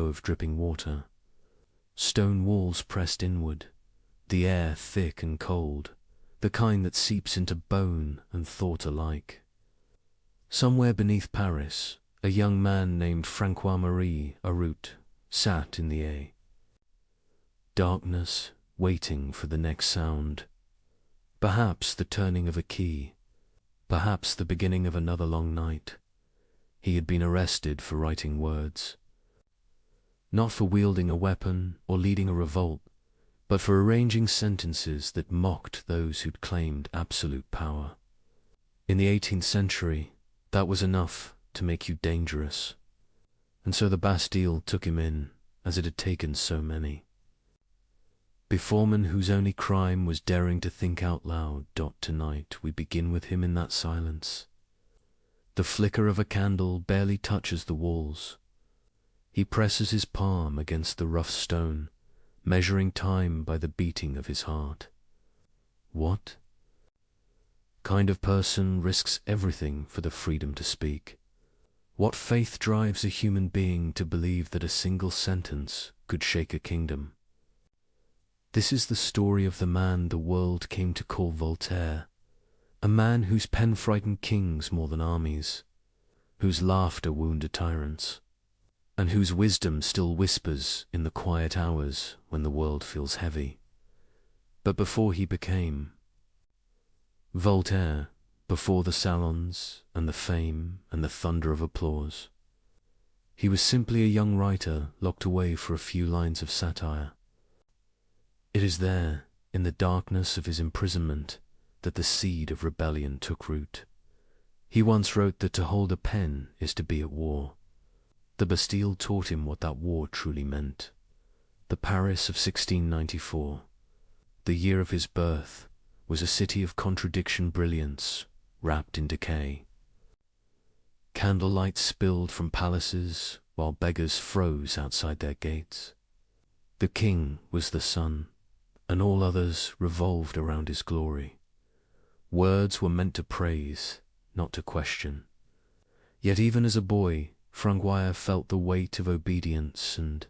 of dripping water. Stone walls pressed inward, the air thick and cold, the kind that seeps into bone and thought alike. Somewhere beneath Paris, a young man named Francois-Marie Arut sat in the A. Darkness, waiting for the next sound. Perhaps the turning of a key, perhaps the beginning of another long night. He had been arrested for writing words. Not for wielding a weapon or leading a revolt, but for arranging sentences that mocked those who'd claimed absolute power. In the 18th century, that was enough to make you dangerous. And so the Bastille took him in, as it had taken so many. Before men whose only crime was daring to think out loud. Tonight we begin with him in that silence. The flicker of a candle barely touches the walls. He presses his palm against the rough stone, measuring time by the beating of his heart. What kind of person risks everything for the freedom to speak? What faith drives a human being to believe that a single sentence could shake a kingdom? This is the story of the man the world came to call Voltaire, a man whose pen frightened kings more than armies, whose laughter wounded tyrants, and whose wisdom still whispers in the quiet hours when the world feels heavy. But before he became Voltaire, before the salons and the fame and the thunder of applause, he was simply a young writer locked away for a few lines of satire. It is there, in the darkness of his imprisonment, that the seed of rebellion took root. He once wrote that to hold a pen is to be at war. The Bastille taught him what that war truly meant. The Paris of 1694, the year of his birth, was a city of contradiction brilliance, wrapped in decay. Candlelight spilled from palaces, while beggars froze outside their gates. The king was the sun, and all others revolved around his glory. Words were meant to praise, not to question. Yet even as a boy, Francois felt the weight of obedience and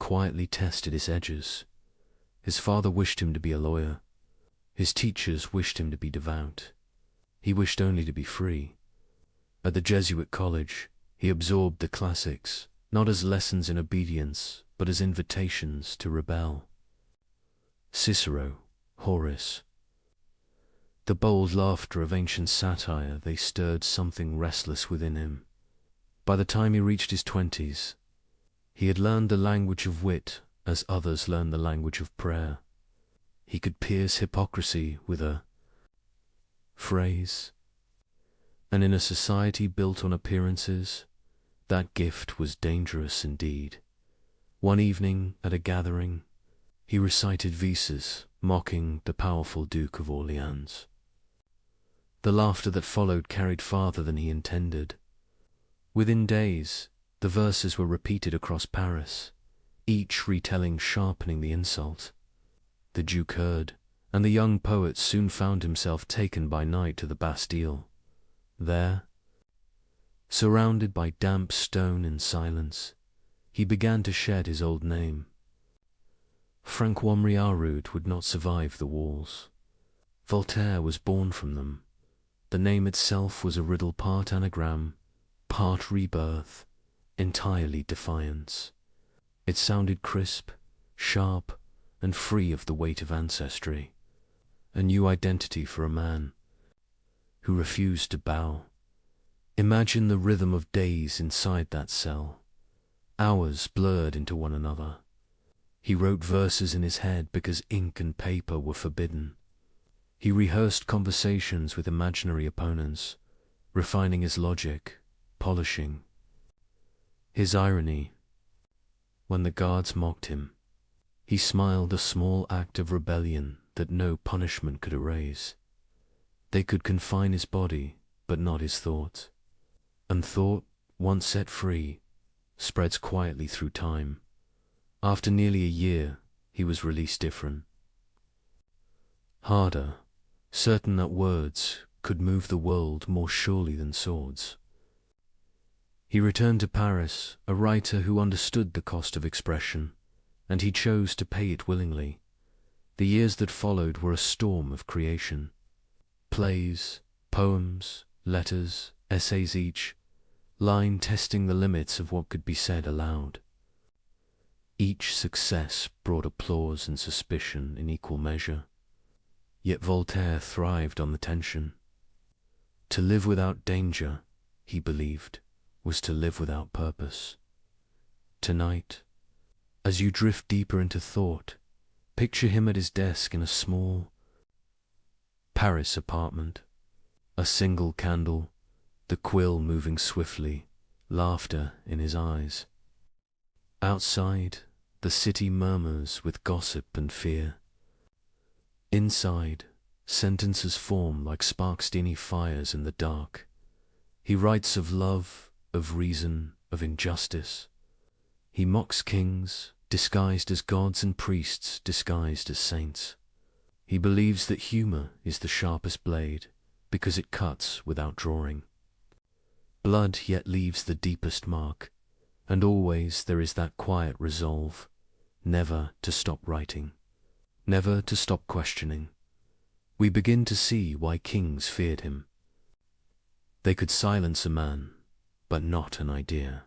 quietly tested its edges. His father wished him to be a lawyer. His teachers wished him to be devout. He wished only to be free. At the Jesuit college, he absorbed the classics, not as lessons in obedience, but as invitations to rebel. Cicero, Horace. The bold laughter of ancient satire, they stirred something restless within him. By the time he reached his 20s, he had learned the language of wit as others learn the language of prayer. He could pierce hypocrisy with a phrase. And in a society built on appearances, that gift was dangerous indeed. One evening at a gathering, he recited verses mocking the powerful Duke of Orleans. The laughter that followed carried farther than he intended. Within days, the verses were repeated across Paris, each retelling sharpening the insult. The Duke heard, and the young poet soon found himself taken by night to the Bastille. There, surrounded by damp stone and silence, he began to shed his old name. Francois-Marie Arut would not survive the walls. Voltaire was born from them. The name itself was a riddle, part anagram, part rebirth, entirely defiance. It sounded crisp, sharp, and free of the weight of ancestry. A new identity for a man who refused to bow. Imagine the rhythm of days inside that cell. Hours blurred into one another. He wrote verses in his head because ink and paper were forbidden. He rehearsed conversations with imaginary opponents, refining his logic, polishing his irony. When the guards mocked him, he smiled, a small act of rebellion that no punishment could erase. They could confine his body, but not his thought. And thought, once set free, spreads quietly through time. After nearly a year, he was released different. Harder, certain that words could move the world more surely than swords. He returned to Paris, a writer who understood the cost of expression, and he chose to pay it willingly. The years that followed were a storm of creation. Plays, poems, letters, essays, each line testing the limits of what could be said aloud. Each success brought applause and suspicion in equal measure. Yet Voltaire thrived on the tension. To live without danger, he believed, was to live without purpose. Tonight, as you drift deeper into thought, picture him at his desk in a small Paris apartment. A single candle, the quill moving swiftly, laughter in his eyes. Outside, the city murmurs with gossip and fear. Inside, sentences form like spark-steamy fires in the dark. He writes of love, of reason, of injustice. He mocks kings, disguised as gods, and priests, disguised as saints. He believes that humor is the sharpest blade, because it cuts without drawing. Blood yet leaves the deepest mark, and always there is that quiet resolve, never to stop writing, never to stop questioning. We begin to see why kings feared him. They could silence a man, but not an idea.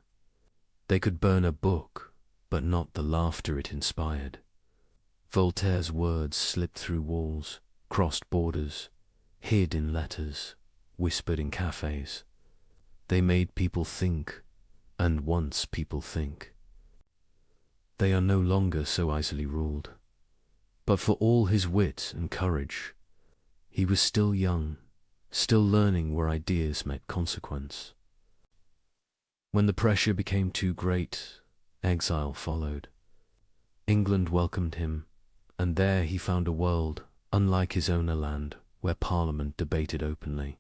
They could burn a book, but not the laughter it inspired. Voltaire's words slipped through walls, crossed borders, hid in letters, whispered in cafes. They made people think, and once people think, they are no longer so easily ruled. But for all his wit and courage, he was still young, still learning where ideas met consequence. When the pressure became too great, exile followed. England welcomed him, and there he found a world unlike his own land, where Parliament debated openly,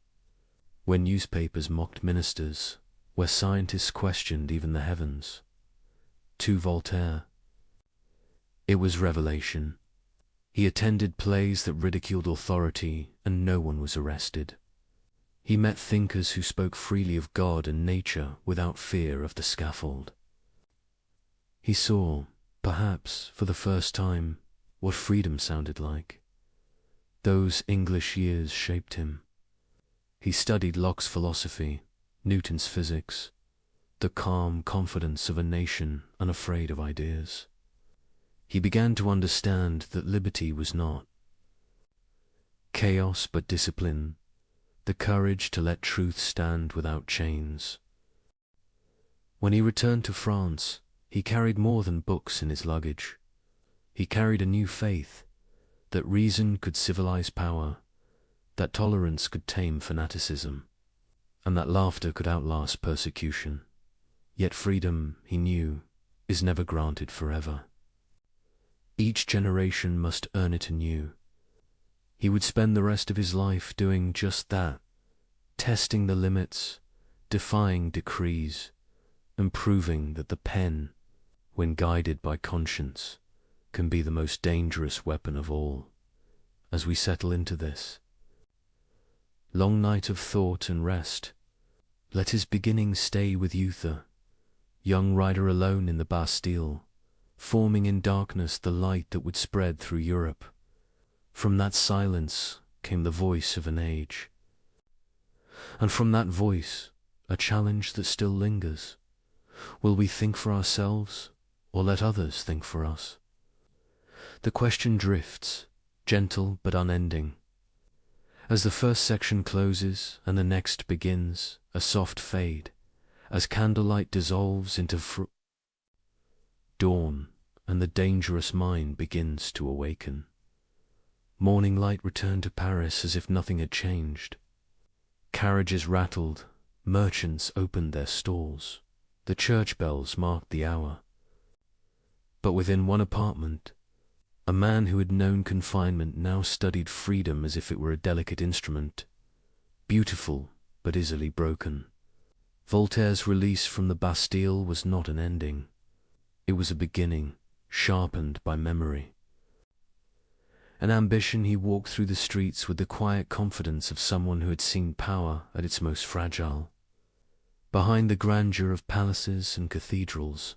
where newspapers mocked ministers, where scientists questioned even the heavens. To Voltaire, it was revelation. He attended plays that ridiculed authority, and no one was arrested. He met thinkers who spoke freely of God and nature without fear of the scaffold. He saw, perhaps for the first time, what freedom sounded like. Those English years shaped him. He studied Locke's philosophy, Newton's physics, the calm confidence of a nation unafraid of ideas. He began to understand that liberty was not chaos but discipline, the courage to let truth stand without chains. When he returned to France, he carried more than books in his luggage. He carried a new faith, that reason could civilize power, that tolerance could tame fanaticism, and that laughter could outlast persecution. Yet freedom, he knew, is never granted forever. Each generation must earn it anew. He would spend the rest of his life doing just that, testing the limits, defying decrees, and proving that the pen, when guided by conscience, can be the most dangerous weapon of all. As we settle into this long night of thought and rest, let his beginning stay with Euther, young rider alone in the Bastille, forming in darkness the light that would spread through Europe. From that silence came the voice of an age, and from that voice a challenge that still lingers. Will we think for ourselves, or let others think for us? The question drifts, gentle but unending. As the first section closes and the next begins, a soft fade, as candlelight dissolves into dawn, and the dangerous mind begins to awaken. Morning light returned to Paris as if nothing had changed. Carriages rattled, merchants opened their stalls, the church bells marked the hour. But within one apartment, a man who had known confinement now studied freedom as if it were a delicate instrument, beautiful but easily broken. Voltaire's release from the Bastille was not an ending. It was a beginning, sharpened by memory. An ambition, he walked through the streets with the quiet confidence of someone who had seen power at its most fragile. Behind the grandeur of palaces and cathedrals,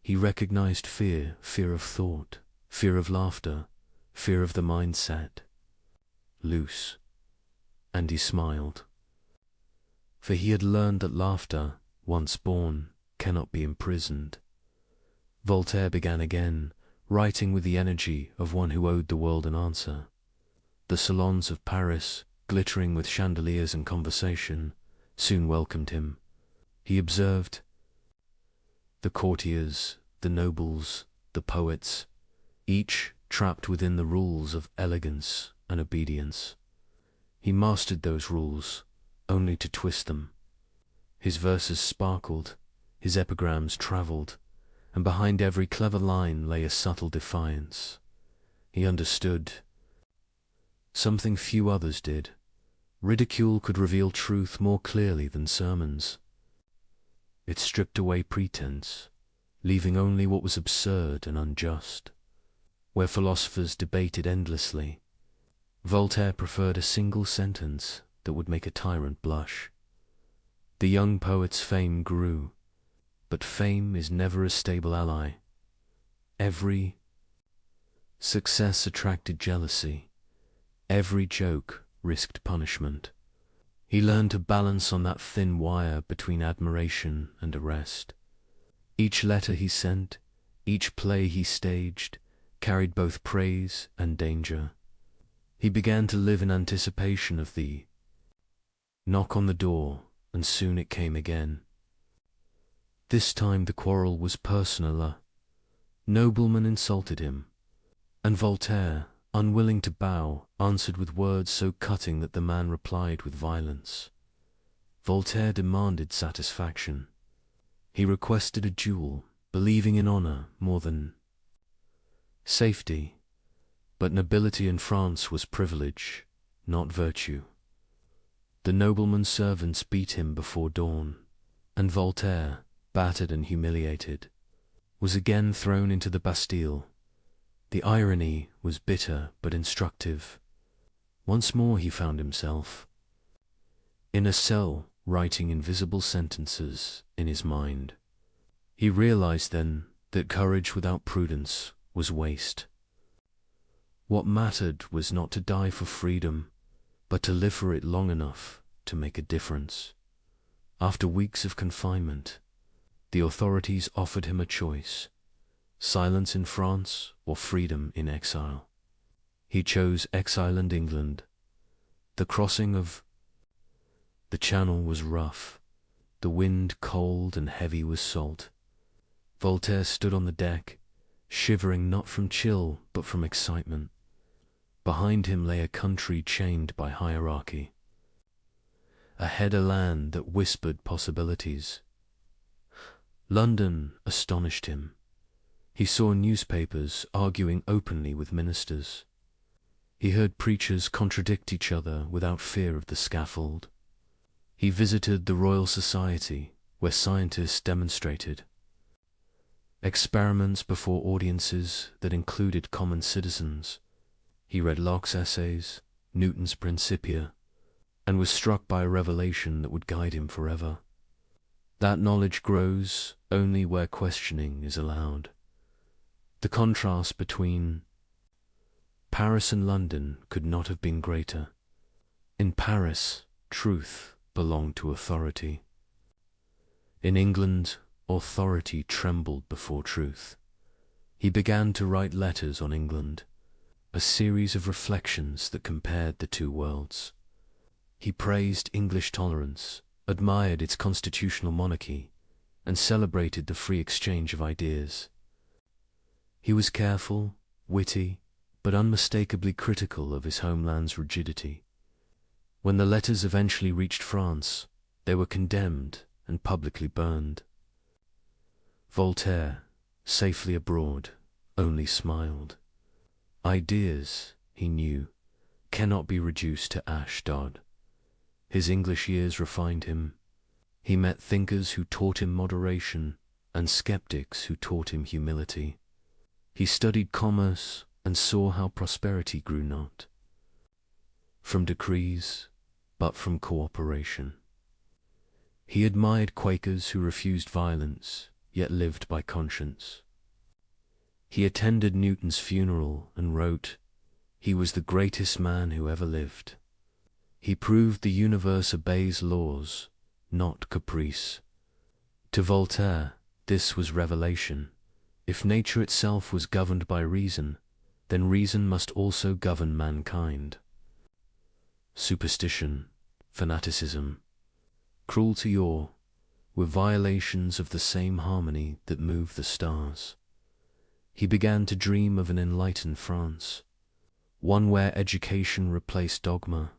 he recognized fear, fear of thought, fear of laughter, fear of the mindset. Loose. And he smiled. For he had learned that laughter, once born, cannot be imprisoned. Voltaire began again, writing with the energy of one who owed the world an answer. The salons of Paris, glittering with chandeliers and conversation, soon welcomed him. He observed the courtiers, the nobles, the poets, each trapped within the rules of elegance and obedience. He mastered those rules, only to twist them. His verses sparkled, his epigrams travelled, and behind every clever line lay a subtle defiance. He understood something few others did. Ridicule could reveal truth more clearly than sermons. It stripped away pretense, leaving only what was absurd and unjust. Where philosophers debated endlessly, Voltaire preferred a single sentence that would make a tyrant blush. The young poet's fame grew, but fame is never a stable ally. Every success attracted jealousy. Every joke risked punishment. He learned to balance on that thin wire between admiration and arrest. Each letter he sent, each play he staged, carried both praise and danger. He began to live in anticipation of the knock on the door, and soon it came again. This time the quarrel was personal. Noblemen insulted him, and Voltaire, unwilling to bow, answered with words so cutting that the man replied with violence. Voltaire demanded satisfaction. He requested a duel, believing in honor more than safety. But nobility in France was privilege, not virtue. The nobleman's servants beat him before dawn, and Voltaire, battered and humiliated, was again thrown into the Bastille. The irony was bitter but instructive. Once more he found himself in a cell, writing invisible sentences in his mind. He realized then that courage without prudence was waste. What mattered was not to die for freedom, but to live for it long enough to make a difference. After weeks of confinement, the authorities offered him a choice: silence in France or freedom in exile. He chose exile in England. The crossing of the Channel was rough. The wind cold and heavy with salt. Voltaire stood on the deck, shivering not from chill but from excitement. Behind him lay a country chained by hierarchy. Ahead a land that whispered possibilities. London astonished him. He saw newspapers arguing openly with ministers. He heard preachers contradict each other without fear of the scaffold. He visited the Royal Society, where scientists demonstrated experiments before audiences that included common citizens. He read Locke's essays, Newton's Principia, and was struck by a revelation that would guide him forever. That knowledge grows only where questioning is allowed. The contrast between Paris and London could not have been greater. In Paris, truth belonged to authority. In England, authority trembled before truth. He began to write letters on England, a series of reflections that compared the two worlds. He praised English tolerance, admired its constitutional monarchy, and celebrated the free exchange of ideas. He was careful, witty, but unmistakably critical of his homeland's rigidity. When the letters eventually reached France, they were condemned and publicly burned. Voltaire, safely abroad, only smiled. Ideas, he knew, cannot be reduced to Ashdod. His English years refined him. He met thinkers who taught him moderation and skeptics who taught him humility. He studied commerce and saw how prosperity grew not from decrees, but from cooperation. He admired Quakers who refused violence, yet lived by conscience. He attended Newton's funeral and wrote, "He was the greatest man who ever lived." He proved the universe obeys laws, not caprice. To Voltaire, this was revelation. If nature itself was governed by reason, then reason must also govern mankind. Superstition, fanaticism, cruelty were violations of the same harmony that move the stars. He began to dream of an enlightened France, one where education replaced dogma,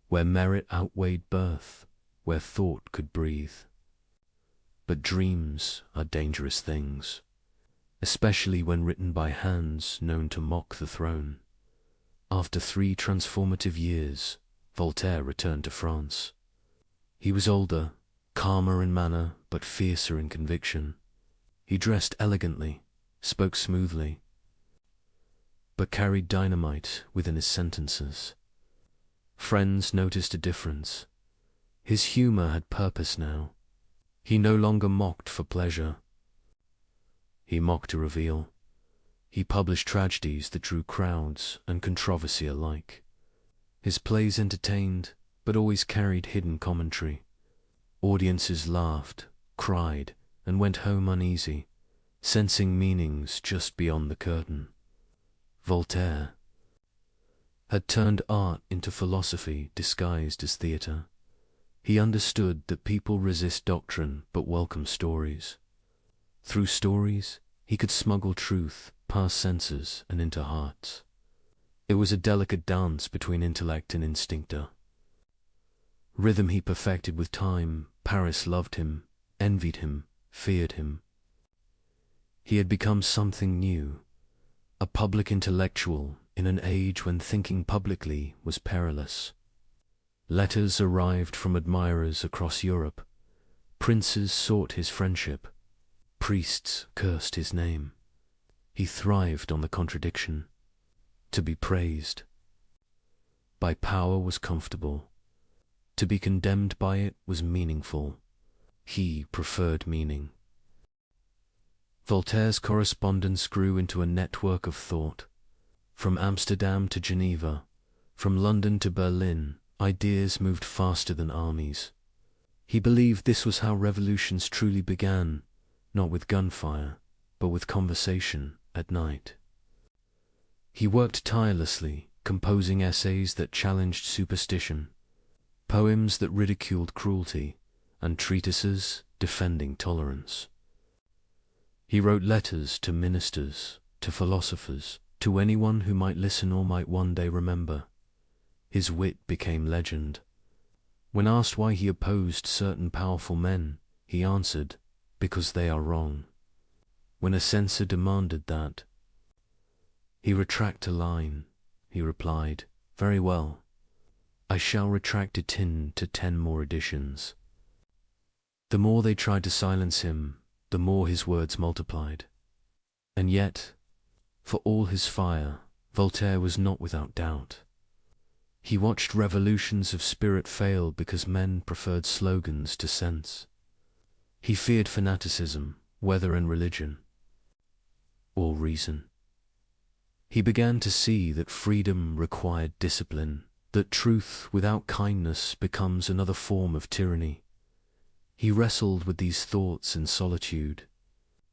where merit outweighed birth, where thought could breathe. But dreams are dangerous things, especially when written by hands known to mock the throne. After 3 transformative years, Voltaire returned to France. He was older, calmer in manner, but fiercer in conviction. He dressed elegantly, spoke smoothly, but carried dynamite within his sentences. Friends noticed a difference. His humor had purpose now. He no longer mocked for pleasure. He mocked to reveal. He published tragedies that drew crowds and controversy alike. His plays entertained, but always carried hidden commentary. Audiences laughed, cried, and went home uneasy, sensing meanings just beyond the curtain. Voltaire had turned art into philosophy disguised as theatre. He understood that people resist doctrine but welcome stories. Through stories, he could smuggle truth past senses and into hearts. It was a delicate dance between intellect and instinct. Rhythm he perfected with time. Paris loved him, envied him, feared him. He had become something new, a public intellectual in an age when thinking publicly was perilous. Letters arrived from admirers across Europe. Princes sought his friendship. Priests cursed his name. He thrived on the contradiction. To be praised by power was comfortable. To be condemned by it was meaningful. He preferred meaning. Voltaire's correspondence grew into a network of thought. From Amsterdam to Geneva, from London to Berlin, ideas moved faster than armies. He believed this was how revolutions truly began, not with gunfire, but with conversation at night. He worked tirelessly, composing essays that challenged superstition, poems that ridiculed cruelty, and treatises defending tolerance. He wrote letters to ministers, to philosophers, to anyone who might listen or might one day remember. His wit became legend. When asked why he opposed certain powerful men, he answered, "Because they are wrong." When a censor demanded that he retract a line, he replied, "Very well, I shall retract it into 10 more editions." The more they tried to silence him, the more his words multiplied. And yet, for all his fire, Voltaire was not without doubt. He watched revolutions of spirit fail because men preferred slogans to sense. He feared fanaticism, whether in religion or reason. He began to see that freedom required discipline, that truth without kindness becomes another form of tyranny. He wrestled with these thoughts in solitude,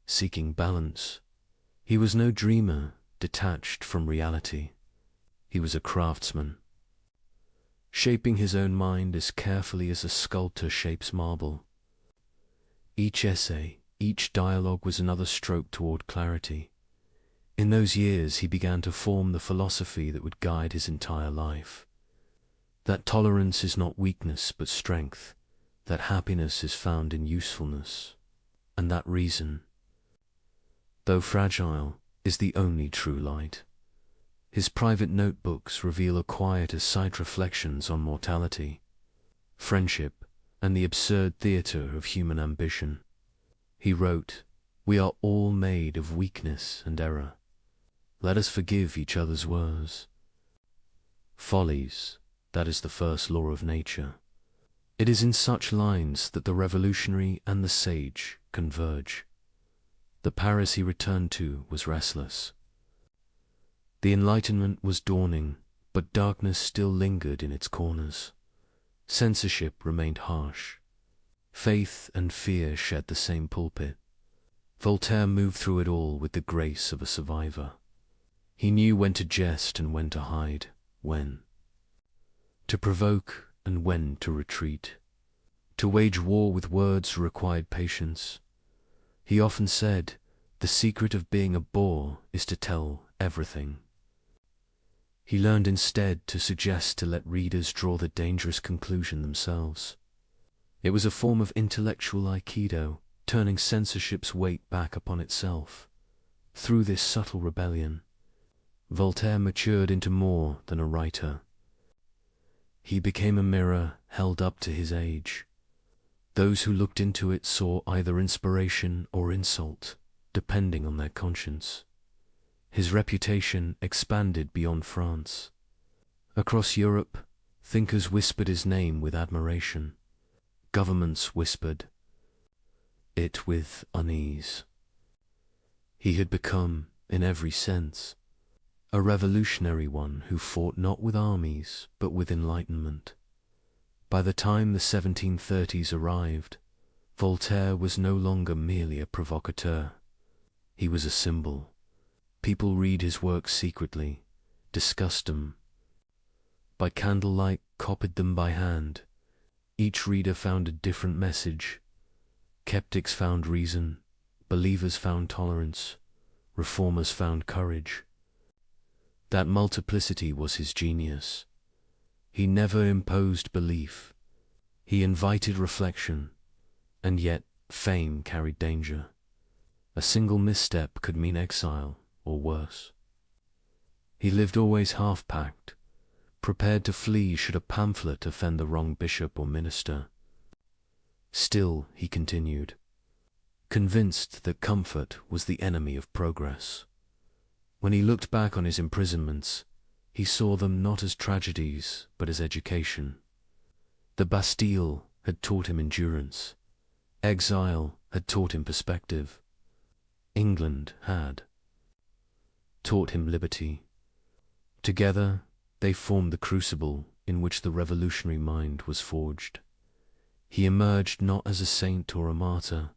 seeking balance. He was no dreamer, detached from reality. He was a craftsman, shaping his own mind as carefully as a sculptor shapes marble. Each essay, each dialogue was another stroke toward clarity. In those years he began to form the philosophy that would guide his entire life. That tolerance is not weakness but strength, that happiness is found in usefulness, and that reason, though fragile, is the only true light. His private notebooks reveal a quiet aside reflections on mortality, friendship, and the absurd theatre of human ambition. He wrote, "We are all made of weakness and error. Let us forgive each other's words. Follies, that is the first law of nature. It is in such lines that the revolutionary and the sage converge. The Paris he returned to was restless. The Enlightenment was dawning, but darkness still lingered in its corners. Censorship remained harsh. Faith and fear shared the same pulpit. Voltaire moved through it all with the grace of a survivor. He knew when to jest and when to hide, when to provoke and when to retreat. To wage war with words required patience. He often said, "The secret of being a bore is to tell everything." He learned instead to suggest to let readers draw the dangerous conclusion themselves. It was a form of intellectual aikido, turning censorship's weight back upon itself. Through this subtle rebellion, Voltaire matured into more than a writer. He became a mirror held up to his age. Those who looked into it saw either inspiration or insult, depending on their conscience. His reputation expanded beyond France. Across Europe, thinkers whispered his name with admiration. Governments whispered it with unease. He had become, in every sense, a revolutionary one who fought not with armies, but with enlightenment. By the time the 1730s arrived, Voltaire was no longer merely a provocateur. He was a symbol. People read his works secretly, discussed them. By candlelight, copied them by hand. Each reader found a different message. Skeptics found reason, believers found tolerance, reformers found courage. That multiplicity was his genius. He never imposed belief. He invited reflection, and yet fame carried danger. A single misstep could mean exile, or worse. He lived always half-packed, prepared to flee should a pamphlet offend the wrong bishop or minister. Still, he continued, convinced that comfort was the enemy of progress. When he looked back on his imprisonments, he saw them not as tragedies, but as education. The Bastille had taught him endurance. Exile had taught him perspective. England had taught him liberty. Together, they formed the crucible in which the revolutionary mind was forged. He emerged not as a saint or a martyr,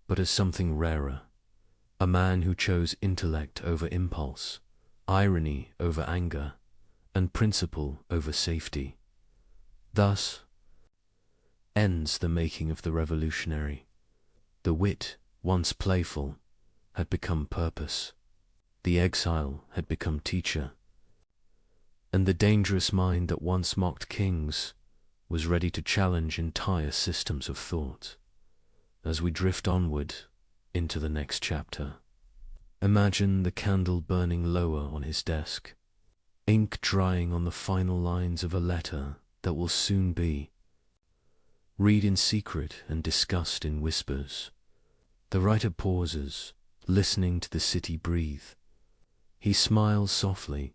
but as something rarer, a man who chose intellect over impulse, irony over anger, and principle over safety. Thus ends the making of the revolutionary. The wit, once playful, had become purpose. The exile had become teacher. And the dangerous mind that once mocked kings was ready to challenge entire systems of thought. As we drift onward into the next chapter, imagine the candle burning lower on his desk, ink drying on the final lines of a letter that will soon be. Read in secret and discussed in whispers. The writer pauses, listening to the city breathe. He smiles softly,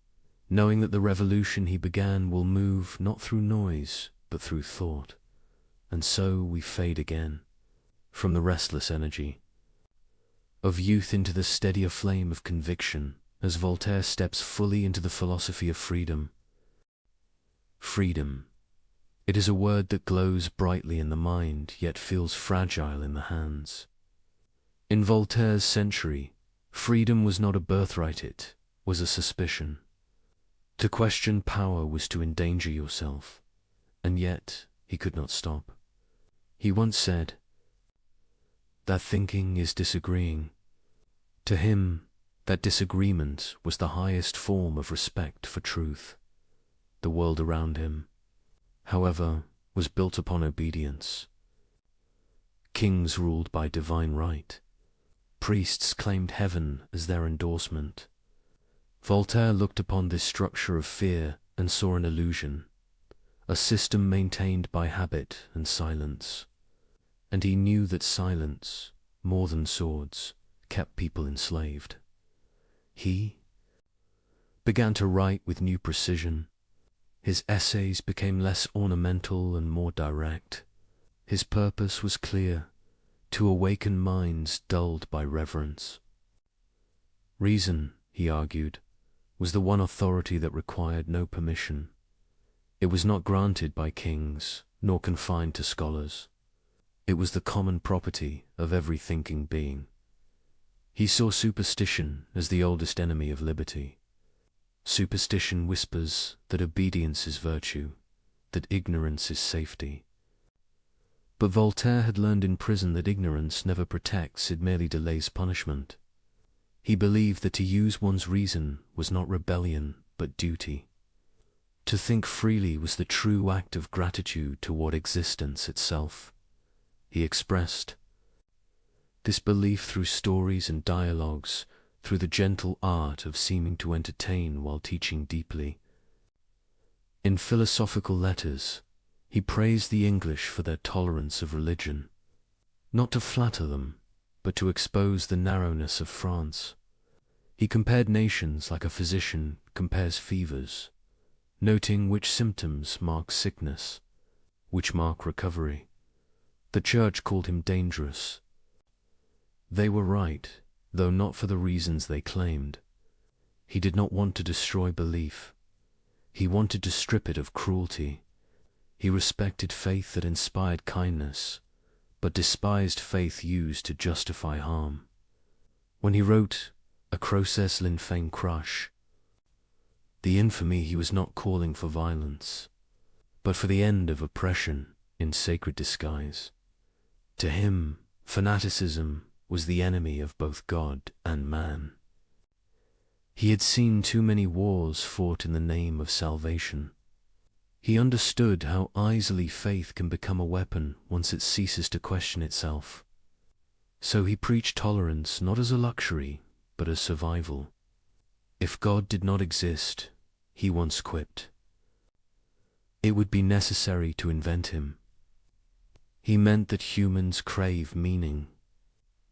knowing that the revolution he began will move not through noise, but through thought. And so we fade again, from the restless energy of youth into the steadier flame of conviction, as Voltaire steps fully into the philosophy of freedom. Freedom. It is a word that glows brightly in the mind, yet feels fragile in the hands. In Voltaire's century, freedom was not a birthright, it was a suspicion. To question power was to endanger yourself, and yet he could not stop. He once said that thinking is disagreeing. To him, that disagreement was the highest form of respect for truth. The world around him, however, was built upon obedience. Kings ruled by divine right. Priests claimed heaven as their endorsement. Voltaire looked upon this structure of fear and saw an illusion, a system maintained by habit and silence. And he knew that silence, more than swords, kept people enslaved. He began to write with new precision, His essays became less ornamental and more direct. His purpose was clear: to awaken minds dulled by reverence. Reason, he argued, was the one authority that required no permission. It was not granted by kings, nor confined to scholars. It was the common property of every thinking being. He saw superstition as the oldest enemy of liberty. Superstition whispers that obedience is virtue, that ignorance is safety. But Voltaire had learned in prison that ignorance never protects, it merely delays punishment. He believed that to use one's reason was not rebellion, but duty. To think freely was the true act of gratitude toward existence itself. He expressed this belief through stories and dialogues, through the gentle art of seeming to entertain while teaching deeply. In philosophical letters, he praised the English for their tolerance of religion, not to flatter them, but to expose the narrowness of France. He compared nations like a physician compares fevers, noting which symptoms mark sickness, which mark recovery. The Church called him dangerous. They were right, though not for the reasons they claimed. He did not want to destroy belief. He wanted to strip it of cruelty. He respected faith that inspired kindness, but despised faith used to justify harm. When he wrote A Crocès l'Infame Crush, the infamy, he was not calling for violence, but for the end of oppression in sacred disguise. To him, fanaticism was the enemy of both God and man. He had seen too many wars fought in the name of salvation. He understood how easily faith can become a weapon once it ceases to question itself. So he preached tolerance not as a luxury, but as survival. If God did not exist, he once quipped, it would be necessary to invent him. He meant that humans crave meaning,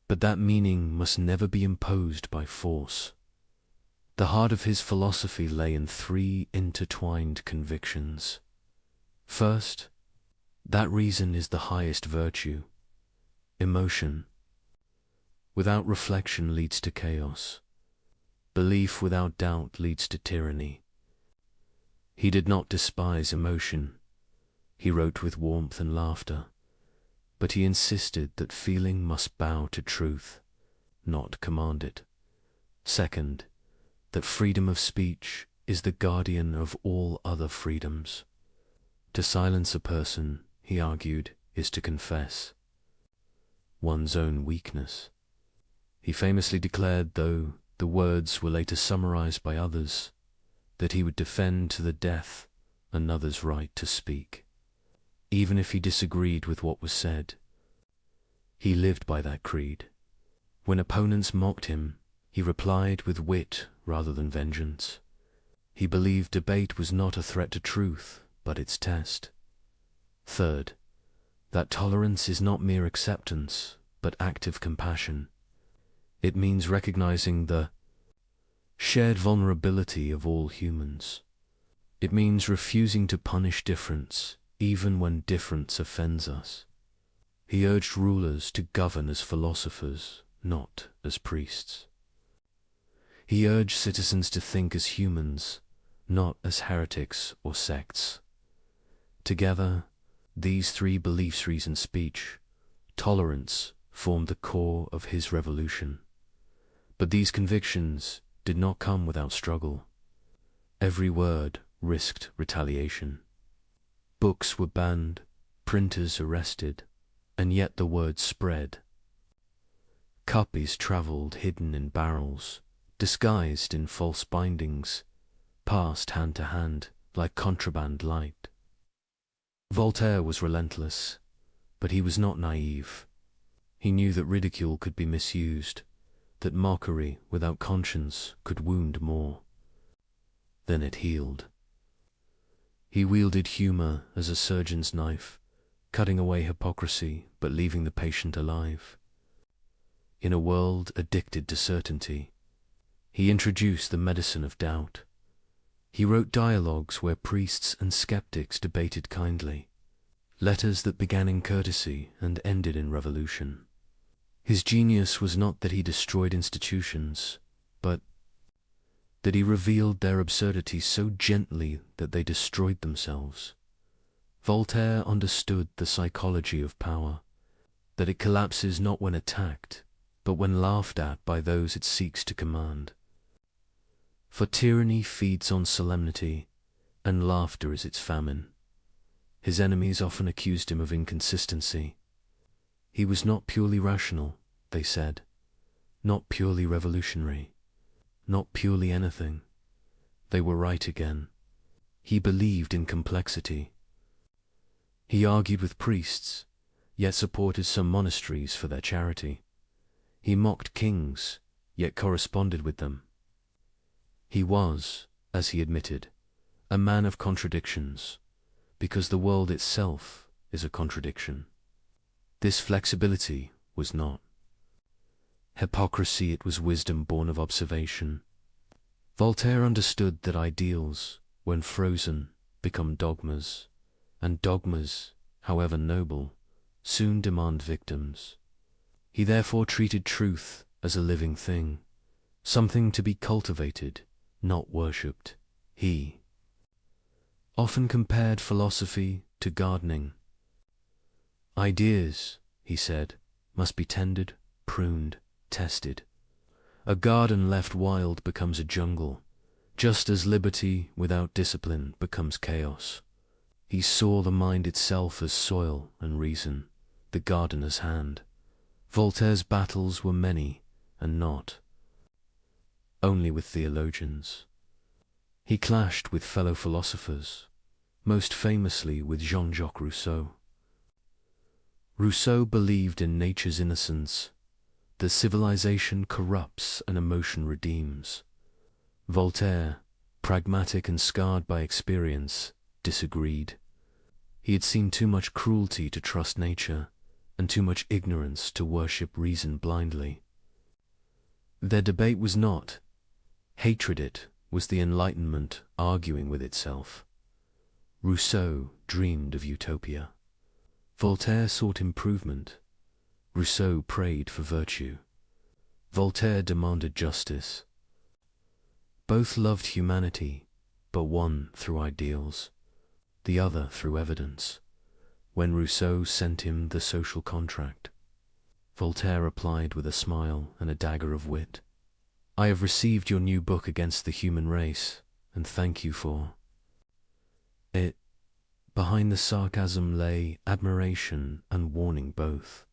but that meaning must never be imposed by force. The heart of his philosophy lay in three intertwined convictions. First, that reason is the highest virtue. Emotion without reflection leads to chaos. Belief without doubt leads to tyranny. He did not despise emotion. He wrote with warmth and laughter, but he insisted that feeling must bow to truth, not command it. Second, that freedom of speech is the guardian of all other freedoms. To silence a person, he argued, is to confess one's own weakness. He famously declared, though the words were later summarized by others, that he would defend to the death another's right to speak, even if he disagreed with what was said. He lived by that creed. When opponents mocked him, he replied with wit rather than vengeance. He believed debate was not a threat to truth, but its test. Third, that tolerance is not mere acceptance, but active compassion. It means recognizing the shared vulnerability of all humans. It means refusing to punish difference, even when difference offends us. He urged rulers to govern as philosophers, not as priests. He urged citizens to think as humans, not as heretics or sects. Together, these three beliefs, reason, speech, tolerance, formed the core of his revolution. But these convictions did not come without struggle. Every word risked retaliation. Books were banned, printers arrested, and yet the word spread. Copies traveled hidden in barrels, disguised in false bindings, passed hand to hand like contraband light. Voltaire was relentless, but he was not naive. He knew that ridicule could be misused, that mockery without conscience could wound more than it healed. He wielded humor as a surgeon's knife, cutting away hypocrisy but leaving the patient alive. In a world addicted to certainty, he introduced the medicine of doubt. He wrote dialogues where priests and skeptics debated kindly, letters that began in courtesy and ended in revolution. His genius was not that he destroyed institutions, but that he revealed their absurdity so gently that they destroyed themselves. Voltaire understood the psychology of power, that it collapses not when attacked, but when laughed at by those it seeks to command. For tyranny feeds on solemnity, and laughter is its famine. His enemies often accused him of inconsistency. He was not purely rational, they said, not purely revolutionary, not purely anything. They were right again. He believed in complexity. He argued with priests, yet supported some monasteries for their charity. He mocked kings, yet corresponded with them. He was, as he admitted, a man of contradictions, because the world itself is a contradiction. This flexibility was not hypocrisy, it was wisdom born of observation. Voltaire understood that ideals, when frozen, become dogmas, and dogmas, however noble, soon demand victims. He therefore treated truth as a living thing, something to be cultivated, not worshipped. He often compared philosophy to gardening. Ideas, he said, must be tended, pruned, tested. A garden left wild becomes a jungle, just as liberty without discipline becomes chaos. He saw the mind itself as soil and reason, the gardener's hand. Voltaire's battles were many, and not only with theologians. He clashed with fellow philosophers, most famously with Jean-Jacques Rousseau. Rousseau believed in nature's innocence, that civilization corrupts and emotion redeems. Voltaire, pragmatic and scarred by experience, disagreed. He had seen too much cruelty to trust nature, and too much ignorance to worship reason blindly. Their debate was not hatred, it was the Enlightenment arguing with itself. Rousseau dreamed of utopia. Voltaire sought improvement. Rousseau prayed for virtue. Voltaire demanded justice. Both loved humanity, but one through ideals, the other through evidence. When Rousseau sent him The Social Contract, Voltaire replied with a smile and a dagger of wit, "I have received your new book against the human race, and thank you for it." Behind the sarcasm lay admiration and warning both.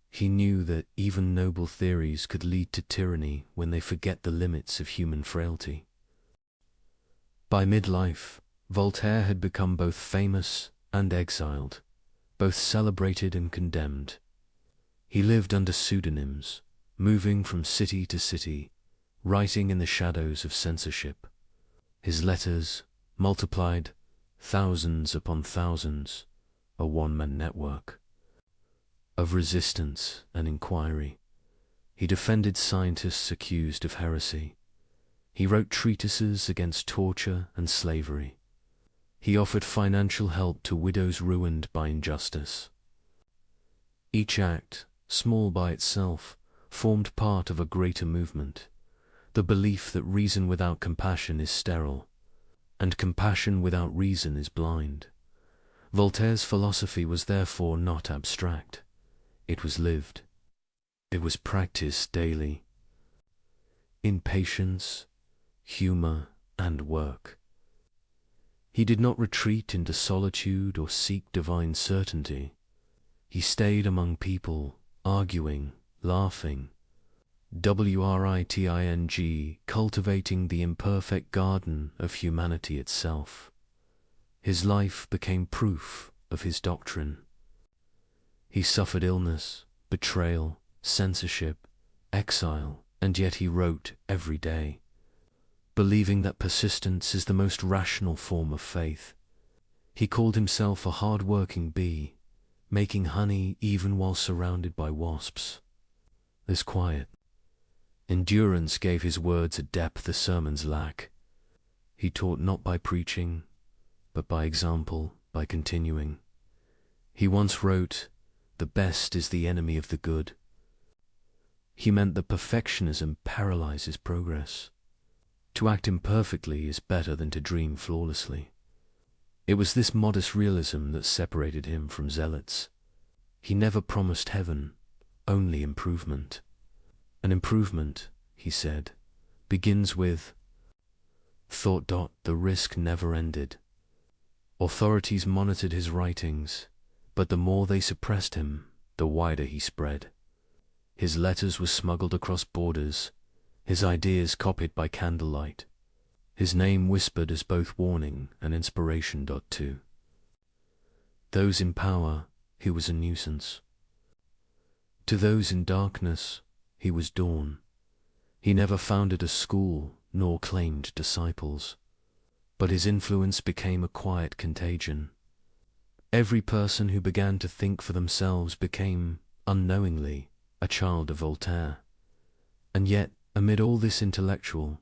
He knew that even noble theories could lead to tyranny when they forget the limits of human frailty. By midlife, Voltaire had become both famous and exiled, both celebrated and condemned. He lived under pseudonyms, moving from city to city, writing in the shadows of censorship. His letters, multiplied thousands upon thousands, a one-man network of resistance and inquiry. He defended scientists accused of heresy. He wrote treatises against torture and slavery. He offered financial help to widows ruined by injustice. Each act, small by itself, formed part of a greater movement, the belief that reason without compassion is sterile, and compassion without reason is blind. Voltaire's philosophy was therefore not abstract. It was lived. It was practiced daily, in patience, humor, and work. He did not retreat into solitude or seek divine certainty. He stayed among people, arguing, laughing, writing, cultivating the imperfect garden of humanity itself. His life became proof of his doctrine. He suffered illness, betrayal, censorship, exile, and yet he wrote every day, believing that persistence is the most rational form of faith. He called himself a hard-working bee, making honey even while surrounded by wasps. This quiet endurance gave his words a depth the sermons lack. He taught not by preaching, but by example, by continuing. He once wrote, "The best is the enemy of the good." He meant that perfectionism paralyzes progress. To act imperfectly is better than to dream flawlessly. It was this modest realism that separated him from zealots. He never promised heaven, only improvement. An improvement, he said, begins with thought. The risk never ended. Authorities monitored his writings, but the more they suppressed him, the wider he spread. His letters were smuggled across borders, his ideas copied by candlelight, his name whispered as both warning and inspiration. To those in power, he was a nuisance. To those in darkness, he was dawn. He never founded a school nor claimed disciples, but his influence became a quiet contagion. Every person who began to think for themselves became, unknowingly, a child of Voltaire. And yet, amid all this intellectual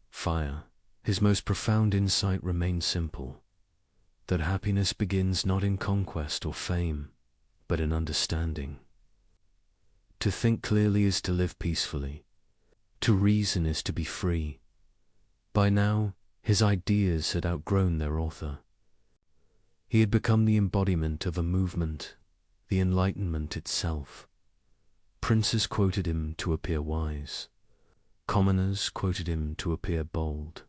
fire, his most profound insight remained simple, that happiness begins not in conquest or fame, but in understanding. To think clearly is to live peacefully. To reason is to be free. By now, his ideas had outgrown their author. He had become the embodiment of a movement, the Enlightenment itself. Princes quoted him to appear wise. Commoners quoted him to appear bold.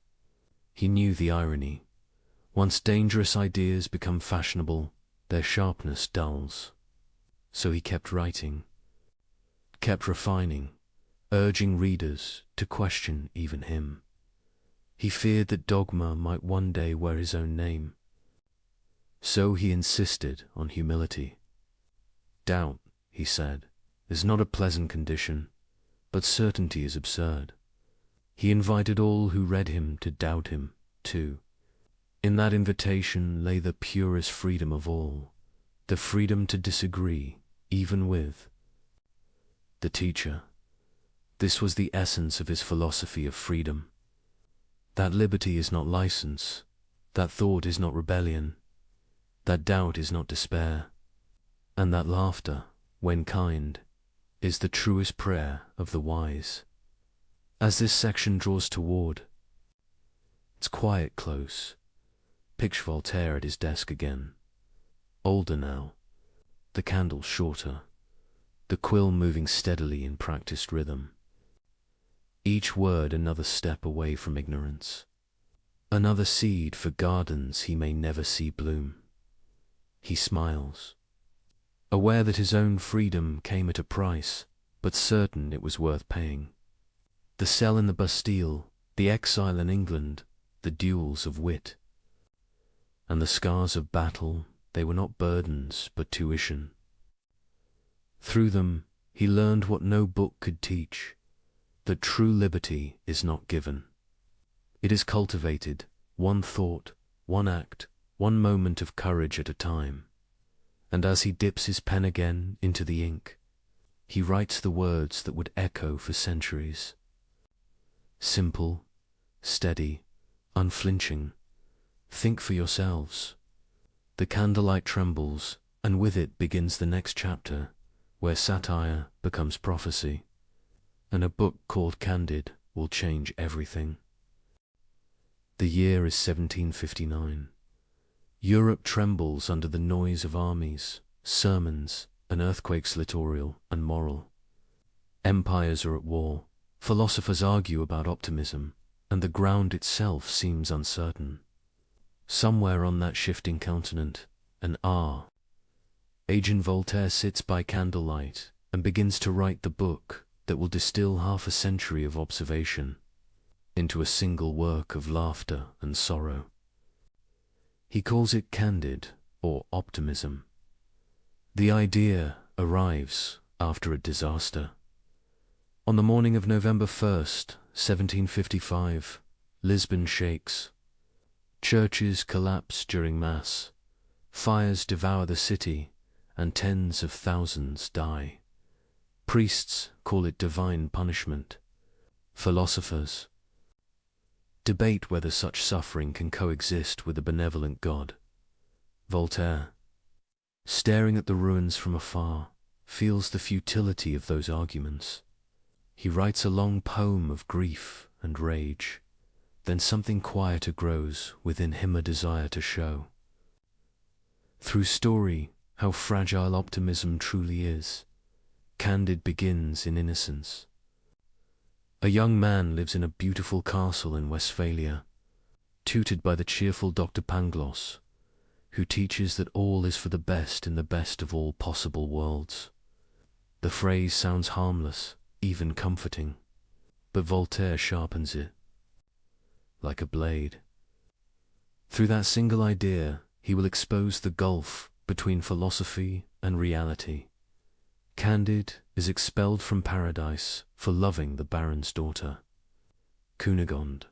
He knew the irony. Once dangerous ideas become fashionable, their sharpness dulls. So he kept writing, kept refining, urging readers to question even him. He feared that dogma might one day wear his own name. So he insisted on humility. Doubt, he said, is not a pleasant condition, but certainty is absurd. He invited all who read him to doubt him, too. In that invitation lay the purest freedom of all, the freedom to disagree, even with the teacher. This was the essence of his philosophy of freedom. That liberty is not license, that thought is not rebellion, that doubt is not despair, and that laughter, when kind, is the truest prayer of the wise. As this section draws toward its quiet close, picture Voltaire at his desk again, older now, the candle shorter, the quill moving steadily in practiced rhythm. Each word another step away from ignorance, another seed for gardens he may never see bloom. He smiles, aware that his own freedom came at a price, but certain it was worth paying. The cell in the Bastille, the exile in England, the duels of wit, and the scars of battle, they were not burdens but tuition. Through them he learned what no book could teach, that true liberty is not given. It is cultivated, one thought, one act, one moment of courage at a time. And as he dips his pen again into the ink, he writes the words that would echo for centuries. Simple, steady, unflinching. Think for yourselves. The candlelight trembles, and with it begins the next chapter, where satire becomes prophecy, and a book called Candid will change everything. The year is 1759. Europe trembles under the noise of armies, sermons, and earthquakes littoral and moral. Empires are at war, philosophers argue about optimism, and the ground itself seems uncertain. Somewhere on that shifting continent, an aging Voltaire sits by candlelight and begins to write the book that will distill half a century of observation into a single work of laughter and sorrow. He calls it Candid, or optimism. The idea arrives after a disaster. On the morning of November 1st, 1755, Lisbon shakes. Churches collapse during Mass. Fires devour the city, and tens of thousands die. Priests call it divine punishment. Philosophers Debate whether such suffering can coexist with a benevolent God. Voltaire, staring at the ruins from afar, feels the futility of those arguments. He writes a long poem of grief and rage. Then something quieter grows within him, a desire to show, through story, how fragile optimism truly is. Candide begins in innocence. A young man lives in a beautiful castle in Westphalia, tutored by the cheerful Dr. Pangloss, who teaches that all is for the best in the best of all possible worlds. The phrase sounds harmless, even comforting, but Voltaire sharpens it like a blade. Through that single idea, he will expose the gulf between philosophy and reality. Candide is expelled from paradise for loving the Baron's daughter, Cunegonde.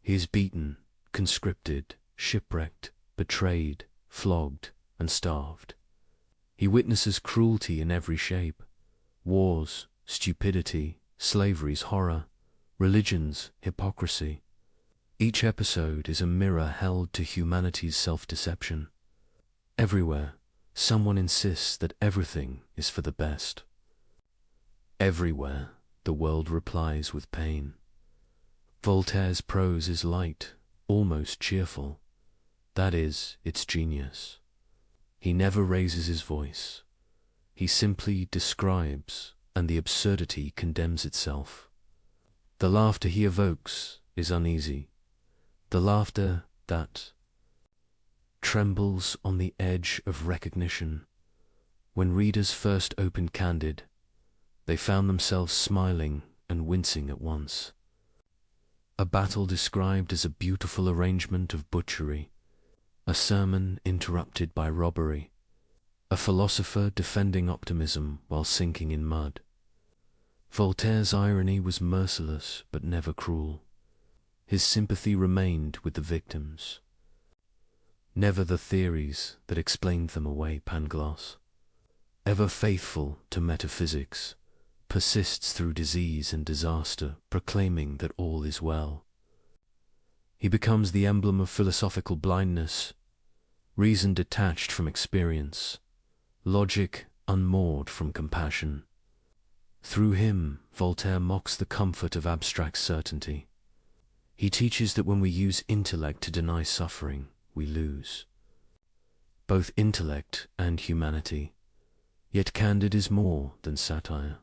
He is beaten, conscripted, shipwrecked, betrayed, flogged, and starved. He witnesses cruelty in every shape: wars, stupidity, slavery's horror, religion's hypocrisy. Each episode is a mirror held to humanity's self-deception. Everywhere, someone insists that everything is for the best. Everywhere, the world replies with pain. Voltaire's prose is light, almost cheerful. That is its genius. He never raises his voice. He simply describes, and the absurdity condemns itself. The laughter he evokes is uneasy, the laughter that trembles on the edge of recognition. When readers first opened Candide, they found themselves smiling and wincing at once. A battle described as a beautiful arrangement of butchery, a sermon interrupted by robbery, a philosopher defending optimism while sinking in mud. Voltaire's irony was merciless but never cruel. His sympathy remained with the victims, never the theories that explained them away. Pangloss, ever faithful to metaphysics, persists through disease and disaster, proclaiming that all is well. He becomes the emblem of philosophical blindness, reason detached from experience, logic unmoored from compassion. Through him, Voltaire mocks the comfort of abstract certainty. He teaches that when we use intellect to deny suffering, we lose both intellect and humanity. Yet Candide is more than satire.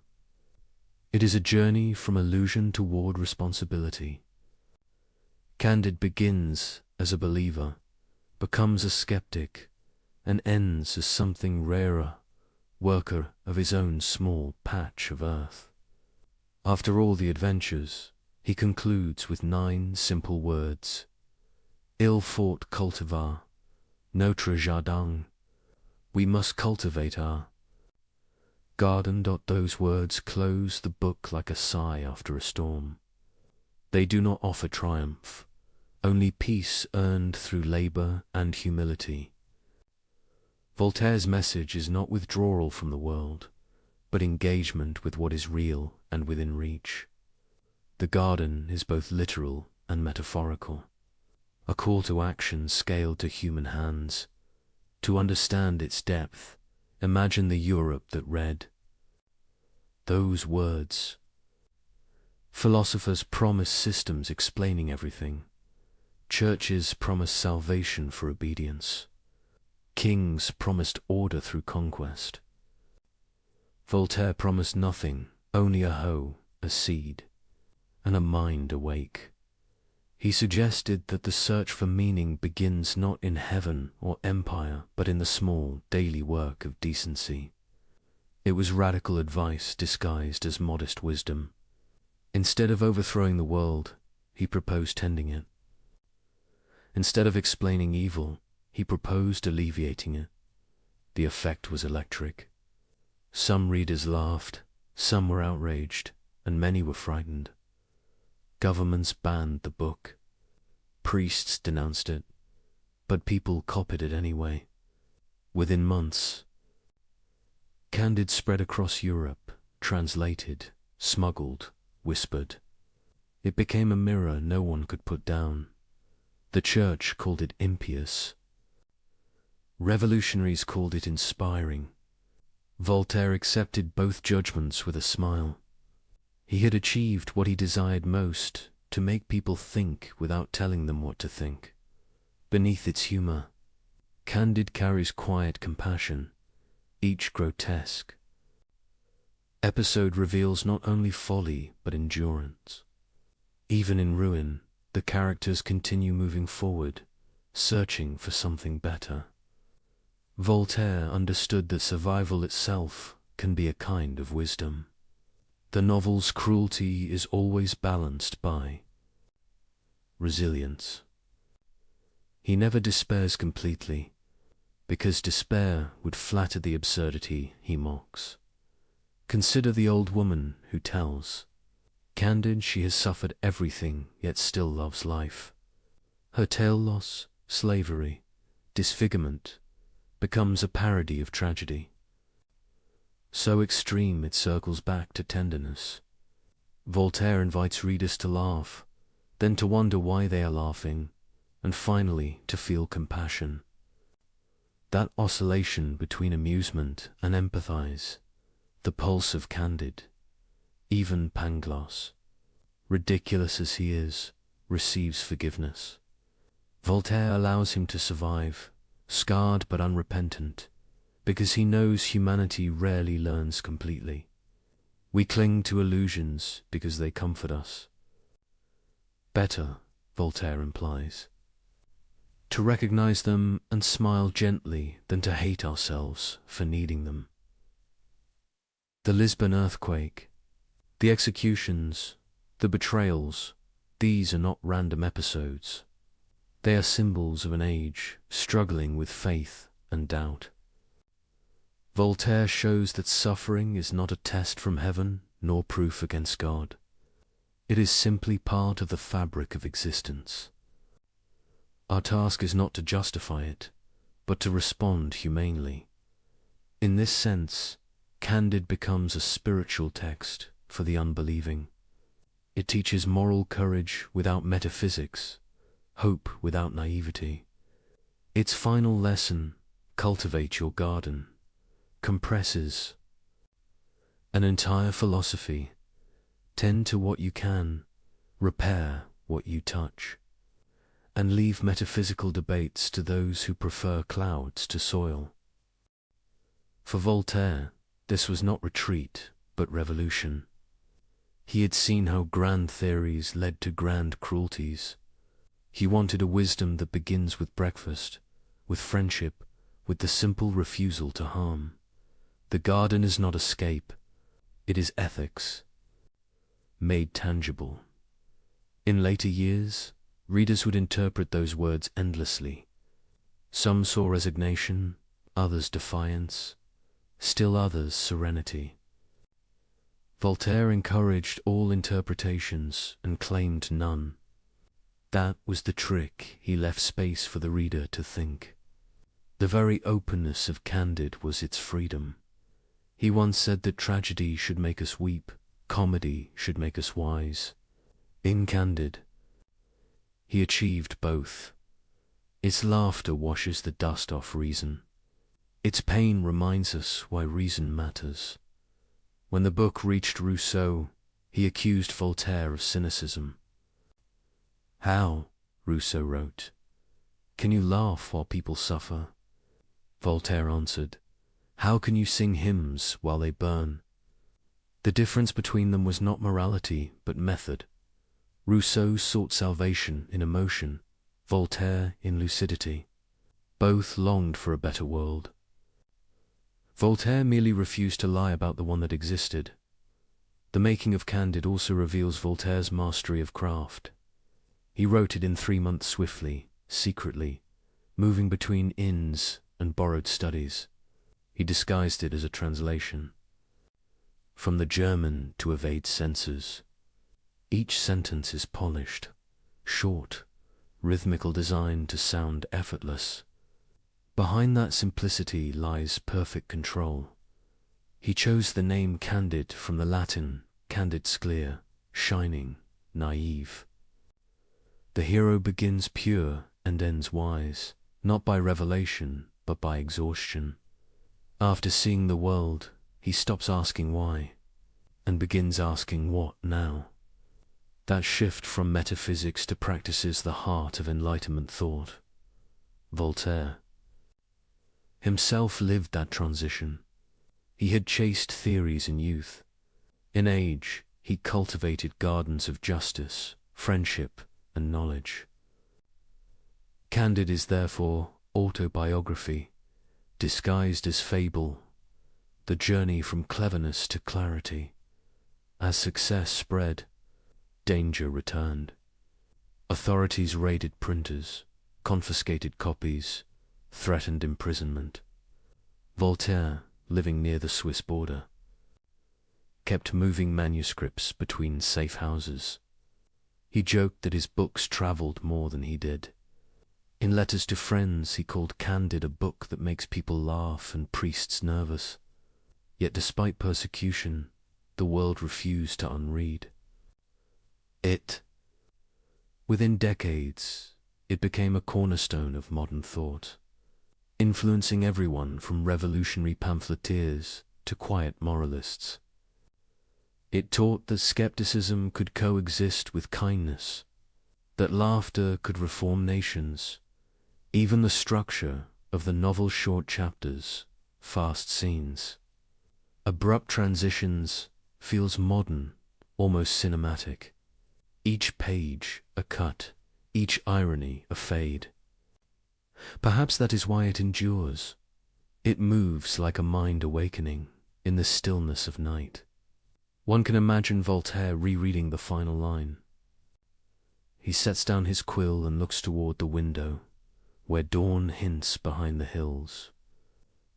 It is a journey from illusion toward responsibility. Candide begins as a believer, becomes a skeptic, and ends as something rarer, worker of his own small patch of earth. After all the adventures, he concludes with 9 simple words: Il faut cultiver notre jardin. We must cultivate our garden. Those words close the book like a sigh after a storm. They do not offer triumph, only peace earned through labor and humility. Voltaire's message is not withdrawal from the world, but engagement with what is real and within reach. The garden is both literal and metaphorical, a call to action scaled to human hands. To understand its depth, imagine the Europe that read those words. Philosophers promise systems explaining everything. Churches promise salvation for obedience. Kings promised order through conquest. Voltaire promised nothing, only a hoe, a seed, and a mind awake. He suggested that the search for meaning begins not in heaven or empire, but in the small, daily work of decency. It was radical advice disguised as modest wisdom. Instead of overthrowing the world, he proposed tending it. Instead of explaining evil, he proposed alleviating it. The effect was electric. Some readers laughed, some were outraged, and many were frightened. Governments banned the book. Priests denounced it, but people copied it anyway. Within months, Candide spread across Europe, translated, smuggled, whispered. It became a mirror no one could put down. The church called it impious. Revolutionaries called it inspiring. Voltaire accepted both judgments with a smile. He had achieved what he desired most, to make people think without telling them what to think. Beneath its humor, Candide carries quiet compassion, each grotesque episode reveals not only folly but endurance. Even in ruin, the characters continue moving forward, searching for something better. Voltaire understood that survival itself can be a kind of wisdom. The novel's cruelty is always balanced by resilience. He never despairs completely, because despair would flatter the absurdity he mocks. Consider the old woman who tells Candide she has suffered everything yet still loves life. Her tail loss, slavery, disfigurement becomes a parody of tragedy. So extreme it circles back to tenderness. Voltaire invites readers to laugh, then to wonder why they are laughing, and finally to feel compassion. That oscillation between amusement and empathize, the pulse of Candide. Even Pangloss, ridiculous as he is, receives forgiveness. Voltaire allows him to survive, scarred but unrepentant, because he knows humanity rarely learns completely. We cling to illusions because they comfort us. Better, Voltaire implies, to recognize them and smile gently than to hate ourselves for needing them. The Lisbon earthquake, the executions, the betrayals, these are not random episodes. They are symbols of an age struggling with faith and doubt. Voltaire shows that suffering is not a test from heaven nor proof against God. It is simply part of the fabric of existence. Our task is not to justify it, but to respond humanely. In this sense, Candide becomes a spiritual text for the unbelieving. It teaches moral courage without metaphysics, hope without naivety. Its final lesson, cultivate your garden, compresses an entire philosophy. Tend to what you can, repair what you touch, and leave metaphysical debates to those who prefer clouds to soil. For Voltaire, this was not retreat, but revolution. He had seen how grand theories led to grand cruelties. He wanted a wisdom that begins with breakfast, with friendship, with the simple refusal to harm. The garden is not escape, it is ethics, made tangible. In later years, readers would interpret those words endlessly. Some saw resignation, others defiance, still others serenity. Voltaire encouraged all interpretations and claimed none. That was the trick. He left space for the reader to think. The very openness of Candide was its freedom. He once said that tragedy should make us weep, comedy should make us wise. In Candide, he achieved both. Its laughter washes the dust off reason. Its pain reminds us why reason matters. When the book reached Rousseau, he accused Voltaire of cynicism. "How," Rousseau wrote, "can you laugh while people suffer?" Voltaire answered, "How can you sing hymns while they burn?" The difference between them was not morality, but method. Rousseau sought salvation in emotion, Voltaire in lucidity. Both longed for a better world. Voltaire merely refused to lie about the one that existed. The making of Candide also reveals Voltaire's mastery of craft. He wrote it in 3 months swiftly, secretly, moving between inns and borrowed studies. He disguised it as a translation. From the German to evade censors. Each sentence is polished, short, rhythmical design to sound effortless. Behind that simplicity lies perfect control. He chose the name Candide from the Latin candid sclera, shining, naive. The hero begins pure and ends wise, not by revelation, but by exhaustion. After seeing the world, he stops asking why, and begins asking what now. That shift from metaphysics to practice is the heart of Enlightenment thought. Voltaire himself lived that transition. He had chased theories in youth. In age, he cultivated gardens of justice, friendship, and knowledge. Candide is therefore autobiography, disguised as fable, the journey from cleverness to clarity. As success spread, danger returned. Authorities raided printers, confiscated copies, threatened imprisonment. Voltaire, living near the Swiss border, kept moving manuscripts between safe houses. He joked that his books travelled more than he did. In letters to friends, he called Candide a book that makes people laugh and priests nervous. Yet despite persecution, the world refused to unread it. Within decades, it became a cornerstone of modern thought, influencing everyone from revolutionary pamphleteers to quiet moralists. It taught that skepticism could coexist with kindness, that laughter could reform nations. Even the structure of the novel's short chapters, fast scenes, abrupt transitions, feels modern, almost cinematic. Each page a cut, each irony a fade. Perhaps that is why it endures. It moves like a mind awakening in the stillness of night. One can imagine Voltaire rereading the final line. He sets down his quill and looks toward the window, where dawn hints behind the hills.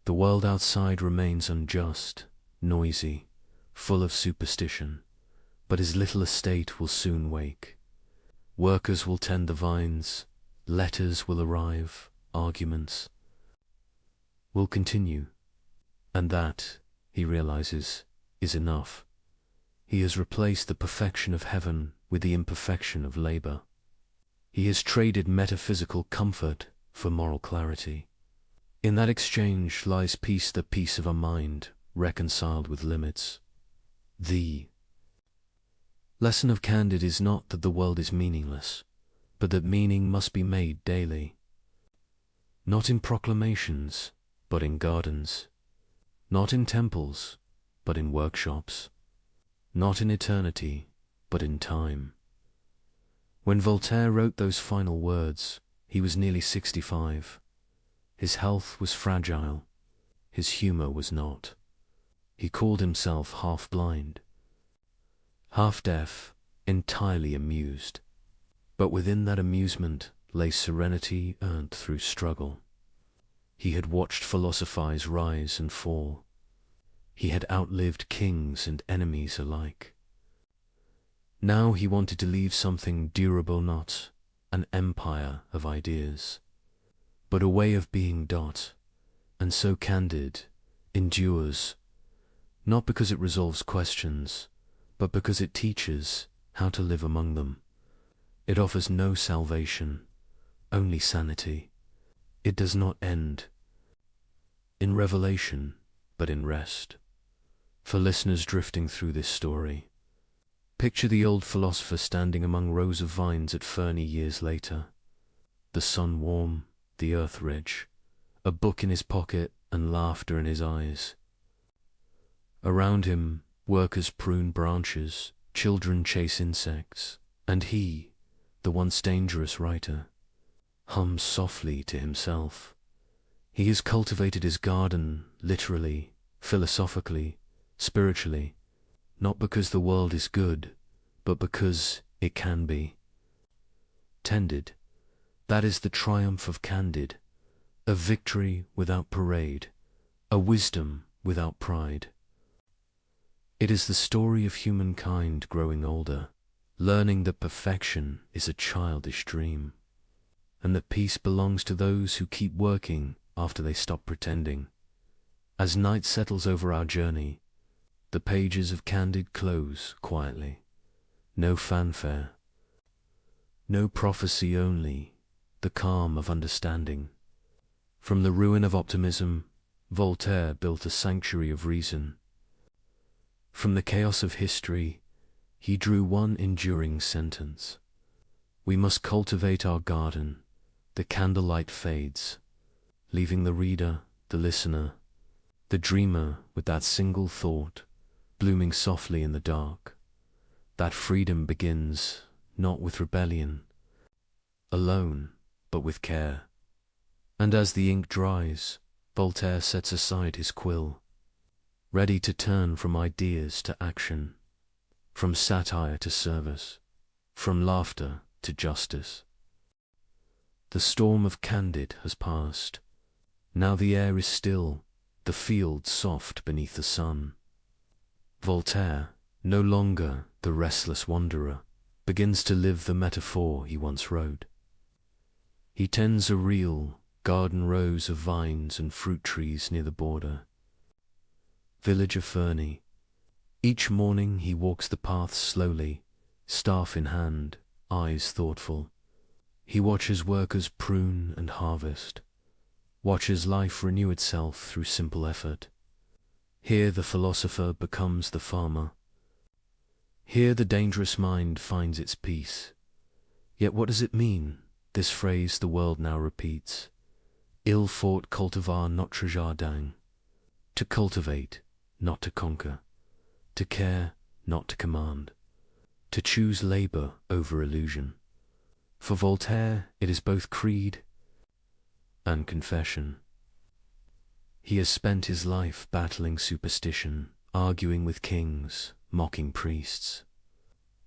The world outside remains unjust, noisy, full of superstition, but his little estate will soon wake. Workers will tend the vines, letters will arrive, arguments will continue. And that, he realizes, is enough. He has replaced the perfection of heaven with the imperfection of labor. He has traded metaphysical comfort for moral clarity. In that exchange lies peace, the peace of a mind reconciled with limits. The lesson of Candide is not that the world is meaningless, but that meaning must be made daily. Not in proclamations, but in gardens. Not in temples, but in workshops. Not in eternity, but in time. When Voltaire wrote those final words, he was nearly 65. His health was fragile. His humor was not. He called himself half-blind, half-deaf, entirely amused. But within that amusement lay serenity earned through struggle. He had watched philosophers rise and fall. He had outlived kings and enemies alike. Now he wanted to leave something durable, not an empire of ideas, but a way of being. And so Candide endures, not because it resolves questions, but because it teaches how to live among them. It offers no salvation, only sanity. It does not end in revelation, but in rest. For listeners drifting through this story, picture the old philosopher standing among rows of vines at Ferney years later. The sun warm, the earth rich, a book in his pocket and laughter in his eyes. Around him, workers prune branches, children chase insects, and he, the once dangerous writer, hums softly to himself. He has cultivated his garden, literally, philosophically, spiritually, not because the world is good, but because it can be. Tended, that is the triumph of Candide, a victory without parade, a wisdom without pride. It is the story of humankind growing older, learning that perfection is a childish dream, and that peace belongs to those who keep working after they stop pretending. As night settles over our journey, the pages of Candide close quietly. no fanfare, no prophecy, only the calm of understanding. From the ruin of optimism, Voltaire built a sanctuary of reason. From the chaos of history, he drew one enduring sentence: we must cultivate our garden. The candlelight fades, leaving the reader, the listener, the dreamer with that single thought, blooming softly in the dark. That freedom begins not with rebellion alone, but with care. And as the ink dries, Voltaire sets aside his quill, ready to turn from ideas to action, from satire to service, from laughter to justice. The storm of Candide has passed. Now the air is still, the field soft beneath the sun. Voltaire, no longer the restless wanderer, begins to live the metaphor he once wrote. He tends a real garden rows of vines and fruit trees near the border. Village of Ferney. Each morning he walks the paths slowly, staff in hand, eyes thoughtful. He watches workers prune and harvest, watches life renew itself through simple effort. Here the philosopher becomes the farmer. Here the dangerous mind finds its peace. Yet what does it mean, this phrase the world now repeats? Il faut cultiver notre jardin. To cultivate, not to conquer. To care, not to command. To choose labor over illusion. For Voltaire, it is both creed and confession. He has spent his life battling superstition, arguing with kings, mocking priests.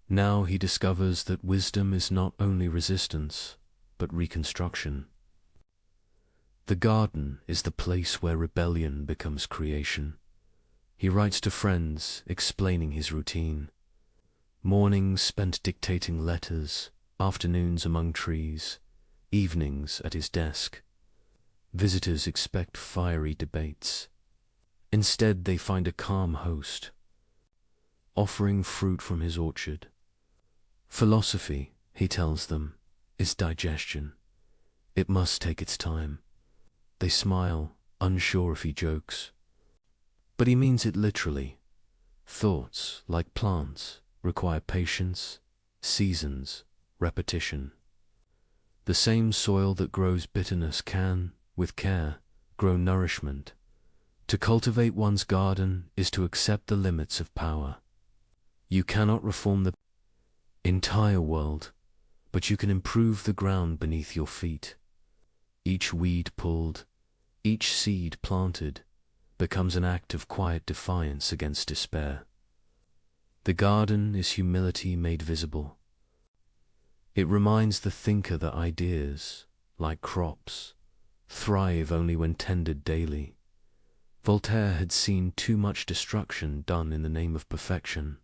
Now he discovers that wisdom is not only resistance, but reconstruction. The garden is the place where rebellion becomes creation. He writes to friends, explaining his routine. Mornings spent dictating letters, afternoons among trees, evenings at his desk. Visitors expect fiery debates. Instead, they find a calm host, offering fruit from his orchard. Philosophy, he tells them, is digestion. It must take its time. They smile, unsure if he jokes. But he means it literally. Thoughts, like plants, require patience, seasons, repetition. The same soil that grows bitterness can, with care, grow nourishment. To cultivate one's garden is to accept the limits of power. You cannot reform the entire world, but you can improve the ground beneath your feet. Each weed pulled, each seed planted, becomes an act of quiet defiance against despair. The garden is humility made visible. It reminds the thinker that ideas, like crops, thrive only when tended daily. Voltaire had seen too much destruction done in the name of perfection.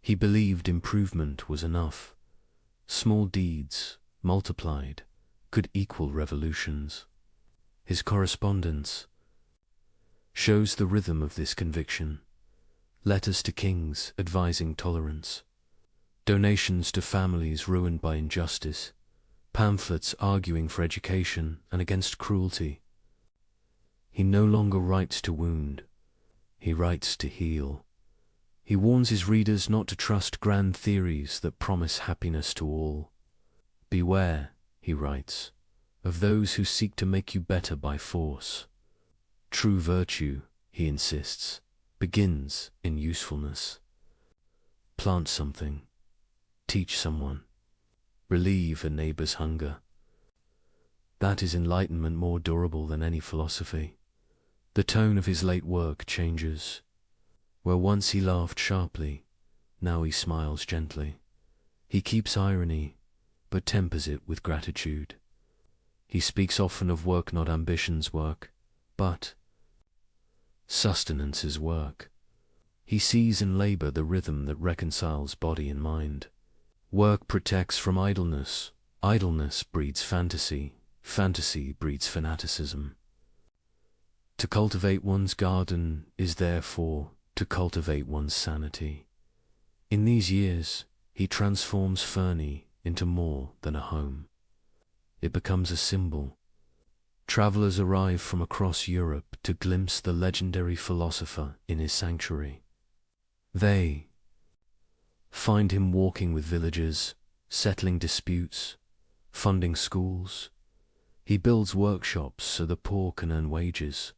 He believed improvement was enough. Small deeds, multiplied, could equal revolutions. His correspondence shows the rhythm of this conviction. Letters to kings advising tolerance, donations to families ruined by injustice, pamphlets arguing for education and against cruelty. He no longer writes to wound, he writes to heal. He warns his readers not to trust grand theories that promise happiness to all. Beware, he writes, of those who seek to make you better by force. True virtue, he insists, begins in usefulness. Plant something, teach someone, relieve a neighbor's hunger. That is enlightenment more durable than any philosophy. The tone of his late work changes. Where once he laughed sharply, now he smiles gently. He keeps irony, but tempers it with gratitude. He speaks often of work not ambition's work, but sustenance's work. He sees in labor the rhythm that reconciles body and mind. Work protects from idleness. Idleness breeds fantasy. Fantasy breeds fanaticism. To cultivate one's garden is therefore to cultivate one's sanity. In these years, he transforms Fernie into more than a home. It becomes a symbol. Travelers arrive from across Europe to glimpse the legendary philosopher in his sanctuary. They find him walking with villagers, settling disputes, funding schools. He builds workshops so the poor can earn wages.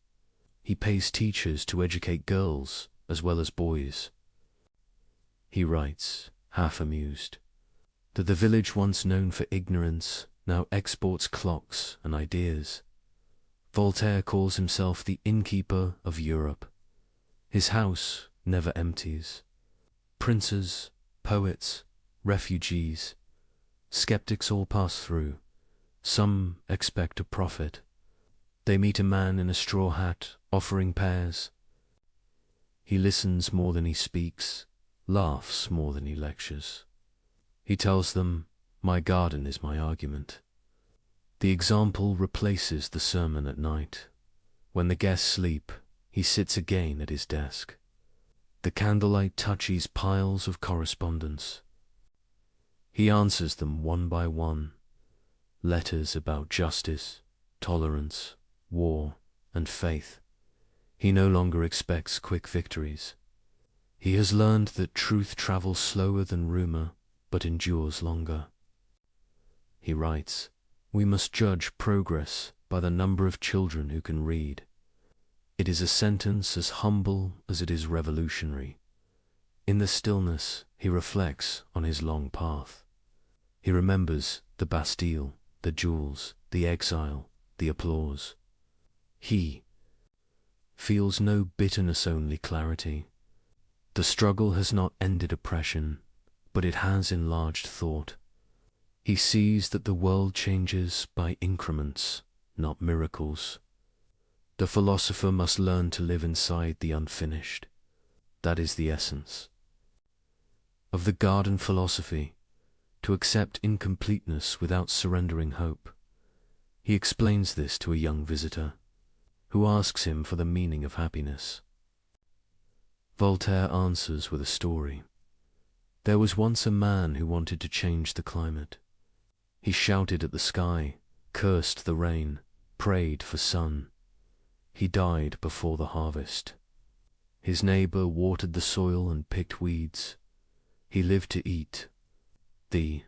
He pays teachers to educate girls as well as boys. He writes, half amused, that the village once known for ignorance now exports clocks and ideas. Voltaire calls himself the innkeeper of Europe. His house never empties. Princes, poets, refugees, skeptics all pass through. Some expect a profit. They meet a man in a straw hat offering pears. He listens more than he speaks, laughs more than he lectures. He tells them, "My garden is my argument." The example replaces the sermon at night. When the guests sleep, he sits again at his desk. The candlelight touches piles of correspondence. He answers them one by one. Letters about justice, tolerance, war, and faith. He no longer expects quick victories. He has learned that truth travels slower than rumor, but endures longer. He writes, "We must judge progress by the number of children who can read." It is a sentence as humble as it is revolutionary. In the stillness, he reflects on his long path. He remembers the Bastille, the duels, the exile, the applause. He feels no bitterness, only clarity. The struggle has not ended oppression, but it has enlarged thought. He sees that the world changes by increments, not miracles. The philosopher must learn to live inside the unfinished. That is the essence of the garden philosophy, to accept incompleteness without surrendering hope. He explains this to a young visitor, who asks him for the meaning of happiness. Voltaire answers with a story. There was once a man who wanted to change the climate. He shouted at the sky, cursed the rain, prayed for sun. He died before the harvest. His neighbor watered the soil and picked weeds. He lived to eat. The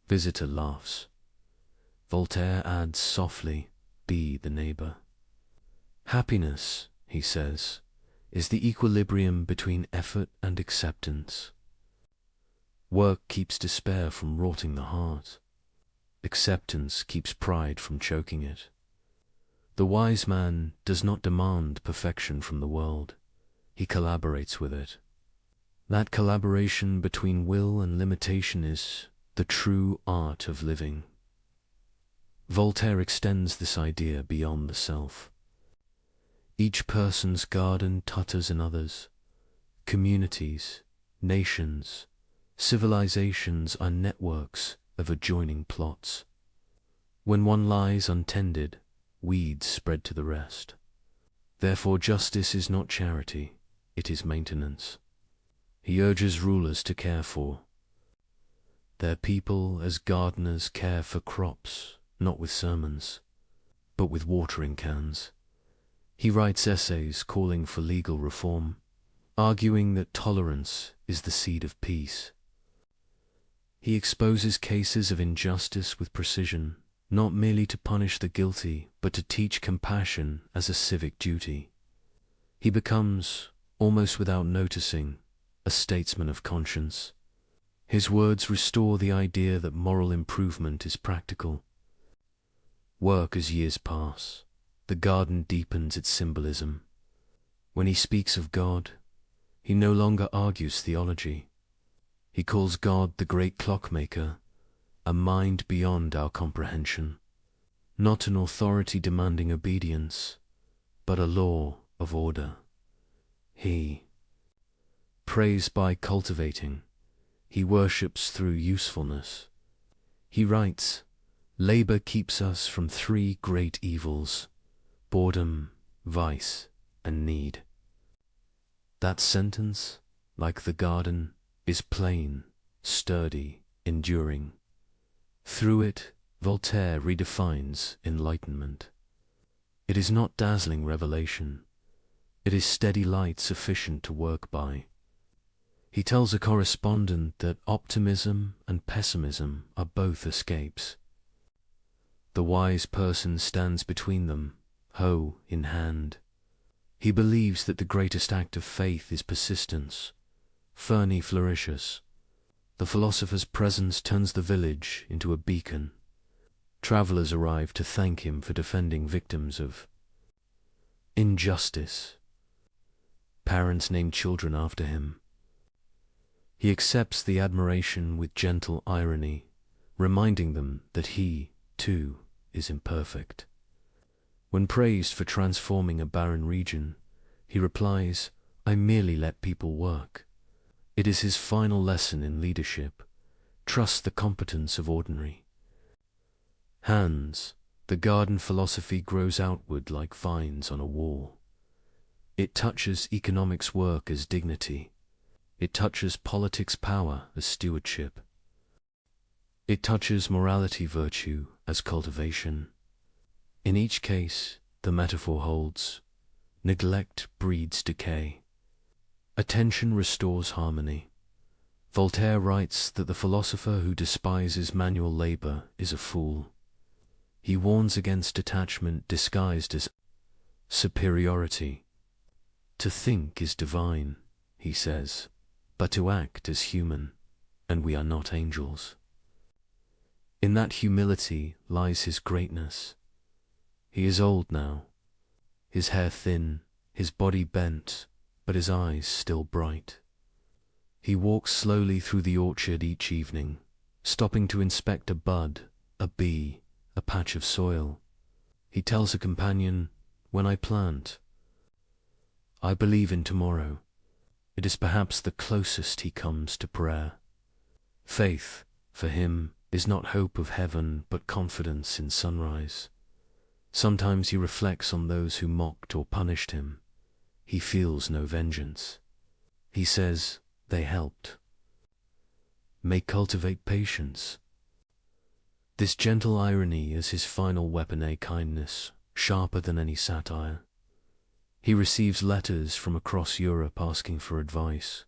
visitor laughs. Voltaire adds softly, "Be the neighbor." Happiness, he says, is the equilibrium between effort and acceptance. Work keeps despair from rotting the heart. Acceptance keeps pride from choking it. The wise man does not demand perfection from the world. He collaborates with it. That collaboration between will and limitation is the true art of living. Voltaire extends this idea beyond the self. Each person's garden totters another's. Communities, nations, civilizations are networks of adjoining plots. When one lies untended, weeds spread to the rest. Therefore justice is not charity, it is maintenance. He urges rulers to care for their people as gardeners care for crops, not with sermons, but with watering cans. He writes essays calling for legal reform, arguing that tolerance is the seed of peace. He exposes cases of injustice with precision, not merely to punish the guilty, but to teach compassion as a civic duty. He becomes, almost without noticing, a statesman of conscience. His words restore the idea that moral improvement is practical. Work as years pass. The garden deepens its symbolism. When he speaks of God, he no longer argues theology. He calls God the great clockmaker, a mind beyond our comprehension, not an authority demanding obedience, but a law of order. He prays by cultivating. He worships through usefulness. He writes, "Labor keeps us from three great evils: boredom, vice, and need." That sentence, like the garden, is plain sturdy, enduring. Through it, Voltaire redefines enlightenment. It is not dazzling revelation. It is steady light sufficient to work by. He tells a correspondent that optimism and pessimism are both escapes. The wise person stands between them, hoe in hand. He believes that the greatest act of faith is persistence. Fernie flourishes. The philosopher's presence turns the village into a beacon. Travelers arrive to thank him for defending victims of injustice. Parents name children after him. He accepts the admiration with gentle irony, reminding them that he, too, is imperfect. When praised for transforming a barren region, he replies, "I merely let people work." It is his final lesson in leadership. Trust the competence of ordinary hands. The garden philosophy grows outward like vines on a wall. It touches economics work as dignity. It touches politics power as stewardship. It touches morality virtue as cultivation. In each case, the metaphor holds. Neglect breeds decay. Attention restores harmony. Voltaire writes that the philosopher who despises manual labor is a fool. He warns against detachment disguised as superiority. To think is divine, he says, but to act is human, and we are not angels. In that humility lies his greatness. He is old now, his hair thin, his body bent, but his eyes still bright. He walks slowly through the orchard each evening, stopping to inspect a bud, a bee, a patch of soil. He tells a companion, "When I plant, I believe in tomorrow." It is perhaps the closest he comes to prayer. Faith, for him, is not hope of heaven, but confidence in sunrise. Sometimes he reflects on those who mocked or punished him. He feels no vengeance. He says, "They helped." May cultivate patience. This gentle irony is his final weapon, a kindness, sharper than any satire. He receives letters from across Europe asking for advice.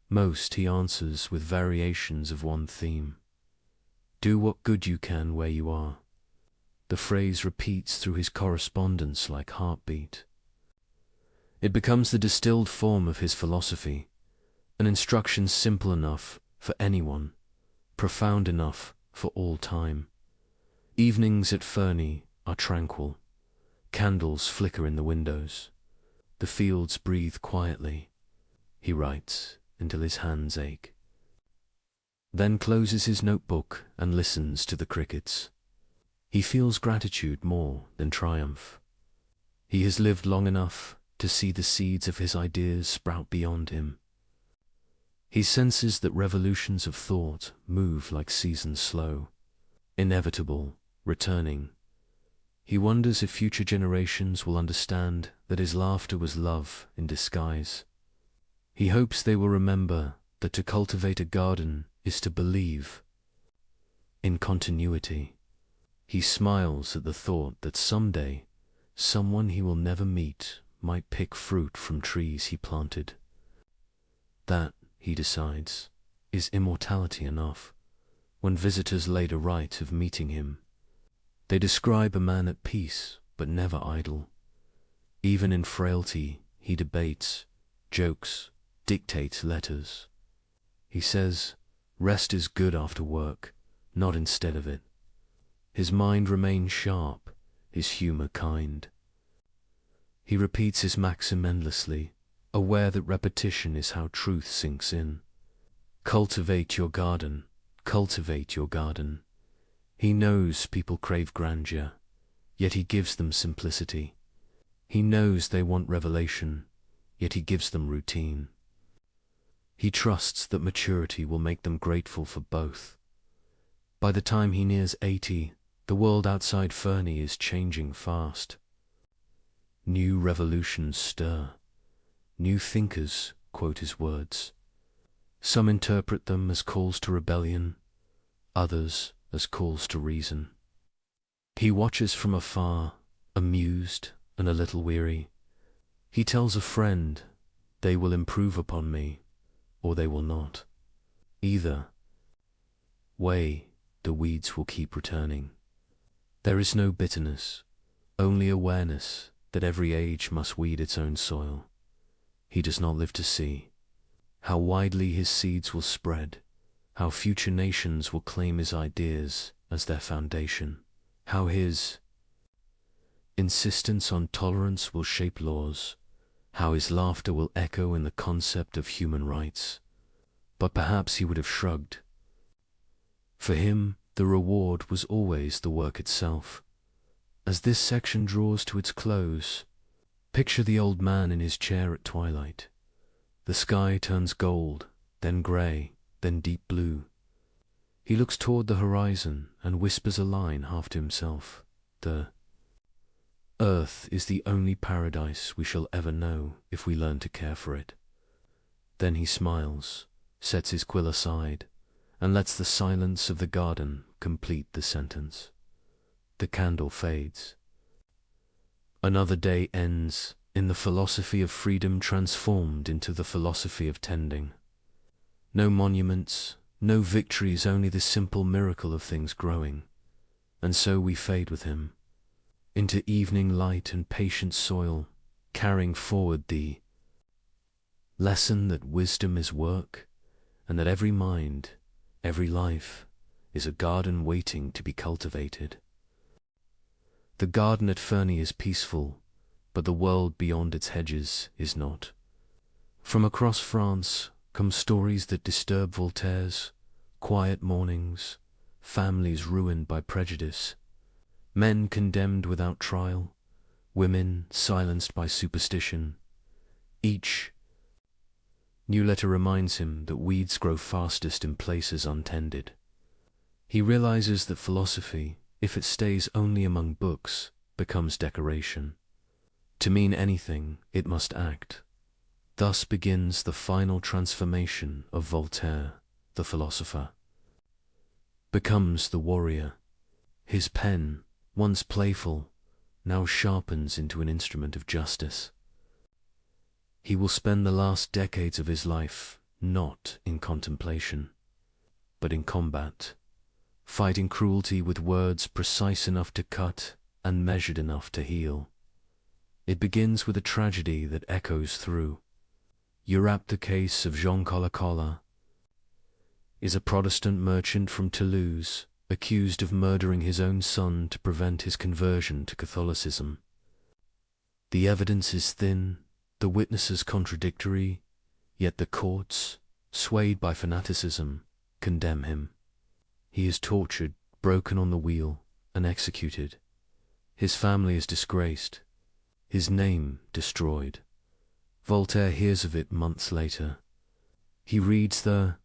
Most he answers with variations of one theme. Do what good you can where you are. The phrase repeats through his correspondence like heartbeat. It becomes the distilled form of his philosophy, an instruction simple enough for anyone, profound enough for all time. Evenings at Fernie are tranquil. Candles flicker in the windows. The fields breathe quietly. He writes until his hands ache. Then closes his notebook and listens to the crickets. He feels gratitude more than triumph. He has lived long enough to see the seeds of his ideas sprout beyond him. He senses that revolutions of thought move like seasons slow, inevitable, returning. He wonders if future generations will understand that his laughter was love in disguise. He hopes they will remember that to cultivate a garden is to believe in continuity. He smiles at the thought that someday, someone he will never meet might pick fruit from trees he planted. That, he decides, is immortality enough. When visitors later write of meeting him, they describe a man at peace, but never idle. Even in frailty, he debates, jokes, dictates letters. He says, rest is good after work, not instead of it. His mind remains sharp, his humor kind. He repeats his maxim endlessly, aware that repetition is how truth sinks in. Cultivate your garden, cultivate your garden. He knows people crave grandeur, yet he gives them simplicity. He knows they want revelation, yet he gives them routine. He trusts that maturity will make them grateful for both. By the time he nears 80, the world outside Fernie is changing fast. New revolutions stir. New thinkers quote his words. Some interpret them as calls to rebellion, others as calls to reason. He watches from afar, amused and a little weary. He tells a friend, they will improve upon me, or they will not. Either way, the weeds will keep returning. There is no bitterness, only awareness that every age must weed its own soil. He does not live to see how widely his seeds will spread, how future nations will claim his ideas as their foundation, how his insistence on tolerance will shape laws, how his laughter will echo in the concept of human rights. But perhaps he would have shrugged. For him, the reward was always the work itself. As this section draws to its close, picture the old man in his chair at twilight. The sky turns gold, then grey, then deep blue. He looks toward the horizon and whispers a line half to himself. The earth is the only paradise we shall ever know if we learn to care for it. Then he smiles, sets his quill aside, and lets the silence of the garden complete the sentence. The candle fades. Another day ends in the philosophy of freedom transformed into the philosophy of tending. No monuments, no victories, only the simple miracle of things growing. And so we fade with him, into evening light and patient soil, carrying forward the lesson that wisdom is work, and that every mind, every life, is a garden waiting to be cultivated. The garden at Ferney is peaceful, but the world beyond its hedges is not. From across France come stories that disturb Voltaire's quiet mornings, families ruined by prejudice, men condemned without trial, women silenced by superstition. Each new letter reminds him that weeds grow fastest in places untended. He realizes that philosophy, if it stays only among books, becomes decoration. To mean anything, it must act. Thus begins the final transformation of Voltaire, the philosopher. Becomes the warrior. His pen, once playful, now sharpens into an instrument of justice. He will spend the last decades of his life not in contemplation, but in combat, fighting cruelty with words precise enough to cut and measured enough to heal. It begins with a tragedy that echoes through. Europe, the case of Jean Cola is a Protestant merchant from Toulouse, accused of murdering his own son to prevent his conversion to Catholicism. The evidence is thin, the witnesses contradictory, yet the courts, swayed by fanaticism, condemn him. He is tortured, broken on the wheel, and executed. His family is disgraced, his name destroyed. Voltaire hears of it months later. He reads the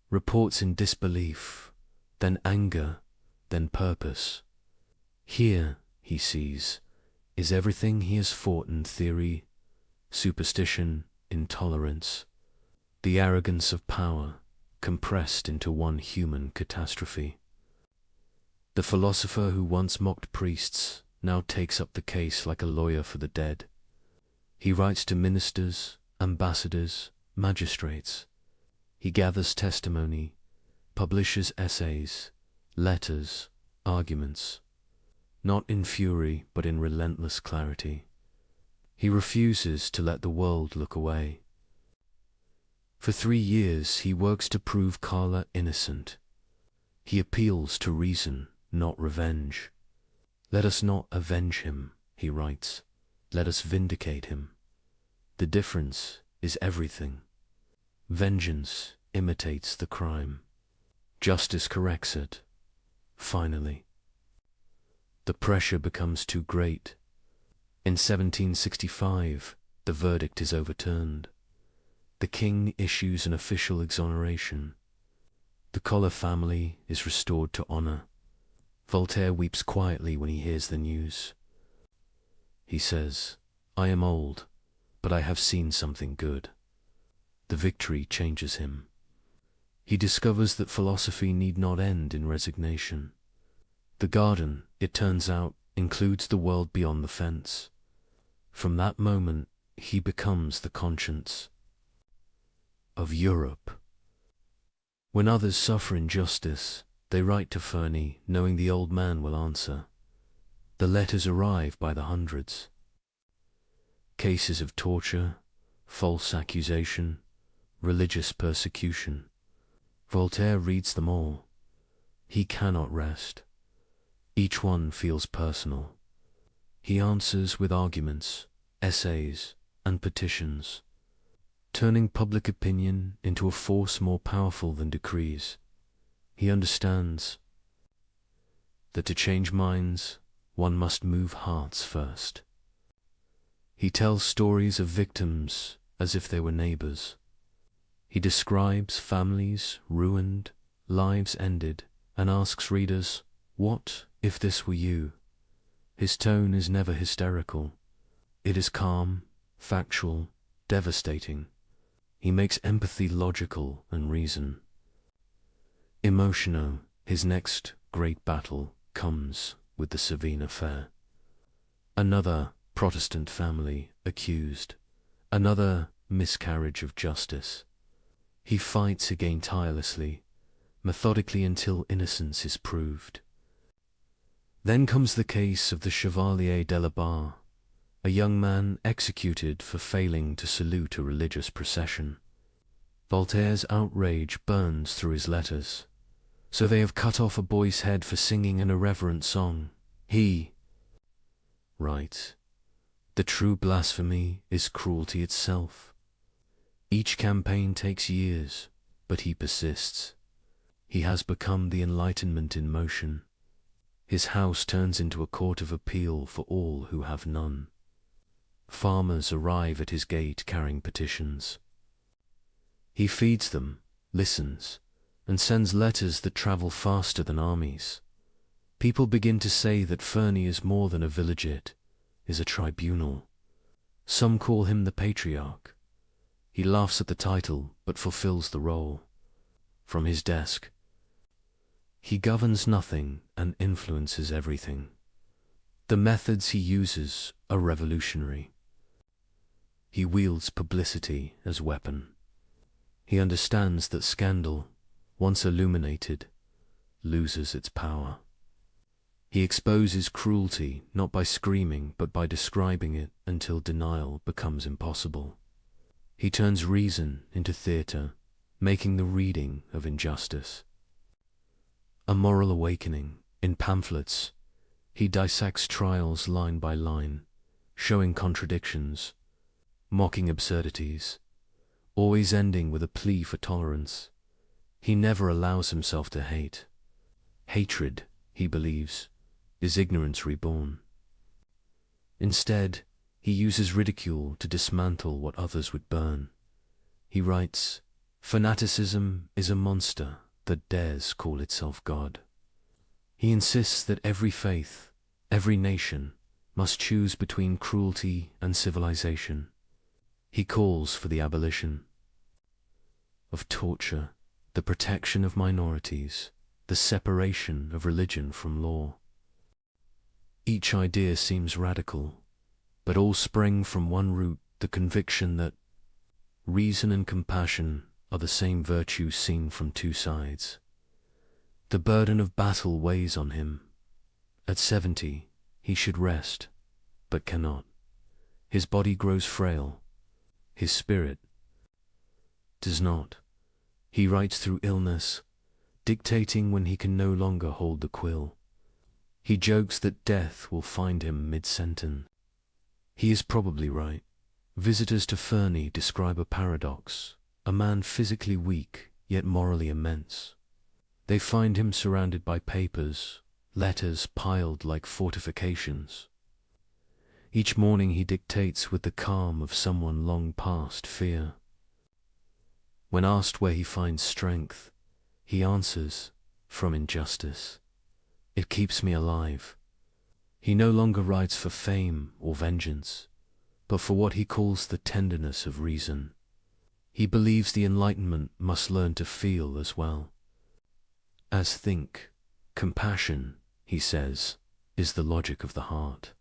reports in disbelief, then anger, then purpose. Here, he sees, is everything he has fought in theory, superstition, intolerance, the arrogance of power, compressed into one human catastrophe. The philosopher who once mocked priests now takes up the case like a lawyer for the dead. He writes to ministers, ambassadors, magistrates. He gathers testimony, publishes essays, letters, arguments, not in fury but in relentless clarity. He refuses to let the world look away. For 3 years he works to prove Carla innocent. He appeals to reason, not revenge. Let us not avenge him, he writes. Let us vindicate him. The difference is everything. Vengeance imitates the crime. Justice corrects it. Finally, the pressure becomes too great. In 1765, the verdict is overturned. The king issues an official exoneration. The Colla family is restored to honor. Voltaire weeps quietly when he hears the news. He says, "I am old, but I have seen something good." the victory changes him. He discovers that philosophy need not end in resignation. The garden, it turns out, includes the world beyond the fence. From that moment, he becomes the conscience of Europe. When others suffer injustice, they write to Fernie, knowing the old man will answer. The letters arrive by the hundreds. Cases of torture, false accusation, religious persecution. Voltaire reads them all. He cannot rest. Each one feels personal. He answers with arguments, essays, and petitions, turning public opinion into a force more powerful than decrees. He understands that to change minds, one must move hearts first. He tells stories of victims as if they were neighbors. He describes families ruined, lives ended, and asks readers, "What if this were you?" His tone is never hysterical. It is calm, factual, devastating. He makes empathy logical and reason. Emotional, his next great battle comes with the Savine affair. Another Protestant family accused, another miscarriage of justice. He fights again tirelessly, methodically until innocence is proved. Then comes the case of the Chevalier de la Barre, a young man executed for failing to salute a religious procession. Voltaire's outrage burns through his letters. So they have cut off a boy's head for singing an irreverent song. He writes, "The true blasphemy is cruelty itself." Each campaign takes years, but he persists. He has become the Enlightenment in motion. His house turns into a court of appeal for all who have none. Farmers arrive at his gate carrying petitions. He feeds them, listens, and sends letters that travel faster than armies. People begin to say that Fernie is more than a villageite, is a tribunal. Some call him the patriarch. He laughs at the title, but fulfills the role. From his desk, he governs nothing and influences everything. The methods he uses are revolutionary. He wields publicity as weapon. He understands that scandal, once illuminated, loses its power. He exposes cruelty not by screaming but by describing it until denial becomes impossible. He turns reason into theatre, making the reading of injustice a moral awakening. In pamphlets, he dissects trials line by line, showing contradictions, mocking absurdities, always ending with a plea for tolerance. He never allows himself to hate. Hatred, he believes, is ignorance reborn. Instead, he uses ridicule to dismantle what others would burn. He writes, "Fanaticism is a monster that dares call itself God." He insists that every faith, every nation, must choose between cruelty and civilization. He calls for the abolition of torture, the protection of minorities, the separation of religion from law. Each idea seems radical, but all spring from one root, the conviction that reason and compassion are the same virtues seen from two sides. The burden of battle weighs on him. At 70, he should rest, but cannot. His body grows frail. His spirit does not. He writes through illness, dictating when he can no longer hold the quill. He jokes that death will find him mid-sentence. He is probably right. Visitors to Fernie describe a paradox, a man physically weak, yet morally immense. They find him surrounded by papers, letters piled like fortifications. Each morning he dictates with the calm of someone long past fear. When asked where he finds strength, he answers, "From injustice. It keeps me alive." He no longer writes for fame or vengeance, but for what he calls the tenderness of reason. He believes the Enlightenment must learn to feel as well as think. Compassion, he says, is the logic of the heart.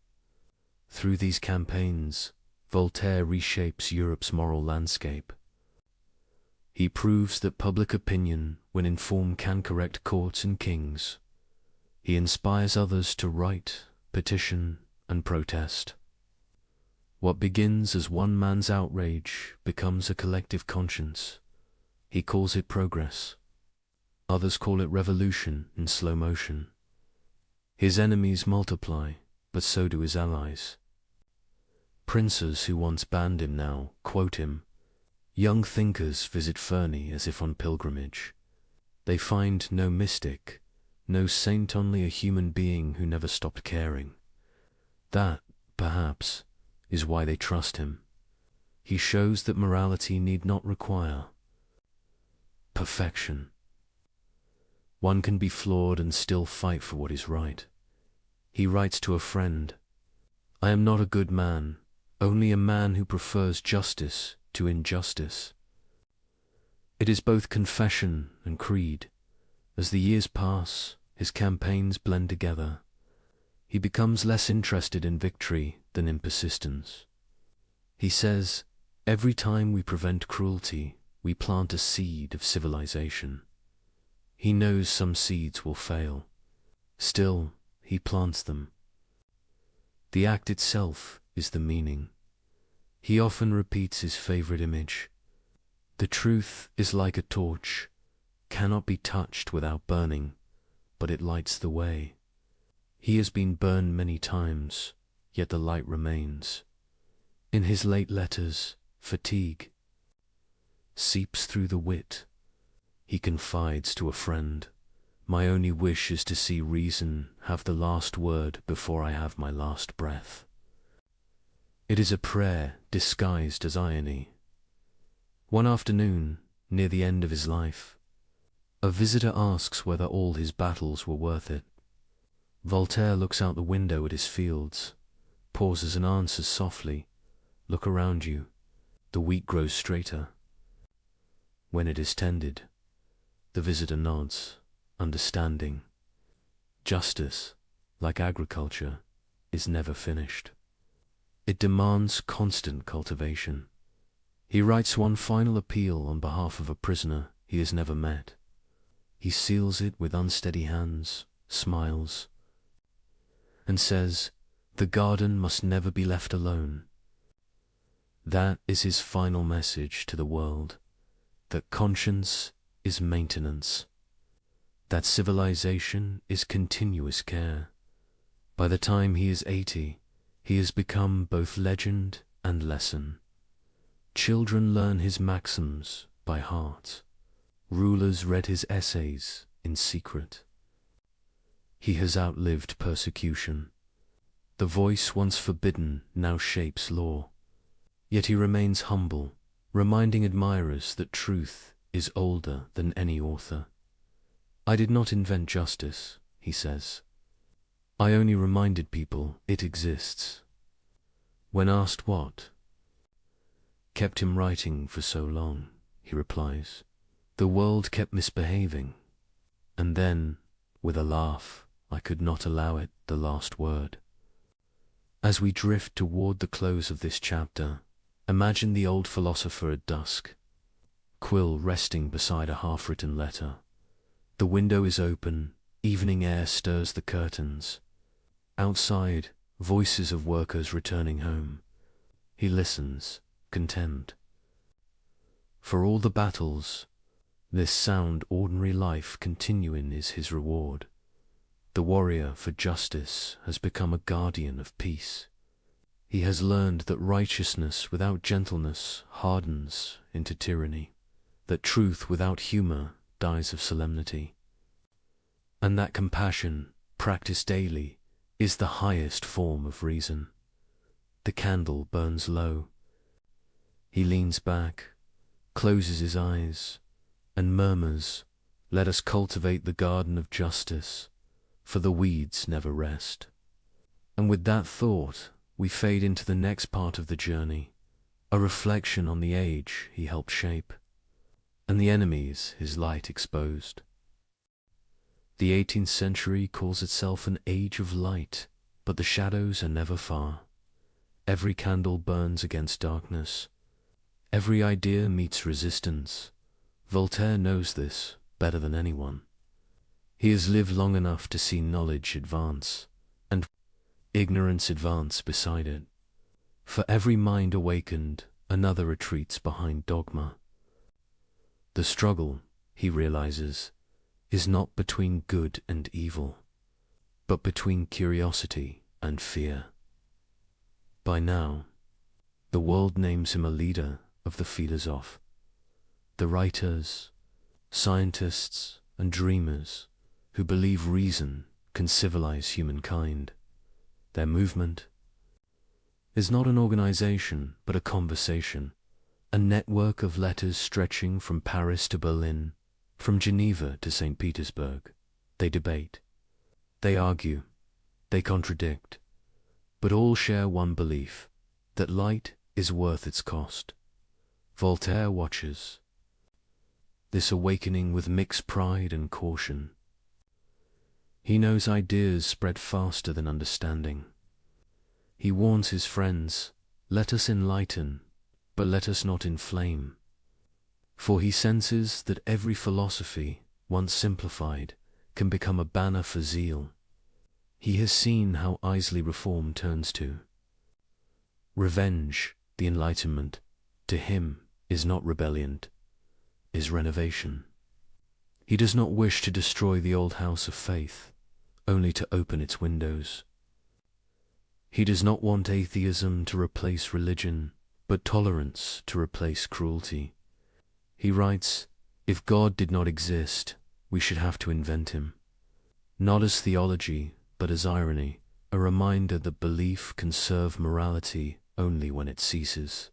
Through these campaigns, Voltaire reshapes Europe's moral landscape. He proves that public opinion, when informed, can correct courts and kings. He inspires others to write, petition, and protest. What begins as one man's outrage becomes a collective conscience. He calls it progress. Others call it revolution in slow motion. His enemies multiply, but so do his allies. Princes who once banned him now quote him. Young thinkers visit Ferney as if on pilgrimage. They find no mystic, no saint, only a human being who never stopped caring. That, perhaps, is why they trust him. He shows that morality need not require perfection. One can be flawed and still fight for what is right. He writes to a friend, "I am not a good man, only a man who prefers justice to injustice." It is both confession and creed. As the years pass, his campaigns blend together. He becomes less interested in victory than in persistence. He says, "Every time we prevent cruelty, we plant a seed of civilization." He knows some seeds will fail. Still, he plants them. The act itself is the meaning. He often repeats his favorite image. The truth is like a torch, cannot be touched without burning, but it lights the way. He has been burned many times, yet the light remains. In his late letters, fatigue seeps through the wit. He confides to a friend, "My only wish is to see reason have the last word before I have my last breath." It is a prayer disguised as irony. One afternoon, near the end of his life, a visitor asks whether all his battles were worth it. Voltaire looks out the window at his fields, pauses and answers softly, "Look around you. The wheat grows straighter when it is tended." The visitor nods, understanding. Justice, like agriculture, is never finished. It demands constant cultivation. He writes one final appeal on behalf of a prisoner he has never met. He seals it with unsteady hands, smiles, and says, "The garden must never be left alone." That is his final message to the world, that conscience is maintenance, that civilization is continuous care. By the time he is 80, he has become both legend and lesson. Children learn his maxims by heart. Rulers read his essays in secret. He has outlived persecution. The voice once forbidden now shapes law. Yet he remains humble, reminding admirers that truth is older than any author. "I did not invent justice," he says. "I only reminded people it exists." When asked what kept him writing for so long, he replies, "The world kept misbehaving, and then, with a laugh, I could not allow it the last word." As we drift toward the close of this chapter, imagine the old philosopher at dusk, quill resting beside a half-written letter. The window is open, evening air stirs the curtains. Outside, voices of workers returning home. He listens, content. For all the battles, this sound ordinary life continuing is his reward. The warrior for justice has become a guardian of peace. He has learned that righteousness without gentleness hardens into tyranny, that truth without humor dies of solemnity, and that compassion, practiced daily, is the highest form of reason. The candle burns low. He leans back, closes his eyes, and murmurs, "Let us cultivate the garden of justice, for the weeds never rest." And with that thought, we fade into the next part of the journey, a reflection on the age he helped shape, and the enemies his light exposed. The 18th century calls itself an age of light, but the shadows are never far. Every candle burns against darkness. Every idea meets resistance. Voltaire knows this better than anyone. He has lived long enough to see knowledge advance, and ignorance advance beside it. For every mind awakened, another retreats behind dogma. The struggle, he realizes, is not between good and evil, but between curiosity and fear. By now, the world names him a leader of the philosophes, the writers, scientists, and dreamers who believe reason can civilize humankind. Their movement is not an organization, but a conversation, a network of letters stretching from Paris to Berlin, from Geneva to St. Petersburg. They debate, they argue, they contradict, but all share one belief, that light is worth its cost. Voltaire watches this awakening with mixed pride and caution. He knows ideas spread faster than understanding. He warns his friends, let us enlighten, but let us not inflame. For he senses that every philosophy, once simplified, can become a banner for zeal. He has seen how easily reform turns to revenge. The Enlightenment, to him, is not rebellion, is renovation. He does not wish to destroy the old house of faith, only to open its windows. He does not want atheism to replace religion, but tolerance to replace cruelty. He writes, if God did not exist, we should have to invent him. Not as theology, but as irony, a reminder that belief can serve morality only when it ceases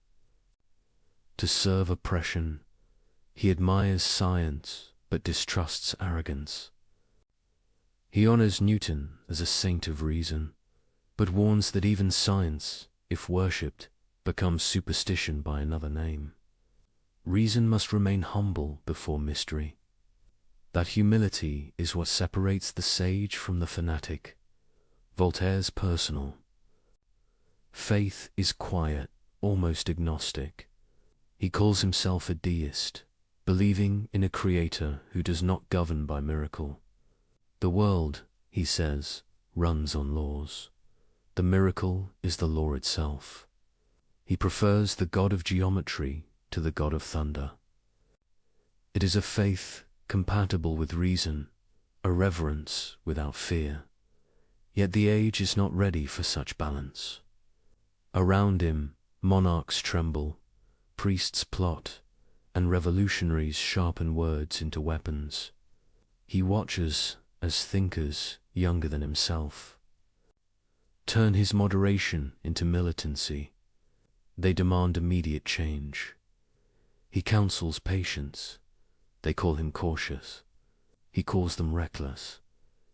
to serve oppression. He admires science, but distrusts arrogance. He honors Newton as a saint of reason, but warns that even science, if worshipped, becomes superstition by another name. Reason must remain humble before mystery. That humility is what separates the sage from the fanatic. Voltaire's personal faith is quiet, almost agnostic. He calls himself a deist, believing in a creator who does not govern by miracle. The world, he says, runs on laws. The miracle is the law itself. He prefers the god of geometry to the god of thunder. It is a faith compatible with reason, a reverence without fear. Yet the age is not ready for such balance. Around him, monarchs tremble, priests plot, and revolutionaries sharpen words into weapons. He watches as thinkers younger than himself turn his moderation into militancy. They demand immediate change. He counsels patience. They call him cautious. He calls them reckless.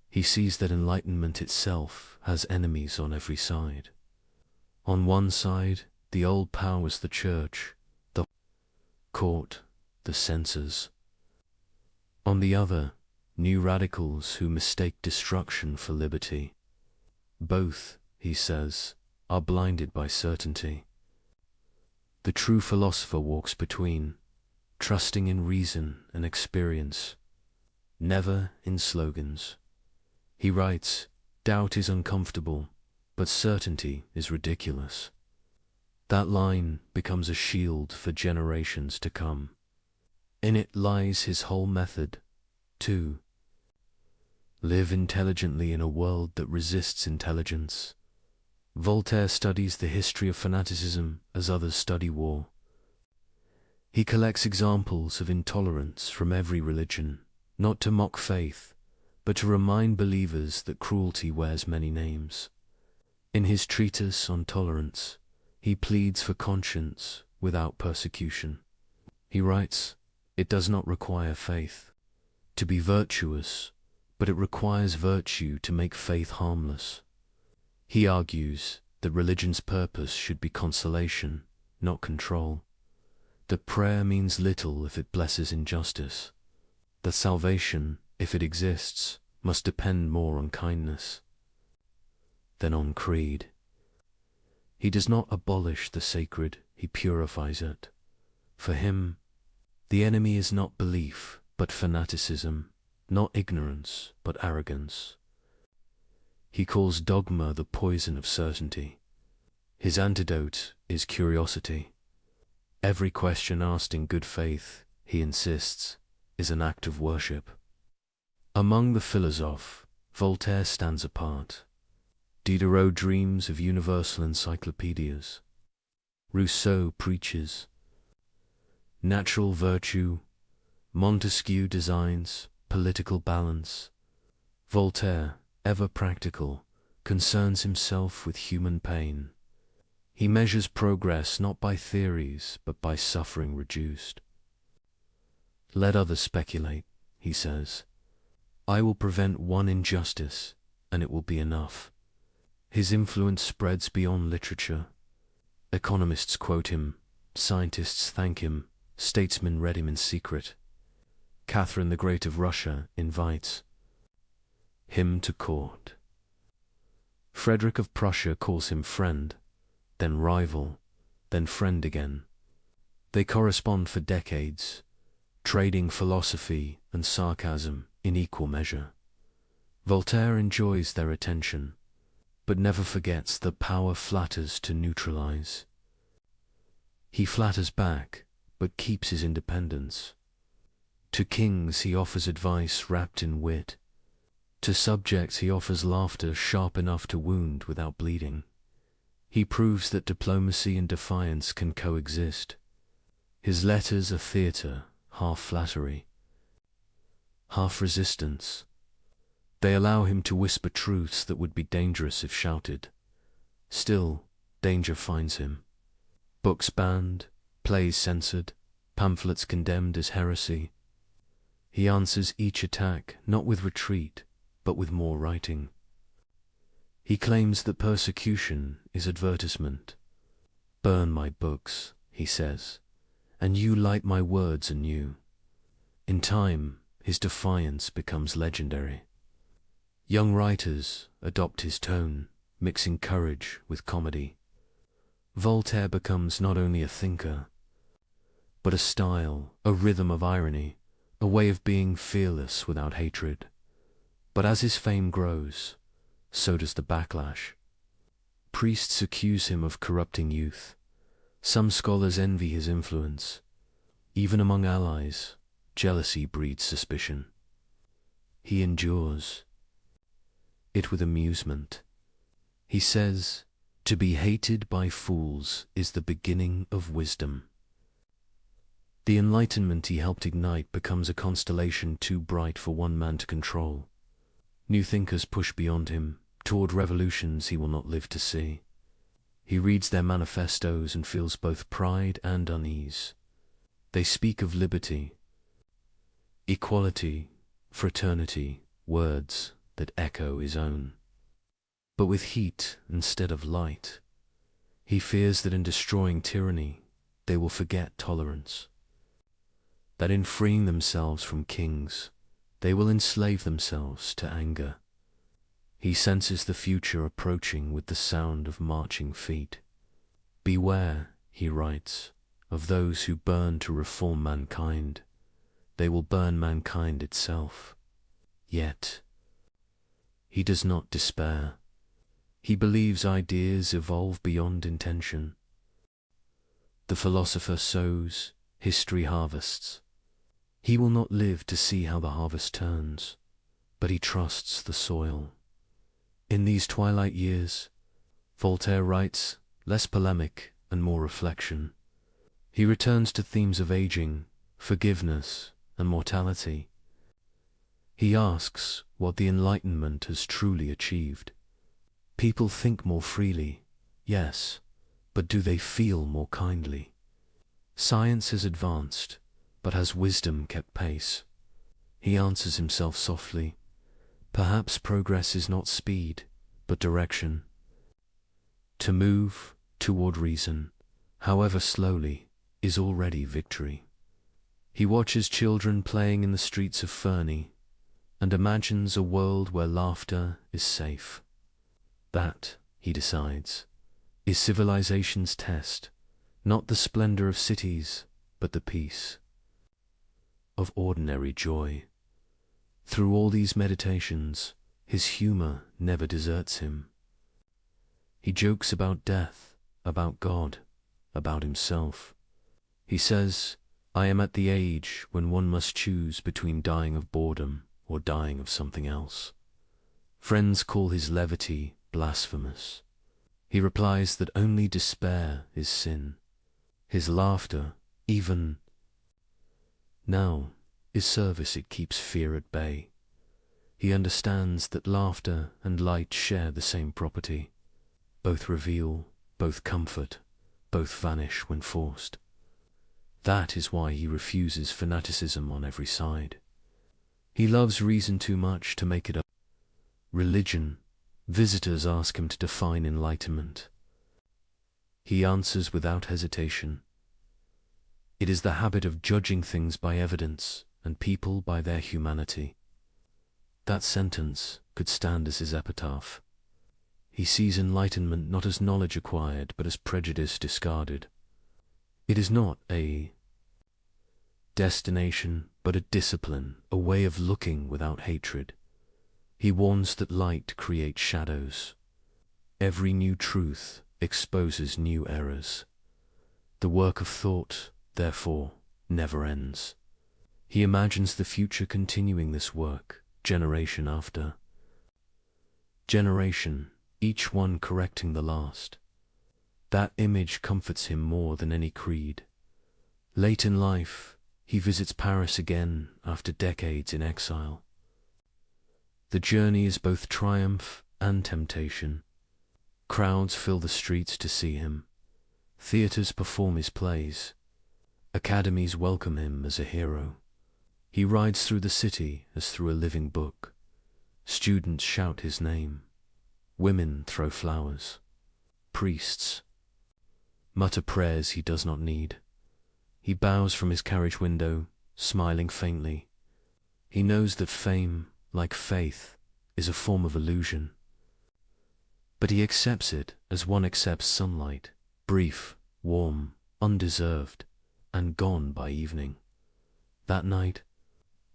He sees that enlightenment itself has enemies on every side. On one side, the old powers, the church, the court, the censors. On the other, new radicals who mistake destruction for liberty. Both, he says, are blinded by certainty. The true philosopher walks between, trusting in reason and experience, never in slogans. He writes, doubt is uncomfortable, but certainty is ridiculous. That line becomes a shield for generations to come. In it lies his whole method, to live intelligently in a world that resists intelligence. Voltaire studies the history of fanaticism as others study war. He collects examples of intolerance from every religion, not to mock faith, but to remind believers that cruelty wears many names. In his treatise on tolerance, he pleads for conscience without persecution. He writes, it does not require faith to be virtuous, but it requires virtue to make faith harmless. He argues that religion's purpose should be consolation, not control. That prayer means little if it blesses injustice. That salvation, if it exists, must depend more on kindness than on creed. He does not abolish the sacred, he purifies it. For him, the enemy is not belief, but fanaticism, not ignorance, but arrogance. He calls dogma the poison of certainty. His antidote is curiosity. Every question asked in good faith, he insists, is an act of worship. Among the philosophes, Voltaire stands apart. Diderot dreams of universal encyclopedias. Rousseau preaches natural virtue. Montesquieu designs political balance. Voltaire, ever practical, concerns himself with human pain. He measures progress not by theories, but by suffering reduced. Let others speculate, he says. I will prevent one injustice, and it will be enough. His influence spreads beyond literature. Economists quote him, scientists thank him, statesmen read him in secret. Catherine the Great of Russia invites him to court. Frederick of Prussia calls him friend, then rival, then friend again. They correspond for decades, trading philosophy and sarcasm in equal measure. Voltaire enjoys their attention, but never forgets that power flatters to neutralize. He flatters back, but keeps his independence. To kings he offers advice wrapped in wit. To subjects he offers laughter sharp enough to wound without bleeding. He proves that diplomacy and defiance can coexist. His letters are theatre, half flattery, half resistance. They allow him to whisper truths that would be dangerous if shouted. Still, danger finds him. Books banned, plays censored, pamphlets condemned as heresy. He answers each attack not with retreat, but with more writing. He claims that persecution is advertisement. Burn my books, he says, and you light my words anew. In time, his defiance becomes legendary. Young writers adopt his tone, mixing courage with comedy. Voltaire becomes not only a thinker, but a style, a rhythm of irony, a way of being fearless without hatred. But as his fame grows, so does the backlash. Priests accuse him of corrupting youth. Some scholars envy his influence. Even among allies, jealousy breeds suspicion. He endures it with amusement. He says, "To be hated by fools is the beginning of wisdom." The enlightenment he helped ignite becomes a constellation too bright for one man to control. New thinkers push beyond him, toward revolutions he will not live to see. He reads their manifestos and feels both pride and unease. They speak of liberty, equality, fraternity, words that echo his own. But with heat instead of light. He fears that in destroying tyranny, they will forget tolerance. That in freeing themselves from kings, they will enslave themselves to anger. He senses the future approaching with the sound of marching feet. Beware, he writes, of those who burn to reform mankind. They will burn mankind itself. Yet, he does not despair. He believes ideas evolve beyond intention. The philosopher sows, history harvests. He will not live to see how the harvest turns, but he trusts the soil. In these twilight years, Voltaire writes, less polemic and more reflection. He returns to themes of aging, forgiveness, and mortality. He asks what the Enlightenment has truly achieved. People think more freely, yes, but do they feel more kindly? Science has advanced, but has wisdom kept pace? He answers himself softly, perhaps progress is not speed, but direction. To move toward reason, however slowly, is already victory. He watches children playing in the streets of Fernie and imagines a world where laughter is safe. That, he decides, is civilization's test, not the splendor of cities, but the peace of ordinary joy. Through all these meditations, his humor never deserts him. He jokes about death, about God, about himself. He says, "I am at the age when one must choose between dying of boredom or dying of something else." Friends call his levity blasphemous. He replies that only despair is sin. His laughter, even now, is service. It keeps fear at bay. He understands that laughter and light share the same property. Both reveal, both comfort, both vanish when forced. That is why he refuses fanaticism on every side. He loves reason too much to make it a religion. Visitors ask him to define enlightenment. He answers without hesitation. It is the habit of judging things by evidence and people by their humanity. That sentence could stand as his epitaph. He sees enlightenment not as knowledge acquired, but as prejudice discarded. It is not a destination, but a discipline, a way of looking without hatred. He warns that light creates shadows. Every new truth exposes new errors. The work of thought, therefore, never ends. He imagines the future continuing this work, generation after generation, each one correcting the last. That image comforts him more than any creed. Late in life, he visits Paris again after decades in exile. The journey is both triumph and temptation. Crowds fill the streets to see him. Theaters perform his plays. Academies welcome him as a hero. He rides through the city as through a living book. Students shout his name. Women throw flowers. Priests mutter prayers he does not need. He bows from his carriage window, smiling faintly. He knows that fame, like faith, is a form of illusion. But he accepts it as one accepts sunlight, brief, warm, undeserved, and gone by evening. That night,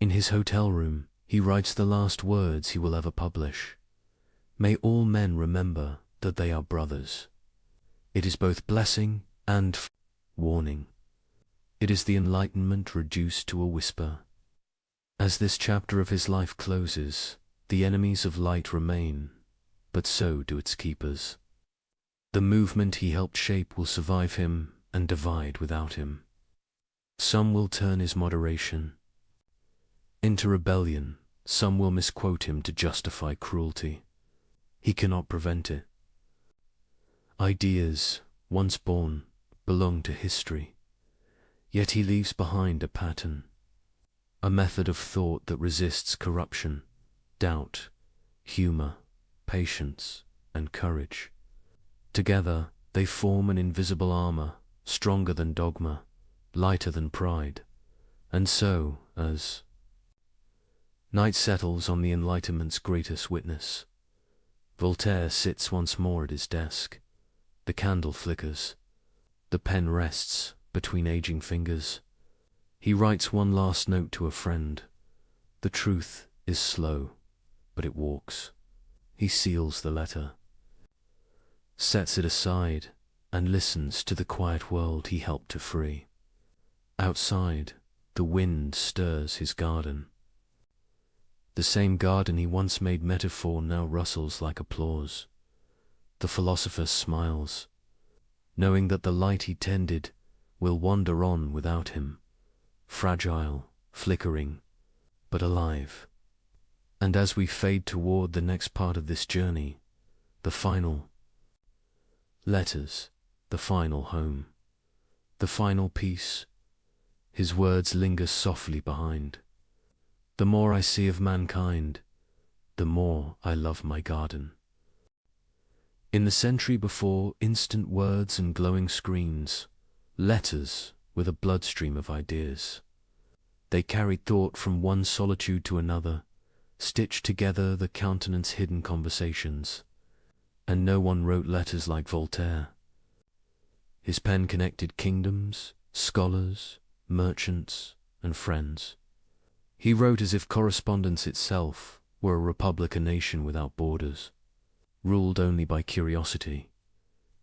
in his hotel room, he writes the last words he will ever publish. May all men remember that they are brothers. It is both blessing and warning. It is the enlightenment reduced to a whisper. As this chapter of his life closes, the enemies of light remain, but so do its keepers. The movement he helped shape will survive him and divide without him. Some will turn his moderation into rebellion, some will misquote him to justify cruelty. He cannot prevent it. Ideas, once born, belong to history, yet he leaves behind a pattern, a method of thought that resists corruption, doubt, humor, patience, and courage. Together, they form an invisible armor, stronger than dogma, lighter than pride. And so, as night settles on the Enlightenment's greatest witness, Voltaire sits once more at his desk. The candle flickers. The pen rests between aging fingers. He writes one last note to a friend. The truth is slow, but it walks. He seals the letter, sets it aside, and listens to the quiet world he helped to free. Outside, the wind stirs his garden. The same garden he once made metaphor now rustles like applause. The philosopher smiles, knowing that the light he tended will wander on without him, fragile, flickering, but alive. And as we fade toward the next part of this journey, the final letters, the final home, the final peace, his words linger softly behind. The more I see of mankind, the more I love my garden. In the century before instant words and glowing screens, letters with a bloodstream of ideas. They carried thought from one solitude to another, stitched together the countenance-hidden conversations. And no one wrote letters like Voltaire. His pen connected kingdoms, scholars, merchants, and friends. He wrote as if correspondence itself were a republic, a nation without borders, ruled only by curiosity.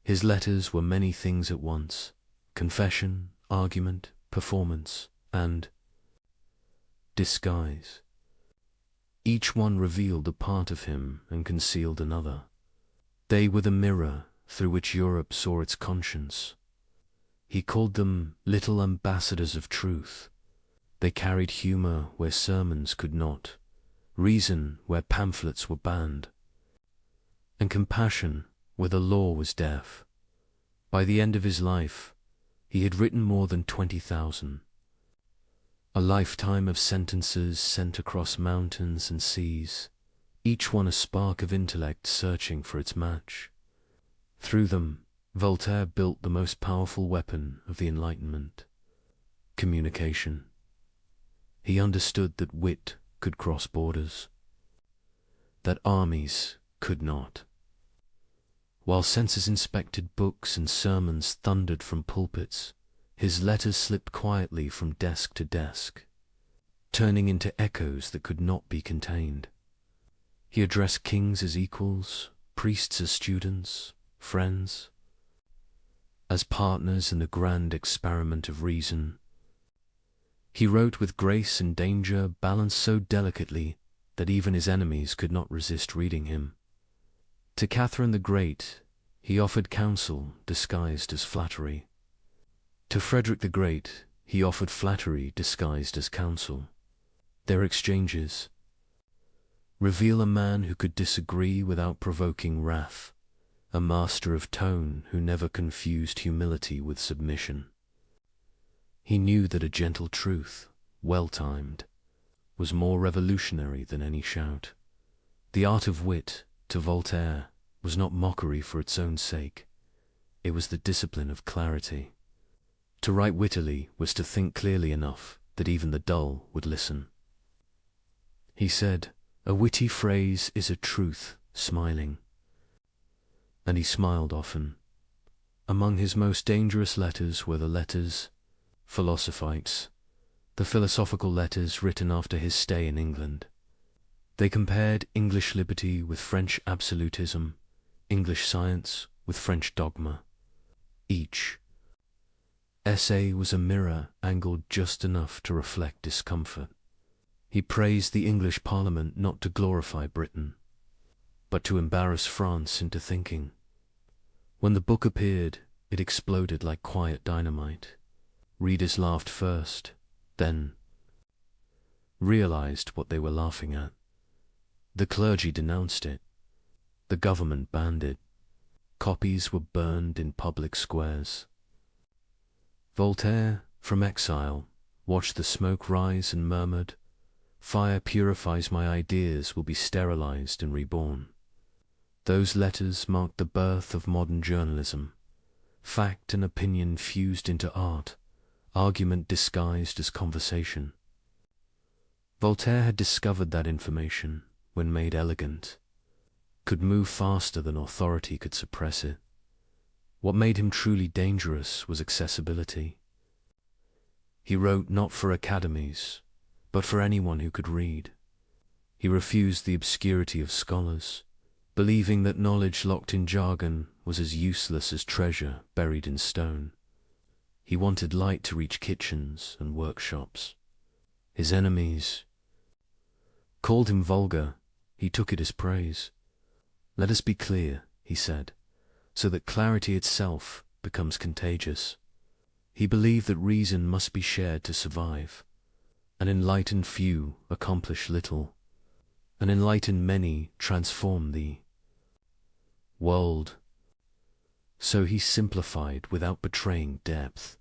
His letters were many things at once: confession, argument, performance, and disguise. Each one revealed a part of him and concealed another. They were the mirror through which Europe saw its conscience. He called them little ambassadors of truth. They carried humor where sermons could not, reason where pamphlets were banned, and compassion where the law was deaf. By the end of his life, he had written more than 20,000. A lifetime of sentences sent across mountains and seas, each one a spark of intellect searching for its match. Through them, Voltaire built the most powerful weapon of the Enlightenment: communication. He understood that wit could cross borders, that armies could not. While census-inspected books and sermons thundered from pulpits, his letters slipped quietly from desk to desk, turning into echoes that could not be contained. He addressed kings as equals, priests as students, friends as partners in the grand experiment of reason. He wrote with grace and danger balanced so delicately that even his enemies could not resist reading him. To Catherine the Great, he offered counsel disguised as flattery. To Frederick the Great, he offered flattery disguised as counsel. Their exchanges reveal a man who could disagree without provoking wrath, a master of tone who never confused humility with submission. He knew that a gentle truth, well-timed, was more revolutionary than any shout. The art of wit, to Voltaire, was not mockery for its own sake. It was the discipline of clarity. To write wittily was to think clearly enough that even the dull would listen. He said, "A witty phrase is a truth smiling." And he smiled often. Among his most dangerous letters were the letters philosophites, the philosophical letters written after his stay in England. They compared English liberty with French absolutism, English science with French dogma. Each essay was a mirror angled just enough to reflect discomfort. He praised the English Parliament not to glorify Britain, but to embarrass France into thinking. When the book appeared, it exploded like quiet dynamite. Readers laughed first, then realized what they were laughing at. The clergy denounced it. The government banned it. Copies were burned in public squares. Voltaire, from exile, watched the smoke rise and murmured, "Fire purifies my ideas, will be sterilized and reborn." Those letters marked the birth of modern journalism. Fact and opinion fused into art, argument disguised as conversation. Voltaire had discovered that information, when made elegant, could move faster than authority could suppress it. What made him truly dangerous was accessibility. He wrote not for academies, but for anyone who could read. He refused the obscurity of scholars, believing that knowledge locked in jargon was as useless as treasure buried in stone. He wanted light to reach kitchens and workshops. His enemies called him vulgar. He took it as praise. "Let us be clear," he said, "so that clarity itself becomes contagious." He believed that reason must be shared to survive. An enlightened few accomplish little. An enlightened many transform the world. So he simplified without betraying depth.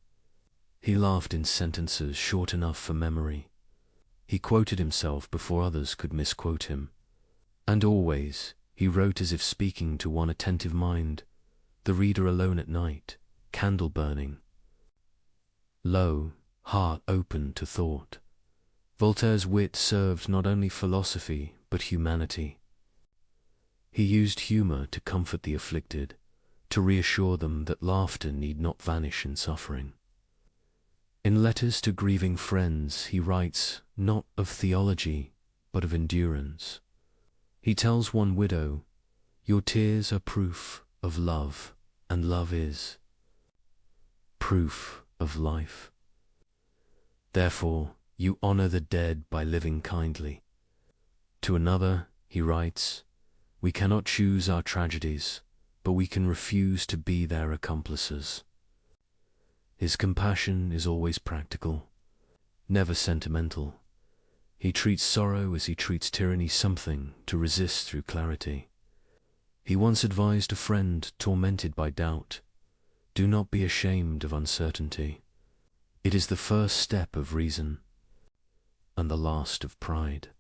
He laughed in sentences short enough for memory. He quoted himself before others could misquote him. And always he wrote as if speaking to one attentive mind, the reader alone at night, candle burning, low, heart open to thought. Voltaire's wit served not only philosophy but humanity. He used humor to comfort the afflicted, to reassure them that laughter need not vanish in suffering. In letters to grieving friends, he writes not of theology, but of endurance. He tells one widow, "Your tears are proof of love, and love is proof of life. Therefore, you honor the dead by living kindly." To another, he writes, "We cannot choose our tragedies, but we can refuse to be their accomplices." His compassion is always practical, never sentimental. He treats sorrow as he treats tyranny, something to resist through clarity. He once advised a friend tormented by doubt, "Do not be ashamed of uncertainty. It is the first step of reason, and the last of pride."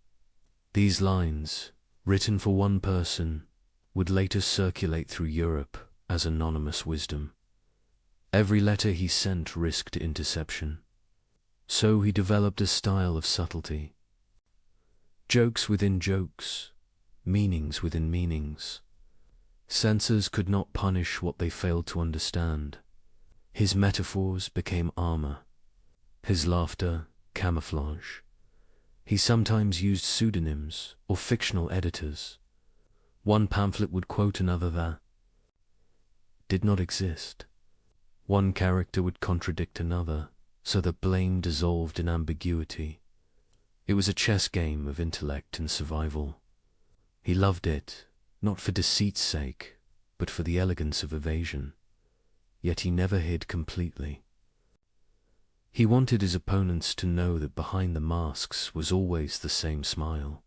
These lines, written for one person, would later circulate through Europe as anonymous wisdom. Every letter he sent risked interception. So he developed a style of subtlety. Jokes within jokes, meanings within meanings. Censors could not punish what they failed to understand. His metaphors became armor, his laughter camouflage. He sometimes used pseudonyms or fictional editors. One pamphlet would quote another that did not exist. One character would contradict another, so that blame dissolved in ambiguity. It was a chess game of intellect and survival. He loved it, not for deceit's sake, but for the elegance of evasion. Yet he never hid completely. He wanted his opponents to know that behind the masks was always the same smile.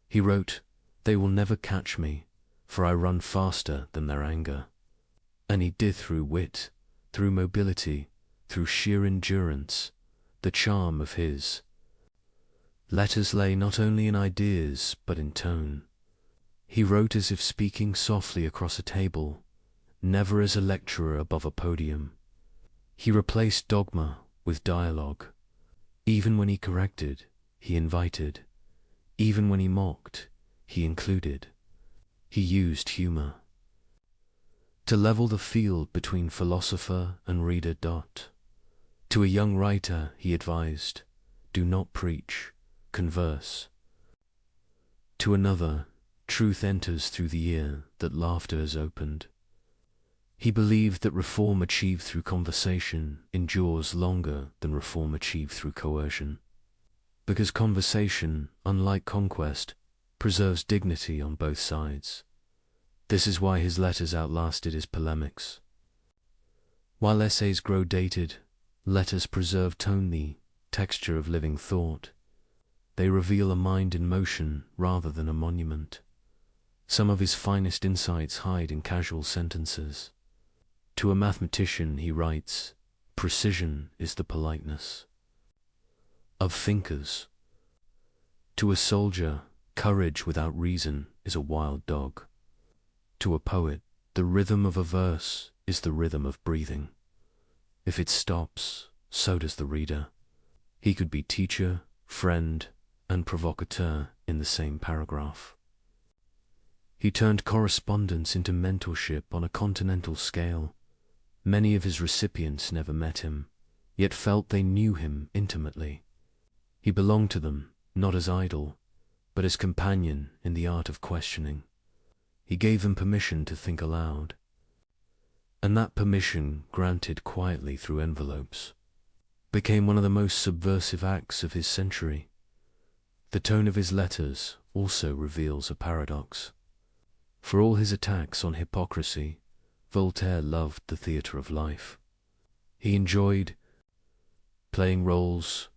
He wrote, "They will never catch me, for I run faster than their anger." And he did through wit, through mobility, through sheer endurance. The charm of his letters lay not only in ideas, but in tone. He wrote as if speaking softly across a table, never as a lecturer above a podium. He replaced dogma with dialogue. Even when he corrected, he invited. Even when he mocked, he included. He used humor to level the field between philosopher and reader. To a young writer, he advised, "Do not preach, converse." To another, "Truth enters through the ear that laughter has opened." He believed that reform achieved through conversation endures longer than reform achieved through coercion. Because conversation, unlike conquest, preserves dignity on both sides. This is why his letters outlasted his polemics. While essays grow dated, letters preserve tone, the texture of living thought. They reveal a mind in motion rather than a monument. Some of his finest insights hide in casual sentences. To a mathematician he writes, "Precision is the politeness of thinkers." To a soldier, "Courage without reason is a wild dog." To a poet, the rhythm of a verse is the rhythm of breathing. If it stops, so does the reader. He could be teacher, friend, and provocateur in the same paragraph. He turned correspondence into mentorship on a continental scale. Many of his recipients never met him, yet felt they knew him intimately. He belonged to them, not as idol, but as companion in the art of questioning. He gave them permission to think aloud. And that permission, granted quietly through envelopes, became one of the most subversive acts of his century. The tone of his letters also reveals a paradox. For all his attacks on hypocrisy, Voltaire loved the theatre of life. He enjoyed playing roles: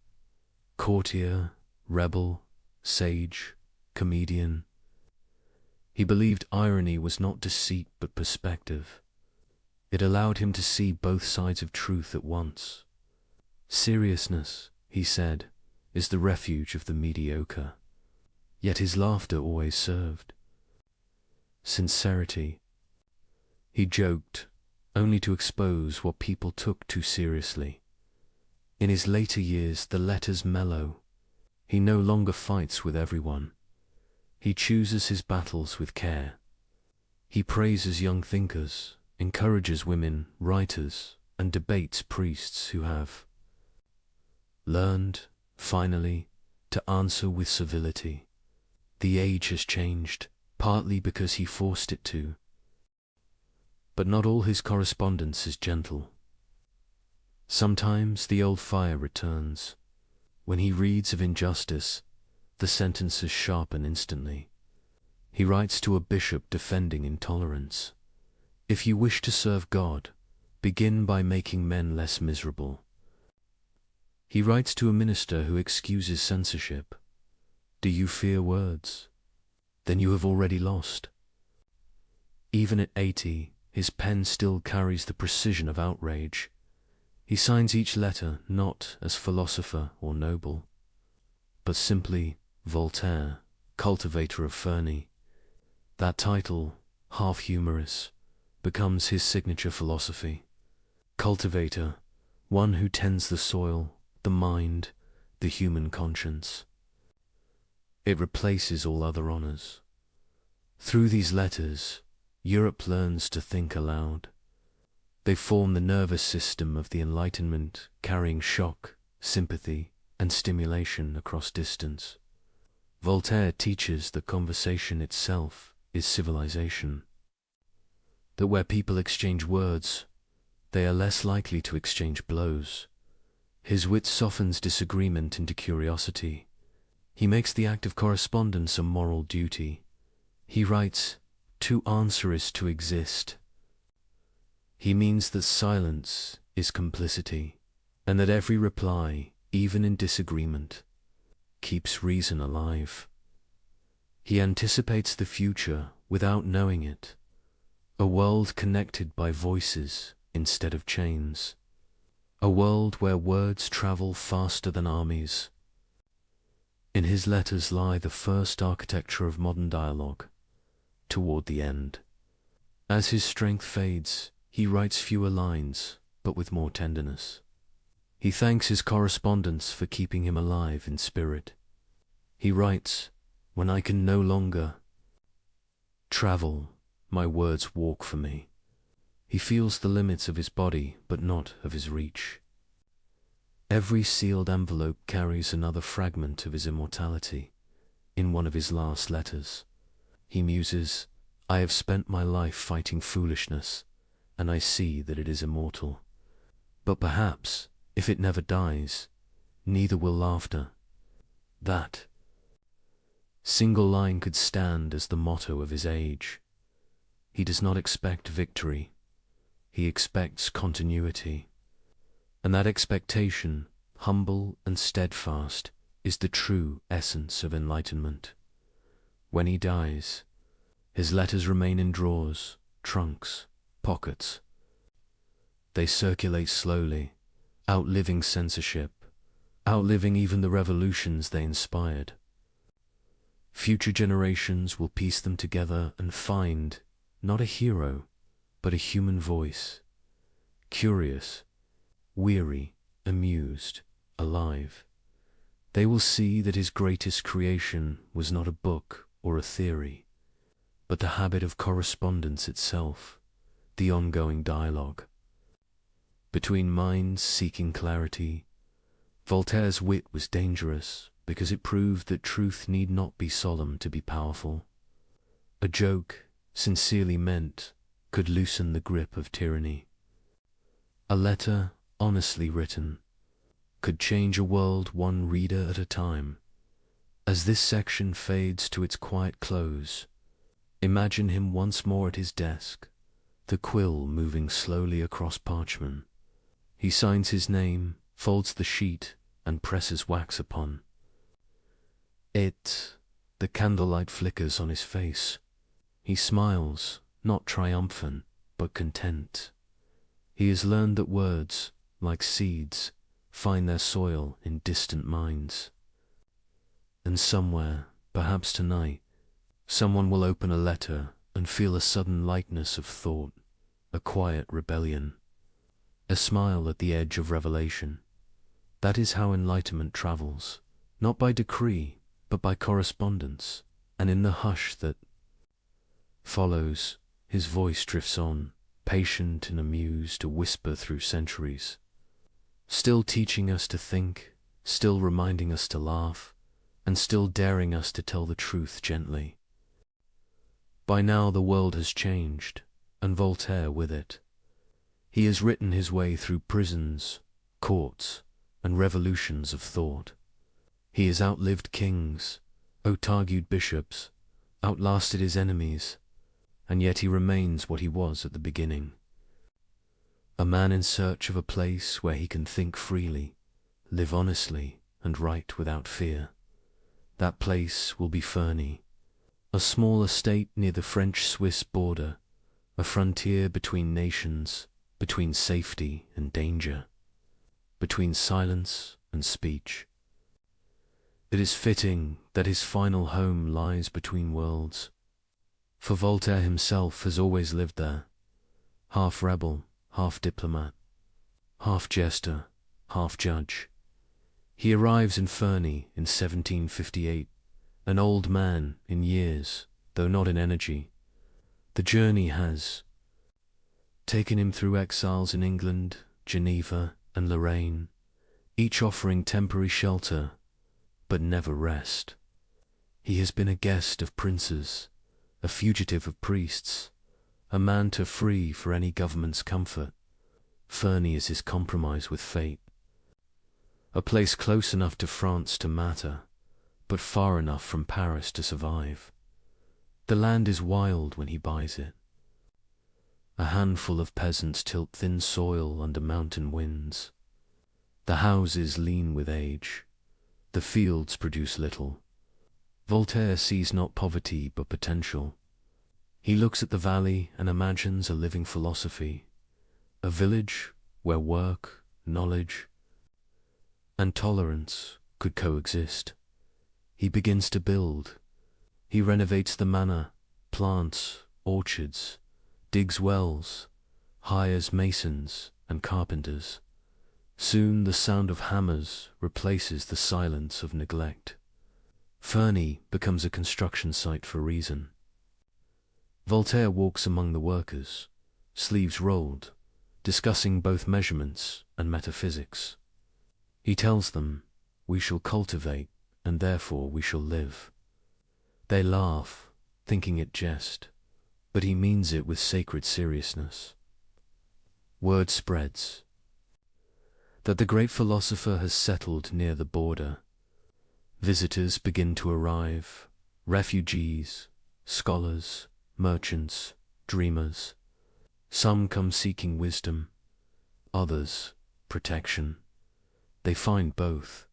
courtier, rebel, sage, comedian. He believed irony was not deceit but perspective. It allowed him to see both sides of truth at once. Seriousness, he said, is the refuge of the mediocre. Yet his laughter always served. Sincerity. He joked, only to expose what people took too seriously. In his later years, the letters mellow. He no longer fights with everyone. He chooses his battles with care. He praises young thinkers, encourages women, writers, and debates priests who have learned, finally, to answer with civility. The age has changed, partly because he forced it to. But not all his correspondence is gentle. Sometimes the old fire returns. When he reads of injustice, the sentences sharpen instantly. He writes to a bishop defending intolerance. If you wish to serve God, begin by making men less miserable. He writes to a minister who excuses censorship. Do you fear words? Then you have already lost. Even at 80, his pen still carries the precision of outrage. He signs each letter not as philosopher or noble, but simply Voltaire, cultivator of Ferney. That title, half humorous, becomes his signature philosophy. Cultivator, one who tends the soil, the mind, the human conscience. It replaces all other honors. Through these letters, Europe learns to think aloud. They form the nervous system of the Enlightenment, carrying shock, sympathy, and stimulation across distance. Voltaire teaches that conversation itself is civilization. That where people exchange words, they are less likely to exchange blows. His wit softens disagreement into curiosity. He makes the act of correspondence a moral duty. He writes, "To answer is to exist." He means that silence is complicity, and that every reply, even in disagreement, keeps reason alive. He anticipates the future without knowing it, a world connected by voices instead of chains, a world where words travel faster than armies. In his letters lie the first architecture of modern dialogue, toward the end. As his strength fades, he writes fewer lines, but with more tenderness. He thanks his correspondents for keeping him alive in spirit. He writes, "When I can no longer travel, my words walk for me." He feels the limits of his body, but not of his reach. Every sealed envelope carries another fragment of his immortality. In one of his last letters, he muses, "I have spent my life fighting foolishness, and I see that it is immortal. But perhaps, if it never dies, neither will laughter." That single line could stand as the motto of his age. He does not expect victory. He expects continuity. And that expectation, humble and steadfast, is the true essence of enlightenment. When he dies, his letters remain in drawers, trunks, pockets. They circulate slowly, outliving censorship, outliving even the revolutions they inspired. Future generations will piece them together and find not a hero, but a human voice, curious, weary, amused, alive. They will see that his greatest creation was not a book or a theory, but the habit of correspondence itself, the ongoing dialogue. Between minds seeking clarity, Voltaire's wit was dangerous because it proved that truth need not be solemn to be powerful. A joke, sincerely meant, could loosen the grip of tyranny. A letter, honestly written, could change a world one reader at a time. As this section fades to its quiet close, imagine him once more at his desk, the quill moving slowly across parchment. He signs his name, folds the sheet, and presses wax upon it. The candlelight flickers on his face. He smiles, not triumphant, but content. He has learned that words, like seeds, find their soil in distant minds. And somewhere, perhaps tonight, someone will open a letter and feel a sudden lightness of thought, a quiet rebellion, a smile at the edge of revelation, That is how enlightenment travels, not by decree, but by correspondence, and in the hush that follows, his voice drifts on, patient and amused, a whisper through centuries, still teaching us to think, still reminding us to laugh, and still daring us to tell the truth gently. By now the world has changed, and Voltaire with it. He has written his way through prisons, courts, and revolutions of thought. He has outlived kings, out-argued bishops, outlasted his enemies, and yet he remains what he was at the beginning. A man in search of a place where he can think freely, live honestly, and write without fear. That place will be Ferney, a small estate near the French-Swiss border, a frontier between nations, between safety and danger, between silence and speech. It is fitting that his final home lies between worlds, for Voltaire himself has always lived there, half rebel, half diplomat, half jester, half judge. He arrives in Ferney in 1758, an old man in years, though not in energy. The journey has taken him through exiles in England, Geneva, and Lorraine, each offering temporary shelter, but never rest. He has been a guest of princes, a fugitive of priests, a man too free for any government's comfort. Ferney is his compromise with fate. A place close enough to France to matter, but far enough from Paris to survive. The land is wild when he buys it. A handful of peasants tilt thin soil under mountain winds. The houses lean with age. The fields produce little. Voltaire sees not poverty but potential. He looks at the valley and imagines a living philosophy, a village where work, knowledge, and tolerance could coexist. He begins to build. He renovates the manor, plants orchards, digs wells, hires masons and carpenters. Soon the sound of hammers replaces the silence of neglect. Ferney becomes a construction site for reason. Voltaire walks among the workers, sleeves rolled, discussing both measurements and metaphysics. He tells them, "We shall cultivate, and therefore we shall live." They laugh, thinking it jest, but he means it with sacred seriousness. Word spreads that the great philosopher has settled near the border. Visitors begin to arrive, refugees, scholars, merchants, dreamers. Some come seeking wisdom, others protection. They find both.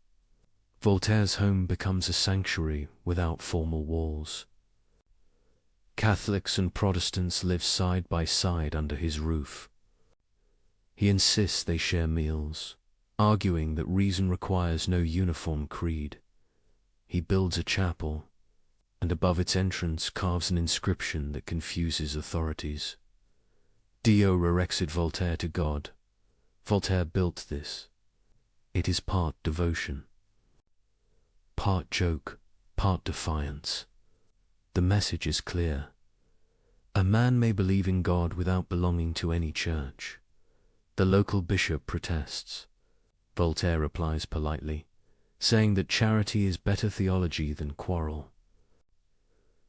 Voltaire's home becomes a sanctuary without formal walls. Catholics and Protestants live side by side under his roof. He insists they share meals, arguing that reason requires no uniform creed. He builds a chapel, and above its entrance carves an inscription that confuses authorities. Dio rerexit Voltaire to God. Voltaire built this. It is part devotion, part joke, part defiance. The message is clear. A man may believe in God without belonging to any church. The local bishop protests. Voltaire replies politely, saying that charity is better theology than quarrel.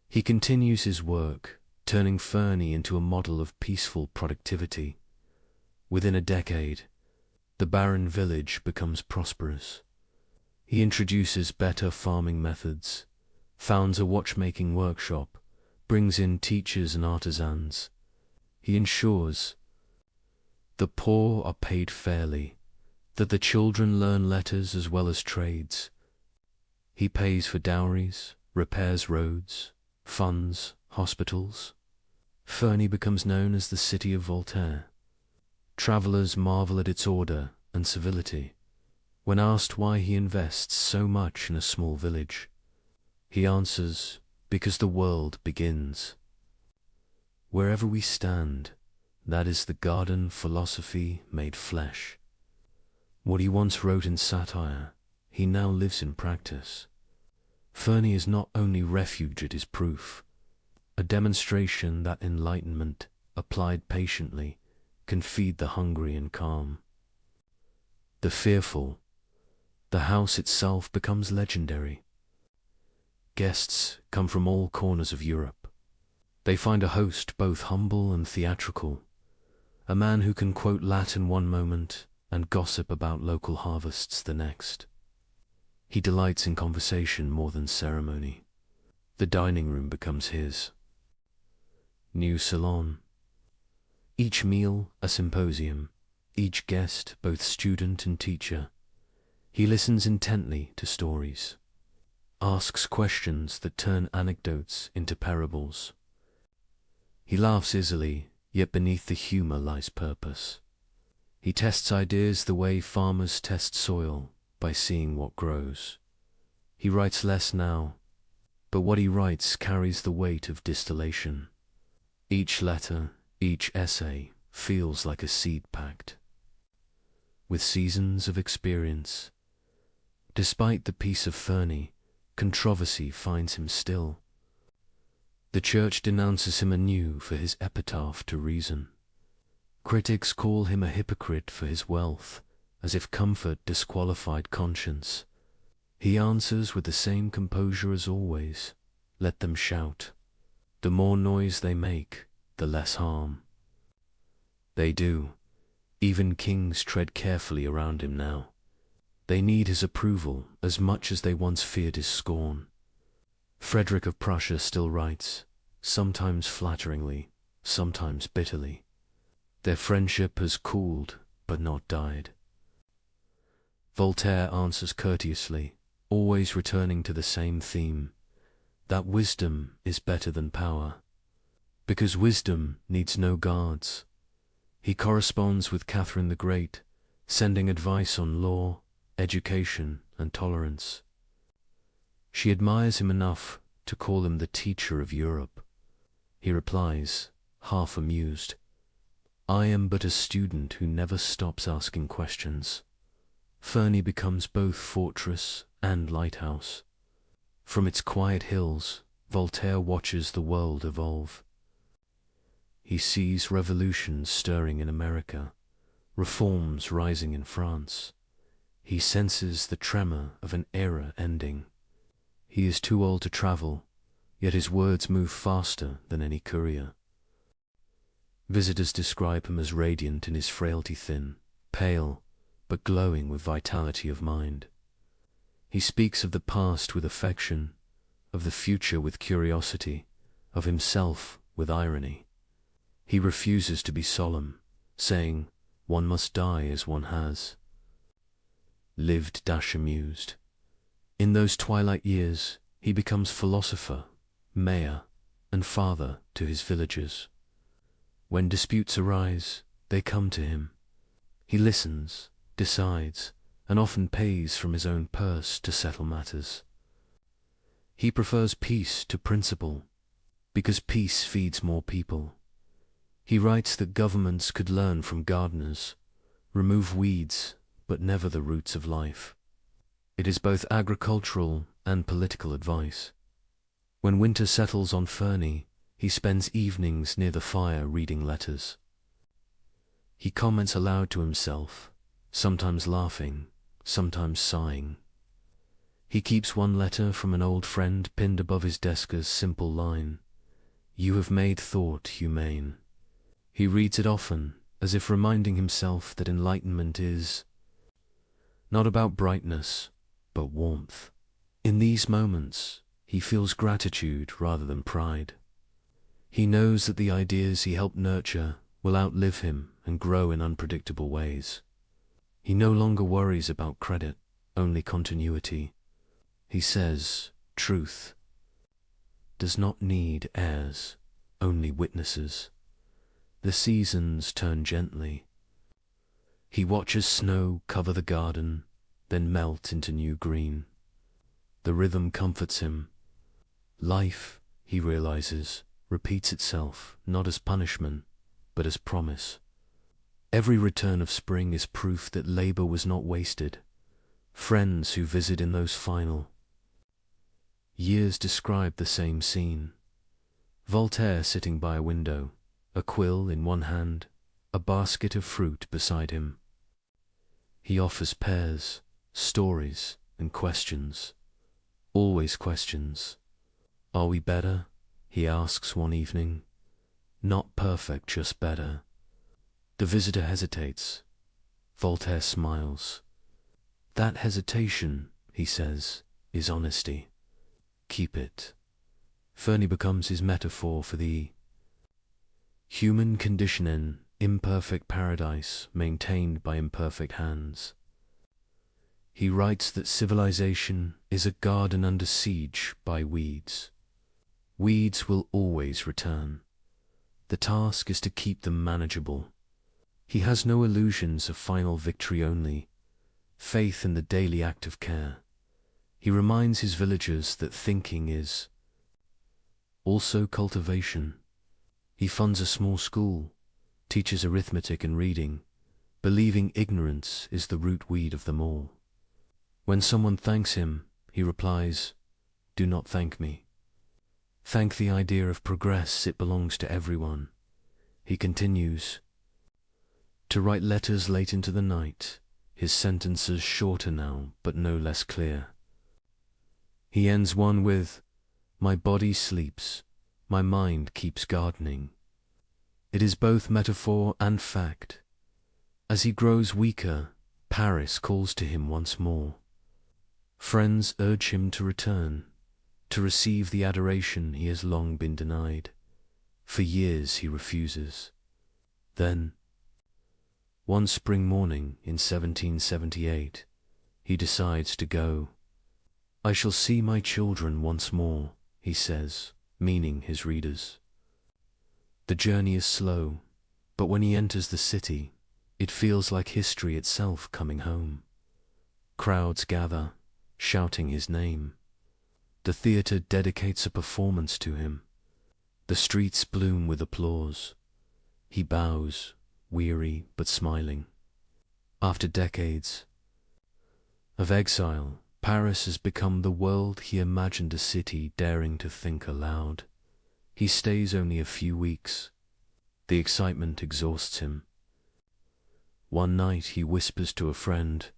He continues his work, turning Ferney into a model of peaceful productivity. Within a decade, the barren village becomes prosperous. He introduces better farming methods, founds a watchmaking workshop, brings in teachers and artisans. He ensures the poor are paid fairly, that the children learn letters as well as trades. He pays for dowries, repairs roads, funds hospitals. Ferney becomes known as the city of Voltaire. Travelers marvel at its order and civility. When asked why he invests so much in a small village, he answers, because the world begins. Wherever we stand, that is the garden philosophy made flesh. What he once wrote in satire, he now lives in practice. Fernie is not only refuge, it is proof, a demonstration that enlightenment, applied patiently, can feed the hungry and calm the fearful. The house itself becomes legendary. Guests come from all corners of Europe. They find a host both humble and theatrical, a man who can quote Latin one moment and gossip about local harvests the next. He delights in conversation more than ceremony. The dining room becomes his new salon. Each meal a symposium, each guest both student and teacher. He listens intently to stories, asks questions that turn anecdotes into parables. He laughs easily, yet beneath the humor lies purpose. He tests ideas the way farmers test soil, by seeing what grows. He writes less now, but what he writes carries the weight of distillation. Each letter, each essay, feels like a seed packed with seasons of experience. Despite the peace of Fernie, controversy finds him still. The church denounces him anew for his epitaph to reason. Critics call him a hypocrite for his wealth, as if comfort disqualified conscience. He answers with the same composure as always. Let them shout. The more noise they make, the less harm they do. Even kings tread carefully around him now. They need his approval as much as they once feared his scorn. Frederick of Prussia still writes, sometimes flatteringly, sometimes bitterly. Their friendship has cooled, but not died. Voltaire answers courteously, always returning to the same theme, that wisdom is better than power, because wisdom needs no guards. He corresponds with Catherine the Great, sending advice on law, education, and tolerance. She admires him enough to call him the teacher of Europe. He replies, half amused, I am but a student who never stops asking questions. Fernie becomes both fortress and lighthouse. From its quiet hills, Voltaire watches the world evolve. He sees revolutions stirring in America, reforms rising in France. He senses the tremor of an era ending. He is too old to travel, yet his words move faster than any courier. Visitors describe him as radiant in his frailty, thin, pale, but glowing with vitality of mind. He speaks of the past with affection, of the future with curiosity, of himself with irony. He refuses to be solemn, saying, one must die as one has lived amused. In those twilight years, he becomes philosopher, mayor, and father to his villagers. When disputes arise, they come to him. He listens, decides, and often pays from his own purse to settle matters. He prefers peace to principle, because peace feeds more people. He writes that governments could learn from gardeners, remove weeds, but never the roots of life. It is both agricultural and political advice. When winter settles on Fernie, he spends evenings near the fire reading letters. He comments aloud to himself, sometimes laughing, sometimes sighing. He keeps one letter from an old friend pinned above his desk as simple line, You have made thought humane. He reads it often, as if reminding himself that enlightenment is not about brightness, but warmth. In these moments, he feels gratitude rather than pride. He knows that the ideas he helped nurture will outlive him and grow in unpredictable ways. He no longer worries about credit, only continuity. He says, truth does not need heirs, only witnesses. The seasons turn gently. He watches snow cover the garden, then melt into new green. The rhythm comforts him. Life, he realizes, repeats itself, not as punishment, but as promise. Every return of spring is proof that labor was not wasted. Friends who visit in those final years describe the same scene. Voltaire sitting by a window, a quill in one hand, a basket of fruit beside him. He offers pears, stories, and questions. Always questions. Are we better? He asks one evening. Not perfect, just better. The visitor hesitates. Voltaire smiles. That hesitation, he says, is honesty. Keep it. Fernie becomes his metaphor for the human condition in imperfect paradise maintained by imperfect hands. He writes that civilization is a garden under siege by weeds. Weeds will always return. The task is to keep them manageable. He has no illusions of final victory, only faith in the daily act of care. He reminds his villagers that thinking is also cultivation. He funds a small school, teaches arithmetic and reading, believing ignorance is the root weed of them all. When someone thanks him, he replies, "Do not thank me. Thank the idea of progress, it belongs to everyone." He continues to write letters late into the night, his sentences shorter now, but no less clear. He ends one with, "My body sleeps, my mind keeps gardening." It is both metaphor and fact. As he grows weaker, Paris calls to him once more. Friends urge him to return, to receive the adoration he has long been denied. For years he refuses. Then, one spring morning in 1778, he decides to go. "I shall see my children once more," he says, meaning his readers. The journey is slow, but when he enters the city, it feels like history itself coming home. Crowds gather, shouting his name. The theater dedicates a performance to him. The streets bloom with applause. He bows, weary but smiling. After decades of exile, Paris has become the world he imagined a city daring to think aloud. He stays only a few weeks. The excitement exhausts him. One night he whispers to a friend,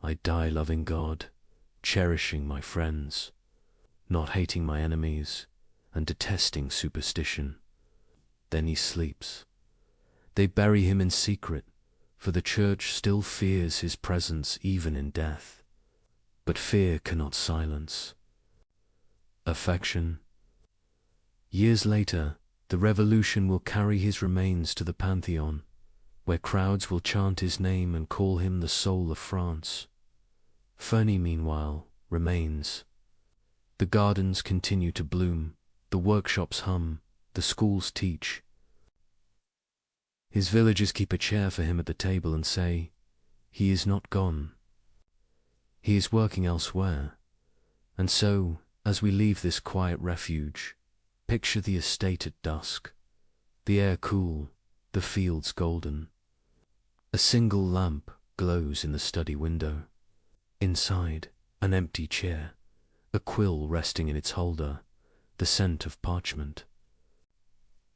"I die loving God, cherishing my friends, not hating my enemies, and detesting superstition." Then he sleeps. They bury him in secret, for the church still fears his presence even in death. But fear cannot silence affection. Years later, the revolution will carry his remains to the Pantheon, where crowds will chant his name and call him the soul of France. Fernie, meanwhile, remains. The gardens continue to bloom, the workshops hum, the schools teach. His villagers keep a chair for him at the table and say, "He is not gone. He is working elsewhere." And so, as we leave this quiet refuge, picture the estate at dusk, the air cool, the fields golden. A single lamp glows in the study window. Inside, an empty chair, a quill resting in its holder, the scent of parchment.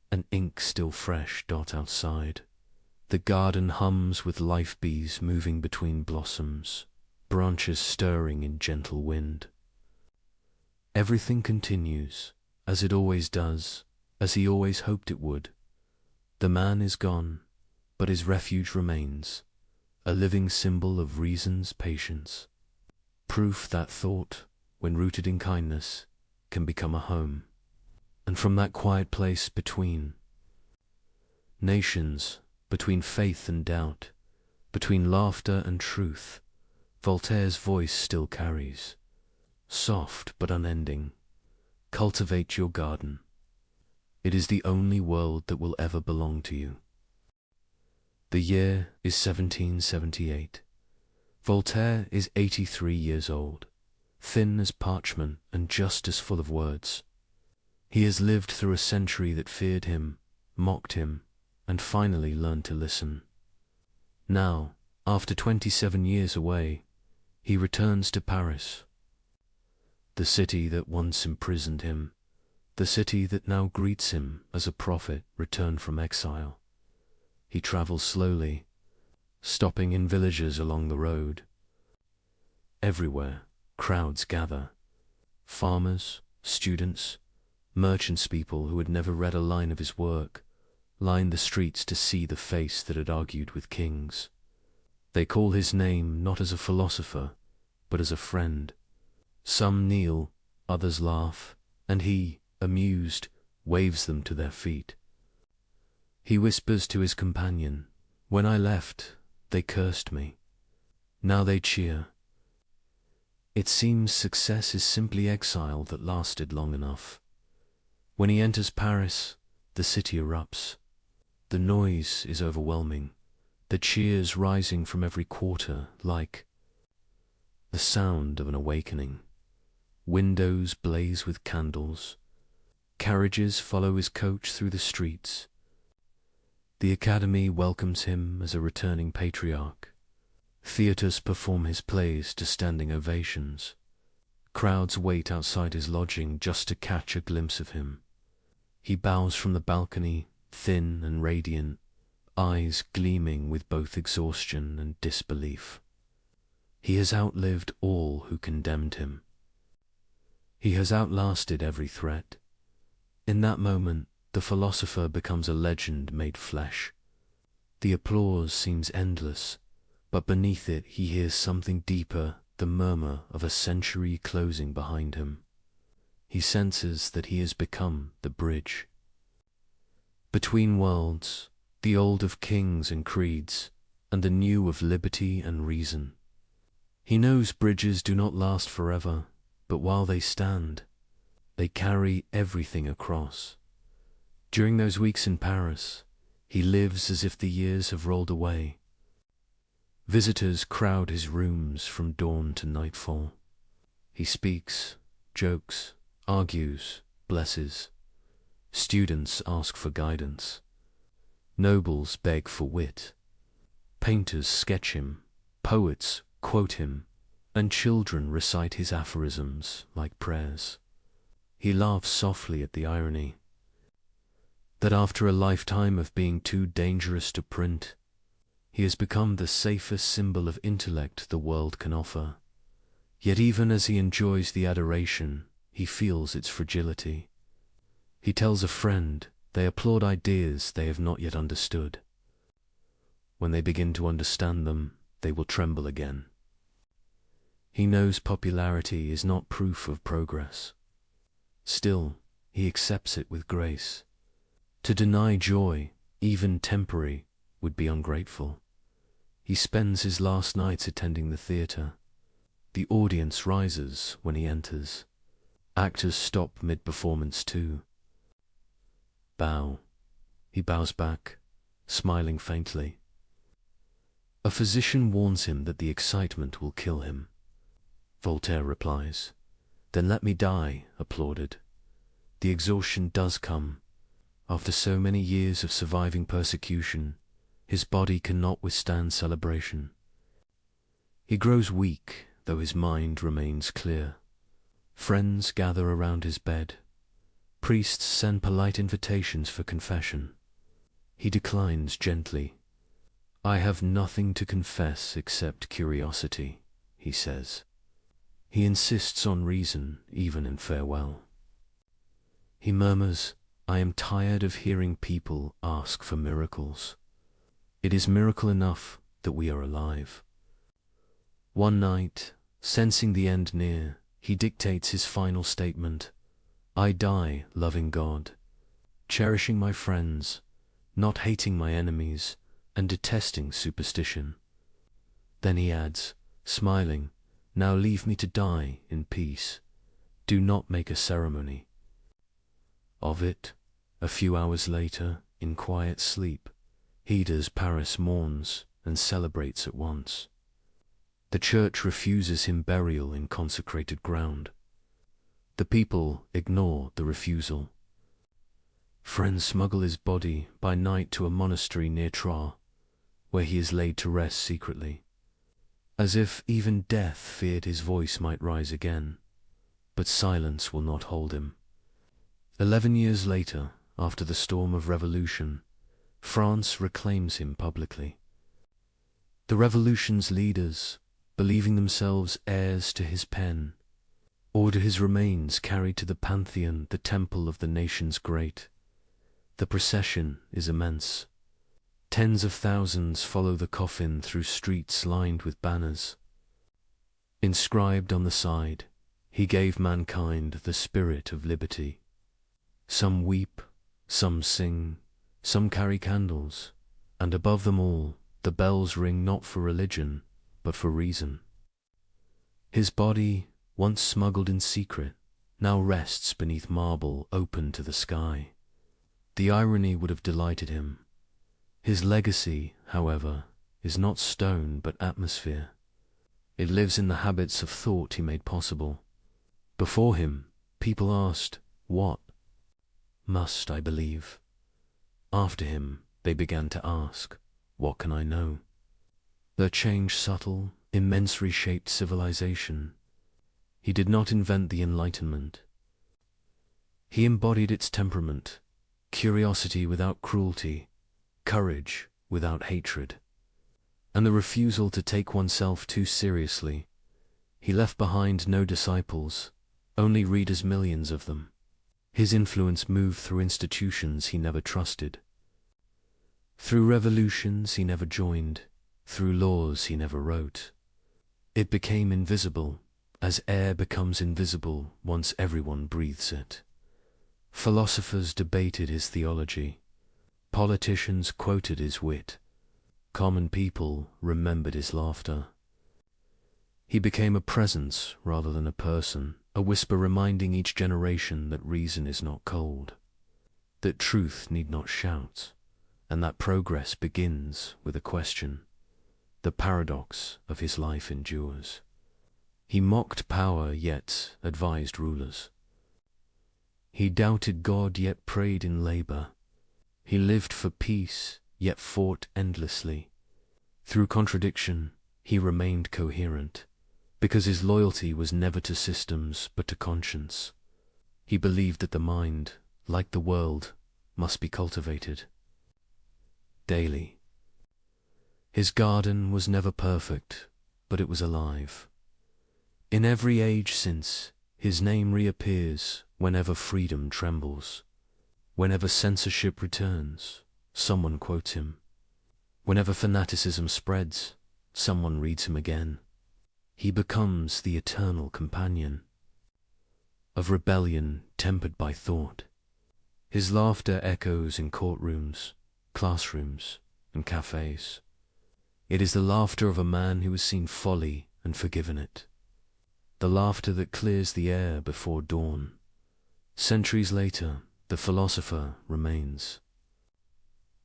An ink still fresh dot outside. The garden hums with life bees moving between blossoms, branches stirring in gentle wind. Everything continues, as it always does, as he always hoped it would. The man is gone, but his refuge remains, a living symbol of reason's patience. Proof that thought, when rooted in kindness, can become a home. And from that quiet place between nations, between faith and doubt, between laughter and truth, Voltaire's voice still carries, soft but unending. Cultivate your garden. It is the only world that will ever belong to you. The year is 1778. Voltaire is 83 years old, thin as parchment and just as full of words. He has lived through a century that feared him, mocked him, and finally learned to listen. Now, after 27 years away, he returns to Paris, the city that once imprisoned him, the city that now greets him as a prophet returned from exile. He travels slowly, stopping in villages along the road. Everywhere, crowds gather. Farmers, students, merchants, people who had never read a line of his work, lined the streets to see the face that had argued with kings. They call his name not as a philosopher, but as a friend. Some kneel, others laugh, and he, amused, waves them to their feet. He whispers to his companion, "When I left, they cursed me. Now they cheer." It seems success is simply exile that lasted long enough. When he enters Paris, the city erupts. The noise is overwhelming, the cheers rising from every quarter like the sound of an awakening. Windows blaze with candles. Carriages follow his coach through the streets. The Academy welcomes him as a returning patriarch. Theatres perform his plays to standing ovations. Crowds wait outside his lodging just to catch a glimpse of him. He bows from the balcony, thin and radiant, eyes gleaming with both exhaustion and disbelief. He has outlived all who condemned him. He has outlasted every threat. In that moment, the philosopher becomes a legend made flesh. The applause seems endless, but beneath it he hears something deeper, the murmur of a century closing behind him. He senses that he has become the bridge between worlds, the old of kings and creeds, and the new of liberty and reason. He knows bridges do not last forever, but while they stand, they carry everything across. During those weeks in Paris, he lives as if the years have rolled away. Visitors crowd his rooms from dawn to nightfall. He speaks, jokes, argues, blesses. Students ask for guidance. Nobles beg for wit. Painters sketch him, poets quote him, and children recite his aphorisms like prayers. He laughs softly at the irony that after a lifetime of being too dangerous to print, he has become the safest symbol of intellect the world can offer. Yet even as he enjoys the adoration, he feels its fragility. He tells a friend they applaud ideas they have not yet understood. When they begin to understand them, they will tremble again. He knows popularity is not proof of progress. Still, he accepts it with grace. To deny joy, even temporary, would be ungrateful. He spends his last nights attending the theatre. The audience rises when he enters. Actors stop mid-performance too. Bow. He bows back, smiling faintly. A physician warns him that the excitement will kill him. Voltaire replies, "Then let me die," applauded. The exhaustion does come. After so many years of surviving persecution, his body cannot withstand celebration. He grows weak, though his mind remains clear. Friends gather around his bed. Priests send polite invitations for confession. He declines gently. "I have nothing to confess except curiosity," he says. He insists on reason, even in farewell. He murmurs, "I am tired of hearing people ask for miracles. It is miracle enough that we are alive." One night, sensing the end near, he dictates his final statement. "I die loving God, cherishing my friends, not hating my enemies, and detesting superstition." Then he adds, smiling, "Now leave me to die in peace. Do not make a ceremony of it." A few hours later, in quiet sleep, he does Paris mourns and celebrates at once. The church refuses him burial in consecrated ground. The people ignore the refusal. Friends smuggle his body by night to a monastery near Troyes. where he is laid to rest secretly. As if even death feared his voice might rise again, but silence will not hold him. 11 years later, after the storm of revolution, France reclaims him publicly. The revolution's leaders, believing themselves heirs to his pen, order his remains carried to the Pantheon, the temple of the nations great. The procession is immense. Tens of thousands follow the coffin through streets lined with banners. Inscribed on the side, he gave mankind the spirit of liberty. Some weep, some sing, some carry candles, and above them all, the bells ring not for religion, but for reason. His body, once smuggled in secret, now rests beneath marble open to the sky. The irony would have delighted him. His legacy, however, is not stone but atmosphere. It lives in the habits of thought he made possible. Before him, people asked, "What must I believe?" After him, they began to ask, "What can I know?" Their change subtle, immense reshaped civilization. He did not invent the Enlightenment. He embodied its temperament, curiosity without cruelty, courage without hatred, and the refusal to take oneself too seriously. He left behind no disciples, only readers, millions of them. His influence moved through institutions he never trusted. Through revolutions he never joined, through laws he never wrote. It became invisible, as air becomes invisible once everyone breathes it. Philosophers debated his theology. Politicians quoted his wit. Common people remembered his laughter. He became a presence rather than a person, a whisper reminding each generation that reason is not cold, that truth need not shout, and that progress begins with a question. The paradox of his life endures. He mocked power yet advised rulers. He doubted God yet prayed in labor. He lived for peace yet fought endlessly. Through contradiction, he remained coherent, because his loyalty was never to systems but to conscience. He believed that the mind, like the world, must be cultivated daily. His garden was never perfect, but it was alive. In every age since, his name reappears whenever freedom trembles. Whenever censorship returns, someone quotes him. Whenever fanaticism spreads, someone reads him again. He becomes the eternal companion of rebellion tempered by thought. His laughter echoes in courtrooms, classrooms, and cafes. It is the laughter of a man who has seen folly and forgiven it. The laughter that clears the air before dawn. Centuries later, the philosopher remains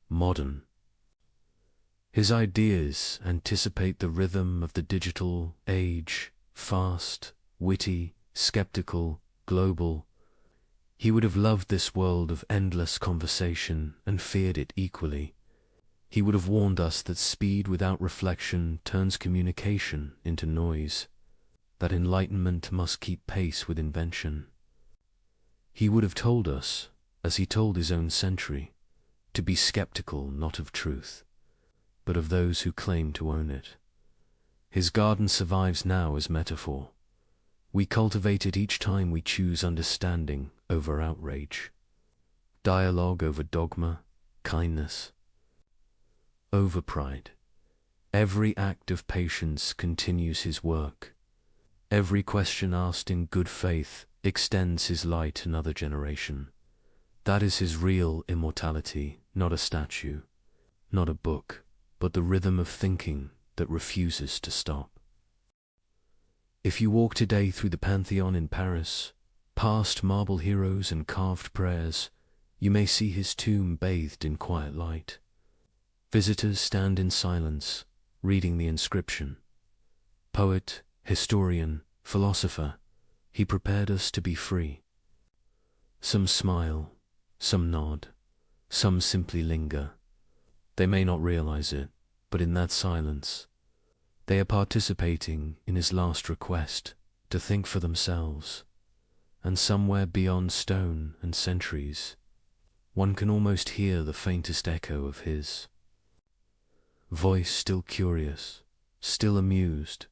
modern. His ideas anticipate the rhythm of the digital age, fast, witty, skeptical, global. He would have loved this world of endless conversation and feared it equally. He would have warned us that speed without reflection turns communication into noise, that enlightenment must keep pace with invention. He would have told us, as he told his own century, to be skeptical not of truth, but of those who claim to own it. His garden survives now as metaphor. We cultivate it each time we choose understanding over outrage, dialogue over dogma, kindness over pride. Every act of patience continues his work. Every question asked in good faith extends his light another generation. That is his real immortality, not a statue, not a book, but the rhythm of thinking that refuses to stop. If you walk today through the Pantheon in Paris, past marble heroes and carved prayers, you may see his tomb bathed in quiet light. Visitors stand in silence, reading the inscription. Poet, historian, philosopher, he prepared us to be free. Some smile, some nod, some simply linger. They may not realize it, but in that silence, they are participating in his last request to think for themselves. And somewhere beyond stone and centuries, one can almost hear the faintest echo of his voice, still curious, still amused,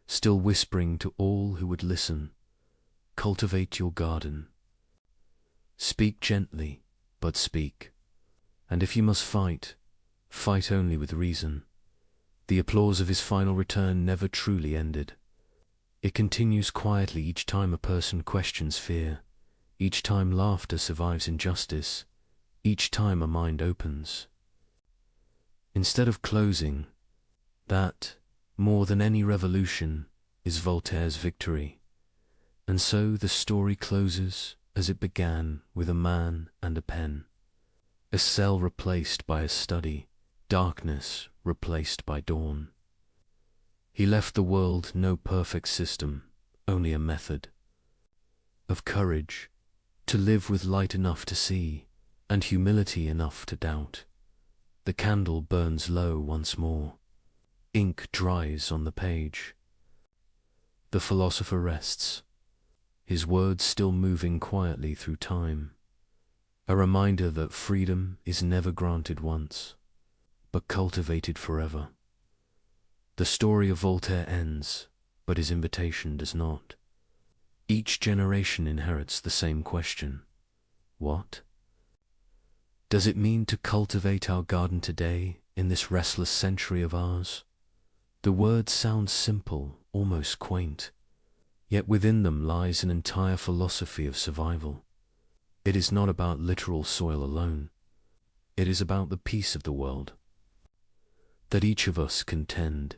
still whispering to all who would listen, "Cultivate your garden. Speak gently, but speak. And if you must fight, fight only with reason." The applause of his final return never truly ended. It continues quietly each time a person questions fear, each time laughter survives injustice, each time a mind opens. Instead of closing, that, more than any revolution, is Voltaire's victory. And so the story closes as it began, with a man and a pen. A cell replaced by a study, darkness replaced by dawn. He left the world no perfect system, only a method of courage, to live with light enough to see, and humility enough to doubt. The candle burns low once more. Ink dries on the page. The philosopher rests, his words still moving quietly through time. A reminder that freedom is never granted once, but cultivated forever. The story of Voltaire ends, but his invitation does not. Each generation inherits the same question. What does it mean to cultivate our garden today in this restless century of ours? The words sound simple, almost quaint, yet within them lies an entire philosophy of survival. It is not about literal soil alone. It is about the peace of the world that each of us can tend,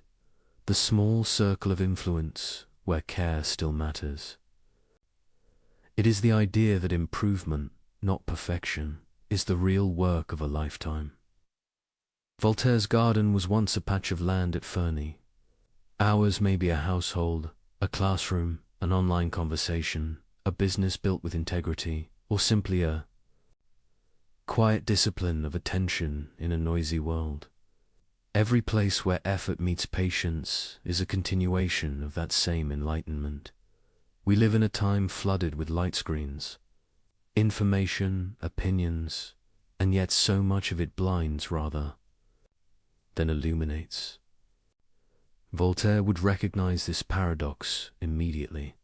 the small circle of influence where care still matters. It is the idea that improvement, not perfection, is the real work of a lifetime. Voltaire's garden was once a patch of land at Ferney. Ours may be a household, a classroom, an online conversation, a business built with integrity, or simply a quiet discipline of attention in a noisy world. Every place where effort meets patience is a continuation of that same enlightenment. We live in a time flooded with light screens, information, opinions, and yet so much of it blinds rather than illuminates. Voltaire would recognize this paradox immediately.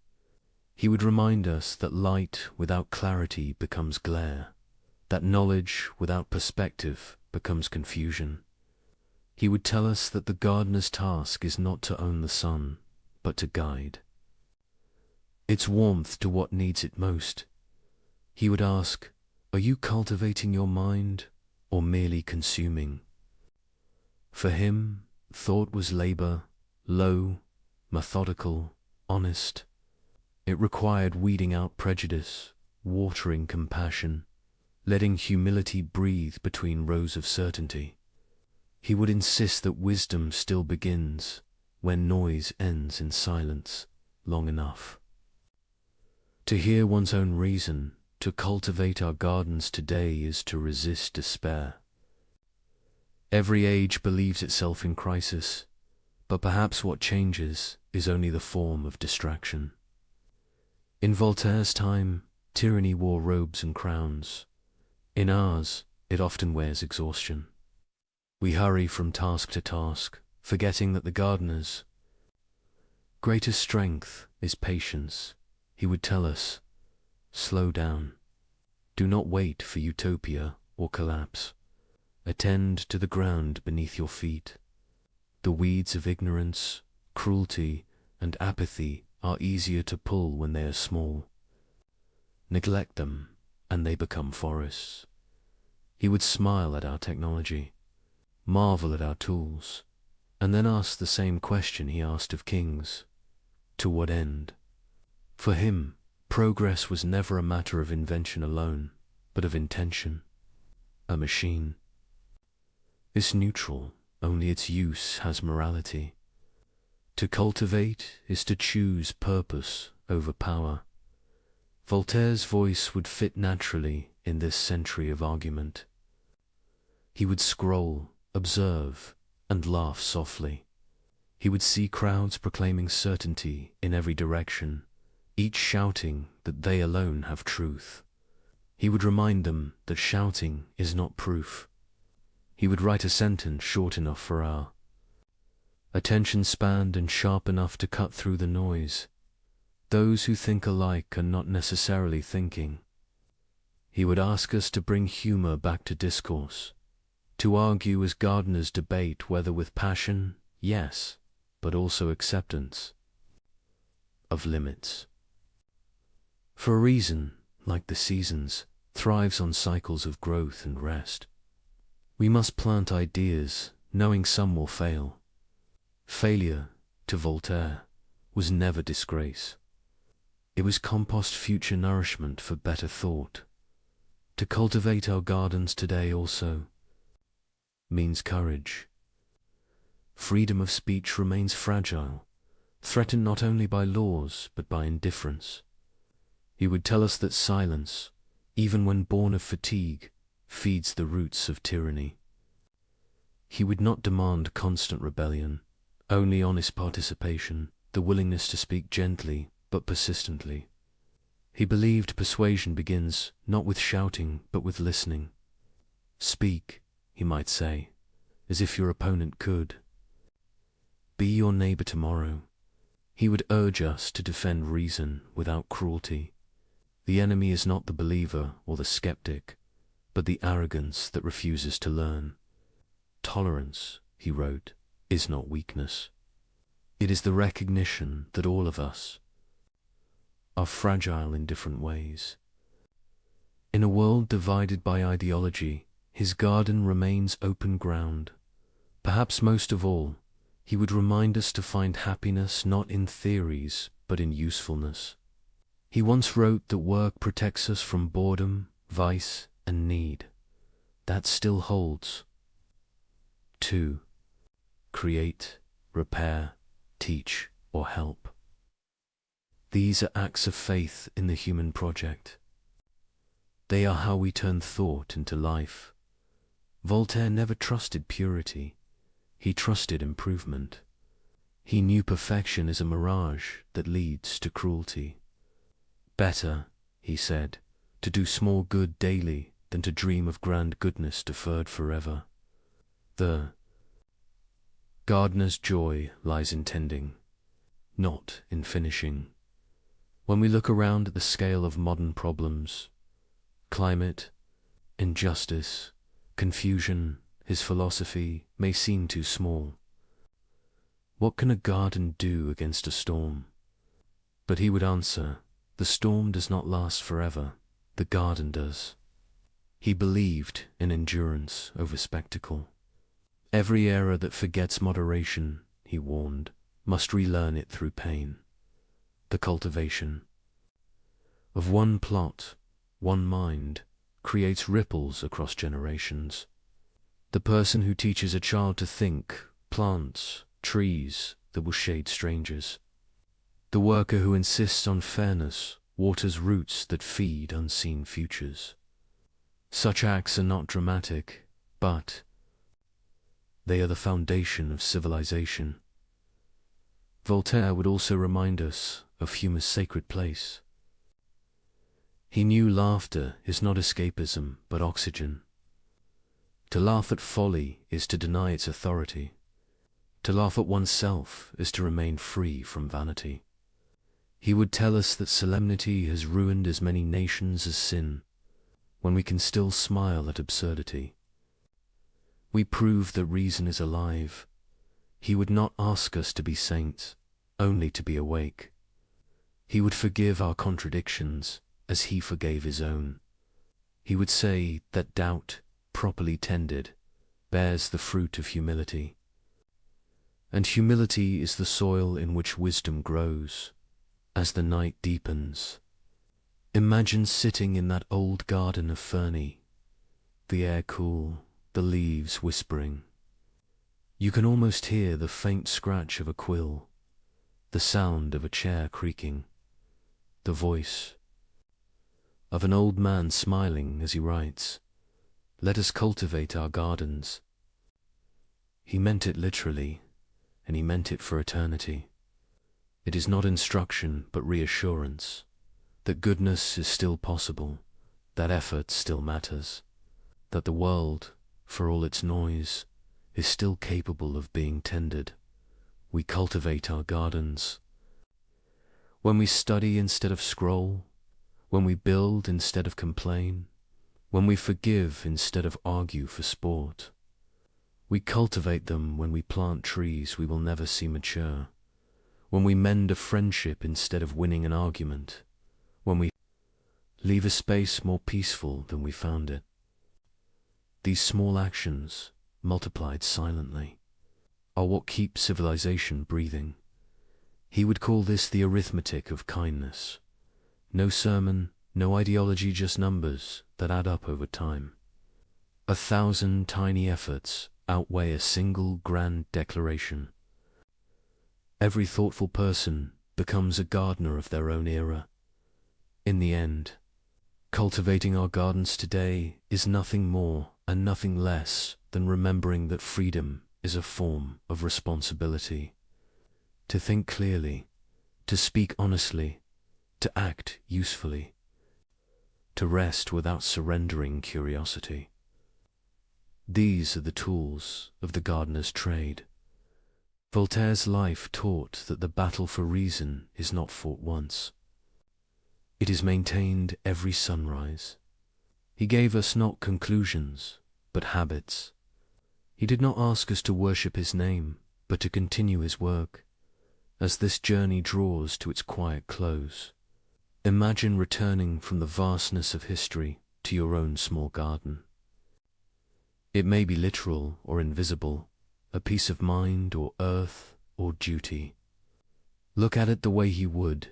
He would remind us that light without clarity becomes glare, that knowledge without perspective becomes confusion. He would tell us that the gardener's task is not to own the sun, but to guide its warmth to what needs it most. He would ask, "Are you cultivating your mind, or merely consuming?" For him, thought was labor, low, methodical, honest. It required weeding out prejudice, watering compassion, letting humility breathe between rows of certainty. He would insist that wisdom still begins when noise ends in silence long enough. To hear one's own reason, to cultivate our gardens today, is to resist despair. Every age believes itself in crisis, but perhaps what changes is only the form of distraction. In Voltaire's time, tyranny wore robes and crowns. In ours, it often wears exhaustion. We hurry from task to task, forgetting that the gardener's greatest strength is patience. He would tell us, "Slow down. Do not wait for utopia or collapse. Attend to the ground beneath your feet. The weeds of ignorance, cruelty, and apathy are easier to pull when they are small. Neglect them, and they become forests." He would smile at our technology, marvel at our tools, and then ask the same question he asked of kings: to what end? For him, progress was never a matter of invention alone, but of intention. A machine is neutral, only its use has morality. To cultivate is to choose purpose over power. Voltaire's voice would fit naturally in this century of argument. He would scroll, observe, and laugh softly. He would see crowds proclaiming certainty in every direction, each shouting that they alone have truth. He would remind them that shouting is not proof. He would write a sentence short enough for our attention span and sharp enough to cut through the noise. Those who think alike are not necessarily thinking. He would ask us to bring humor back to discourse, to argue as gardeners debate, whether with passion, yes, but also acceptance of limits. For a reason, like the seasons, thrives on cycles of growth and rest. We must plant ideas, knowing some will fail. Failure, to Voltaire, was never disgrace. It was compost future nourishment for better thought. To cultivate our gardens today also means courage. Freedom of speech remains fragile, threatened not only by laws but by indifference. He would tell us that silence, even when born of fatigue, feeds the roots of tyranny. He would not demand constant rebellion, only honest participation, the willingness to speak gently but persistently. He believed persuasion begins not with shouting but with listening. Speak, he might say, as if your opponent could. Be your neighbor tomorrow. He would urge us to defend reason without cruelty. The enemy is not the believer or the skeptic, but the arrogance that refuses to learn. Tolerance, he wrote, is not weakness. It is the recognition that all of us are fragile in different ways. In a world divided by ideology, his garden remains open ground. Perhaps most of all, he would remind us to find happiness not in theories, but in usefulness. He once wrote that work protects us from boredom, vice, and need. That still holds. 2. Create, repair, teach, or help. These are acts of faith in the human project. They are how we turn thought into life. Voltaire never trusted purity. He trusted improvement. He knew perfection is a mirage that leads to cruelty. Better, he said, to do small good daily than to dream of grand goodness deferred forever. The gardener's joy lies in tending, not in finishing. When we look around at the scale of modern problems, climate, injustice, confusion, his philosophy may seem too small. What can a garden do against a storm? But he would answer, the storm does not last forever, the garden does. He believed in endurance over spectacle. Every era that forgets moderation, he warned, must relearn it through pain. The cultivation of one plot, one mind, creates ripples across generations. The person who teaches a child to think plants trees that will shade strangers. The worker who insists on fairness waters roots that feed unseen futures. Such acts are not dramatic, but they are the foundation of civilization. Voltaire would also remind us of humor's sacred place. He knew laughter is not escapism, but oxygen. To laugh at folly is to deny its authority. To laugh at oneself is to remain free from vanity. He would tell us that solemnity has ruined as many nations as sin, when we can still smile at absurdity. We prove that reason is alive. He would not ask us to be saints, only to be awake. He would forgive our contradictions as he forgave his own. He would say that doubt, properly tended, bears the fruit of humility. And humility is the soil in which wisdom grows, as the night deepens. Imagine sitting in that old garden of Fernie, the air cool, the leaves whispering. You can almost hear the faint scratch of a quill, the sound of a chair creaking, the voice of an old man smiling as he writes, "Let us cultivate our gardens." He meant it literally, and he meant it for eternity. It is not instruction, but reassurance, that goodness is still possible, that effort still matters, that the world, for all its noise, is still capable of being tended. We cultivate our gardens. When we study instead of scroll, when we build instead of complain, when we forgive instead of argue for sport. We cultivate them when we plant trees we will never see mature, when we mend a friendship instead of winning an argument, when we leave a space more peaceful than we found it. These small actions, multiplied silently, are what keep civilization breathing. He would call this the arithmetic of kindness. No sermon, no ideology, just numbers that add up over time. 1,000 tiny efforts outweigh a single grand declaration. Every thoughtful person becomes a gardener of their own era. In the end, cultivating our gardens today is nothing more and nothing less than remembering that freedom is a form of responsibility. To think clearly, to speak honestly, to act usefully, to rest without surrendering curiosity. These are the tools of the gardener's trade. Voltaire's life taught that the battle for reason is not fought once. It is maintained every sunrise. He gave us not conclusions, but habits. He did not ask us to worship his name, but to continue his work. As this journey draws to its quiet close, imagine returning from the vastness of history to your own small garden. It may be literal or invisible, a piece of mind or earth or duty. Look at it the way he would,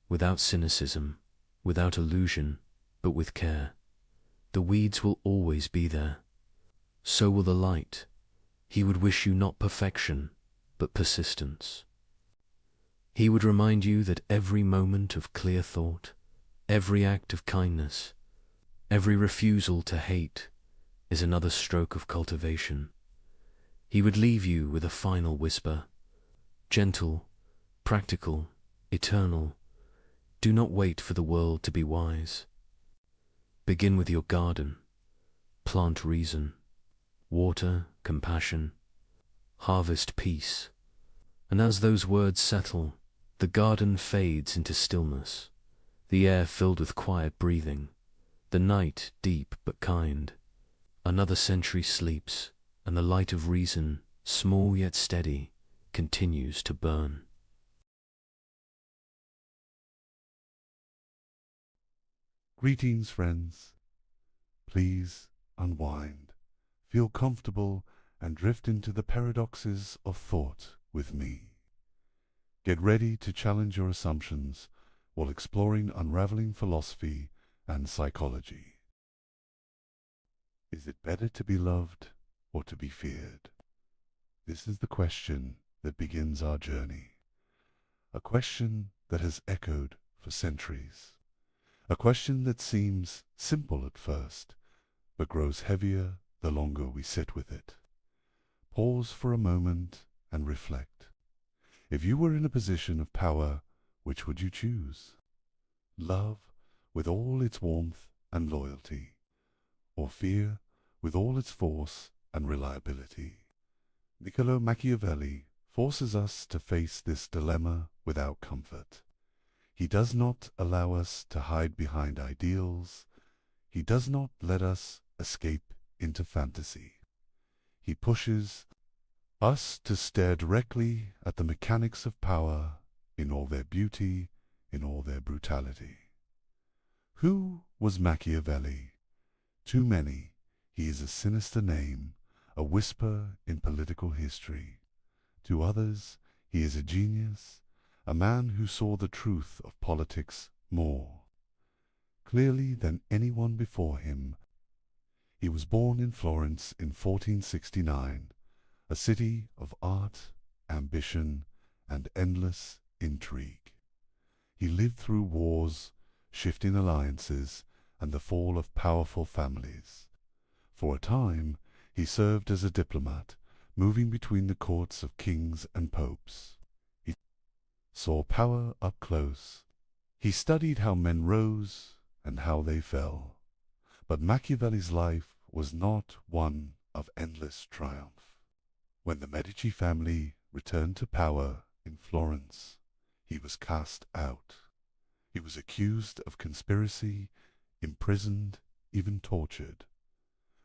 without cynicism, without illusion, but with care. The weeds will always be there. So will the light. He would wish you not perfection, but persistence. He would remind you that every moment of clear thought, every act of kindness, every refusal to hate is another stroke of cultivation. He would leave you with a final whisper, gentle, practical, eternal. Do not wait for the world to be wise. Begin with your garden. Plant reason, water compassion, harvest peace. And as those words settle, the garden fades into stillness, the air filled with quiet breathing, the night deep but kind. Another century sleeps, and the light of reason, small yet steady, continues to burn. Greetings, friends. Please unwind, feel comfortable, and drift into the paradoxes of thought with me. Get ready to challenge your assumptions while exploring unraveling philosophy and psychology. Is it better to be loved or to be feared? This is the question that begins our journey. A question that has echoed for centuries. A question that seems simple at first, but grows heavier the longer we sit with it. Pause for a moment and reflect. If you were in a position of power, which would you choose? Love with all its warmth and loyalty, or fear with all its force and reliability? Niccolo Machiavelli forces us to face this dilemma without comfort. He does not allow us to hide behind ideals. He does not let us escape into fantasy. He pushes us to stare directly at the mechanics of power in all their beauty, in all their brutality. Who was Machiavelli? To many, he is a sinister name, a whisper in political history. To others, he is a genius, a man who saw the truth of politics more clearly than anyone before him. He was born in Florence in 1469, a city of art, ambition, and endless intrigue. He lived through wars, shifting alliances, and the fall of powerful families. For a time, he served as a diplomat, moving between the courts of kings and popes. He saw power up close. He studied how men rose and how they fell. But Machiavelli's life was not one of endless triumph. When the Medici family returned to power in Florence, he was cast out. He was accused of conspiracy, imprisoned, even tortured.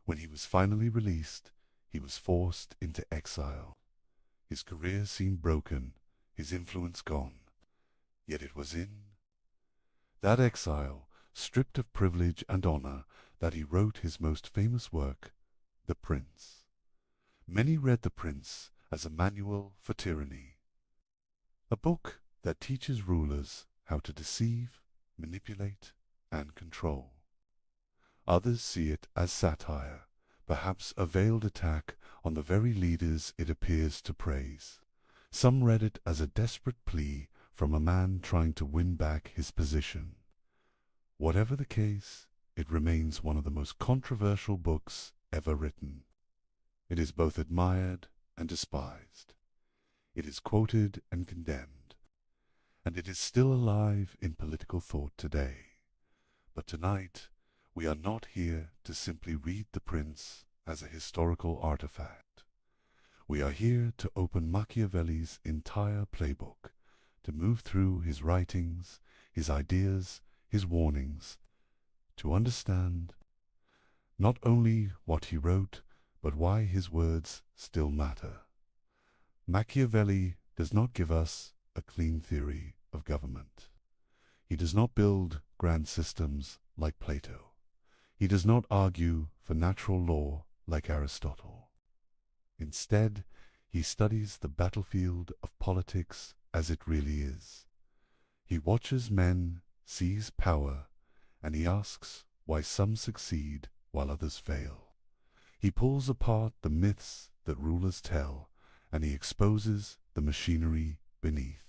When he was finally released, he was forced into exile. His career seemed broken, his influence gone. Yet it was in that exile, stripped of privilege and honor, that he wrote his most famous work, The Prince. Many read The Prince as a manual for tyranny, a book that teaches rulers how to deceive, manipulate, and control. Others see it as satire, perhaps a veiled attack on the very leaders it appears to praise. Some read it as a desperate plea from a man trying to win back his position. Whatever the case, it remains one of the most controversial books ever written. It is both admired and despised. It is quoted and condemned, and it is still alive in political thought today. But tonight, we are not here to simply read The Prince as a historical artifact. We are here to open Machiavelli's entire playbook, to move through his writings, his ideas, his warnings, to understand not only what he wrote, but why his words still matter. Machiavelli does not give us a clean theory of government. He does not build grand systems like Plato. He does not argue for natural law like Aristotle. Instead, he studies the battlefield of politics as it really is. He watches men seize power, and he asks why some succeed while others fail. He pulls apart the myths that rulers tell, and he exposes the machinery beneath.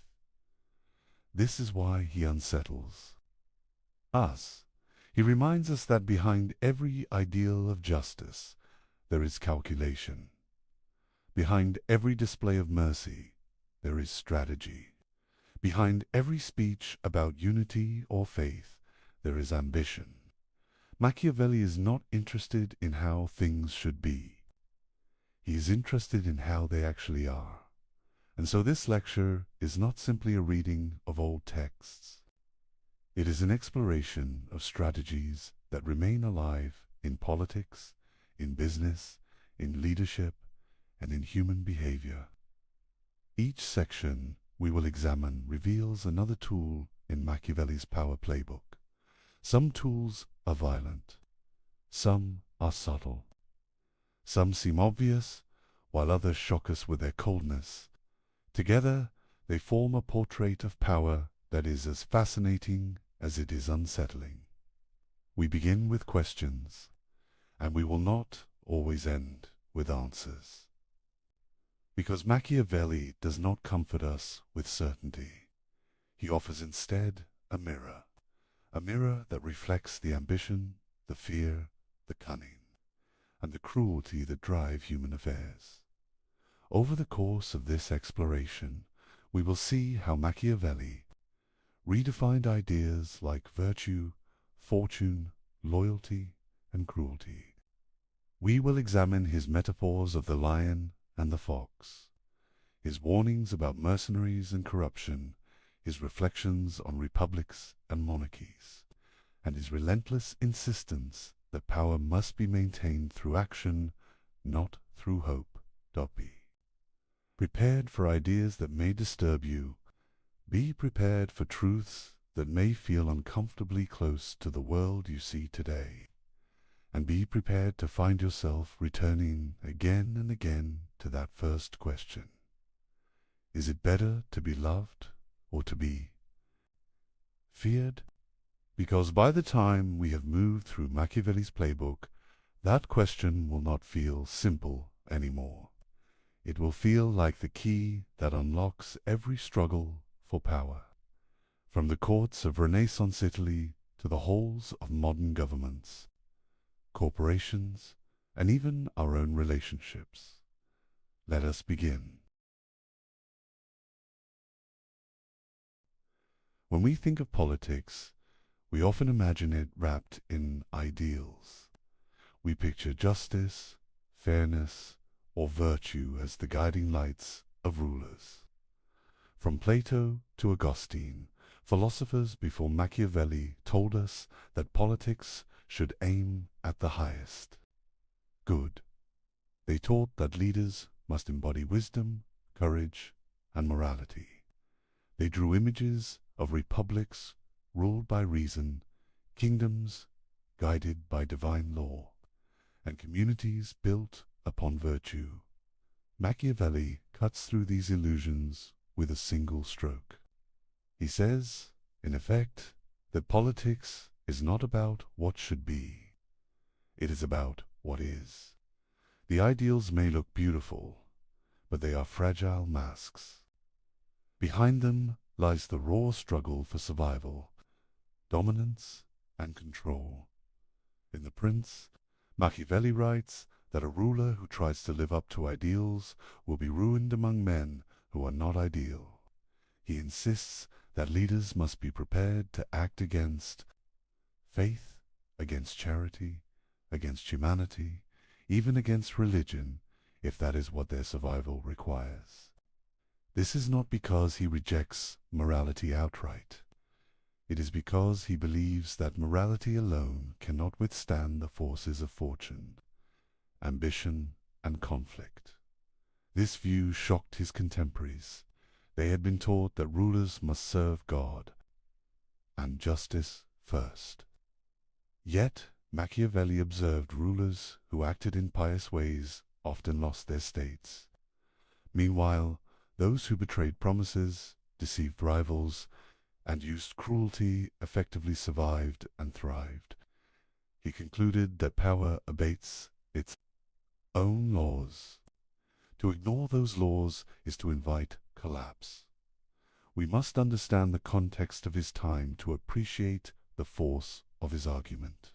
This is why he unsettles us. He reminds us that behind every ideal of justice, there is calculation. Behind every display of mercy, there is strategy. Behind every speech about unity or faith, there is ambition. Machiavelli is not interested in how things should be. He is interested in how they actually are. And so this lecture is not simply a reading of old texts. It is an exploration of strategies that remain alive in politics, in business, in leadership, and in human behavior. Each section we will examine reveals another tool in Machiavelli's power playbook. Some tools are violent. Some are subtle. Some seem obvious, while others shock us with their coldness. Together, they form a portrait of power that is as fascinating as it is unsettling. We begin with questions, and we will not always end with answers. Because Machiavelli does not comfort us with certainty. He offers instead a mirror that reflects the ambition, the fear, the cunning, and the cruelty that drive human affairs. Over the course of this exploration, we will see how Machiavelli redefined ideas like virtue, fortune, loyalty, and cruelty. We will examine his metaphors of the lion and the fox, his warnings about mercenaries and corruption, his reflections on republics and monarchies, and his relentless insistence that power must be maintained through action, not through hope. Be prepared for ideas that may disturb you. Be prepared for truths that may feel uncomfortably close to the world you see today. And be prepared to find yourself returning again and again to that first question. Is it better to be loved or to be feared? Because by the time we have moved through Machiavelli's playbook, that question will not feel simple anymore. It will feel like the key that unlocks every struggle for power, from the courts of Renaissance Italy to the halls of modern governments, corporations, and even our own relationships. Let us begin. When we think of politics, we often imagine it wrapped in ideals. We picture justice, fairness, or virtue as the guiding lights of rulers. From Plato to Augustine, philosophers before Machiavelli told us that politics should aim at the highest good. They taught that leaders must embody wisdom, courage, and morality. They drew images of republics ruled by reason, kingdoms guided by divine law, and communities built upon virtue. Machiavelli cuts through these illusions with a single stroke. He says, in effect, that politics is not about what should be. It is about what is. The ideals may look beautiful, but they are fragile masks. Behind them lies the raw struggle for survival, dominance, and control. In The Prince, Machiavelli writes that a ruler who tries to live up to ideals will be ruined among men who are not ideal. He insists that leaders must be prepared to act against faith, against charity, against humanity, even against religion, if that is what their survival requires. This is not because he rejects morality outright. It is because he believes that morality alone cannot withstand the forces of fortune, ambition, and conflict. This view shocked his contemporaries. They had been taught that rulers must serve God and justice first. Yet Machiavelli observed rulers who acted in pious ways often lost their states. Meanwhile, those who betrayed promises, deceived rivals, and used cruelty effectively survived and thrived. He concluded that power abates its own laws. To ignore those laws is to invite collapse. We must understand the context of his time to appreciate the force of his argument.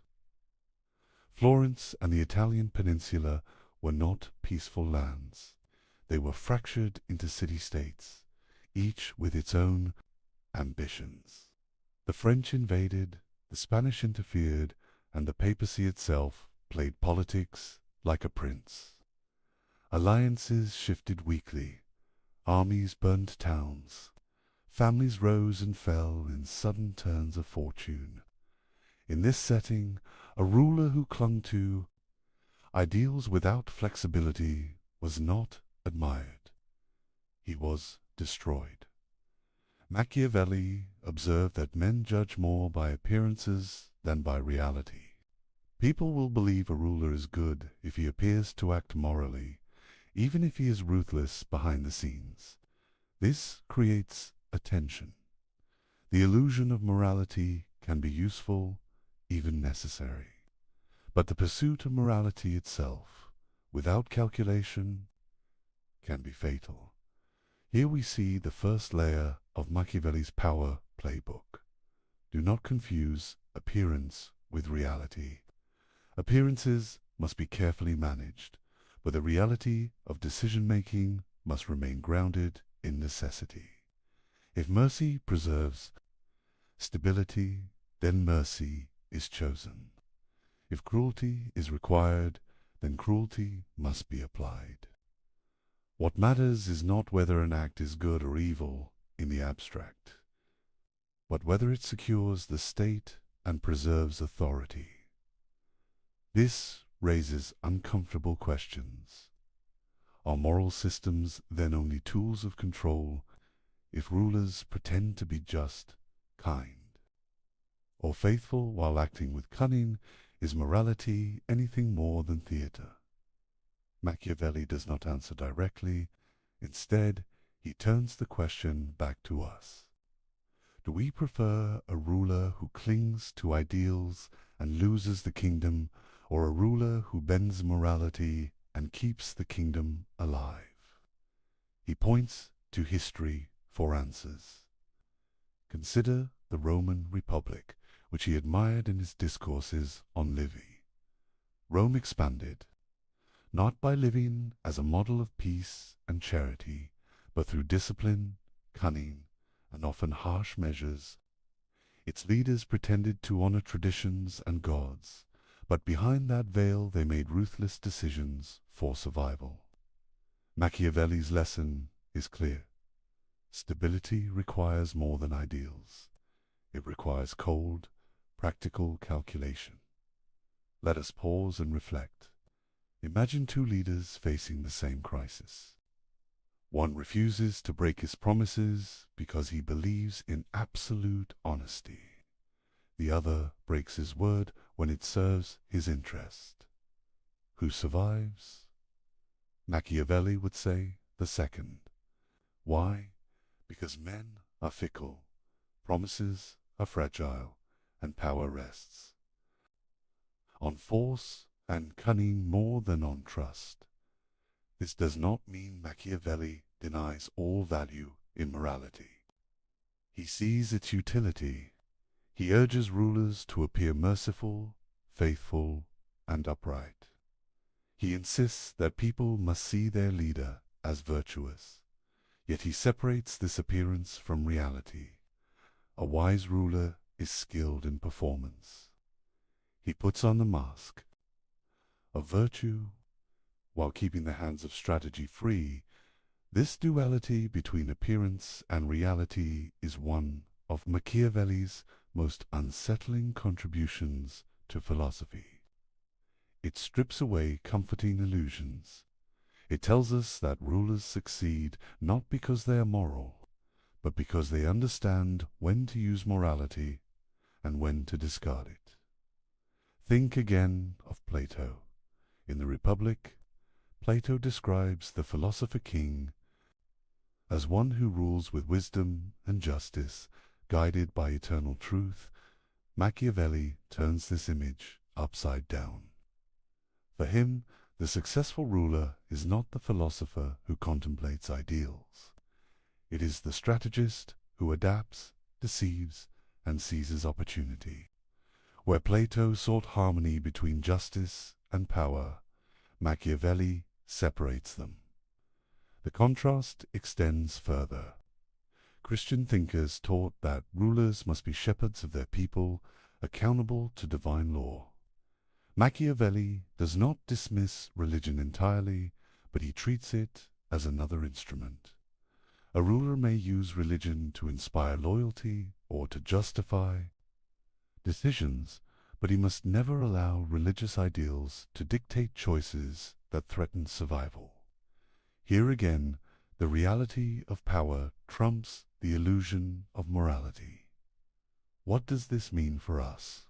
Florence and the Italian peninsula were not peaceful lands. They were fractured into city-states, each with its own ambitions. The French invaded, the Spanish interfered, and the papacy itself played politics like a prince. Alliances shifted weekly, armies burned towns, families rose and fell in sudden turns of fortune. In this setting, a ruler who clung to ideals without flexibility was not admired. He was destroyed. Machiavelli observed that men judge more by appearances than by reality. People will believe a ruler is good if he appears to act morally, even if he is ruthless behind the scenes. This creates a tension. The illusion of morality can be useful, even necessary. But the pursuit of morality itself, without calculation, can be fatal. Here we see the first layer of Machiavelli's power playbook. Do not confuse appearance with reality. Appearances must be carefully managed, but the reality of decision-making must remain grounded in necessity. If mercy preserves stability, then mercy is chosen. If cruelty is required, then cruelty must be applied. What matters is not whether an act is good or evil in the abstract, but whether it secures the state and preserves authority. This raises uncomfortable questions. Are moral systems then only tools of control if rulers pretend to be just, kind, or faithful while acting with cunning? Is morality anything more than theatre? Machiavelli does not answer directly. Instead, he turns the question back to us. Do we prefer a ruler who clings to ideals and loses the kingdom, or a ruler who bends morality and keeps the kingdom alive? He points to history for answers. Consider the Roman Republic, which he admired in his discourses on Livy. Rome expanded, not by living as a model of peace and charity, but through discipline, cunning, and often harsh measures. Its leaders pretended to honor traditions and gods, but behind that veil they made ruthless decisions for survival. Machiavelli's lesson is clear. Stability requires more than ideals. It requires cold, practical calculation. Let us pause and reflect. Imagine two leaders facing the same crisis. One refuses to break his promises because he believes in absolute honesty. The other breaks his word when it serves his interest. Who survives? Machiavelli would say the second. Why? Because men are fickle, promises are fragile, and power rests on force and cunning more than on trust. This does not mean Machiavelli denies all value in morality. He sees its utility. He urges rulers to appear merciful, faithful, and upright. He insists that people must see their leader as virtuous, yet he separates this appearance from reality. A wise ruler is skilled in performance. He puts on the mask of virtue while keeping the hands of strategy free. This duality between appearance and reality is one of Machiavelli's most unsettling contributions to philosophy. It strips away comforting illusions. It tells us that rulers succeed not because they are moral, but because they understand when to use morality and when to discard it. Think again of Plato. In the Republic, Plato describes the philosopher king as one who rules with wisdom and justice, guided by eternal truth. Machiavelli turns this image upside down. For him, the successful ruler is not the philosopher who contemplates ideals. It is the strategist who adapts, deceives, and seizes opportunity. Where Plato sought harmony between justice and power, Machiavelli separates them. The contrast extends further. Christian thinkers taught that rulers must be shepherds of their people, accountable to divine law. Machiavelli does not dismiss religion entirely, but he treats it as another instrument. A ruler may use religion to inspire loyalty or to justify decisions, but he must never allow religious ideals to dictate choices that threaten survival. Here again, the reality of power trumps the illusion of morality. What does this mean for us?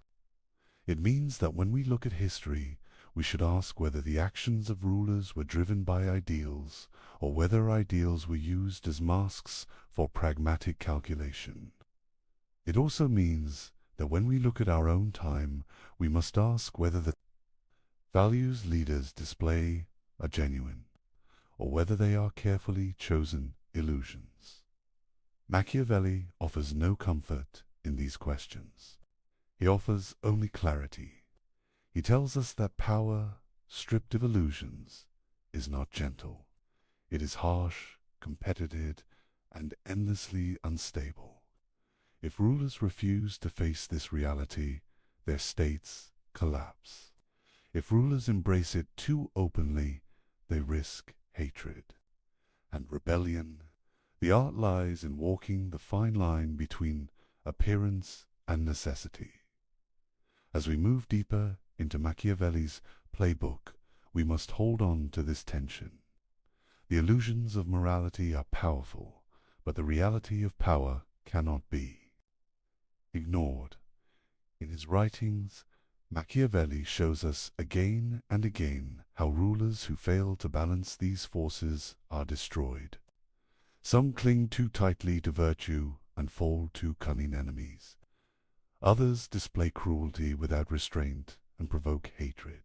It means that when we look at history, we should ask whether the actions of rulers were driven by ideals, or whether ideals were used as masks for pragmatic calculation. It also means that when we look at our own time, we must ask whether the values leaders display are genuine, or whether they are carefully chosen illusions. Machiavelli offers no comfort in these questions. He offers only clarity. He tells us that power, stripped of illusions, is not gentle. It is harsh, competitive, and endlessly unstable. If rulers refuse to face this reality, their states collapse. If rulers embrace it too openly, they risk hatred and rebellion. The art lies in walking the fine line between appearance and necessity. As we move deeper into Machiavelli's playbook, we must hold on to this tension. The illusions of morality are powerful, but the reality of power cannot be ignored. In his writings, Machiavelli shows us again and again how rulers who fail to balance these forces are destroyed. Some cling too tightly to virtue and fall to cunning enemies. Others display cruelty without restraint and provoke hatred.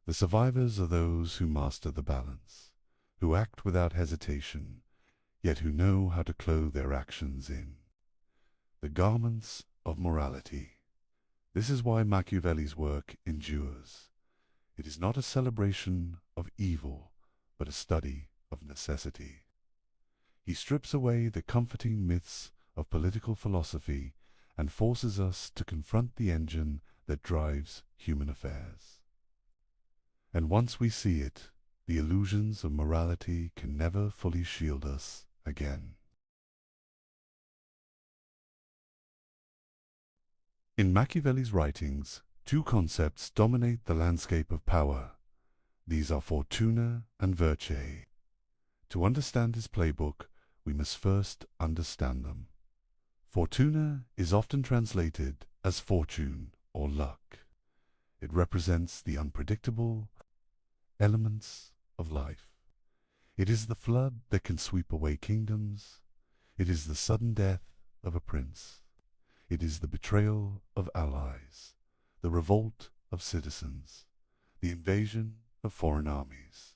The survivors are those who master the balance, who act without hesitation, yet who know how to clothe their actions in the garments of morality. This is why Machiavelli's work endures. It is not a celebration of evil, but a study of necessity. He strips away the comforting myths of political philosophy and forces us to confront the engine that drives human affairs. And once we see it, the illusions of morality can never fully shield us again. In Machiavelli's writings, two concepts dominate the landscape of power. These are fortuna and virtue. To understand his playbook, we must first understand them. Fortuna is often translated as fortune or luck. It represents the unpredictable elements of life. It is the flood that can sweep away kingdoms. It is the sudden death of a prince. It is the betrayal of allies, the revolt of citizens, the invasion of foreign armies.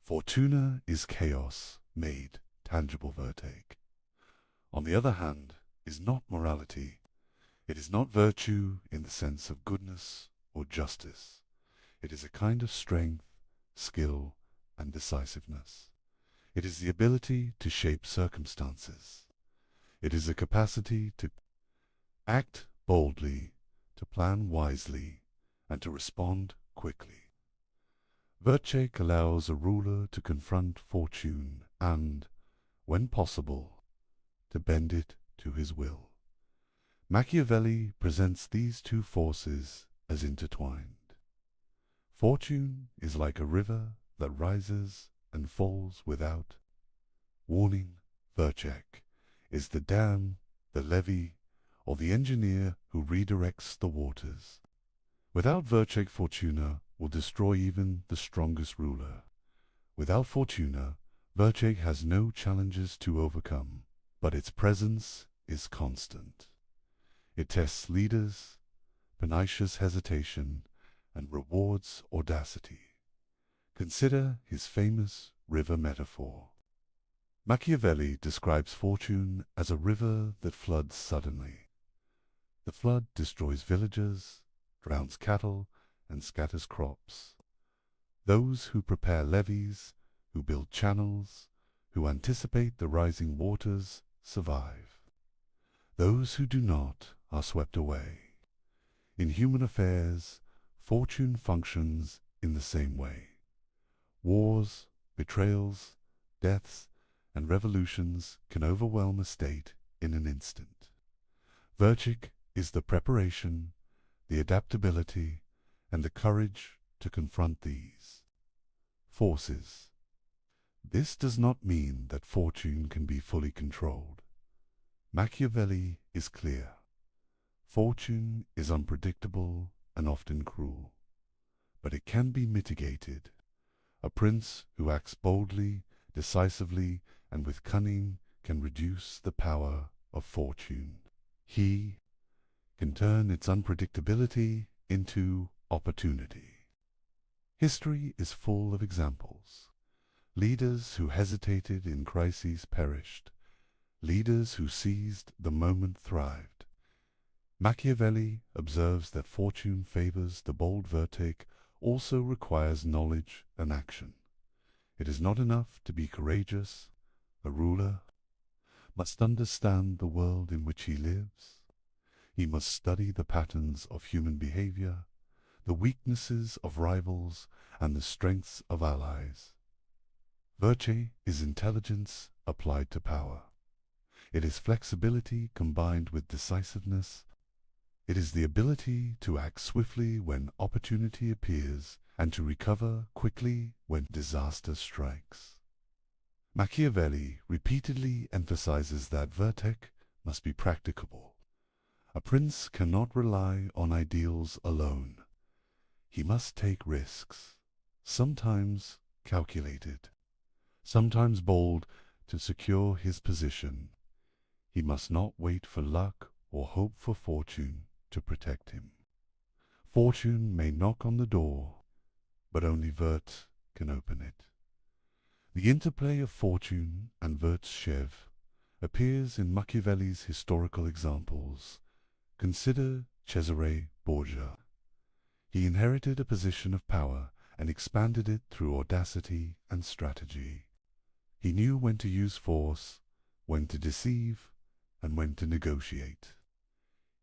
Fortuna is chaos made tangible virtue. On the other hand, is not morality. It is not virtue in the sense of goodness or justice. It is a kind of strength, skill, and decisiveness. It is the ability to shape circumstances. It is a capacity to act boldly, to plan wisely, and to respond quickly. Virtue allows a ruler to confront fortune and, when possible, to bend it to his will. Machiavelli presents these two forces as intertwined. Fortune is like a river that rises and falls without warning. Virtue is the dam, the levee, or the engineer who redirects the waters. Without virtue, fortuna will destroy even the strongest ruler. Without fortuna, virtue has no challenges to overcome, but its presence is constant. It tests leaders, punishes hesitation, and rewards audacity. Consider his famous river metaphor. Machiavelli describes fortune as a river that floods suddenly. The flood destroys villages, drowns cattle, and scatters crops. Those who prepare levees, who build channels, who anticipate the rising waters, survive. Those who do not are swept away. In human affairs, fortune functions in the same way. Wars, betrayals, deaths, and revolutions can overwhelm a state in an instant. Virtue is the preparation, the adaptability, and the courage to confront these forces. This does not mean that fortune can be fully controlled. Machiavelli is clear. Fortune is unpredictable and often cruel, but it can be mitigated. A prince who acts boldly, decisively, and with cunning can reduce the power of fortune. He can turn its unpredictability into opportunity. History is full of examples. Leaders who hesitated in crises perished. Leaders who seized the moment thrived. Machiavelli observes that fortune favors the bold virtue also requires knowledge and action. It is not enough to be courageous. A ruler must understand the world in which he lives. He must study the patterns of human behavior, the weaknesses of rivals, and the strengths of allies. Virtue is intelligence applied to power. It is flexibility combined with decisiveness. It is the ability to act swiftly when opportunity appears and to recover quickly when disaster strikes. Machiavelli repeatedly emphasizes that virtue must be practicable. A prince cannot rely on ideals alone. He must take risks, sometimes calculated, sometimes bold, to secure his position. He must not wait for luck or hope for fortune to protect him. Fortune may knock on the door, but only virtue can open it. The interplay of fortune and virtue appears in Machiavelli's historical examples. Consider Cesare Borgia. He inherited a position of power and expanded it through audacity and strategy. He knew when to use force, when to deceive, and when to negotiate.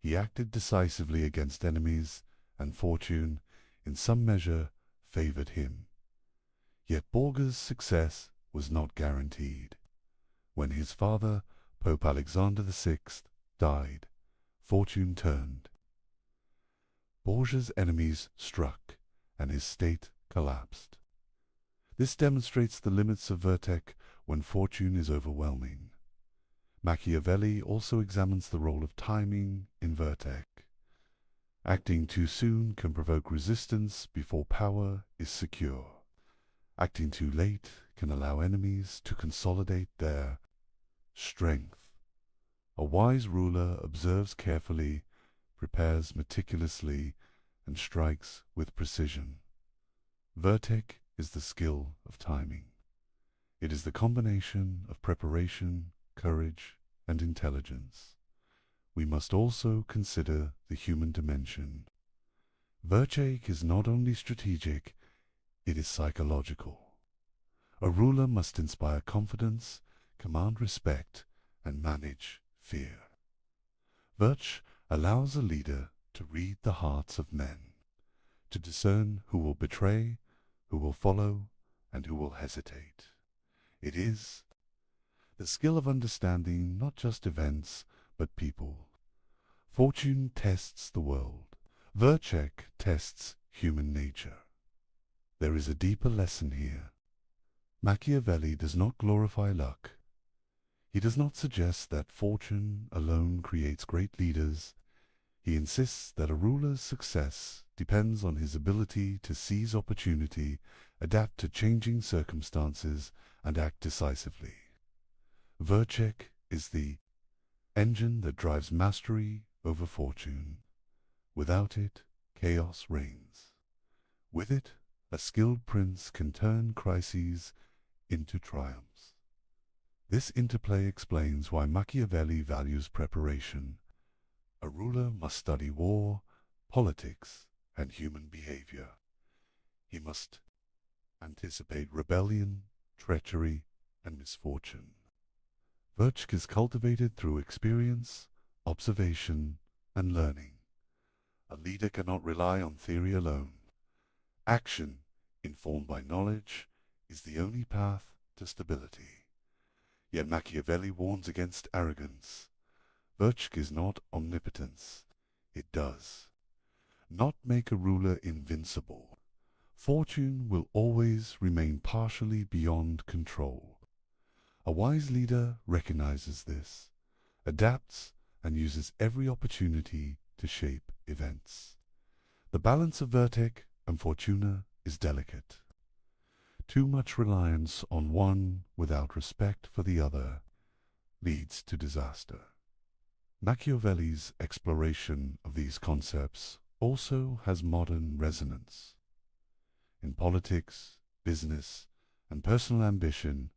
He acted decisively against enemies, and fortune, in some measure, favored him. Yet Borgia's success was not guaranteed. When his father, Pope Alexander VI, died, fortune turned. Borgia's enemies struck, and his state collapsed. This demonstrates the limits of Vertec when fortune is overwhelming. Machiavelli also examines the role of timing in Vertec. Acting too soon can provoke resistance before power is secure. Acting too late can allow enemies to consolidate their strength. A wise ruler observes carefully, prepares meticulously, and strikes with precision. Vertec is the skill of timing. It is the combination of preparation, courage, and intelligence. We must also consider the human dimension. Vertec is not only strategic, it is psychological. A ruler must inspire confidence, command respect, and manage fear. Vertec allows a leader to read the hearts of men, to discern who will betray, who will follow, and who will hesitate. It is the skill of understanding not just events, but people. Fortune tests the world. Vertec tests human nature. There is a deeper lesson here. Machiavelli does not glorify luck. He does not suggest that fortune alone creates great leaders. He insists that a ruler's success depends on his ability to seize opportunity, adapt to changing circumstances, and act decisively. Vertec is the engine that drives mastery over fortune. Without it, chaos reigns. With it, a skilled prince can turn crises into triumphs. This interplay explains why Machiavelli values preparation. A ruler must study war, politics, and human behavior. He must anticipate rebellion, treachery, and misfortune. Vertec is cultivated through experience, observation, and learning. A leader cannot rely on theory alone. Action, informed by knowledge, is the only path to stability. Yet Machiavelli warns against arrogance. Vertec is not omnipotence. It does not make a ruler invincible. Fortune will always remain partially beyond control. A wise leader recognizes this, adapts, and uses every opportunity to shape events. The balance of Vertec and Fortuna is delicate. Too much reliance on one without respect for the other leads to disaster. Machiavelli's exploration of these concepts also has modern resonance. In politics, business, and personal ambition,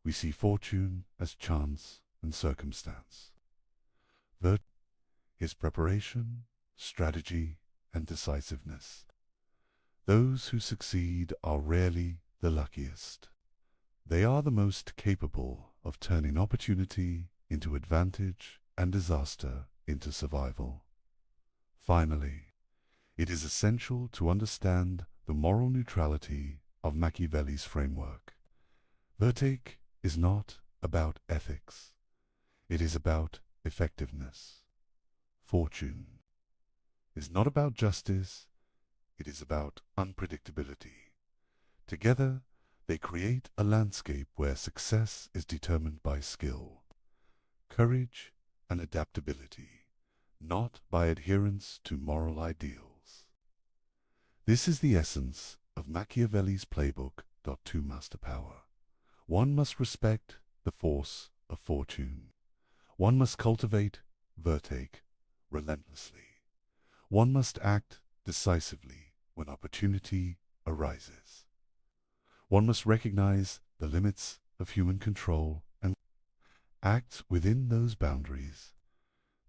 we see fortune as chance and circumstance. Vertec is preparation, strategy, and decisiveness. Those who succeed are rarely the luckiest. They are the most capable of turning opportunity into advantage and disaster into survival. Finally, it is essential to understand the moral neutrality of Machiavelli's framework. Vertec is not about ethics. It is about effectiveness. Fortune is not about justice. It is about unpredictability. Together, they create a landscape where success is determined by skill, courage, and adaptability, not by adherence to moral ideals. This is the essence of Machiavelli's playbook. To master power. One must respect the force of fortune. One must cultivate Vertec relentlessly. One must act decisively when opportunity arises. One must recognize the limits of human control and act within those boundaries.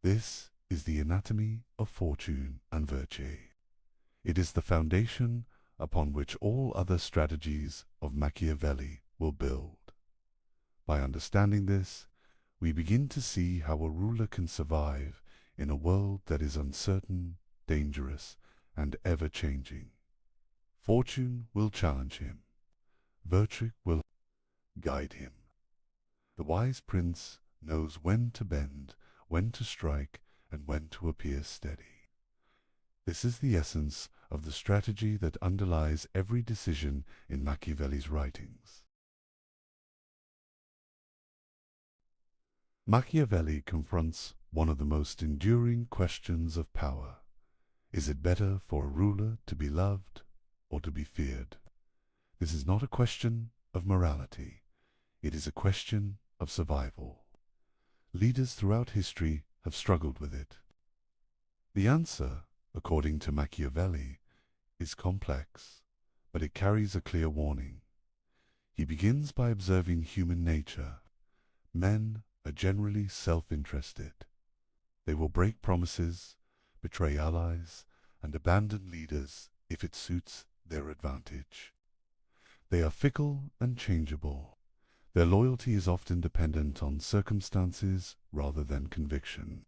This is the anatomy of fortune and Vertec. It is the foundation upon which all other strategies of Machiavelli will build. By understanding this, we begin to see how a ruler can survive in a world that is uncertain, dangerous, and ever-changing. Fortune will challenge him. Virtue will guide him. The wise prince knows when to bend, when to strike, and when to appear steady. This is the essence of the strategy that underlies every decision in Machiavelli's writings. Machiavelli confronts one of the most enduring questions of power. Is it better for a ruler to be loved or to be feared? This is not a question of morality. It is a question of survival. Leaders throughout history have struggled with it. The answer, according to Machiavelli, is complex, but it carries a clear warning. He begins by observing human nature. Men are generally self-interested. They will break promises, betray allies, and abandon leaders if it suits their advantage. They are fickle and changeable. Their loyalty is often dependent on circumstances rather than conviction.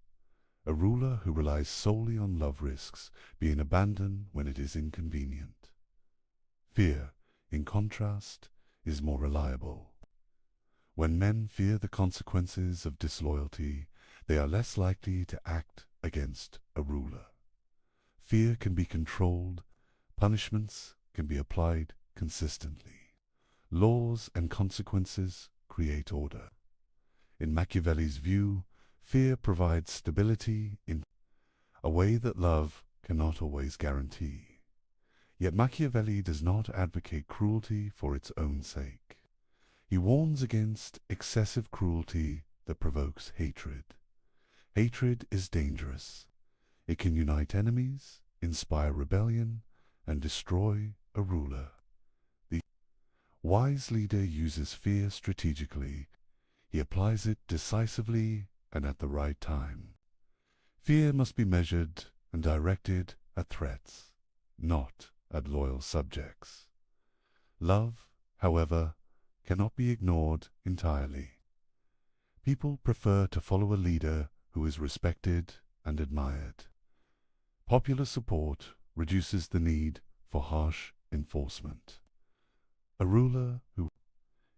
A ruler who relies solely on love risks being abandoned when it is inconvenient. Fear, in contrast, is more reliable. When men fear the consequences of disloyalty, they are less likely to act against a ruler. Fear can be controlled, punishments can be applied consistently. Laws and consequences create order. In Machiavelli's view, fear provides stability in a way that love cannot always guarantee. Yet Machiavelli does not advocate cruelty for its own sake. He warns against excessive cruelty that provokes hatred. Hatred is dangerous. It can unite enemies, inspire rebellion, and destroy a ruler. The wise leader uses fear strategically. He applies it decisively and at the right time. Fear must be measured and directed at threats, not at loyal subjects. Love, however, cannot be ignored entirely. People prefer to follow a leader who is respected and admired. Popular support reduces the need for harsh enforcement. A ruler who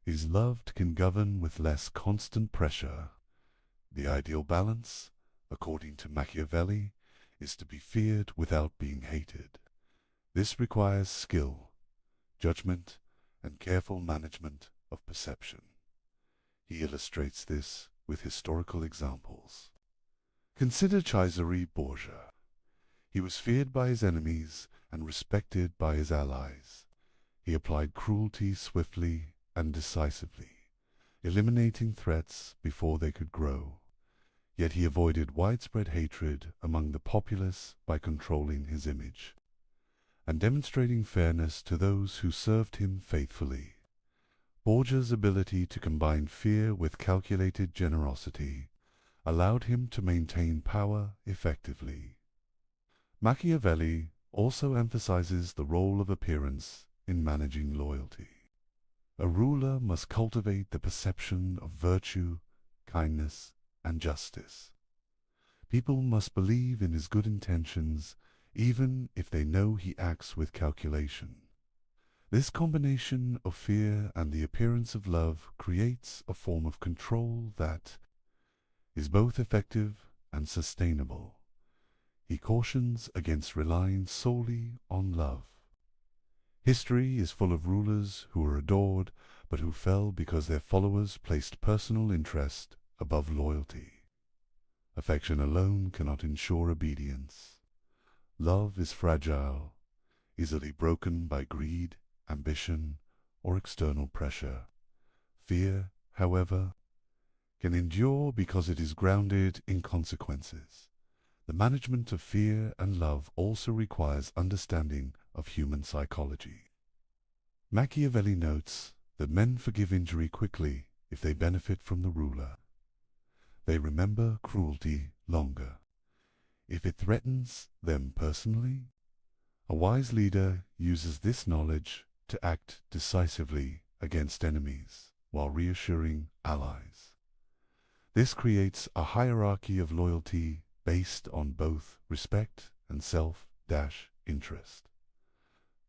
is loved can govern with less constant pressure. The ideal balance, according to Machiavelli, is to be feared without being hated. This requires skill, judgment, and careful management of perception. He illustrates this with historical examples. Consider Cesare Borgia. He was feared by his enemies and respected by his allies. He applied cruelty swiftly and decisively, eliminating threats before they could grow. Yet he avoided widespread hatred among the populace by controlling his image and demonstrating fairness to those who served him faithfully. Borgia's ability to combine fear with calculated generosity allowed him to maintain power effectively. Machiavelli also emphasizes the role of appearance in managing loyalty. A ruler must cultivate the perception of virtue, kindness, and justice. People must believe in his good intentions even if they know he acts with calculation. This combination of fear and the appearance of love creates a form of control that is both effective and sustainable. He cautions against relying solely on love. History is full of rulers who were adored but who fell because their followers placed personal interest above loyalty. Affection alone cannot ensure obedience. Love is fragile, easily broken by greed, ambition, or external pressure. Fear, however, can endure because it is grounded in consequences. The management of fear and love also requires understanding of human psychology. Machiavelli notes that men forgive injury quickly if they benefit from the ruler. They remember cruelty longer if it threatens them personally. A wise leader uses this knowledge to act decisively against enemies while reassuring allies. This creates a hierarchy of loyalty based on both respect and self-interest.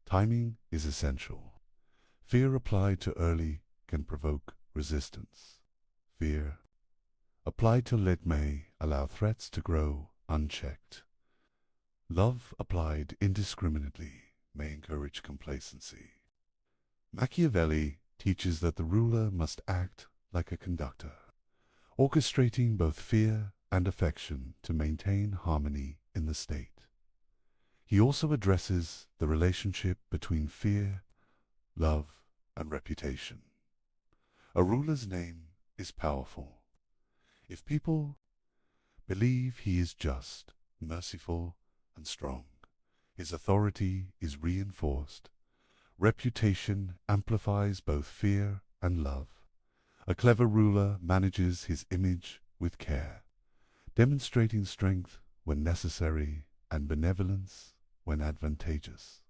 Timing is essential. Fear applied too early can provoke resistance. Fear applied too late may allow threats to grow unchecked. Love applied indiscriminately may encourage complacency. Machiavelli teaches that the ruler must act like a conductor, orchestrating both fear and affection to maintain harmony in the state. He also addresses the relationship between fear, love, and reputation. A ruler's name is powerful. If people believe he is just, merciful, and strong, his authority is reinforced. Reputation amplifies both fear and love. A clever ruler manages his image with care, demonstrating strength when necessary and benevolence when advantageous.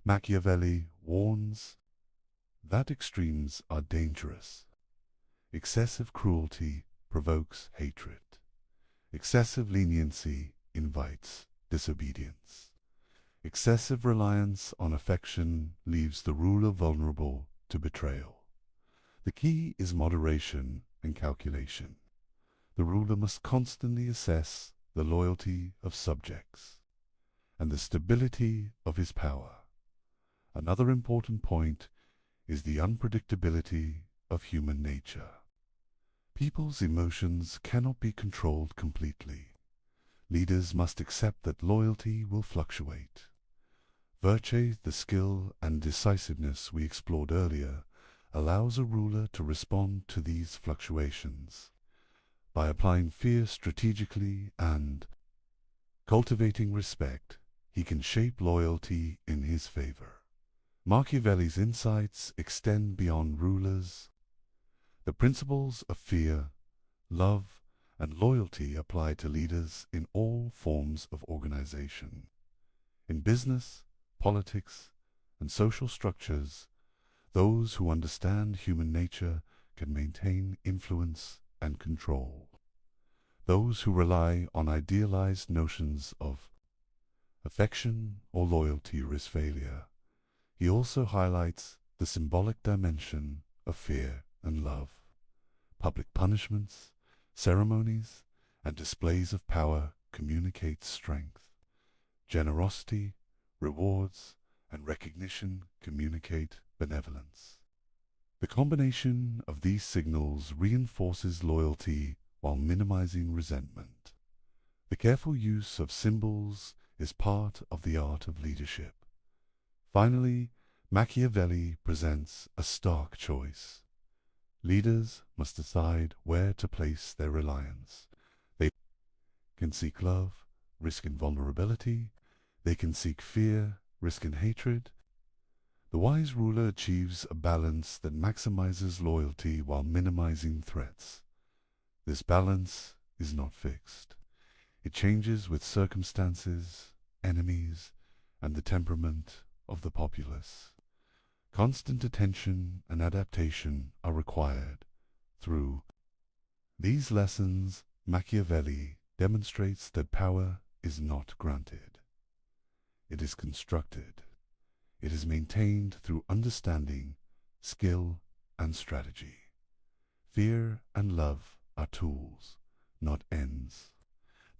Machiavelli warns that extremes are dangerous. Excessive cruelty provokes hatred. Excessive leniency invites disobedience. Excessive reliance on affection leaves the ruler vulnerable to betrayal. The key is moderation and calculation. The ruler must constantly assess the loyalty of subjects and the stability of his power. Another important point is the unpredictability of human nature. People's emotions cannot be controlled completely. Leaders must accept that loyalty will fluctuate. Virtue, the skill and decisiveness we explored earlier, allows a ruler to respond to these fluctuations. By applying fear strategically and cultivating respect, he can shape loyalty in his favor. Machiavelli's insights extend beyond rulers. The principles of fear, love, and loyalty apply to leaders in all forms of organization. In business, politics, and social structures, those who understand human nature can maintain influence and control. Those who rely on idealized notions of affection or loyalty risk failure. He also highlights the symbolic dimension of fear and love. Public punishments, ceremonies, and displays of power communicate strength. Generosity, rewards, and recognition communicate benevolence. The combination of these signals reinforces loyalty while minimizing resentment. The careful use of symbols is part of the art of leadership. Finally, Machiavelli presents a stark choice. Leaders must decide where to place their reliance. They can seek love, risk in vulnerability. They can seek fear, risk in hatred. The wise ruler achieves a balance that maximizes loyalty while minimizing threats. This balance is not fixed. It changes with circumstances, enemies, and the temperament of the populace. Constant attention and adaptation are required. Through these lessons, Machiavelli demonstrates that power is not granted. It is constructed. It is maintained through understanding, skill, and strategy. Fear and love are tools, not ends.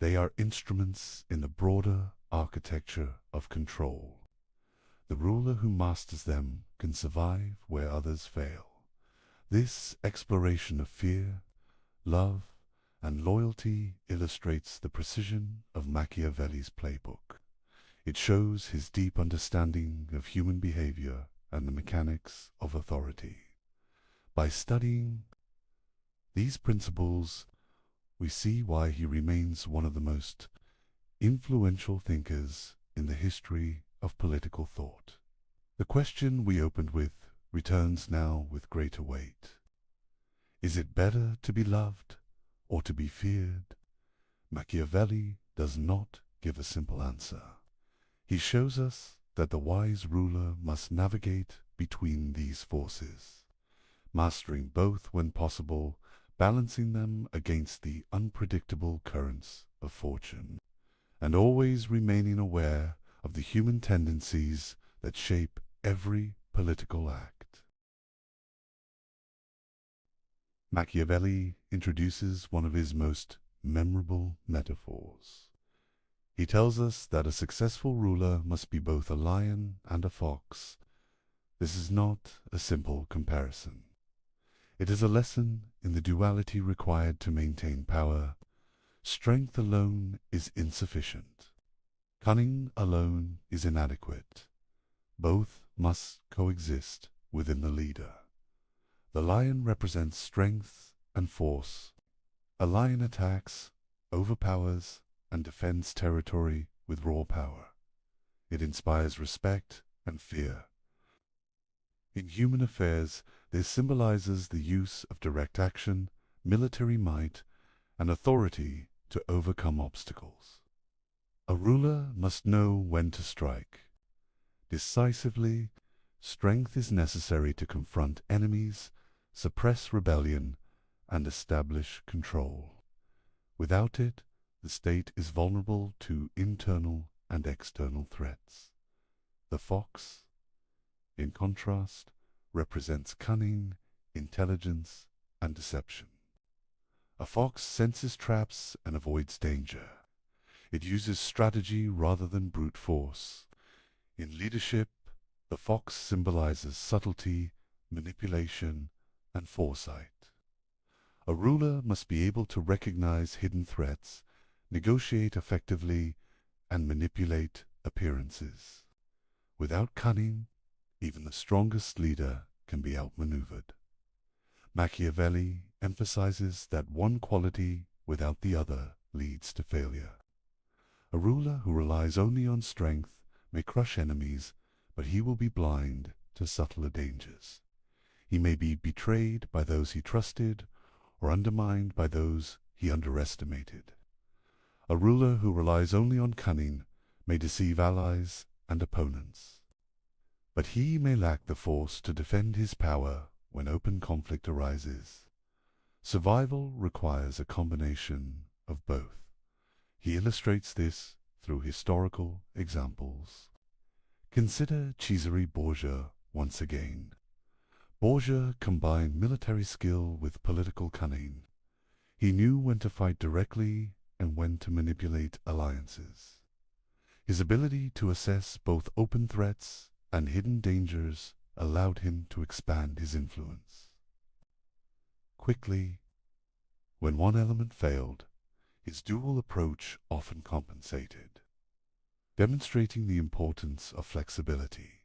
They are instruments in the broader architecture of control. The ruler who masters them can survive where others fail. This exploration of fear, love, and loyalty illustrates the precision of Machiavelli's playbook. It shows his deep understanding of human behavior and the mechanics of authority. By studying these principles, we see why he remains one of the most influential thinkers in the history of political thought. The question we opened with returns now with greater weight. Is it better to be loved or to be feared? Machiavelli does not give a simple answer. He shows us that the wise ruler must navigate between these forces, mastering both when possible, balancing them against the unpredictable currents of fortune, and always remaining aware of the human tendencies that shape every political act. Machiavelli introduces one of his most memorable metaphors. He tells us that a successful ruler must be both a lion and a fox. This is not a simple comparison. It is a lesson in the duality required to maintain power. Strength alone is insufficient. Cunning alone is inadequate. Both must coexist within the leader. The lion represents strength and force. A lion attacks, overpowers, and defends territory with raw power. It inspires respect and fear. In human affairs, this symbolizes the use of direct action, military might, and authority to overcome obstacles. A ruler must know when to strike. Decisively, strength is necessary to confront enemies, suppress rebellion, and establish control. Without it, the state is vulnerable to internal and external threats. The fox, in contrast, represents cunning, intelligence, and deception. A fox senses traps and avoids danger. It uses strategy rather than brute force. In leadership, the fox symbolizes subtlety, manipulation, and foresight. A ruler must be able to recognize hidden threats, negotiate effectively, and manipulate appearances. Without cunning, even the strongest leader can be outmaneuvered. Machiavelli emphasizes that one quality without the other leads to failure. A ruler who relies only on strength may crush enemies, but he will be blind to subtler dangers. He may be betrayed by those he trusted or undermined by those he underestimated. A ruler who relies only on cunning may deceive allies and opponents. But he may lack the force to defend his power when open conflict arises. Survival requires a combination of both. He illustrates this through historical examples. Consider Cesare Borgia once again. Borgia combined military skill with political cunning. He knew when to fight directly and when to manipulate alliances. His ability to assess both open threats and hidden dangers allowed him to expand his influence. Quickly, when one element failed, his dual approach often compensated, demonstrating the importance of flexibility.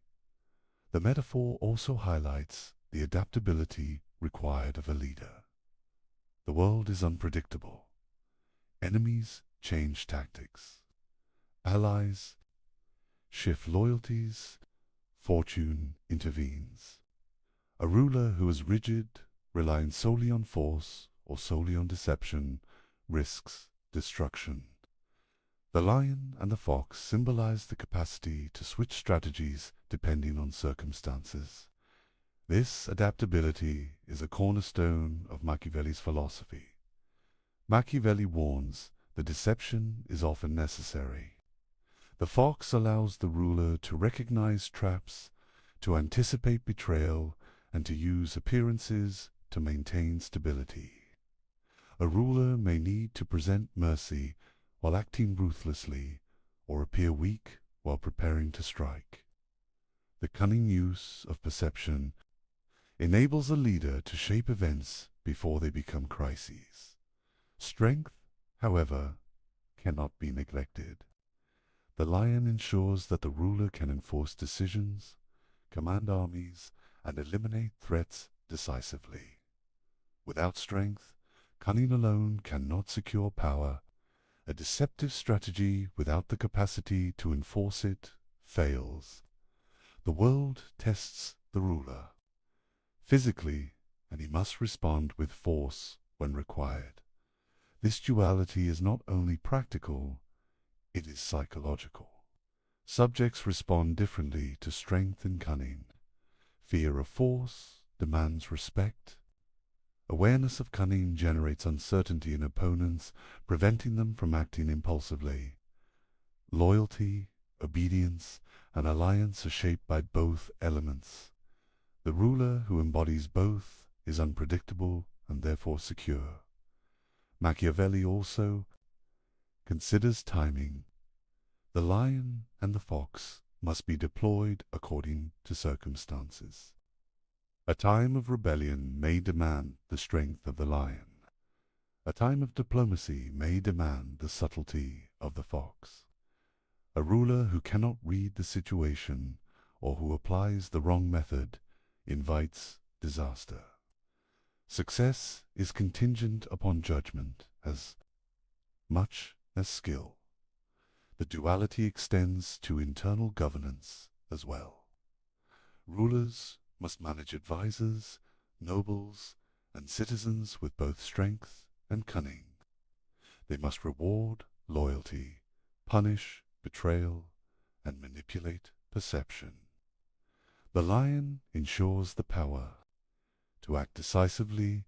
The metaphor also highlights the adaptability required of a leader. The world is unpredictable. Enemies change tactics. Allies shift loyalties. Fortune intervenes. A ruler who is rigid, relying solely on force or solely on deception, risks destruction. The lion and the fox symbolize the capacity to switch strategies depending on circumstances. This adaptability is a cornerstone of Machiavelli's philosophy. Machiavelli warns that deception is often necessary. The fox allows the ruler to recognize traps, to anticipate betrayal, and to use appearances to maintain stability. A ruler may need to present mercy while acting ruthlessly, or appear weak while preparing to strike. The cunning use of perception enables a leader to shape events before they become crises. Strength, however, cannot be neglected. The lion ensures that the ruler can enforce decisions, command armies, and eliminate threats decisively. Without strength, cunning alone cannot secure power. A deceptive strategy without the capacity to enforce it fails. The world tests the ruler physically, and he must respond with force when required. This duality is not only practical, it is psychological. Subjects respond differently to strength and cunning. Fear of force demands respect. Awareness of cunning generates uncertainty in opponents, preventing them from acting impulsively. Loyalty, obedience, and alliance are shaped by both elements. The ruler who embodies both is unpredictable and therefore secure. Machiavelli also considers timing. The lion and the fox must be deployed according to circumstances. A time of rebellion may demand the strength of the lion. A time of diplomacy may demand the subtlety of the fox. A ruler who cannot read the situation or who applies the wrong method invites disaster. Success is contingent upon judgment as much as skill. The duality extends to internal governance as well. Rulers must manage advisors, nobles, and citizens with both strength and cunning. They must reward loyalty, punish betrayal, and manipulate perception. The lion ensures the power to act decisively.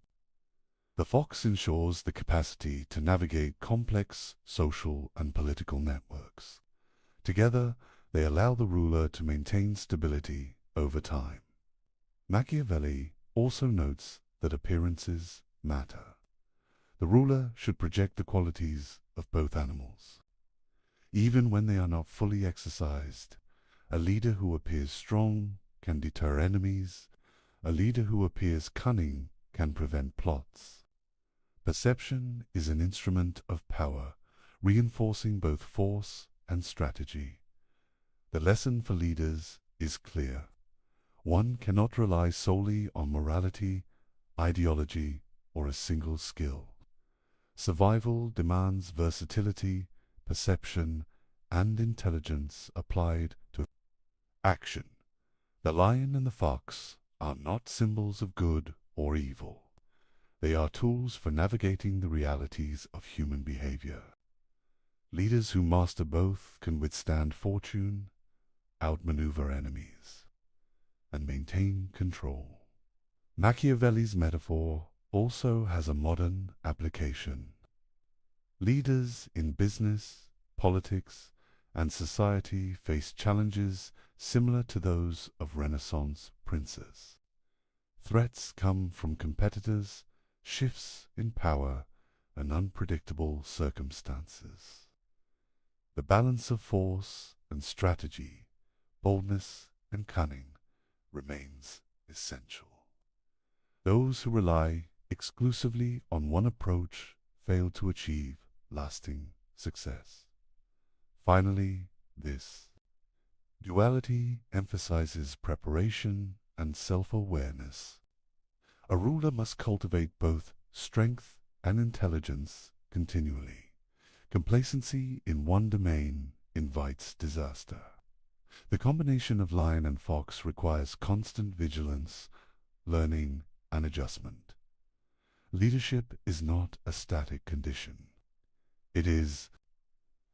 The fox ensures the capacity to navigate complex social and political networks. Together, they allow the ruler to maintain stability over time. Machiavelli also notes that appearances matter. The ruler should project the qualities of both animals. Even when they are not fully exercised, a leader who appears strong can deter enemies. A leader who appears cunning can prevent plots. Perception is an instrument of power, reinforcing both force and strategy. The lesson for leaders is clear. One cannot rely solely on morality, ideology, or a single skill. Survival demands versatility, perception, and intelligence applied to action. The lion and the fox are not symbols of good or evil. They are tools for navigating the realities of human behavior. Leaders who master both can withstand fortune, outmaneuver enemies, and maintain control. Machiavelli's metaphor also has a modern application. Leaders in business, politics, and society face challenges similar to those of Renaissance princes. Threats come from competitors, shifts in power, and unpredictable circumstances. The balance of force and strategy, boldness and cunning, remains essential. Those who rely exclusively on one approach fail to achieve lasting success. Finally, this duality emphasizes preparation and self-awareness. A ruler must cultivate both strength and intelligence continually. Complacency in one domain invites disaster. The combination of lion and fox requires constant vigilance, learning, and adjustment. Leadership is not a static condition. It is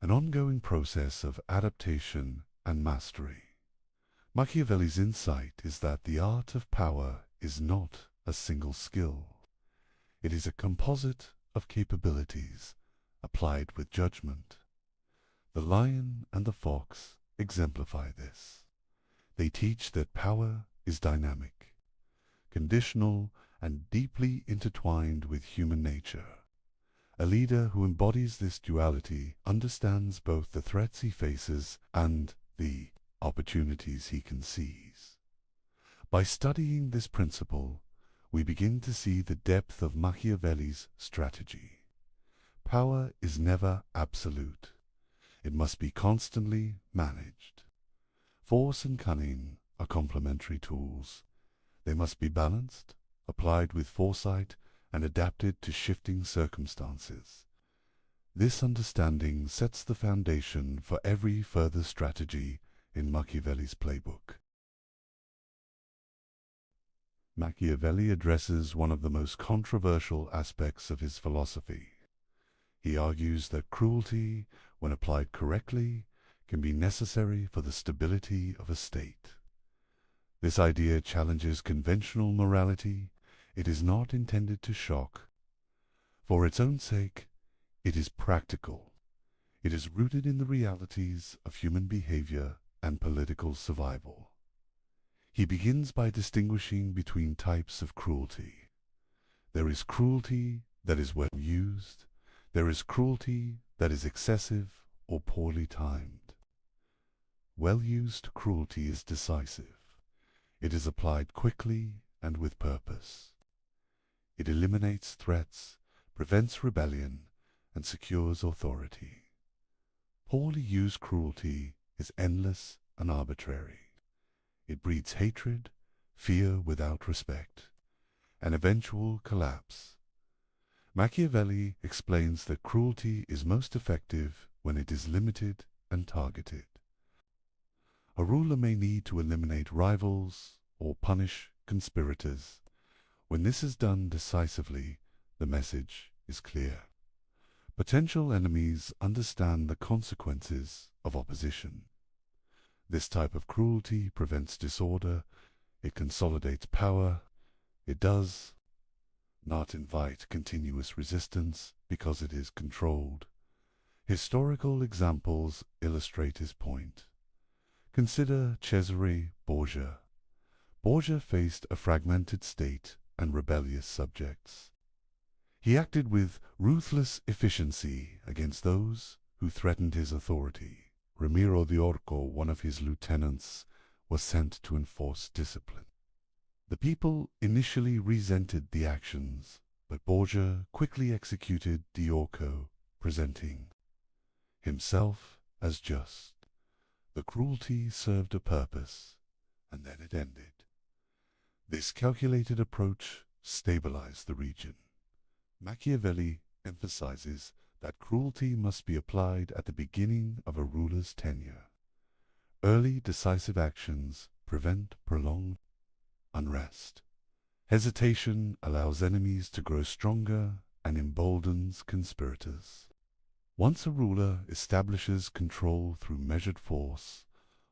an ongoing process of adaptation and mastery. Machiavelli's insight is that the art of power is not a single skill. It is a composite of capabilities applied with judgment. The lion and the fox exemplify this. They teach that power is dynamic, conditional, and deeply intertwined with human nature. A leader who embodies this duality understands both the threats he faces and the opportunities he can seize. By studying this principle, we begin to see the depth of Machiavelli's strategy. Power is never absolute. It must be constantly managed. Force and cunning are complementary tools. They must be balanced, applied with foresight, and adapted to shifting circumstances. This understanding sets the foundation for every further strategy in Machiavelli's playbook. Machiavelli addresses one of the most controversial aspects of his philosophy. He argues that cruelty, when applied correctly, can be necessary for the stability of a state. This idea challenges conventional morality. It is not intended to shock. For its own sake, it is practical. It is rooted in the realities of human behavior and political survival. He begins by distinguishing between types of cruelty. There is cruelty that is well used. There is cruelty that is excessive or poorly timed. Well-used cruelty is decisive. It is applied quickly and with purpose. It eliminates threats, prevents rebellion, and secures authority. Poorly used cruelty is endless and arbitrary. It breeds hatred, fear without respect, and eventual collapse. Machiavelli explains that cruelty is most effective when it is limited and targeted. A ruler may need to eliminate rivals or punish conspirators. When this is done decisively, the message is clear. Potential enemies understand the consequences of opposition. This type of cruelty prevents disorder, it consolidates power, it does not invite continuous resistance because it is controlled. Historical examples illustrate his point. Consider Cesare Borgia. Borgia faced a fragmented state and rebellious subjects. He acted with ruthless efficiency against those who threatened his authority. Ramiro de Orco, one of his lieutenants, was sent to enforce discipline. The people initially resented the actions, but Borgia quickly executed de Orco, presenting himself as just. The cruelty served a purpose, and then it ended. This calculated approach stabilized the region. Machiavelli emphasizes that cruelty must be applied at the beginning of a ruler's tenure. Early decisive actions prevent prolonged unrest. Hesitation allows enemies to grow stronger and emboldens conspirators. Once a ruler establishes control through measured force,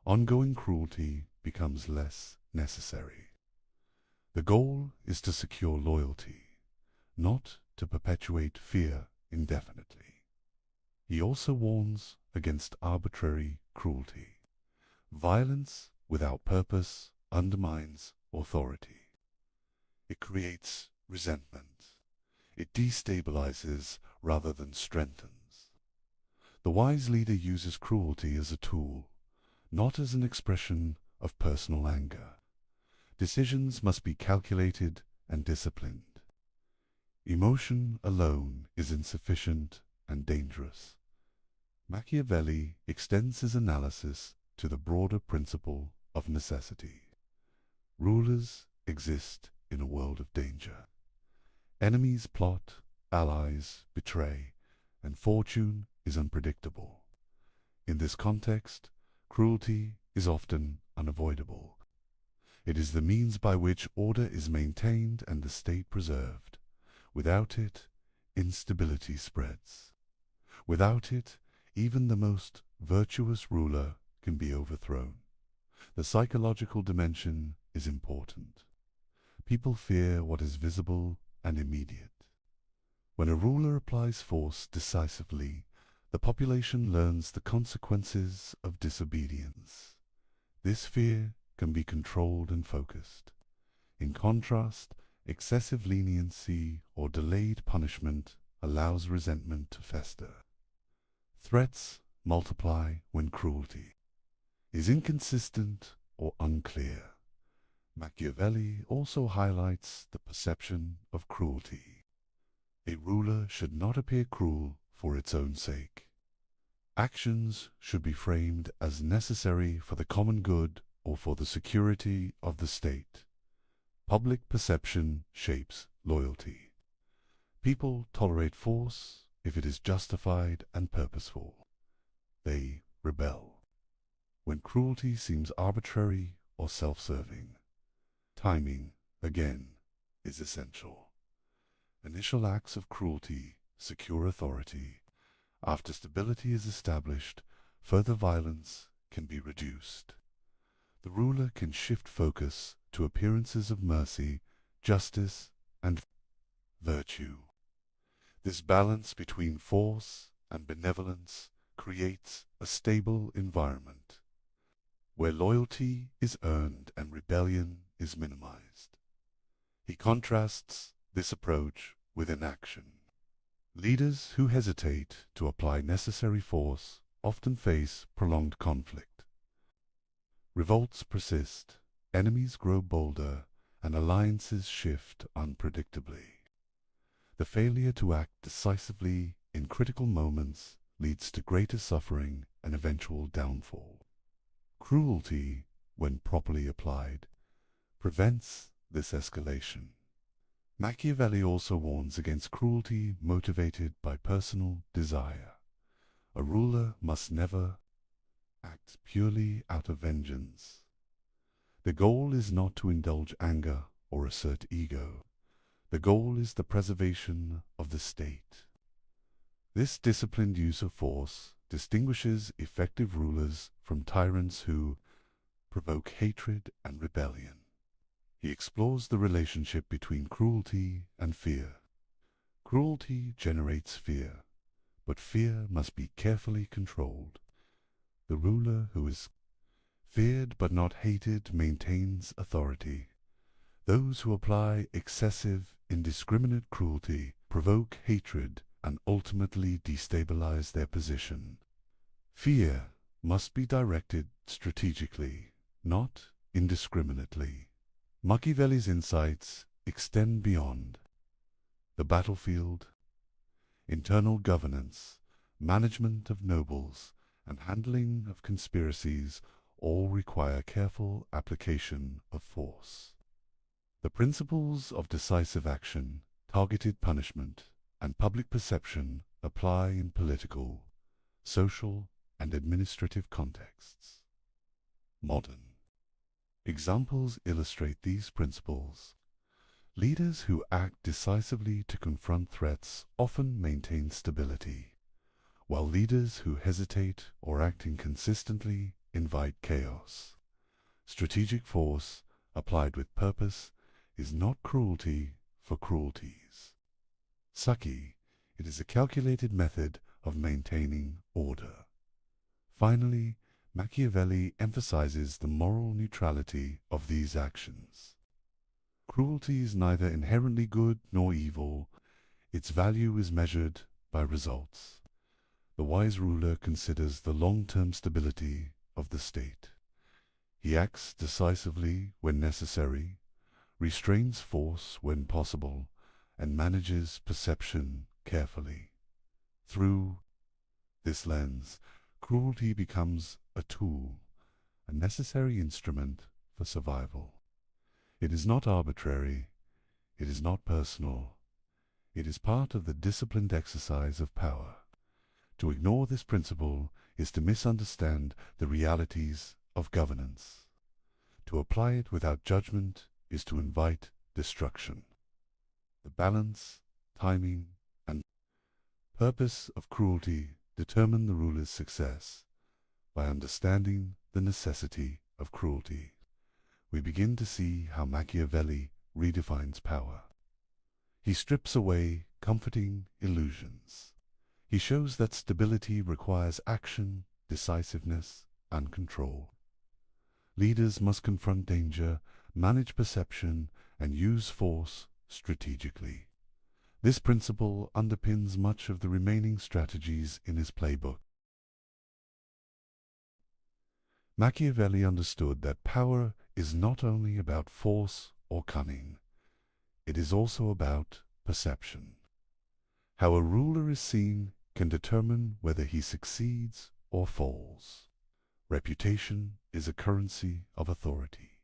ongoing cruelty becomes less necessary. The goal is to secure loyalty, not to perpetuate fear indefinitely. He also warns against arbitrary cruelty. Violence without purpose undermines authority. It creates resentment. It destabilizes rather than strengthens. The wise leader uses cruelty as a tool, not as an expression of personal anger. Decisions must be calculated and disciplined. Emotion alone is insufficient and dangerous. Machiavelli extends his analysis to the broader principle of necessity. Rulers exist in a world of danger. Enemies plot, allies betray, and fortune is unpredictable. In this context, cruelty is often unavoidable. It is the means by which order is maintained and the state preserved. Without it, instability spreads. Without it, even the most virtuous ruler can be overthrown. The psychological dimension is important. People fear what is visible and immediate. When a ruler applies force decisively, the population learns the consequences of disobedience. This fear can be controlled and focused. In contrast, excessive leniency or delayed punishment allows resentment to fester. Threats multiply when cruelty is inconsistent or unclear. Machiavelli also highlights the perception of cruelty. A ruler should not appear cruel for its own sake. Actions should be framed as necessary for the common good or for the security of the state. Public perception shapes loyalty. People tolerate force if it is justified and purposeful. They rebel when cruelty seems arbitrary or self-serving. Timing, again, is essential. Initial acts of cruelty secure authority. After stability is established, further violence can be reduced. The ruler can shift focus to appearances of mercy, justice, and virtue. This balance between force and benevolence creates a stable environment where loyalty is earned and rebellion is minimized. He contrasts this approach with inaction. Leaders who hesitate to apply necessary force often face prolonged conflict. Revolts persist, enemies grow bolder, and alliances shift unpredictably. The failure to act decisively in critical moments leads to greater suffering and eventual downfall. Cruelty, when properly applied, prevents this escalation. Machiavelli also warns against cruelty motivated by personal desire. A ruler must never act purely out of vengeance. The goal is not to indulge anger or assert ego. The goal is the preservation of the state. This disciplined use of force distinguishes effective rulers from tyrants who provoke hatred and rebellion. He explores the relationship between cruelty and fear. Cruelty generates fear, but fear must be carefully controlled. The ruler who is feared but not hated maintains authority. Those who apply excessive, indiscriminate cruelty provoke hatred and ultimately destabilize their position. Fear must be directed strategically, not indiscriminately. Machiavelli's insights extend beyond the battlefield. Internal governance, management of nobles, and handling of conspiracies all require careful application of force. The principles of decisive action, targeted punishment, and public perception apply in political, social, and administrative contexts. Modern examples illustrate these principles. Leaders who act decisively to confront threats often maintain stability, while leaders who hesitate or act inconsistently invite chaos. Strategic force, applied with purpose, is not cruelty for cruelties. Sake, it is a calculated method of maintaining order. Finally, Machiavelli emphasizes the moral neutrality of these actions. Cruelty is neither inherently good nor evil. Its value is measured by results. The wise ruler considers the long-term stability of the state. He acts decisively when necessary, restrains force when possible, and manages perception carefully. Through this lens, cruelty becomes a tool, a necessary instrument for survival. It is not arbitrary, it is not personal, it is part of the disciplined exercise of power. To ignore this principle is to misunderstand the realities of governance. To apply it without judgment is to invite destruction. The balance, timing, and purpose of cruelty determine the ruler's success. By understanding the necessity of cruelty, we begin to see how Machiavelli redefines power. He strips away comforting illusions. He shows that stability requires action, decisiveness, and control. Leaders must confront danger, manage perception, and use force strategically. This principle underpins much of the remaining strategies in his playbook. Machiavelli understood that power is not only about force or cunning, it is also about perception. How a ruler is seen can determine whether he succeeds or falls. Reputation is a currency of authority.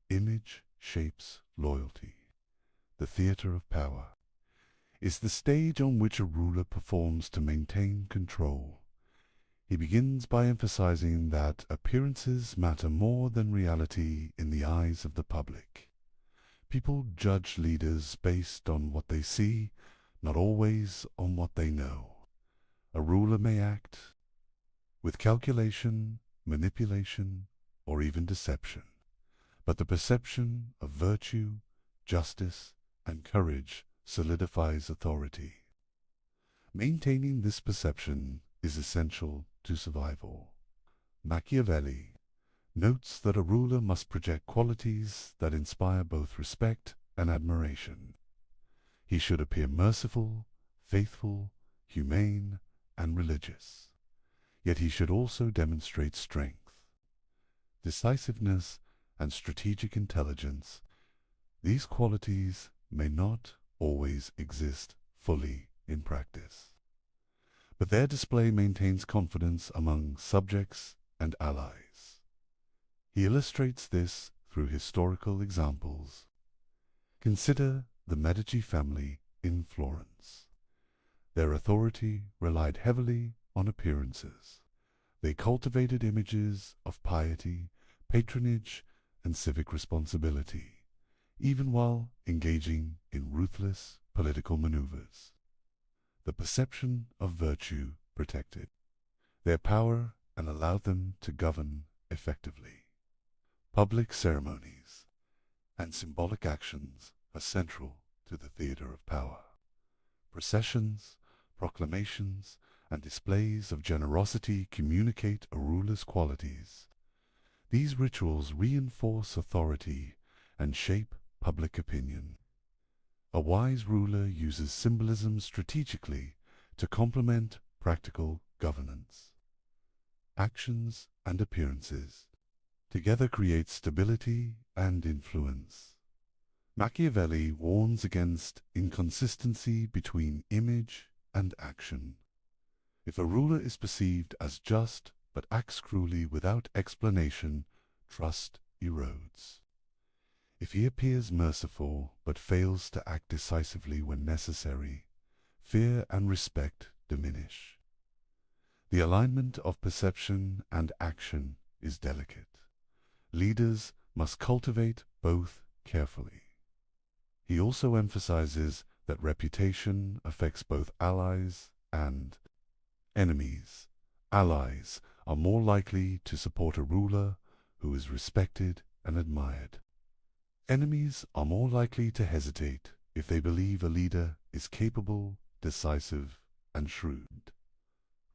Image shapes loyalty. The theater of power is the stage on which a ruler performs to maintain control. He begins by emphasizing that appearances matter more than reality in the eyes of the public. People judge leaders based on what they see, not always on what they know. A ruler may act with calculation, manipulation, or even deception. But the perception of virtue, justice, and courage solidifies authority. Maintaining this perception is essential to survival. Machiavelli notes that a ruler must project qualities that inspire both respect and admiration. He should appear merciful, faithful, humane, and religious. Yet he should also demonstrate strength, decisiveness, and strategic intelligence. These qualities may not always exist fully in practice, but their display maintains confidence among subjects and allies. He illustrates this through historical examples. Consider the Medici family in Florence. Their authority relied heavily on appearances. They cultivated images of piety, patronage, and civic responsibility, even while engaging in ruthless political maneuvers. The perception of virtue protected their power and allowed them to govern effectively. Public ceremonies and symbolic actions are central to the theater of power. Processions, proclamations, and displays of generosity communicate a ruler's qualities. These rituals reinforce authority and shape public opinion. A wise ruler uses symbolism strategically to complement practical governance. Actions and appearances together create stability and influence. Machiavelli warns against inconsistency between image and action. If a ruler is perceived as just but acts cruelly without explanation, trust erodes. If he appears merciful but fails to act decisively when necessary, fear and respect diminish. The alignment of perception and action is delicate. Leaders must cultivate both carefully. He also emphasizes that reputation affects both allies and enemies. Allies are more likely to support a ruler who is respected and admired. Enemies are more likely to hesitate if they believe a leader is capable, decisive, and shrewd.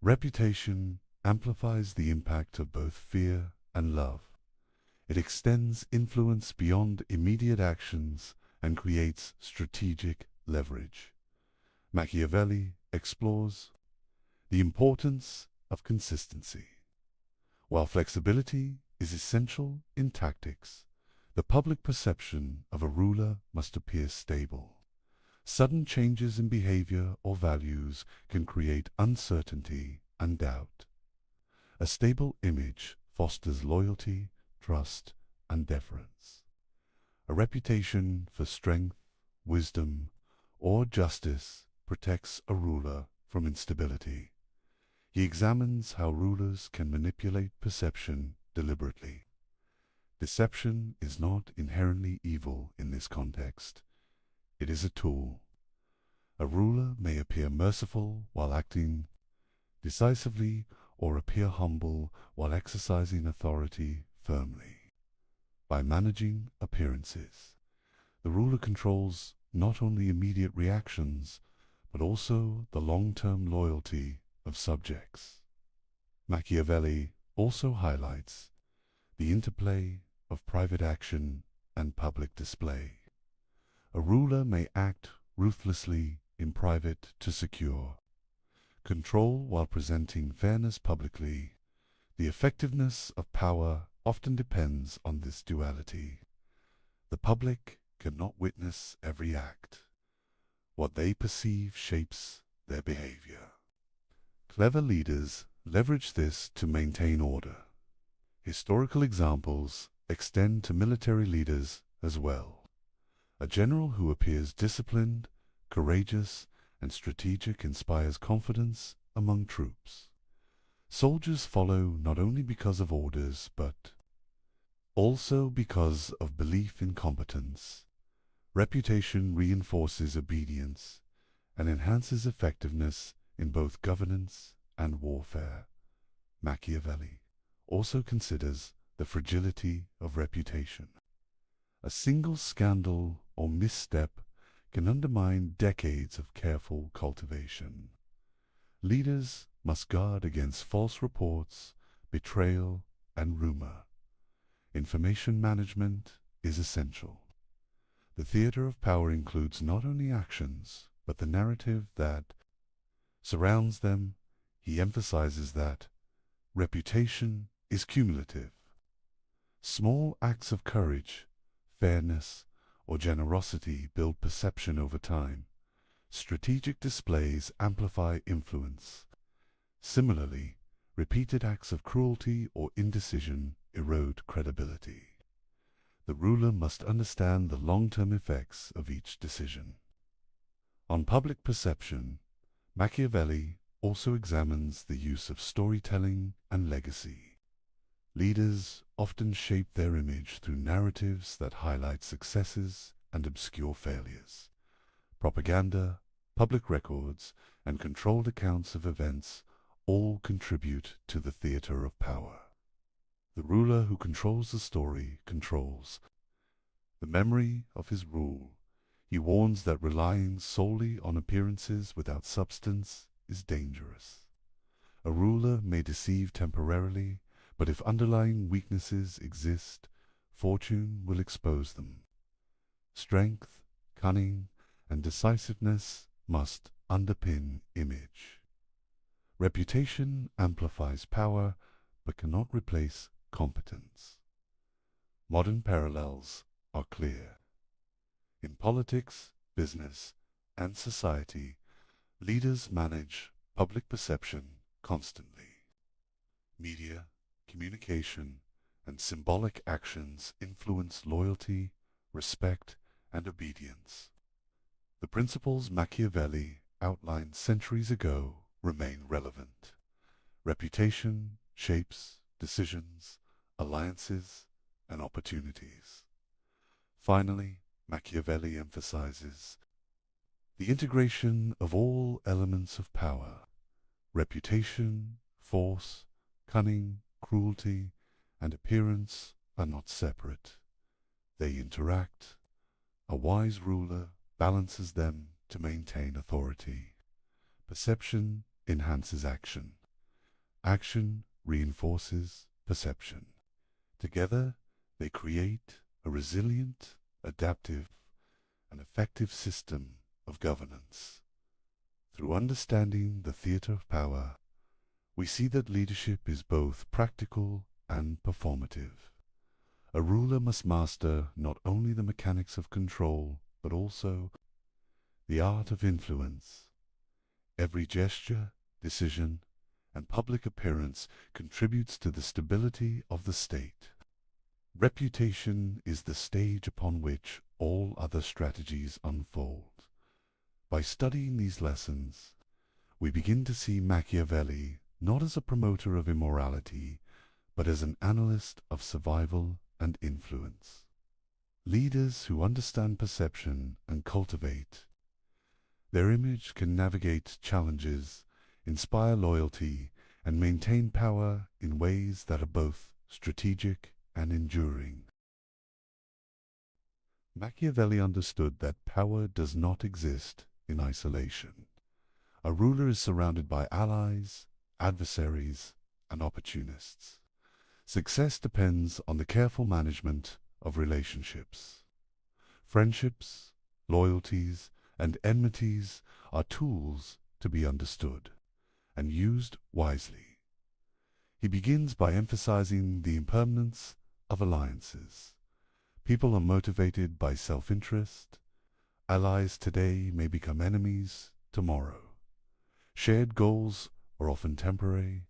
Reputation amplifies the impact of both fear and love. It extends influence beyond immediate actions and creates strategic leverage. Machiavelli explores the importance of consistency. While flexibility is essential in tactics, the public perception of a ruler must appear stable. Sudden changes in behavior or values can create uncertainty and doubt. A stable image fosters loyalty, trust, and deference. A reputation for strength, wisdom, or justice protects a ruler from instability. He examines how rulers can manipulate perception deliberately. Deception is not inherently evil in this context. It is a tool. A ruler may appear merciful while acting decisively or appear humble while exercising authority firmly. By managing appearances, the ruler controls not only immediate reactions, but also the long-term loyalty of subjects. Machiavelli also highlights the interplay of private action and public display. A ruler may act ruthlessly in private to secure control while presenting fairness publicly. The effectiveness of power often depends on this duality. The public cannot witness every act. What they perceive shapes their behavior. Clever leaders leverage this to maintain order. Historical examples extend to military leaders as well. A general who appears disciplined, courageous, and strategic inspires confidence among troops. Soldiers follow not only because of orders, but also because of belief in competence. Reputation reinforces obedience and enhances effectiveness in both governance and warfare. Machiavelli also considers the fragility of reputation. A single scandal or misstep can undermine decades of careful cultivation. Leaders must guard against false reports, betrayal, and rumor. Information management is essential. The theater of power includes not only actions, but the narrative that surrounds them. He emphasizes that reputation is cumulative. Small acts of courage, fairness, or generosity build perception over time. Strategic displays amplify influence. Similarly, repeated acts of cruelty or indecision erode credibility. The ruler must understand the long-term effects of each decision. On public perception, Machiavelli also examines the use of storytelling and legacy. Leaders often shape their image through narratives that highlight successes and obscure failures. Propaganda, public records, and controlled accounts of events all contribute to the theater of power. The ruler who controls the story controls the memory of his rule. He warns that relying solely on appearances without substance is dangerous. A ruler may deceive temporarily, but if underlying weaknesses exist, fortune will expose them. Strength, cunning, and decisiveness must underpin image. Reputation amplifies power, but cannot replace competence. Modern parallels are clear. In politics, business, and society, leaders manage public perception constantly. Media, communication, and symbolic actions influence loyalty, respect, and obedience. The principles Machiavelli outlined centuries ago remain relevant. Reputation shapes decisions, alliances, and opportunities. Finally, Machiavelli emphasizes the integration of all elements of power: reputation, force, cunning, cruelty, and appearance are not separate. They interact. A wise ruler balances them to maintain authority. Perception enhances action. Action reinforces perception. Together, they create a resilient, adaptive, and effective system of governance. Through understanding the theater of power, we see that leadership is both practical and performative. A ruler must master not only the mechanics of control, but also the art of influence. Every gesture, decision, and public appearance contributes to the stability of the state. Reputation is the stage upon which all other strategies unfold. By studying these lessons, we begin to see Machiavelli not as a promoter of immorality, but as an analyst of survival and influence. Leaders who understand perception and cultivate their image can navigate challenges, inspire loyalty, and maintain power in ways that are both strategic and enduring. Machiavelli understood that power does not exist in isolation. A ruler is surrounded by allies, adversaries, and opportunists. Success depends on the careful management of relationships. Friendships, loyalties, and enmities are tools to be understood and used wisely. He begins by emphasizing the impermanence of alliances. People are motivated by self-interest. Allies today may become enemies tomorrow. Shared goals are often temporary.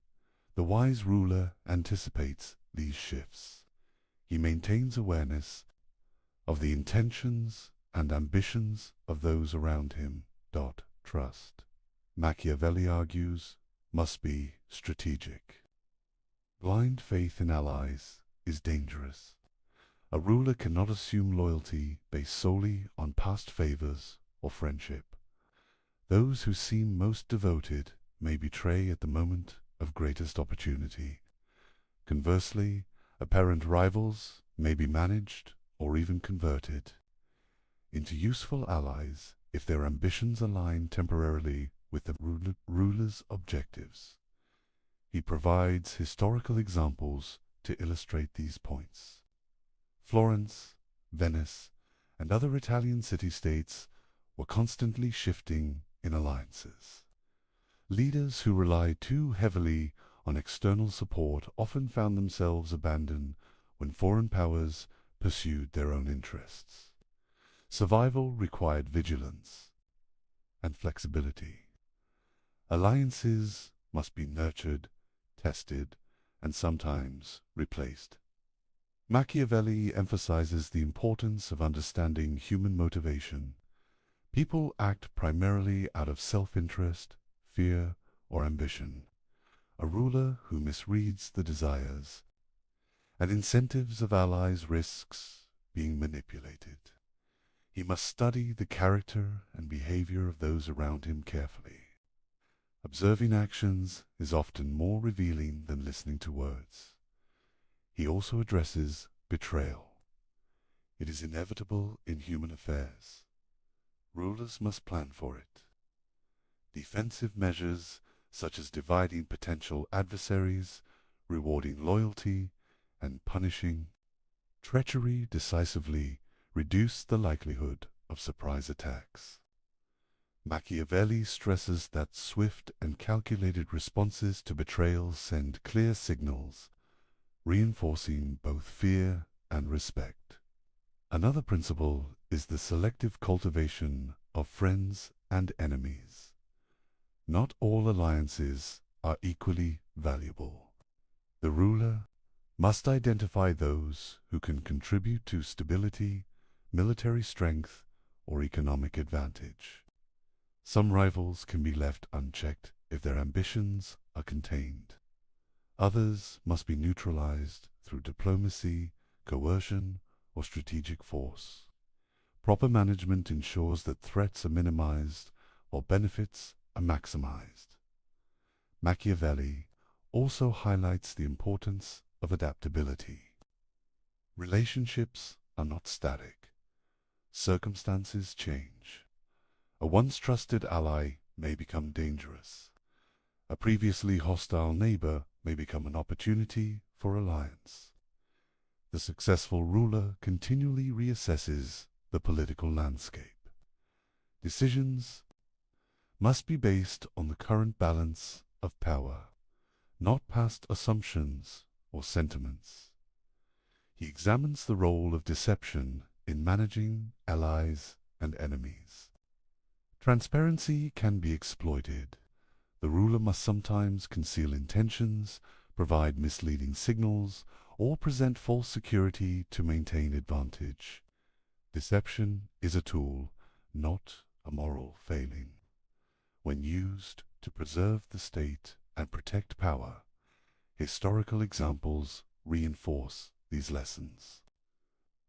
The wise ruler anticipates these shifts. He maintains awareness of the intentions and ambitions of those around him. Trust, Machiavelli argues, must be strategic. Blind faith in allies is dangerous. A ruler cannot assume loyalty based solely on past favors or friendship. Those who seem most devoted may betray at the moment of greatest opportunity. Conversely, apparent rivals may be managed or even converted into useful allies if their ambitions align temporarily with the ruler's objectives. He provides historical examples to illustrate these points. Florence, Venice, and other Italian city-states were constantly shifting in alliances. Leaders who relied too heavily on external support often found themselves abandoned when foreign powers pursued their own interests. Survival required vigilance and flexibility. Alliances must be nurtured, tested, and sometimes replaced. Machiavelli emphasizes the importance of understanding human motivation. People act primarily out of self-interest, fear, or ambition. A ruler who misreads the desires and incentives of allies risks being manipulated. He must study the character and behavior of those around him carefully. Observing actions is often more revealing than listening to words. He also addresses betrayal. It is inevitable in human affairs. Rulers must plan for it. Defensive measures, such as dividing potential adversaries, rewarding loyalty, and punishing treachery decisively, reduce the likelihood of surprise attacks. Machiavelli stresses that swift and calculated responses to betrayal send clear signals, reinforcing both fear and respect. Another principle is the selective cultivation of friends and enemies. Not all alliances are equally valuable. The ruler must identify those who can contribute to stability, military strength, or economic advantage. Some rivals can be left unchecked if their ambitions are contained. Others must be neutralized through diplomacy, coercion, or strategic force. Proper management ensures that threats are minimized while benefits are maximized. Machiavelli also highlights the importance of adaptability. Relationships are not static. Circumstances change. A once trusted ally may become dangerous. A previously hostile neighbor may become an opportunity for alliance. The successful ruler continually reassesses the political landscape. Decisions must be based on the current balance of power, not past assumptions or sentiments. He examines the role of deception in managing allies and enemies. Transparency can be exploited. The ruler must sometimes conceal intentions, provide misleading signals, or present false security to maintain advantage. Deception is a tool, not a moral failing. When used to preserve the state and protect power, historical examples reinforce these lessons.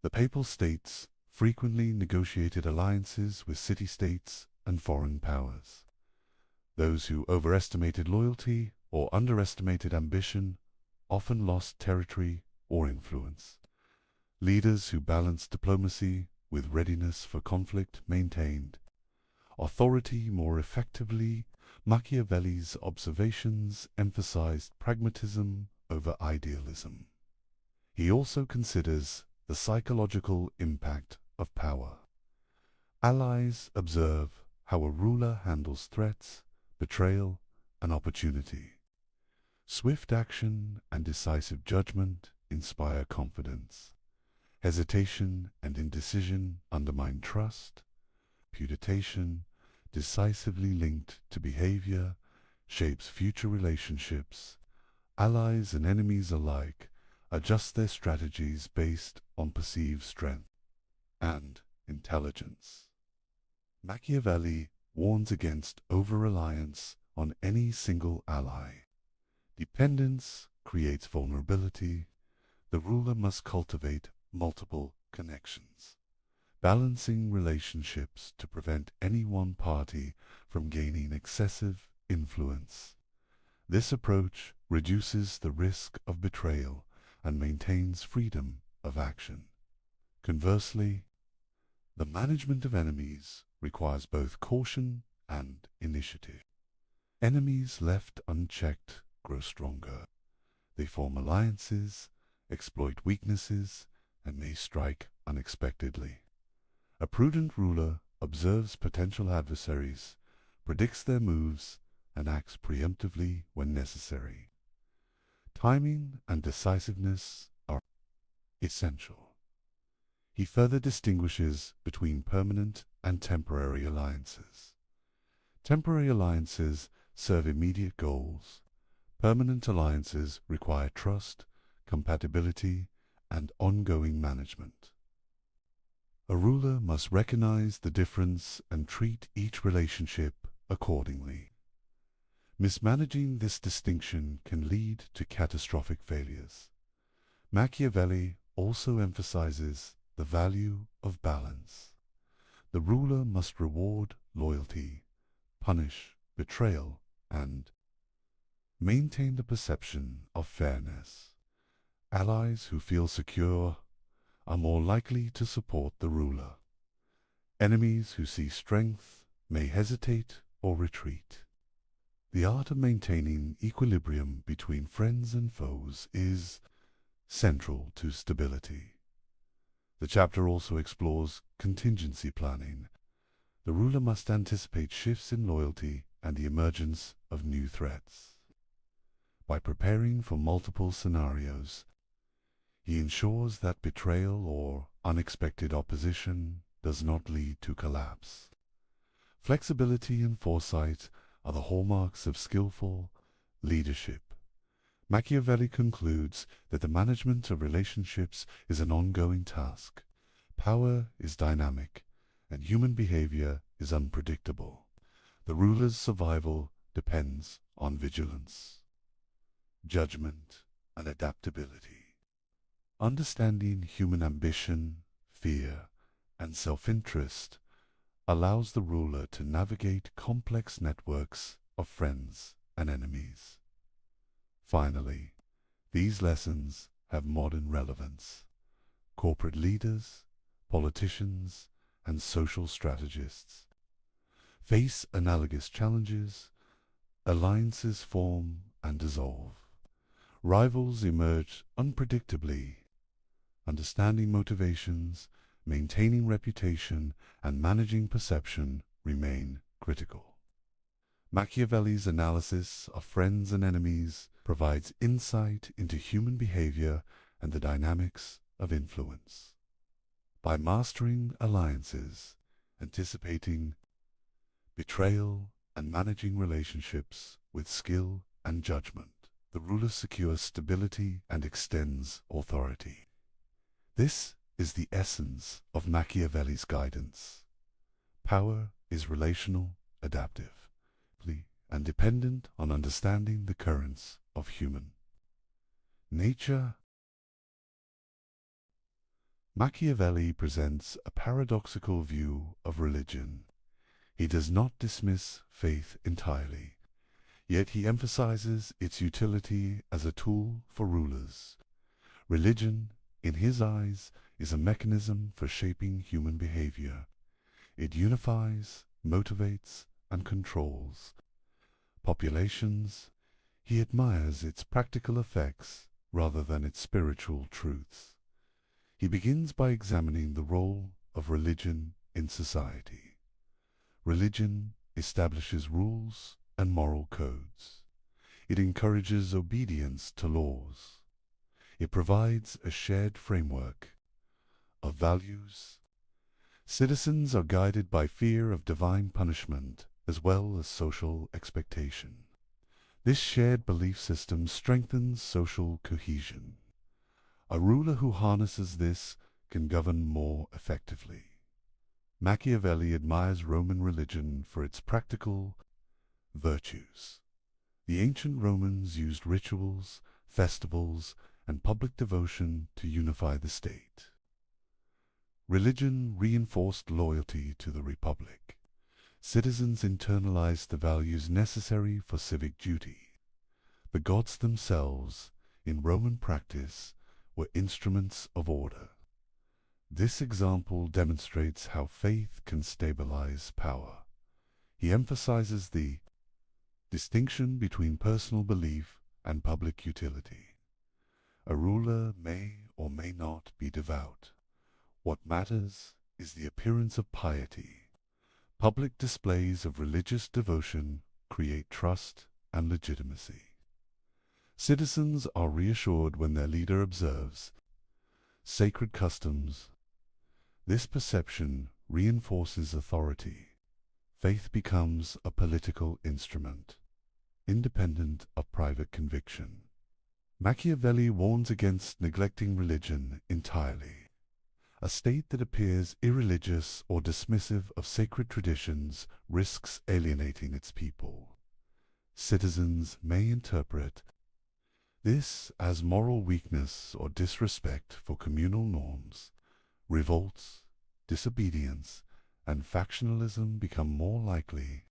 The Papal States frequently negotiated alliances with city-states and foreign powers. Those who overestimated loyalty or underestimated ambition often lost territory or influence. Leaders who balanced diplomacy with readiness for conflict maintained authority more effectively. Machiavelli's observations emphasized pragmatism over idealism. He also considers the psychological impact of power. Allies observe how a ruler handles threats, betrayal, and opportunity. Swift action and decisive judgment inspire confidence. Hesitation and indecision undermine trust. Reputation, decisively linked to behavior, shapes future relationships. Allies and enemies alike adjust their strategies based on perceived strength and intelligence. Machiavelli warns against over-reliance on any single ally. Dependence creates vulnerability. The ruler must cultivate multiple connections, balancing relationships to prevent any one party from gaining excessive influence. This approach reduces the risk of betrayal and maintains freedom of action. Conversely, the management of enemies requires both caution and initiative. Enemies left unchecked grow stronger. They form alliances, exploit weaknesses, and may strike unexpectedly. A prudent ruler observes potential adversaries, predicts their moves, and acts preemptively when necessary. Timing and decisiveness are essential. He further distinguishes between permanent and temporary alliances. Temporary alliances serve immediate goals. Permanent alliances require trust, compatibility, and ongoing management. A ruler must recognize the difference and treat each relationship accordingly. Mismanaging this distinction can lead to catastrophic failures. Machiavelli also emphasizes the value of balance. The ruler must reward loyalty, punish betrayal, and maintain the perception of fairness. Allies who feel secure are more likely to support the ruler. Enemies who see strength may hesitate or retreat. The art of maintaining equilibrium between friends and foes is central to stability. The chapter also explores contingency planning. The ruler must anticipate shifts in loyalty and the emergence of new threats. By preparing for multiple scenarios, he ensures that betrayal or unexpected opposition does not lead to collapse. Flexibility and foresight are the hallmarks of skillful leadership. Machiavelli concludes that the management of relationships is an ongoing task. Power is dynamic, and human behavior is unpredictable. The ruler's survival depends on vigilance, judgment, and adaptability. Understanding human ambition, fear, and self-interest allows the ruler to navigate complex networks of friends and enemies. Finally, these lessons have modern relevance. Corporate leaders, politicians, and social strategists face analogous challenges. Alliances form and dissolve. Rivals emerge unpredictably. Understanding motivations, maintaining reputation, and managing perception remain critical. Machiavelli's analysis of friends and enemies provides insight into human behavior and the dynamics of influence. By mastering alliances, anticipating betrayal, and managing relationships with skill and judgment, the ruler secures stability and extends authority. This is the essence of Machiavelli's guidance. Power is relational, adaptive, and dependent on understanding the currents of human nature. Machiavelli presents a paradoxical view of religion. He does not dismiss faith entirely, yet he emphasizes its utility as a tool for rulers. Religion, in his eyes, is a mechanism for shaping human behavior. It unifies, motivates, and controls populations. He admires its practical effects rather than its spiritual truths. He begins by examining the role of religion in society. Religion establishes rules and moral codes. It encourages obedience to laws. It provides a shared framework of values. Citizens are guided by fear of divine punishment as well as social expectation. This shared belief system strengthens social cohesion. A ruler who harnesses this can govern more effectively. Machiavelli admires Roman religion for its practical virtues. The ancient Romans used rituals, festivals, and public devotion to unify the state. Religion reinforced loyalty to the republic. Citizens internalized the values necessary for civic duty. The gods themselves, in Roman practice, were instruments of order. This example demonstrates how faith can stabilize power. He emphasizes the distinction between personal belief and public utility. A ruler may or may not be devout. What matters is the appearance of piety. Public displays of religious devotion create trust and legitimacy. Citizens are reassured when their leader observes sacred customs. This perception reinforces authority. Faith becomes a political instrument, independent of private conviction. Machiavelli warns against neglecting religion entirely. A state that appears irreligious or dismissive of sacred traditions risks alienating its people. Citizens may interpret this as moral weakness or disrespect for communal norms. Revolts, disobedience, and factionalism become more likely.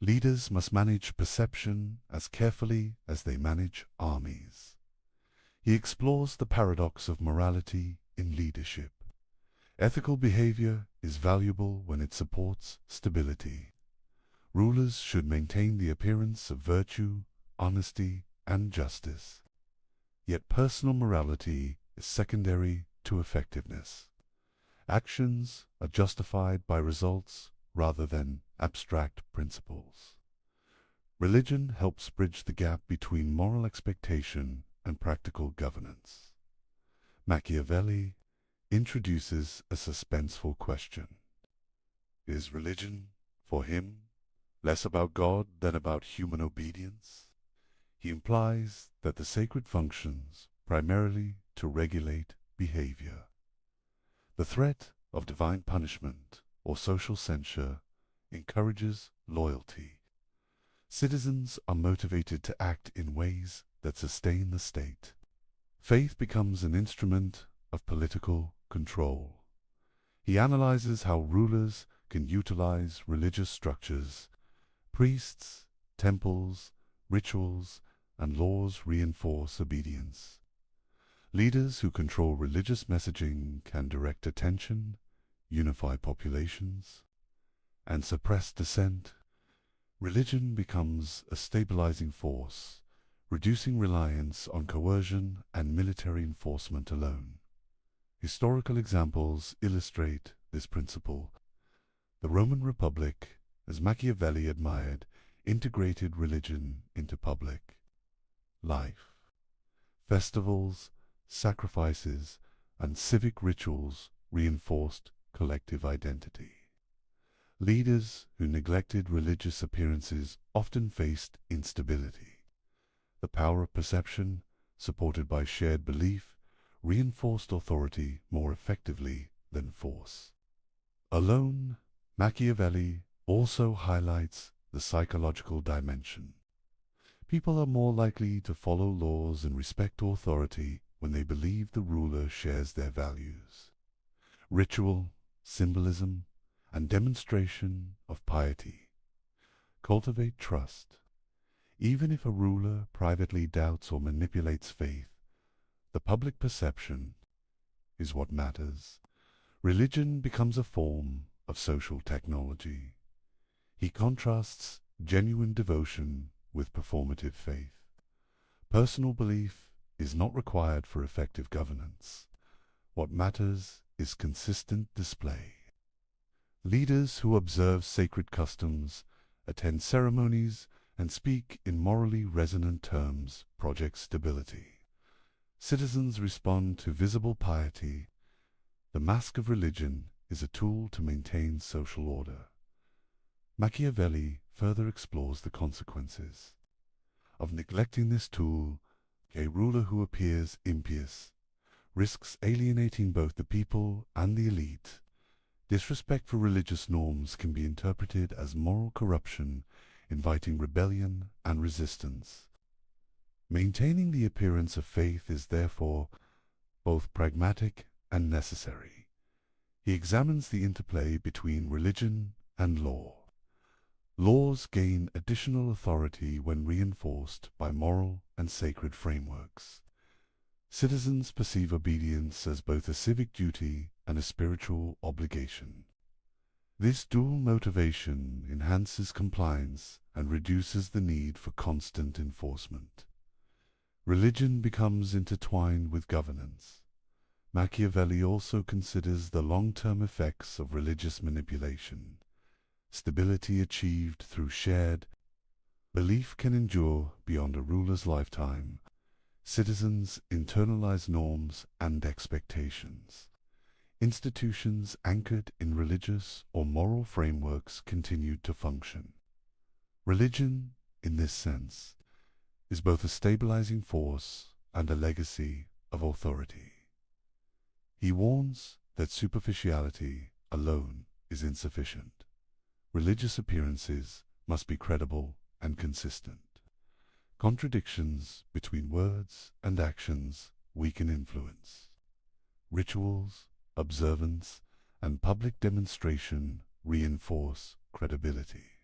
Leaders must manage perception as carefully as they manage armies. He explores the paradox of morality in leadership. Ethical behavior is valuable when it supports stability. Rulers should maintain the appearance of virtue, honesty, and justice. Yet personal morality is secondary to effectiveness. Actions are justified by results rather than abstract principles. Religion helps bridge the gap between moral expectation and practical governance. Machiavelli introduces a suspenseful question. Is religion, for him, less about God than about human obedience? He implies that the sacred functions primarily to regulate behavior. The threat of divine punishment or social censure encourages loyalty. Citizens are motivated to act in ways that sustain the state. Faith becomes an instrument of political control. He analyzes how rulers can utilize religious structures. Priests, temples, rituals, and laws reinforce obedience. Leaders who control religious messaging can direct attention, unify populations, and suppress dissent. Religion becomes a stabilizing force, reducing reliance on coercion and military enforcement alone. Historical examples illustrate this principle. The Roman Republic, as Machiavelli admired, integrated religion into public life. Festivals, sacrifices, and civic rituals reinforced collective identity. Leaders who neglected religious appearances often faced instability. The power of perception, supported by shared belief, reinforced authority more effectively than force. Alone, Machiavelli also highlights the psychological dimension. People are more likely to follow laws and respect authority when they believe the ruler shares their values. Ritual, symbolism, and demonstration of piety cultivate trust. Even if a ruler privately doubts or manipulates faith, the public perception is what matters. Religion becomes a form of social technology. He contrasts genuine devotion with performative faith. Personal belief is not required for effective governance. What matters is consistent display. Leaders who observe sacred customs, attend ceremonies, and speak in morally resonant terms project stability. Citizens respond to visible piety. The mask of religion is a tool to maintain social order. Machiavelli further explores the consequences of neglecting this tool. A ruler who appears impious risks alienating both the people and the elite. Disrespect for religious norms can be interpreted as moral corruption, inviting rebellion and resistance. Maintaining the appearance of faith is therefore both pragmatic and necessary. He examines the interplay between religion and law. Laws gain additional authority when reinforced by moral and sacred frameworks. Citizens perceive obedience as both a civic duty and a spiritual obligation. This dual motivation enhances compliance and reduces the need for constant enforcement. Religion becomes intertwined with governance. Machiavelli also considers the long-term effects of religious manipulation. Stability achieved through shared belief can endure beyond a ruler's lifetime. Citizens internalize norms and expectations. Institutions anchored in religious or moral frameworks continued to function. Religion, in this sense, is both a stabilizing force and a legacy of authority. He warns that superficiality alone is insufficient. Religious appearances must be credible and consistent. Contradictions between words and actions weaken influence. Rituals, observance, and public demonstration reinforce credibility.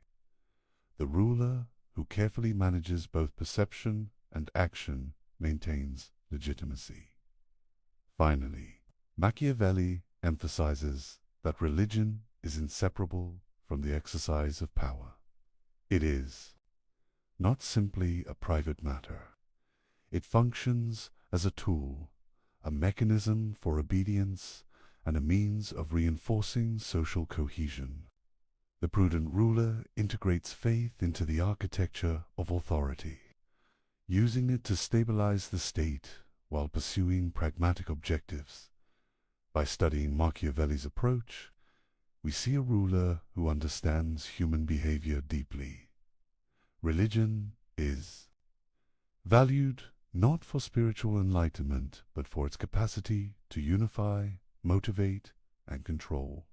The ruler who carefully manages both perception and action maintains legitimacy. Finally, Machiavelli emphasizes that religion is inseparable from the exercise of power. It is not simply a private matter. It functions as a tool, a mechanism for obedience, and a means of reinforcing social cohesion. The prudent ruler integrates faith into the architecture of authority, using it to stabilize the state while pursuing pragmatic objectives. By studying Machiavelli's approach, we see a ruler who understands human behavior deeply. Religion is valued not for spiritual enlightenment, but for its capacity to unify, motivate, and control.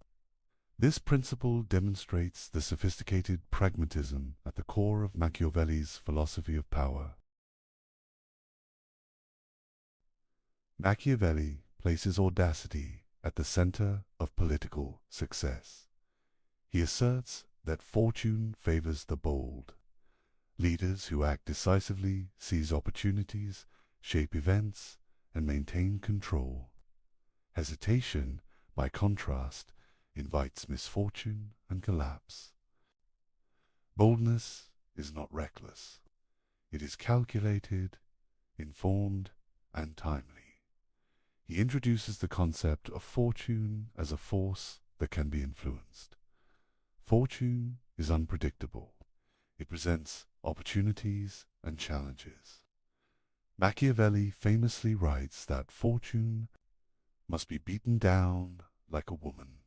This principle demonstrates the sophisticated pragmatism at the core of Machiavelli's philosophy of power. Machiavelli places audacity at the center of political success. He asserts that fortune favors the bold. Leaders who act decisively seize opportunities, shape events, and maintain control. Hesitation, by contrast, invites misfortune and collapse. Boldness is not reckless. It is calculated, informed, and timely. He introduces the concept of fortune as a force that can be influenced. Fortune is unpredictable. It presents opportunities and challenges. Machiavelli famously writes that fortune must be beaten down like a woman.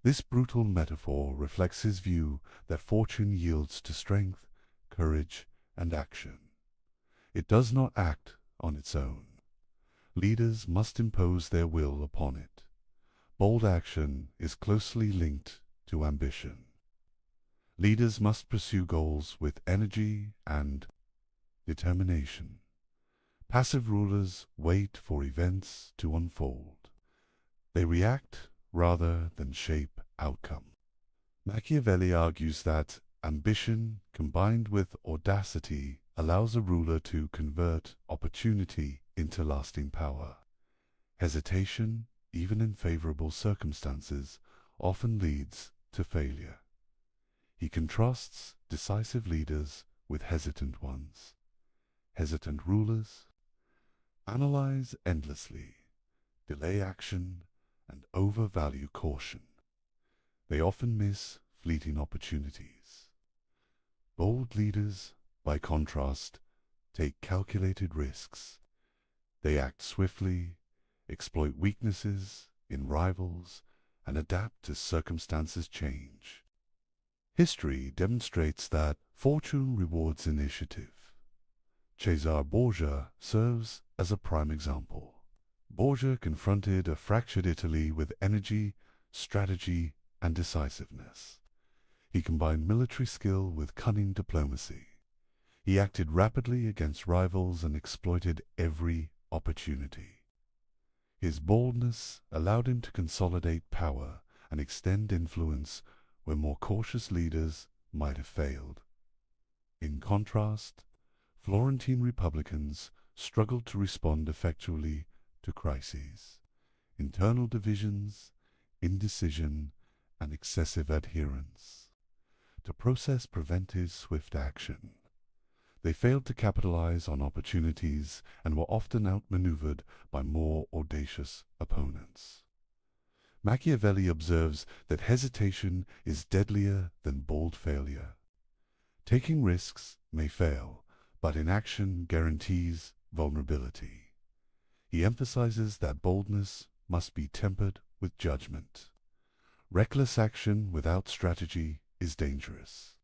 This brutal metaphor reflects his view that fortune yields to strength, courage, and action. It does not act on its own. Leaders must impose their will upon it. Bold action is closely linked to ambition. Leaders must pursue goals with energy and determination. Passive rulers wait for events to unfold. They react rather than shape outcome. Machiavelli argues that ambition combined with audacity allows a ruler to convert opportunity into lasting power. Hesitation, even in favorable circumstances, often leads to failure. He contrasts decisive leaders with hesitant ones. Hesitant rulers analyze endlessly, delay action, and overvalue caution. They often miss fleeting opportunities. Bold leaders, by contrast, take calculated risks. They act swiftly, exploit weaknesses in rivals, and adapt as circumstances change. History demonstrates that fortune rewards initiative. Cesare Borgia serves as a prime example. Borgia confronted a fractured Italy with energy, strategy, and decisiveness. He combined military skill with cunning diplomacy. He acted rapidly against rivals and exploited every opportunity. His boldness allowed him to consolidate power and extend influence where more cautious leaders might have failed. In contrast, Florentine republicans struggled to respond effectually to crises, internal divisions, indecision, and excessive adherence. To process prevented swift action. They failed to capitalize on opportunities and were often outmaneuvered by more audacious opponents. Machiavelli observes that hesitation is deadlier than bold failure. Taking risks may fail, but inaction guarantees vulnerability. He emphasizes that boldness must be tempered with judgment. Reckless action without strategy is dangerous.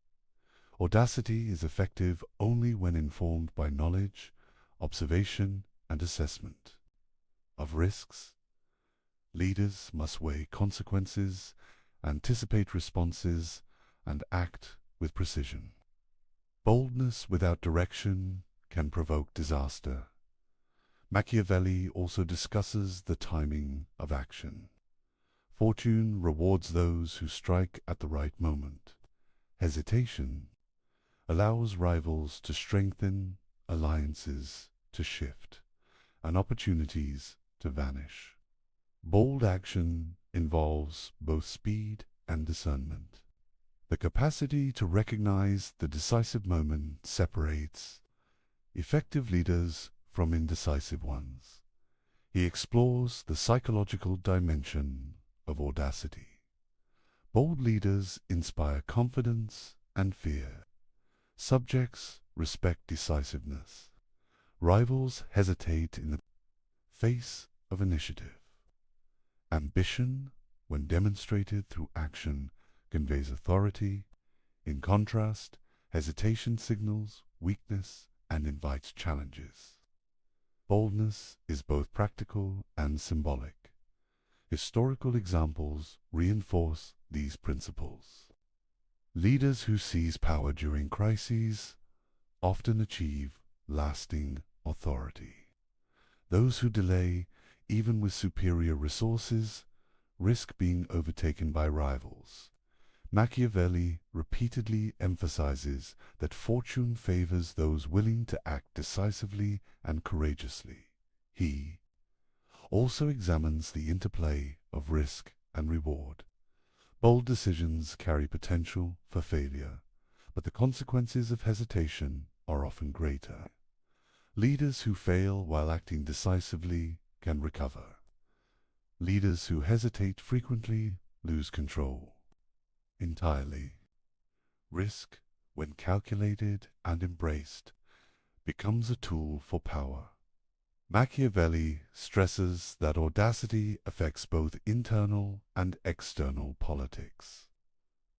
Audacity is effective only when informed by knowledge, observation, and assessment. Of risks, leaders must weigh consequences, anticipate responses, and act with precision. Boldness without direction can provoke disaster. Machiavelli also discusses the timing of action. Fortune rewards those who strike at the right moment. Hesitation allows rivals to strengthen, alliances to shift, and opportunities to vanish. Bold action involves both speed and discernment. The capacity to recognize the decisive moment separates effective leaders from indecisive ones. He explores the psychological dimension of audacity. Bold leaders inspire confidence and fear. Subjects respect decisiveness. Rivals hesitate in the face of initiative. Ambition, when demonstrated through action, conveys authority. In contrast, hesitation signals weakness and invites challenges. Boldness is both practical and symbolic. Historical examples reinforce these principles. Leaders who seize power during crises often achieve lasting authority. Those who delay, even with superior resources, risk being overtaken by rivals. Machiavelli repeatedly emphasizes that fortune favors those willing to act decisively and courageously. He also examines the interplay of risk and reward. Bold decisions carry potential for failure, but the consequences of hesitation are often greater. Leaders who fail while acting decisively can recover. Leaders who hesitate frequently lose control entirely. Risk, when calculated and embraced, becomes a tool for power. Machiavelli stresses that audacity affects both internal and external politics.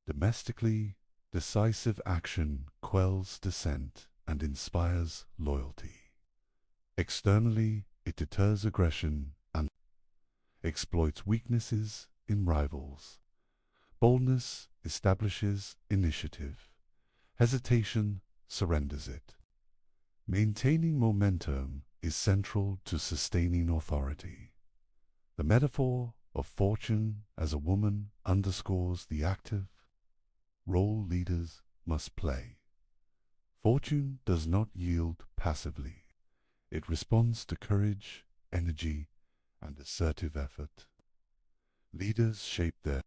Domestically, decisive action quells dissent and inspires loyalty. Externally, it deters aggression and exploits weaknesses in rivals. Boldness establishes initiative. Hesitation surrenders it. Maintaining momentum is central to sustaining authority. The metaphor of fortune as a woman underscores the active role leaders must play. Fortune does not yield passively. It responds to courage, energy, and assertive effort. Leaders shape their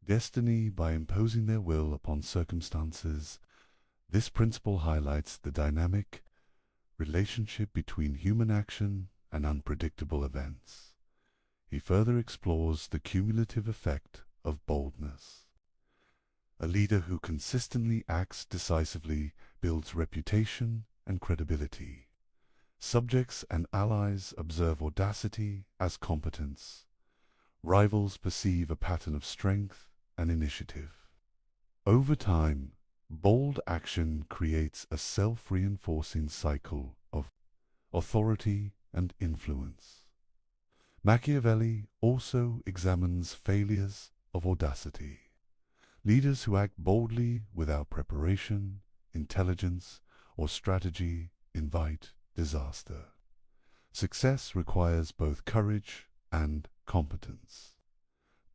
destiny by imposing their will upon circumstances. This principle highlights the dynamic relationship between human action and unpredictable events. He further explores the cumulative effect of boldness. A leader who consistently acts decisively builds reputation and credibility. Subjects and allies observe audacity as competence. Rivals perceive a pattern of strength and initiative. Over time, bold action creates a self-reinforcing cycle of authority and influence. Machiavelli also examines failures of audacity. Leaders who act boldly without preparation, intelligence, or strategy invite disaster. Success requires both courage and competence.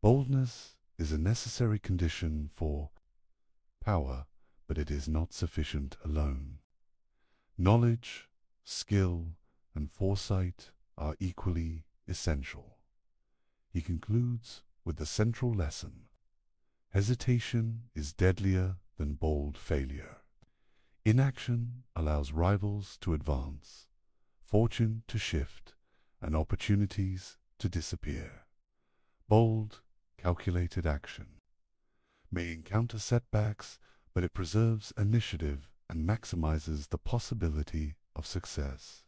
Boldness is a necessary condition for power, but it is not sufficient alone. Knowledge, skill, and foresight are equally essential. He concludes with the central lesson: hesitation is deadlier than bold failure. Inaction allows rivals to advance, fortune to shift, and opportunities to disappear. Bold, calculated action may encounter setbacks, but it preserves initiative and maximizes the possibility of success.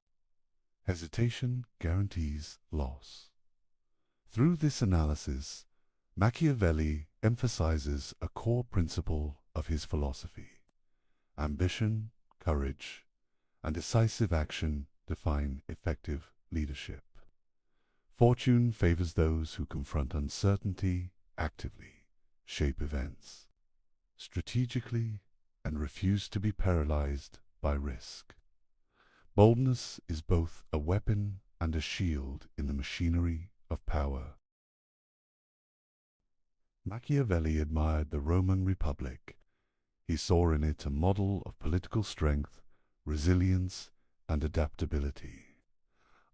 Hesitation guarantees loss. Through this analysis, Machiavelli emphasizes a core principle of his philosophy. Ambition, courage, and decisive action define effective leadership. Fortune favors those who confront uncertainty actively, shape events strategically, and refuse to be paralyzed by risk. Boldness is both a weapon and a shield in the machinery of power. Machiavelli admired the Roman Republic. He saw in it a model of political strength, resilience, and adaptability.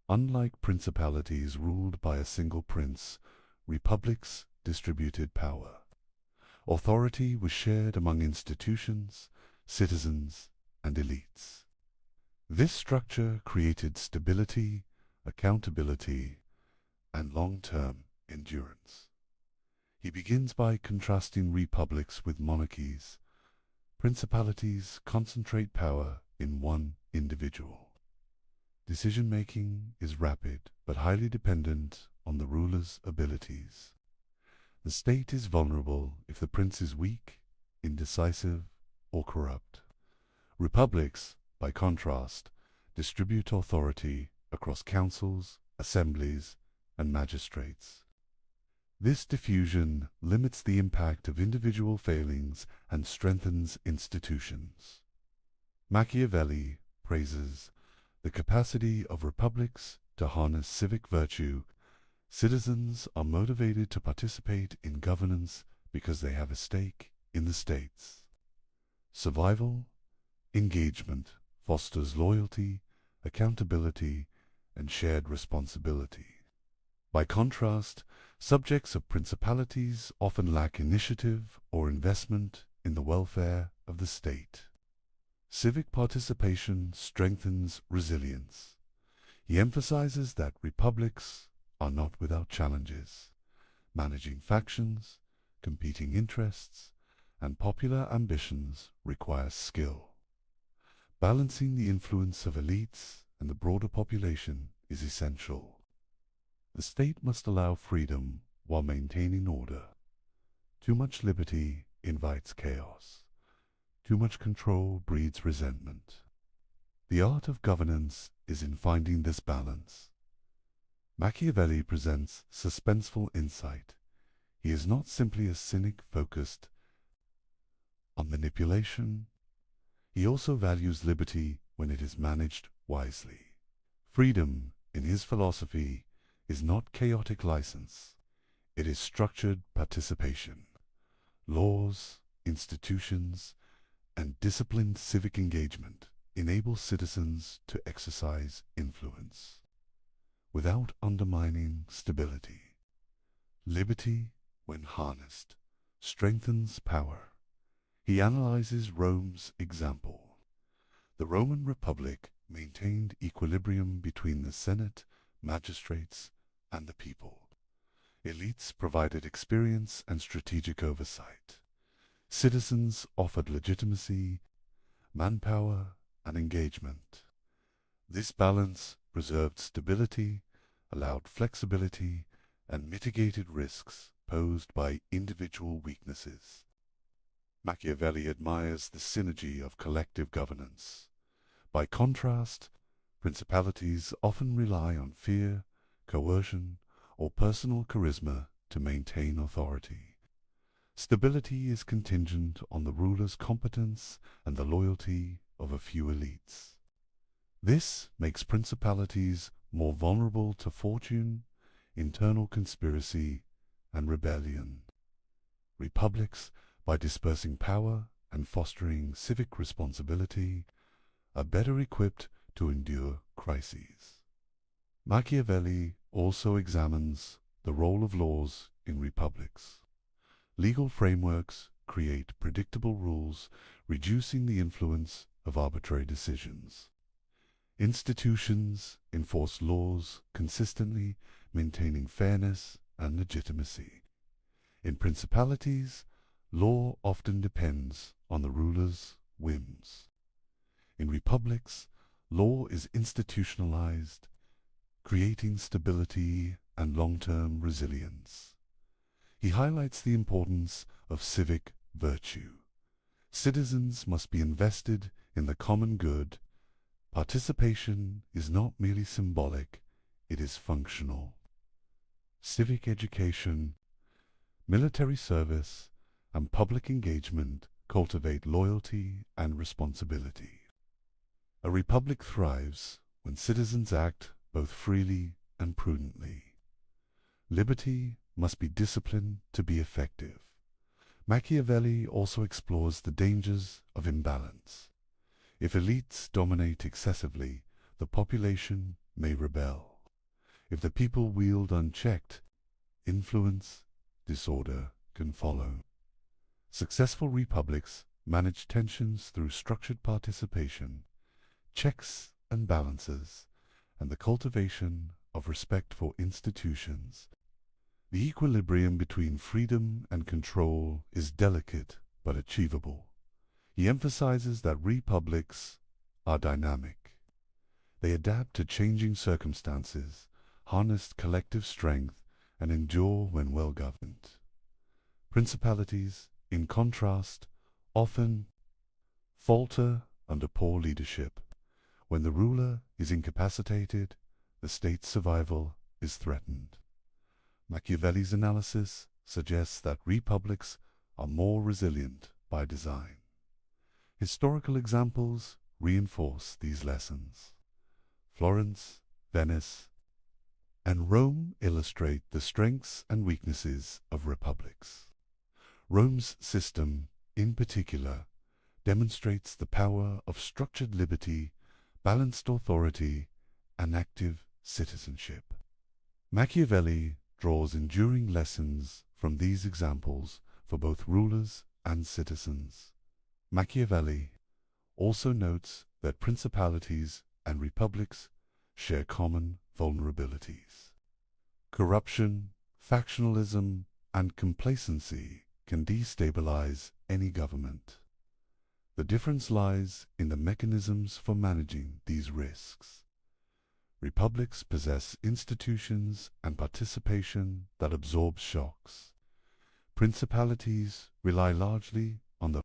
Unlike principalities ruled by a single prince, republics distributed power. Authority was shared among institutions, citizens, and elites. This structure created stability, accountability, and long-term endurance. He begins by contrasting republics with monarchies. Principalities concentrate power in one individual. Decision-making is rapid but highly dependent on the ruler's abilities. The state is vulnerable if the prince is weak, indecisive, or corrupt. Republics, by contrast, distribute authority across councils, assemblies, and magistrates. This diffusion limits the impact of individual failings and strengthens institutions. Machiavelli praises the capacity of republics to harness civic virtue. Citizens are motivated to participate in governance because they have a stake in the states. Survival, engagement fosters loyalty, accountability, and shared responsibility. By contrast, subjects of principalities often lack initiative or investment in the welfare of the state. Civic participation strengthens resilience. He emphasizes that republics are not without challenges. Managing factions, competing interests, and popular ambitions requires skill. Balancing the influence of elites and the broader population is essential. The state must allow freedom while maintaining order. Too much liberty invites chaos. Too much control breeds resentment. The art of governance is in finding this balance. Machiavelli presents suspenseful insight. He is not simply a cynic focused on manipulation. He also values liberty when it is managed wisely. Freedom, in his philosophy, is not chaotic license. It is structured participation. Laws, institutions, and disciplined civic engagement enable citizens to exercise influence without undermining stability. Liberty, when harnessed, strengthens power. He analyzes Rome's example. The Roman Republic maintained equilibrium between the Senate, magistrates, and the people. Elites provided experience and strategic oversight. Citizens offered legitimacy, manpower, and engagement. This balance preserved stability, allowed flexibility, and mitigated risks posed by individual weaknesses. Machiavelli admires the synergy of collective governance. By contrast, principalities often rely on fear, coercion, or personal charisma to maintain authority. Stability is contingent on the ruler's competence and the loyalty of a few elites. This makes principalities more vulnerable to fortune, internal conspiracy, and rebellion. Republics, by dispersing power and fostering civic responsibility are better equipped to endure crises. Machiavelli also examines the role of laws in republics. Legal frameworks create predictable rules, reducing the influence of arbitrary decisions. Institutions enforce laws consistently, maintaining fairness and legitimacy. In principalities, law often depends on the ruler's whims. In republics, law is institutionalized, creating stability and long-term resilience. He highlights the importance of civic virtue. Citizens must be invested in the common good. Participation is not merely symbolic, it is functional. Civic education, military service, and public engagement cultivate loyalty and responsibility. A republic thrives when citizens act both freely and prudently. Liberty must be disciplined to be effective. Machiavelli also explores the dangers of imbalance. If elites dominate excessively, the population may rebel. If the people wield unchecked influence, disorder can follow. Successful republics manage tensions through structured participation, checks and balances, and the cultivation of respect for institutions. The equilibrium between freedom and control is delicate but achievable. He emphasizes that republics are dynamic. They adapt to changing circumstances, harness collective strength, and endure when well governed. Principalities, in contrast, often falter under poor leadership. When the ruler is incapacitated, the state's survival is threatened. Machiavelli's analysis suggests that republics are more resilient by design. Historical examples reinforce these lessons. Florence, Venice, and Rome illustrate the strengths and weaknesses of republics. Rome's system, in particular, demonstrates the power of structured liberty, balanced authority, and active citizenship. Machiavelli draws enduring lessons from these examples for both rulers and citizens. Machiavelli also notes that principalities and republics share common vulnerabilities. Corruption, factionalism, and complacency can destabilize any government. The difference lies in the mechanisms for managing these risks. Republics possess institutions and participation that absorb shocks. Principalities rely largely on the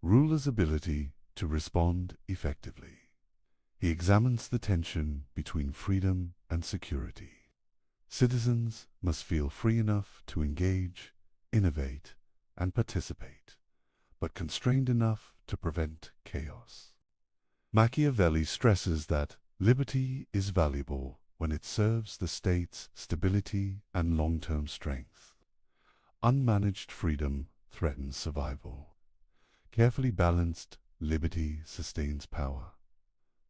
ruler's ability to respond effectively. He examines the tension between freedom and security. Citizens must feel free enough to engage, innovate, and participate, but constrained enough to prevent chaos. Machiavelli stresses that liberty is valuable when it serves the state's stability and long-term strength. Unmanaged freedom threatens survival. Carefully balanced liberty sustains power.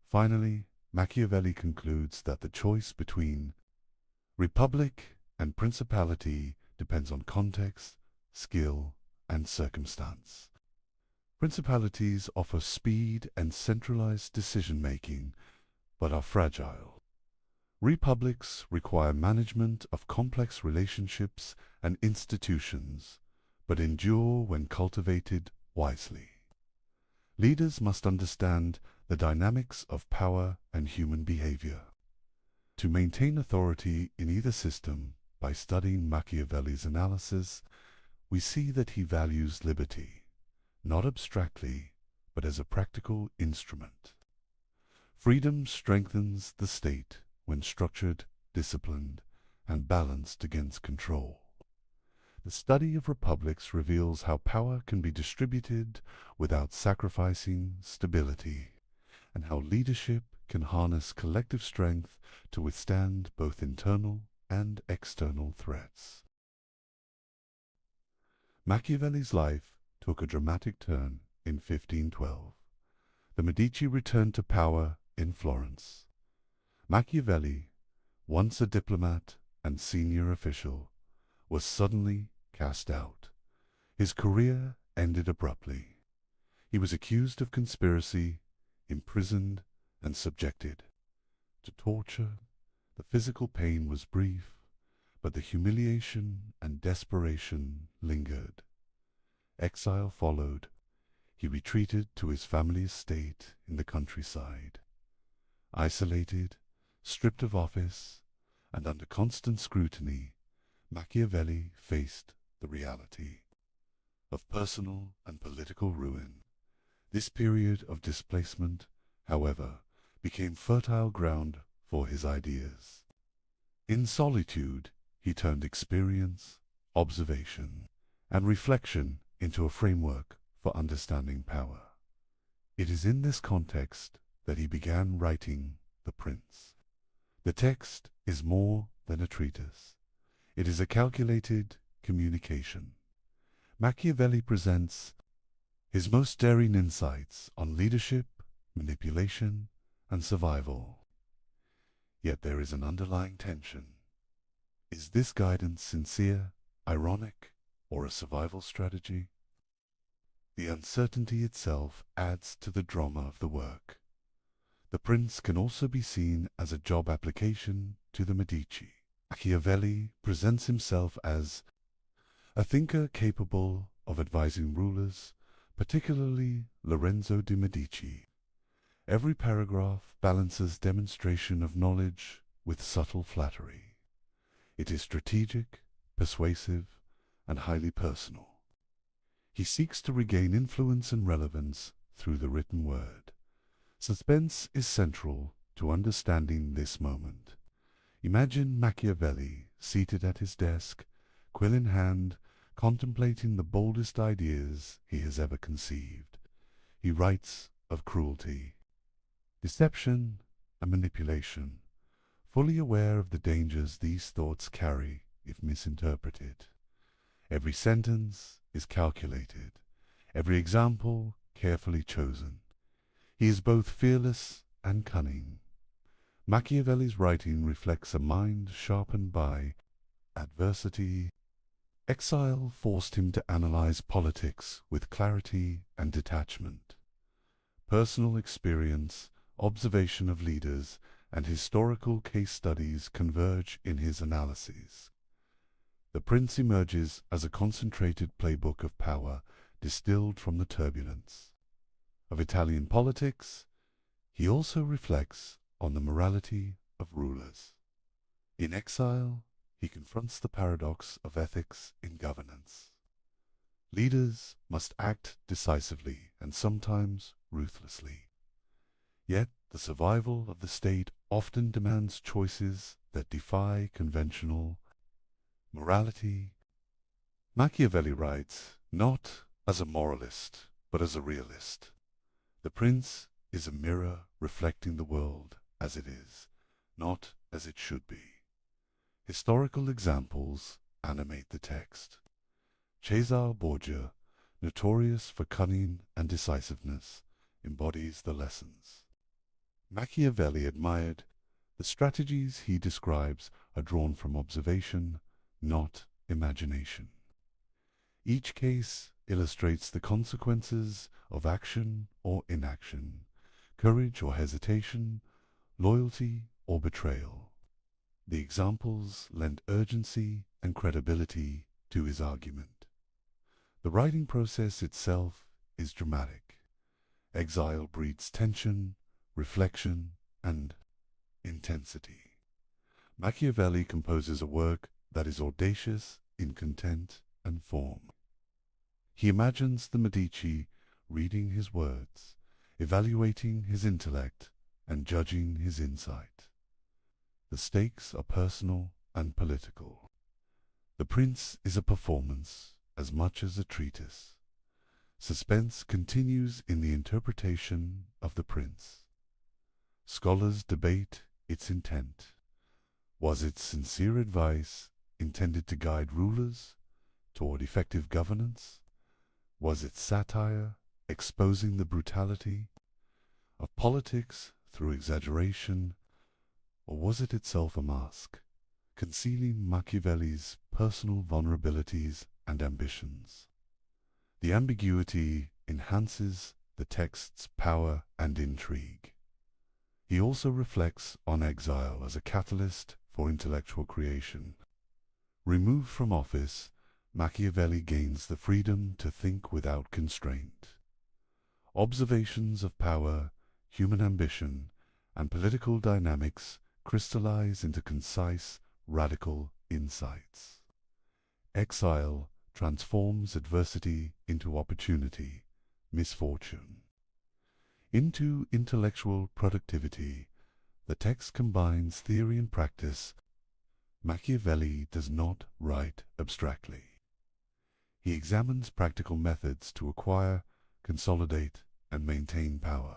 Finally, Machiavelli concludes that the choice between republic and principality depends on context, skill, and circumstance. Principalities offer speed and centralized decision-making, but are fragile. Republics require management of complex relationships and institutions, but endure when cultivated wisely. Leaders must understand the dynamics of power and human behavior. To maintain authority in either system, by studying Machiavelli's analysis, we see that he values liberty, not abstractly, but as a practical instrument. Freedom strengthens the state when structured, disciplined, and balanced against control. The study of republics reveals how power can be distributed without sacrificing stability, and how leadership can harness collective strength to withstand both internal and external threats. Machiavelli's life took a dramatic turn in 1512. The Medici returned to power in Florence. Machiavelli, once a diplomat and senior official, was suddenly cast out. His career ended abruptly. He was accused of conspiracy, imprisoned, and subjected to torture. The physical pain was brief, but the humiliation and desperation lingered. Exile followed. He retreated to his family estate in the countryside. Isolated, stripped of office, and under constant scrutiny, Machiavelli faced the reality of personal and political ruin. This period of displacement, however, became fertile ground for his ideas. In solitude, he turned experience, observation, and reflection into a framework for understanding power. It is in this context that he began writing The Prince. The text is more than a treatise. It is a calculated communication. Machiavelli presents his most daring insights on leadership, manipulation, and survival. Yet there is an underlying tension. Is this guidance sincere, ironic, or a survival strategy? The uncertainty itself adds to the drama of the work. The Prince can also be seen as a job application to the Medici. Machiavelli presents himself as a thinker capable of advising rulers, particularly Lorenzo de' Medici. Every paragraph balances demonstration of knowledge with subtle flattery. It is strategic, persuasive, and highly personal. He seeks to regain influence and relevance through the written word. Suspense is central to understanding this moment. Imagine Machiavelli seated at his desk, quill in hand, contemplating the boldest ideas he has ever conceived. He writes of cruelty, deception, and manipulation, fully aware of the dangers these thoughts carry if misinterpreted. Every sentence is calculated, every example carefully chosen. He is both fearless and cunning. Machiavelli's writing reflects a mind sharpened by adversity. Exile forced him to analyze politics with clarity and detachment. Personal experience, observation of leaders, and historical case studies converge in his analyses. The Prince emerges as a concentrated playbook of power distilled from the turbulence of Italian politics. He also reflects on the morality of rulers. In exile, he confronts the paradox of ethics in governance. Leaders must act decisively and sometimes ruthlessly. Yet the survival of the state often demands choices that defy conventional morality. Machiavelli writes not as a moralist, but as a realist. The Prince is a mirror reflecting the world as it is, not as it should be. Historical examples animate the text. Cesare Borgia, notorious for cunning and decisiveness, embodies the lessons. Machiavelli admired. The strategies he describes are drawn from observation, not imagination. Each case illustrates the consequences of action or inaction, courage or hesitation, loyalty or betrayal. The examples lend urgency and credibility to his argument. The writing process itself is dramatic. Exile breeds tension, reflection, and intensity. Machiavelli composes a work that is audacious in content and form. He imagines the Medici reading his words, evaluating his intellect, and judging his insight. The stakes are personal and political. The Prince is a performance as much as a treatise. Suspense continues in the interpretation of the Prince. Scholars debate its intent. Was it sincere advice intended to guide rulers toward effective governance? Was it satire exposing the brutality of politics through exaggeration, or was it itself a mask, concealing Machiavelli's personal vulnerabilities and ambitions? The ambiguity enhances the text's power and intrigue. He also reflects on exile as a catalyst for intellectual creation. Removed from office, Machiavelli gains the freedom to think without constraint. Observations of power, human ambition, and political dynamics crystallize into concise, radical insights. Exile transforms adversity into opportunity, misfortune into intellectual productivity. The text combines theory and practice. Machiavelli does not write abstractly. He examines practical methods to acquire, consolidate, and maintain power.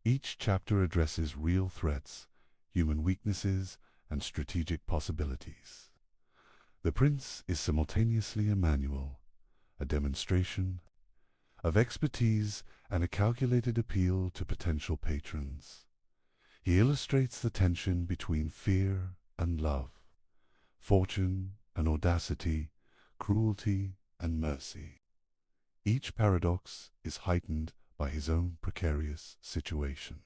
Each chapter addresses real threats, human weaknesses, and strategic possibilities. The Prince is simultaneously a manual, a demonstration of expertise, and a calculated appeal to potential patrons. He illustrates the tension between fear and love, fortune and audacity, cruelty and mercy. Each paradox is heightened by his own precarious situation.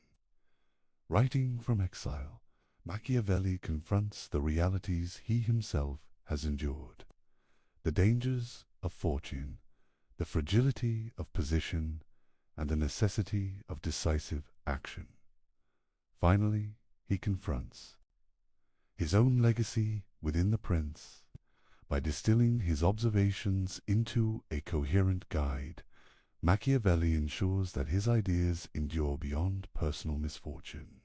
Writing from exile, Machiavelli confronts the realities he himself has endured, the dangers of fortune, the fragility of position, and the necessity of decisive action. Finally, he confronts his own legacy within the Prince. By distilling his observations into a coherent guide, Machiavelli ensures that his ideas endure beyond personal misfortune.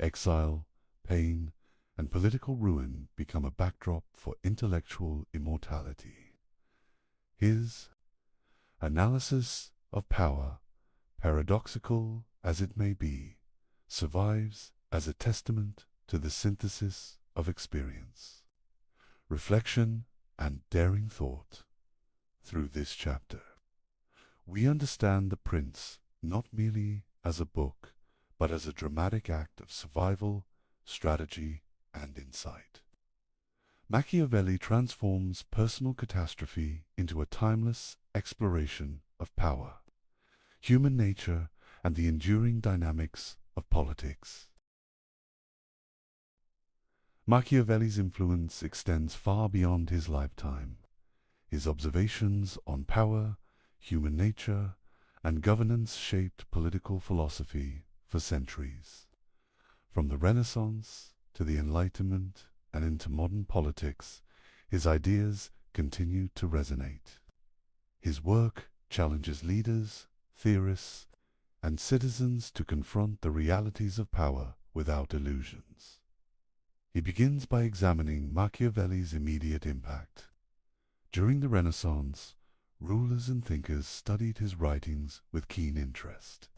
Exile, pain, and political ruin become a backdrop for intellectual immortality. His analysis of power, paradoxical as it may be, survives as a testament to the synthesis of experience, reflection, and daring thought. Through this chapter, we understand The Prince not merely as a book, but as a dramatic act of survival, strategy, and insight. Machiavelli transforms personal catastrophe into a timeless exploration of power, human nature, and the enduring dynamics of politics. Machiavelli's influence extends far beyond his lifetime. His observations on power, human nature, and governance shaped political philosophy for centuries. From the Renaissance to the Enlightenment and into modern politics, his ideas continue to resonate. His work challenges leaders, theorists, and citizens to confront the realities of power without illusions. He begins by examining Machiavelli's immediate impact. During the Renaissance, rulers and thinkers studied his writings with keen interest.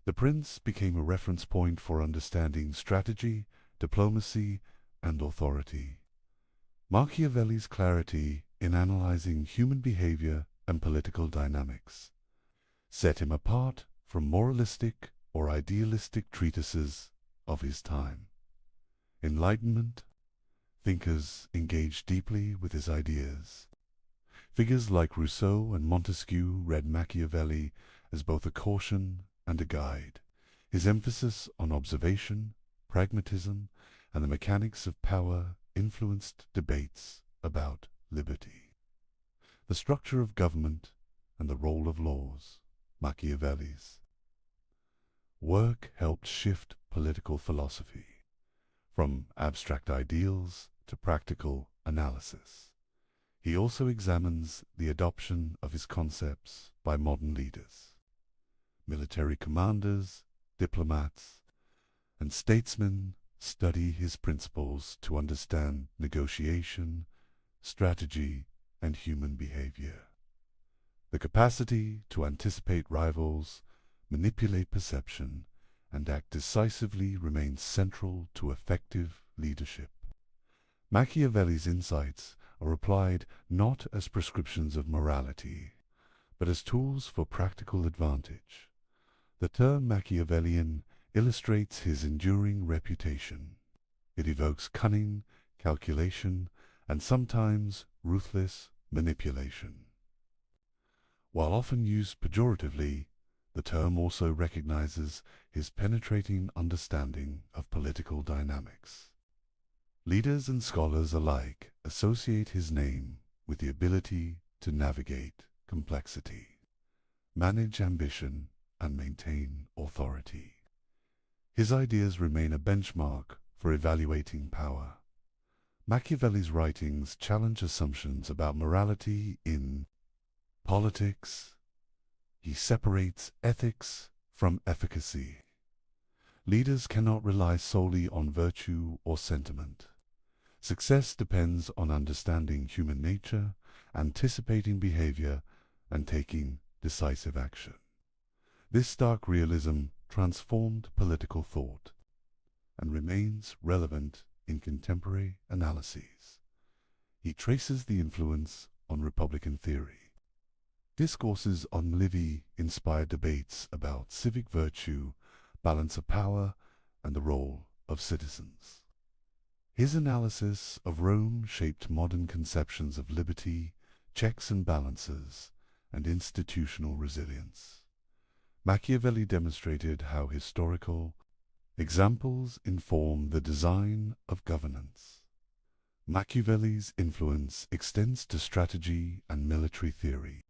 The Prince became a reference point for understanding strategy, diplomacy, and authority. Machiavelli's clarity in analyzing human behavior and political dynamics set him apart from moralistic or idealistic treatises of his time. Enlightenment thinkers engaged deeply with his ideas. Figures like Rousseau and Montesquieu read Machiavelli as both a caution and a guide. His emphasis on observation, pragmatism, and the mechanics of power influenced debates about liberty, the structure of government, and the role of laws. Machiavelli's work helped shift political philosophy from abstract ideals to practical analysis. He also examines the adoption of his concepts by modern leaders. Military commanders, diplomats, and statesmen study his principles to understand negotiation, strategy, and human behavior. The capacity to anticipate rivals, manipulate perception, and act decisively remains central to effective leadership. Machiavelli's insights are applied not as prescriptions of morality, but as tools for practical advantage. The term Machiavellian illustrates his enduring reputation. It evokes cunning, calculation, and sometimes ruthless manipulation. While often used pejoratively, the term also recognizes his penetrating understanding of political dynamics. Leaders and scholars alike associate his name with the ability to navigate complexity, manage ambition, and maintain authority. His ideas remain a benchmark for evaluating power. Machiavelli's writings challenge assumptions about morality in politics. He separates ethics from efficacy. Leaders cannot rely solely on virtue or sentiment. Success depends on understanding human nature, anticipating behavior, and taking decisive action. This stark realism transformed political thought and remains relevant in contemporary analyses. He traces the influence on Republican theory. Discourses on Livy inspired debates about civic virtue, balance of power, and the role of citizens. His analysis of Rome shaped modern conceptions of liberty, checks and balances, and institutional resilience. Machiavelli demonstrated how historical examples inform the design of governance. Machiavelli's influence extends to strategy and military theory.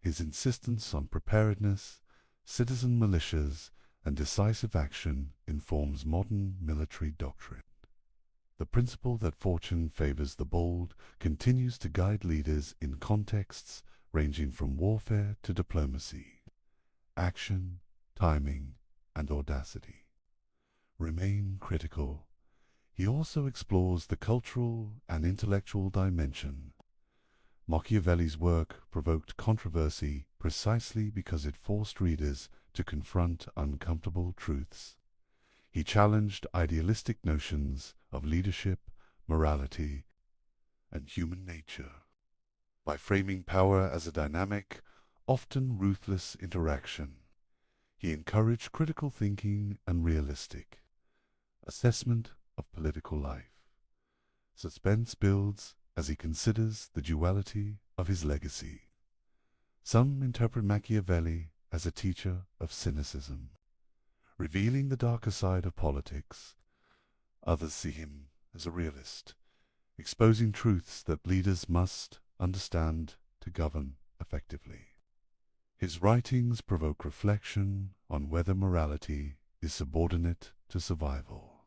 His insistence on preparedness, citizen militias, and decisive action informs modern military doctrine. The principle that fortune favors the bold continues to guide leaders in contexts ranging from warfare to diplomacy. Action, timing, and audacity remain critical. He also explores the cultural and intellectual dimension. Machiavelli's work provoked controversy precisely because it forced readers to confront uncomfortable truths. He challenged idealistic notions of leadership, morality, and human nature. By framing power as a dynamic, often ruthless interaction, he encouraged critical thinking and realistic assessment of political life. Suspense builds as he considers the duality of his legacy. Some interpret Machiavelli as a teacher of cynicism, revealing the darker side of politics. Others see him as a realist, exposing truths that leaders must understand to govern effectively. His writings provoke reflection on whether morality is subordinate to survival,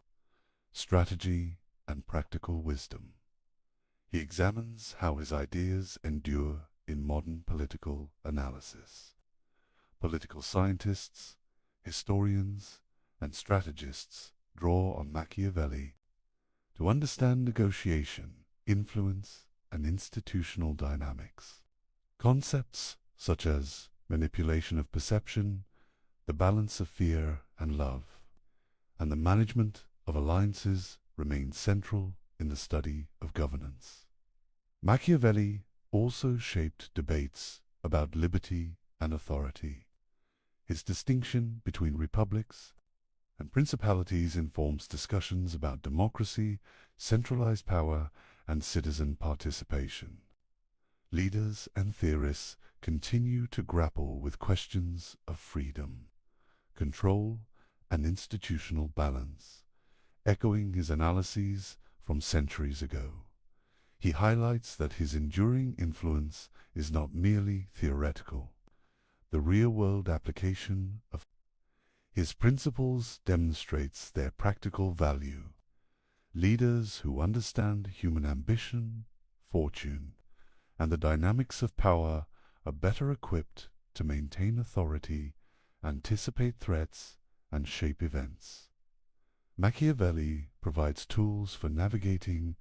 strategy, and practical wisdom. He examines how his ideas endure in modern political analysis. Political scientists, historians, and strategists draw on Machiavelli to understand negotiation, influence, and institutional dynamics. Concepts such as manipulation of perception, the balance of fear and love, and the management of alliances remain central in the study of governance. Machiavelli also shaped debates about liberty and authority. His distinction between republics and principalities informs discussions about democracy, centralized power, and citizen participation. Leaders and theorists continue to grapple with questions of freedom, control, and institutional balance, echoing his analyses from centuries ago. He highlights that his enduring influence is not merely theoretical. The real-world application of his principles demonstrates their practical value. Leaders who understand human ambition, fortune, and the dynamics of power are better equipped to maintain authority, anticipate threats, and shape events. Machiavelli provides tools for navigating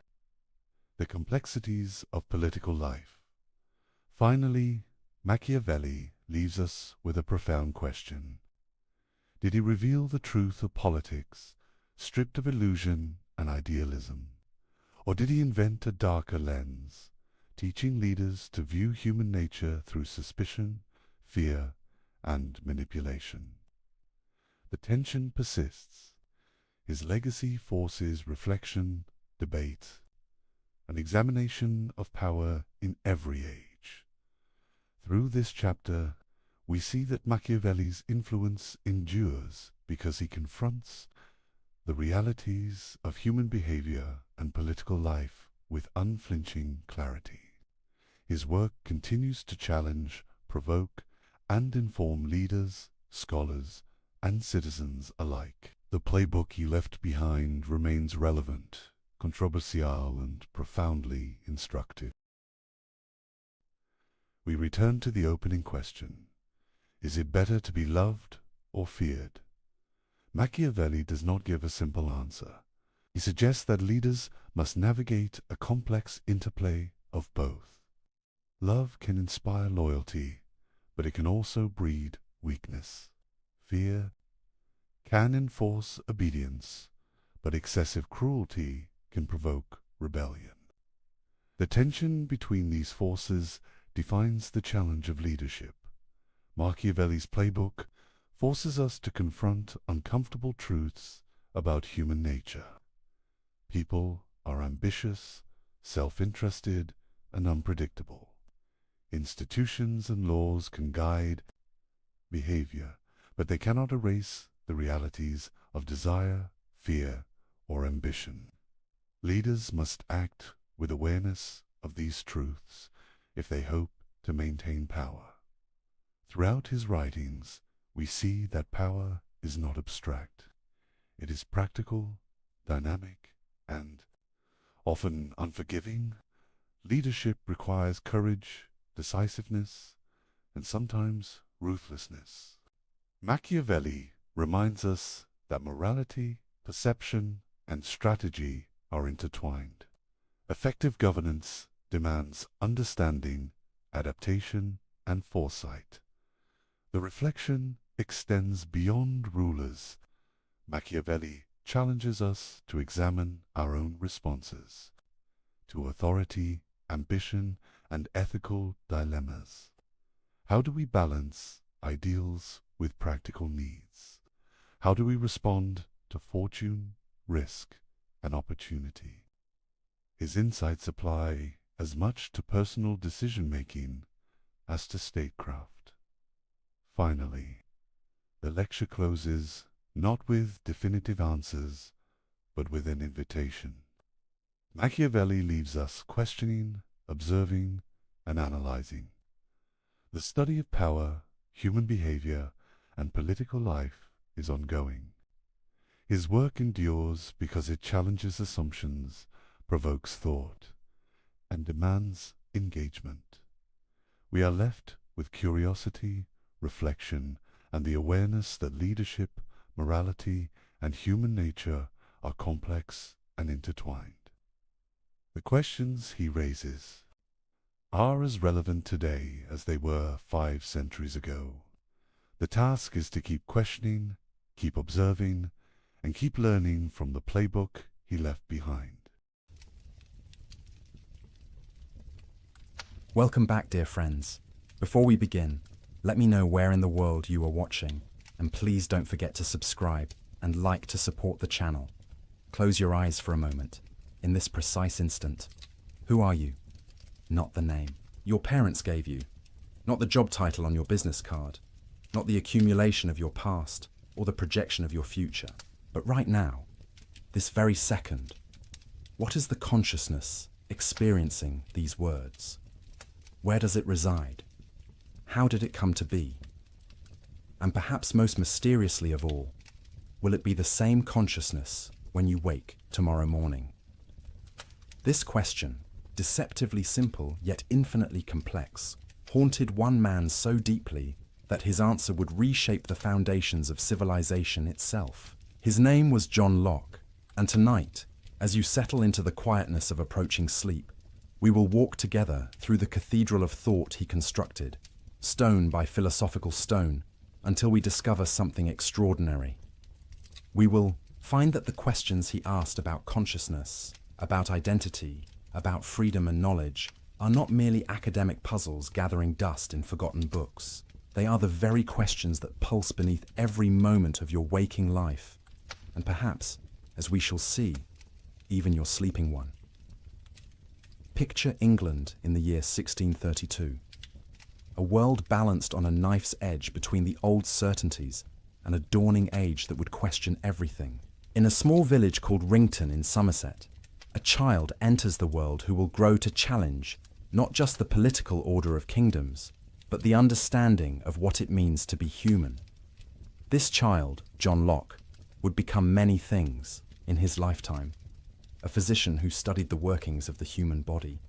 the complexities of political life. Finally, Machiavelli leaves us with a profound question. Did he reveal the truth of politics, stripped of illusion and idealism? Or did he invent a darker lens, teaching leaders to view human nature through suspicion, fear, and manipulation. The tension persists. His legacy forces reflection, debate, an examination of power in every age. Through this chapter, we see that Machiavelli's influence endures because he confronts the realities of human behavior and political life with unflinching clarity. His work continues to challenge, provoke, and inform leaders, scholars, and citizens alike. The playbook he left behind remains relevant, controversial, and profoundly instructive. We return to the opening question: is it better to be loved or feared? Machiavelli does not give a simple answer. He suggests that leaders must navigate a complex interplay of both. Love can inspire loyalty, but it can also breed weakness. Fear can enforce obedience, but excessive cruelty can provoke rebellion. The tension between these forces defines the challenge of leadership. Machiavelli's playbook forces us to confront uncomfortable truths about human nature. People are ambitious, self-interested, and unpredictable. Institutions and laws can guide behavior, but they cannot erase the realities of desire, fear, or ambition. Leaders must act with awareness of these truths if they hope to maintain power. Throughout his writings, we see that power is not abstract. It is practical, dynamic, and often unforgiving. Leadership requires courage, decisiveness, and sometimes ruthlessness. Machiavelli reminds us that morality, perception, and strategy are intertwined. Effective governance demands understanding, adaptation, and foresight. The reflection extends beyond rulers. Machiavelli challenges us to examine our own responses to authority, ambition, and ethical dilemmas. How do we balance ideals with practical needs? How do we respond to fortune, risk, and opportunity? His insights apply as much to personal decision-making as to statecraft. Finally, the lecture closes not with definitive answers, but with an invitation. Machiavelli leaves us questioning, observing, and analyzing. The study of power, human behavior, and political life is ongoing. His work endures because it challenges assumptions, provokes thought, and demands engagement. We are left with curiosity, reflection, and the awareness that leadership, morality, and human nature are complex and intertwined. The questions he raises are as relevant today as they were 5 centuries ago. The task is to keep questioning, keep observing, and keep learning from the playbook he left behind. Welcome back, dear friends. Before we begin, let me know where in the world you are watching, and please don't forget to subscribe and like to support the channel. Close your eyes for a moment. In this precise instant, who are you? Not the name your parents gave you, not the job title on your business card, not the accumulation of your past or the projection of your future, but right now, this very second, what is the consciousness experiencing these words? Where does it reside? How did it come to be? And perhaps most mysteriously of all, will it be the same consciousness when you wake tomorrow morning? This question, deceptively simple yet infinitely complex, haunted one man so deeply that his answer would reshape the foundations of civilization itself. His name was John Locke, and tonight, as you settle into the quietness of approaching sleep, we will walk together through the cathedral of thought he constructed, stone by philosophical stone, until we discover something extraordinary. We will find that the questions he asked about consciousness, about identity, about freedom and knowledge, are not merely academic puzzles gathering dust in forgotten books. They are the very questions that pulse beneath every moment of your waking life, and perhaps, as we shall see, even your sleeping one. Picture England in the year 1632. A world balanced on a knife's edge between the old certainties and a dawning age that would question everything. In a small village called Rington in Somerset, a child enters the world who will grow to challenge not just the political order of kingdoms, but the understanding of what it means to be human. This child, John Locke, would become many things in his lifetime. A physician who studied the workings of the human body,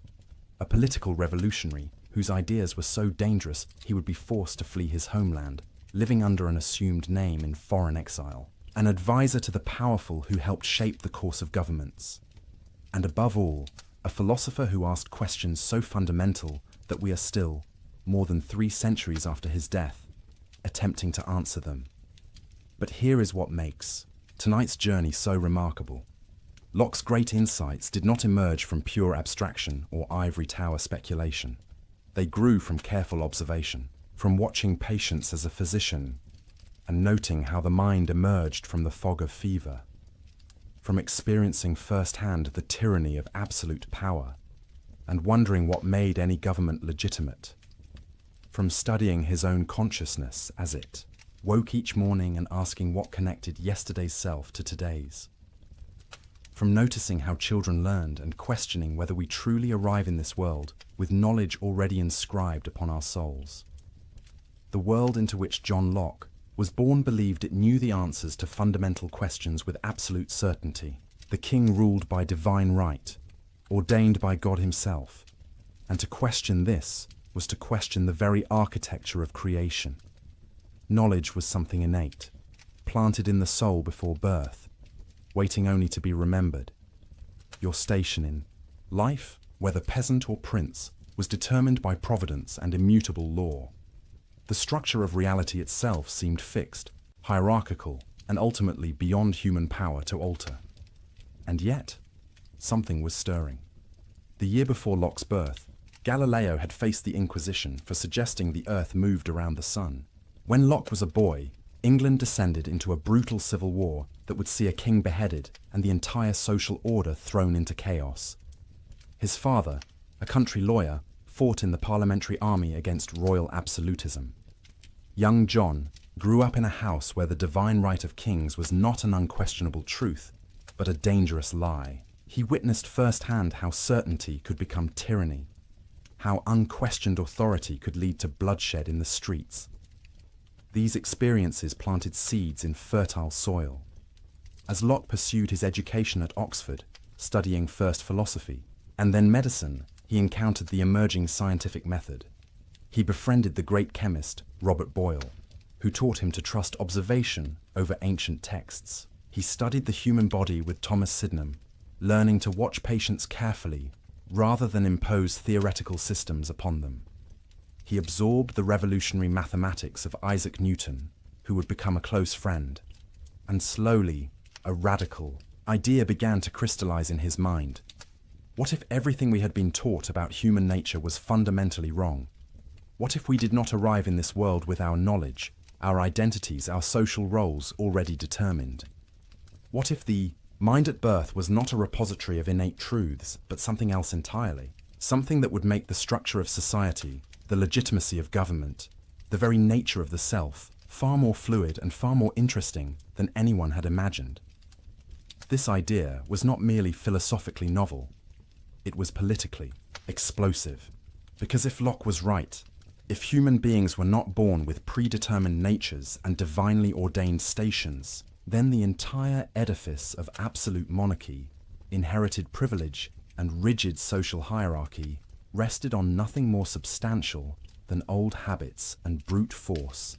a political revolutionary whose ideas were so dangerous he would be forced to flee his homeland, living under an assumed name in foreign exile, an advisor to the powerful who helped shape the course of governments, and above all, a philosopher who asked questions so fundamental that we are still, more than 3 centuries after his death, attempting to answer them. But here is what makes tonight's journey so remarkable. Locke's great insights did not emerge from pure abstraction or ivory tower speculation. They grew from careful observation, from watching patients as a physician and noting how the mind emerged from the fog of fever, from experiencing firsthand the tyranny of absolute power and wondering what made any government legitimate, from studying his own consciousness as it woke each morning and asking what connected yesterday's self to today's, from noticing how children learned and questioning whether we truly arrive in this world with knowledge already inscribed upon our souls. The world into which John Locke was born believed it knew the answers to fundamental questions with absolute certainty. The king ruled by divine right, ordained by God himself, and to question this was to question the very architecture of creation. Knowledge was something innate, planted in the soul before birth, waiting only to be remembered. Your station in life, whether peasant or prince, was determined by providence and immutable law. The structure of reality itself seemed fixed, hierarchical, and ultimately beyond human power to alter. And yet, something was stirring. The year before Locke's birth, Galileo had faced the Inquisition for suggesting the Earth moved around the sun. When Locke was a boy, England descended into a brutal civil war that would see a king beheaded and the entire social order thrown into chaos. His father, a country lawyer, fought in the parliamentary army against royal absolutism. Young John grew up in a house where the divine right of kings was not an unquestionable truth, but a dangerous lie. He witnessed firsthand how certainty could become tyranny, how unquestioned authority could lead to bloodshed in the streets. These experiences planted seeds in fertile soil. As Locke pursued his education at Oxford, studying first philosophy and then medicine, he encountered the emerging scientific method. He befriended the great chemist Robert Boyle, who taught him to trust observation over ancient texts. He studied the human body with Thomas Sydenham, learning to watch patients carefully rather than impose theoretical systems upon them. He absorbed the revolutionary mathematics of Isaac Newton, who would become a close friend, and slowly, a radical idea began to crystallize in his mind. What if everything we had been taught about human nature was fundamentally wrong? What if we did not arrive in this world with our knowledge, our identities, our social roles already determined? What if the mind at birth was not a repository of innate truths, but something else entirely? Something that would make the structure of society, the legitimacy of government, the very nature of the self, far more fluid and far more interesting than anyone had imagined. This idea was not merely philosophically novel, it was politically explosive. Because if Locke was right, if human beings were not born with predetermined natures and divinely ordained stations, then the entire edifice of absolute monarchy, inherited privilege, and rigid social hierarchy rested on nothing more substantial than old habits and brute force.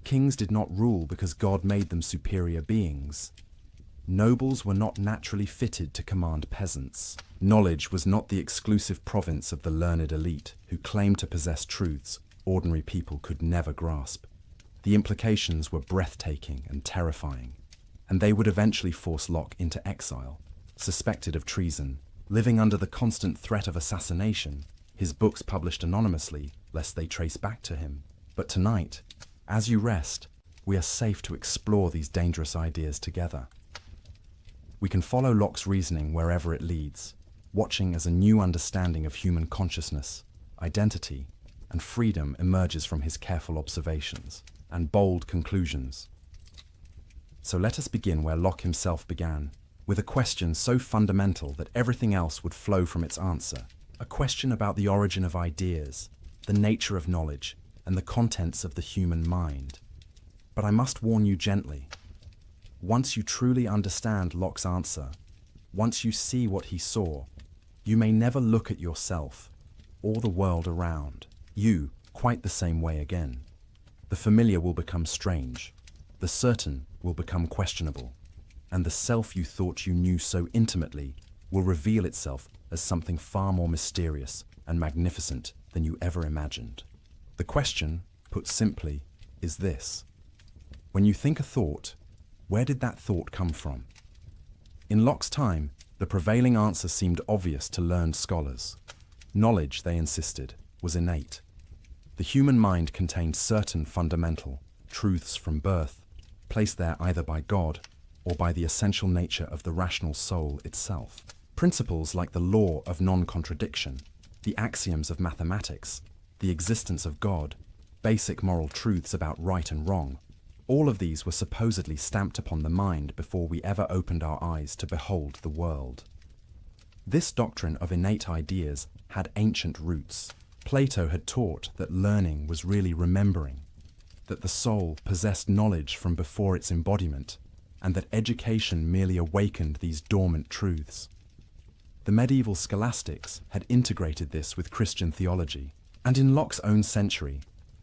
Kings did not rule because God made them superior beings. Nobles were not naturally fitted to command peasants. Knowledge was not the exclusive province of the learned elite who claimed to possess truths ordinary people could never grasp. The implications were breathtaking and terrifying, and they would eventually force Locke into exile, suspected of treason, living under the constant threat of assassination, his books published anonymously lest they trace back to him. But tonight, as you rest, we are safe to explore these dangerous ideas together. We can follow Locke's reasoning wherever it leads, watching as a new understanding of human consciousness, identity, and freedom emerges from his careful observations and bold conclusions. So let us begin where Locke himself began, with a question so fundamental that everything else would flow from its answer, a question about the origin of ideas, the nature of knowledge, and the contents of the human mind. But I must warn you gently. Once you truly understand Locke's answer, once you see what he saw, you may never look at yourself or the world around you quite the same way again. The familiar will become strange, the certain will become questionable, and the self you thought you knew so intimately will reveal itself as something far more mysterious and magnificent than you ever imagined. The question, put simply, is this: when you think a thought, where did that thought come from? In Locke's time, the prevailing answer seemed obvious to learned scholars. Knowledge, they insisted, was innate. The human mind contained certain fundamental truths from birth, placed there either by God or by the essential nature of the rational soul itself. Principles like the law of non-contradiction, the axioms of mathematics, the existence of God, basic moral truths about right and wrong, all of these were supposedly stamped upon the mind before we ever opened our eyes to behold the world. This doctrine of innate ideas had ancient roots. Plato had taught that learning was really remembering, that the soul possessed knowledge from before its embodiment, and that education merely awakened these dormant truths. The medieval scholastics had integrated this with Christian theology, and in Locke's own century,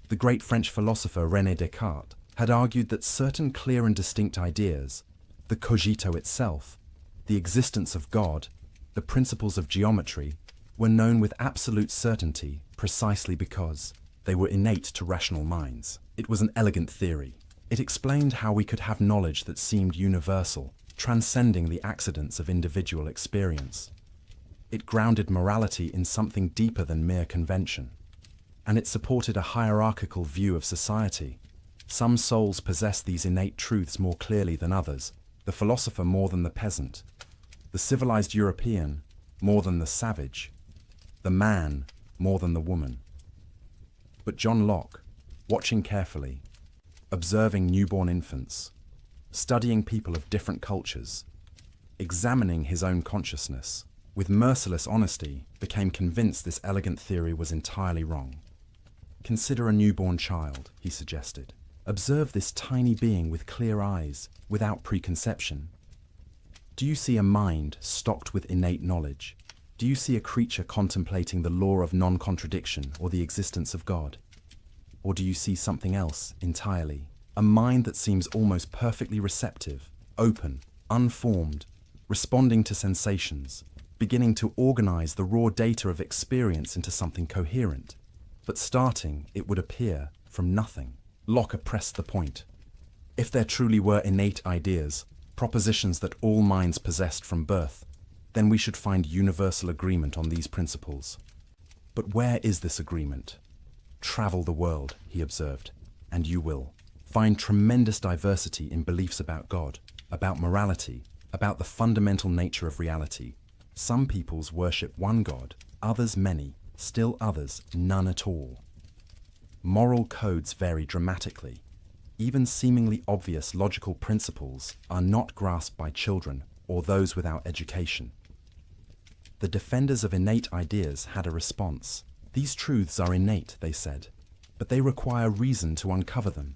the great French philosopher René Descartes had argued that certain clear and distinct ideas, the cogito itself, the existence of God, the principles of geometry, were known with absolute certainty precisely because they were innate to rational minds. It was an elegant theory. It explained how we could have knowledge that seemed universal, transcending the accidents of individual experience. It grounded morality in something deeper than mere convention. And it supported a hierarchical view of society. Some souls possess these innate truths more clearly than others, the philosopher more than the peasant, the civilized European more than the savage, the man more than the woman. But John Locke, watching carefully, observing newborn infants, studying people of different cultures, examining his own consciousness, with merciless honesty, became convinced this elegant theory was entirely wrong. Consider a newborn child, he suggested. Observe this tiny being with clear eyes, without preconception. Do you see a mind stocked with innate knowledge? Do you see a creature contemplating the law of non-contradiction or the existence of God? Or do you see something else entirely? A mind that seems almost perfectly receptive, open, unformed, responding to sensations, beginning to organize the raw data of experience into something coherent, but starting, it would appear, from nothing. Locke pressed the point. If there truly were innate ideas, propositions that all minds possessed from birth, then we should find universal agreement on these principles. But where is this agreement? Travel the world, he observed, and you will find tremendous diversity in beliefs about God, about morality, about the fundamental nature of reality. Some peoples worship one God, others many, still others none at all. Moral codes vary dramatically. Even seemingly obvious logical principles are not grasped by children or those without education. The defenders of innate ideas had a response. These truths are innate, they said, but they require reason to uncover them,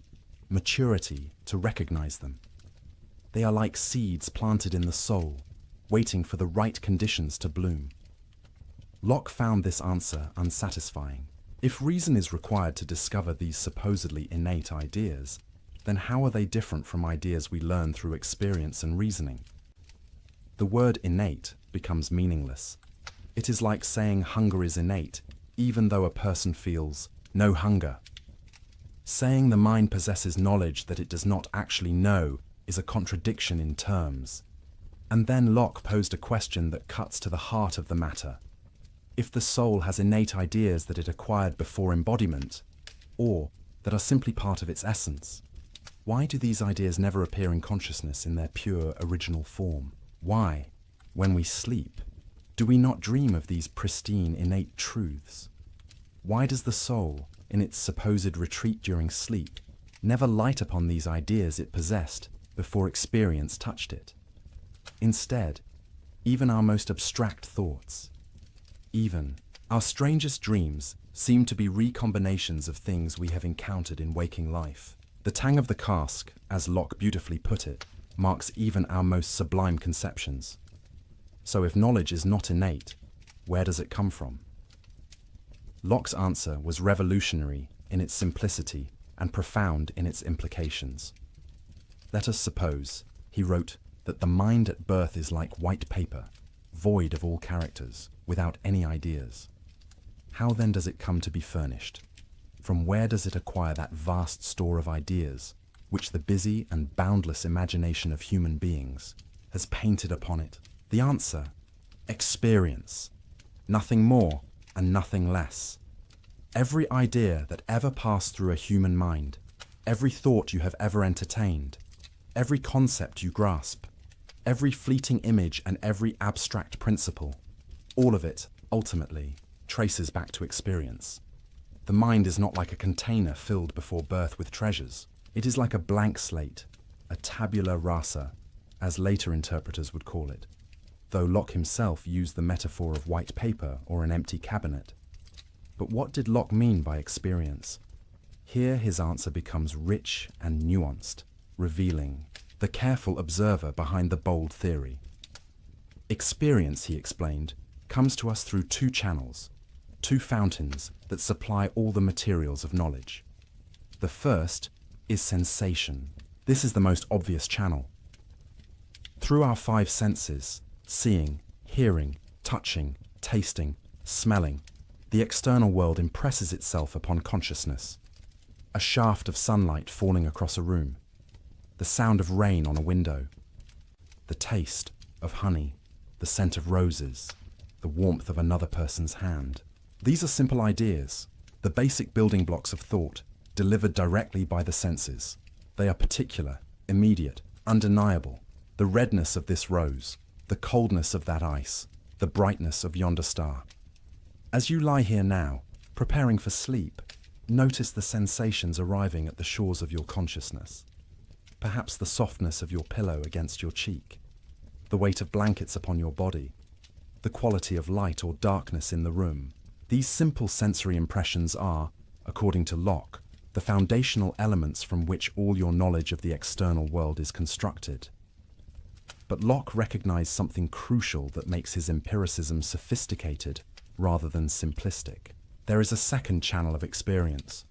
maturity to recognize them. They are like seeds planted in the soul, waiting for the right conditions to bloom. Locke found this answer unsatisfying. If reason is required to discover these supposedly innate ideas, then how are they different from ideas we learn through experience and reasoning? The word innate becomes meaningless. It is like saying hunger is innate, even though a person feels no hunger. Saying the mind possesses knowledge that it does not actually know is a contradiction in terms. And then Locke posed a question that cuts to the heart of the matter. If the soul has innate ideas that it acquired before embodiment, or that are simply part of its essence? Why do these ideas never appear in consciousness in their pure, original form? Why, when we sleep, do we not dream of these pristine, innate truths? Why does the soul, in its supposed retreat during sleep, never light upon these ideas it possessed before experience touched it? Instead, even our most abstract thoughts, even our strangest dreams, seem to be recombinations of things we have encountered in waking life. The tang of the cask, as Locke beautifully put it, marks even our most sublime conceptions. So if knowledge is not innate, where does it come from? Locke's answer was revolutionary in its simplicity and profound in its implications. Let us suppose, he wrote, that the mind at birth is like white paper, void of all characters, without any ideas. How then does it come to be furnished? From where does it acquire that vast store of ideas, which the busy and boundless imagination of human beings has painted upon it? The answer: experience. Nothing more and nothing less. Every idea that ever passed through a human mind, every thought you have ever entertained, every concept you grasp, every fleeting image and every abstract principle, all of it, ultimately, traces back to experience. The mind is not like a container filled before birth with treasures. It is like a blank slate, a tabula rasa, as later interpreters would call it, though Locke himself used the metaphor of white paper or an empty cabinet. But what did Locke mean by experience? Here his answer becomes rich and nuanced, revealing the careful observer behind the bold theory. Experience, he explained, comes to us through two channels, two fountains that supply all the materials of knowledge. The first is sensation. This is the most obvious channel. Through our five senses, seeing, hearing, touching, tasting, smelling, the external world impresses itself upon consciousness. A shaft of sunlight falling across a room, the sound of rain on a window, the taste of honey, the scent of roses, the warmth of another person's hand. These are simple ideas, the basic building blocks of thought, delivered directly by the senses. They are particular, immediate, undeniable. The redness of this rose, the coldness of that ice, the brightness of yonder star. As you lie here now, preparing for sleep, notice the sensations arriving at the shores of your consciousness. Perhaps the softness of your pillow against your cheek, the weight of blankets upon your body, the quality of light or darkness in the room. These simple sensory impressions are, according to Locke, the foundational elements from which all your knowledge of the external world is constructed. But Locke recognized something crucial that makes his empiricism sophisticated rather than simplistic. There is a second channel of experience,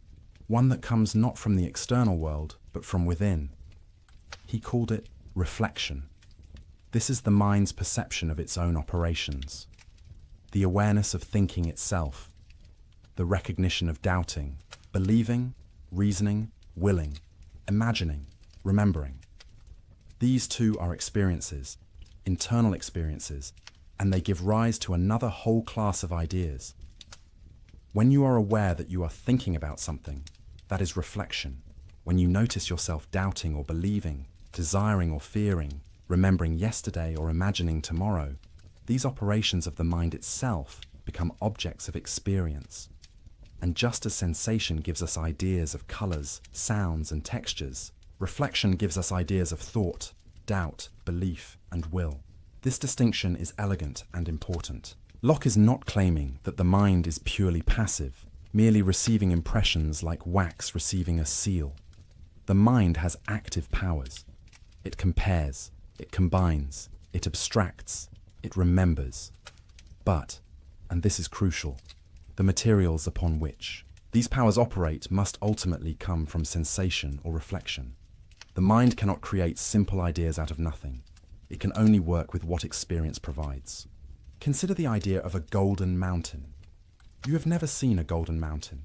one that comes not from the external world, but from within. He called it reflection. This is the mind's perception of its own operations, the awareness of thinking itself, the recognition of doubting, believing, reasoning, willing, imagining, remembering. These too are experiences, internal experiences, and they give rise to another whole class of ideas. When you are aware that you are thinking about something, that is reflection. When you notice yourself doubting or believing, desiring or fearing, remembering yesterday or imagining tomorrow, these operations of the mind itself become objects of experience. And just as sensation gives us ideas of colors, sounds, and textures, reflection gives us ideas of thought, doubt, belief, and will. This distinction is elegant and important. Locke is not claiming that the mind is purely passive, merely receiving impressions like wax receiving a seal. The mind has active powers. It compares, it combines, it abstracts, it remembers. But, and this is crucial, the materials upon which these powers operate must ultimately come from sensation or reflection. The mind cannot create simple ideas out of nothing. It can only work with what experience provides. Consider the idea of a golden mountain. You have never seen a golden mountain.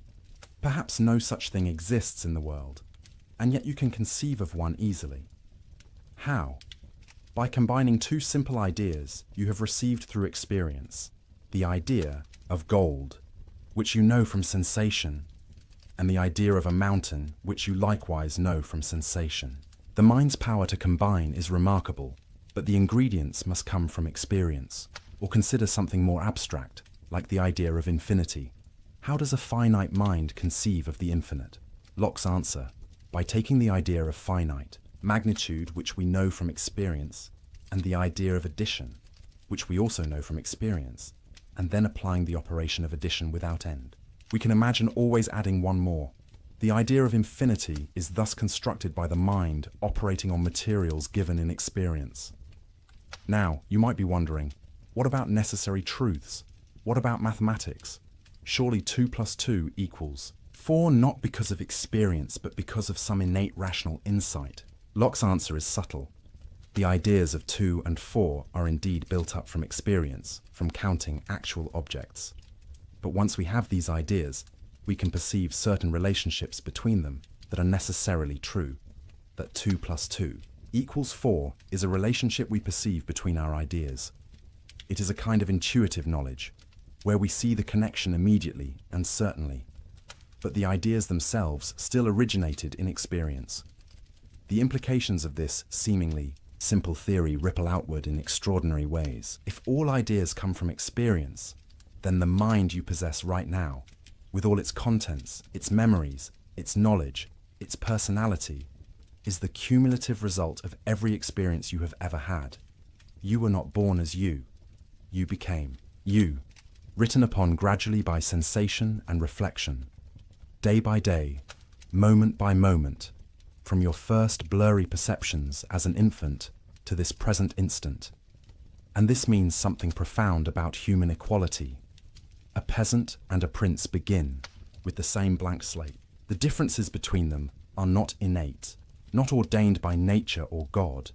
Perhaps no such thing exists in the world, and yet you can conceive of one easily. How? By combining two simple ideas you have received through experience, the idea of gold, which you know from sensation, and the idea of a mountain, which you likewise know from sensation. The mind's power to combine is remarkable, but the ingredients must come from experience, or consider something more abstract, like the idea of infinity. How does a finite mind conceive of the infinite? Locke's answer: by taking the idea of finite, magnitude, which we know from experience, and the idea of addition, which we also know from experience, and then applying the operation of addition without end. We can imagine always adding one more. The idea of infinity is thus constructed by the mind operating on materials given in experience. Now, you might be wondering, what about necessary truths? What about mathematics? Surely 2 + 2 = 4, not because of experience, but because of some innate rational insight. Locke's answer is subtle. The ideas of 2 and 4 are indeed built up from experience, from counting actual objects. But once we have these ideas, we can perceive certain relationships between them that are necessarily true. That 2 + 2 = 4 is a relationship we perceive between our ideas. It is a kind of intuitive knowledge, where we see the connection immediately and certainly. But the ideas themselves still originated in experience. The implications of this seemingly simple theory ripple outward in extraordinary ways. If all ideas come from experience, then the mind you possess right now, with all its contents, its memories, its knowledge, its personality, is the cumulative result of every experience you have ever had. You were not born as you. You became you, written upon gradually by sensation and reflection, day by day, moment by moment, from your first blurry perceptions as an infant to this present instant. And this means something profound about human equality. A peasant and a prince begin with the same blank slate. The differences between them are not innate, not ordained by nature or God,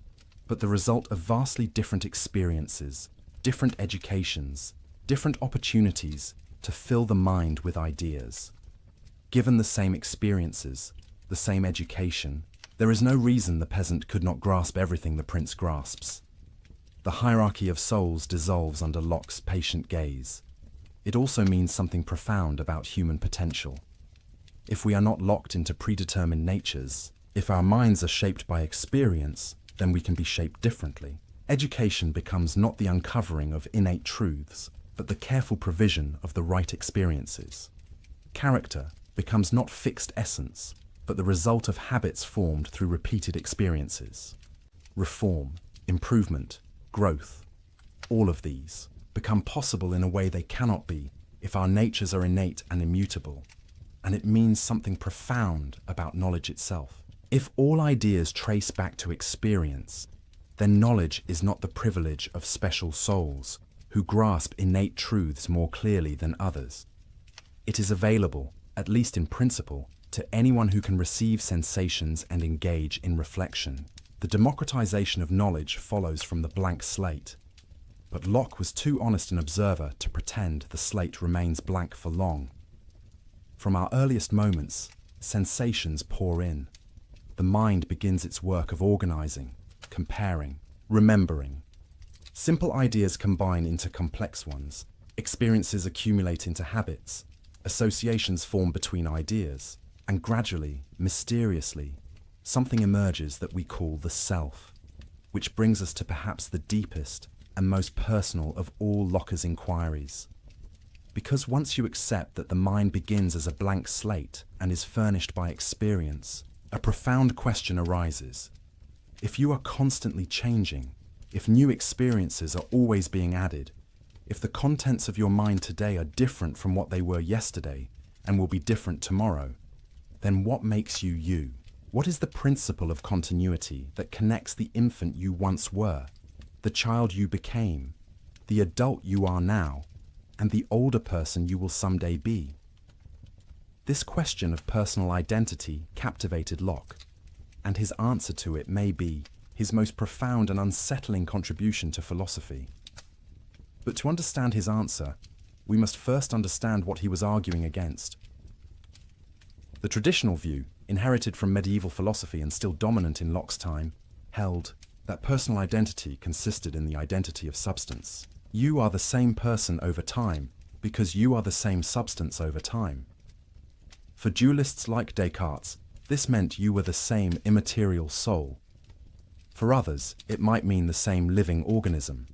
but the result of vastly different experiences, different educations, different opportunities to fill the mind with ideas. Given the same experiences, the same education, there is no reason the peasant could not grasp everything the prince grasps. The hierarchy of souls dissolves under Locke's patient gaze. It also means something profound about human potential. If we are not locked into predetermined natures, if our minds are shaped by experience, then we can be shaped differently. Education becomes not the uncovering of innate truths, but the careful provision of the right experiences. Character becomes not fixed essence, but the result of habits formed through repeated experiences. Reform, improvement, growth, all of these become possible in a way they cannot be if our natures are innate and immutable, and it means something profound about knowledge itself. If all ideas trace back to experience, then knowledge is not the privilege of special souls who grasp innate truths more clearly than others. It is available, at least in principle, to anyone who can receive sensations and engage in reflection. The democratization of knowledge follows from the blank slate. But Locke was too honest an observer to pretend the slate remains blank for long. From our earliest moments, sensations pour in. The mind begins its work of organizing, comparing, remembering. Simple ideas combine into complex ones. Experiences accumulate into habits. Associations form between ideas. And gradually, mysteriously, something emerges that we call the self, which brings us to perhaps the deepest and most personal of all Locke's inquiries. Because once you accept that the mind begins as a blank slate and is furnished by experience, a profound question arises. If you are constantly changing, if new experiences are always being added, if the contents of your mind today are different from what they were yesterday and will be different tomorrow, then what makes you you? What is the principle of continuity that connects the infant you once were, the child you became, the adult you are now, and the older person you will someday be? This question of personal identity captivated Locke, and his answer to it may be his most profound and unsettling contribution to philosophy. But to understand his answer, we must first understand what he was arguing against. The traditional view, inherited from medieval philosophy and still dominant in Locke's time, held that personal identity consisted in the identity of substance. You are the same person over time because you are the same substance over time. For dualists like Descartes, this meant you were the same immaterial soul. For others, it might mean the same living organism.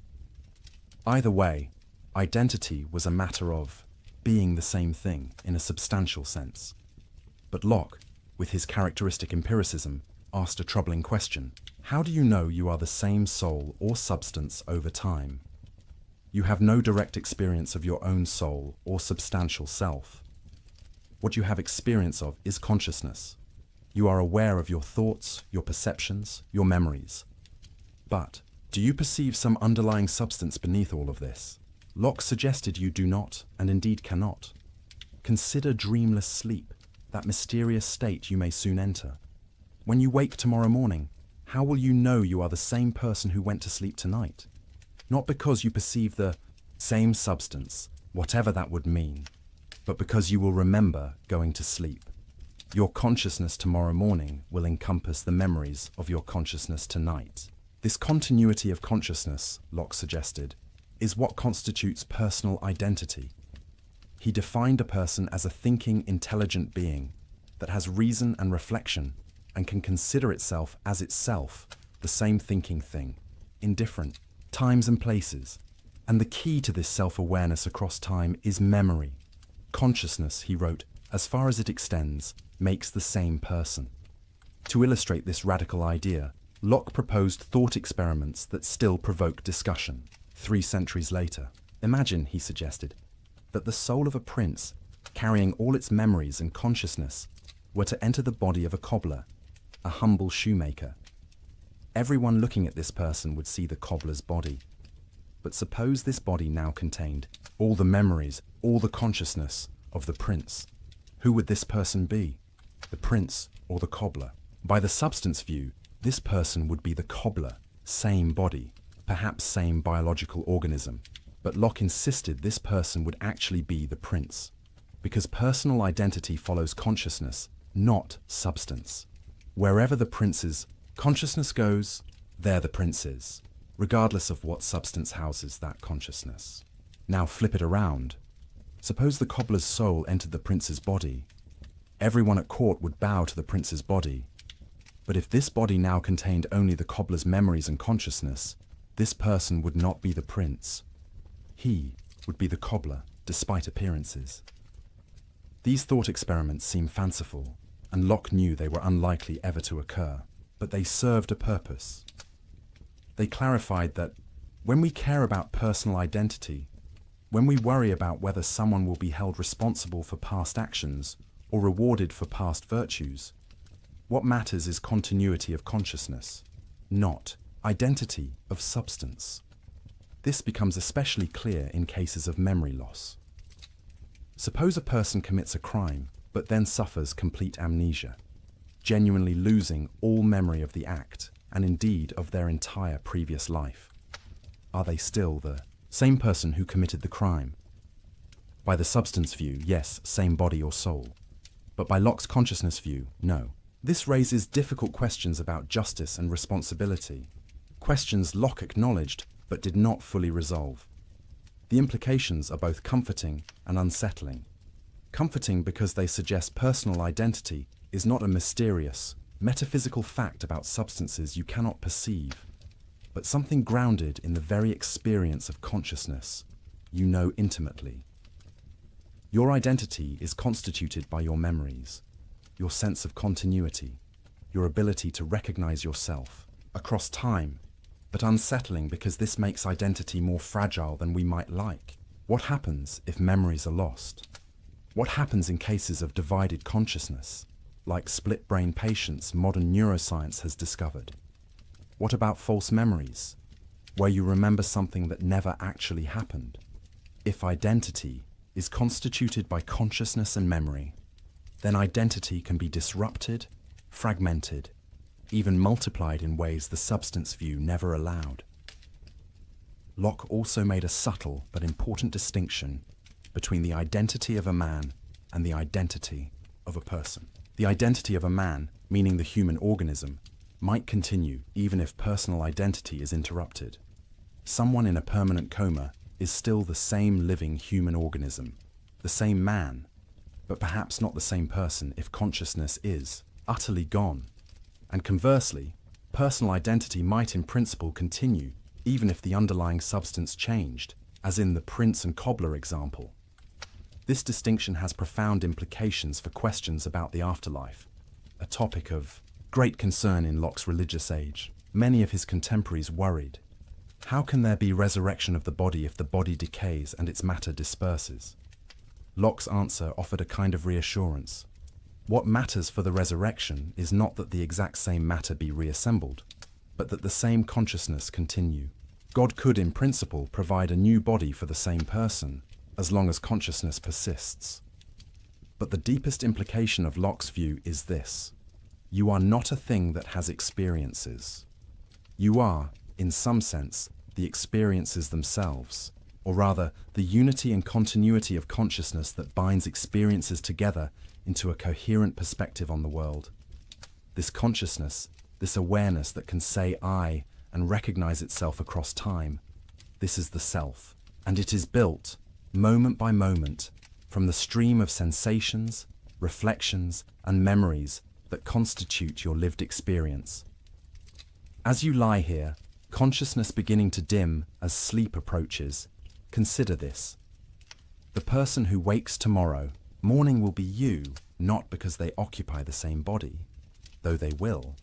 Either way, identity was a matter of being the same thing in a substantial sense. But Locke, with his characteristic empiricism, asked a troubling question. How do you know you are the same soul or substance over time? You have no direct experience of your own soul or substantial self. What you have experience of is consciousness. You are aware of your thoughts, your perceptions, your memories. But do you perceive some underlying substance beneath all of this? Locke suggested you do not, and indeed cannot. Consider dreamless sleep, that mysterious state you may soon enter. When you wake tomorrow morning, how will you know you are the same person who went to sleep tonight? Not because you perceive the same substance, whatever that would mean, but because you will remember going to sleep. Your consciousness tomorrow morning will encompass the memories of your consciousness tonight. This continuity of consciousness, Locke suggested, is what constitutes personal identity. He defined a person as a thinking, intelligent being that has reason and reflection and can consider itself as itself the same thinking thing, in different times and places. And the key to this self-awareness across time is memory. Consciousness, he wrote, as far as it extends, makes the same person. To illustrate this radical idea, Locke proposed thought experiments that still provoke discussion 3 centuries later. Imagine, he suggested, that the soul of a prince, carrying all its memories and consciousness, were to enter the body of a cobbler, a humble shoemaker. Everyone looking at this person would see the cobbler's body. But suppose this body now contained all the memories, all the consciousness of the prince. Who would this person be? The prince or the cobbler? By the substance view, this person would be the cobbler, same body, perhaps same biological organism. But Locke insisted this person would actually be the prince, because personal identity follows consciousness, not substance. Wherever the prince's consciousness goes, there the prince is, regardless of what substance houses that consciousness. Now flip it around. Suppose the cobbler's soul entered the prince's body. Everyone at court would bow to the prince's body. But if this body now contained only the cobbler's memories and consciousness, this person would not be the prince. He would be the cobbler, despite appearances. These thought experiments seem fanciful, and Locke knew they were unlikely ever to occur, but they served a purpose. They clarified that when we care about personal identity, when we worry about whether someone will be held responsible for past actions or rewarded for past virtues, what matters is continuity of consciousness, not identity of substance. This becomes especially clear in cases of memory loss. Suppose a person commits a crime, but then suffers complete amnesia, genuinely losing all memory of the act, and indeed of their entire previous life. Are they still the same person who committed the crime? By the substance view, yes, same body or soul. But by Locke's consciousness view, no. This raises difficult questions about justice and responsibility. Questions Locke acknowledged, but did not fully resolve. The implications are both comforting and unsettling. Comforting because they suggest personal identity is not a mysterious, metaphysical fact about substances you cannot perceive, but something grounded in the very experience of consciousness you know intimately. Your identity is constituted by your memories, your sense of continuity, your ability to recognize yourself across time, but unsettling because this makes identity more fragile than we might like. What happens if memories are lost? What happens in cases of divided consciousness, like split-brain patients modern neuroscience has discovered? What about false memories, where you remember something that never actually happened? If identity is constituted by consciousness and memory, then identity can be disrupted, fragmented, even multiplied in ways the substance view never allowed. Locke also made a subtle but important distinction between the identity of a man and the identity of a person. The identity of a man, meaning the human organism, might continue even if personal identity is interrupted. Someone in a permanent coma is still the same living human organism, the same man, but perhaps not the same person if consciousness is utterly gone. And conversely, personal identity might in principle continue, even if the underlying substance changed, as in the prince and cobbler example. This distinction has profound implications for questions about the afterlife, a topic of great concern in Locke's religious age. Many of his contemporaries worried, how can there be resurrection of the body if the body decays and its matter disperses? Locke's answer offered a kind of reassurance. What matters for the resurrection is not that the exact same matter be reassembled, but that the same consciousness continue. God could, in principle, provide a new body for the same person, as long as consciousness persists. But the deepest implication of Locke's view is this: you are not a thing that has experiences. You are, in some sense, the experiences themselves, or rather, the unity and continuity of consciousness that binds experiences together into a coherent perspective on the world. This consciousness, this awareness that can say I and recognize itself across time, this is the self, and it is built, moment by moment, from the stream of sensations, reflections, and memories that constitute your lived experience. As you lie here, consciousness beginning to dim as sleep approaches, consider this. The person who wakes tomorrow, morning will be you, not because they occupy the same body, though they will,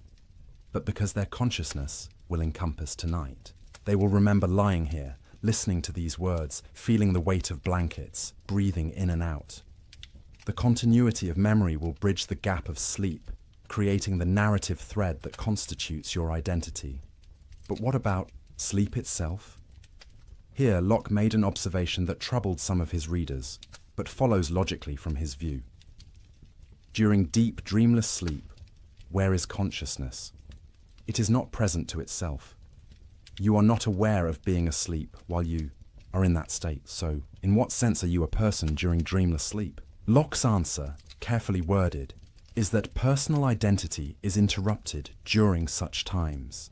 but because their consciousness will encompass tonight. They will remember lying here, listening to these words, feeling the weight of blankets, breathing in and out. The continuity of memory will bridge the gap of sleep, creating the narrative thread that constitutes your identity. But what about sleep itself? Here, Locke made an observation that troubled some of his readers, but follows logically from his view. During deep, dreamless sleep, where is consciousness? It is not present to itself. You are not aware of being asleep while you are in that state. So, in what sense are you a person during dreamless sleep? Locke's answer, carefully worded, is that personal identity is interrupted during such times.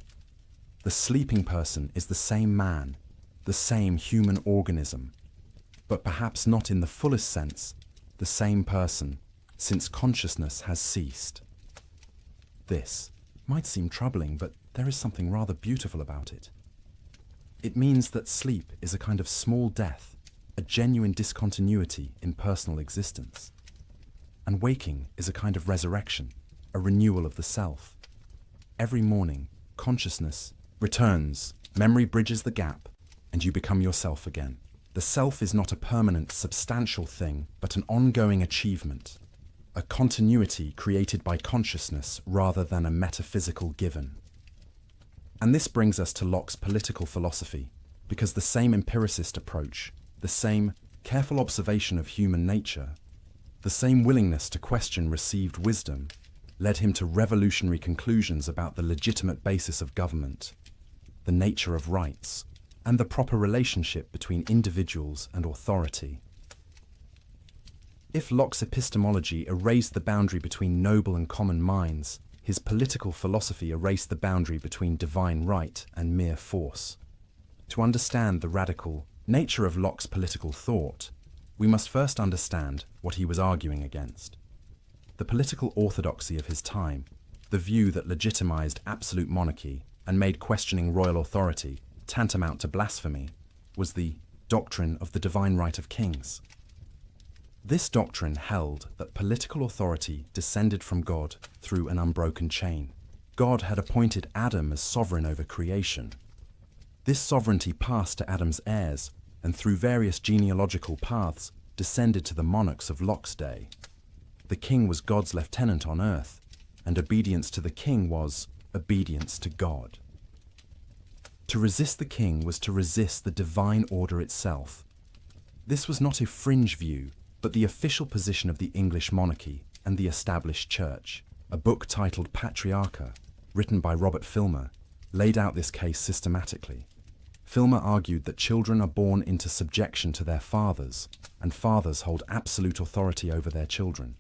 The sleeping person is the same man, the same human organism, but perhaps not in the fullest sense, the same person, since consciousness has ceased. This might seem troubling, but there is something rather beautiful about it. It means that sleep is a kind of small death, a genuine discontinuity in personal existence. And waking is a kind of resurrection, a renewal of the self. Every morning, consciousness returns, memory bridges the gap, and you become yourself again. The self is not a permanent, substantial thing, but an ongoing achievement, a continuity created by consciousness rather than a metaphysical given. And this brings us to Locke's political philosophy, because the same empiricist approach, the same careful observation of human nature, the same willingness to question received wisdom, led him to revolutionary conclusions about the legitimate basis of government, the nature of rights, and the proper relationship between individuals and authority. If Locke's epistemology erased the boundary between noble and common minds, his political philosophy erased the boundary between divine right and mere force. To understand the radical nature of Locke's political thought, we must first understand what he was arguing against. The political orthodoxy of his time, the view that legitimized absolute monarchy and made questioning royal authority tantamount to blasphemy, was the doctrine of the divine right of kings. This doctrine held that political authority descended from God through an unbroken chain. God had appointed Adam as sovereign over creation. This sovereignty passed to Adam's heirs, and through various genealogical paths descended to the monarchs of Locke's day. The king was God's lieutenant on earth, and obedience to the king was obedience to God. To resist the king was to resist the divine order itself. This was not a fringe view, but the official position of the English monarchy and the established church. A book titled Patriarcha, written by Robert Filmer, laid out this case systematically. Filmer argued that children are born into subjection to their fathers, and fathers hold absolute authority over their children.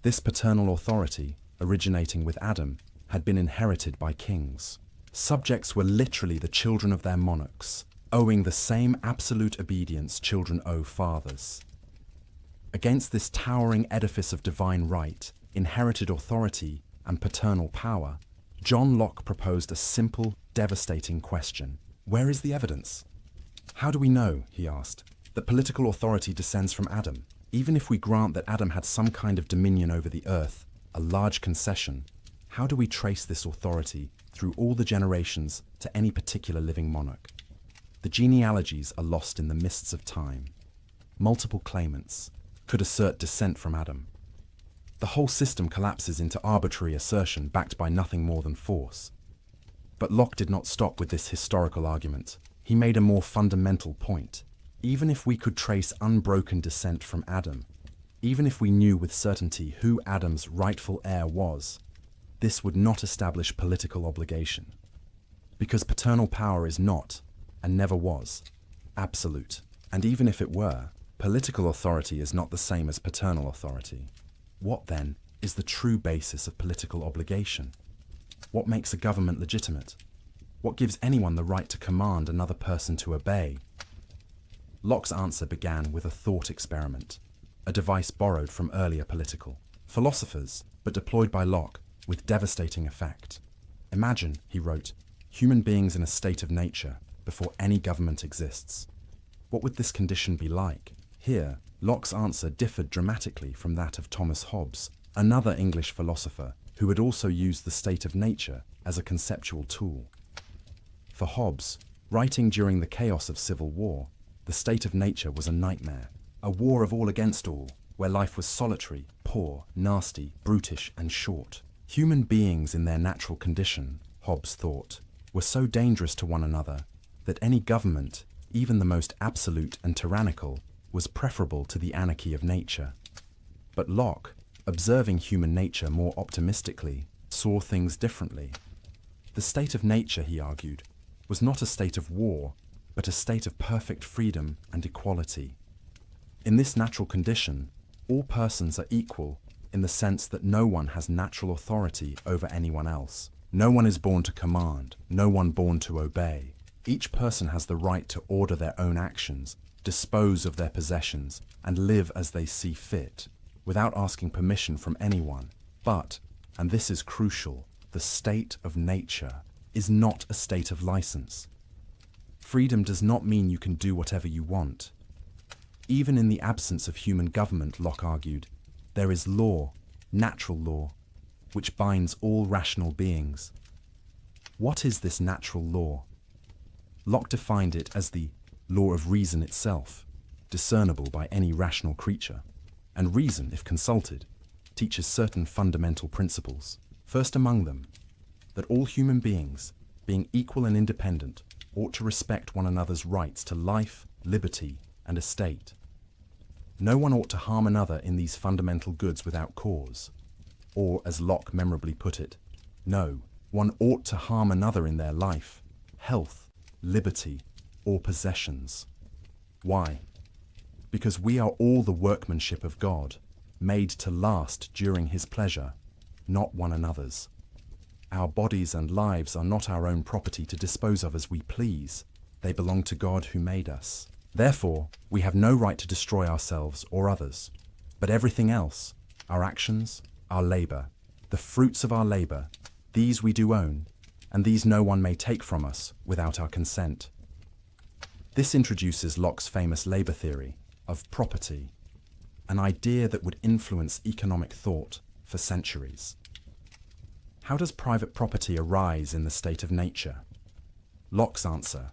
This paternal authority, originating with Adam, had been inherited by kings. Subjects were literally the children of their monarchs, owing the same absolute obedience children owe fathers. Against this towering edifice of divine right, inherited authority, and paternal power, John Locke proposed a simple, devastating question. Where is the evidence? How do we know, he asked, that political authority descends from Adam? Even if we grant that Adam had some kind of dominion over the earth, a large concession, how do we trace this authority through all the generations to any particular living monarch? The genealogies are lost in the mists of time. Multiple claimants could assert descent from Adam. The whole system collapses into arbitrary assertion backed by nothing more than force. But Locke did not stop with this historical argument. He made a more fundamental point. Even if we could trace unbroken descent from Adam, even if we knew with certainty who Adam's rightful heir was, this would not establish political obligation. Because paternal power is not, and never was, absolute. And even if it were, political authority is not the same as paternal authority. What, then, is the true basis of political obligation? What makes a government legitimate? What gives anyone the right to command another person to obey? Locke's answer began with a thought experiment, a device borrowed from earlier political philosophers, but deployed by Locke with devastating effect. Imagine, he wrote, human beings in a state of nature before any government exists. What would this condition be like? Here, Locke's answer differed dramatically from that of Thomas Hobbes, another English philosopher who had also used the state of nature as a conceptual tool. For Hobbes, writing during the chaos of civil war, the state of nature was a nightmare, a war of all against all, where life was solitary, poor, nasty, brutish, and short. Human beings in their natural condition, Hobbes thought, were so dangerous to one another that any government, even the most absolute and tyrannical, was preferable to the anarchy of nature. But Locke, observing human nature more optimistically, saw things differently. The state of nature, he argued, was not a state of war, but a state of perfect freedom and equality. In this natural condition, all persons are equal in the sense that no one has natural authority over anyone else. No one is born to command, no one born to obey. Each person has the right to order their own actions, dispose of their possessions, and live as they see fit, without asking permission from anyone. But, and this is crucial, the state of nature is not a state of license. Freedom does not mean you can do whatever you want. Even in the absence of human government, Locke argued, there is law, natural law, which binds all rational beings. What is this natural law? Locke defined it as the law of reason itself, discernible by any rational creature. And reason, if consulted, teaches certain fundamental principles. First among them, that all human beings, being equal and independent, ought to respect one another's rights to life, liberty, and estate. No one ought to harm another in these fundamental goods without cause. Or, as Locke memorably put it, no, one ought to harm another in their life, health, liberty, or possessions. Why? Because we are all the workmanship of God, made to last during His pleasure, not one another's. Our bodies and lives are not our own property to dispose of as we please. They belong to God who made us. Therefore, we have no right to destroy ourselves or others. But everything else, our actions, our labor, the fruits of our labor, these we do own, and these no one may take from us without our consent. This introduces Locke's famous labor theory of property, an idea that would influence economic thought for centuries. How does private property arise in the state of nature? Locke's answer,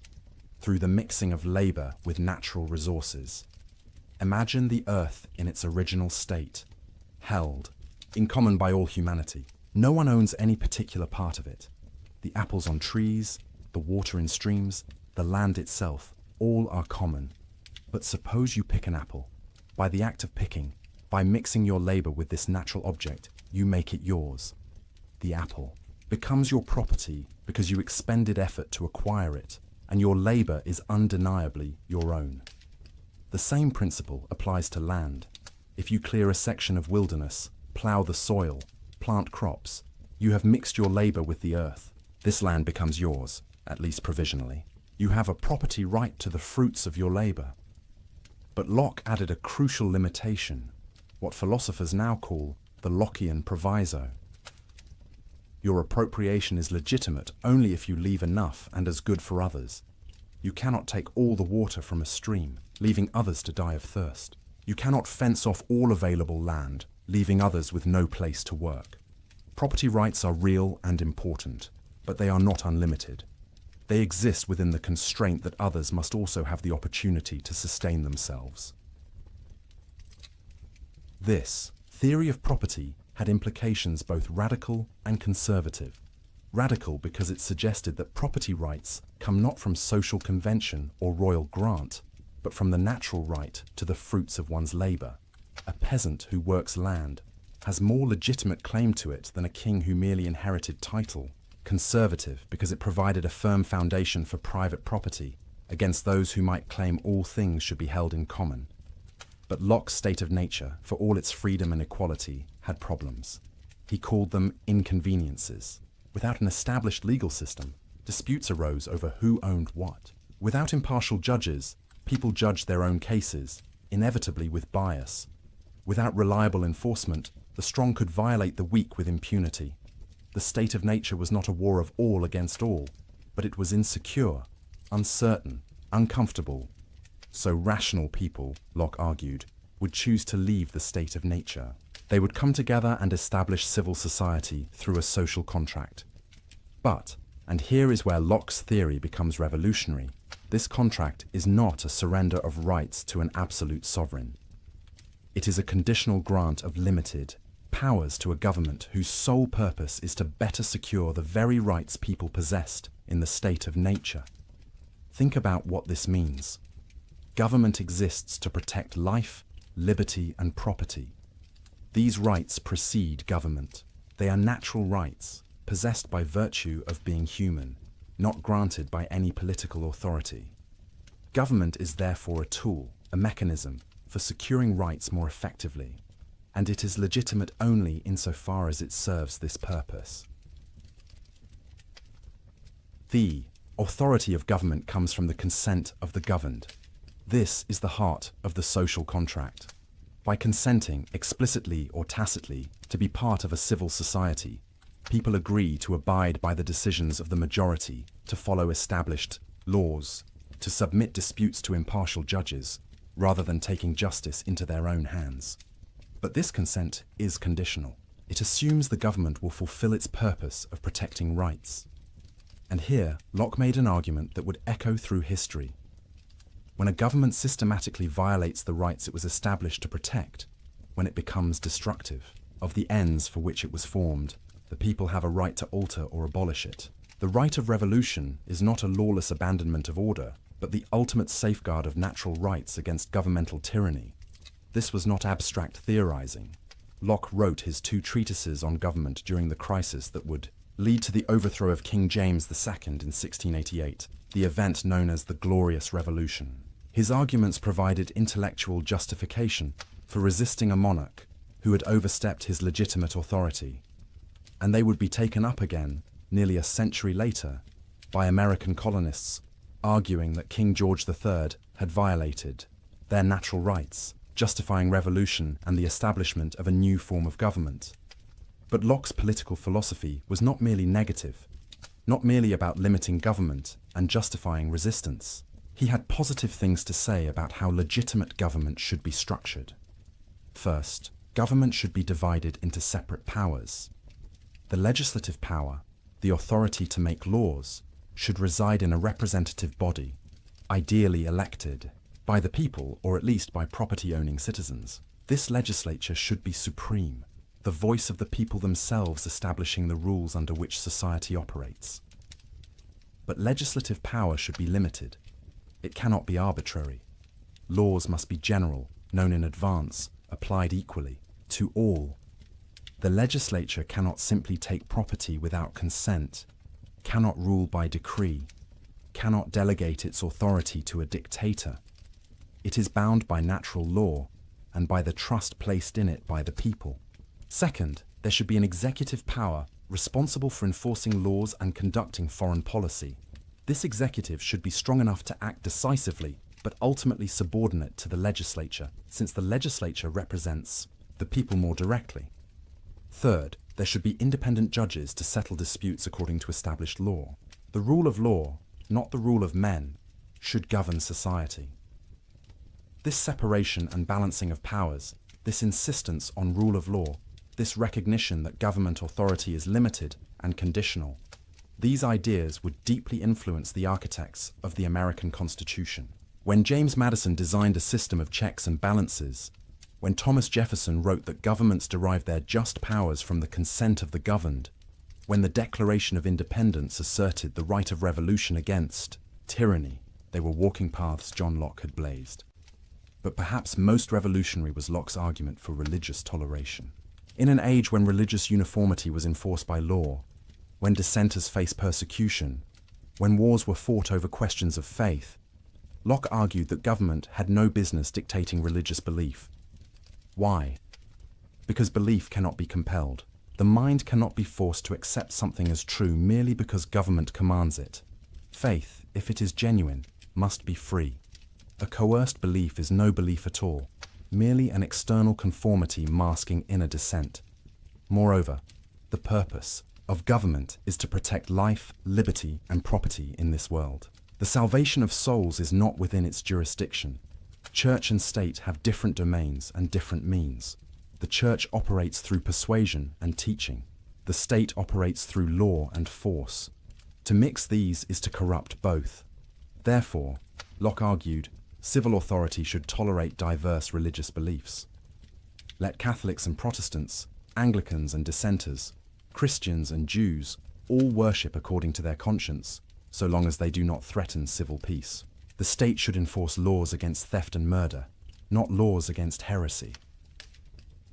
through the mixing of labor with natural resources. Imagine the earth in its original state, held, in common by all humanity. No one owns any particular part of it. The apples on trees, the water in streams, the land itself, all are common. But suppose you pick an apple. By the act of picking, by mixing your labor with this natural object, you make it yours. The apple becomes your property because you expended effort to acquire it, and your labor is undeniably your own. The same principle applies to land. If you clear a section of wilderness, plow the soil, plant crops, you have mixed your labor with the earth. This land becomes yours, at least provisionally. You have a property right to the fruits of your labor. But Locke added a crucial limitation, what philosophers now call the Lockean proviso. Your appropriation is legitimate only if you leave enough and as good for others. You cannot take all the water from a stream, leaving others to die of thirst. You cannot fence off all available land, leaving others with no place to work. Property rights are real and important, but they are not unlimited. They exist within the constraint that others must also have the opportunity to sustain themselves. This theory of property had implications both radical and conservative. Radical because it suggested that property rights come not from social convention or royal grant, but from the natural right to the fruits of one's labour. A peasant who works land has more legitimate claim to it than a king who merely inherited title. Conservative because it provided a firm foundation for private property against those who might claim all things should be held in common. But Locke's state of nature, for all its freedom and equality, had problems. He called them inconveniences. Without an established legal system, disputes arose over who owned what. Without impartial judges, people judged their own cases, inevitably with bias. Without reliable enforcement, the strong could violate the weak with impunity. The state of nature was not a war of all against all, but it was insecure, uncertain, uncomfortable. So rational people, Locke argued, would choose to leave the state of nature. They would come together and establish civil society through a social contract. But, and here is where Locke's theory becomes revolutionary, this contract is not a surrender of rights to an absolute sovereign. It is a conditional grant of limited powers to a government whose sole purpose is to better secure the very rights people possessed in the state of nature. Think about what this means. Government exists to protect life, liberty, and property. These rights precede government. They are natural rights, possessed by virtue of being human, not granted by any political authority. Government is therefore a tool, a mechanism, for securing rights more effectively, and it is legitimate only insofar as it serves this purpose. The authority of government comes from the consent of the governed. This is the heart of the social contract. By consenting, explicitly or tacitly, to be part of a civil society, people agree to abide by the decisions of the majority, to follow established laws, to submit disputes to impartial judges, rather than taking justice into their own hands. But this consent is conditional. It assumes the government will fulfill its purpose of protecting rights. And here, Locke made an argument that would echo through history. When a government systematically violates the rights it was established to protect, when it becomes destructive of the ends for which it was formed, the people have a right to alter or abolish it. The right of revolution is not a lawless abandonment of order, but the ultimate safeguard of natural rights against governmental tyranny. This was not abstract theorizing. Locke wrote his 2 treatises on government during the crisis that would lead to the overthrow of King James II in 1688, the event known as the Glorious Revolution. His arguments provided intellectual justification for resisting a monarch who had overstepped his legitimate authority, and they would be taken up again nearly a century later by American colonists arguing that King George III had violated their natural rights, justifying revolution and the establishment of a new form of government. But Locke's political philosophy was not merely negative, not merely about limiting government and justifying resistance. He had positive things to say about how legitimate government should be structured. First, government should be divided into separate powers. The legislative power, the authority to make laws, should reside in a representative body, ideally elected by the people or at least by property-owning citizens. This legislature should be supreme, the voice of the people themselves establishing the rules under which society operates. But legislative power should be limited. It cannot be arbitrary. Laws must be general, known in advance, applied equally, to all. The legislature cannot simply take property without consent, cannot rule by decree, cannot delegate its authority to a dictator. It is bound by natural law and by the trust placed in it by the people. Second, there should be an executive power responsible for enforcing laws and conducting foreign policy. This executive should be strong enough to act decisively, but ultimately subordinate to the legislature, since the legislature represents the people more directly. Third, there should be independent judges to settle disputes according to established law. The rule of law, not the rule of men, should govern society. This separation and balancing of powers, this insistence on rule of law, this recognition that government authority is limited and conditional, these ideas would deeply influence the architects of the American Constitution. When James Madison designed a system of checks and balances, when Thomas Jefferson wrote that governments derive their just powers from the consent of the governed, when the Declaration of Independence asserted the right of revolution against tyranny, they were walking paths John Locke had blazed. But perhaps most revolutionary was Locke's argument for religious toleration. In an age when religious uniformity was enforced by law, when dissenters faced persecution, when wars were fought over questions of faith, Locke argued that government had no business dictating religious belief. Why? Because belief cannot be compelled. The mind cannot be forced to accept something as true merely because government commands it. Faith, if it is genuine, must be free. A coerced belief is no belief at all, merely an external conformity masking inner dissent. Moreover, the purpose of government is to protect life, liberty, and property in this world. The salvation of souls is not within its jurisdiction. Church and state have different domains and different means. The church operates through persuasion and teaching. The state operates through law and force. To mix these is to corrupt both. Therefore, Locke argued, civil authority should tolerate diverse religious beliefs. Let Catholics and Protestants, Anglicans and dissenters, Christians and Jews all worship according to their conscience, so long as they do not threaten civil peace. The state should enforce laws against theft and murder, not laws against heresy.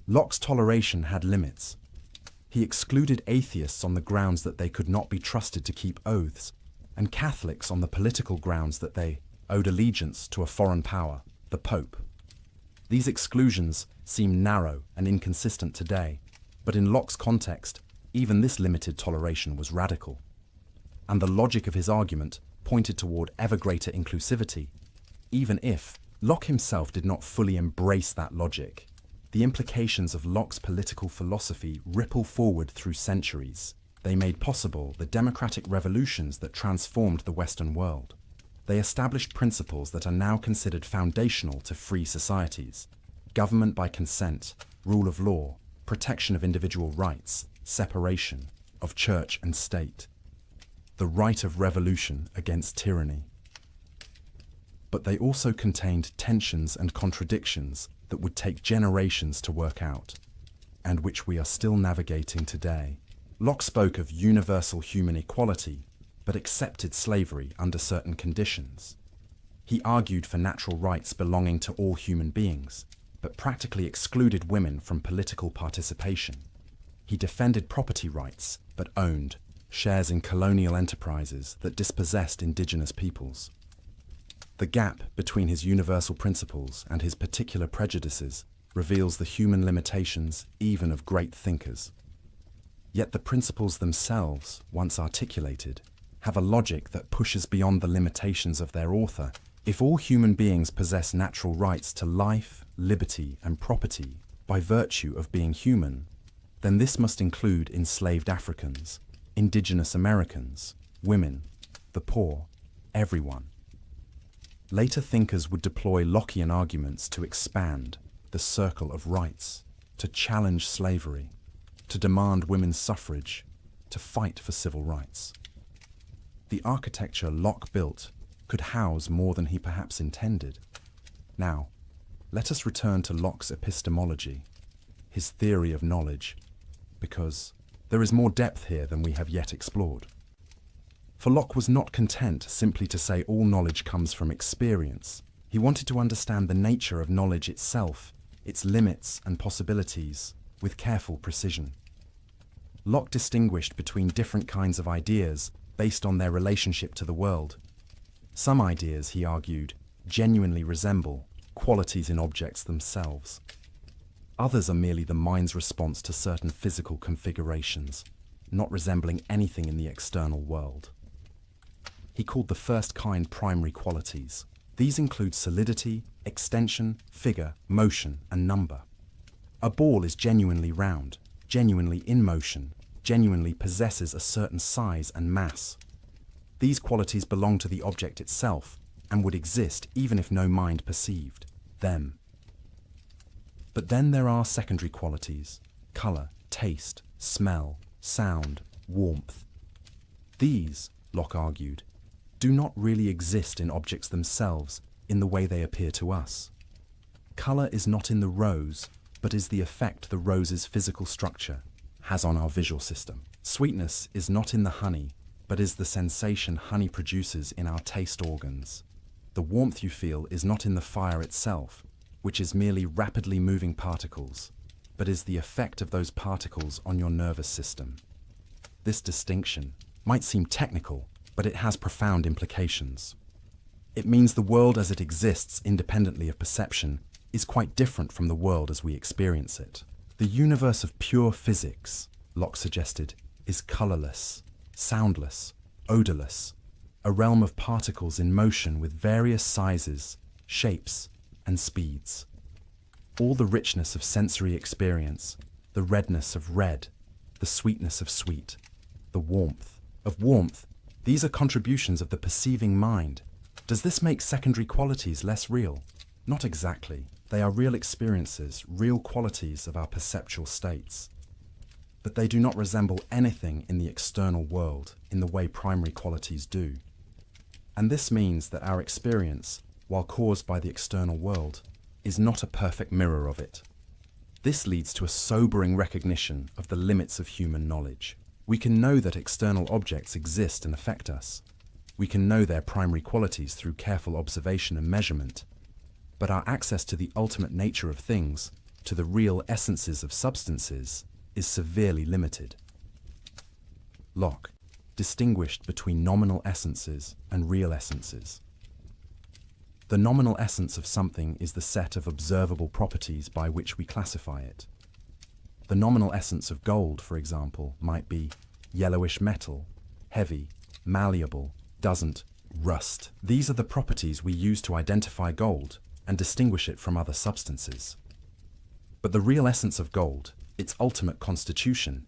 Locke's toleration had limits. He excluded atheists on the grounds that they could not be trusted to keep oaths, and Catholics on the political grounds that they owed allegiance to a foreign power, the Pope. These exclusions seem narrow and inconsistent today, but in Locke's context, even this limited toleration was radical. And the logic of his argument pointed toward ever greater inclusivity, even if Locke himself did not fully embrace that logic. The implications of Locke's political philosophy ripple forward through centuries. They made possible the democratic revolutions that transformed the Western world. They established principles that are now considered foundational to free societies: government by consent, rule of law, protection of individual rights, separation of church and state, the right of revolution against tyranny. But they also contained tensions and contradictions that would take generations to work out, and which we are still navigating today. Locke spoke of universal human equality, but accepted slavery under certain conditions. He argued for natural rights belonging to all human beings, but practically excluded women from political participation. He defended property rights, but owned shares in colonial enterprises that dispossessed indigenous peoples. The gap between his universal principles and his particular prejudices reveals the human limitations even of great thinkers. Yet the principles themselves, once articulated, have a logic that pushes beyond the limitations of their author. If all human beings possess natural rights to life, liberty, and property by virtue of being human, then this must include enslaved Africans, indigenous Americans, women, the poor, everyone. Later thinkers would deploy Lockean arguments to expand the circle of rights, to challenge slavery, to demand women's suffrage, to fight for civil rights. The architecture Locke built could house more than he perhaps intended. Now, let us return to Locke's epistemology, his theory of knowledge, because there is more depth here than we have yet explored. For Locke was not content simply to say all knowledge comes from experience. He wanted to understand the nature of knowledge itself, its limits and possibilities, with careful precision. Locke distinguished between different kinds of ideas based on their relationship to the world. Some ideas, he argued, genuinely resemble qualities in objects themselves. Others are merely the mind's response to certain physical configurations, not resembling anything in the external world. He called the first kind primary qualities, These include solidity, extension, figure, motion, and number. A ball is genuinely round, genuinely in motion, genuinely possesses a certain size and mass. These qualities belong to the object itself and would exist even if no mind perceived them. But then there are secondary qualities: color, taste, smell, sound, warmth. These, Locke argued, do not really exist in objects themselves in the way they appear to us. Color is not in the rose, but is the effect the rose's physical structure has on our visual system. Sweetness is not in the honey, but is the sensation honey produces in our taste organs. The warmth you feel is not in the fire itself, which is merely rapidly moving particles, but is the effect of those particles on your nervous system. This distinction might seem technical, but it has profound implications. It means the world as it exists independently of perception is quite different from the world as we experience it. The universe of pure physics, Locke suggested, is colorless, soundless, odorless, a realm of particles in motion with various sizes, shapes, and speeds. All the richness of sensory experience, the redness of red, the sweetness of sweet, the warmth of warmth, these are contributions of the perceiving mind. Does this make secondary qualities less real? Not exactly. They are real experiences, real qualities of our perceptual states. But they do not resemble anything in the external world in the way primary qualities do. And this means that our experience, while caused by the external world, is not a perfect mirror of it. This leads to a sobering recognition of the limits of human knowledge. We can know that external objects exist and affect us. We can know their primary qualities through careful observation and measurement. But our access to the ultimate nature of things, to the real essences of substances, is severely limited. Locke distinguished between nominal essences and real essences. The nominal essence of something is the set of observable properties by which we classify it. The nominal essence of gold, for example, might be yellowish metal, heavy, malleable, doesn't rust. These are the properties we use to identify gold and distinguish it from other substances. But the real essence of gold, its ultimate constitution,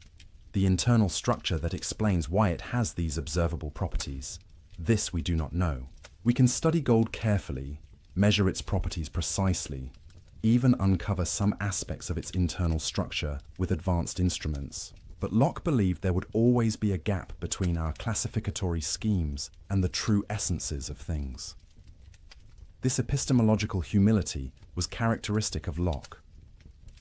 the internal structure that explains why it has these observable properties, this we do not know. We can study gold carefully, measure its properties precisely, even uncover some aspects of its internal structure with advanced instruments. But Locke believed there would always be a gap between our classificatory schemes and the true essences of things. This epistemological humility was characteristic of Locke.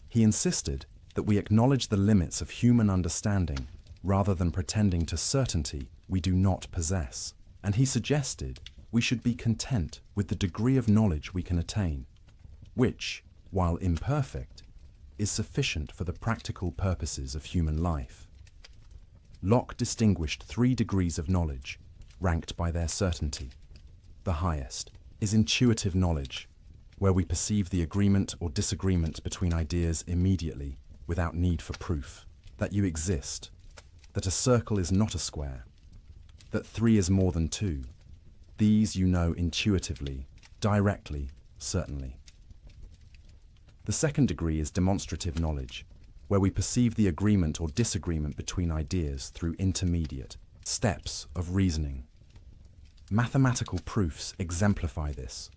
He insisted that we acknowledge the limits of human understanding rather than pretending to certainty we do not possess. And he suggested we should be content with the degree of knowledge we can attain, which, while imperfect, is sufficient for the practical purposes of human life. Locke distinguished 3 degrees of knowledge, ranked by their certainty. The highest is intuitive knowledge, where we perceive the agreement or disagreement between ideas immediately, without need for proof, that you exist, that a circle is not a square, that 3 is more than 2. These you know intuitively, directly, certainly. The second degree is demonstrative knowledge, where we perceive the agreement or disagreement between ideas through intermediate steps of reasoning. Mathematical proofs exemplify this.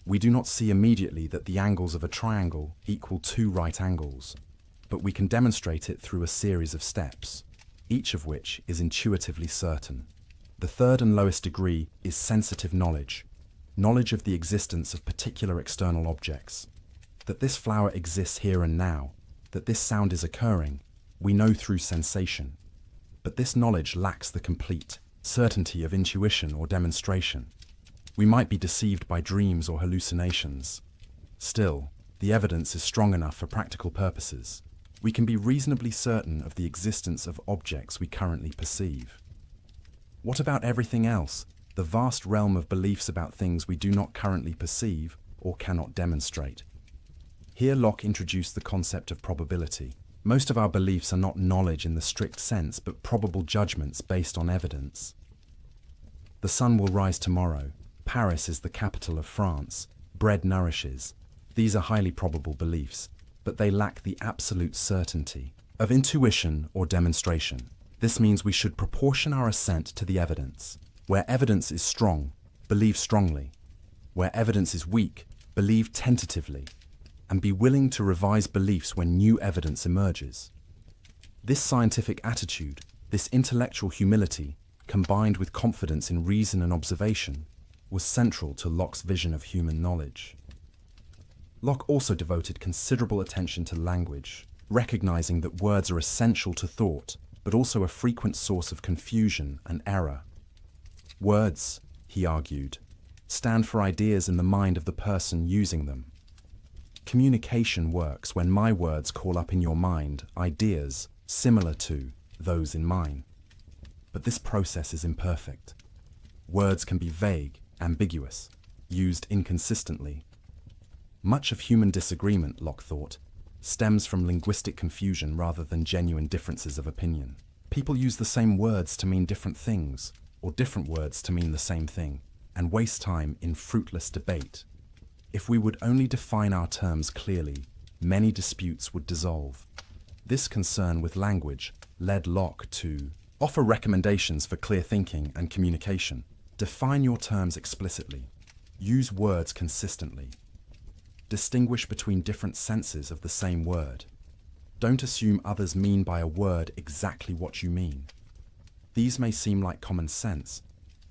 We do not see immediately that the angles of a triangle equal 2 right angles, but we can demonstrate it through a series of steps, each of which is intuitively certain. The third and lowest degree is sensitive knowledge, knowledge of the existence of particular external objects. That this flower exists here and now, that this sound is occurring, we know through sensation. But this knowledge lacks the complete certainty of intuition or demonstration. We might be deceived by dreams or hallucinations. Still, the evidence is strong enough for practical purposes. We can be reasonably certain of the existence of objects we currently perceive. What about everything else, the vast realm of beliefs about things we do not currently perceive or cannot demonstrate? Here Locke introduced the concept of probability. Most of our beliefs are not knowledge in the strict sense, but probable judgments based on evidence. The sun will rise tomorrow, Paris is the capital of France. Bread nourishes. These are highly probable beliefs, but they lack the absolute certainty of intuition or demonstration. This means we should proportion our assent to the evidence. Where evidence is strong, believe strongly. Where evidence is weak, believe tentatively, and be willing to revise beliefs when new evidence emerges. This scientific attitude, this intellectual humility, combined with confidence in reason and observation, was central to Locke's vision of human knowledge. Locke also devoted considerable attention to language, recognizing that words are essential to thought, but also a frequent source of confusion and error. Words, he argued, stand for ideas in the mind of the person using them. Communication works when my words call up in your mind ideas similar to those in mine. But this process is imperfect. Words can be vague, ambiguous, used inconsistently. Much of human disagreement, Locke thought, stems from linguistic confusion rather than genuine differences of opinion. People use the same words to mean different things, or different words to mean the same thing, and waste time in fruitless debate. If we would only define our terms clearly, many disputes would dissolve. This concern with language led Locke to offer recommendations for clear thinking and communication. Define your terms explicitly. Use words consistently. Distinguish between different senses of the same word. Don't assume others mean by a word exactly what you mean. These may seem like common sense,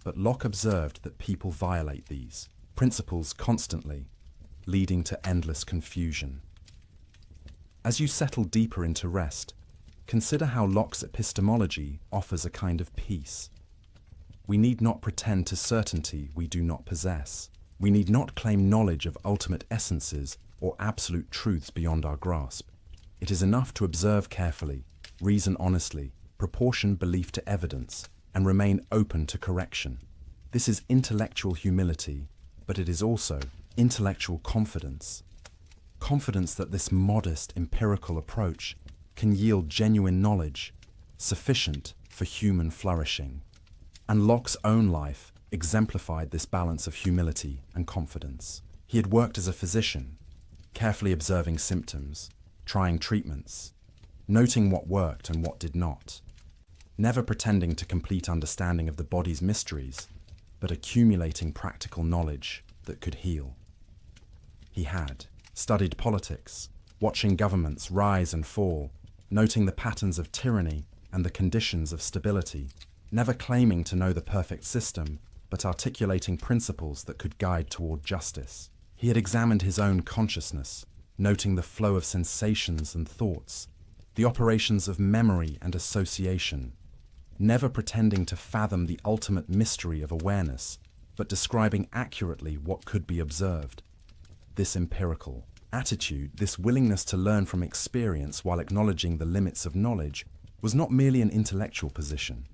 but Locke observed that people violate these principles constantly, leading to endless confusion. As you settle deeper into rest, consider how Locke's epistemology offers a kind of peace. We need not pretend to certainty we do not possess. We need not claim knowledge of ultimate essences or absolute truths beyond our grasp. It is enough to observe carefully, reason honestly, proportion belief to evidence, and remain open to correction. This is intellectual humility, but it is also intellectual confidence. Confidence that this modest, empirical approach can yield genuine knowledge, sufficient for human flourishing. And Locke's own life exemplified this balance of humility and confidence. He had worked as a physician, carefully observing symptoms, trying treatments, noting what worked and what did not, never pretending to complete understanding of the body's mysteries, but accumulating practical knowledge that could heal. He had studied politics, watching governments rise and fall, noting the patterns of tyranny and the conditions of stability, never claiming to know the perfect system, but articulating principles that could guide toward justice. He had examined his own consciousness, noting the flow of sensations and thoughts, the operations of memory and association, never pretending to fathom the ultimate mystery of awareness, but describing accurately what could be observed. This empirical attitude, this willingness to learn from experience while acknowledging the limits of knowledge, was not merely an intellectual position.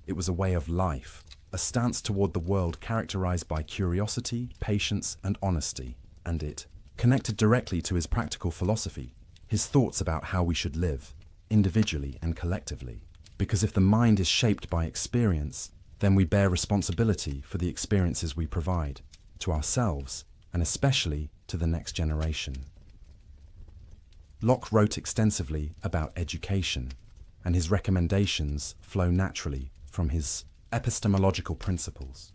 It was a way of life, a stance toward the world characterized by curiosity, patience, and honesty, and it connected directly to his practical philosophy, his thoughts about how we should live, individually and collectively. Because if the mind is shaped by experience, then we bear responsibility for the experiences we provide, to ourselves, and especially to the next generation. Locke wrote extensively about education, and his recommendations flow naturally from his epistemological principles.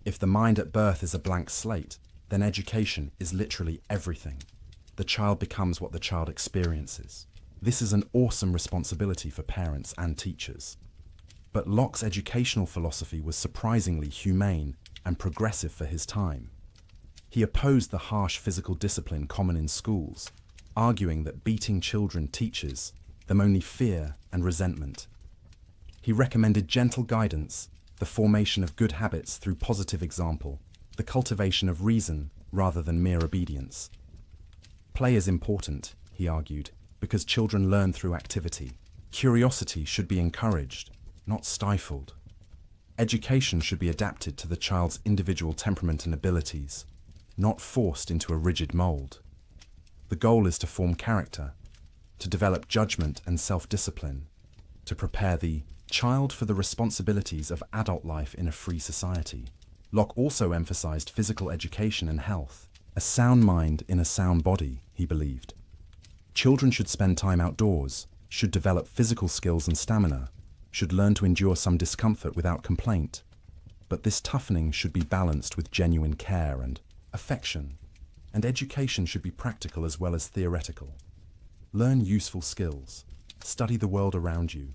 If the mind at birth is a blank slate, then education is literally everything. The child becomes what the child experiences. This is an awesome responsibility for parents and teachers. But Locke's educational philosophy was surprisingly humane and progressive for his time. He opposed the harsh physical discipline common in schools, arguing that beating children teaches them only fear and resentment. He recommended gentle guidance, the formation of good habits through positive example, the cultivation of reason rather than mere obedience. Play is important, he argued, because children learn through activity. Curiosity should be encouraged, not stifled. Education should be adapted to the child's individual temperament and abilities, not forced into a rigid mold. The goal is to form character, to develop judgment and self-discipline, to prepare the child for the responsibilities of adult life in a free society. Locke also emphasized physical education and health. A sound mind in a sound body, he believed. Children should spend time outdoors, should develop physical skills and stamina, should learn to endure some discomfort without complaint. But this toughening should be balanced with genuine care and affection. And education should be practical as well as theoretical. Learn useful skills. Study the world around you.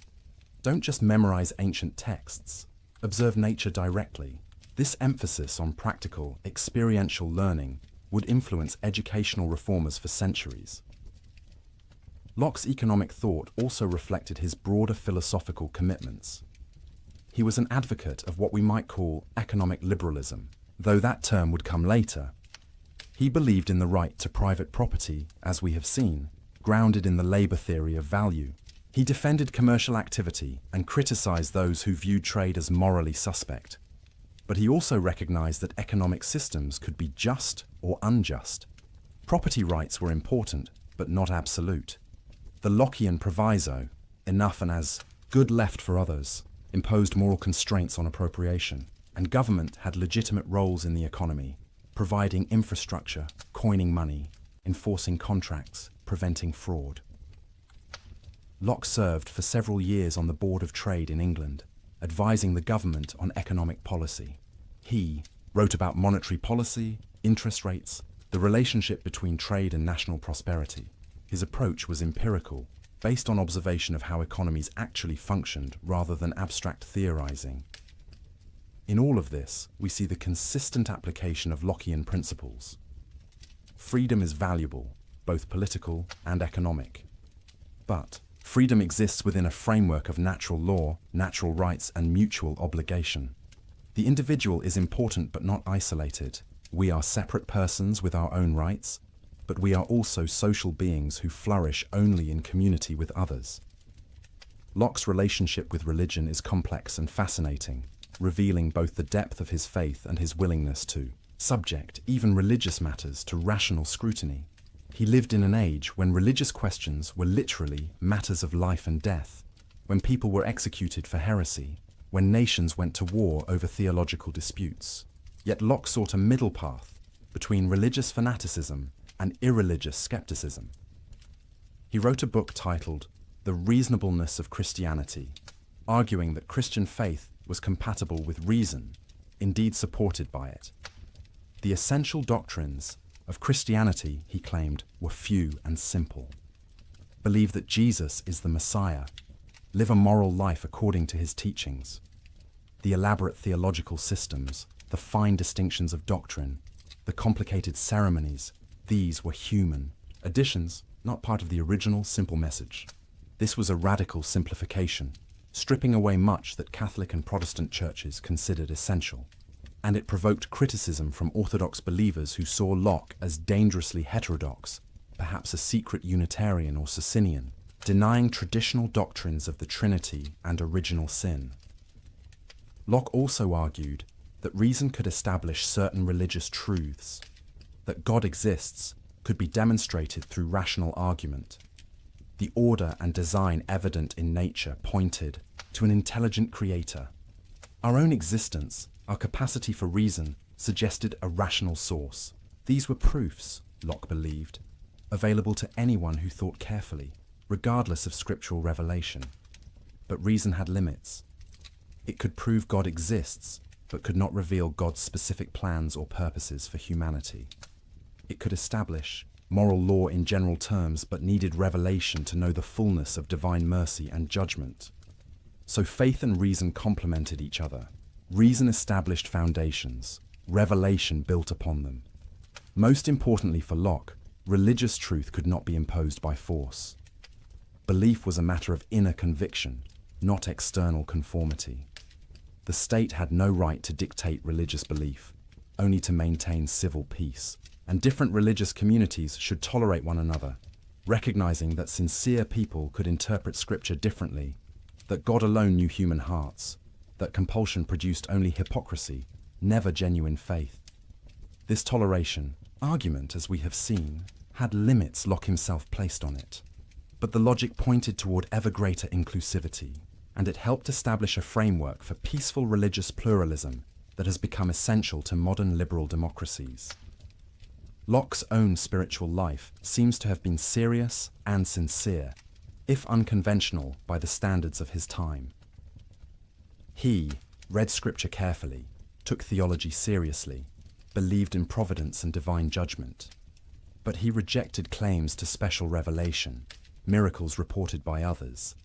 Don't just memorize ancient texts. Observe nature directly. This emphasis on practical, experiential learning would influence educational reformers for centuries. Locke's economic thought also reflected his broader philosophical commitments. He was an advocate of what we might call economic liberalism, though that term would come later. He believed in the right to private property, as we have seen, grounded in the labor theory of value. He defended commercial activity and criticized those who viewed trade as morally suspect. But he also recognized that economic systems could be just or unjust. Property rights were important, but not absolute. The Lockean proviso, enough and as good left for others, imposed moral constraints on appropriation, and government had legitimate roles in the economy, providing infrastructure, coining money, enforcing contracts, preventing fraud. Locke served for several years on the Board of Trade in England, advising the government on economic policy. He wrote about monetary policy, interest rates, the relationship between trade and national prosperity. His approach was empirical, based on observation of how economies actually functioned rather than abstract theorizing. In all of this, we see the consistent application of Lockean principles. Freedom is valuable, both political and economic. But freedom exists within a framework of natural law, natural rights, and mutual obligation. The individual is important but not isolated. We are separate persons with our own rights, but we are also social beings who flourish only in community with others. Locke's relationship with religion is complex and fascinating, revealing both the depth of his faith and his willingness to subject even religious matters to rational scrutiny. He lived in an age when religious questions were literally matters of life and death, when people were executed for heresy, when nations went to war over theological disputes. Yet Locke sought a middle path between religious fanaticism and irreligious skepticism. He wrote a book titled The Reasonableness of Christianity, arguing that Christian faith was compatible with reason, indeed supported by it. The essential doctrines of Christianity, he claimed, were few and simple. Believe that Jesus is the Messiah. Live a moral life according to his teachings. The elaborate theological systems, the fine distinctions of doctrine, the complicated ceremonies, these were human additions, not part of the original simple message. This was a radical simplification, stripping away much that Catholic and Protestant churches considered essential. And it provoked criticism from Orthodox believers who saw Locke as dangerously heterodox, perhaps a secret Unitarian or Socinian, denying traditional doctrines of the Trinity and original sin. Locke also argued that reason could establish certain religious truths, that God exists could be demonstrated through rational argument. The order and design evident in nature pointed to an intelligent creator. Our own existence, our capacity for reason, suggested a rational source. These were proofs, Locke believed, available to anyone who thought carefully, regardless of scriptural revelation. But reason had limits. It could prove God exists, but could not reveal God's specific plans or purposes for humanity. It could establish moral law in general terms, but needed revelation to know the fullness of divine mercy and judgment. So faith and reason complemented each other. Reason established foundations, revelation built upon them. Most importantly for Locke, religious truth could not be imposed by force. Belief was a matter of inner conviction, not external conformity. The state had no right to dictate religious belief, only to maintain civil peace. And different religious communities should tolerate one another, recognizing that sincere people could interpret scripture differently, that God alone knew human hearts, that compulsion produced only hypocrisy, never genuine faith. This toleration, argument as we have seen, had limits Locke himself placed on it. But the logic pointed toward ever greater inclusivity, and it helped establish a framework for peaceful religious pluralism that has become essential to modern liberal democracies. Locke's own spiritual life seems to have been serious and sincere, if unconventional by the standards of his time. He read scripture carefully, took theology seriously, believed in providence and divine judgment. But he rejected claims to special revelation, miracles reported by others,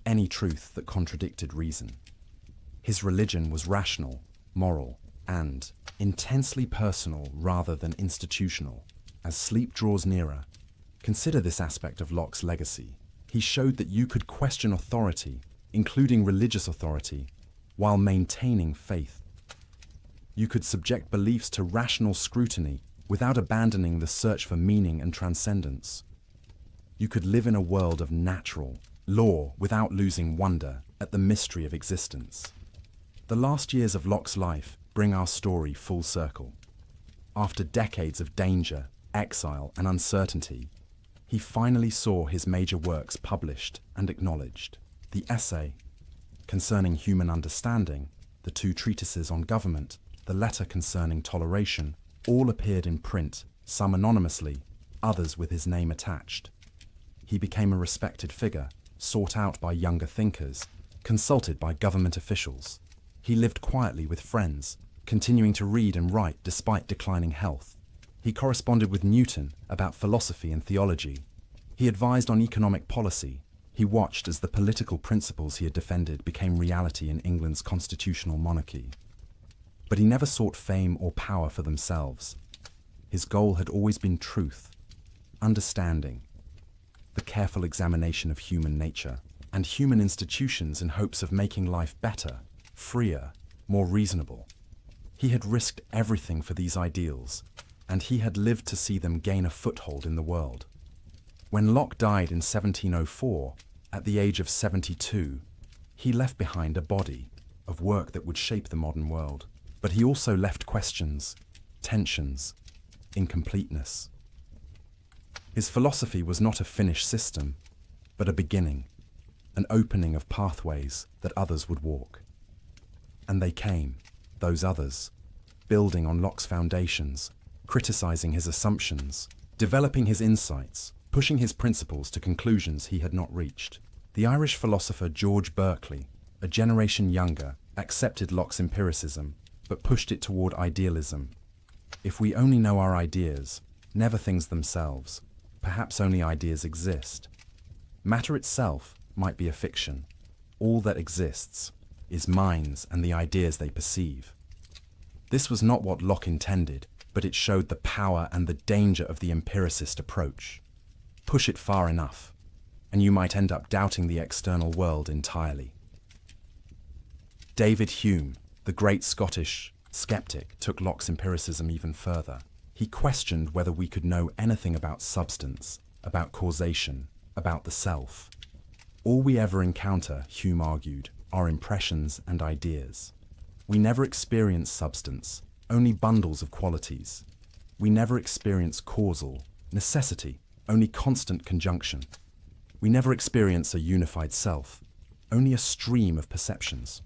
any truth that contradicted reason. His religion was rational, moral, and intensely personal rather than institutional. As sleep draws nearer, consider this aspect of Locke's legacy. He showed that you could question authority, including religious authority, while maintaining faith. You could subject beliefs to rational scrutiny without abandoning the search for meaning and transcendence. You could live in a world of natural law without losing wonder at the mystery of existence. The last years of Locke's life bring our story full circle. After decades of danger, exile, and uncertainty, he finally saw his major works published and acknowledged. The essay concerning human understanding, the two treatises on government, the letter concerning toleration, all appeared in print, some anonymously, others with his name attached. He became a respected figure, sought out by younger thinkers, consulted by government officials. He lived quietly with friends, continuing to read and write despite declining health. He corresponded with Newton about philosophy and theology. He advised on economic policy. He watched as the political principles he had defended became reality in England's constitutional monarchy. But he never sought fame or power for themselves. His goal had always been truth, understanding, the careful examination of human nature and human institutions in hopes of making life better, freer, more reasonable. He had risked everything for these ideals, and he had lived to see them gain a foothold in the world. When Locke died in 1704, at the age of 72, he left behind a body of work that would shape the modern world. But he also left questions, tensions, incompleteness. His philosophy was not a finished system, but a beginning, an opening of pathways that others would walk. And they came, those others, building on Locke's foundations, criticizing his assumptions, developing his insights, pushing his principles to conclusions he had not reached. The Irish philosopher George Berkeley, a generation younger, accepted Locke's empiricism, but pushed it toward idealism. If we only know our ideas, never things themselves, perhaps only ideas exist. Matter itself might be a fiction. All that exists is minds and the ideas they perceive. This was not what Locke intended, but it showed the power and the danger of the empiricist approach. Push it far enough, and you might end up doubting the external world entirely. David Hume, the great Scottish skeptic, took Locke's empiricism even further. He questioned whether we could know anything about substance, about causation, about the self. All we ever encounter, Hume argued, are impressions and ideas. We never experience substance, only bundles of qualities. We never experience causal necessity, only constant conjunction. We never experience a unified self, only a stream of perceptions.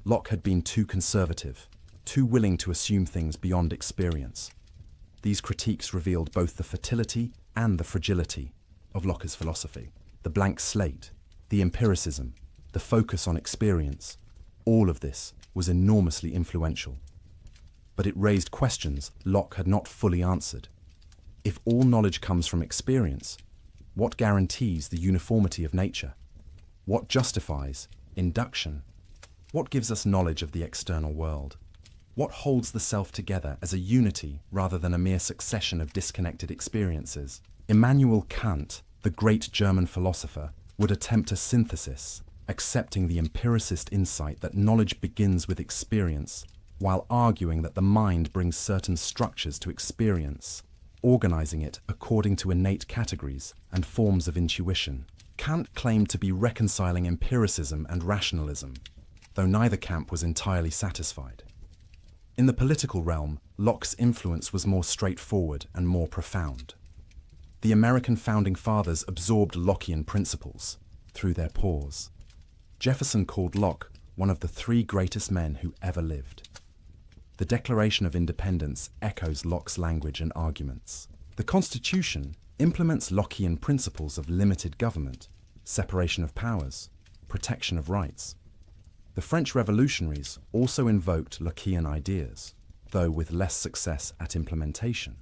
Locke had been too conservative, too willing to assume things beyond experience. These critiques revealed both the fertility and the fragility of Locke's philosophy. The blank slate, the empiricism, the focus on experience, all of this was enormously influential. But it raised questions Locke had not fully answered. If all knowledge comes from experience, what guarantees the uniformity of nature? What justifies induction? What gives us knowledge of the external world? What holds the self together as a unity rather than a mere succession of disconnected experiences? Immanuel Kant, the great German philosopher, would attempt a synthesis, accepting the empiricist insight that knowledge begins with experience, while arguing that the mind brings certain structures to experience, organizing it according to innate categories and forms of intuition. Kant claimed to be reconciling empiricism and rationalism, though neither camp was entirely satisfied. In the political realm, Locke's influence was more straightforward and more profound. The American founding fathers absorbed Lockean principles through their pores. Jefferson called Locke one of the three greatest men who ever lived. The Declaration of Independence echoes Locke's language and arguments. The Constitution implements Lockean principles of limited government, separation of powers, protection of rights. The French revolutionaries also invoked Lockean ideas, though with less success at implementation.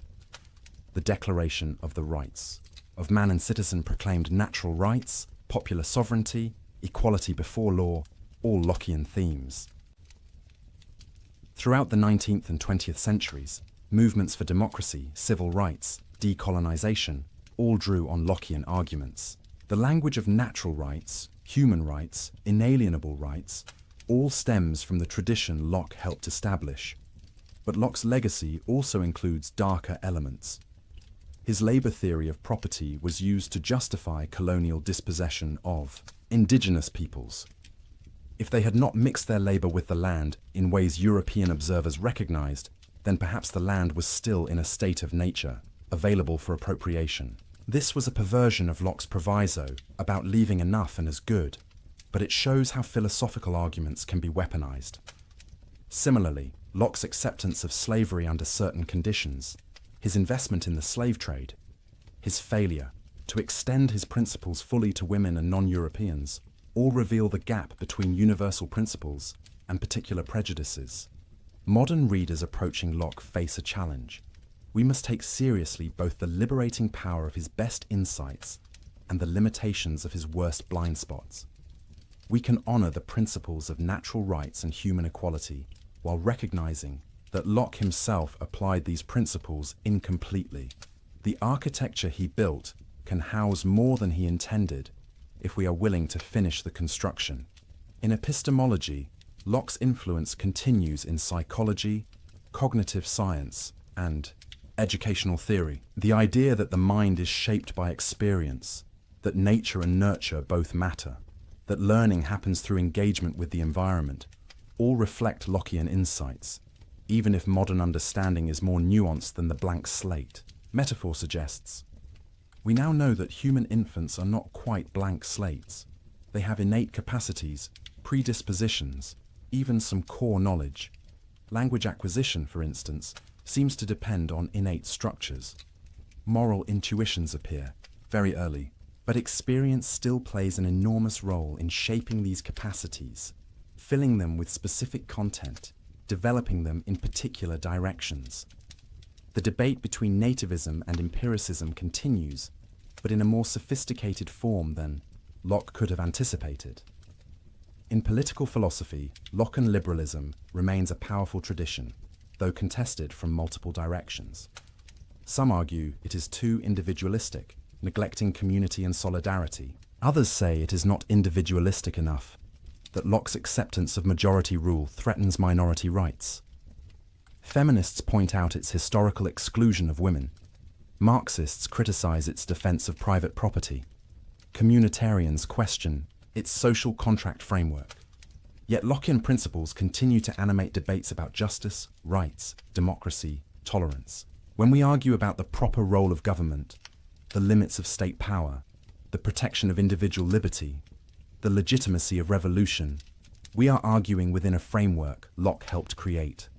The Declaration of the Rights of Man and Citizen proclaimed natural rights, popular sovereignty, equality before law, all Lockean themes. Throughout the 19th and 20th centuries, movements for democracy, civil rights, decolonization all drew on Lockean arguments. The language of natural rights, human rights, inalienable rights, all stems from the tradition Locke helped establish. But Locke's legacy also includes darker elements. His labor theory of property was used to justify colonial dispossession of indigenous peoples. If they had not mixed their labor with the land in ways European observers recognized, then perhaps the land was still in a state of nature, available for appropriation. This was a perversion of Locke's proviso about leaving enough and as good, but it shows how philosophical arguments can be weaponized. Similarly, Locke's acceptance of slavery under certain conditions, his investment in the slave trade, his failure to extend his principles fully to women and non-Europeans, all reveal the gap between universal principles and particular prejudices. Modern readers approaching Locke face a challenge. We must take seriously both the liberating power of his best insights and the limitations of his worst blind spots. We can honor the principles of natural rights and human equality while recognizing that Locke himself applied these principles incompletely. The architecture he built can house more than he intended if we are willing to finish the construction. In epistemology, Locke's influence continues in psychology, cognitive science, and educational theory. The idea that the mind is shaped by experience, that nature and nurture both matter, that learning happens through engagement with the environment, all reflect Lockean insights, even if modern understanding is more nuanced than the blank slate. Metaphor suggests, we now know that human infants are not quite blank slates. They have innate capacities, predispositions, even some core knowledge. Language acquisition, for instance, seems to depend on innate structures. Moral intuitions appear very early, but experience still plays an enormous role in shaping these capacities, filling them with specific content, developing them in particular directions. The debate between nativism and empiricism continues, but in a more sophisticated form than Locke could have anticipated. In political philosophy, Lockean liberalism remains a powerful tradition, though contested from multiple directions. Some argue it is too individualistic, neglecting community and solidarity. Others say it is not individualistic enough, that Locke's acceptance of majority rule threatens minority rights. Feminists point out its historical exclusion of women. Marxists criticize its defense of private property. Communitarians question its social contract framework. Yet Lockean principles continue to animate debates about justice, rights, democracy, tolerance. When we argue about the proper role of government, the limits of state power, the protection of individual liberty, the legitimacy of revolution, we are arguing within a framework Locke helped create.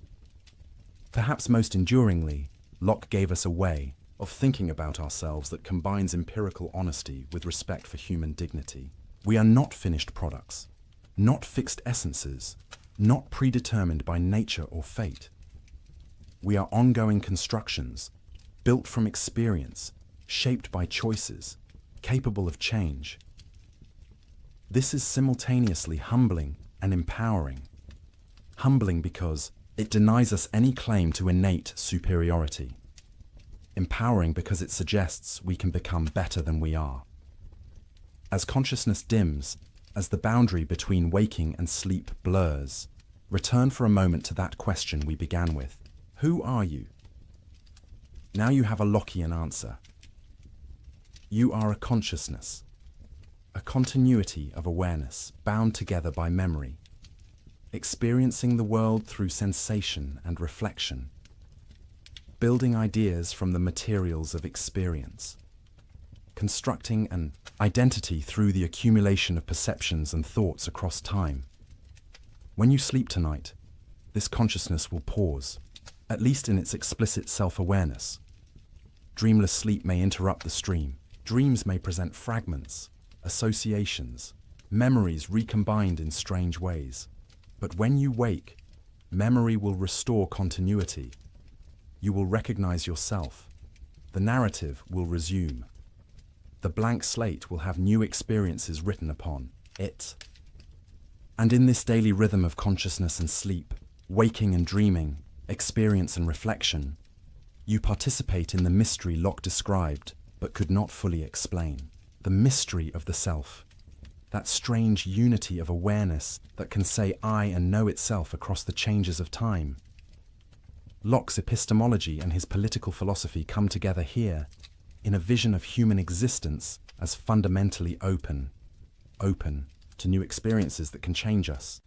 Perhaps most enduringly, Locke gave us a way of thinking about ourselves that combines empirical honesty with respect for human dignity. We are not finished products, not fixed essences, not predetermined by nature or fate. We are ongoing constructions, built from experience, shaped by choices, capable of change. This is simultaneously humbling and empowering. Humbling because it denies us any claim to innate superiority. Empowering because it suggests we can become better than we are. As consciousness dims, as the boundary between waking and sleep blurs, return for a moment to that question we began with. Who are you? Now you have a Lockean answer. You are a consciousness, a continuity of awareness bound together by memory, experiencing the world through sensation and reflection, building ideas from the materials of experience, constructing an identity through the accumulation of perceptions and thoughts across time. When you sleep tonight, this consciousness will pause, at least in its explicit self-awareness. Dreamless sleep may interrupt the stream. Dreams may present fragments, associations, memories recombined in strange ways. But when you wake, memory will restore continuity. You will recognize yourself. The narrative will resume. The blank slate will have new experiences written upon it. And in this daily rhythm of consciousness and sleep, waking and dreaming, experience and reflection, you participate in the mystery Locke described but could not fully explain. The mystery of the self. That strange unity of awareness that can say I and know itself across the changes of time. Locke's epistemology and his political philosophy come together here in a vision of human existence as fundamentally open to new experiences that can change us,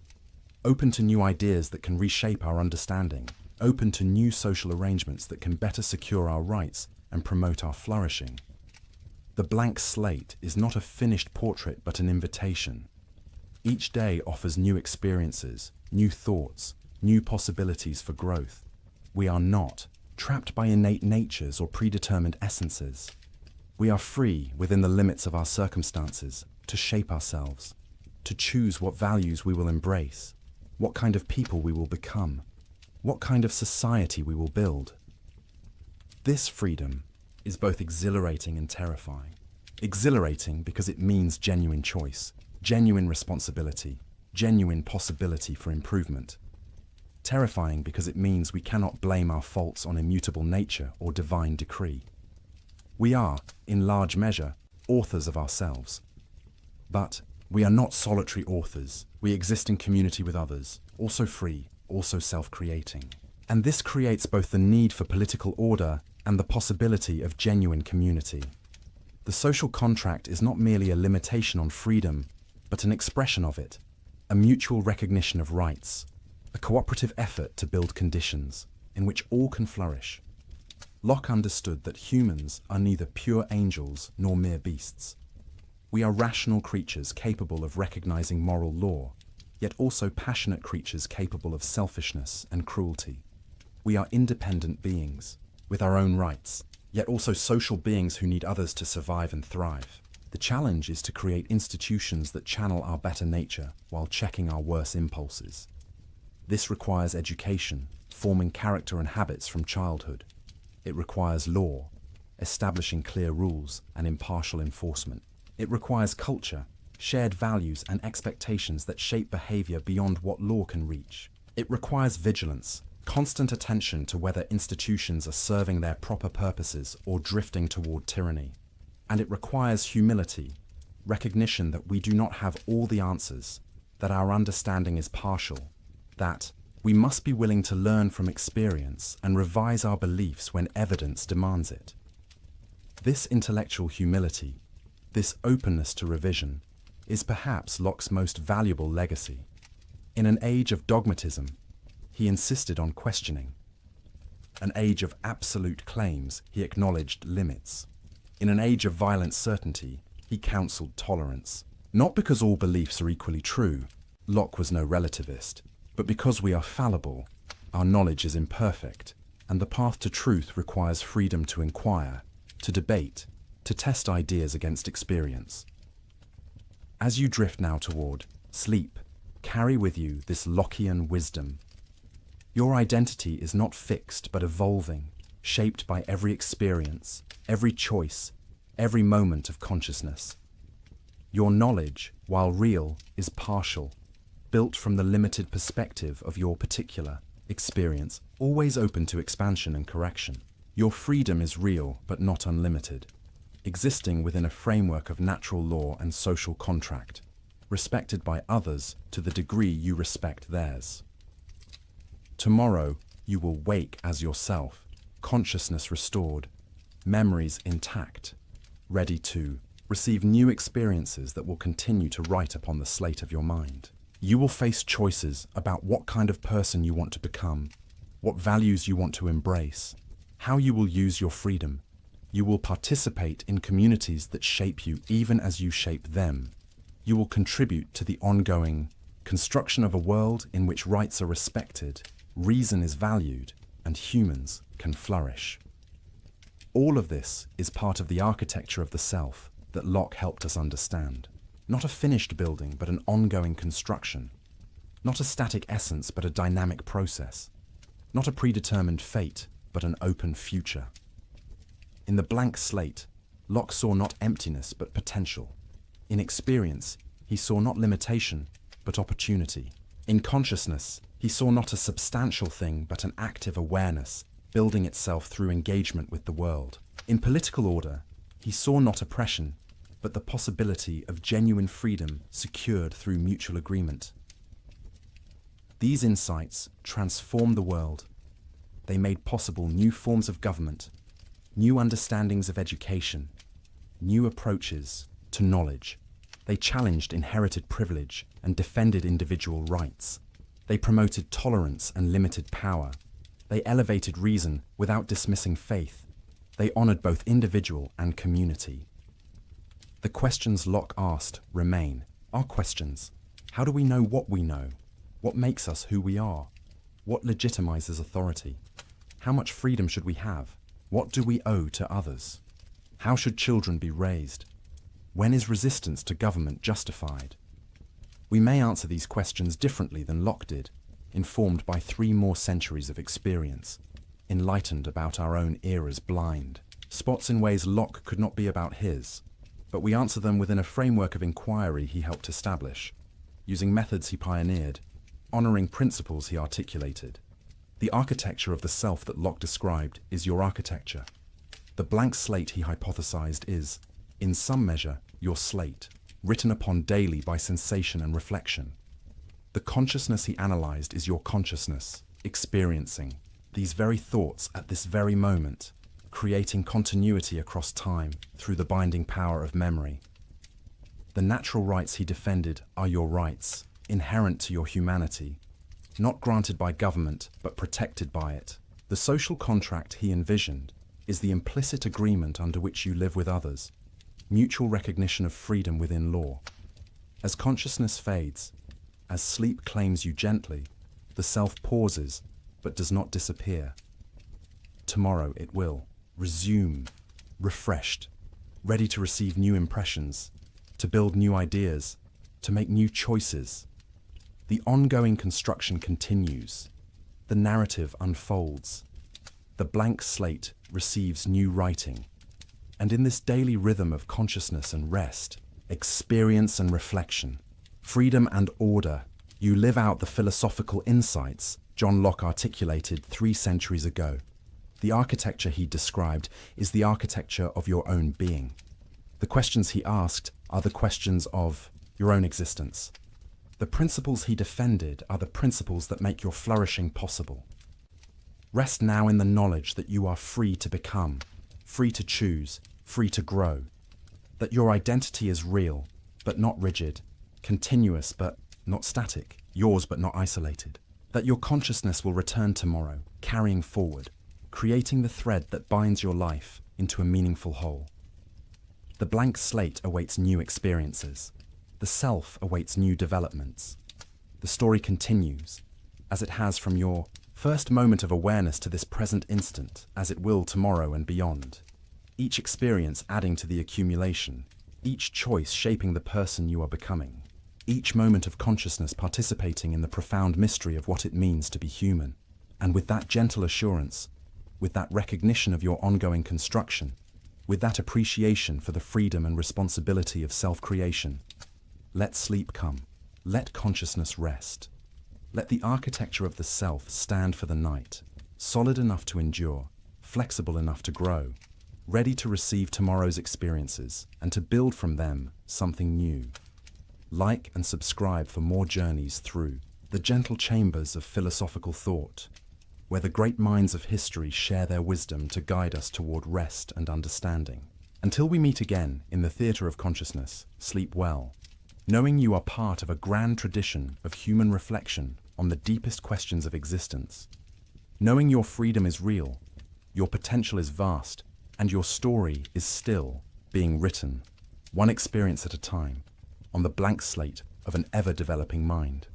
open to new ideas that can reshape our understanding, open to new social arrangements that can better secure our rights and promote our flourishing. The blank slate is not a finished portrait but an invitation. Each day offers new experiences, new thoughts, new possibilities for growth. We are not trapped by innate natures or predetermined essences. We are free within the limits of our circumstances to shape ourselves, to choose what values we will embrace, what kind of people we will become, what kind of society we will build. This freedom is both exhilarating and terrifying. Exhilarating because it means genuine choice, genuine responsibility, genuine possibility for improvement. Terrifying because it means we cannot blame our faults on immutable nature or divine decree. We are, in large measure, authors of ourselves. But we are not solitary authors. We exist in community with others, also free, also self-creating. And this creates both the need for political order and the possibility of genuine community. The social contract is not merely a limitation on freedom, but an expression of it, a mutual recognition of rights, a cooperative effort to build conditions in which all can flourish. Locke understood that humans are neither pure angels nor mere beasts. We are rational creatures capable of recognizing moral law, yet also passionate creatures capable of selfishness and cruelty. We are independent beings, with our own rights, yet also social beings who need others to survive and thrive. The challenge is to create institutions that channel our better nature while checking our worse impulses. This requires education, forming character and habits from childhood. It requires law, establishing clear rules and impartial enforcement. It requires culture, shared values and expectations that shape behavior beyond what law can reach. It requires vigilance, constant attention to whether institutions are serving their proper purposes or drifting toward tyranny. And it requires humility, recognition that we do not have all the answers, that our understanding is partial, that we must be willing to learn from experience and revise our beliefs when evidence demands it. This intellectual humility, this openness to revision, is perhaps Locke's most valuable legacy. In an age of dogmatism, he insisted on questioning. An age of absolute claims, he acknowledged limits. In an age of violent certainty, he counseled tolerance. Not because all beliefs are equally true, Locke was no relativist, but because we are fallible, our knowledge is imperfect, and the path to truth requires freedom to inquire, to debate, to test ideas against experience. As you drift now toward sleep, carry with you this Lockean wisdom. Your identity is not fixed but evolving, shaped by every experience, every choice, every moment of consciousness. Your knowledge, while real, is partial, built from the limited perspective of your particular experience, always open to expansion and correction. Your freedom is real but not unlimited, existing within a framework of natural law and social contract, respected by others to the degree you respect theirs. Tomorrow, you will wake as yourself, consciousness restored, memories intact, ready to receive new experiences that will continue to write upon the slate of your mind. You will face choices about what kind of person you want to become, what values you want to embrace, how you will use your freedom. You will participate in communities that shape you even as you shape them. You will contribute to the ongoing construction of a world in which rights are respected reason is valued, and humans can flourish. All of this is part of the architecture of the self that Locke helped us understand. Not a finished building, but an ongoing construction. Not a static essence, but a dynamic process. Not a predetermined fate, but an open future. In the blank slate, Locke saw not emptiness, but potential. In experience, he saw not limitation, but opportunity. In consciousness, he saw not a substantial thing, but an active awareness, building itself through engagement with the world. In political order, he saw not oppression, but the possibility of genuine freedom secured through mutual agreement. These insights transformed the world. They made possible new forms of government, new understandings of education, new approaches to knowledge. They challenged inherited privilege and defended individual rights. They promoted tolerance and limited power. They elevated reason without dismissing faith. They honored both individual and community. The questions Locke asked remain our questions. How do we know what we know? What makes us who we are? What legitimizes authority? How much freedom should we have? What do we owe to others? How should children be raised? When is resistance to government justified? We may answer these questions differently than Locke did, informed by 3 more centuries of experience, enlightened about our own era's blind spots in ways Locke could not be about his, but we answer them within a framework of inquiry he helped establish, using methods he pioneered, honoring principles he articulated. The architecture of the self that Locke described is your architecture. The blank slate he hypothesized is, in some measure, your slate, written upon daily by sensation and reflection. The consciousness he analyzed is your consciousness, experiencing these very thoughts at this very moment, creating continuity across time through the binding power of memory. The natural rights he defended are your rights, inherent to your humanity, not granted by government, but protected by it. The social contract he envisioned is the implicit agreement under which you live with others, mutual recognition of freedom within law. As consciousness fades, as sleep claims you gently, the self pauses, but does not disappear. Tomorrow it will resume, refreshed, ready to receive new impressions, to build new ideas, to make new choices. The ongoing construction continues. The narrative unfolds. The blank slate receives new writing. And in this daily rhythm of consciousness and rest, experience and reflection, freedom and order, you live out the philosophical insights John Locke articulated 3 centuries ago. The architecture he described is the architecture of your own being. The questions he asked are the questions of your own existence. The principles he defended are the principles that make your flourishing possible. Rest now in the knowledge that you are free to become, free to choose, free to grow. That your identity is real, but not rigid, continuous but not static, yours but not isolated. That your consciousness will return tomorrow, carrying forward, creating the thread that binds your life into a meaningful whole. The blank slate awaits new experiences. The self awaits new developments. The story continues, as it has from your first moment of awareness to this present instant, as it will tomorrow and beyond. Each experience adding to the accumulation, each choice shaping the person you are becoming, each moment of consciousness participating in the profound mystery of what it means to be human. And with that gentle assurance, with that recognition of your ongoing construction, with that appreciation for the freedom and responsibility of self-creation, let sleep come. Let consciousness rest. Let the architecture of the self stand for the night, solid enough to endure, flexible enough to grow, ready to receive tomorrow's experiences and to build from them something new. Like and subscribe for more journeys through the gentle chambers of philosophical thought, where the great minds of history share their wisdom to guide us toward rest and understanding. Until we meet again in the theatre of consciousness, sleep well, knowing you are part of a grand tradition of human reflection on the deepest questions of existence. Knowing your freedom is real, your potential is vast, and your story is still being written, one experience at a time, on the blank slate of an ever-developing mind.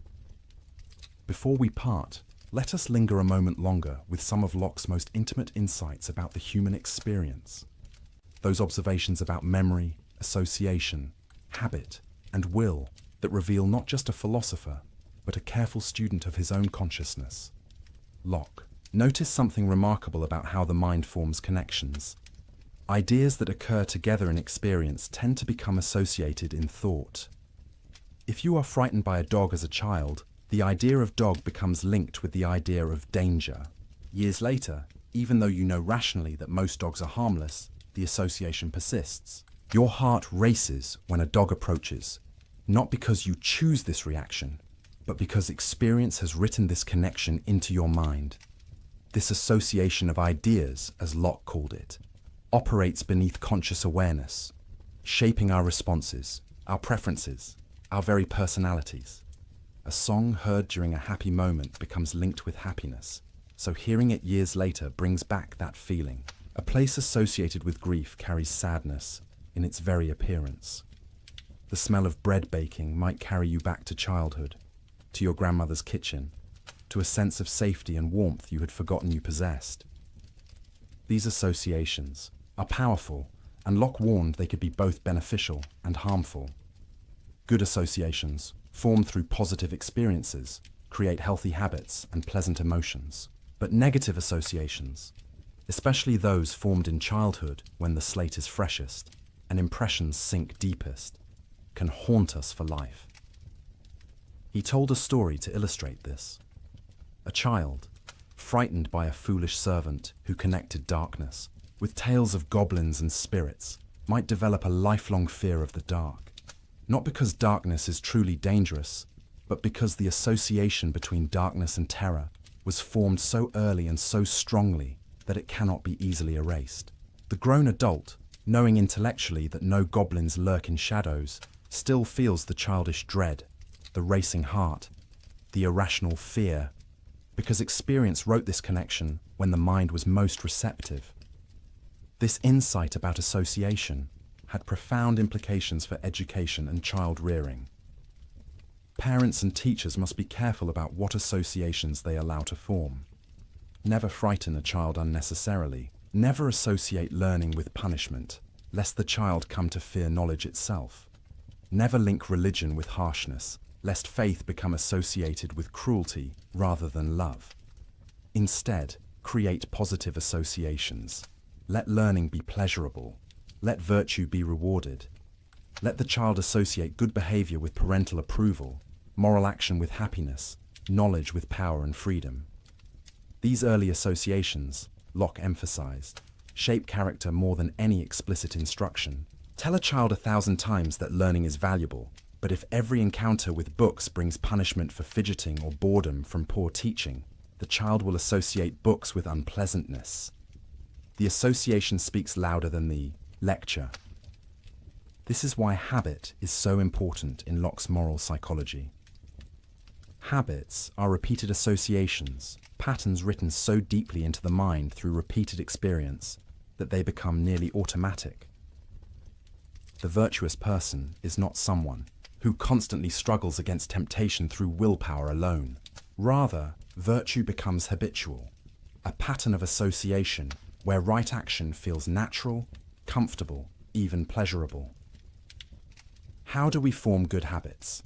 Before we part, Let us linger a moment longer with some of Locke's most intimate insights about the human experience. Those observations about memory, association, habit, and will that reveal not just a philosopher, but a careful student of his own consciousness. Locke. Notice something remarkable about how the mind forms connections. Ideas that occur together in experience tend to become associated in thought. If you are frightened by a dog as a child, the idea of dog becomes linked with the idea of danger. Years later, even though you know rationally that most dogs are harmless, the association persists. Your heart races when a dog approaches, not because you choose this reaction, but because experience has written this connection into your mind. This association of ideas, as Locke called it, operates beneath conscious awareness, shaping our responses, our preferences, our very personalities. A song heard during a happy moment becomes linked with happiness, so hearing it years later brings back that feeling. A place associated with grief carries sadness in its very appearance. The smell of bread baking might carry you back to childhood, to your grandmother's kitchen, to a sense of safety and warmth you had forgotten you possessed. These associations are powerful, and Locke warned they could be both beneficial and harmful. Good associations, formed through positive experiences, create healthy habits and pleasant emotions. But negative associations, especially those formed in childhood when the slate is freshest and impressions sink deepest, can haunt us for life. He told a story to illustrate this. A child, frightened by a foolish servant who connected darkness with tales of goblins and spirits, might develop a lifelong fear of the dark. Not because darkness is truly dangerous, but because the association between darkness and terror was formed so early and so strongly that it cannot be easily erased. The grown adult, knowing intellectually that no goblins lurk in shadows, still feels the childish dread, the racing heart, the irrational fear, because experience wrote this connection when the mind was most receptive. This insight about association had profound implications for education and child rearing. Parents and teachers must be careful about what associations they allow to form. Never frighten a child unnecessarily. Never associate learning with punishment, lest the child come to fear knowledge itself. Never link religion with harshness, lest faith become associated with cruelty rather than love. Instead, create positive associations. Let learning be pleasurable. Let virtue be rewarded. Let the child associate good behavior with parental approval, moral action with happiness, knowledge with power and freedom. These early associations, Locke emphasized, shape character more than any explicit instruction. Tell a child 1,000 times that learning is valuable, but if every encounter with books brings punishment for fidgeting or boredom from poor teaching, the child will associate books with unpleasantness. The association speaks louder than the lecture. This is why habit is so important in Locke's moral psychology. Habits are repeated associations, patterns written so deeply into the mind through repeated experience that they become nearly automatic. The virtuous person is not someone who constantly struggles against temptation through willpower alone. Rather, virtue becomes habitual, a pattern of association where right action feels natural, comfortable, even pleasurable. How do we form good habits?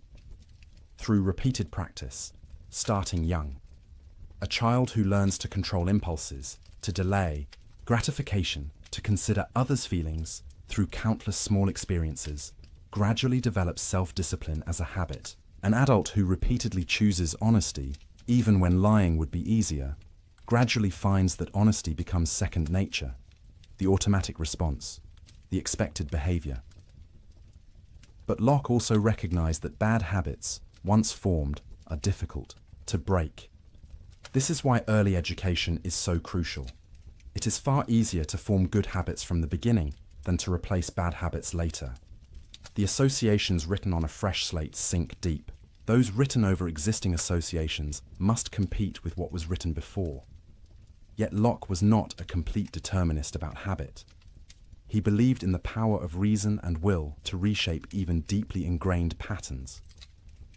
Through repeated practice, starting young. A child who learns to control impulses, to delay gratification, to consider others' feelings through countless small experiences, gradually develops self-discipline as a habit. An adult who repeatedly chooses honesty, even when lying would be easier, gradually finds that honesty becomes second nature, the automatic response, the expected behavior. But Locke also recognized that bad habits, once formed, are difficult to break. This is why early education is so crucial. It is far easier to form good habits from the beginning than to replace bad habits later. The associations written on a fresh slate sink deep. Those written over existing associations must compete with what was written before. Yet Locke was not a complete determinist about habit. He believed in the power of reason and will to reshape even deeply ingrained patterns.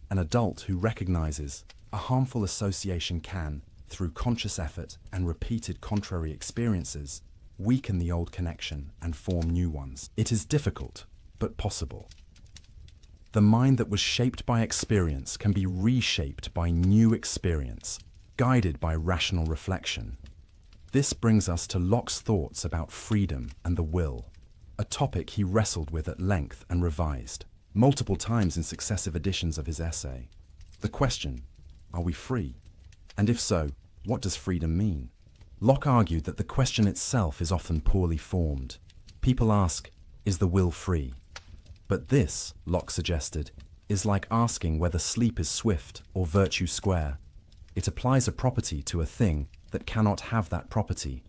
An adult who recognizes a harmful association can, through conscious effort and repeated contrary experiences, weaken the old connection and form new ones. It is difficult, but possible. The mind that was shaped by experience can be reshaped by new experience, guided by rational reflection. This brings us to Locke's thoughts about freedom and the will, a topic he wrestled with at length and revised multiple times in successive editions of his essay. The question, are we free? And if so, what does freedom mean? Locke argued that the question itself is often poorly formed. People ask, is the will free? But this, Locke suggested, is like asking whether sleep is swift or virtue square. It applies a property to a thing that cannot have that property.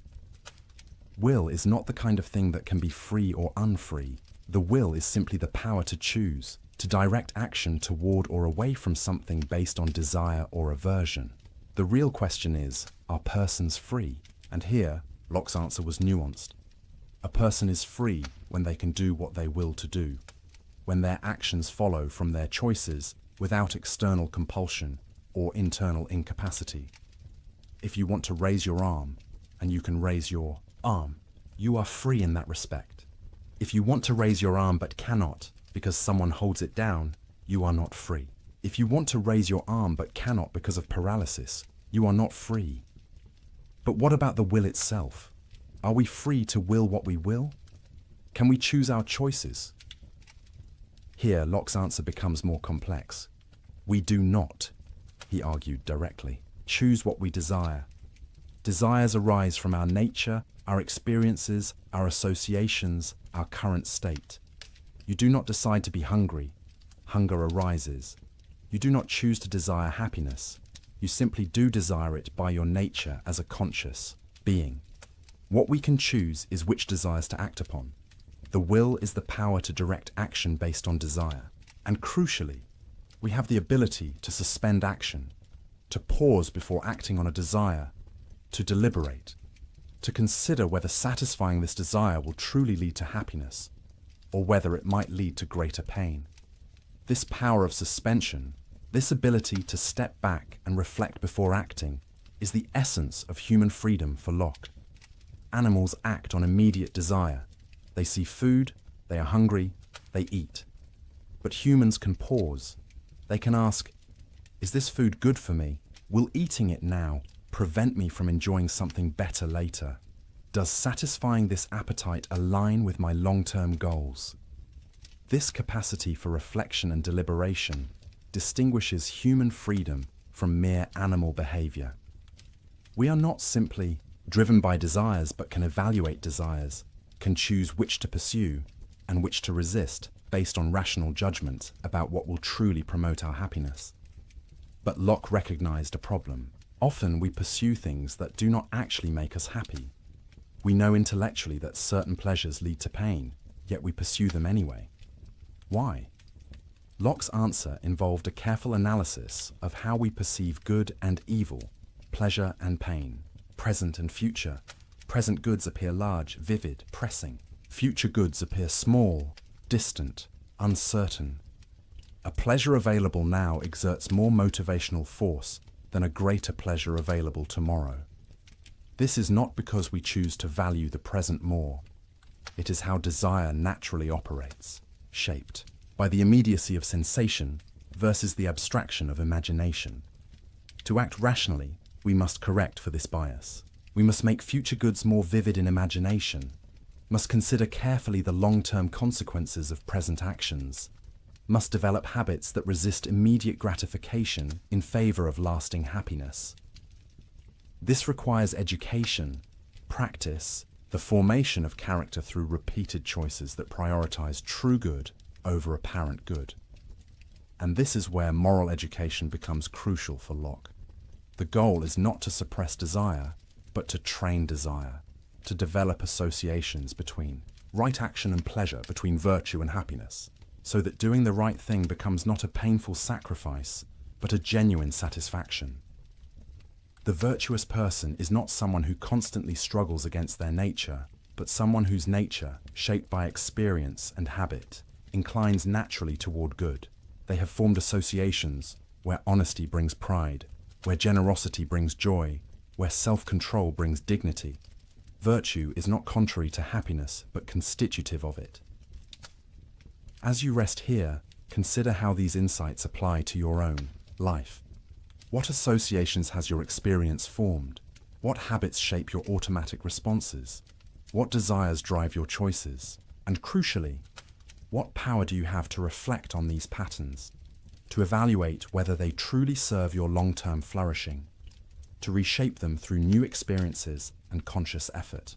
Will is not the kind of thing that can be free or unfree. The will is simply the power to choose, to direct action toward or away from something based on desire or aversion. The real question is, are persons free? And here, Locke's answer was nuanced. A person is free when they can do what they will to do, when their actions follow from their choices without external compulsion or internal incapacity. If you want to raise your arm, and you can raise your arm, you are free in that respect. If you want to raise your arm but cannot, because someone holds it down, you are not free. If you want to raise your arm but cannot because of paralysis, you are not free. But what about the will itself? Are we free to will what we will? Can we choose our choices? Here, Locke's answer becomes more complex. We do not, he argued directly, choose what we desire. Desires arise from our nature, our experiences, our associations, our current state. You do not decide to be hungry. Hunger arises. You do not choose to desire happiness. You simply do desire it by your nature as a conscious being. What we can choose is which desires to act upon. The will is the power to direct action based on desire. And crucially, we have the ability to suspend action, to pause before acting on a desire, to deliberate, to consider whether satisfying this desire will truly lead to happiness, or whether it might lead to greater pain. This power of suspension, this ability to step back and reflect before acting, is the essence of human freedom for Locke. Animals act on immediate desire. They see food, they are hungry, they eat. But humans can pause. They can ask, is this food good for me? Will eating it now prevent me from enjoying something better later? Does satisfying this appetite align with my long-term goals? This capacity for reflection and deliberation distinguishes human freedom from mere animal behavior. We are not simply driven by desires, but can evaluate desires, can choose which to pursue and which to resist based on rational judgment about what will truly promote our happiness. But Locke recognized a problem. Often we pursue things that do not actually make us happy. We know intellectually that certain pleasures lead to pain, yet we pursue them anyway. Why? Locke's answer involved a careful analysis of how we perceive good and evil, pleasure and pain, present and future. Present goods appear large, vivid, pressing. Future goods appear small, distant, uncertain. A pleasure available now exerts more motivational force than a greater pleasure available tomorrow. This is not because we choose to value the present more. It is how desire naturally operates, shaped by the immediacy of sensation versus the abstraction of imagination. To act rationally, we must correct for this bias. We must make future goods more vivid in imagination, must consider carefully the long-term consequences of present actions, must develop habits that resist immediate gratification in favor of lasting happiness. This requires education, practice, the formation of character through repeated choices that prioritize true good over apparent good. And this is where moral education becomes crucial for Locke. The goal is not to suppress desire, but to train desire, to develop associations between right action and pleasure, between virtue and happiness, so that doing the right thing becomes not a painful sacrifice, but a genuine satisfaction. The virtuous person is not someone who constantly struggles against their nature, but someone whose nature, shaped by experience and habit, inclines naturally toward good. They have formed associations where honesty brings pride, where generosity brings joy, where self-control brings dignity. Virtue is not contrary to happiness, but constitutive of it. As you rest here, consider how these insights apply to your own life. What associations has your experience formed? What habits shape your automatic responses? What desires drive your choices? And crucially, what power do you have to reflect on these patterns, to evaluate whether they truly serve your long-term flourishing, to reshape them through new experiences and conscious effort?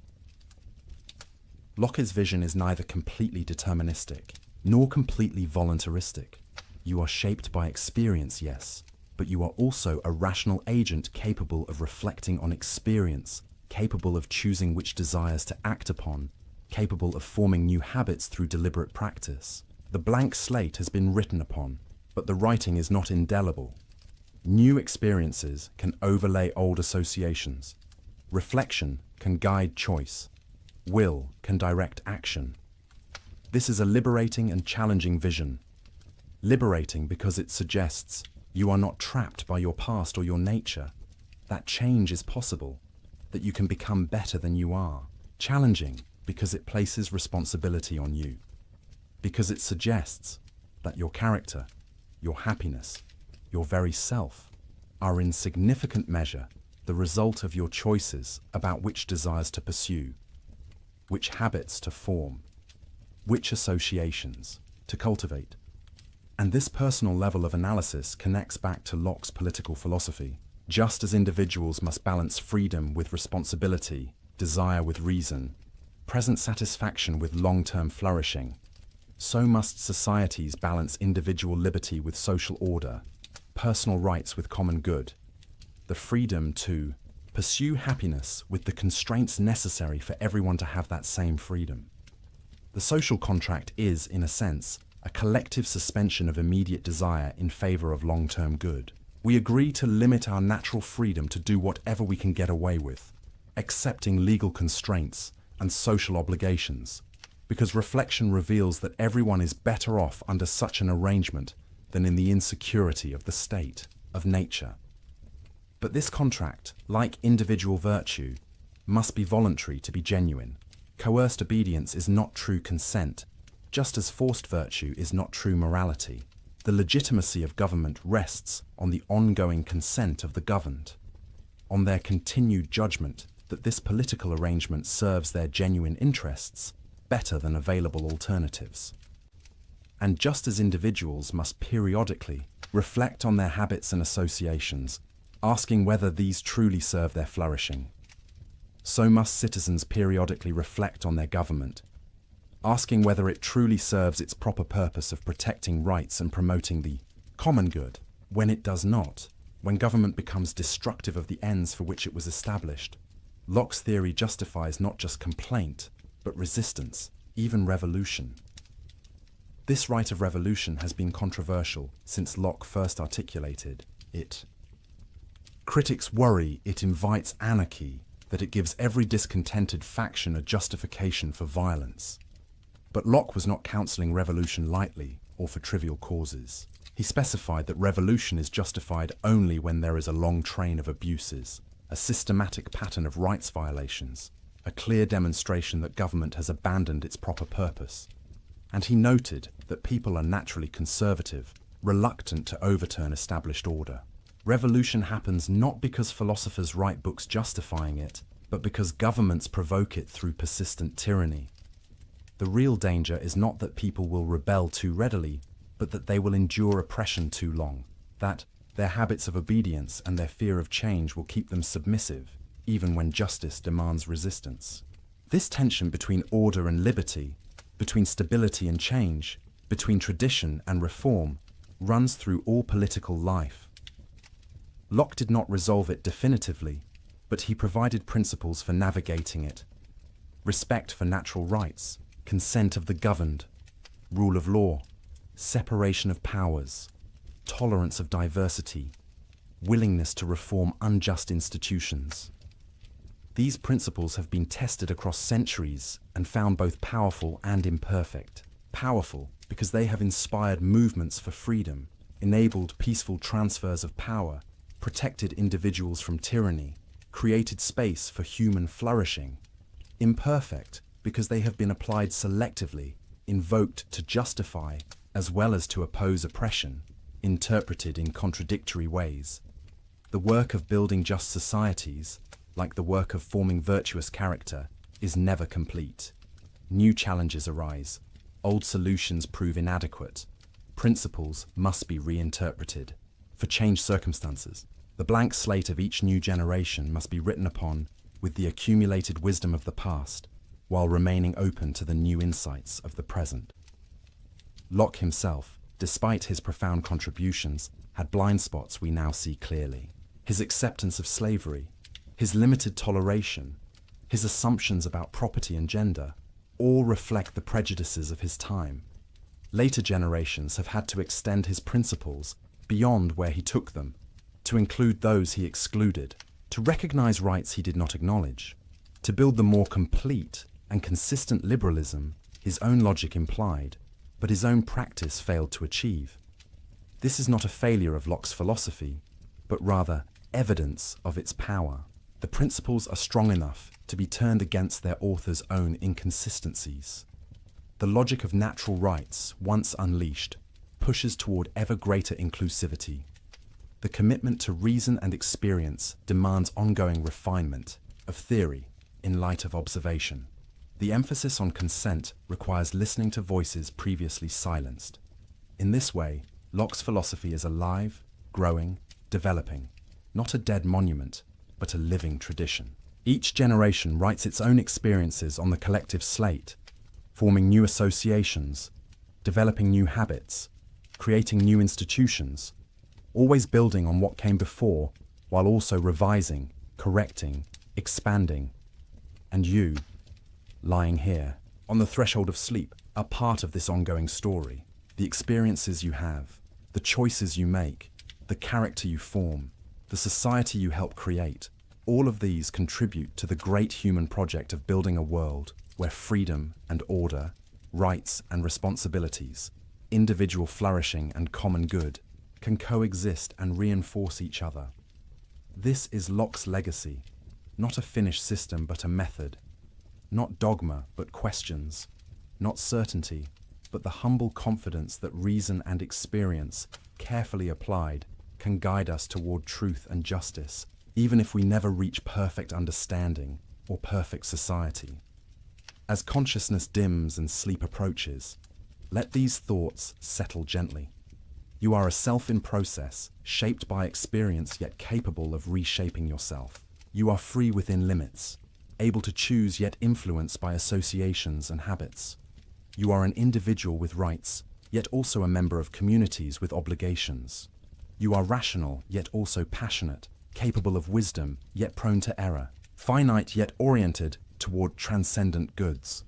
Locke's vision is neither completely deterministic, nor completely voluntaristic. You are shaped by experience, yes, but you are also a rational agent capable of reflecting on experience, capable of choosing which desires to act upon, capable of forming new habits through deliberate practice. The blank slate has been written upon, but the writing is not indelible. New experiences can overlay old associations. Reflection can guide choice. Will can direct action. This is a liberating and challenging vision. Liberating because it suggests you are not trapped by your past or your nature, that change is possible, that you can become better than you are. Challenging because it places responsibility on you, because it suggests that your character, your happiness, your very self are in significant measure the result of your choices about which desires to pursue, which habits to form, which associations to cultivate. And this personal level of analysis connects back to Locke's political philosophy. Just as individuals must balance freedom with responsibility, desire with reason, present satisfaction with long-term flourishing, so must societies balance individual liberty with social order, personal rights with common good, the freedom to pursue happiness with the constraints necessary for everyone to have that same freedom. The social contract is, in a sense, a collective suspension of immediate desire in favor of long-term good. We agree to limit our natural freedom to do whatever we can get away with, accepting legal constraints and social obligations, because reflection reveals that everyone is better off under such an arrangement than in the insecurity of the state, of nature. But this contract, like individual virtue, must be voluntary to be genuine. Coerced obedience is not true consent, just as forced virtue is not true morality. The legitimacy of government rests on the ongoing consent of the governed, on their continued judgment that this political arrangement serves their genuine interests better than available alternatives. And just as individuals must periodically reflect on their habits and associations, asking whether these truly serve their flourishing, so must citizens periodically reflect on their government, asking whether it truly serves its proper purpose of protecting rights and promoting the common good. When it does not, when government becomes destructive of the ends for which it was established, Locke's theory justifies not just complaint, but resistance, even revolution. This right of revolution has been controversial since Locke first articulated it. Critics worry it invites anarchy, that it gives every discontented faction a justification for violence. But Locke was not counselling revolution lightly or for trivial causes. He specified that revolution is justified only when there is a long train of abuses, a systematic pattern of rights violations, a clear demonstration that government has abandoned its proper purpose. And he noted that people are naturally conservative, reluctant to overturn established order. Revolution happens not because philosophers write books justifying it, but because governments provoke it through persistent tyranny. The real danger is not that people will rebel too readily, but that they will endure oppression too long, that their habits of obedience and their fear of change will keep them submissive, even when justice demands resistance. This tension between order and liberty, between stability and change, between tradition and reform, runs through all political life. Locke did not resolve it definitively, but he provided principles for navigating it. Respect for natural rights, consent of the governed, rule of law, separation of powers, tolerance of diversity, willingness to reform unjust institutions. These principles have been tested across centuries and found both powerful and imperfect. Powerful because they have inspired movements for freedom, enabled peaceful transfers of power, protected individuals from tyranny, created space for human flourishing. Imperfect because they have been applied selectively, invoked to justify as well as to oppose oppression, interpreted in contradictory ways. The work of building just societies, like the work of forming virtuous character, is never complete. New challenges arise, old solutions prove inadequate, principles must be reinterpreted. For changed circumstances, the blank slate of each new generation must be written upon with the accumulated wisdom of the past, while remaining open to the new insights of the present. Locke himself, despite his profound contributions, had blind spots we now see clearly. His acceptance of slavery, his limited toleration, his assumptions about property and gender, all reflect the prejudices of his time. Later generations have had to extend his principles beyond where he took them, to include those he excluded, to recognize rights he did not acknowledge, to build the more complete and consistent liberalism his own logic implied, but his own practice failed to achieve. This is not a failure of Locke's philosophy, but rather evidence of its power. The principles are strong enough to be turned against their author's own inconsistencies. The logic of natural rights, once unleashed, pushes toward ever greater inclusivity. The commitment to reason and experience demands ongoing refinement of theory in light of observation. The emphasis on consent requires listening to voices previously silenced. In this way, Locke's philosophy is alive, growing, developing, not a dead monument, but a living tradition. Each generation writes its own experiences on the collective slate, forming new associations, developing new habits, creating new institutions, always building on what came before, while also revising, correcting, expanding. And you, lying here, on the threshold of sleep, are part of this ongoing story. The experiences you have, the choices you make, the character you form, the society you help create, all of these contribute to the great human project of building a world where freedom and order, rights and responsibilities, individual flourishing and common good can coexist and reinforce each other. This is Locke's legacy, not a finished system but a method, not dogma but questions, not certainty but the humble confidence that reason and experience, carefully applied, can guide us toward truth and justice, even if we never reach perfect understanding or perfect society. As consciousness dims and sleep approaches, let these thoughts settle gently. You are a self in process, shaped by experience yet capable of reshaping yourself. You are free within limits, able to choose yet influenced by associations and habits. You are an individual with rights, yet also a member of communities with obligations. You are rational yet also passionate, capable of wisdom yet prone to error, finite yet oriented toward transcendent goods.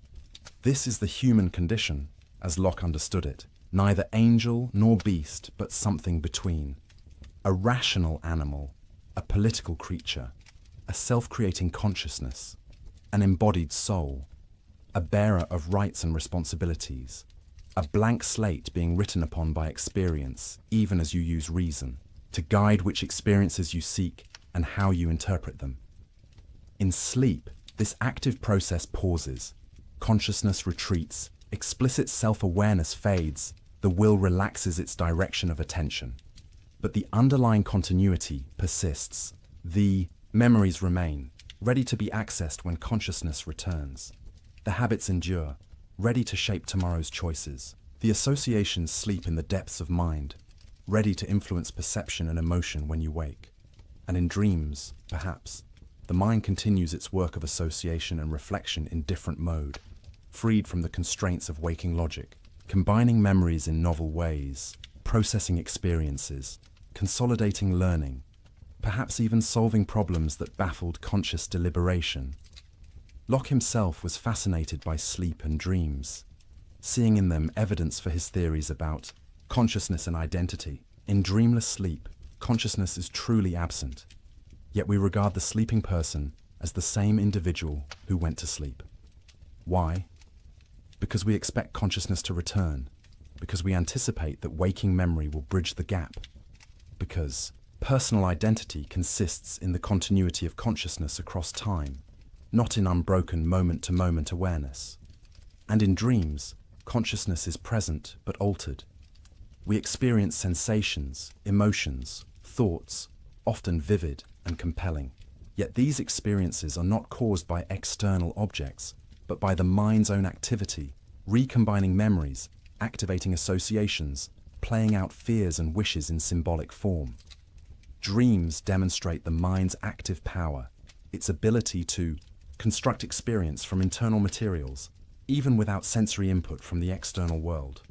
This is the human condition, as Locke understood it, neither angel nor beast, but something between. A rational animal, a political creature, a self-creating consciousness, an embodied soul, a bearer of rights and responsibilities, a blank slate being written upon by experience, even as you use reason, to guide which experiences you seek and how you interpret them. In sleep, this active process pauses, consciousness retreats, explicit self-awareness fades, the will relaxes its direction of attention. But the underlying continuity persists. The memories remain, ready to be accessed when consciousness returns. The habits endure, ready to shape tomorrow's choices. The associations sleep in the depths of mind, ready to influence perception and emotion when you wake. And in dreams, perhaps, the mind continues its work of association and reflection in different mode, freed from the constraints of waking logic, combining memories in novel ways, processing experiences, consolidating learning, perhaps even solving problems that baffled conscious deliberation. Locke himself was fascinated by sleep and dreams, seeing in them evidence for his theories about consciousness and identity. In dreamless sleep, consciousness is truly absent, yet we regard the sleeping person as the same individual who went to sleep. Why? Because we expect consciousness to return, because we anticipate that waking memory will bridge the gap, because Personal identity consists in the continuity of consciousness across time, not in unbroken moment-to-moment awareness. And in dreams, consciousness is present but altered. We experience sensations, emotions, thoughts, often vivid and compelling. Yet these experiences are not caused by external objects, but by the mind's own activity, recombining memories, activating associations, playing out fears and wishes in symbolic form. Dreams demonstrate the mind's active power, its ability to construct experience from internal materials, even without sensory input from the external world.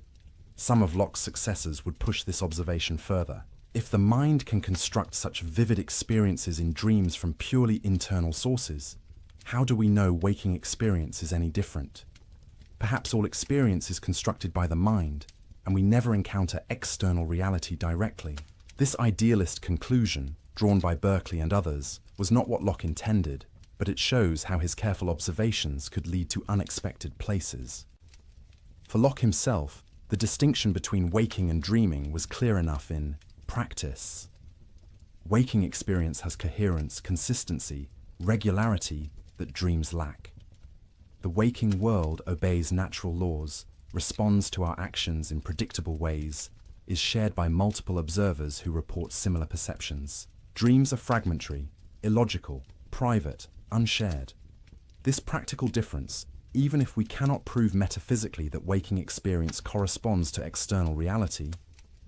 Some of Locke's successors would push this observation further. If the mind can construct such vivid experiences in dreams from purely internal sources, how do we know waking experience is any different? Perhaps all experience is constructed by the mind, and we never encounter external reality directly. This idealist conclusion, drawn by Berkeley and others, was not what Locke intended, but it shows how his careful observations could lead to unexpected places. For Locke himself, the distinction between waking and dreaming was clear enough in practice. Waking experience has coherence, consistency, regularity that dreams lack. The waking world obeys natural laws, responds to our actions in predictable ways, is shared by multiple observers who report similar perceptions. Dreams are fragmentary, illogical, private, unshared. This practical difference, even if we cannot prove metaphysically that waking experience corresponds to external reality,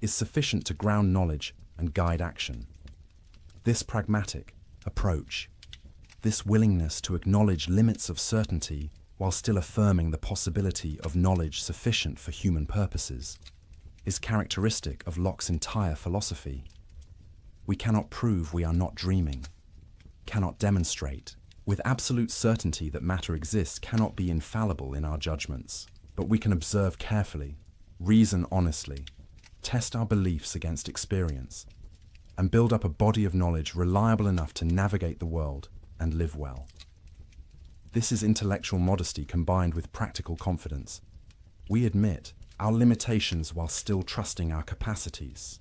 is sufficient to ground knowledge and guide action. This pragmatic approach, this willingness to acknowledge limits of certainty while still affirming the possibility of knowledge sufficient for human purposes, is characteristic of Locke's entire philosophy. We cannot prove we are not dreaming, cannot demonstrate with absolute certainty that matter exists, cannot be infallible in our judgments, but we can observe carefully, reason honestly, test our beliefs against experience, and build up a body of knowledge reliable enough to navigate the world and live well. This is intellectual modesty combined with practical confidence. We admit our limitations while still trusting our capacities.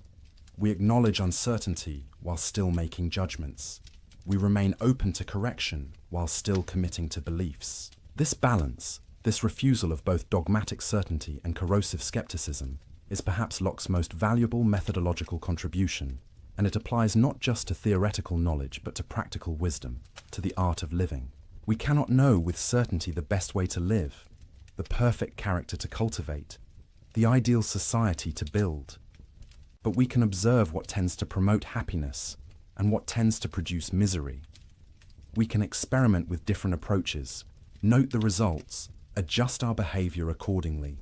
We acknowledge uncertainty while still making judgments. We remain open to correction while still committing to beliefs. This balance, this refusal of both dogmatic certainty and corrosive skepticism, is perhaps Locke's most valuable methodological contribution, and it applies not just to theoretical knowledge but to practical wisdom, to the art of living. We cannot know with certainty the best way to live, the perfect character to cultivate, the ideal society to build, but we can observe what tends to promote happiness and what tends to produce misery. We can experiment with different approaches, note the results, adjust our behavior accordingly.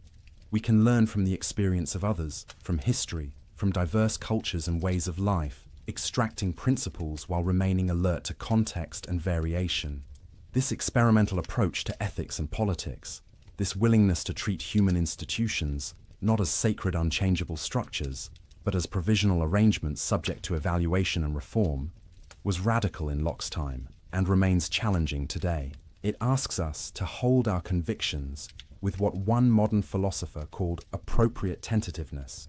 We can learn from the experience of others, from history, from diverse cultures and ways of life, extracting principles while remaining alert to context and variation. This experimental approach to ethics and politics, this willingness to treat human institutions not as sacred unchangeable structures, but as provisional arrangements subject to evaluation and reform, was radical in Locke's time and remains challenging today. It asks us to hold our convictions with what one modern philosopher called appropriate tentativeness,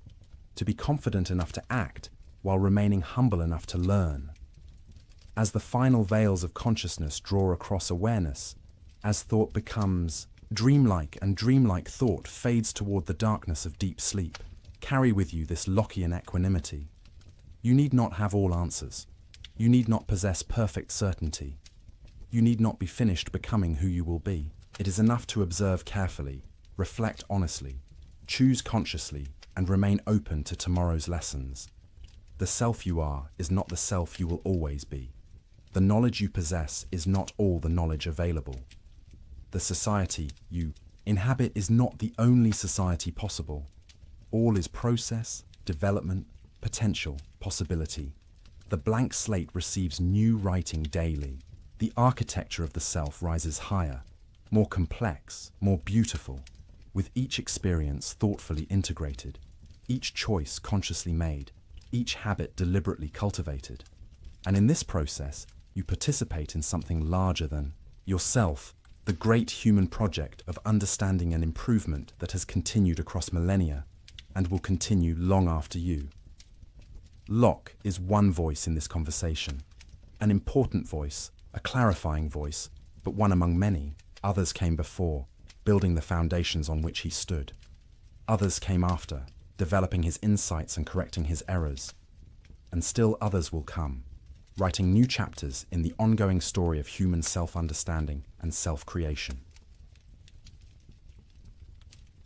to be confident enough to act while remaining humble enough to learn. As the final veils of consciousness draw across awareness, as thought becomes dreamlike and dreamlike thought fades toward the darkness of deep sleep, carry with you this Lockean equanimity. You need not have all answers. You need not possess perfect certainty. You need not be finished becoming who you will be. It is enough to observe carefully, reflect honestly, choose consciously, and remain open to tomorrow's lessons. The self you are is not the self you will always be. The knowledge you possess is not all the knowledge available. The society you inhabit is not the only society possible. All is process, development, potential, possibility. The blank slate receives new writing daily. The architecture of the self rises higher, more complex, more beautiful, with each experience thoughtfully integrated, each choice consciously made, each habit deliberately cultivated. And in this process, you participate in something larger than yourself, the great human project of understanding and improvement that has continued across millennia and will continue long after you. Locke is one voice in this conversation. An important voice, a clarifying voice, but one among many. Others came before, building the foundations on which he stood. Others came after, developing his insights and correcting his errors. And still others will come, writing new chapters in the ongoing story of human self-understanding and self-creation.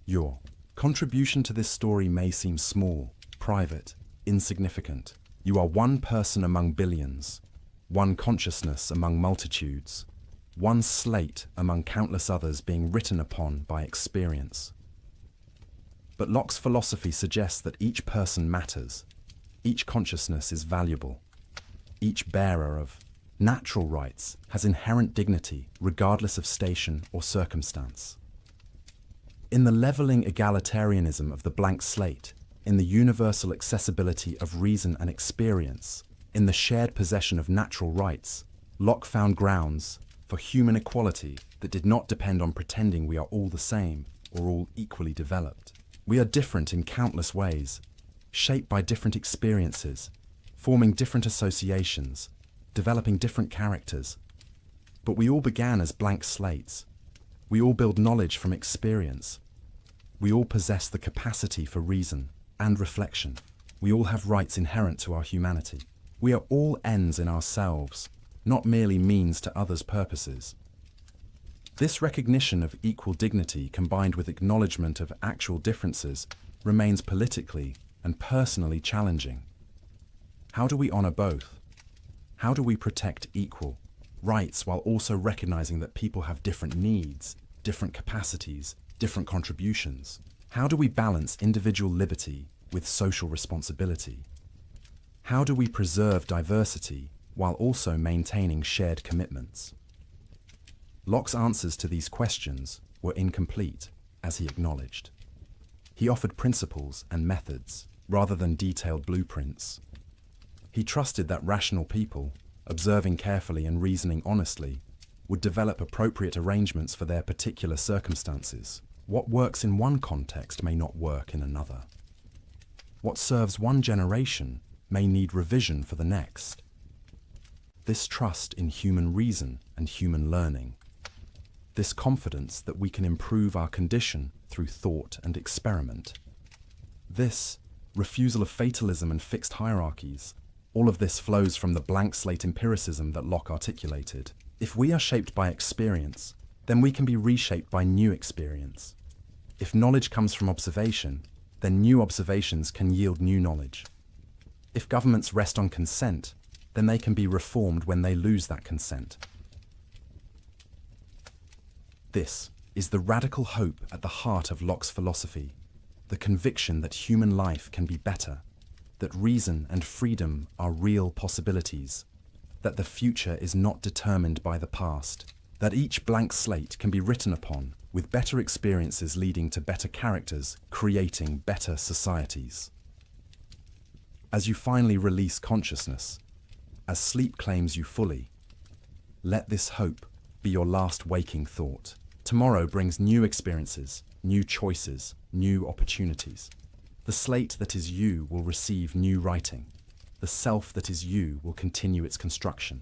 Your contribution to this story may seem small, private, insignificant. You are one person among billions, one consciousness among multitudes, one slate among countless others being written upon by experience. But Locke's philosophy suggests that each person matters, each consciousness is valuable, each bearer of natural rights has inherent dignity regardless of station or circumstance. In the leveling egalitarianism of the blank slate, in the universal accessibility of reason and experience, in the shared possession of natural rights, Locke found grounds for human equality that did not depend on pretending we are all the same or all equally developed. We are different in countless ways, shaped by different experiences, forming different associations, developing different characters. But we all began as blank slates. We all build knowledge from experience. We all possess the capacity for reason and reflection. We all have rights inherent to our humanity. We are all ends in ourselves, not merely means to others' purposes. This recognition of equal dignity combined with acknowledgement of actual differences remains politically and personally challenging. How do we honor both? How do we protect equal rights while also recognizing that people have different needs, different capacities, different contributions? How do we balance individual liberty with social responsibility? How do we preserve diversity while also maintaining shared commitments? Locke's answers to these questions were incomplete, as he acknowledged. He offered principles and methods, rather than detailed blueprints. He trusted that rational people, observing carefully and reasoning honestly, would develop appropriate arrangements for their particular circumstances. What works in one context may not work in another. What serves one generation may need revision for the next. This trust in human reason and human learning, this confidence that we can improve our condition through thought and experiment, this refusal of fatalism and fixed hierarchies, all of this flows from the blank slate empiricism that Locke articulated. If we are shaped by experience, then we can be reshaped by new experience. If knowledge comes from observation, then new observations can yield new knowledge. If governments rest on consent, then they can be reformed when they lose that consent. This is the radical hope at the heart of Locke's philosophy, the conviction that human life can be better, that reason and freedom are real possibilities, that the future is not determined by the past, that each blank slate can be written upon, with better experiences leading to better characters, creating better societies. As you finally release consciousness, as sleep claims you fully, let this hope be your last waking thought. Tomorrow brings new experiences, new choices, new opportunities. The slate that is you will receive new writing. The self that is you will continue its construction.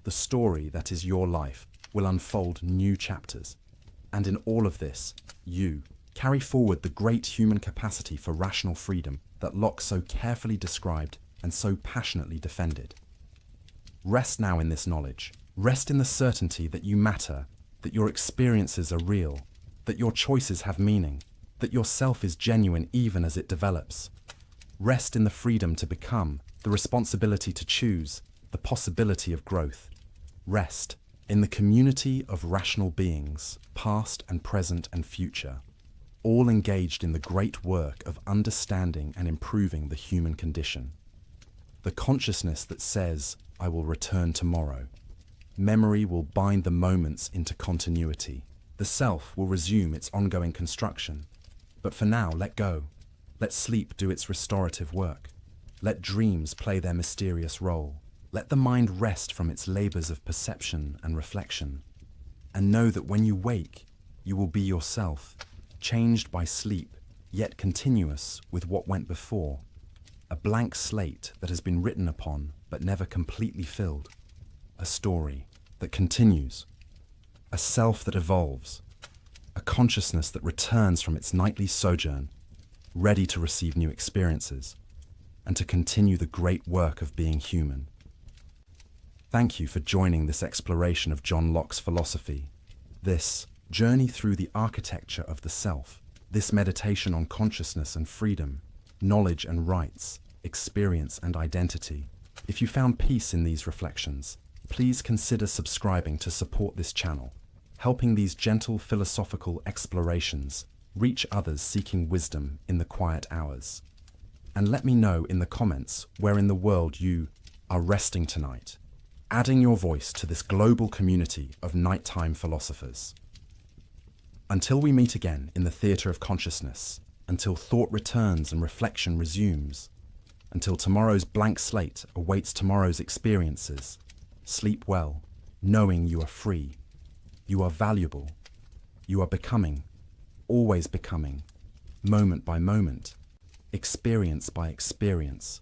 The story that is your life will unfold new chapters. And in all of this, you carry forward the great human capacity for rational freedom that Locke so carefully described and so passionately defended. Rest now in this knowledge. Rest in the certainty that you matter, that your experiences are real, that your choices have meaning, that your self is genuine even as it develops. Rest in the freedom to become, the responsibility to choose, the possibility of growth. Rest in the community of rational beings, past and present and future, all engaged in the great work of understanding and improving the human condition. The consciousness that says, I will return tomorrow. Memory will bind the moments into continuity. The self will resume its ongoing construction. But for now, let go. Let sleep do its restorative work. Let dreams play their mysterious role. Let the mind rest from its labors of perception and reflection. And know that when you wake, you will be yourself, changed by sleep, yet continuous with what went before. a blank slate that has been written upon but never completely filled, a story that continues, a self that evolves, a consciousness that returns from its nightly sojourn, ready to receive new experiences and to continue the great work of being human. Thank you for joining this exploration of John Locke's philosophy, this journey through the architecture of the self, this meditation on consciousness and freedom, knowledge and rights, experience and identity. If you found peace in these reflections, please consider subscribing to support this channel, helping these gentle philosophical explorations reach others seeking wisdom in the quiet hours. And let me know in the comments where in the world you are resting tonight, adding your voice to this global community of nighttime philosophers. Until we meet again in the theatre of consciousness, until thought returns and reflection resumes, until tomorrow's blank slate awaits tomorrow's experiences, sleep well, knowing you are free, you are valuable, you are becoming, always becoming, moment by moment, experience by experience,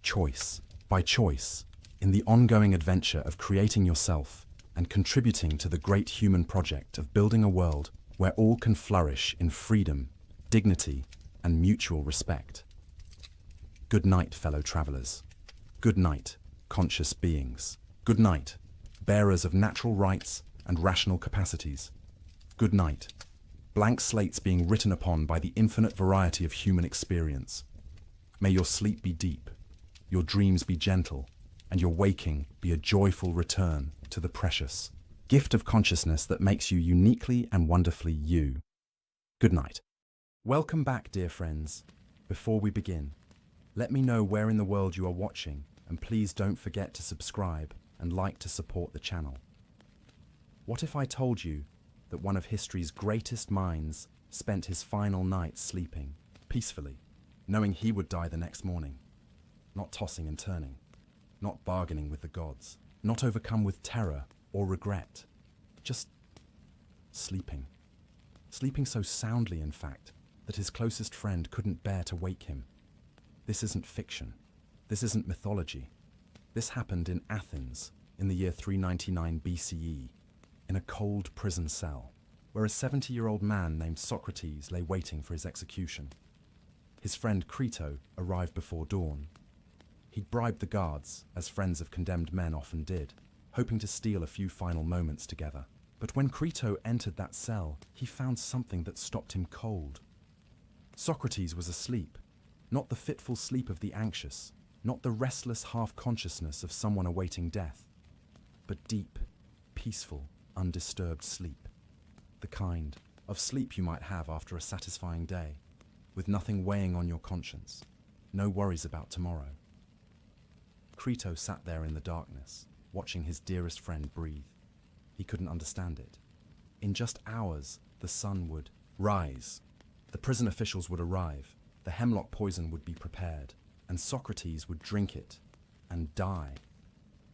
choice by choice, in the ongoing adventure of creating yourself and contributing to the great human project of building a world where all can flourish in freedom, dignity, and mutual respect. Good night, fellow travelers. Good night, conscious beings. Good night, bearers of natural rights and rational capacities. Good night, blank slates being written upon by the infinite variety of human experience. May your sleep be deep, your dreams be gentle, and your waking be a joyful return to the precious gift of consciousness that makes you uniquely and wonderfully you. Good night. Welcome back, dear friends. Before we begin, let me know where in the world you are watching, and please don't forget to subscribe and like to support the channel. What if I told you that one of history's greatest minds spent his final night sleeping peacefully, knowing he would die the next morning, not tossing and turning, not bargaining with the gods, not overcome with terror or regret, just sleeping. Sleeping so soundly, in fact, that his closest friend couldn't bear to wake him. This isn't fiction. This isn't mythology. This happened in Athens in the year 399 BCE, in a cold prison cell, where a 70-year-old man named Socrates lay waiting for his execution. His friend Crito arrived before dawn. He'd bribed the guards, as friends of condemned men often did, hoping to steal a few final moments together. But when Crito entered that cell, he found something that stopped him cold. Socrates was asleep, not the fitful sleep of the anxious, not the restless half-consciousness of someone awaiting death, but deep, peaceful, undisturbed sleep. The kind of sleep you might have after a satisfying day, with nothing weighing on your conscience, no worries about tomorrow. Crito sat there in the darkness, watching his dearest friend breathe. He couldn't understand it. In just hours, the sun would rise. The prison officials would arrive. The hemlock poison would be prepared, and Socrates would drink it and die.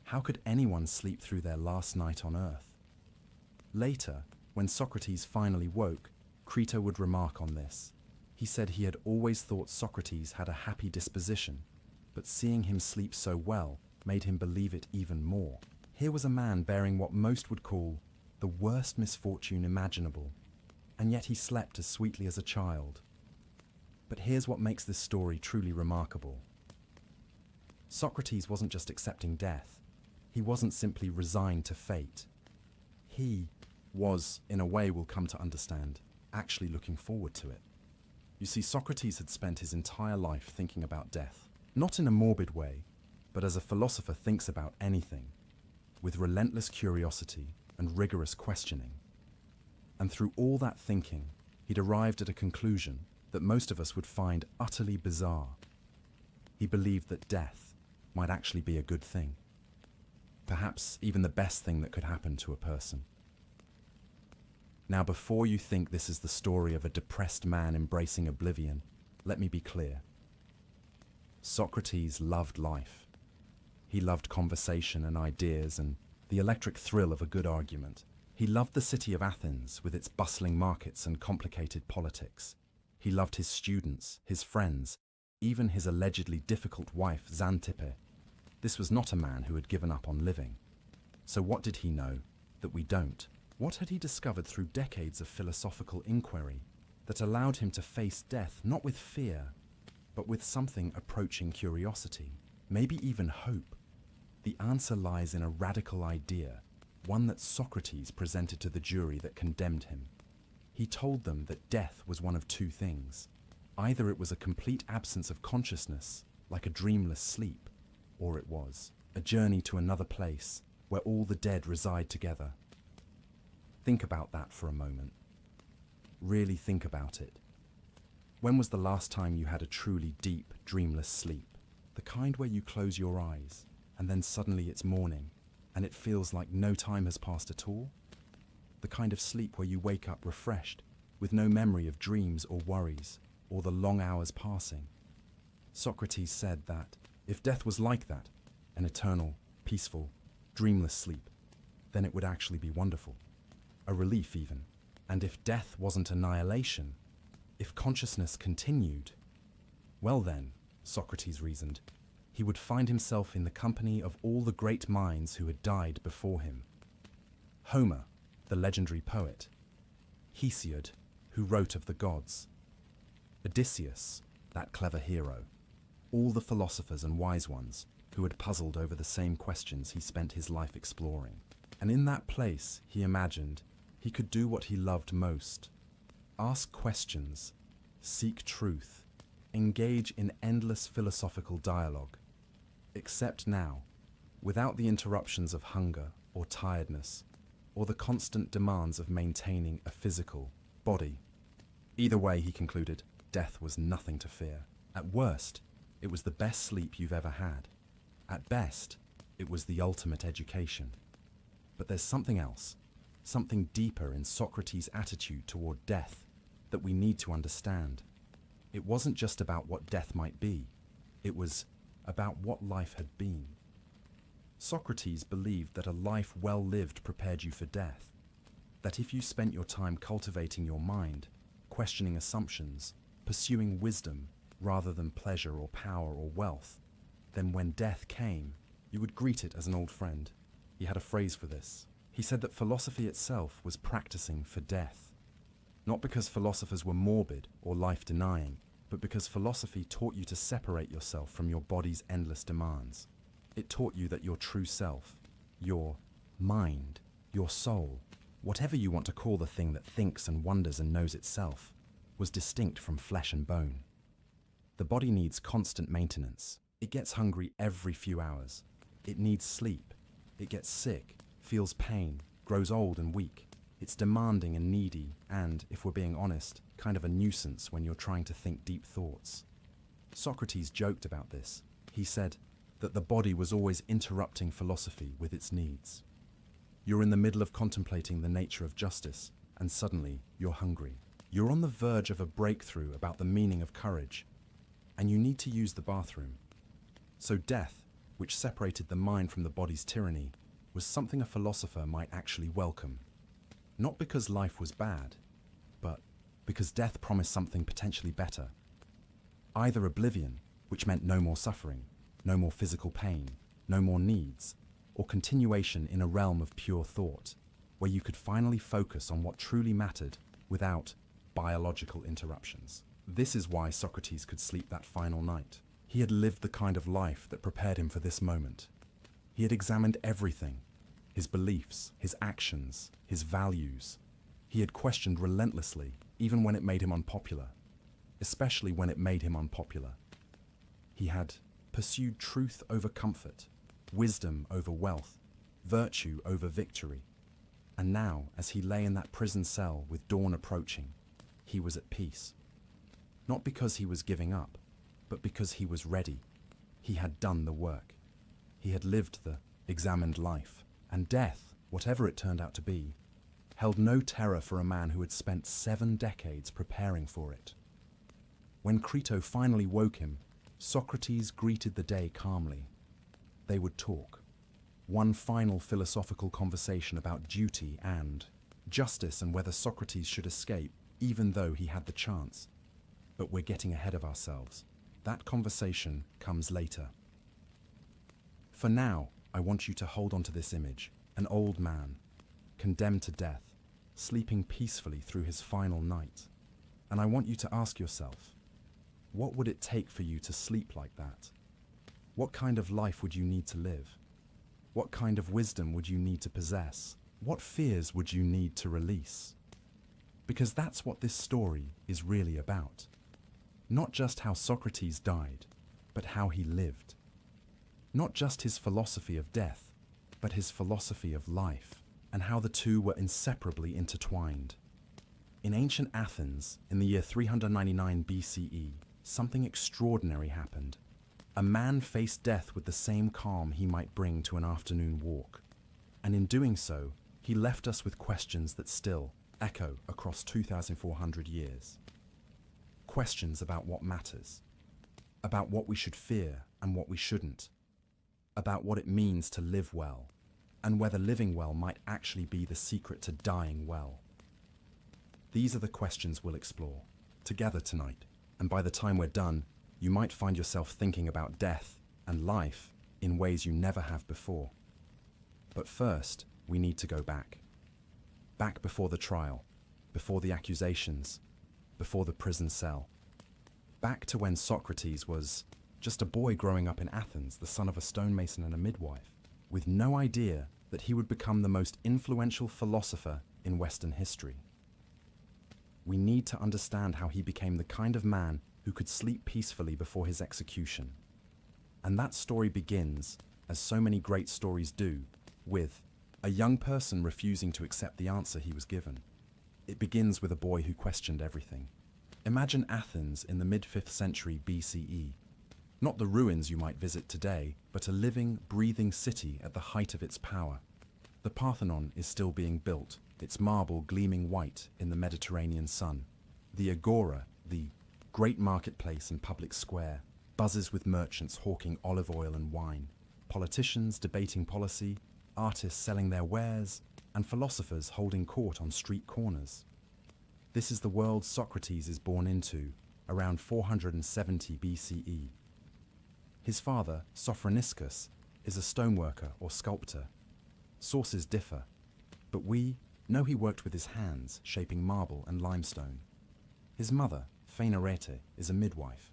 How could anyone sleep through their last night on earth? Later, when Socrates finally woke, Crito would remark on this. He said he had always thought Socrates had a happy disposition, but seeing him sleep so well made him believe it even more. Here was a man bearing what most would call the worst misfortune imaginable, and yet he slept as sweetly as a child. But here's what makes this story truly remarkable. Socrates wasn't just accepting death. He wasn't simply resigned to fate. He was, in a way we'll come to understand, actually looking forward to it. You see, Socrates had spent his entire life thinking about death, not in a morbid way, but as a philosopher thinks about anything, with relentless curiosity and rigorous questioning. And through all that thinking, he'd arrived at a conclusion that most of us would find utterly bizarre. He believed that death might actually be a good thing, perhaps even the best thing that could happen to a person. Now, before you think this is the story of a depressed man embracing oblivion, let me be clear. Socrates loved life. He loved conversation and ideas and the electric thrill of a good argument. He loved the city of Athens with its bustling markets and complicated politics. He loved his students, his friends, even his allegedly difficult wife Xantippe. This was not a man who had given up on living. So what did he know that we don't? What had he discovered through decades of philosophical inquiry that allowed him to face death not with fear, but with something approaching curiosity, maybe even hope? The answer lies in a radical idea, one that Socrates presented to the jury that condemned him. He told them that death was one of two things. Either it was a complete absence of consciousness, like a dreamless sleep, or it was a journey to another place where all the dead reside together. Think about that for a moment. Really think about it. When was the last time you had a truly deep, dreamless sleep? The kind where you close your eyes, and then suddenly it's morning, and it feels like no time has passed at all? The kind of sleep where you wake up refreshed, with no memory of dreams or worries, or the long hours passing. Socrates said that if death was like that, an eternal, peaceful, dreamless sleep, then it would actually be wonderful. A relief even. And if death wasn't annihilation, if consciousness continued, well then, Socrates reasoned, he would find himself in the company of all the great minds who had died before him. Homer, the legendary poet. Hesiod, who wrote of the gods. Odysseus, that clever hero. All the philosophers and wise ones who had puzzled over the same questions he spent his life exploring. And in that place, he imagined, he could do what he loved most. Ask questions, seek truth, engage in endless philosophical dialogue. Except now, without the interruptions of hunger or tiredness, or the constant demands of maintaining a physical body. Either way, he concluded, death was nothing to fear. At worst, it was the best sleep you've ever had. At best, it was the ultimate education. But there's something else, something deeper in Socrates' attitude toward death that we need to understand. It wasn't just about what death might be, it was about what life had been. Socrates believed that a life well lived prepared you for death, that if you spent your time cultivating your mind, questioning assumptions, pursuing wisdom rather than pleasure or power or wealth, then when death came, you would greet it as an old friend. He had a phrase for this. He said that philosophy itself was practicing for death. Not because philosophers were morbid or life-denying, but because philosophy taught you to separate yourself from your body's endless demands. It taught you that your true self, your mind, your soul, whatever you want to call the thing that thinks and wonders and knows itself, was distinct from flesh and bone. The body needs constant maintenance. It gets hungry every few hours. It needs sleep. It gets sick, feels pain, grows old and weak. It's demanding and needy and, if we're being honest, kind of a nuisance when you're trying to think deep thoughts. Socrates joked about this. He said that the body was always interrupting philosophy with its needs. You're in the middle of contemplating the nature of justice, and suddenly you're hungry. You're on the verge of a breakthrough about the meaning of courage, and you need to use the bathroom. So death, which separated the mind from the body's tyranny, was something a philosopher might actually welcome. Not because life was bad, but because death promised something potentially better. Either oblivion, which meant no more suffering, no more physical pain, no more needs, or continuation in a realm of pure thought, where you could finally focus on what truly mattered without biological interruptions. This is why Socrates could sleep that final night. He had lived the kind of life that prepared him for this moment. He had examined everything, his beliefs, his actions, his values. He had questioned relentlessly, even when it made him unpopular, especially when it made him unpopular. He had pursued truth over comfort, wisdom over wealth, virtue over victory. And now, as he lay in that prison cell with dawn approaching, he was at peace. Not because he was giving up, but because he was ready. He had done the work. He had lived the examined life, and death, whatever it turned out to be, held no terror for a man who had spent 7 decades preparing for it. When Crito finally woke him, Socrates greeted the day calmly. They would talk. One final philosophical conversation about duty and justice and whether Socrates should escape, even though he had the chance. But we're getting ahead of ourselves. That conversation comes later. For now, I want you to hold on to this image, an old man, condemned to death, sleeping peacefully through his final night. And I want you to ask yourself, what would it take for you to sleep like that? What kind of life would you need to live? What kind of wisdom would you need to possess? What fears would you need to release? Because that's what this story is really about. Not just how Socrates died, but how he lived. Not just his philosophy of death, but his philosophy of life, and how the two were inseparably intertwined. In ancient Athens, in the year 399 BCE, something extraordinary happened. A man faced death with the same calm he might bring to an afternoon walk. And in doing so, he left us with questions that still echo across 2,400 years. Questions about what matters, about what we should fear and what we shouldn't, about what it means to live well, and whether living well might actually be the secret to dying well. These are the questions we'll explore together tonight, and by the time we're done, you might find yourself thinking about death and life in ways you never have before. But first, we need to go back. Back before the trial, before the accusations, before the prison cell. Back to when Socrates was just a boy growing up in Athens, the son of a stonemason and a midwife, with no idea that he would become the most influential philosopher in Western history. We need to understand how he became the kind of man who could sleep peacefully before his execution. And that story begins, as so many great stories do, with a young person refusing to accept the answer he was given. It begins with a boy who questioned everything. Imagine Athens in the mid-5th century BCE. Not the ruins you might visit today, but a living, breathing city at the height of its power. The Parthenon is still being built, its marble gleaming white in the Mediterranean sun. The Agora, the great marketplace and public square, buzzes with merchants hawking olive oil and wine, politicians debating policy, artists selling their wares, and philosophers holding court on street corners. This is the world Socrates is born into, around 470 BCE. His father, Sophroniscus, is a stoneworker or sculptor. Sources differ, but we know he worked with his hands, shaping marble and limestone. His mother, Phaenarete, is a midwife.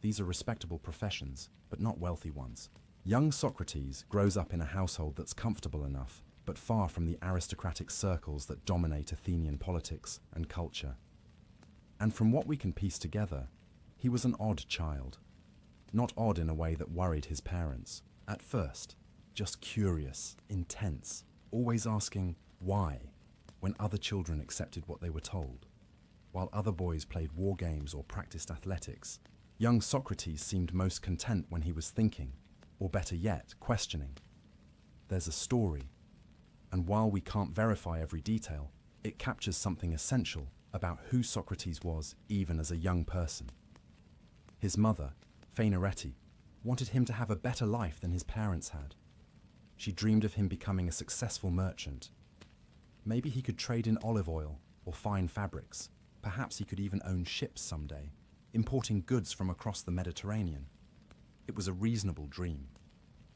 These are respectable professions, but not wealthy ones. Young Socrates grows up in a household that's comfortable enough, but far from the aristocratic circles that dominate Athenian politics and culture. And from what we can piece together, he was an odd child. Not odd in a way that worried his parents. At first, just curious, intense, always asking why, when other children accepted what they were told. While other boys played war games or practiced athletics, young Socrates seemed most content when he was thinking, or better yet, questioning. There's a story, and while we can't verify every detail, it captures something essential about who Socrates was even as a young person. His mother, Phaenarete, wanted him to have a better life than his parents had. She dreamed of him becoming a successful merchant. Maybe he could trade in olive oil or fine fabrics. Perhaps he could even own ships someday, importing goods from across the Mediterranean. It was a reasonable dream.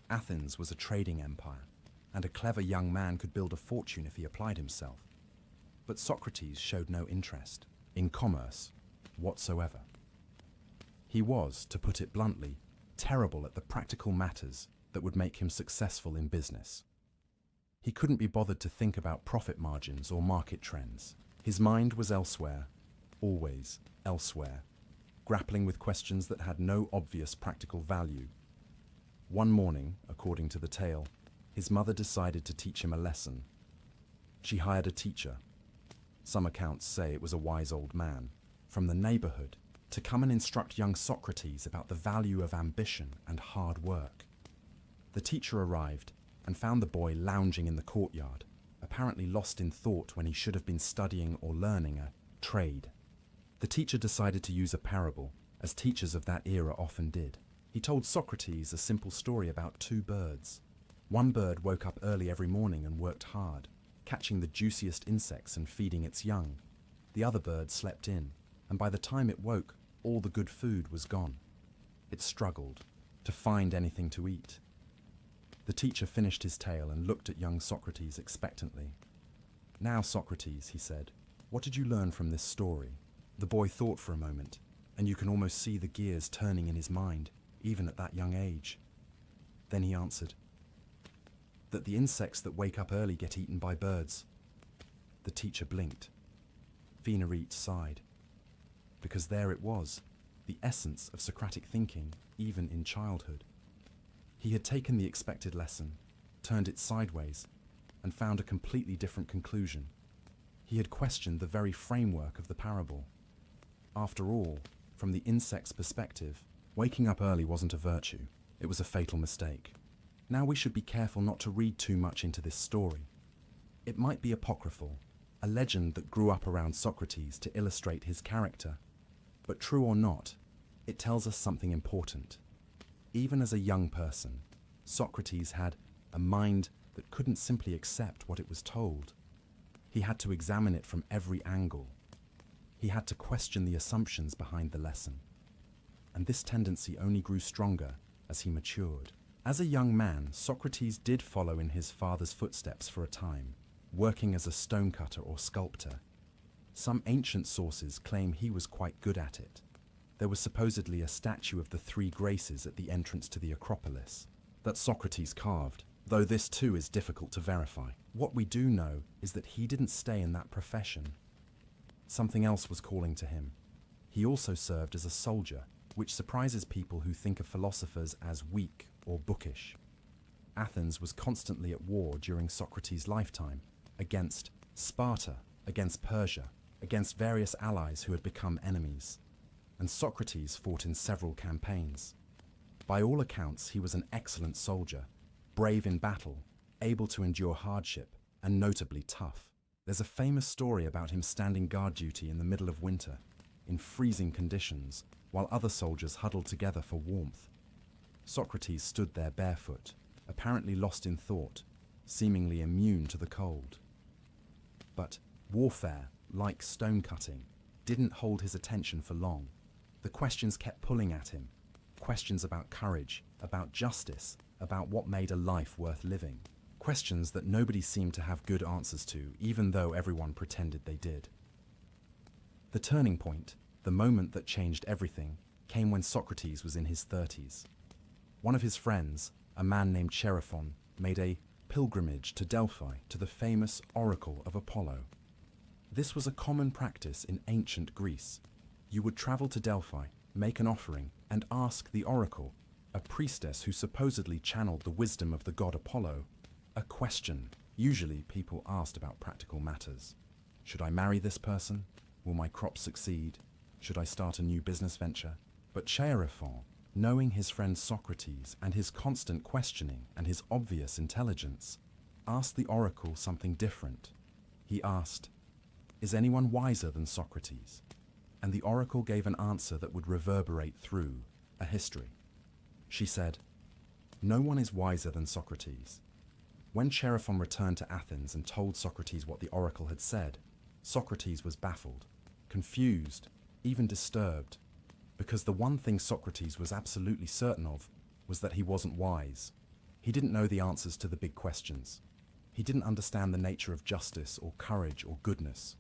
Athens was a trading empire, and a clever young man could build a fortune if he applied himself. But Socrates showed no interest in commerce whatsoever. He was, to put it bluntly, terrible at the practical matters that would make him successful in business. He couldn't be bothered to think about profit margins or market trends. His mind was elsewhere, always elsewhere, grappling with questions that had no obvious practical value. One morning, according to the tale, his mother decided to teach him a lesson. She hired a teacher. Some accounts say it was a wise old man from the neighborhood to come and instruct young Socrates about the value of ambition and hard work. The teacher arrived and found the boy lounging in the courtyard, apparently lost in thought when he should have been studying or learning a trade. The teacher decided to use a parable, as teachers of that era often did. He told Socrates a simple story about two birds. One bird woke up early every morning and worked hard, catching the juiciest insects and feeding its young. The other bird slept in, and by the time it woke, all the good food was gone. It struggled to find anything to eat. The teacher finished his tale and looked at young Socrates expectantly. "Now, Socrates," he said, "what did you learn from this story?" The boy thought for a moment, and you can almost see the gears turning in his mind, even at that young age. Then he answered, "That the insects that wake up early get eaten by birds." The teacher blinked. Venerate sighed. Because there it was, the essence of Socratic thinking, even in childhood. He had taken the expected lesson, turned it sideways, and found a completely different conclusion. He had questioned the very framework of the parable. After all, from the insect's perspective, waking up early wasn't a virtue, it was a fatal mistake. Now we should be careful not to read too much into this story. It might be apocryphal, a legend that grew up around Socrates to illustrate his character. But true or not, it tells us something important. Even as a young person, Socrates had a mind that couldn't simply accept what it was told. He had to examine it from every angle. He had to question the assumptions behind the lesson. And this tendency only grew stronger as he matured. As a young man, Socrates did follow in his father's footsteps for a time, working as a stonecutter or sculptor. Some ancient sources claim he was quite good at it. There was supposedly a statue of the three Graces at the entrance to the Acropolis that Socrates carved, though this too is difficult to verify. What we do know is that he didn't stay in that profession. Something else was calling to him. He also served as a soldier, which surprises people who think of philosophers as weak or bookish. Athens was constantly at war during Socrates' lifetime, against Sparta, against Persia, against various allies who had become enemies. And Socrates fought in several campaigns. By all accounts, he was an excellent soldier, brave in battle, able to endure hardship, and notably tough. There's a famous story about him standing guard duty in the middle of winter, in freezing conditions, while other soldiers huddled together for warmth. Socrates stood there barefoot, apparently lost in thought, seemingly immune to the cold. But warfare, like stone-cutting, didn't hold his attention for long. The questions kept pulling at him. Questions about courage, about justice, about what made a life worth living. Questions that nobody seemed to have good answers to, even though everyone pretended they did. The turning point, the moment that changed everything, came when Socrates was in his 30s. One of his friends, a man named Chaerephon, made a pilgrimage to Delphi, to the famous oracle of Apollo. This was a common practice in ancient Greece. You would travel to Delphi, make an offering, and ask the oracle, a priestess who supposedly channeled the wisdom of the god Apollo, a question. Usually people asked about practical matters. Should I marry this person? Will my crops succeed? Should I start a new business venture? But Chaerephon, knowing his friend Socrates and his constant questioning and his obvious intelligence, asked the oracle something different. He asked, "Is anyone wiser than Socrates?" And the oracle gave an answer that would reverberate through a history. She said, "No one is wiser than Socrates." When Chaerephon returned to Athens and told Socrates what the oracle had said, Socrates was baffled, confused, even disturbed, because the one thing Socrates was absolutely certain of was that he wasn't wise. He didn't know the answers to the big questions. He didn't understand the nature of justice or courage or goodness.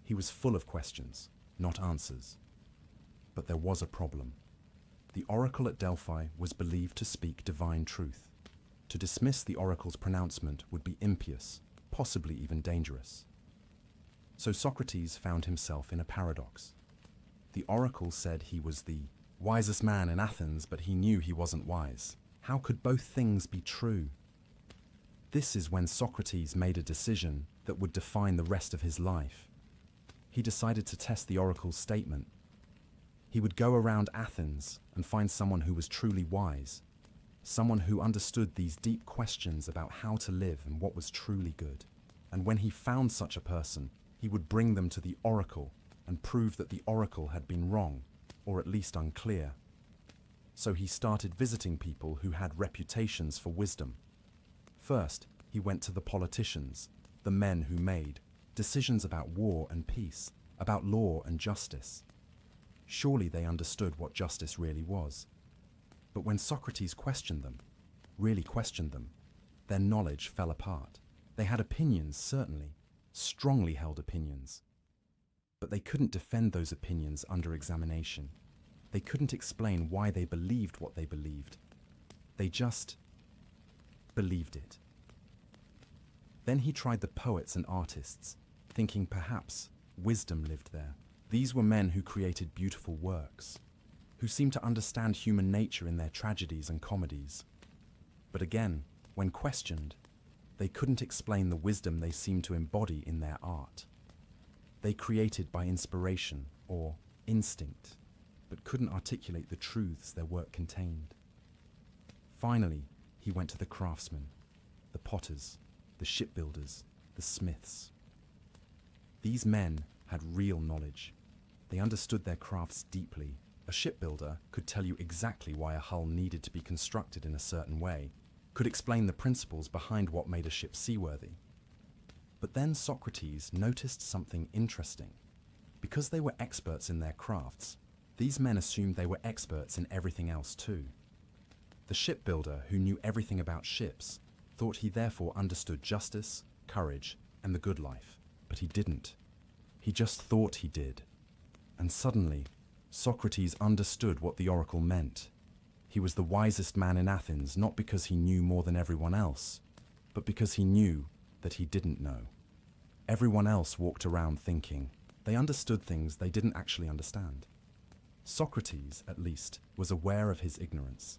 He was full of questions, not answers. But there was a problem. The oracle at Delphi was believed to speak divine truth. To dismiss the oracle's pronouncement would be impious, possibly even dangerous. So Socrates found himself in a paradox. The oracle said he was the wisest man in Athens, but he knew he wasn't wise. How could both things be true? This is when Socrates made a decision that would define the rest of his life. He decided to test the oracle's statement. He would go around Athens and find someone who was truly wise, someone who understood these deep questions about how to live and what was truly good. And when he found such a person, he would bring them to the oracle and prove that the oracle had been wrong, or at least unclear. So he started visiting people who had reputations for wisdom. First, he went to the politicians, the men who made decisions about war and peace, about law and justice. Surely they understood what justice really was. But when Socrates questioned them, really questioned them, their knowledge fell apart. They had opinions, certainly, strongly held opinions. But they couldn't defend those opinions under examination. They couldn't explain why they believed what they believed. They just believed it. Then he tried the poets and artists, thinking perhaps wisdom lived there. These were men who created beautiful works, who seemed to understand human nature in their tragedies and comedies. But again, when questioned, they couldn't explain the wisdom they seemed to embody in their art. They created by inspiration or instinct, but couldn't articulate the truths their work contained. Finally, he went to the craftsmen, the potters, the shipbuilders, the smiths. These men had real knowledge. They understood their crafts deeply. A shipbuilder could tell you exactly why a hull needed to be constructed in a certain way, could explain the principles behind what made a ship seaworthy. But then Socrates noticed something interesting. Because they were experts in their crafts, these men assumed they were experts in everything else too. The shipbuilder, who knew everything about ships, thought he therefore understood justice, courage, and the good life. But he didn't. He just thought he did. And suddenly, Socrates understood what the oracle meant. He was the wisest man in Athens, not because he knew more than everyone else, but because he knew that he didn't know. Everyone else walked around thinking they understood things they didn't actually understand. Socrates, at least, was aware of his ignorance.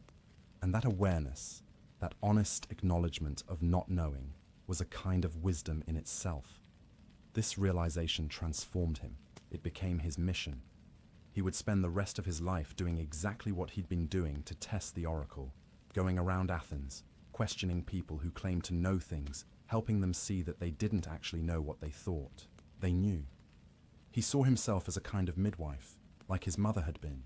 And that awareness, that honest acknowledgement of not knowing, was a kind of wisdom in itself. This realization transformed him. It became his mission. He would spend the rest of his life doing exactly what he'd been doing to test the oracle, going around Athens, questioning people who claimed to know things, helping them see that they didn't actually know what they thought. They knew. He saw himself as a kind of midwife, like his mother had been.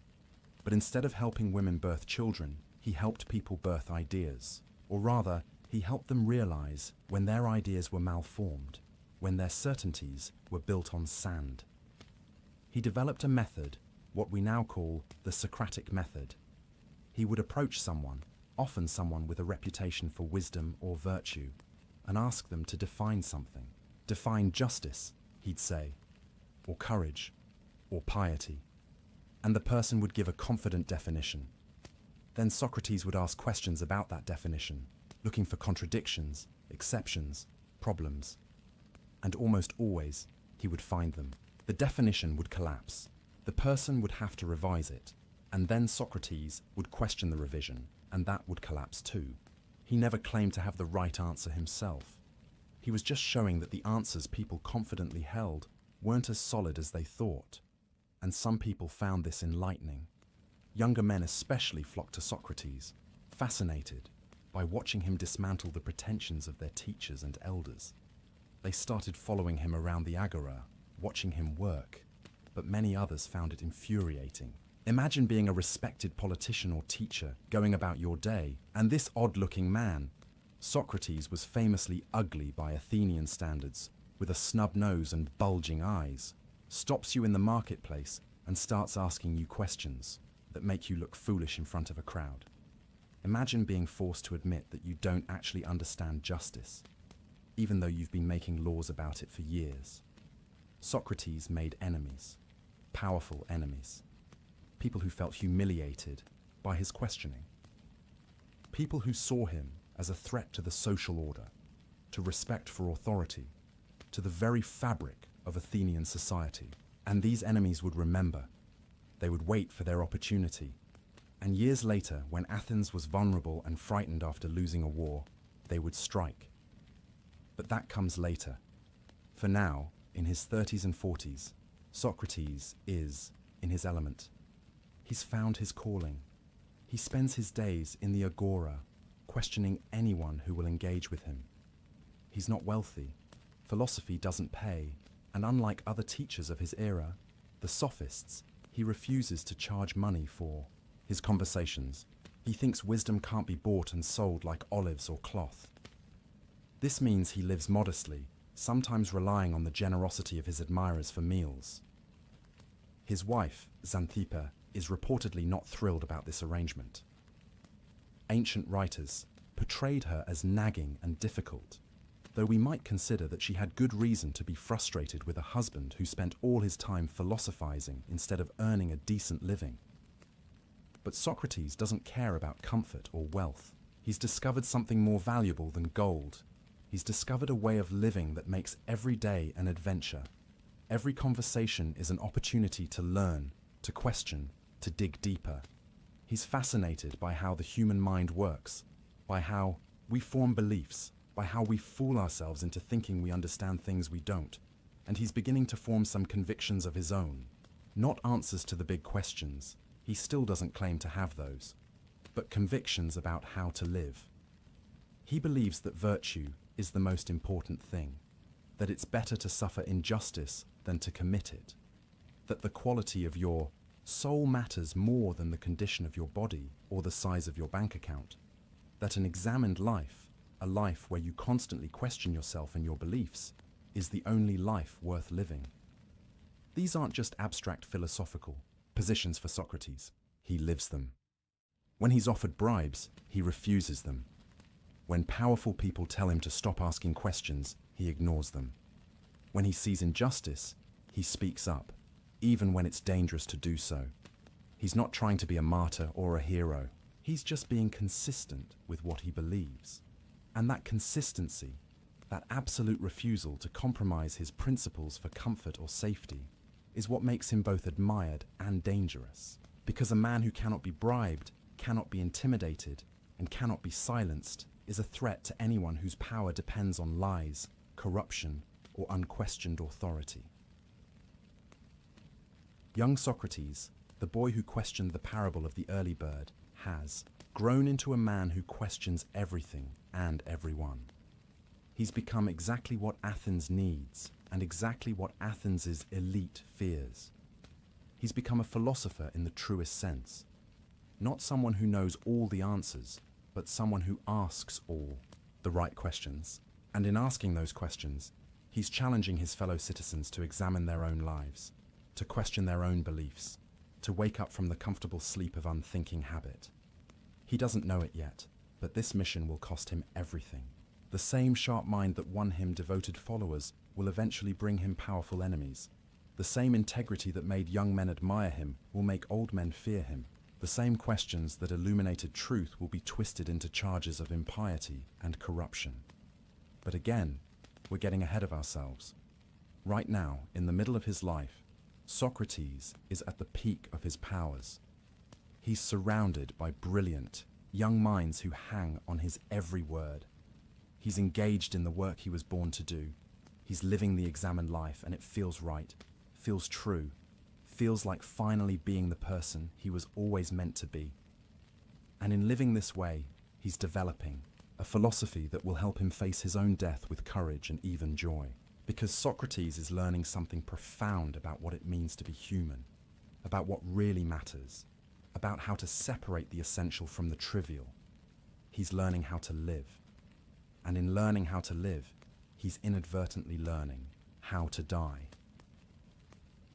But instead of helping women birth children, he helped people birth ideas. Or rather, he helped them realize when their ideas were malformed, when their certainties were built on sand. He developed a method, what we now call the Socratic method. He would approach someone, often someone with a reputation for wisdom or virtue, and ask them to define something. Define justice, he'd say, or courage, or piety. And the person would give a confident definition. Then Socrates would ask questions about that definition, looking for contradictions, exceptions, problems. And almost always, he would find them. The definition would collapse. The person would have to revise it. And then Socrates would question the revision, and that would collapse too. He never claimed to have the right answer himself. He was just showing that the answers people confidently held weren't as solid as they thought. And some people found this enlightening. Younger men especially flocked to Socrates, fascinated by watching him dismantle the pretensions of their teachers and elders. They started following him around the agora, watching him work, but many others found it infuriating. Imagine being a respected politician or teacher going about your day, and this odd-looking man, Socrates was famously ugly by Athenian standards, with a snub nose and bulging eyes, stops you in the marketplace and starts asking you questions that make you look foolish in front of a crowd. Imagine being forced to admit that you don't actually understand justice, even though you've been making laws about it for years. Socrates made enemies, powerful enemies, people who felt humiliated by his questioning, people who saw him as a threat to the social order, to respect for authority, to the very fabric of Athenian society. And these enemies would remember. They would wait for their opportunity. And years later, when Athens was vulnerable and frightened after losing a war, they would strike. But that comes later. For now, in his 30s and 40s, Socrates is in his element. He's found his calling. He spends his days in the agora, questioning anyone who will engage with him. He's not wealthy. Philosophy doesn't pay. And unlike other teachers of his era, the sophists, he refuses to charge money for his conversations. He thinks wisdom can't be bought and sold like olives or cloth. This means he lives modestly, sometimes relying on the generosity of his admirers for meals. His wife, Xanthippe, is reportedly not thrilled about this arrangement. Ancient writers portrayed her as nagging and difficult, though we might consider that she had good reason to be frustrated with a husband who spent all his time philosophizing instead of earning a decent living. But Socrates doesn't care about comfort or wealth. He's discovered something more valuable than gold. He's discovered a way of living that makes every day an adventure. Every conversation is an opportunity to learn, to question, to dig deeper. He's fascinated by how the human mind works, by how we form beliefs, by how we fool ourselves into thinking we understand things we don't. And he's beginning to form some convictions of his own. Not answers to the big questions. He still doesn't claim to have those, but convictions about how to live. He believes that virtue is the most important thing, that it's better to suffer injustice than to commit it, that the quality of your soul matters more than the condition of your body or the size of your bank account, that an examined life, a life where you constantly question yourself and your beliefs, is the only life worth living. These aren't just abstract philosophical positions for Socrates. He lives them. When he's offered bribes, he refuses them. When powerful people tell him to stop asking questions, he ignores them. When he sees injustice, he speaks up, even when it's dangerous to do so. He's not trying to be a martyr or a hero. He's just being consistent with what he believes. And that consistency, that absolute refusal to compromise his principles for comfort or safety, is what makes him both admired and dangerous. Because a man who cannot be bribed, cannot be intimidated, and cannot be silenced is a threat to anyone whose power depends on lies, corruption, or unquestioned authority. Young Socrates, the boy who questioned the parable of the early bird, has grown into a man who questions everything and everyone. He's become exactly what Athens needs and exactly what Athens' elite fears. He's become a philosopher in the truest sense. Not someone who knows all the answers, but someone who asks all the right questions. And in asking those questions, he's challenging his fellow citizens to examine their own lives, to question their own beliefs, to wake up from the comfortable sleep of unthinking habit. He doesn't know it yet, but this mission will cost him everything. The same sharp mind that won him devoted followers will eventually bring him powerful enemies. The same integrity that made young men admire him will make old men fear him. The same questions that illuminated truth will be twisted into charges of impiety and corruption. But again, we're getting ahead of ourselves. Right now, in the middle of his life, Socrates is at the peak of his powers. He's surrounded by brilliant, young minds who hang on his every word. He's engaged in the work he was born to do. He's living the examined life, and it feels right, feels true, feels like finally being the person he was always meant to be. And in living this way, he's developing a philosophy that will help him face his own death with courage and even joy. Because Socrates is learning something profound about what it means to be human, about what really matters, about how to separate the essential from the trivial. He's learning how to live. And in learning how to live, he's inadvertently learning how to die.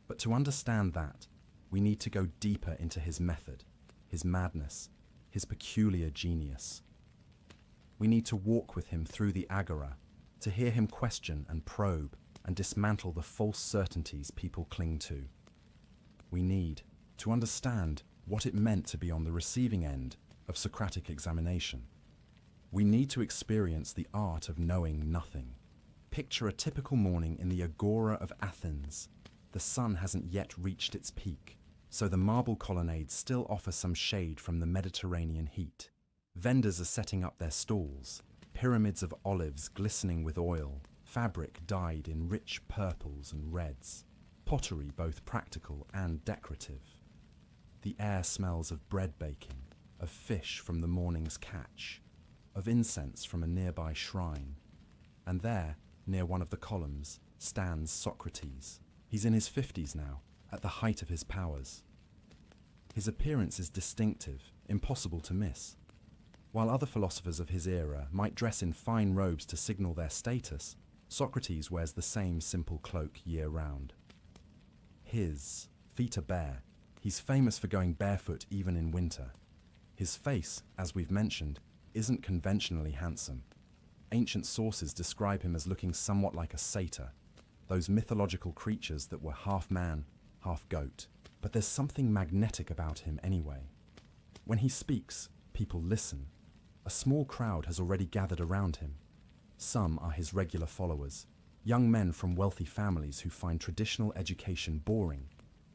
But to understand that, we need to go deeper into his method, his madness, his peculiar genius. We need to walk with him through the agora, to hear him question and probe and dismantle the false certainties people cling to. We need to understand what it meant to be on the receiving end of Socratic examination. We need to experience the art of knowing nothing. Picture a typical morning in the agora of Athens. The sun hasn't yet reached its peak, so the marble colonnades still offer some shade from the Mediterranean heat. Vendors are setting up their stalls, pyramids of olives glistening with oil, fabric dyed in rich purples and reds, pottery both practical and decorative. The air smells of bread baking, of fish from the morning's catch, of incense from a nearby shrine. And there, near one of the columns, stands Socrates. He's in his 50s now, at the height of his powers. His appearance is distinctive, impossible to miss. While other philosophers of his era might dress in fine robes to signal their status, Socrates wears the same simple cloak year-round. His feet are bare. He's famous for going barefoot even in winter. His face, as we've mentioned, isn't conventionally handsome. Ancient sources describe him as looking somewhat like a satyr, those mythological creatures that were half man, half goat. But there's something magnetic about him anyway. When he speaks, people listen. A small crowd has already gathered around him. Some are his regular followers, young men from wealthy families who find traditional education boring,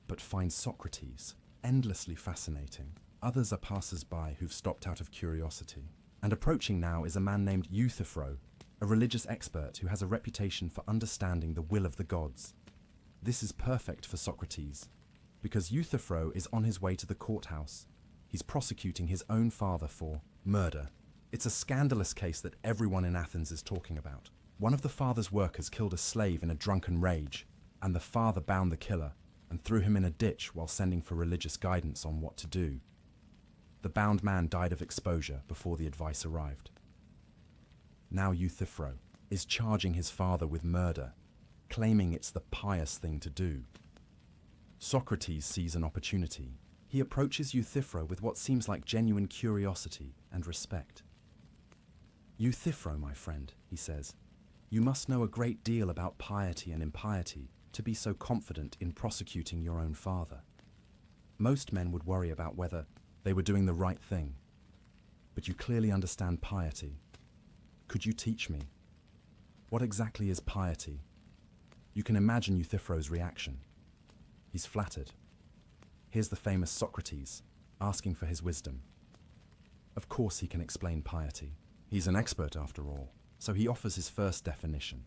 but find Socrates endlessly fascinating. Others are passers-by who've stopped out of curiosity. And approaching now is a man named Euthyphro, a religious expert who has a reputation for understanding the will of the gods. This is perfect for Socrates, because Euthyphro is on his way to the courthouse. He's prosecuting his own father for murder. It's a scandalous case that everyone in Athens is talking about. One of the father's workers killed a slave in a drunken rage, and the father bound the killer and threw him in a ditch while sending for religious guidance on what to do. The bound man died of exposure before the advice arrived. Now Euthyphro is charging his father with murder, claiming it's the pious thing to do. Socrates sees an opportunity. He approaches Euthyphro with what seems like genuine curiosity and respect. "Euthyphro, my friend," he says, "you must know a great deal about piety and impiety to be so confident in prosecuting your own father. Most men would worry about whether they were doing the right thing, but you clearly understand piety. Could you teach me? What exactly is piety?" You can imagine Euthyphro's reaction. He's flattered. Here's the famous Socrates, asking for his wisdom. Of course he can explain piety. He's an expert after all, so he offers his first definition.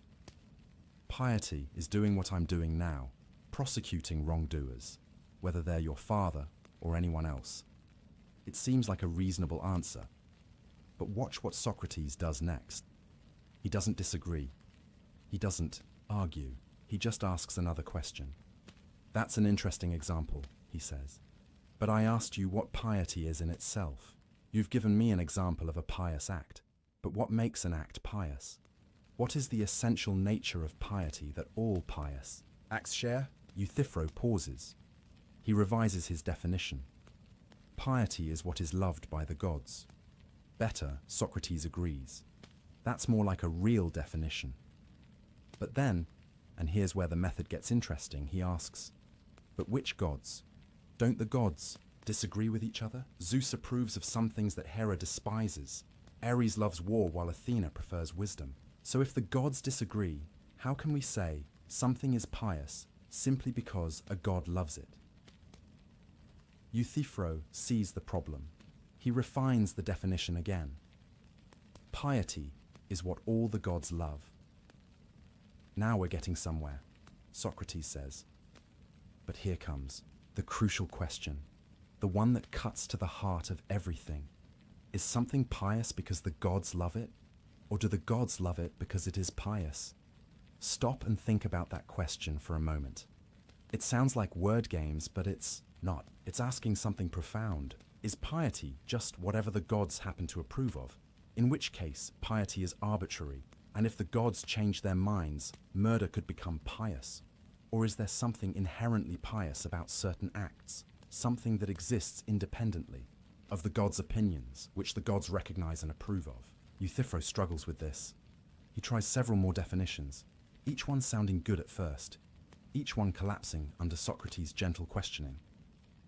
Piety is doing what I'm doing now, prosecuting wrongdoers, whether they're your father or anyone else. It seems like a reasonable answer, but watch what Socrates does next. He doesn't disagree. He doesn't argue. He just asks another question. "That's an interesting example," he says. "But I asked you what piety is in itself. You've given me an example of a pious act. But what makes an act pious? What is the essential nature of piety that all pious acts share?" Euthyphro pauses. He revises his definition. Piety is what is loved by the gods. Better, Socrates agrees. That's more like a real definition. But then, and here's where the method gets interesting, he asks, "But which gods? Don't the gods disagree with each other? Zeus approves of some things that Hera despises. Ares loves war while Athena prefers wisdom. So if the gods disagree, how can we say something is pious simply because a god loves it?" Euthyphro sees the problem. He refines the definition again. Piety is what all the gods love. Now we're getting somewhere, Socrates says. But here comes the crucial question, the one that cuts to the heart of everything. Is something pious because the gods love it? Or do the gods love it because it is pious? Stop and think about that question for a moment. It sounds like word games, but it's not. It's asking something profound. Is piety just whatever the gods happen to approve of? In which case, piety is arbitrary, and if the gods change their minds, murder could become pious. Or is there something inherently pious about certain acts, something that exists independently of the gods' opinions, which the gods recognize and approve of? Euthyphro struggles with this. He tries several more definitions, each one sounding good at first, each one collapsing under Socrates' gentle questioning.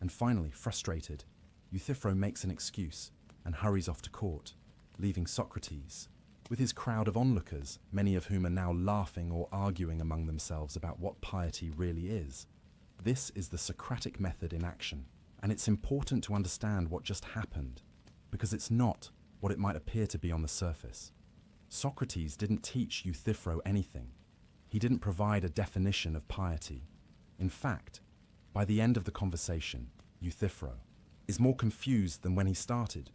And finally, frustrated, Euthyphro makes an excuse and hurries off to court, leaving Socrates with his crowd of onlookers, many of whom are now laughing or arguing among themselves about what piety really is. This is the Socratic method in action, and it's important to understand what just happened, because it's not what it might appear to be on the surface. Socrates didn't teach Euthyphro anything. He didn't provide a definition of piety. In fact, by the end of the conversation, Euthyphro is more confused than when he started.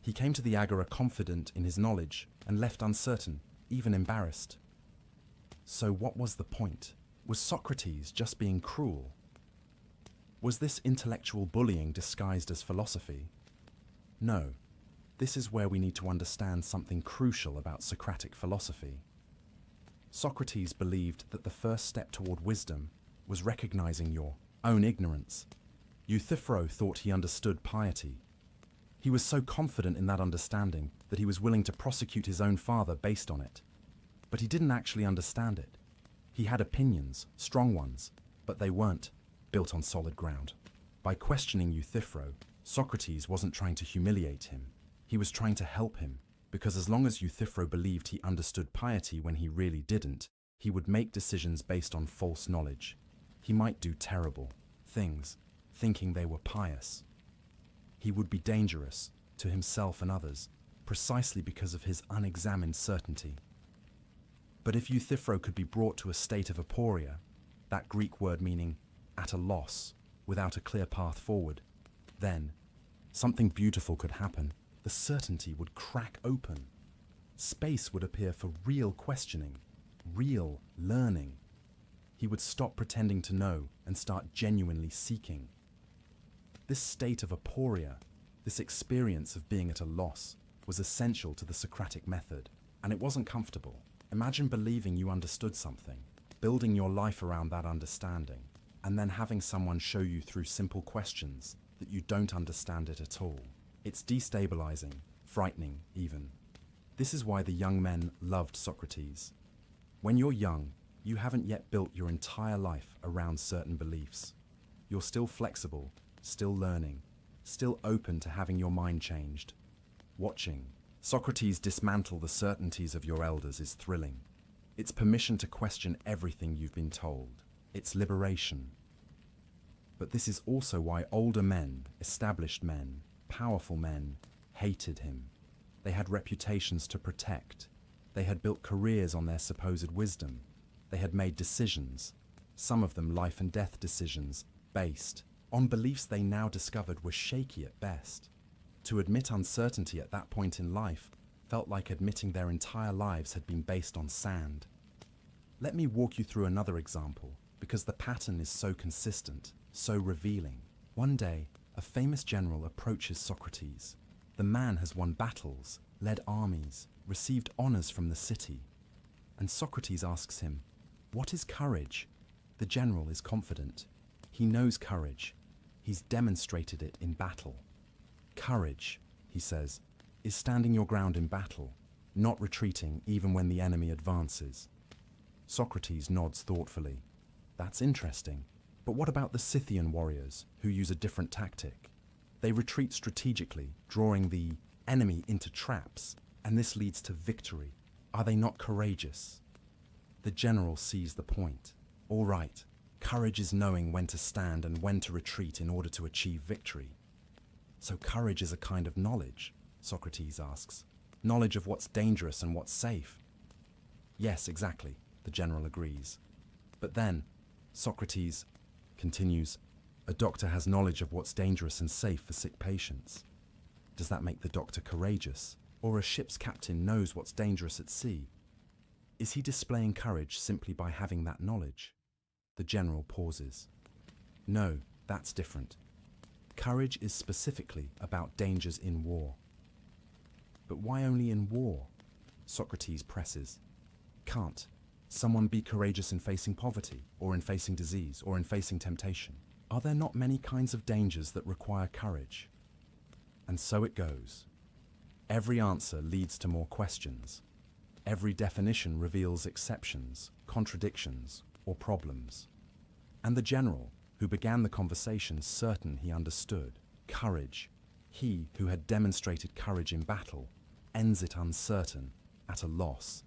He came to the agora confident in his knowledge and left uncertain, even embarrassed. So what was the point? Was Socrates just being cruel? Was this intellectual bullying disguised as philosophy? No. This is where we need to understand something crucial about Socratic philosophy. Socrates believed that the first step toward wisdom was recognizing your own ignorance. Euthyphro thought he understood piety. He was so confident in that understanding that he was willing to prosecute his own father based on it. But he didn't actually understand it. He had opinions, strong ones, but they weren't built on solid ground. By questioning Euthyphro, Socrates wasn't trying to humiliate him. He was trying to help him, because as long as Euthyphro believed he understood piety when he really didn't, he would make decisions based on false knowledge. He might do terrible things, thinking they were pious. He would be dangerous to himself and others, precisely because of his unexamined certainty. But if Euthyphro could be brought to a state of aporia, that Greek word meaning at a loss, without a clear path forward, then something beautiful could happen. The certainty would crack open. Space would appear for real questioning, real learning. He would stop pretending to know and start genuinely seeking. This state of aporia, this experience of being at a loss, was essential to the Socratic method, and it wasn't comfortable. Imagine believing you understood something, building your life around that understanding, and then having someone show you through simple questions that you don't understand it at all. It's destabilizing, frightening even. This is why the young men loved Socrates. When you're young, you haven't yet built your entire life around certain beliefs. You're still flexible, still learning, still open to having your mind changed. Watching Socrates dismantle the certainties of your elders is thrilling. It's permission to question everything you've been told. It's liberation. But this is also why older men, established men, powerful men, hated him. They had reputations to protect. They had built careers on their supposed wisdom. They had made decisions, some of them life and death decisions, based on beliefs they now discovered were shaky at best. To admit uncertainty at that point in life felt like admitting their entire lives had been based on sand. Let me walk you through another example, because the pattern is so consistent, so revealing. One day, a famous general approaches Socrates. The man has won battles, led armies, received honors from the city. And Socrates asks him, "What is courage?" The general is confident. He knows courage. He's demonstrated it in battle. Courage, he says, is standing your ground in battle, not retreating even when the enemy advances. Socrates nods thoughtfully. That's interesting. But what about the Scythian warriors who use a different tactic? They retreat strategically, drawing the enemy into traps, and this leads to victory. Are they not courageous? The general sees the point. All right, courage is knowing when to stand and when to retreat in order to achieve victory. So courage is a kind of knowledge, Socrates asks. Knowledge of what's dangerous and what's safe. Yes, exactly, the general agrees. But then, Socrates continues, a doctor has knowledge of what's dangerous and safe for sick patients. Does that make the doctor courageous? Or a ship's captain knows what's dangerous at sea? Is he displaying courage simply by having that knowledge? The general pauses. No, that's different. Courage is specifically about dangers in war. But why only in war? Socrates presses. Can't someone be courageous in facing poverty, or in facing disease, or in facing temptation? Are there not many kinds of dangers that require courage? And so it goes. Every answer leads to more questions. Every definition reveals exceptions, contradictions, or problems. And the general, who began the conversation certain he understood courage, he who had demonstrated courage in battle, ends it uncertain, at a loss.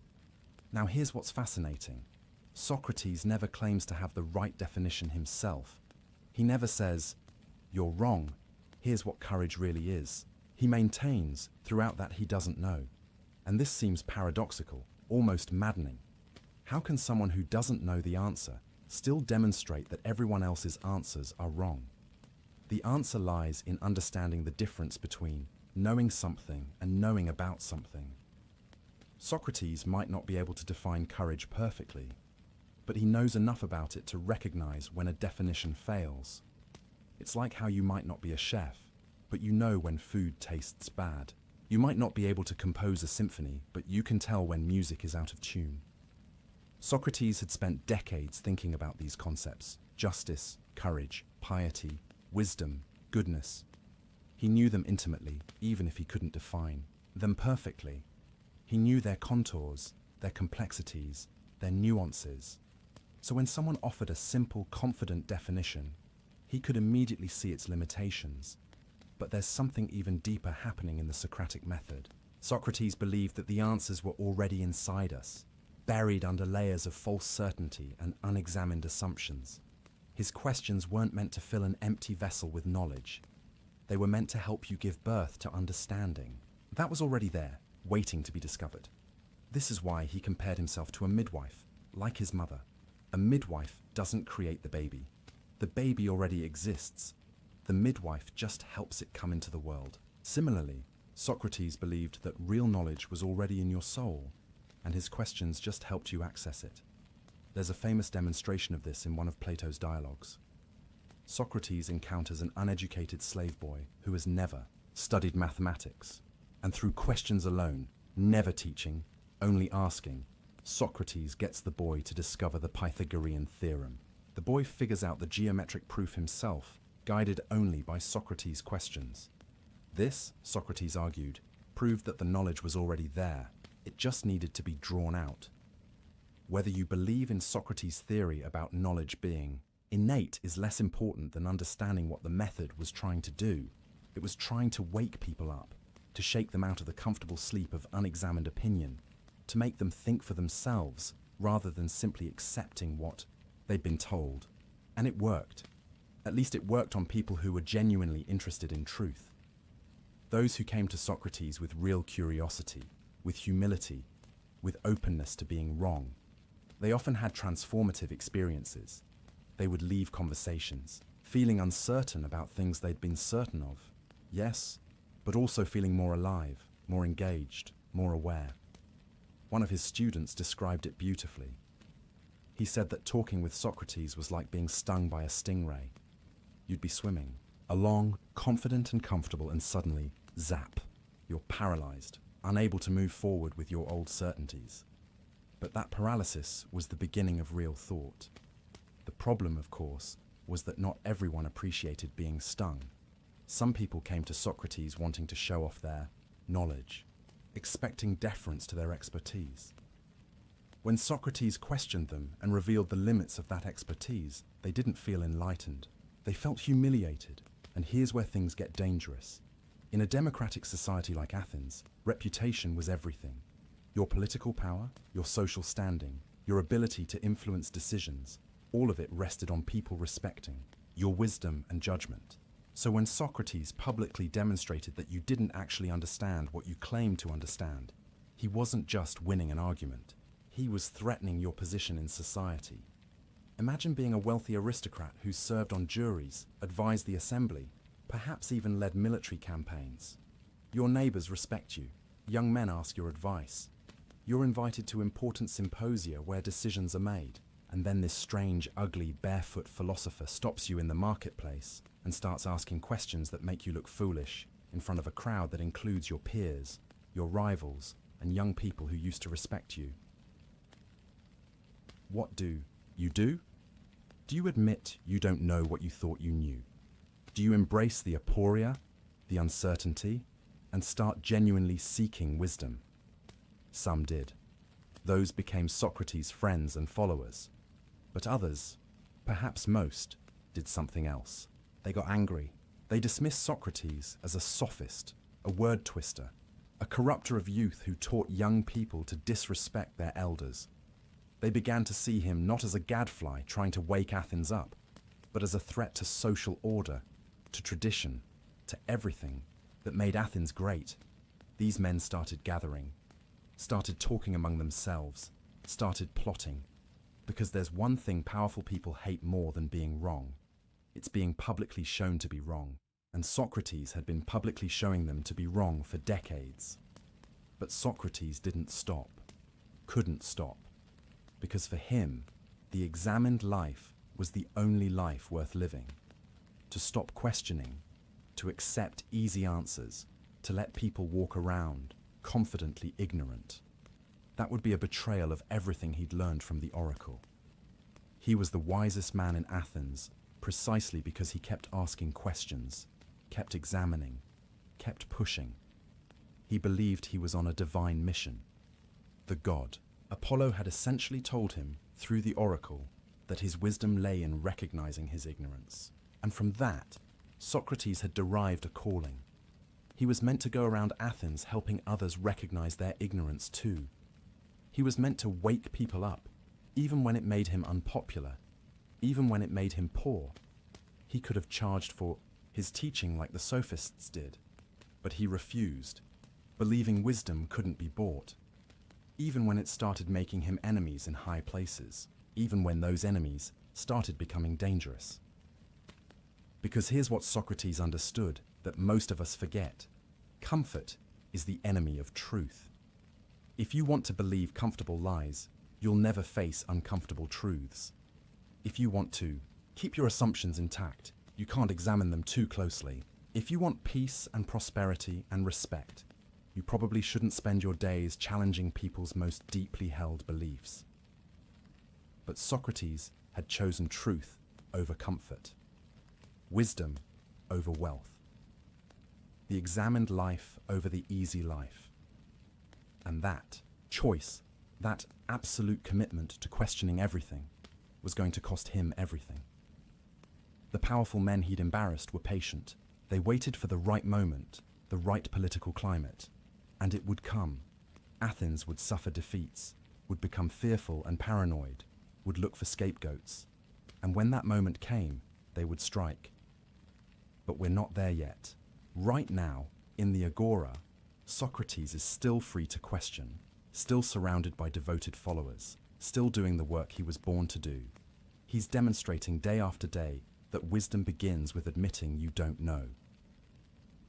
Now here's what's fascinating. Socrates never claims to have the right definition himself. He never says, "You're wrong, here's what courage really is." He maintains throughout that he doesn't know. And this seems paradoxical, almost maddening. How can someone who doesn't know the answer still demonstrate that everyone else's answers are wrong? The answer lies in understanding the difference between knowing something and knowing about something. Socrates might not be able to define courage perfectly, but he knows enough about it to recognize when a definition fails. It's like how you might not be a chef, but you know when food tastes bad. You might not be able to compose a symphony, but you can tell when music is out of tune. Socrates had spent decades thinking about these concepts: justice, courage, piety, wisdom, goodness. He knew them intimately, even if he couldn't define them perfectly. He knew their contours, their complexities, their nuances. So when someone offered a simple, confident definition, he could immediately see its limitations. But there's something even deeper happening in the Socratic method. Socrates believed that the answers were already inside us, buried under layers of false certainty and unexamined assumptions. His questions weren't meant to fill an empty vessel with knowledge. They were meant to help you give birth to understanding. That was already there, waiting to be discovered. This is why he compared himself to a midwife, like his mother. A midwife doesn't create the baby. The baby already exists. The midwife just helps it come into the world. Similarly, Socrates believed that real knowledge was already in your soul, and his questions just helped you access it. There's a famous demonstration of this in one of Plato's dialogues. Socrates encounters an uneducated slave boy who has never studied mathematics, and through questions alone, never teaching, only asking, Socrates gets the boy to discover the Pythagorean theorem. The boy figures out the geometric proof himself, guided only by Socrates' questions. This, Socrates argued, proved that the knowledge was already there. It just needed to be drawn out. Whether you believe in Socrates' theory about knowledge being innate is less important than understanding what the method was trying to do. It was trying to wake people up, to shake them out of the comfortable sleep of unexamined opinion, to make them think for themselves rather than simply accepting what they'd been told. And it worked. At least it worked on people who were genuinely interested in truth. Those who came to Socrates with real curiosity, with humility, with openness to being wrong. They often had transformative experiences. They would leave conversations, feeling uncertain about things they'd been certain of. Yes, but also feeling more alive, more engaged, more aware. One of his students described it beautifully. He said that talking with Socrates was like being stung by a stingray. You'd be swimming along, confident and comfortable, and suddenly, zap, you're paralyzed, unable to move forward with your old certainties. But that paralysis was the beginning of real thought. The problem, of course, was that not everyone appreciated being stung. Some people came to Socrates wanting to show off their knowledge, expecting deference to their expertise. When Socrates questioned them and revealed the limits of that expertise, they didn't feel enlightened. They felt humiliated. And here's where things get dangerous. In a democratic society like Athens, reputation was everything. Your political power, your social standing, your ability to influence decisions, all of it rested on people respecting your wisdom and judgment. So when Socrates publicly demonstrated that you didn't actually understand what you claimed to understand, he wasn't just winning an argument. He was threatening your position in society. Imagine being a wealthy aristocrat who served on juries, advised the assembly, perhaps even led military campaigns. Your neighbors respect you. Young men ask your advice. You're invited to important symposia where decisions are made. And then this strange, ugly, barefoot philosopher stops you in the marketplace and starts asking questions that make you look foolish in front of a crowd that includes your peers, your rivals, and young people who used to respect you. What do you do? Do you admit you don't know what you thought you knew? Do you embrace the aporia, the uncertainty, and start genuinely seeking wisdom? Some did. Those became Socrates' friends and followers. But others, perhaps most, did something else. They got angry. They dismissed Socrates as a sophist, a word twister, a corrupter of youth who taught young people to disrespect their elders. They began to see him not as a gadfly trying to wake Athens up, but as a threat to social order, to tradition, to everything that made Athens great. These men started gathering, started talking among themselves, started plotting. Because there's one thing powerful people hate more than being wrong. It's being publicly shown to be wrong. And Socrates had been publicly showing them to be wrong for decades. But Socrates didn't stop, couldn't stop. Because for him, the examined life was the only life worth living. To stop questioning, to accept easy answers, to let people walk around, confidently ignorant. That would be a betrayal of everything he'd learned from the oracle. He was the wisest man in Athens precisely because he kept asking questions, kept examining, kept pushing. He believed he was on a divine mission. The god. Apollo had essentially told him, through the oracle, that his wisdom lay in recognizing his ignorance. And from that, Socrates had derived a calling. He was meant to go around Athens helping others recognize their ignorance too. He was meant to wake people up, even when it made him unpopular, even when it made him poor. He could have charged for his teaching like the sophists did, but he refused, believing wisdom couldn't be bought, even when it started making him enemies in high places, even when those enemies started becoming dangerous. Because here's what Socrates understood that most of us forget. Comfort is the enemy of truth. If you want to believe comfortable lies, you'll never face uncomfortable truths. If you want to keep your assumptions intact, you can't examine them too closely. If you want peace and prosperity and respect, you probably shouldn't spend your days challenging people's most deeply held beliefs. But Socrates had chosen truth over comfort, wisdom over wealth, the examined life over the easy life. And that choice, that absolute commitment to questioning everything, was going to cost him everything. The powerful men he'd embarrassed were patient. They waited for the right moment, the right political climate, and it would come. Athens would suffer defeats, would become fearful and paranoid, would look for scapegoats, and when that moment came, they would strike. But we're not there yet. Right now, in the agora, Socrates is still free to question, still surrounded by devoted followers, still doing the work he was born to do. He's demonstrating day after day that wisdom begins with admitting you don't know.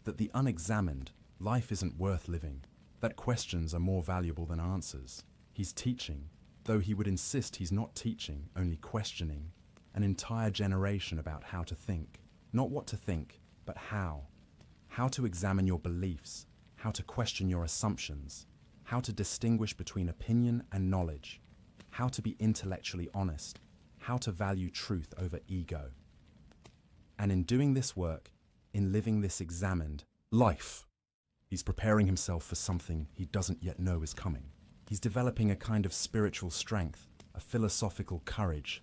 That the unexamined, life isn't worth living, that questions are more valuable than answers. He's teaching, though he would insist he's not teaching, only questioning, an entire generation about how to think. Not what to think, but how. How to examine your beliefs, how to question your assumptions, how to distinguish between opinion and knowledge, how to be intellectually honest, how to value truth over ego. And in doing this work, in living this examined life, he's preparing himself for something he doesn't yet know is coming. He's developing a kind of spiritual strength, a philosophical courage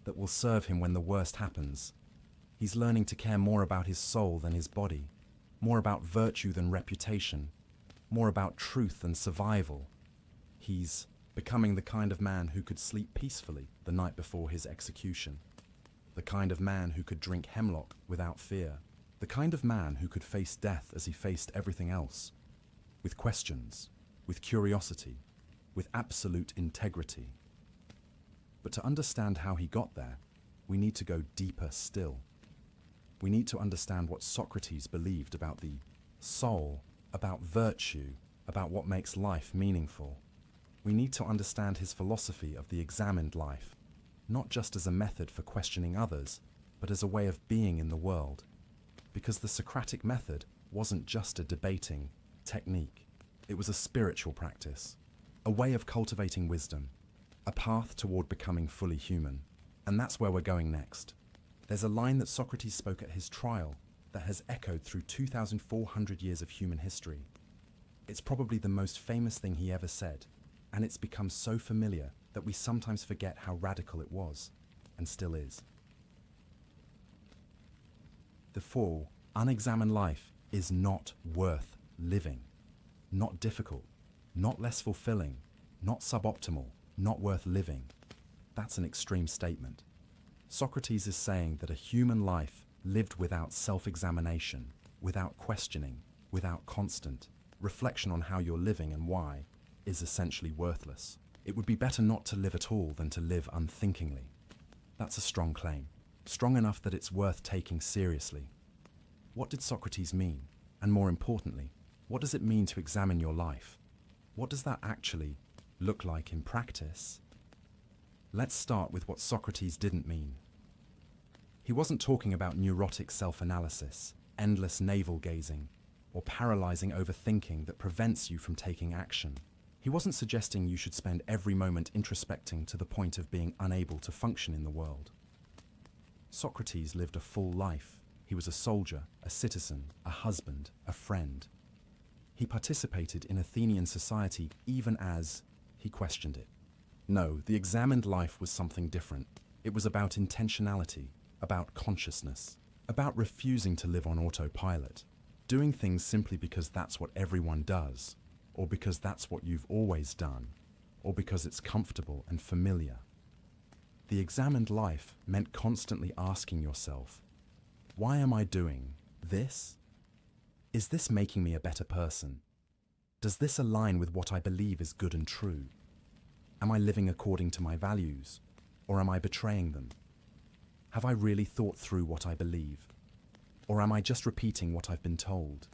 that will serve him when the worst happens. He's learning to care more about his soul than his body, more about virtue than reputation, more about truth than survival. He's becoming the kind of man who could sleep peacefully the night before his execution, the kind of man who could drink hemlock without fear, the kind of man who could face death as he faced everything else, with questions, with curiosity, with absolute integrity. But to understand how he got there, we need to go deeper still. We need to understand what Socrates believed about the soul, about virtue, about what makes life meaningful. We need to understand his philosophy of the examined life, not just as a method for questioning others, but as a way of being in the world. Because the Socratic method wasn't just a debating technique. It was a spiritual practice, a way of cultivating wisdom, a path toward becoming fully human. And that's where we're going next. There's a line that Socrates spoke at his trial that has echoed through 2,400 years of human history. It's probably the most famous thing he ever said, and it's become so familiar that we sometimes forget how radical it was, and still is. The full, unexamined life is not worth living, not difficult, not less fulfilling, not suboptimal, not worth living. That's an extreme statement. Socrates is saying that a human life lived without self-examination, without questioning, without constant reflection on how you're living and why, is essentially worthless. It would be better not to live at all than to live unthinkingly. That's a strong claim, strong enough that it's worth taking seriously. What did Socrates mean? And more importantly, what does it mean to examine your life? What does that actually look like in practice? Let's start with what Socrates didn't mean. He wasn't talking about neurotic self-analysis, endless navel-gazing, or paralyzing overthinking that prevents you from taking action. He wasn't suggesting you should spend every moment introspecting to the point of being unable to function in the world. Socrates lived a full life. He was a soldier, a citizen, a husband, a friend. He participated in Athenian society even as he questioned it. No, the examined life was something different. It was about intentionality, about consciousness, about refusing to live on autopilot, doing things simply because that's what everyone does, or because that's what you've always done, or because it's comfortable and familiar. The examined life meant constantly asking yourself, why am I doing this? Is this making me a better person? Does this align with what I believe is good and true? Am I living according to my values, or am I betraying them? Have I really thought through what I believe, or am I just repeating what I've been told?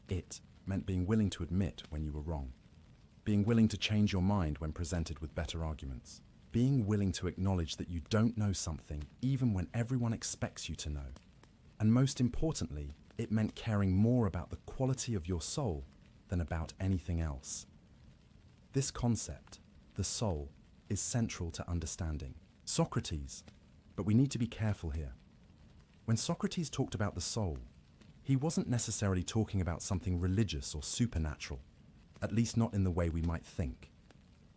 It meant being willing to admit when you were wrong, being willing to change your mind when presented with better arguments, being willing to acknowledge that you don't know something even when everyone expects you to know. And most importantly, it meant caring more about the quality of your soul than about anything else. This concept, the soul, is central to understanding Socrates, but we need to be careful here. When Socrates talked about the soul, he wasn't necessarily talking about something religious or supernatural, at least not in the way we might think.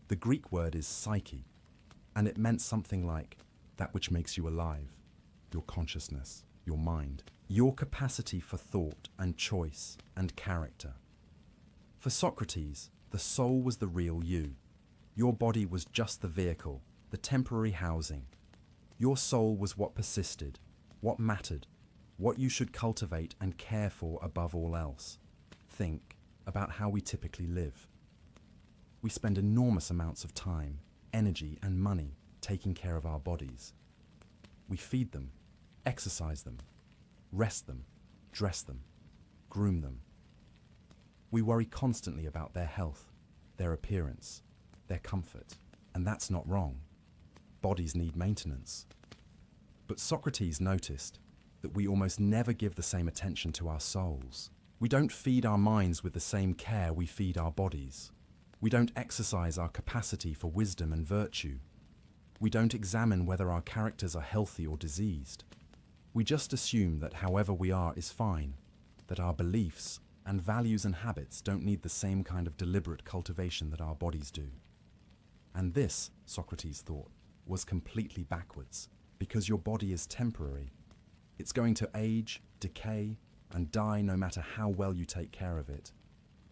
The Greek word is psyche, and it meant something like that which makes you alive, your consciousness, your mind, your capacity for thought and choice and character. For Socrates, the soul was the real you. Your body was just the vehicle, the temporary housing. Your soul was what persisted, what mattered, what you should cultivate and care for above all else. Think about how we typically live. We spend enormous amounts of time, energy, and money taking care of our bodies. We feed them, exercise them, rest them, dress them, groom them. We worry constantly about their health, their appearance, their comfort, and that's not wrong. Bodies need maintenance. But Socrates noticed that we almost never give the same attention to our souls. We don't feed our minds with the same care we feed our bodies. We don't exercise our capacity for wisdom and virtue. We don't examine whether our characters are healthy or diseased. We just assume that however we are is fine, that our beliefs and values and habits don't need the same kind of deliberate cultivation that our bodies do. And this, Socrates thought, was completely backwards, because your body is temporary. It's going to age, decay, and die no matter how well you take care of it.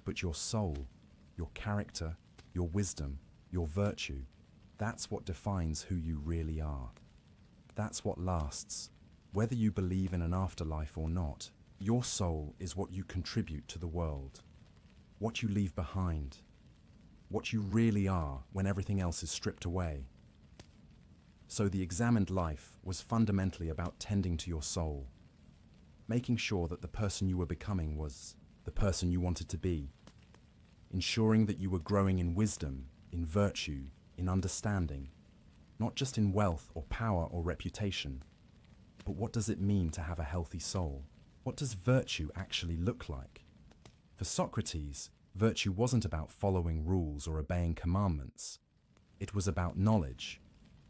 But your soul, your character, your wisdom, your virtue, that's what defines who you really are. That's what lasts. Whether you believe in an afterlife or not, your soul is what you contribute to the world, what you leave behind, what you really are when everything else is stripped away. So the examined life was fundamentally about tending to your soul, making sure that the person you were becoming was the person you wanted to be, ensuring that you were growing in wisdom, in virtue, in understanding, not just in wealth or power or reputation. But what does it mean to have a healthy soul? What does virtue actually look like? For Socrates, virtue wasn't about following rules or obeying commandments. It was about knowledge,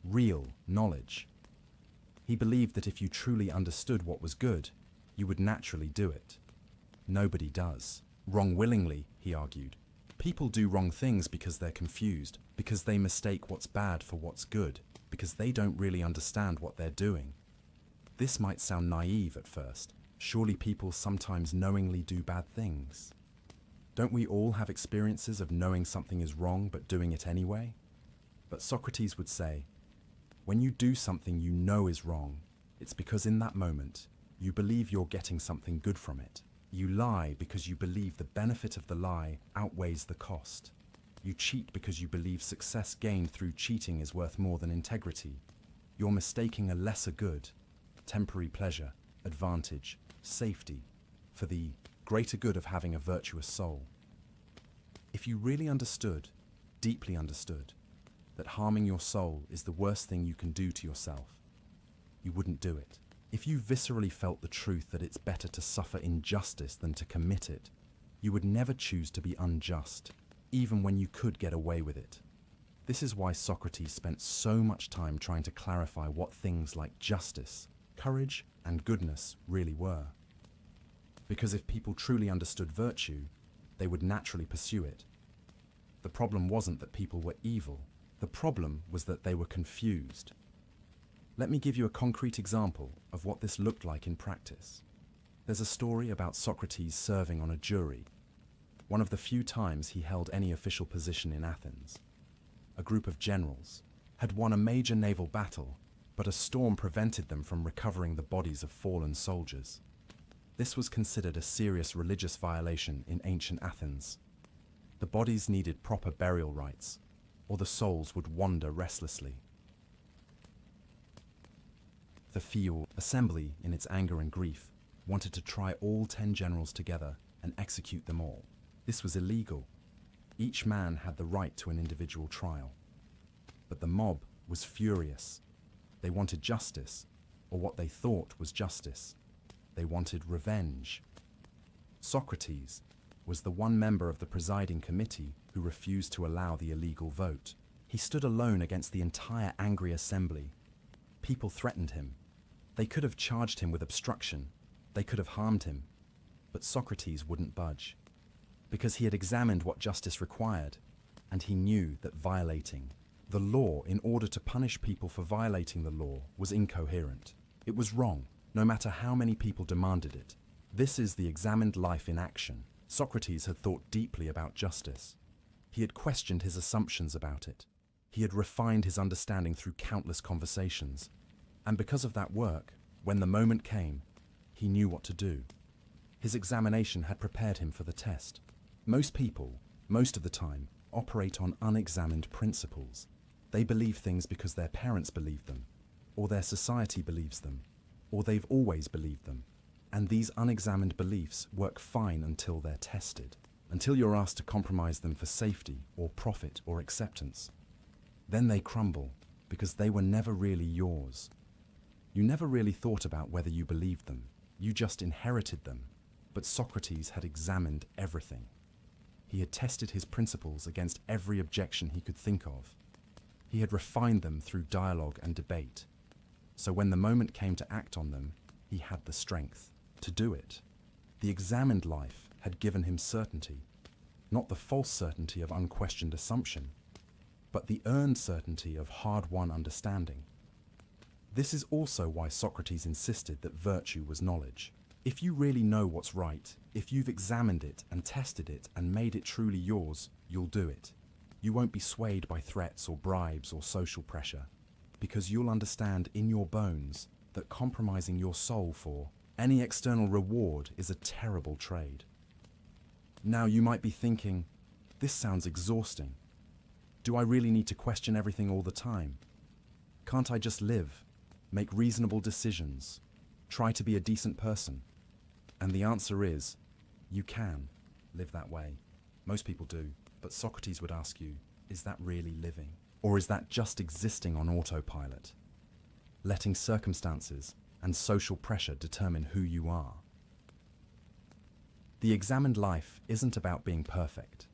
real knowledge. He believed that if you truly understood what was good, you would naturally do it. Nobody does. Wrong willingly, he argued. People do wrong things because they're confused, because they mistake what's bad for what's good, because they don't really understand what they're doing. This might sound naive at first. Surely people sometimes knowingly do bad things. Don't we all have experiences of knowing something is wrong but doing it anyway? But Socrates would say, when you do something you know is wrong, it's because in that moment, you believe you're getting something good from it. You lie because you believe the benefit of the lie outweighs the cost. You cheat because you believe success gained through cheating is worth more than integrity. You're mistaking a lesser good, temporary pleasure, advantage, safety, for the greater good of having a virtuous soul. If you really understood, deeply understood, that harming your soul is the worst thing you can do to yourself, you wouldn't do it. If you viscerally felt the truth that it's better to suffer injustice than to commit it, you would never choose to be unjust, even when you could get away with it. This is why Socrates spent so much time trying to clarify what things like justice, courage, and goodness really were. Because if people truly understood virtue, they would naturally pursue it. The problem wasn't that people were evil. The problem was that they were confused. Let me give you a concrete example of what this looked like in practice. There's a story about Socrates serving on a jury, one of the few times he held any official position in Athens. A group of generals had won a major naval battle, but a storm prevented them from recovering the bodies of fallen soldiers. This was considered a serious religious violation in ancient Athens. The bodies needed proper burial rites, or the souls would wander restlessly. The Field Assembly, in its anger and grief, wanted to try all 10 generals together and execute them all. This was illegal. Each man had the right to an individual trial. But the mob was furious. They wanted justice, or what they thought was justice. They wanted revenge. Socrates was the one member of the presiding committee who refused to allow the illegal vote. He stood alone against the entire angry assembly. People threatened him. They could have charged him with obstruction. They could have harmed him. But Socrates wouldn't budge, because he had examined what justice required, and he knew that violating the law in order to punish people for violating the law was incoherent. It was wrong, no matter how many people demanded it. This is the examined life in action. Socrates had thought deeply about justice. He had questioned his assumptions about it. He had refined his understanding through countless conversations. And because of that work, when the moment came, he knew what to do. His examination had prepared him for the test. Most people, most of the time, operate on unexamined principles. They believe things because their parents believe them, or their society believes them, or they've always believed them. And these unexamined beliefs work fine until they're tested, until you're asked to compromise them for safety or profit or acceptance. Then they crumble because they were never really yours. You never really thought about whether you believed them. You just inherited them. But Socrates had examined everything. He had tested his principles against every objection he could think of. He had refined them through dialogue and debate. So when the moment came to act on them, he had the strength to do it. The examined life had given him certainty, not the false certainty of unquestioned assumption, but the earned certainty of hard-won understanding. This is also why Socrates insisted that virtue was knowledge. If you really know what's right, if you've examined it and tested it and made it truly yours, you'll do it. You won't be swayed by threats or bribes or social pressure, because you'll understand in your bones that compromising your soul for any external reward is a terrible trade. Now you might be thinking, this sounds exhausting. Do I really need to question everything all the time? Can't I just live, make reasonable decisions, try to be a decent person? And the answer is, you can live that way. Most people do, but Socrates would ask you, is that really living? Or is that just existing on autopilot, letting circumstances and social pressure determine who you are? The examined life isn't about being perfect.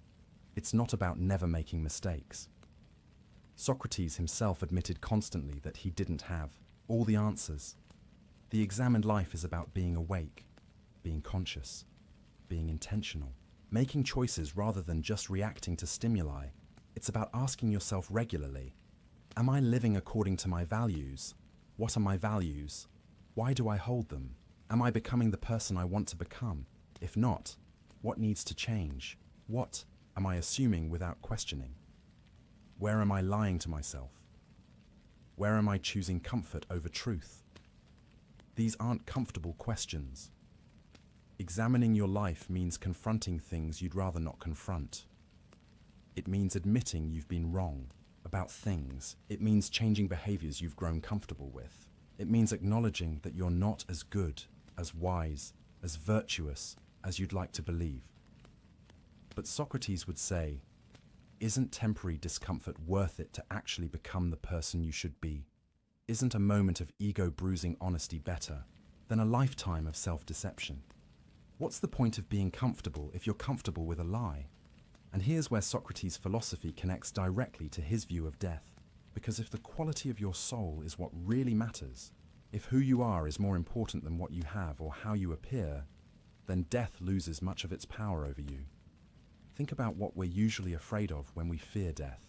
It's not about never making mistakes. Socrates himself admitted constantly that he didn't have all the answers. The examined life is about being awake, being conscious, being intentional, making choices rather than just reacting to stimuli. It's about asking yourself regularly, am I living according to my values? What are my values? Why do I hold them? Am I becoming the person I want to become? If not, what needs to change? What am I assuming without questioning? Where am I lying to myself? Where am I choosing comfort over truth? These aren't comfortable questions. Examining your life means confronting things you'd rather not confront. It means admitting you've been wrong about things. It means changing behaviors you've grown comfortable with. It means acknowledging that you're not as good, as wise, as virtuous as you'd like to believe. But Socrates would say, isn't temporary discomfort worth it to actually become the person you should be? Isn't a moment of ego-bruising honesty better than a lifetime of self-deception? What's the point of being comfortable if you're comfortable with a lie? And here's where Socrates' philosophy connects directly to his view of death. Because if the quality of your soul is what really matters, If who you are is more important than what you have or how you appear, then death loses much of its power over you. Think about what we're usually afraid of when we fear death.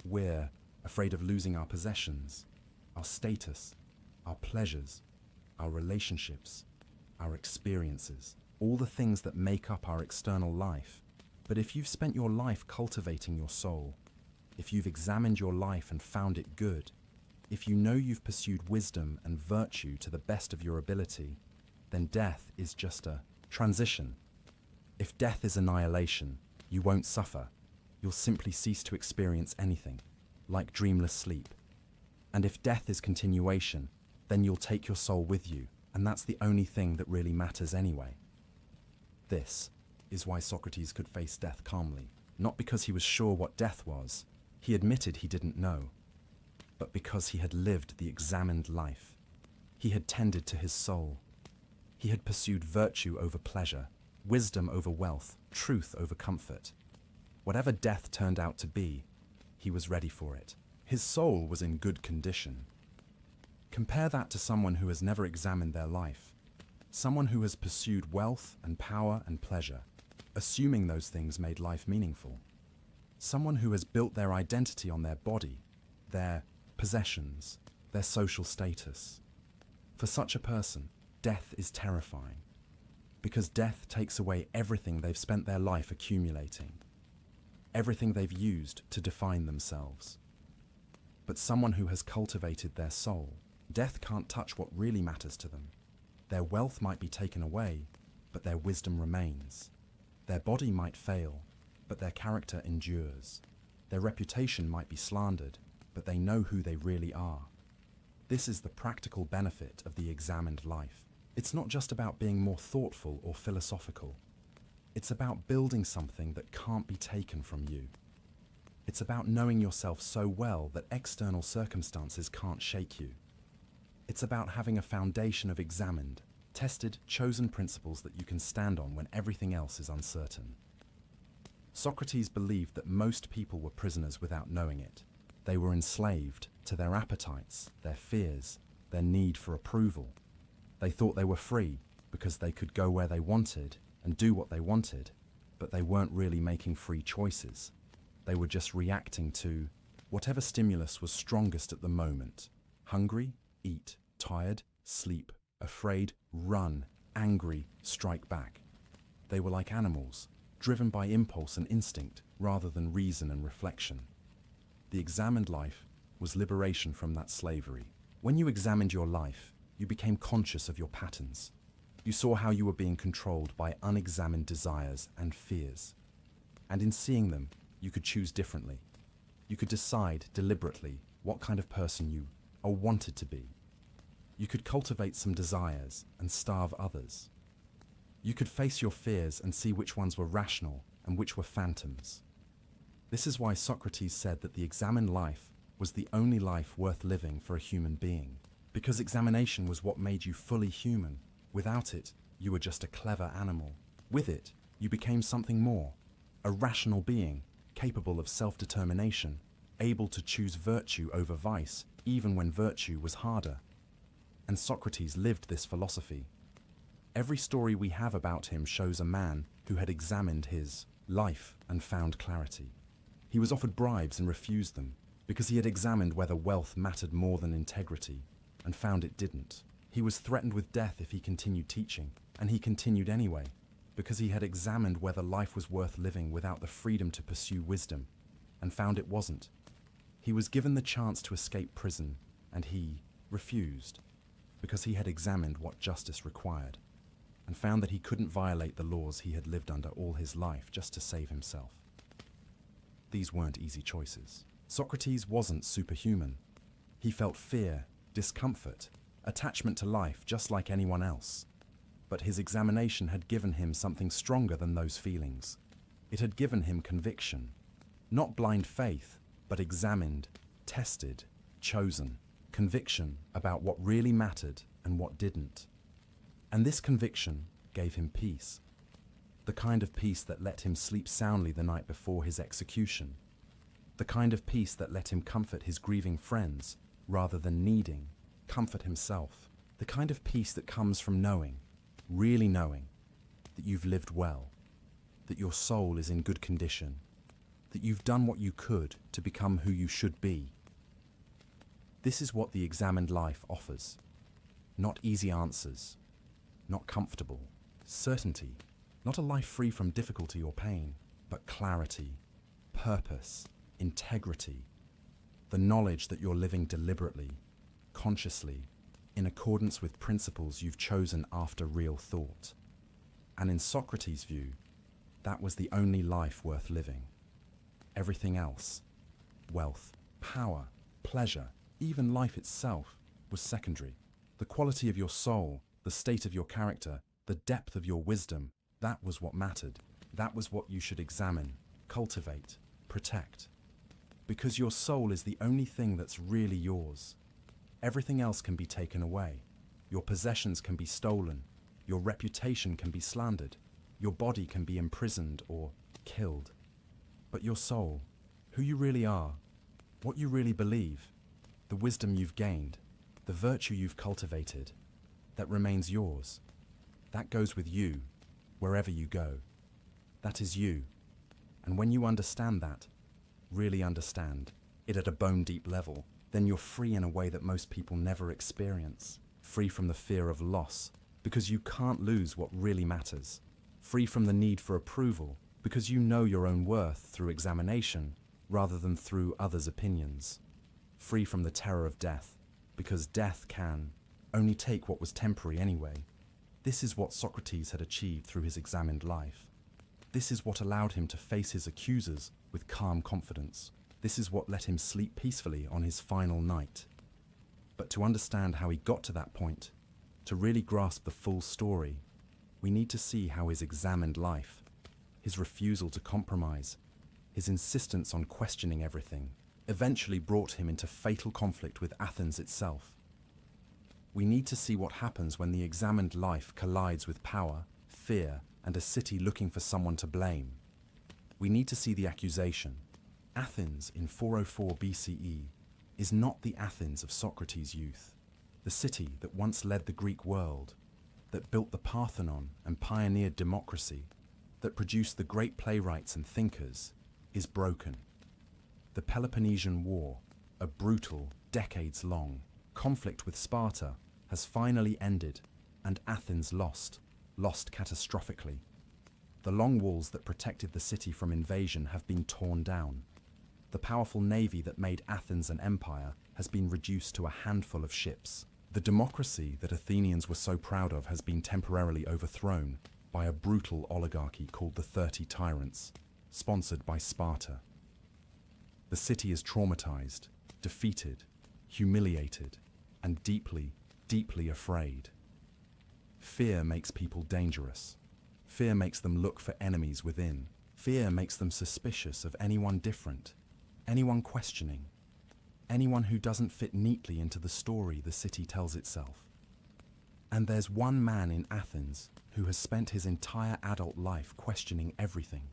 We're afraid of losing our possessions, our status, our pleasures, our relationships, our experiences, all the things that make up our external life. But if you've spent your life cultivating your soul, if you've examined your life and found it good, if you know you've pursued wisdom and virtue to the best of your ability, then death is just a transition. If death is annihilation, you won't suffer. You'll simply cease to experience anything, like dreamless sleep. And if death is continuation, then you'll take your soul with you, and that's the only thing that really matters anyway. This is why Socrates could face death calmly, not because he was sure what death was. He admitted he didn't know, but because he had lived the examined life. He had tended to his soul. He had pursued virtue over pleasure, wisdom over wealth, truth over comfort. Whatever death turned out to be, he was ready for it. His soul was in good condition. Compare that to someone who has never examined their life, someone who has pursued wealth and power and pleasure, assuming those things made life meaningful. Someone who has built their identity on their body, their possessions, their social status. For such a person, death is terrifying, because death takes away everything they've spent their life accumulating, everything they've used to define themselves. But someone who has cultivated their soul, death can't touch what really matters to them. Their wealth might be taken away, but their wisdom remains. Their body might fail, but their character endures. Their reputation might be slandered, but they know who they really are. This is the practical benefit of the examined life. It's not just about being more thoughtful or philosophical. It's about building something that can't be taken from you. It's about knowing yourself so well that external circumstances can't shake you. It's about having a foundation of examined, tested, chosen principles that you can stand on when everything else is uncertain. Socrates believed that most people were prisoners without knowing it. They were enslaved to their appetites, their fears, their need for approval. They thought they were free because they could go where they wanted and do what they wanted, but they weren't really making free choices. They were just reacting to whatever stimulus was strongest at the moment. Hungry, eat, tired, sleep, afraid, run, angry, strike back. They were like animals, driven by impulse and instinct rather than reason and reflection. The examined life was liberation from that slavery. When you examined your life, you became conscious of your patterns. You saw how you were being controlled by unexamined desires and fears. And in seeing them, you could choose differently. You could decide deliberately what kind of person you wanted to be. You could cultivate some desires and starve others. You could face your fears and see which ones were rational and which were phantoms. This is why Socrates said that the examined life was the only life worth living for a human being, because examination was what made you fully human. Without it, you were just a clever animal. With it, you became something more, a rational being, capable of self-determination, able to choose virtue over vice, even when virtue was harder. And Socrates lived this philosophy. Every story we have about him shows a man who had examined his life and found clarity. He was offered bribes and refused them, because he had examined whether wealth mattered more than integrity, and found it didn't. He was threatened with death if he continued teaching, and he continued anyway, because he had examined whether life was worth living without the freedom to pursue wisdom, and found it wasn't. He was given the chance to escape prison, and he refused, because he had examined what justice required, and found that he couldn't violate the laws he had lived under all his life just to save himself. These weren't easy choices. Socrates wasn't superhuman. He felt fear, discomfort, attachment to life just like anyone else. But his examination had given him something stronger than those feelings. It had given him conviction. Not blind faith, but examined, tested, chosen. Conviction about what really mattered and what didn't. And this conviction gave him peace. The kind of peace that let him sleep soundly the night before his execution. The kind of peace that let him comfort his grieving friends rather than needing comfort himself. The kind of peace that comes from knowing, really knowing, that you've lived well, that your soul is in good condition, that you've done what you could to become who you should be. This is what the examined life offers. Not easy answers, not comfortable, certainty, not a life free from difficulty or pain, but clarity, purpose, integrity, the knowledge that you're living deliberately, consciously, in accordance with principles you've chosen after real thought. And in Socrates' view, that was the only life worth living. Everything else, wealth, power, pleasure, even life itself, was secondary. The quality of your soul, the state of your character, the depth of your wisdom, that was what mattered. That was what you should examine, cultivate, protect. Because your soul is the only thing that's really yours. Everything else can be taken away. Your possessions can be stolen. Your reputation can be slandered. Your body can be imprisoned or killed. But your soul, who you really are, what you really believe, the wisdom you've gained, the virtue you've cultivated, that remains yours. That goes with you, wherever you go. That is you. And when you understand that, really understand it at a bone-deep level, then you're free in a way that most people never experience. Free from the fear of loss, because you can't lose what really matters. Free from the need for approval, because you know your own worth through examination, rather than through others' opinions. Free from the terror of death, because death can only take what was temporary anyway. This is what Socrates had achieved through his examined life. This is what allowed him to face his accusers with calm confidence. This is what let him sleep peacefully on his final night. But to understand how he got to that point, to really grasp the full story, we need to see how his examined life, his refusal to compromise, his insistence on questioning everything, eventually brought him into fatal conflict with Athens itself. We need to see what happens when the examined life collides with power, fear, and a city looking for someone to blame. We need to see the accusation. Athens in 404 BCE is not the Athens of Socrates' youth. The city that once led the Greek world, that built the Parthenon and pioneered democracy, that produced the great playwrights and thinkers, is broken. The Peloponnesian War, a brutal, decades-long conflict with Sparta, has finally ended, and Athens lost catastrophically. The long walls that protected the city from invasion have been torn down. The powerful navy that made Athens an empire has been reduced to a handful of ships. The democracy that Athenians were so proud of has been temporarily overthrown by a brutal oligarchy called the 30 Tyrants, sponsored by Sparta. The city is traumatized, defeated, humiliated, and deeply, deeply afraid. Fear makes people dangerous. Fear makes them look for enemies within. Fear makes them suspicious of anyone different, anyone questioning, anyone who doesn't fit neatly into the story the city tells itself. And there's one man in Athens who has spent his entire adult life questioning everything,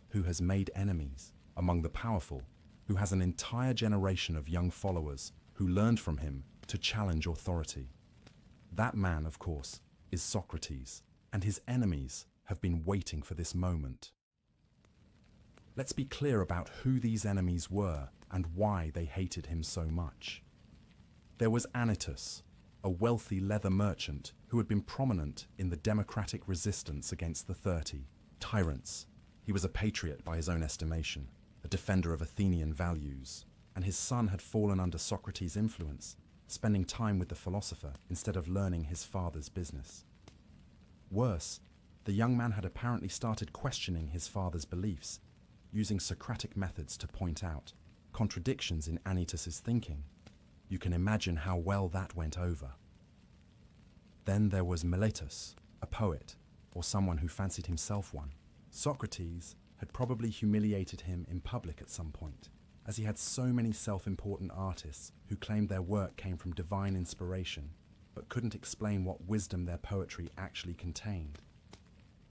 who has made enemies among the powerful, who has an entire generation of young followers who learned from him to challenge authority. That man, of course, is Socrates, and his enemies have been waiting for this moment. Let's be clear about who these enemies were and why they hated him so much. There was Anytus, a wealthy leather merchant who had been prominent in the democratic resistance against the 30 Tyrants. He was a patriot by his own estimation, a defender of Athenian values, and his son had fallen under Socrates' influence, spending time with the philosopher instead of learning his father's business. Worse, the young man had apparently started questioning his father's beliefs, using Socratic methods to point out contradictions in Anytus's thinking. You can imagine how well that went over. Then there was Miletus, a poet, or someone who fancied himself one. Socrates had probably humiliated him in public at some point, as he had so many self-important artists who claimed their work came from divine inspiration, but couldn't explain what wisdom their poetry actually contained.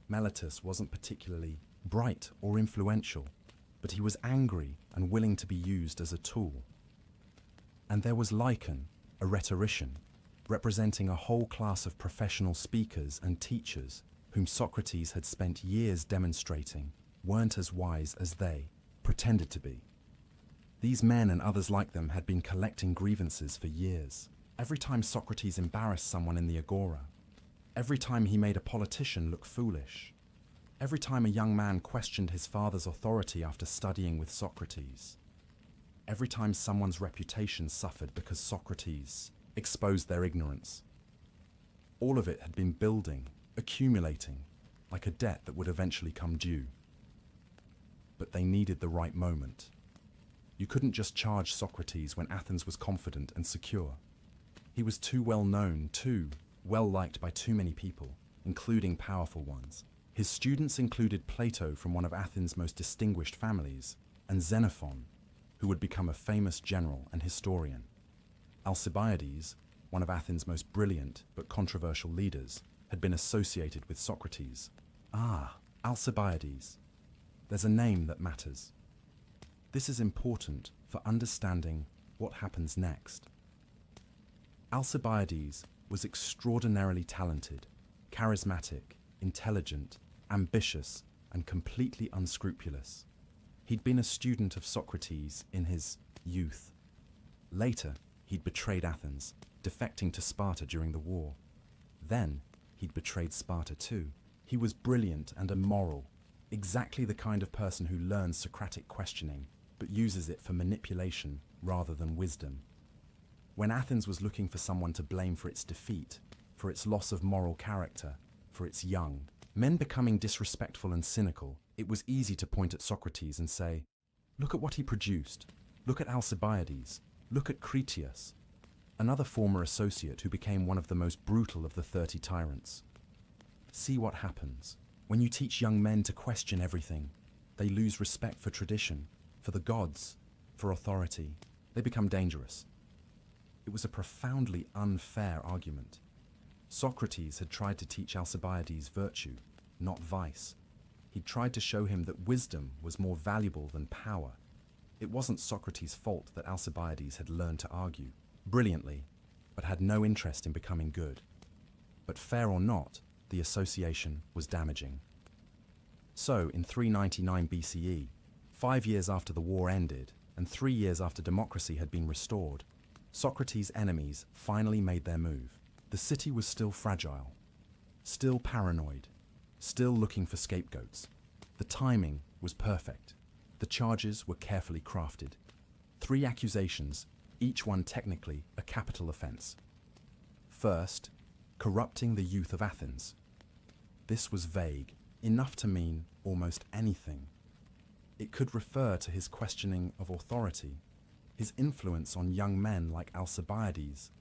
Miletus wasn't particularly bright or influential, but he was angry and willing to be used as a tool. And there was Lycon, a rhetorician, representing a whole class of professional speakers and teachers whom Socrates had spent years demonstrating weren't as wise as they pretended to be. These men and others like them had been collecting grievances for years. Every time Socrates embarrassed someone in the agora, every time he made a politician look foolish, every time a young man questioned his father's authority after studying with Socrates, every time someone's reputation suffered because Socrates exposed their ignorance. All of it had been building, accumulating, like a debt that would eventually come due. But they needed the right moment. You couldn't just charge Socrates when Athens was confident and secure. He was too well known, too well liked by too many people, including powerful ones. His students included Plato from one of Athens' most distinguished families, and Xenophon, who would become a famous general and historian. Alcibiades, one of Athens' most brilliant but controversial leaders, had been associated with Socrates. Ah, Alcibiades. There's a name that matters. This is important for understanding what happens next. Alcibiades was extraordinarily talented, charismatic, intelligent, ambitious, and completely unscrupulous. He'd been a student of Socrates in his youth. Later, he'd betrayed Athens, defecting to Sparta during the war. Then, he'd betrayed Sparta too. He was brilliant and immoral, exactly the kind of person who learns Socratic questioning, but uses it for manipulation rather than wisdom. When Athens was looking for someone to blame for its defeat, for its loss of moral character, for its young, men becoming disrespectful and cynical, it was easy to point at Socrates and say, "Look at what he produced. Look at Alcibiades. Look at Critias," another former associate who became one of the most brutal of the 30 tyrants. See what happens. When you teach young men to question everything, they lose respect for tradition, for the gods, for authority. They become dangerous. It was a profoundly unfair argument. Socrates had tried to teach Alcibiades virtue, not vice. He'd tried to show him that wisdom was more valuable than power. It wasn't Socrates' fault that Alcibiades had learned to argue brilliantly, but had no interest in becoming good. But fair or not, the association was damaging. So, in 399 BCE, 5 years after the war ended, and 3 years after democracy had been restored, Socrates' enemies finally made their move. The city was still fragile, still paranoid, still looking for scapegoats. The timing was perfect. The charges were carefully crafted. 3 accusations, each one technically a capital offense. First, corrupting the youth of Athens. This was vague, enough to mean almost anything. It could refer to his questioning of authority, his influence on young men like Alcibiades,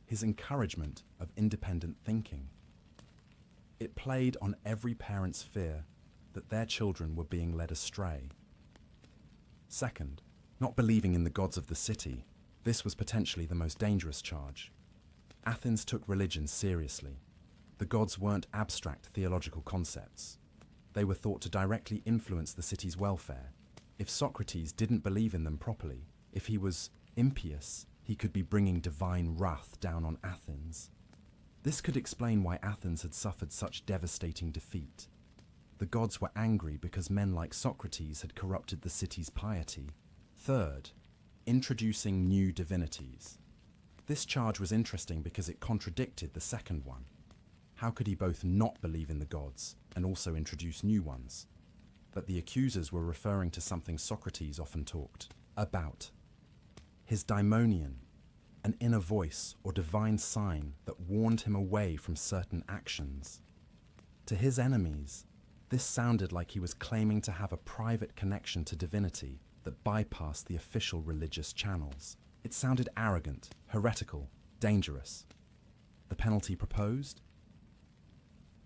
his encouragement of independent thinking. It played on every parent's fear that their children were being led astray. Second, not believing in the gods of the city. This was potentially the most dangerous charge. Athens took religion seriously. The gods weren't abstract theological concepts. They were thought to directly influence the city's welfare. If Socrates didn't believe in them properly, if he was impious, he could be bringing divine wrath down on Athens. This could explain why Athens had suffered such devastating defeat. The gods were angry because men like Socrates had corrupted the city's piety. Third, introducing new divinities. This charge was interesting because it contradicted the second one. How could he both not believe in the gods and also introduce new ones? But the accusers were referring to something Socrates often talked about. His daimonion, an inner voice or divine sign that warned him away from certain actions. To his enemies, this sounded like he was claiming to have a private connection to divinity that bypassed the official religious channels. It sounded arrogant, heretical, dangerous. The penalty proposed?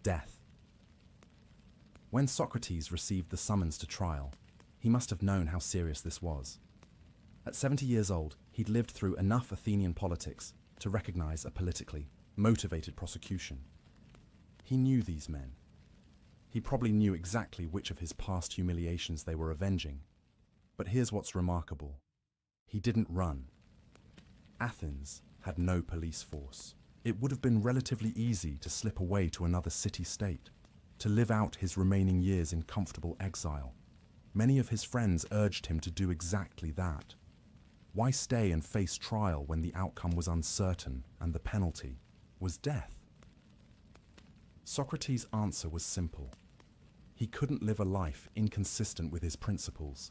Death. When Socrates received the summons to trial, he must have known how serious this was. At 70 years old, he'd lived through enough Athenian politics to recognize a politically motivated prosecution. He knew these men. He probably knew exactly which of his past humiliations they were avenging. But here's what's remarkable. He didn't run. Athens had no police force. It would have been relatively easy to slip away to another city-state, to live out his remaining years in comfortable exile. Many of his friends urged him to do exactly that. Why stay and face trial when the outcome was uncertain and the penalty was death? Socrates' answer was simple. He couldn't live a life inconsistent with his principles.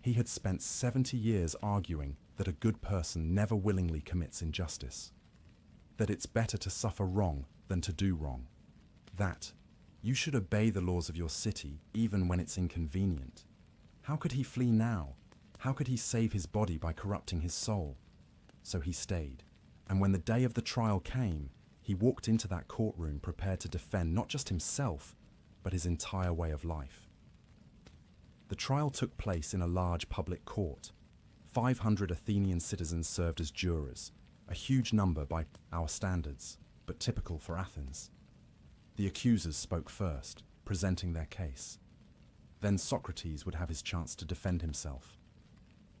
He had spent 70 years arguing that a good person never willingly commits injustice, that it's better to suffer wrong than to do wrong, that you should obey the laws of your city even when it's inconvenient. How could he flee now? How could he save his body by corrupting his soul? So he stayed, and when the day of the trial came, he walked into that courtroom prepared to defend not just himself, but his entire way of life. The trial took place in a large public court. 500 Athenian citizens served as jurors, a huge number by our standards, but typical for Athens. The accusers spoke first, presenting their case. Then Socrates would have his chance to defend himself.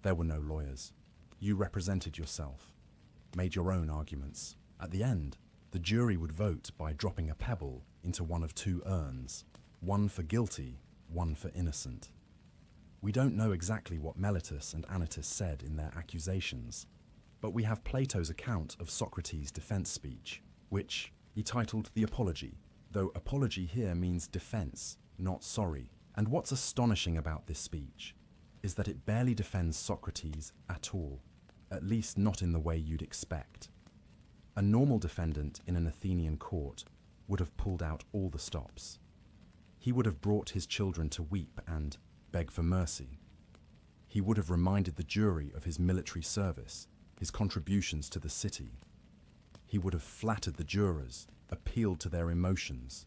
There were no lawyers. You represented yourself, made your own arguments. At the end, the jury would vote by dropping a pebble into one of two urns, one for guilty, one for innocent. We don't know exactly what Meletus and Anytus said in their accusations, but we have Plato's account of Socrates' defense speech, which he titled The Apology, though apology here means defense, not sorry. And what's astonishing about this speech is that it barely defends Socrates at all, at least not in the way you'd expect. A normal defendant in an Athenian court would have pulled out all the stops. He would have brought his children to weep and beg for mercy. He would have reminded the jury of his military service, his contributions to the city. He would have flattered the jurors, appealed to their emotions,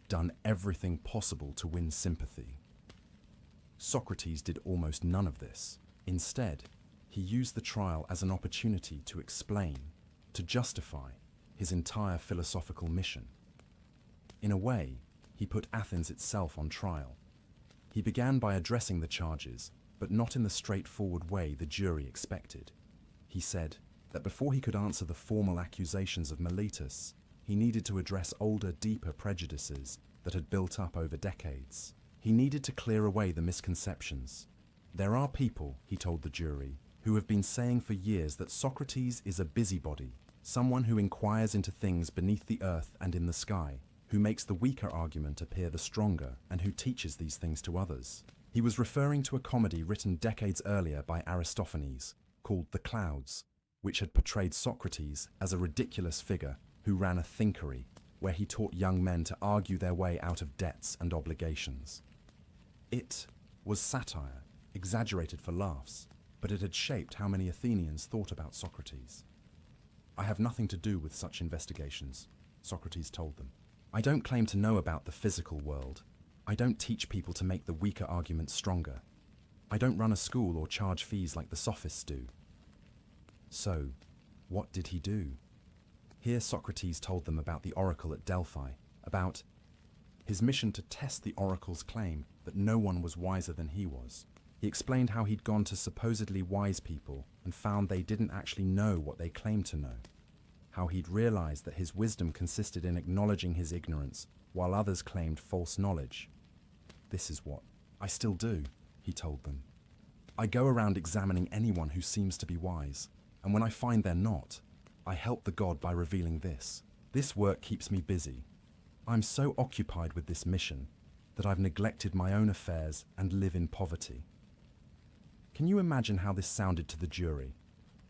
done everything possible to win sympathy. Socrates did almost none of this. Instead, he used the trial as an opportunity to explain, to justify his entire philosophical mission. In a way, he put Athens itself on trial. He began by addressing the charges, but not in the straightforward way the jury expected. He said that before he could answer the formal accusations of Meletus, he needed to address older, deeper prejudices that had built up over decades. He needed to clear away the misconceptions. There are people, he told the jury, who have been saying for years that Socrates is a busybody, someone who inquires into things beneath the earth and in the sky, who makes the weaker argument appear the stronger, and who teaches these things to others. He was referring to a comedy written decades earlier by Aristophanes, called The Clouds, which had portrayed Socrates as a ridiculous figure who ran a thinkery, where he taught young men to argue their way out of debts and obligations. It was satire, exaggerated for laughs, but it had shaped how many Athenians thought about Socrates. I have nothing to do with such investigations, Socrates told them. I don't claim to know about the physical world. I don't teach people to make the weaker argument stronger. I don't run a school or charge fees like the sophists do. So, what did he do? Here Socrates told them about the oracle at Delphi, about his mission to test the oracle's claim that no one was wiser than he was. He explained how he'd gone to supposedly wise people and found they didn't actually know what they claimed to know. How he'd realized that his wisdom consisted in acknowledging his ignorance, while others claimed false knowledge. This is what I still do, he told them. I go around examining anyone who seems to be wise, and when I find they're not, I help the god by revealing this. This work keeps me busy. I'm so occupied with this mission that I've neglected my own affairs and live in poverty. Can you imagine how this sounded to the jury?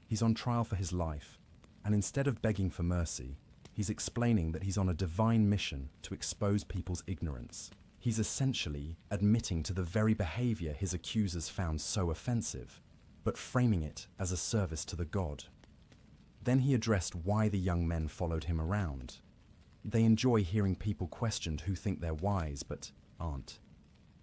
He's on trial for his life, and instead of begging for mercy, he's explaining that he's on a divine mission to expose people's ignorance. He's essentially admitting to the very behavior his accusers found so offensive, but framing it as a service to the god. Then he addressed why the young men followed him around. They enjoy hearing people questioned who think they're wise but aren't.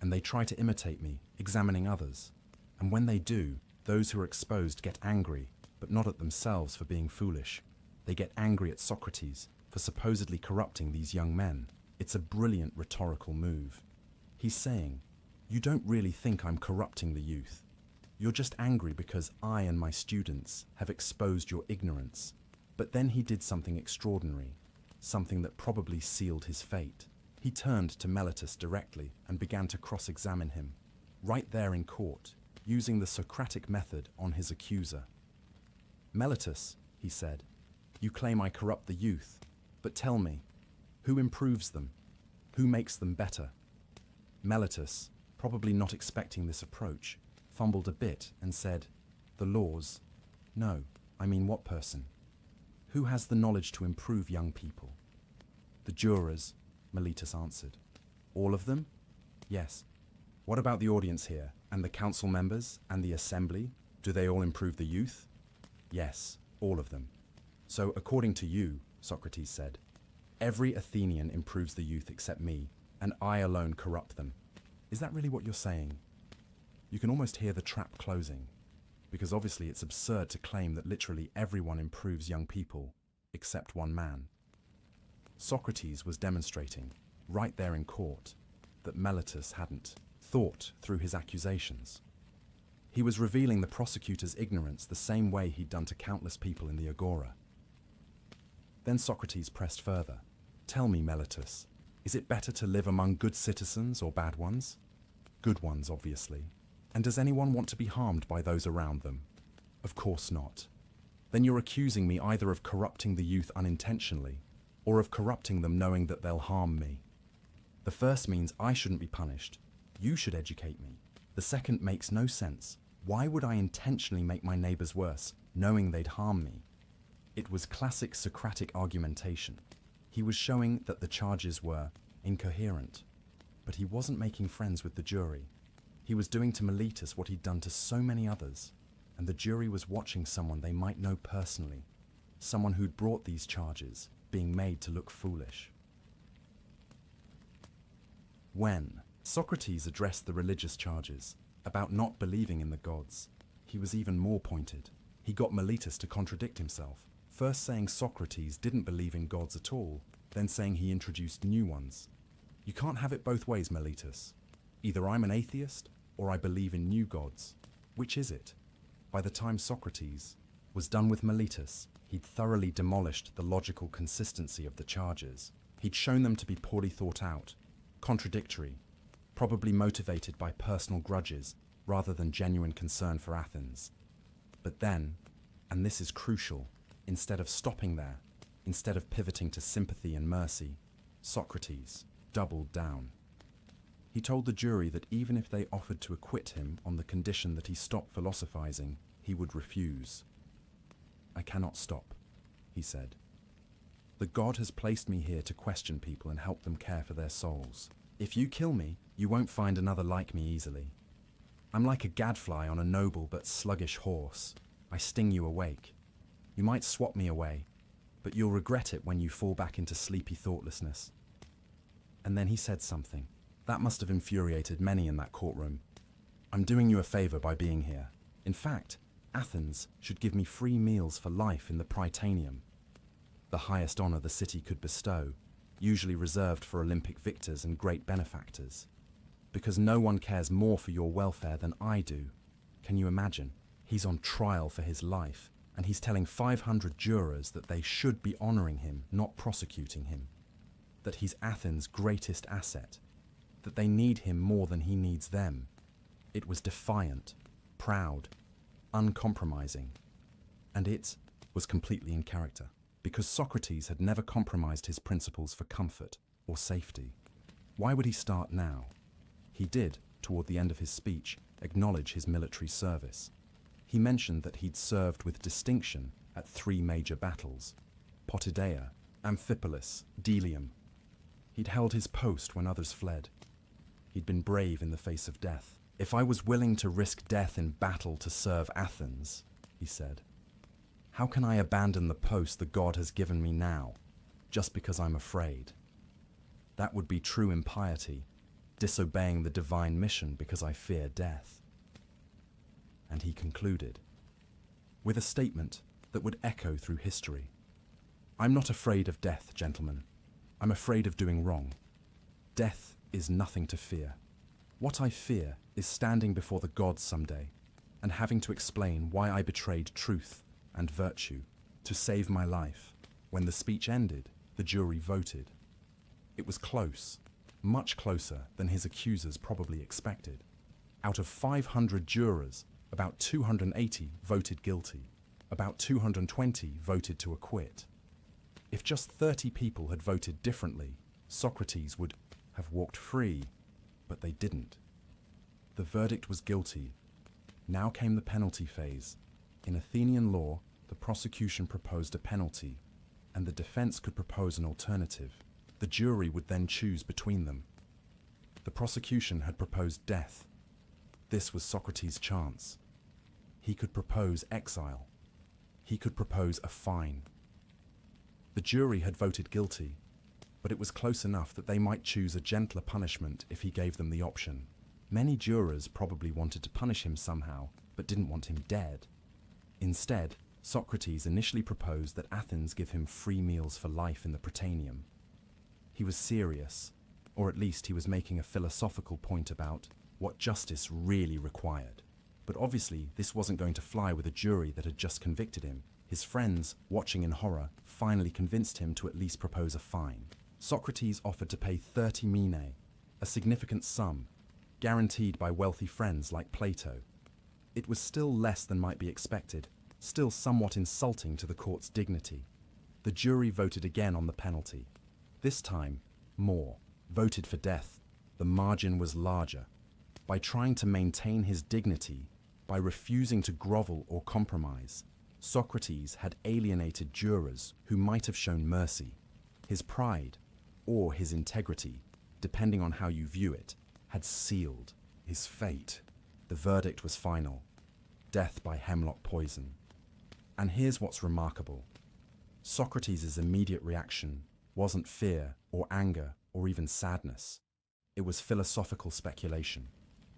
And they try to imitate me, examining others. And when they do, those who are exposed get angry, but not at themselves for being foolish. They get angry at Socrates for supposedly corrupting these young men. It's a brilliant rhetorical move. He's saying, you don't really think I'm corrupting the youth. You're just angry because I and my students have exposed your ignorance. But then he did something extraordinary, something that probably sealed his fate. He turned to Meletus directly and began to cross-examine him, right there in court, using the Socratic method on his accuser. "Meletus," he said, "you claim I corrupt the youth, but tell me, who improves them? Who makes them better?" Meletus, probably not expecting this approach, fumbled a bit and said, "The laws? No, I mean what person? Who has the knowledge to improve young people?" "The jurors," Meletus answered. "All of them?" "Yes." "What about the audience here, and the council members, and the assembly? Do they all improve the youth?" "Yes, all of them." "So, according to you," Socrates said, "every Athenian improves the youth except me, and I alone corrupt them. Is that really what you're saying?" You can almost hear the trap closing, because obviously it's absurd to claim that literally everyone improves young people, except one man. Socrates was demonstrating, right there in court, that Meletus hadn't thought through his accusations. He was revealing the prosecutor's ignorance the same way he'd done to countless people in the agora. Then Socrates pressed further. "Tell me, Meletus, is it better to live among good citizens or bad ones?" "Good ones, obviously. And does anyone want to be harmed by those around them?" "Of course not." "Then you're accusing me either of corrupting the youth unintentionally, or of corrupting them knowing that they'll harm me. The first means I shouldn't be punished. You should educate me. The second makes no sense. Why would I intentionally make my neighbors worse, knowing they'd harm me?" It was classic Socratic argumentation. He was showing that the charges were incoherent. But he wasn't making friends with the jury. He was doing to Meletus what he'd done to so many others, and the jury was watching someone they might know personally, someone who'd brought these charges, being made to look foolish. When Socrates addressed the religious charges about not believing in the gods, he was even more pointed. He got Meletus to contradict himself, first saying Socrates didn't believe in gods at all, then saying he introduced new ones. "You can't have it both ways, Meletus. Either I'm an atheist, or I believe in new gods. Which is it?" By the time Socrates was done with Meletus, he'd thoroughly demolished the logical consistency of the charges. He'd shown them to be poorly thought out, contradictory, probably motivated by personal grudges rather than genuine concern for Athens. But then, and this is crucial, instead of stopping there, instead of pivoting to sympathy and mercy, Socrates doubled down. He told the jury that even if they offered to acquit him on the condition that he stopped philosophizing, he would refuse. "I cannot stop," he said. "The God has placed me here to question people and help them care for their souls. If you kill me, you won't find another like me easily. I'm like a gadfly on a noble but sluggish horse. I sting you awake. You might swat me away, but you'll regret it when you fall back into sleepy thoughtlessness." And then he said something that must have infuriated many in that courtroom. "I'm doing you a favor by being here. In fact, Athens should give me free meals for life in the Prytaneum, the highest honor the city could bestow, usually reserved for Olympic victors and great benefactors. Because no one cares more for your welfare than I do. Can you imagine? He's on trial for his life, and he's telling 500 jurors that they should be honoring him, not prosecuting him. That he's Athens' greatest asset. That they need him more than he needs them. It was defiant, proud, uncompromising. And it was completely in character, because Socrates had never compromised his principles for comfort or safety. Why would he start now? He did, toward the end of his speech, acknowledge his military service. He mentioned that he'd served with distinction at 3 major battles: Potidaea, Amphipolis, Delium. He'd held his post when others fled. He'd been brave in the face of death. "If I was willing to risk death in battle to serve Athens," he said, "how can I abandon the post the God has given me now, just because I'm afraid? That would be true impiety, disobeying the divine mission because I fear death." And he concluded with a statement that would echo through history. "I'm not afraid of death, gentlemen. I'm afraid of doing wrong. Death is nothing to fear. What I fear is standing before the gods someday and having to explain why I betrayed truth and virtue. to save my life. When the speech ended, the jury voted. It was close, much closer than his accusers probably expected. Out of 500 jurors, about 280 voted guilty. About 220 voted to acquit. If just 30 people had voted differently, Socrates would have walked free, but they didn't. The verdict was guilty. Now came the penalty phase. In Athenian law, the prosecution proposed a penalty, and the defense could propose an alternative. The jury would then choose between them. The prosecution had proposed death. This was Socrates' chance. He could propose exile. He could propose a fine. The jury had voted guilty, but it was close enough that they might choose a gentler punishment if he gave them the option. Many jurors probably wanted to punish him somehow, but didn't want him dead. Instead, Socrates initially proposed that Athens give him free meals for life in the Prytaneum. He was serious, or at least he was making a philosophical point about what justice really required. But obviously, this wasn't going to fly with a jury that had just convicted him. His friends, watching in horror, finally convinced him to at least propose a fine. Socrates offered to pay 30 minae, a significant sum, guaranteed by wealthy friends like Plato. It was still less than might be expected, still somewhat insulting to the court's dignity. The jury voted again on the penalty. This time, more. Voted for death. The margin was larger. By trying to maintain his dignity, by refusing to grovel or compromise, Socrates had alienated jurors who might have shown mercy. His pride, or his integrity, depending on how you view it, had sealed his fate. The verdict was final: death by hemlock poison. And here's what's remarkable. Socrates' immediate reaction wasn't fear or anger or even sadness. It was philosophical speculation.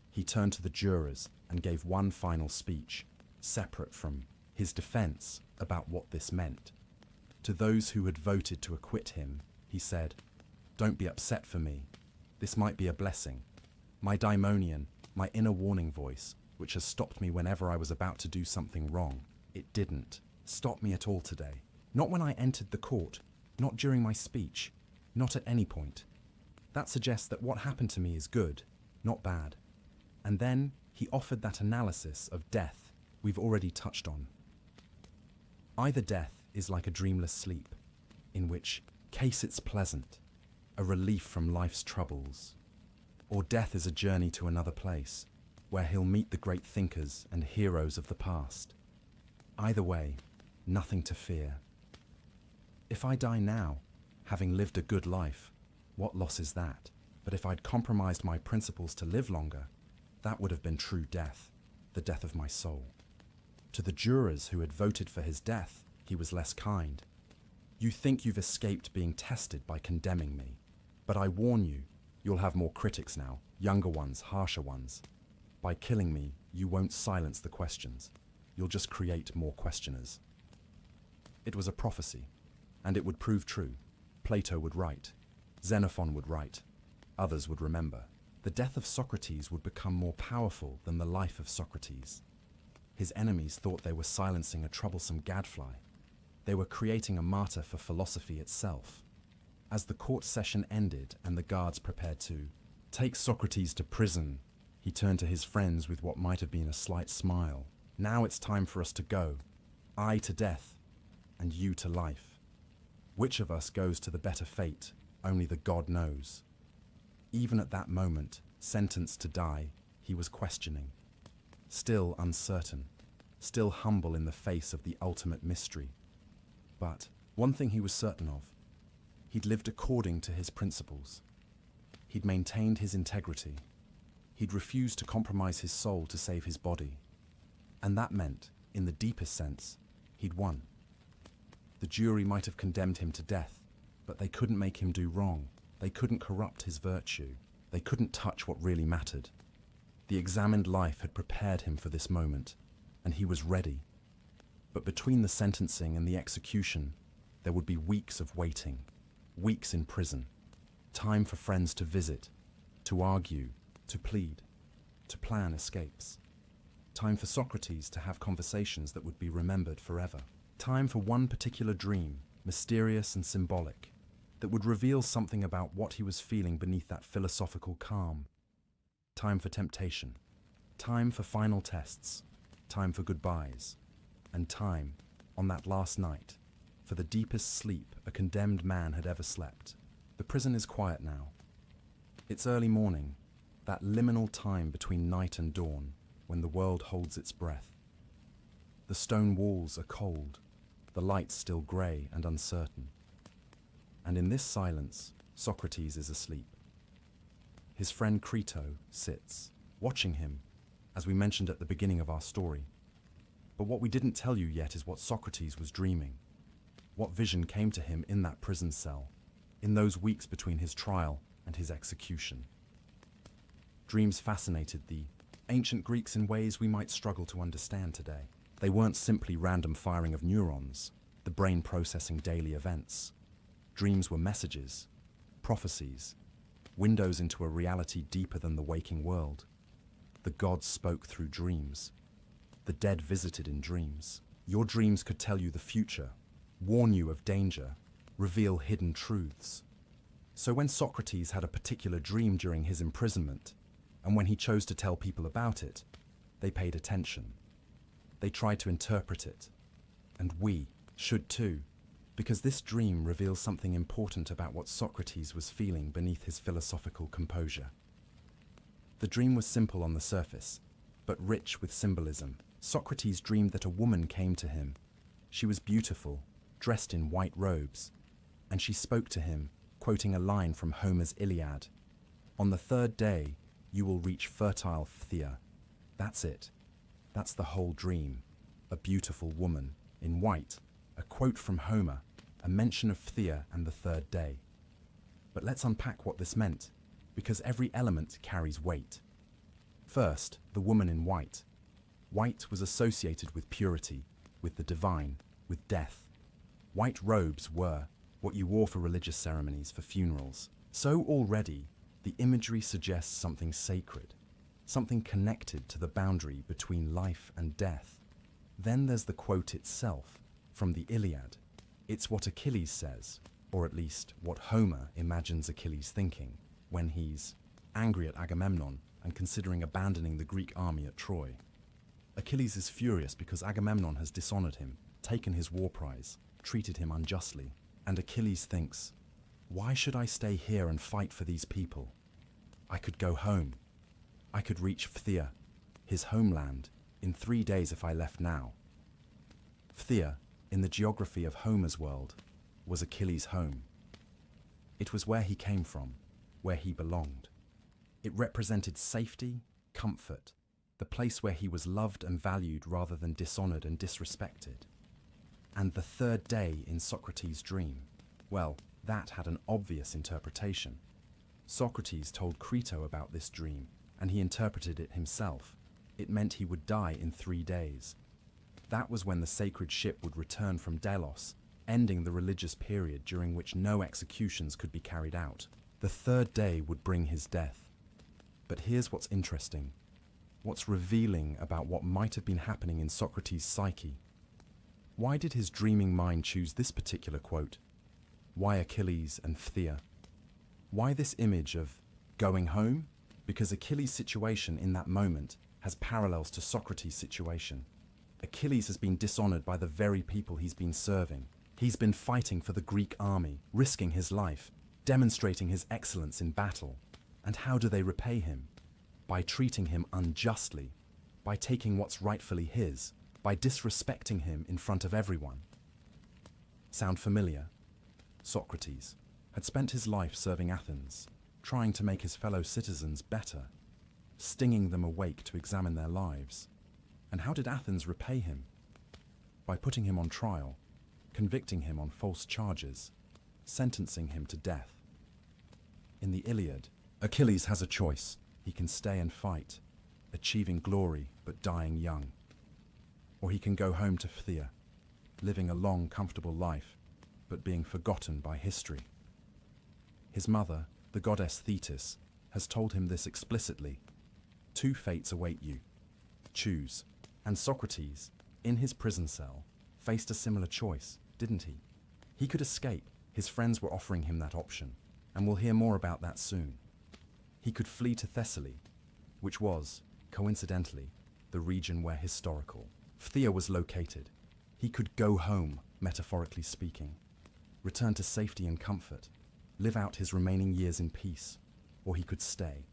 He turned to the jurors and gave one final speech, separate from his defense about what this meant. To those who had voted to acquit him, he said, "Don't be upset for me. This might be a blessing. My daimonion, my inner warning voice, which has stopped me whenever I was about to do something wrong, it didn't stop me at all today. Not when I entered the court, not during my speech, not at any point. That suggests that what happened to me is good, not bad." And then he offered that analysis of death we've already touched on. Either death is like a dreamless sleep, in which case it's pleasant, a relief from life's troubles, or death is a journey to another place, where he'll meet the great thinkers and heroes of the past. Either way, nothing to fear. If I die now, having lived a good life, what loss is that? But if I'd compromised my principles to live longer, that would have been true death, the death of my soul. To the jurors who had voted for his death, he was less kind. You think you've escaped being tested by condemning me, but I warn you, you'll have more critics now, younger ones, harsher ones. By killing me, you won't silence the questions. You'll just create more questioners. It was a prophecy, and it would prove true. Plato would write. Xenophon would write. Others would remember. The death of Socrates would become more powerful than the life of Socrates. His enemies thought they were silencing a troublesome gadfly. They were creating a martyr for philosophy itself. As the court session ended and the guards prepared to take Socrates to prison, he turned to his friends with what might have been a slight smile. "Now it's time for us to go. I to death, and you to life. Which of us goes to the better fate, only the God knows." Even at that moment, sentenced to die, he was questioning. Still uncertain, still humble in the face of the ultimate mystery. But one thing he was certain of: he'd lived according to his principles. He'd maintained his integrity. He'd refused to compromise his soul to save his body. And that meant, in the deepest sense, he'd won. The jury might have condemned him to death, but they couldn't make him do wrong. They couldn't corrupt his virtue. They couldn't touch what really mattered. The examined life had prepared him for this moment, and he was ready. But between the sentencing and the execution, there would be weeks of waiting, weeks in prison, time for friends to visit, to argue, to plead, to plan escapes, time for Socrates to have conversations that would be remembered forever. Time for one particular dream, mysterious and symbolic, that would reveal something about what he was feeling beneath that philosophical calm. Time for temptation. Time for final tests. Time for goodbyes. And time, on that last night, for the deepest sleep a condemned man had ever slept. The prison is quiet now. It's early morning, that liminal time between night and dawn, when the world holds its breath. The stone walls are cold, the light still grey and uncertain. And in this silence, Socrates is asleep. His friend Crito sits, watching him, as we mentioned at the beginning of our story. But what we didn't tell you yet is what Socrates was dreaming. What vision came to him in that prison cell, in those weeks between his trial and his execution. Dreams fascinated the ancient Greeks in ways we might struggle to understand today. They weren't simply random firing of neurons, the brain processing daily events. Dreams were messages, prophecies, windows into a reality deeper than the waking world. The gods spoke through dreams. The dead visited in dreams. Your dreams could tell you the future, warn you of danger, reveal hidden truths. So when Socrates had a particular dream during his imprisonment, and when he chose to tell people about it, they paid attention. They tried to interpret it. And we should too, because this dream reveals something important about what Socrates was feeling beneath his philosophical composure. The dream was simple on the surface, but rich with symbolism. Socrates dreamed that a woman came to him. She was beautiful, dressed in white robes, and she spoke to him, quoting a line from Homer's Iliad. "On the third day, you will reach fertile Phthia." That's it. That's the whole dream. A beautiful woman, in white, a quote from Homer, a mention of Phthia and the third day. But let's unpack what this meant, because every element carries weight. First, the woman in white. White was associated with purity, with the divine, with death. White robes were what you wore for religious ceremonies, for funerals. So already, the imagery suggests something sacred, something connected to the boundary between life and death. Then there's the quote itself, from the Iliad. It's what Achilles says, or at least what Homer imagines Achilles thinking, when he's angry at Agamemnon and considering abandoning the Greek army at Troy. Achilles is furious because Agamemnon has dishonored him, taken his war prize, treated him unjustly. And Achilles thinks, why should I stay here and fight for these people? I could go home. I could reach Phthia, his homeland, in 3 days if I left now. Phthia, in the geography of Homer's world, was Achilles' home. It was where he came from, where he belonged. It represented safety, comfort, the place where he was loved and valued rather than dishonored and disrespected. And the third day in Socrates' dream, well, that had an obvious interpretation. Socrates told Crito about this dream, and he interpreted it himself. It meant he would die in 3 days. That was when the sacred ship would return from Delos, ending the religious period during which no executions could be carried out. The third day would bring his death. But here's what's interesting, what's revealing about what might have been happening in Socrates' psyche. Why did his dreaming mind choose this particular quote? Why Achilles and Phthia? Why this image of going home? Because Achilles' situation in that moment has parallels to Socrates' situation. Achilles has been dishonored by the very people he's been serving. He's been fighting for the Greek army, risking his life, demonstrating his excellence in battle. And how do they repay him? By treating him unjustly, by taking what's rightfully his, by disrespecting him in front of everyone. Sound familiar? Socrates had spent his life serving Athens, trying to make his fellow citizens better, stinging them awake to examine their lives. And how did Athens repay him? By putting him on trial, convicting him on false charges, sentencing him to death. In the Iliad, Achilles has a choice. He can stay and fight, achieving glory but dying young. Or he can go home to Phthia, living a long, comfortable life, but being forgotten by history. His mother, the goddess Thetis, has told him this explicitly. 2 fates await you. Choose. And Socrates, in his prison cell, faced a similar choice, didn't he? He could escape. His friends were offering him that option, and we'll hear more about that soon. He could flee to Thessaly, which was, coincidentally, the region where historical Phthia was located. He could go home, metaphorically speaking, return to safety and comfort, live out his remaining years in peace, or he could stay,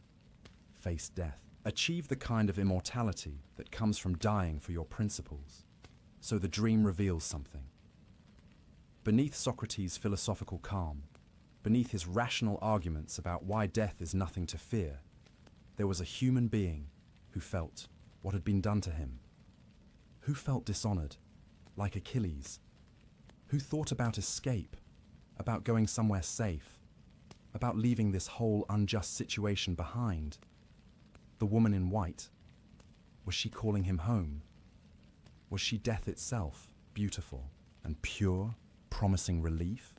face death, achieve the kind of immortality that comes from dying for your principles. So the dream reveals something. Beneath Socrates' philosophical calm, beneath his rational arguments about why death is nothing to fear, there was a human being who felt what had been done to him, who felt dishonored, like Achilles, who thought about escape, about going somewhere safe, about leaving this whole unjust situation behind. The woman in white, was she calling him home? Was she death itself, beautiful and pure, promising relief?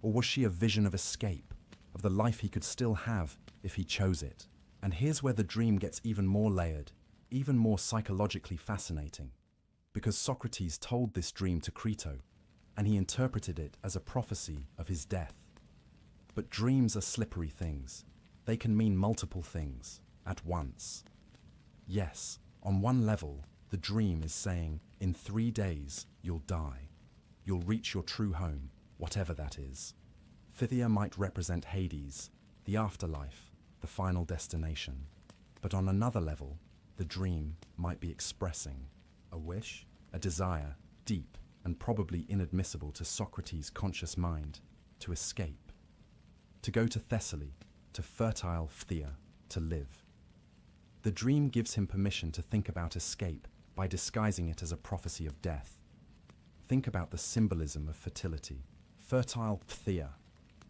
Or was she a vision of escape, of the life he could still have if he chose it? And here's where the dream gets even more layered, even more psychologically fascinating, because Socrates told this dream to Crito, and he interpreted it as a prophecy of his death. But dreams are slippery things. They can mean multiple things at once. Yes, on one level, the dream is saying, in 3 days, you'll die. You'll reach your true home, whatever that is. Phthia might represent Hades, the afterlife, the final destination. But on another level, the dream might be expressing a wish, a desire, deep and probably inadmissible to Socrates' conscious mind, to escape, to go to Thessaly, to fertile Phthia, to live. The dream gives him permission to think about escape by disguising it as a prophecy of death. Think about the symbolism of fertility. Fertile Phthia,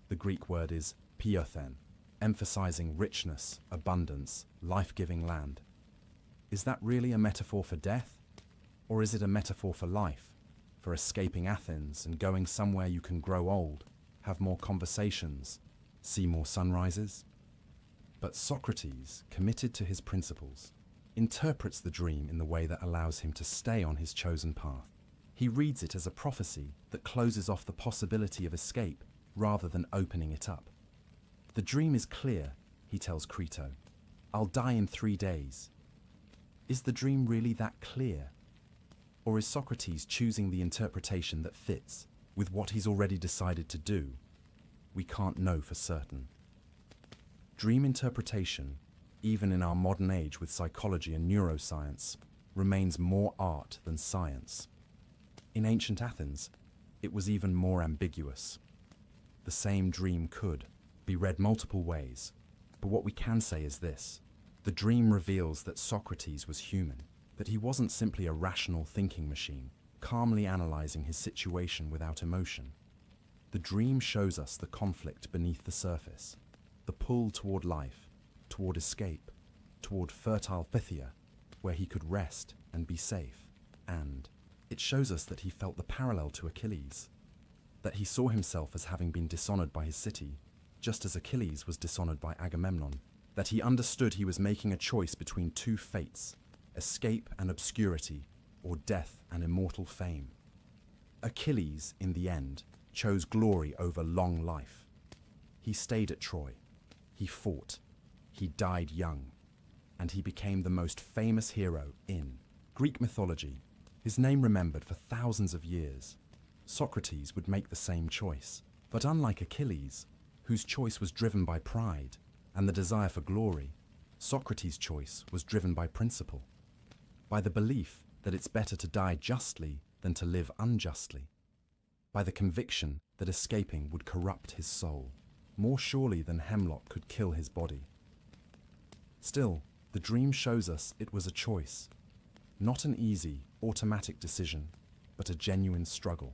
the Greek word is piothen, emphasizing richness, abundance, life-giving land. Is that really a metaphor for death? Or is it a metaphor for life, for escaping Athens and going somewhere you can grow old, have more conversations, see more sunrises? But Socrates, committed to his principles, interprets the dream in the way that allows him to stay on his chosen path. He reads it as a prophecy that closes off the possibility of escape rather than opening it up. The dream is clear, he tells Crito. I'll die in 3 days. Is the dream really that clear? Or is Socrates choosing the interpretation that fits with what he's already decided to do? We can't know for certain. Dream interpretation, even in our modern age with psychology and neuroscience, remains more art than science. In ancient Athens, it was even more ambiguous. The same dream could be read multiple ways, but what we can say is this. The dream reveals that Socrates was human, that he wasn't simply a rational thinking machine, calmly analyzing his situation without emotion. The dream shows us the conflict beneath the surface, the pull toward life, toward escape, toward fertile Phthia, where he could rest and be safe. And it shows us that he felt the parallel to Achilles, that he saw himself as having been dishonored by his city, just as Achilles was dishonored by Agamemnon, that he understood he was making a choice between two fates, escape and obscurity, or death and immortal fame. Achilles, in the end, chose glory over long life. He stayed at Troy. He fought. He died young. And he became the most famous hero in Greek mythology, his name remembered for thousands of years. Socrates would make the same choice. But unlike Achilles, whose choice was driven by pride and the desire for glory, Socrates' choice was driven by principle, by the belief that it's better to die justly than to live unjustly, by the conviction that escaping would corrupt his soul, more surely than hemlock could kill his body. Still, the dream shows us it was a choice, not an easy, automatic decision, but a genuine struggle.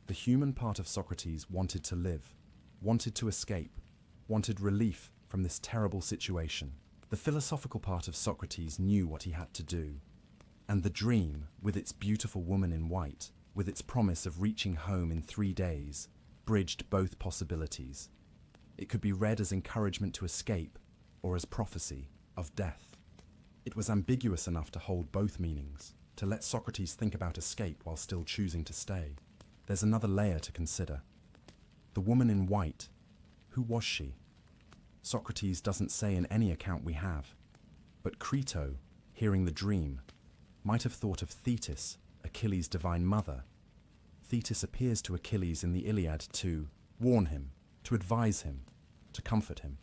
The human part of Socrates wanted to live, wanted to escape, wanted relief from this terrible situation. The philosophical part of Socrates knew what he had to do. And the dream, with its beautiful woman in white, with its promise of reaching home in 3 days, bridged both possibilities. It could be read as encouragement to escape, or as prophecy of death. It was ambiguous enough to hold both meanings, to let Socrates think about escape while still choosing to stay, there's another layer to consider. The woman in white, who was she? Socrates doesn't say in any account we have, but Crito, hearing the dream, might have thought of Thetis, Achilles' divine mother. Thetis appears to Achilles in the Iliad to warn him, to advise him, to comfort him.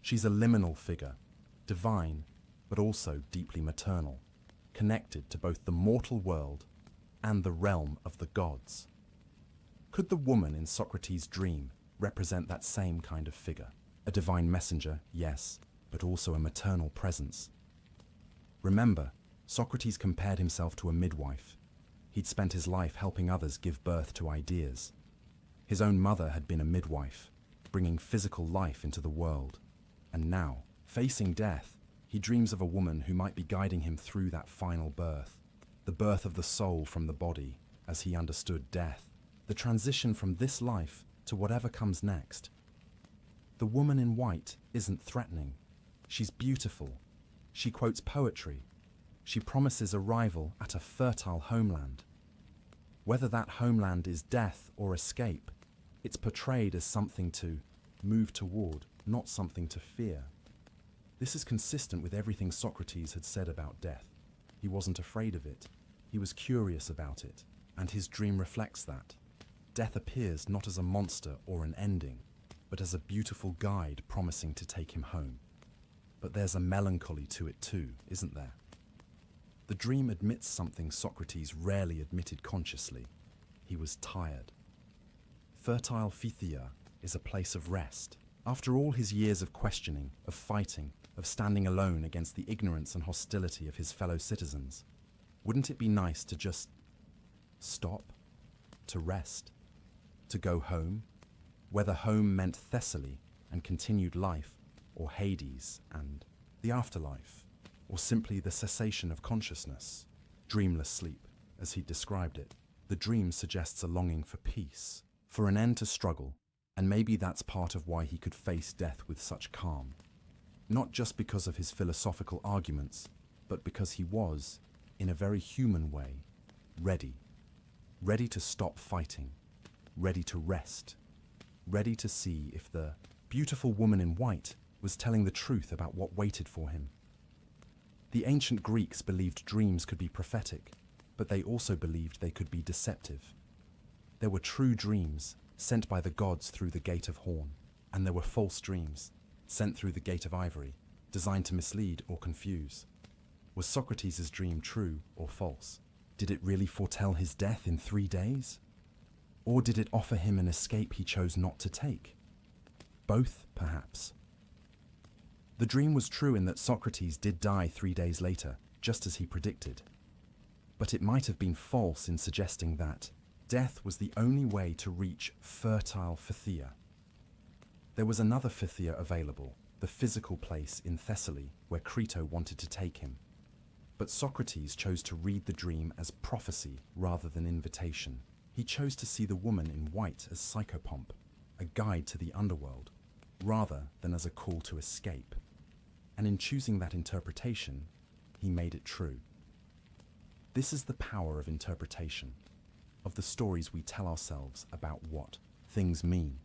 She's a liminal figure, divine, but also deeply maternal, connected to both the mortal world and the realm of the gods. Could the woman in Socrates' dream represent that same kind of figure? A divine messenger, yes, but also a maternal presence. Remember, Socrates compared himself to a midwife. He'd spent his life helping others give birth to ideas. His own mother had been a midwife, bringing physical life into the world. And now, facing death, he dreams of a woman who might be guiding him through that final birth, the birth of the soul from the body, as he understood death, the transition from this life to whatever comes next. The woman in white isn't threatening. She's beautiful. She quotes poetry. She promises arrival at a fertile homeland. Whether that homeland is death or escape, it's portrayed as something to move toward, not something to fear. This is consistent with everything Socrates had said about death. He wasn't afraid of it. He was curious about it, and his dream reflects that. Death appears not as a monster or an ending, but as a beautiful guide promising to take him home. But there's a melancholy to it too, isn't there? The dream admits something Socrates rarely admitted consciously. He was tired. Fertile Phthia is a place of rest. After all his years of questioning, of fighting, of standing alone against the ignorance and hostility of his fellow citizens, wouldn't it be nice to just stop, to rest, to go home, whether home meant Thessaly and continued life, or Hades and the afterlife, or simply the cessation of consciousness, dreamless sleep, as he described it? The dream suggests a longing for peace, for an end to struggle, and maybe that's part of why he could face death with such calm. Not just because of his philosophical arguments, but because he was, in a very human way, ready. Ready to stop fighting, ready to rest, ready to see if the beautiful woman in white was telling the truth about what waited for him. The ancient Greeks believed dreams could be prophetic, but they also believed they could be deceptive. There were true dreams sent by the gods through the gate of horn, and there were false dreams sent through the gate of ivory, designed to mislead or confuse. Was Socrates' dream true or false? Did it really foretell his death in 3 days? Or did it offer him an escape he chose not to take? Both, perhaps. The dream was true in that Socrates did die 3 days later, just as he predicted. But it might have been false in suggesting that death was the only way to reach fertile Phthia. There was another Phthia available, the physical place in Thessaly where Crito wanted to take him. But Socrates chose to read the dream as prophecy rather than invitation. He chose to see the woman in white as psychopomp, a guide to the underworld, rather than as a call to escape. And in choosing that interpretation, he made it true. This is the power of interpretation, of the stories we tell ourselves about what things mean.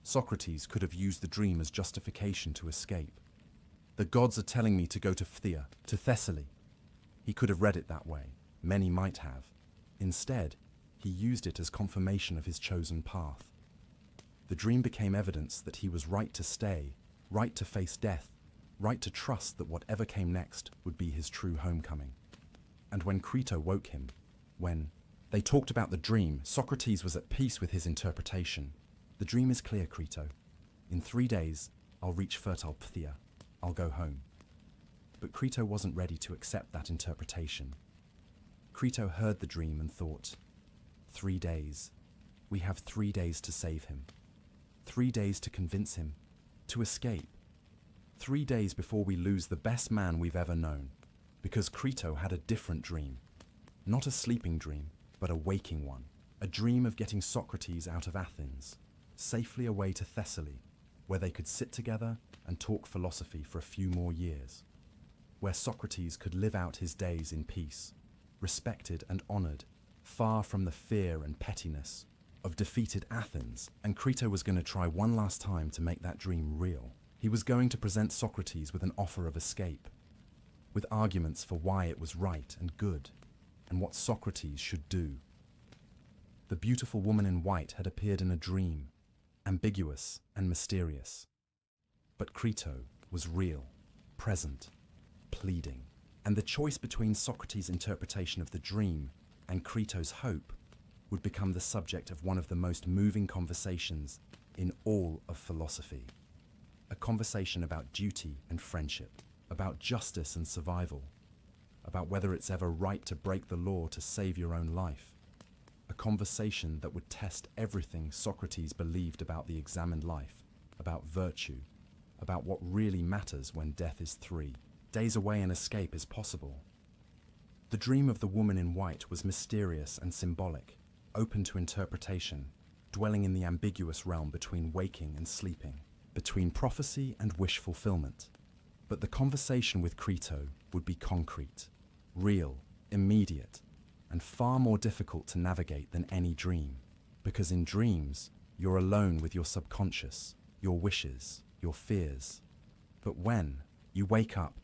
Socrates could have used the dream as justification to escape. The gods are telling me to go to Phthia, to Thessaly. He could have read it that way. Many might have. Instead, he used it as confirmation of his chosen path. The dream became evidence that he was right to stay, right to face death, right to trust that whatever came next would be his true homecoming. And when Crito woke him, when they talked about the dream, Socrates was at peace with his interpretation. The dream is clear, Crito. In 3 days, I'll reach fertile Phthia. I'll go home. But Crito wasn't ready to accept that interpretation. Crito heard the dream and thought, 3 days. We have 3 days to save him. 3 days to convince him, to escape. 3 days before we lose the best man we've ever known. Because Crito had a different dream. Not a sleeping dream, but a waking one. A dream of getting Socrates out of Athens, safely away to Thessaly, where they could sit together and talk philosophy for a few more years. Where Socrates could live out his days in peace, respected and honored, far from the fear and pettiness of defeated Athens, and Crito was going to try one last time to make that dream real. He was going to present Socrates with an offer of escape, with arguments for why it was right and good, and what Socrates should do. The beautiful woman in white had appeared in a dream, ambiguous and mysterious. But Crito was real, present, pleading. And the choice between Socrates' interpretation of the dream and Crito's hope would become the subject of one of the most moving conversations in all of philosophy. A conversation about duty and friendship, about justice and survival, about whether it's ever right to break the law to save your own life. A conversation that would test everything Socrates believed about the examined life, about virtue, about what really matters when death is 3 days away and escape is possible. The dream of the woman in white was mysterious and symbolic, open to interpretation, dwelling in the ambiguous realm between waking and sleeping, between prophecy and wish fulfillment. But the conversation with Crito would be concrete, real, immediate, and far more difficult to navigate than any dream. Because in dreams, you're alone with your subconscious, your wishes, your fears. But when you wake up,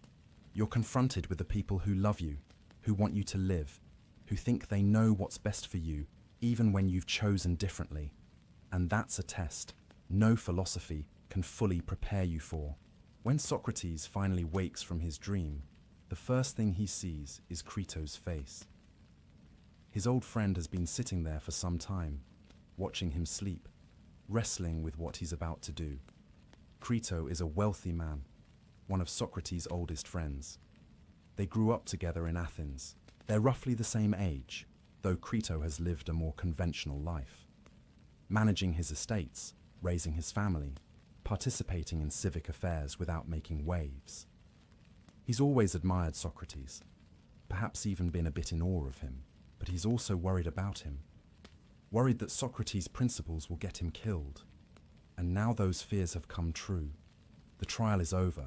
you're confronted with the people who love you, who want you to live, who think they know what's best for you, even when you've chosen differently. And that's a test no philosophy can fully prepare you for. When Socrates finally wakes from his dream, the first thing he sees is Crito's face. His old friend has been sitting there for some time, watching him sleep, wrestling with what he's about to do. Crito is a wealthy man, one of Socrates' oldest friends. They grew up together in Athens. They're roughly the same age, though Crito has lived a more conventional life, managing his estates, raising his family, participating in civic affairs without making waves. He's always admired Socrates, perhaps even been a bit in awe of him, but he's also worried about him, worried that Socrates' principles will get him killed. And now those fears have come true. The trial is over.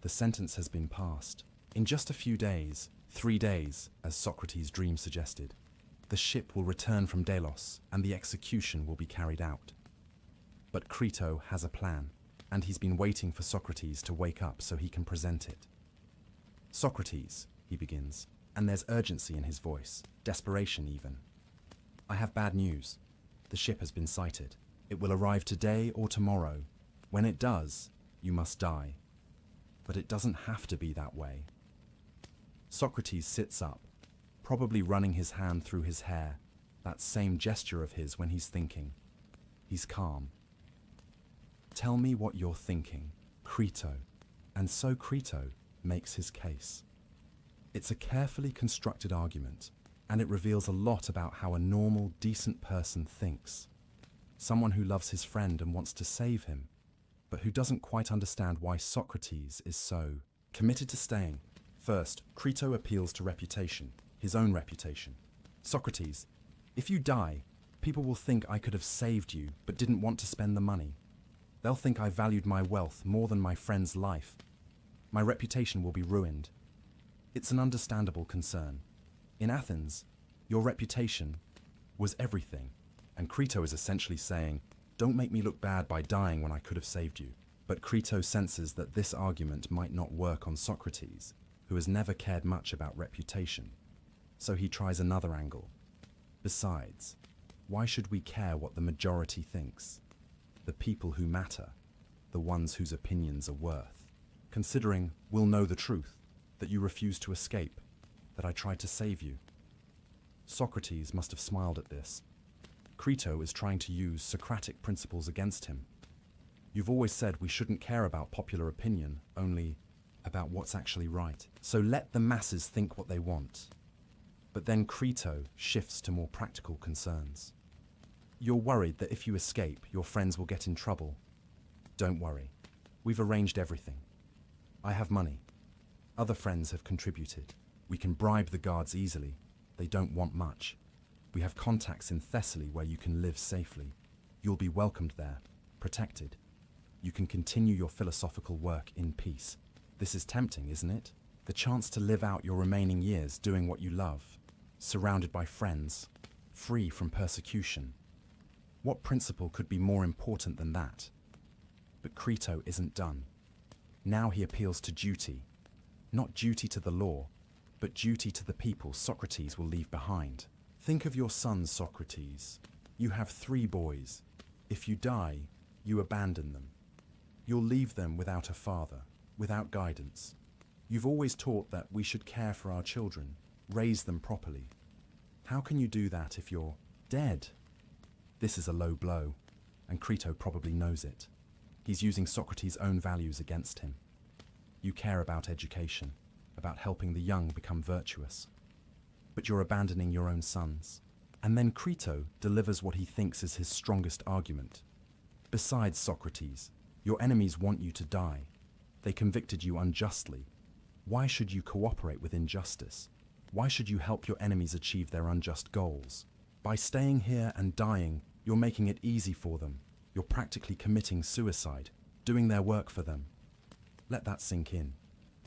The sentence has been passed. In just a few days, 3 days, as Socrates' dream suggested, the ship will return from Delos and the execution will be carried out. But Crito has a plan, and he's been waiting for Socrates to wake up so he can present it. Socrates, he begins, and there's urgency in his voice, desperation even. I have bad news. The ship has been sighted. It will arrive today or tomorrow. When it does, you must die. But it doesn't have to be that way. Socrates sits up, probably running his hand through his hair, that same gesture of his when he's thinking. He's calm. Tell me what you're thinking, Crito. And so Crito makes his case. It's a carefully constructed argument, and it reveals a lot about how a normal, decent person thinks. Someone who loves his friend and wants to save him, but who doesn't quite understand why Socrates is so committed to staying. First, Crito appeals to reputation, his own reputation. Socrates, if you die, people will think I could have saved you but didn't want to spend the money. They'll think I valued my wealth more than my friend's life. My reputation will be ruined. It's an understandable concern. In Athens, your reputation was everything, and Crito is essentially saying, don't make me look bad by dying when I could have saved you. But Crito senses that this argument might not work on Socrates, who has never cared much about reputation. So he tries another angle. Besides, why should we care what the majority thinks? The people who matter, the ones whose opinions are worth. Considering we'll know the truth, that you refused to escape, that I tried to save you. Socrates must have smiled at this. Crito is trying to use Socratic principles against him. You've always said we shouldn't care about popular opinion, only about what's actually right. So let the masses think what they want. But then Crito shifts to more practical concerns. You're worried that if you escape, your friends will get in trouble. Don't worry. We've arranged everything. I have money. Other friends have contributed. We can bribe the guards easily. They don't want much. We have contacts in Thessaly where you can live safely. You'll be welcomed there, protected. You can continue your philosophical work in peace. This is tempting, isn't it? The chance to live out your remaining years doing what you love. surrounded by friends, free from persecution. What principle could be more important than that? But Crito isn't done. Now he appeals to duty. Not duty to the law, but duty to the people Socrates will leave behind. Think of your sons, Socrates. You have 3 boys. If you die, you abandon them. You'll leave them without a father, without guidance. You've always taught that we should care for our children, raise them properly. How can you do that if you're dead? This is a low blow, and Crito probably knows it. He's using Socrates' own values against him. You care about education, about helping the young become virtuous. But you're abandoning your own sons. And then Crito delivers what he thinks is his strongest argument. Besides, Socrates, your enemies want you to die. They convicted you unjustly. Why should you cooperate with injustice? Why should you help your enemies achieve their unjust goals? By staying here and dying, you're making it easy for them. You're practically committing suicide, doing their work for them. Let that sink in.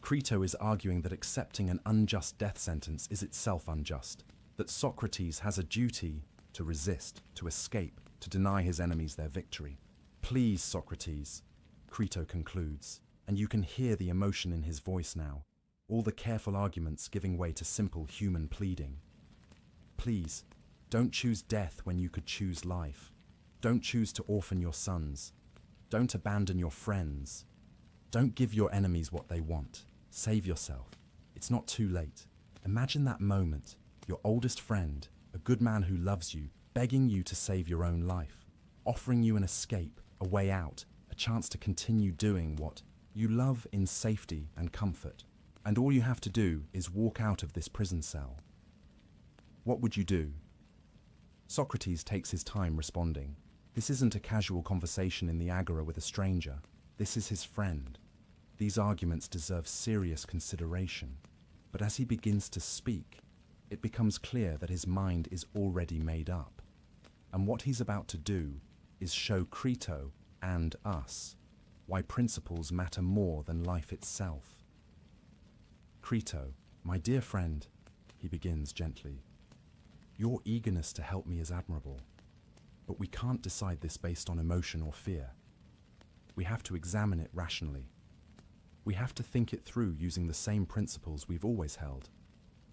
Crito is arguing that accepting an unjust death sentence is itself unjust, that Socrates has a duty to resist, to escape, to deny his enemies their victory. Please, Socrates, Crito concludes, and you can hear the emotion in his voice now, all the careful arguments giving way to simple human pleading. Please, don't choose death when you could choose life. Don't choose to orphan your sons. Don't abandon your friends. Don't give your enemies what they want. Save yourself. It's not too late. Imagine that moment, your oldest friend, a good man who loves you, begging you to save your own life, offering you an escape, a way out, a chance to continue doing what you love in safety and comfort. And all you have to do is walk out of this prison cell. What would you do? Socrates takes his time responding. This isn't a casual conversation in the agora with a stranger. This is his friend. These arguments deserve serious consideration. But as he begins to speak, it becomes clear that his mind is already made up. And what he's about to do is show Crito and us why principles matter more than life itself. Crito, my dear friend, he begins gently, your eagerness to help me is admirable, but we can't decide this based on emotion or fear. We have to examine it rationally. We have to think it through using the same principles we've always held.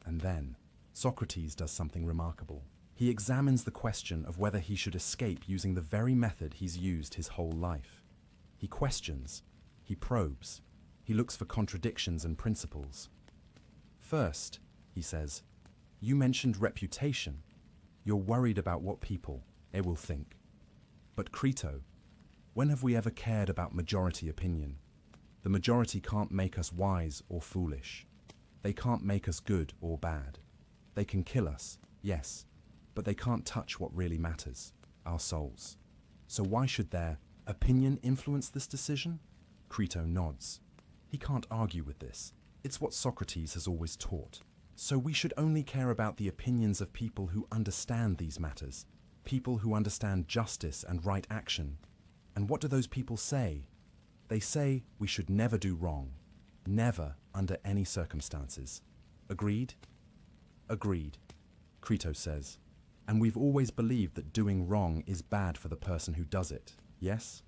And then, Socrates does something remarkable. He examines the question of whether he should escape using the very method he's used his whole life. He questions, he probes, he looks for contradictions and principles. First, he says, you mentioned reputation. You're worried about what people, they will think. But Crito, when have we ever cared about majority opinion? The majority can't make us wise or foolish. They can't make us good or bad. They can kill us, yes, but they can't touch what really matters, our souls. So why should their opinion influence this decision? Crito nods. He can't argue with this. It's what Socrates has always taught. So we should only care about the opinions of people who understand these matters, people who understand justice and right action. And what do those people say? They say we should never do wrong, never under any circumstances. Agreed? Agreed, Crito says. And we've always believed that doing wrong is bad for the person who does it, yes?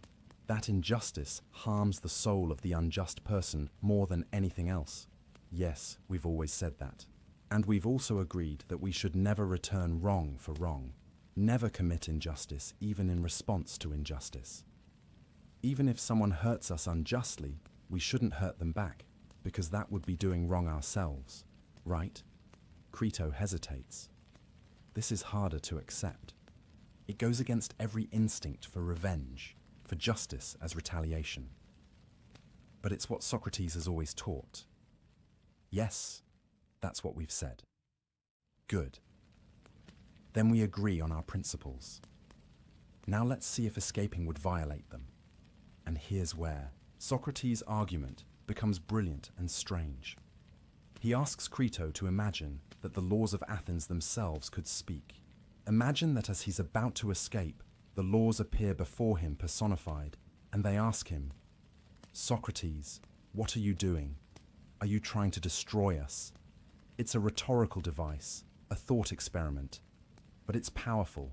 That injustice harms the soul of the unjust person more than anything else. Yes, we've always said that. And we've also agreed that we should never return wrong for wrong, never commit injustice even in response to injustice. Even if someone hurts us unjustly, we shouldn't hurt them back, because that would be doing wrong ourselves, right? Crito hesitates. This is harder to accept. It goes against every instinct for revenge, for justice as retaliation. But it's what Socrates has always taught. Yes, that's what we've said. Good. Then we agree on our principles. Now let's see if escaping would violate them. And here's where Socrates' argument becomes brilliant and strange. He asks Crito to imagine that the laws of Athens themselves could speak. Imagine that as he's about to escape, the laws appear before him personified, and they ask him, Socrates, what are you doing? Are you trying to destroy us? It's a rhetorical device, a thought experiment, but it's powerful.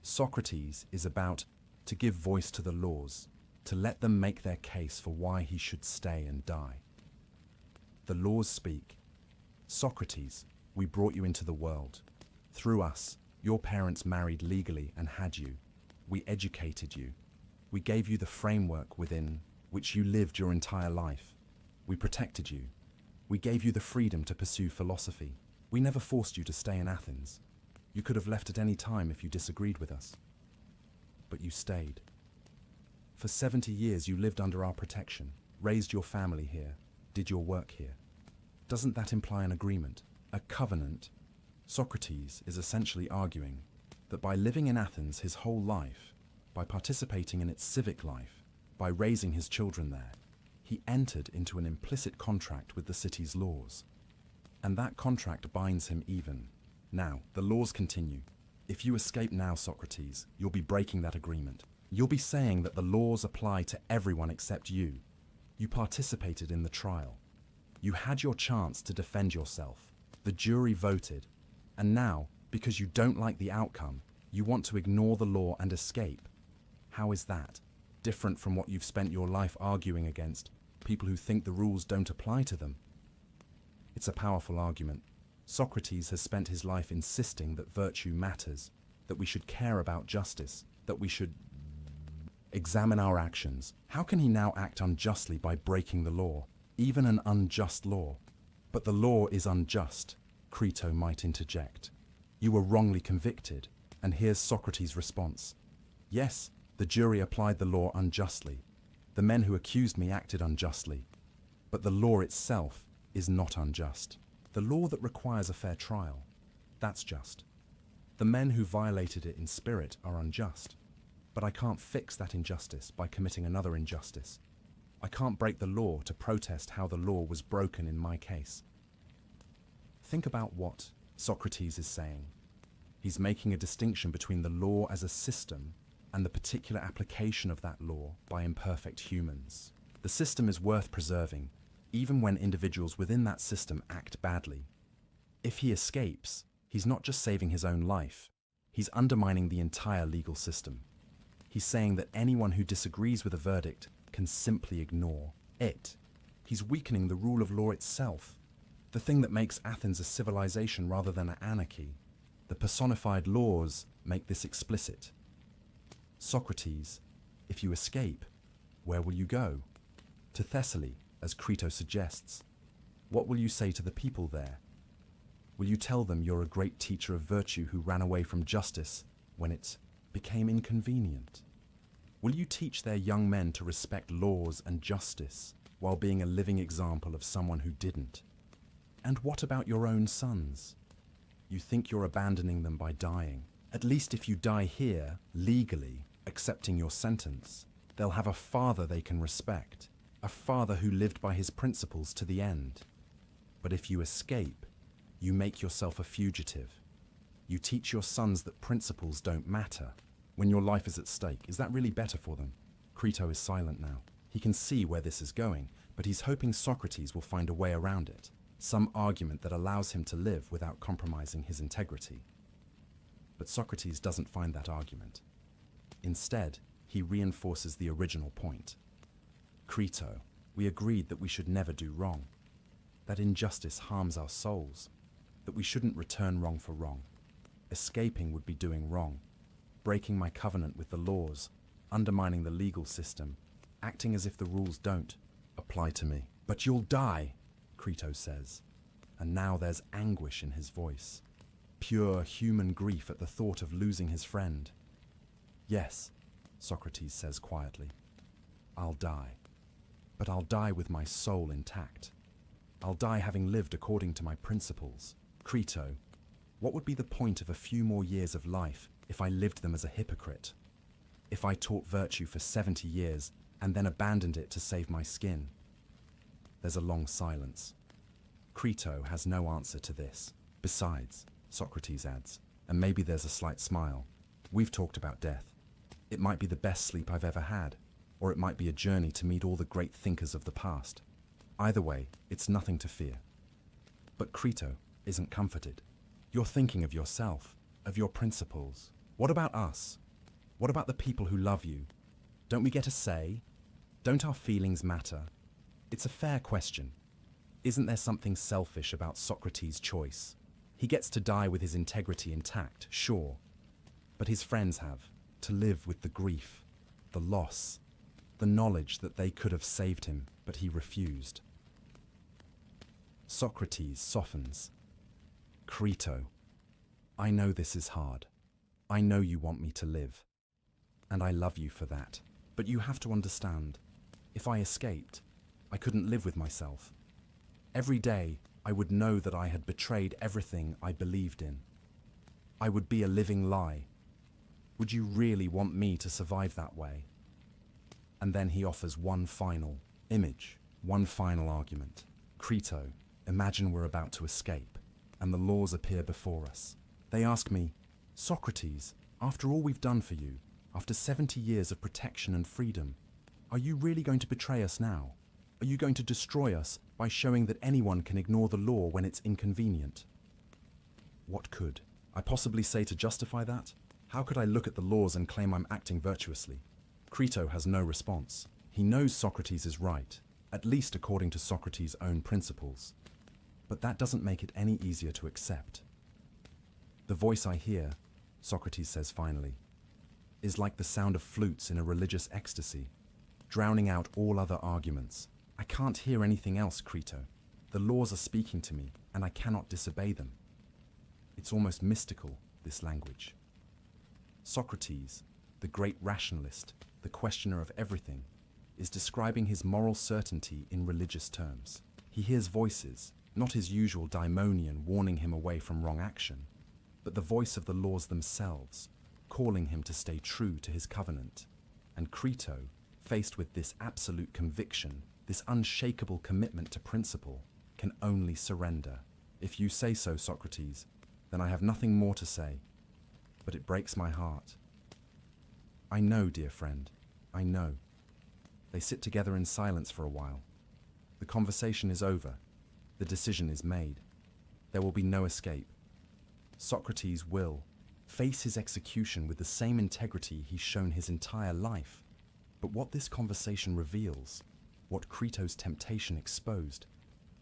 Socrates is about to give voice to the laws, to let them make their case for why he should stay and die. The laws speak. Socrates, we brought you into the world. Through us, your parents married legally and had you. We educated you. We gave you the framework within which you lived your entire life. We protected you. We gave you the freedom to pursue philosophy. We never forced you to stay in Athens. You could have left at any time if you disagreed with us. But you stayed. For 70 years you lived under our protection, raised your family here, did your work here. Doesn't that imply an agreement, a covenant? Socrates is essentially arguing that by living in Athens his whole life, by participating in its civic life, by raising his children there, he entered into an implicit contract with the city's laws. And that contract binds him even. Now, the laws continue. If you escape now, Socrates, you'll be breaking that agreement. You'll be saying that the laws apply to everyone except you. You participated in the trial. You had your chance to defend yourself. The jury voted. And now, because you don't like the outcome, you want to ignore the law and escape. How is that different from what you've spent your life arguing against, people who think the rules don't apply to them? It's a powerful argument. Socrates has spent his life insisting that virtue matters, that we should care about justice, that we should examine our actions. How can he now act unjustly by breaking the law, even an unjust law? But the law is unjust, Crito might interject. You were wrongly convicted, and here's Socrates' response. Yes, the jury applied the law unjustly. The men who accused me acted unjustly. But the law itself is not unjust. The law that requires a fair trial, that's just. The men who violated it in spirit are unjust. But I can't fix that injustice by committing another injustice. I can't break the law to protest how the law was broken in my case. Think about what Socrates is saying. He's making a distinction between the law as a system and the particular application of that law by imperfect humans. The system is worth preserving, even when individuals within that system act badly. If he escapes, he's not just saving his own life, he's undermining the entire legal system. He's saying that anyone who disagrees with a verdict can simply ignore it. He's weakening the rule of law itself, the thing that makes Athens a civilization rather than an anarchy. The personified laws make this explicit. Socrates, if you escape, where will you go? To Thessaly, as Crito suggests. What will you say to the people there? Will you tell them you're a great teacher of virtue who ran away from justice when it became inconvenient? Will you teach their young men to respect laws and justice while being a living example of someone who didn't? And what about your own sons? You think you're abandoning them by dying. At least if you die here, legally, accepting your sentence, they'll have a father they can respect. A father who lived by his principles to the end. But if you escape, you make yourself a fugitive. You teach your sons that principles don't matter. When your life is at stake, is that really better for them? Crito is silent now. He can see where this is going, but he's hoping Socrates will find a way around it. Some argument that allows him to live without compromising his integrity. But Socrates doesn't find that argument. Instead, he reinforces the original point. Crito, we agreed that we should never do wrong, that injustice harms our souls, that we shouldn't return wrong for wrong. Escaping would be doing wrong, breaking my covenant with the laws, undermining the legal system, acting as if the rules don't apply to me. But you'll die, Crito says, and now there's anguish in his voice, pure human grief at the thought of losing his friend. Yes, Socrates says quietly, I'll die. But I'll die with my soul intact. I'll die having lived according to my principles. Crito, what would be the point of a few more years of life if I lived them as a hypocrite? If I taught virtue for 70 years and then abandoned it to save my skin? There's a long silence. Crito has no answer to this. Besides, Socrates adds, and maybe there's a slight smile, we've talked about death. It might be the best sleep I've ever had. Or it might be a journey to meet all the great thinkers of the past. Either way, it's nothing to fear. But Crito isn't comforted. You're thinking of yourself, of your principles. What about us? What about the people who love you? Don't we get a say? Don't our feelings matter? It's a fair question. Isn't there something selfish about Socrates' choice? He gets to die with his integrity intact, sure. But his friends have to live with the grief, the loss, the knowledge that they could have saved him, but he refused. Socrates softens. Crito, I know this is hard. I know you want me to live. And I love you for that. But you have to understand, if I escaped, I couldn't live with myself. Every day, I would know that I had betrayed everything I believed in. I would be a living lie. Would you really want me to survive that way? And then he offers one final image, one final argument. Crito, imagine we're about to escape, and the laws appear before us. They ask me, Socrates, after all we've done for you, after 70 years of protection and freedom, are you really going to betray us now? Are you going to destroy us by showing that anyone can ignore the law when it's inconvenient? What could I possibly say to justify that? How could I look at the laws and claim I'm acting virtuously? Crito has no response. He knows Socrates is right, at least according to Socrates' own principles. But that doesn't make it any easier to accept. The voice I hear, Socrates says finally, is like the sound of flutes in a religious ecstasy, drowning out all other arguments. I can't hear anything else, Crito. The laws are speaking to me, and I cannot disobey them. It's almost mystical, this language. Socrates, the great rationalist, the questioner of everything, is describing his moral certainty in religious terms. He hears voices, not his usual daimonian warning him away from wrong action, but the voice of the laws themselves, calling him to stay true to his covenant. And Crito, faced with this absolute conviction, this unshakable commitment to principle, can only surrender. If you say so, Socrates, then I have nothing more to say, but it breaks my heart. I know, dear friend, I know. They sit together in silence for a while. The conversation is over. The decision is made. There will be no escape. Socrates will face his execution with the same integrity he's shown his entire life. But what this conversation reveals, what Crito's temptation exposed,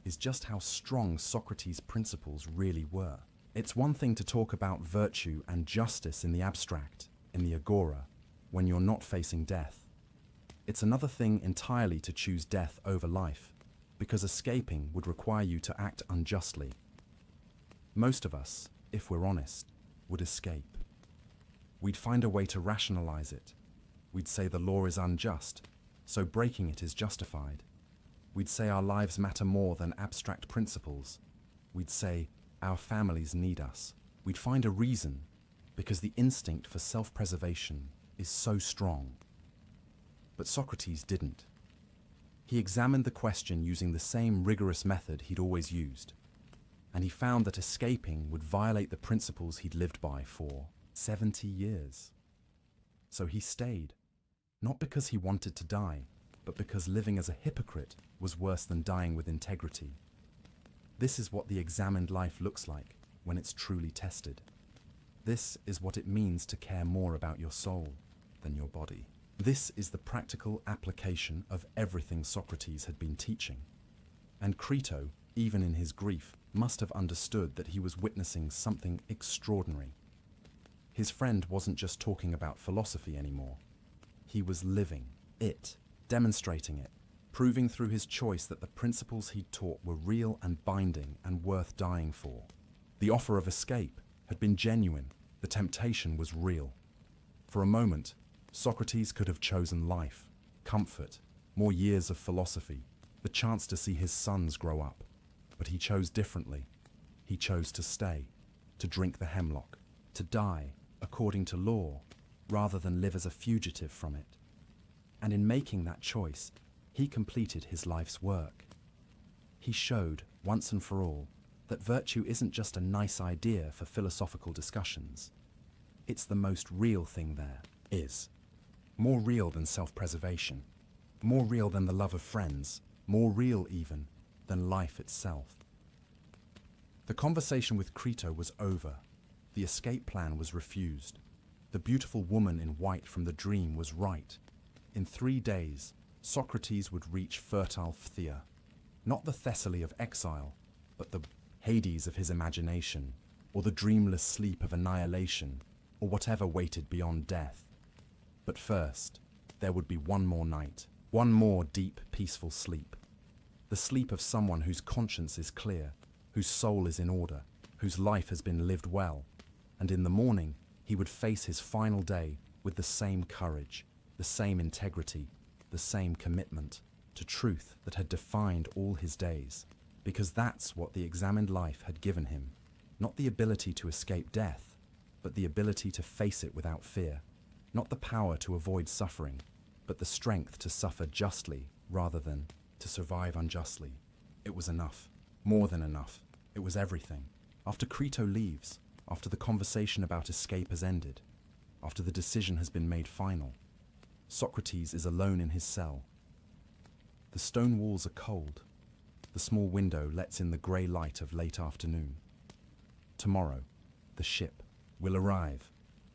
is just how strong Socrates' principles really were. It's one thing to talk about virtue and justice in the abstract, in the agora, when you're not facing death. It's another thing entirely to choose death over life, because escaping would require you to act unjustly. Most of us, if we're honest, would escape. We'd find a way to rationalize it. We'd say the law is unjust, so breaking it is justified. We'd say our lives matter more than abstract principles. We'd say our families need us. We'd find a reason, because the instinct for self-preservation is so strong. But Socrates didn't. He examined the question using the same rigorous method he'd always used, and he found that escaping would violate the principles he'd lived by for 70 years. So he stayed, not because he wanted to die, but because living as a hypocrite was worse than dying with integrity. This is what the examined life looks like when it's truly tested. This is what it means to care more about your soul than your body. This is the practical application of everything Socrates had been teaching. And Crito, even in his grief, must have understood that he was witnessing something extraordinary. His friend wasn't just talking about philosophy anymore. He was living it, demonstrating it, proving through his choice that the principles he'd taught were real and binding and worth dying for. The offer of escape had been genuine. The temptation was real. For a moment, Socrates could have chosen life, comfort, more years of philosophy, the chance to see his sons grow up. But he chose differently. He chose to stay, to drink the hemlock, to die according to law, rather than live as a fugitive from it. And in making that choice, he completed his life's work. He showed, once and for all, that virtue isn't just a nice idea for philosophical discussions. It's the most real thing there is. More real than self-preservation, more real than the love of friends, more real even than life itself. The conversation with Crito was over. The escape plan was refused. The beautiful woman in white from the dream was right. In 3 days, Socrates would reach fertile Phthia, not the Thessaly of exile, but the Hades of his imagination, or the dreamless sleep of annihilation, or whatever waited beyond death. But first, there would be one more night, one more deep, peaceful sleep. The sleep of someone whose conscience is clear, whose soul is in order, whose life has been lived well, and in the morning he would face his final day with the same courage, the same integrity, the same commitment to truth that had defined all his days, because that's what the examined life had given him, not the ability to escape death, but the ability to face it without fear, not the power to avoid suffering, but the strength to suffer justly rather than to survive unjustly. It was enough, more than enough. It was everything. After Crito leaves, after the conversation about escape has ended, after the decision has been made final, Socrates is alone in his cell. The stone walls are cold. The small window lets in the grey light of late afternoon. Tomorrow, the ship will arrive.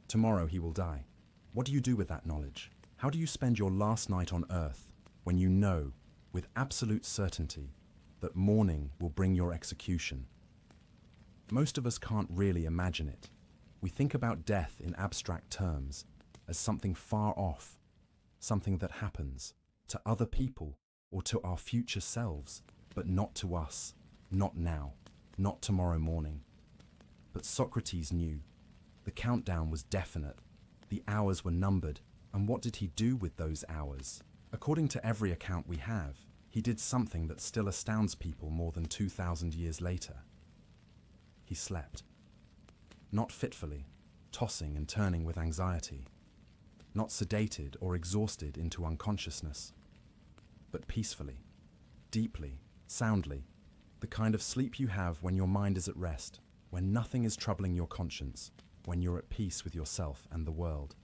Tomorrow he will die. What do you do with that knowledge? How do you spend your last night on earth when you know, with absolute certainty, that morning will bring your execution? Most of us can't really imagine it. We think about death in abstract terms, as something far off, something that happens to other people or to our future selves, but not to us, not now, not tomorrow morning. But Socrates knew. The countdown was definite. The hours were numbered, and what did he do with those hours? According to every account we have, he did something that still astounds people more than 2,000 years later. He slept. Not fitfully, tossing and turning with anxiety. Not sedated or exhausted into unconsciousness, but peacefully, deeply, soundly, the kind of sleep you have when your mind is at rest, when nothing is troubling your conscience, when you're at peace with yourself and the world.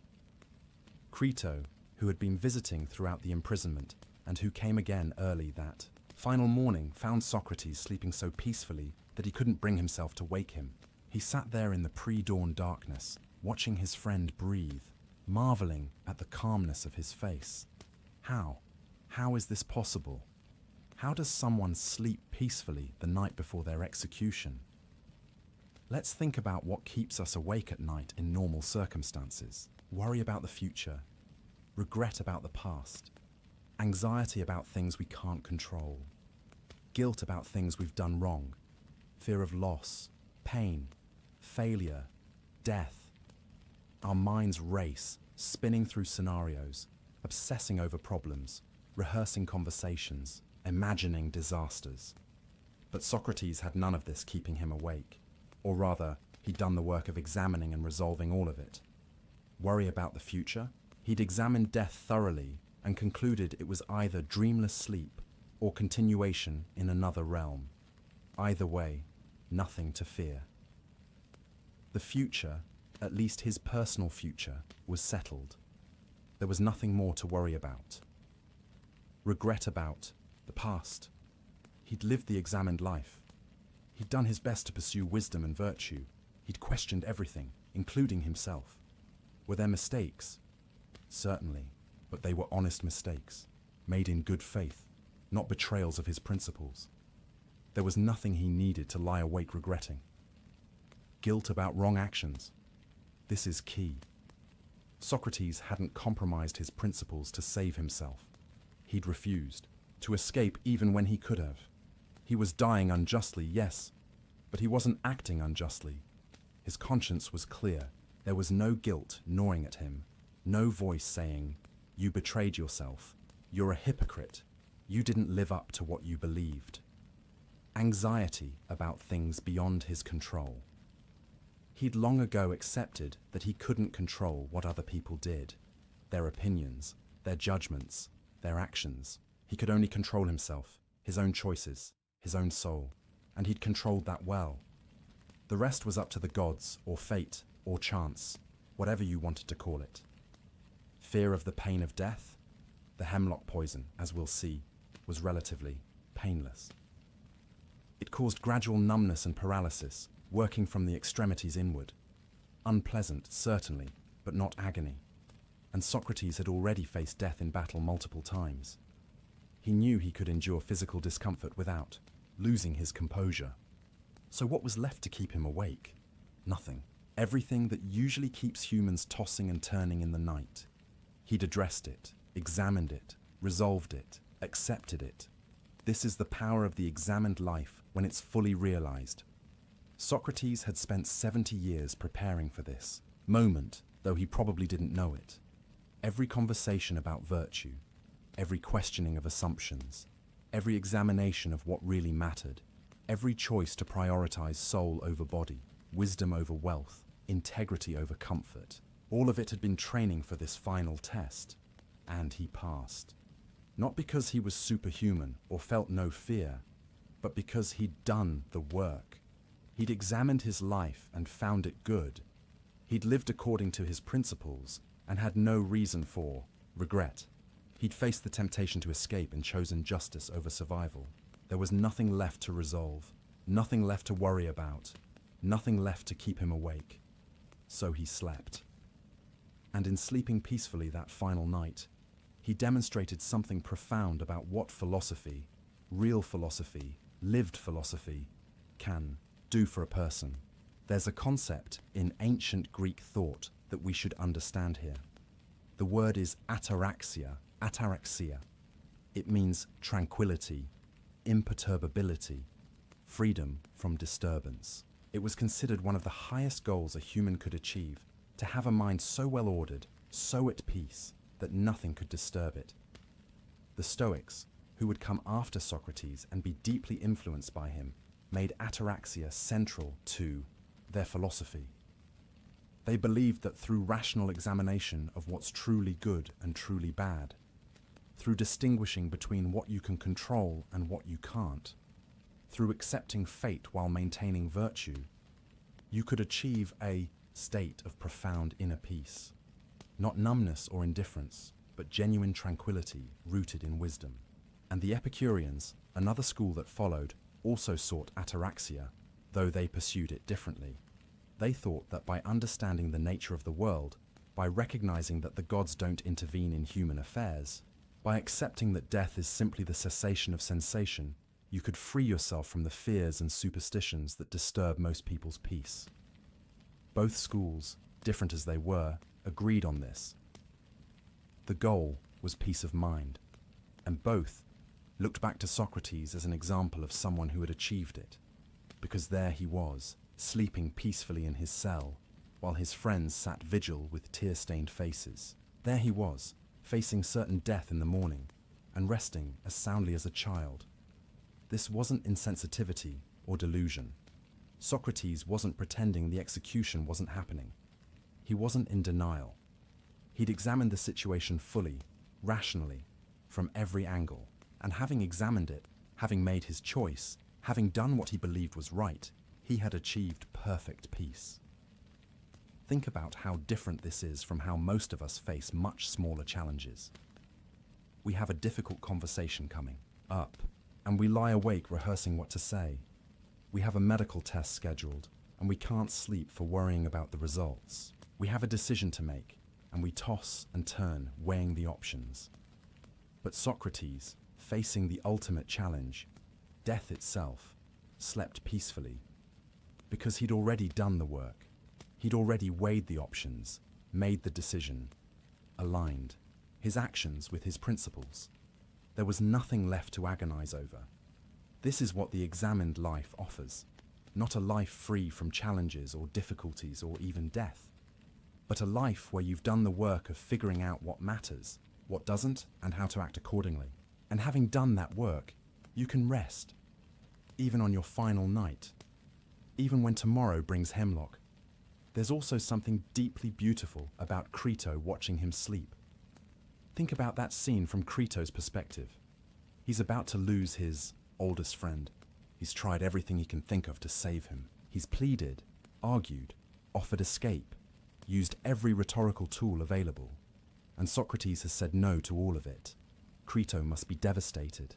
Crito, who had been visiting throughout the imprisonment and who came again early that final morning, found Socrates sleeping so peacefully that he couldn't bring himself to wake him. He sat there in the pre-dawn darkness, watching his friend breathe, marveling at the calmness of his face. How? How is this possible? How does someone sleep peacefully the night before their execution? Let's think about what keeps us awake at night in normal circumstances. Worry about the future, regret about the past, anxiety about things we can't control, guilt about things we've done wrong, fear of loss, pain, failure, death. Our minds race, spinning through scenarios, obsessing over problems, rehearsing conversations, imagining disasters. But Socrates had none of this keeping him awake. Or rather, he'd done the work of examining and resolving all of it. Worry about the future? He'd examined death thoroughly and concluded it was either dreamless sleep or continuation in another realm. Either way, nothing to fear. The future, at least his personal future, was settled. There was nothing more to worry about. Regret about the past. He'd lived the examined life. He'd done his best to pursue wisdom and virtue. He'd questioned everything, including himself. Were there mistakes? Certainly, but they were honest mistakes, made in good faith, not betrayals of his principles. There was nothing he needed to lie awake regretting. Guilt about wrong actions. This is key. Socrates hadn't compromised his principles to save himself. He'd refused to escape even when he could have. He was dying unjustly, yes, but he wasn't acting unjustly. His conscience was clear. There was no guilt gnawing at him, no voice saying, "You betrayed yourself. You're a hypocrite. You didn't live up to what you believed." Anxiety about things beyond his control. He'd long ago accepted that he couldn't control what other people did, their opinions, their judgments, their actions. He could only control himself, his own choices, his own soul, and he'd controlled that well. The rest was up to the gods, or fate, or chance, whatever you wanted to call it. Fear of the pain of death? The hemlock poison, as we'll see, was relatively painless. It caused gradual numbness and paralysis, working from the extremities inward. Unpleasant, certainly, but not agony. And Socrates had already faced death in battle multiple times. He knew he could endure physical discomfort without losing his composure. So what was left to keep him awake? Nothing. Everything that usually keeps humans tossing and turning in the night. He'd addressed it, examined it, resolved it, accepted it. This is the power of the examined life when it's fully realized. Socrates had spent 70 years preparing for this moment, though he probably didn't know it. Every conversation about virtue, every questioning of assumptions, every examination of what really mattered, every choice to prioritize soul over body, wisdom over wealth, integrity over comfort, all of it had been training for this final test, and he passed. Not because he was superhuman or felt no fear, but because he'd done the work. He'd examined his life and found it good. He'd lived according to his principles and had no reason for regret. He'd faced the temptation to escape and chosen justice over survival. There was nothing left to resolve, nothing left to worry about, nothing left to keep him awake. So he slept. And in sleeping peacefully that final night, he demonstrated something profound about what philosophy, real philosophy, lived philosophy, can do for a person. There's a concept in ancient Greek thought that we should understand here. The word is ataraxia. It means tranquility, imperturbability, freedom from disturbance. It was considered one of the highest goals a human could achieve, to have a mind so well ordered, so at peace, that nothing could disturb it. The Stoics, who would come after Socrates and be deeply influenced by him, made ataraxia central to their philosophy. They believed that through rational examination of what's truly good and truly bad, through distinguishing between what you can control and what you can't, through accepting fate while maintaining virtue, you could achieve a state of profound inner peace. Not numbness or indifference, but genuine tranquility rooted in wisdom. And the Epicureans, another school that followed, also sought ataraxia, though they pursued it differently. They thought that by understanding the nature of the world, by recognizing that the gods don't intervene in human affairs, by accepting that death is simply the cessation of sensation, you could free yourself from the fears and superstitions that disturb most people's peace. Both schools, different as they were, agreed on this. The goal was peace of mind, and both looked back to Socrates as an example of someone who had achieved it, because there he was, sleeping peacefully in his cell, while his friends sat vigil with tear-stained faces. There he was, facing certain death in the morning, and resting as soundly as a child. This wasn't insensitivity or delusion. Socrates wasn't pretending the execution wasn't happening. He wasn't in denial. He'd examined the situation fully, rationally, from every angle, and having examined it, having made his choice, having done what he believed was right, he had achieved perfect peace. Think about how different this is from how most of us face much smaller challenges. We have a difficult conversation coming up, and we lie awake rehearsing what to say. We have a medical test scheduled, and we can't sleep for worrying about the results. We have a decision to make, and we toss and turn, weighing the options. But Socrates, facing the ultimate challenge, death itself, slept peacefully, because he'd already done the work. He'd already weighed the options, made the decision, aligned his actions with his principles. There was nothing left to agonize over. This is what the examined life offers, not a life free from challenges or difficulties or even death, but a life where you've done the work of figuring out what matters, what doesn't, and how to act accordingly. And having done that work, you can rest, even on your final night, even when tomorrow brings hemlock. There's also something deeply beautiful about Crito watching him sleep. Think about that scene from Crito's perspective. He's about to lose his oldest friend. He's tried everything he can think of to save him. He's pleaded, argued, offered escape, used every rhetorical tool available. And Socrates has said no to all of it. Crito must be devastated,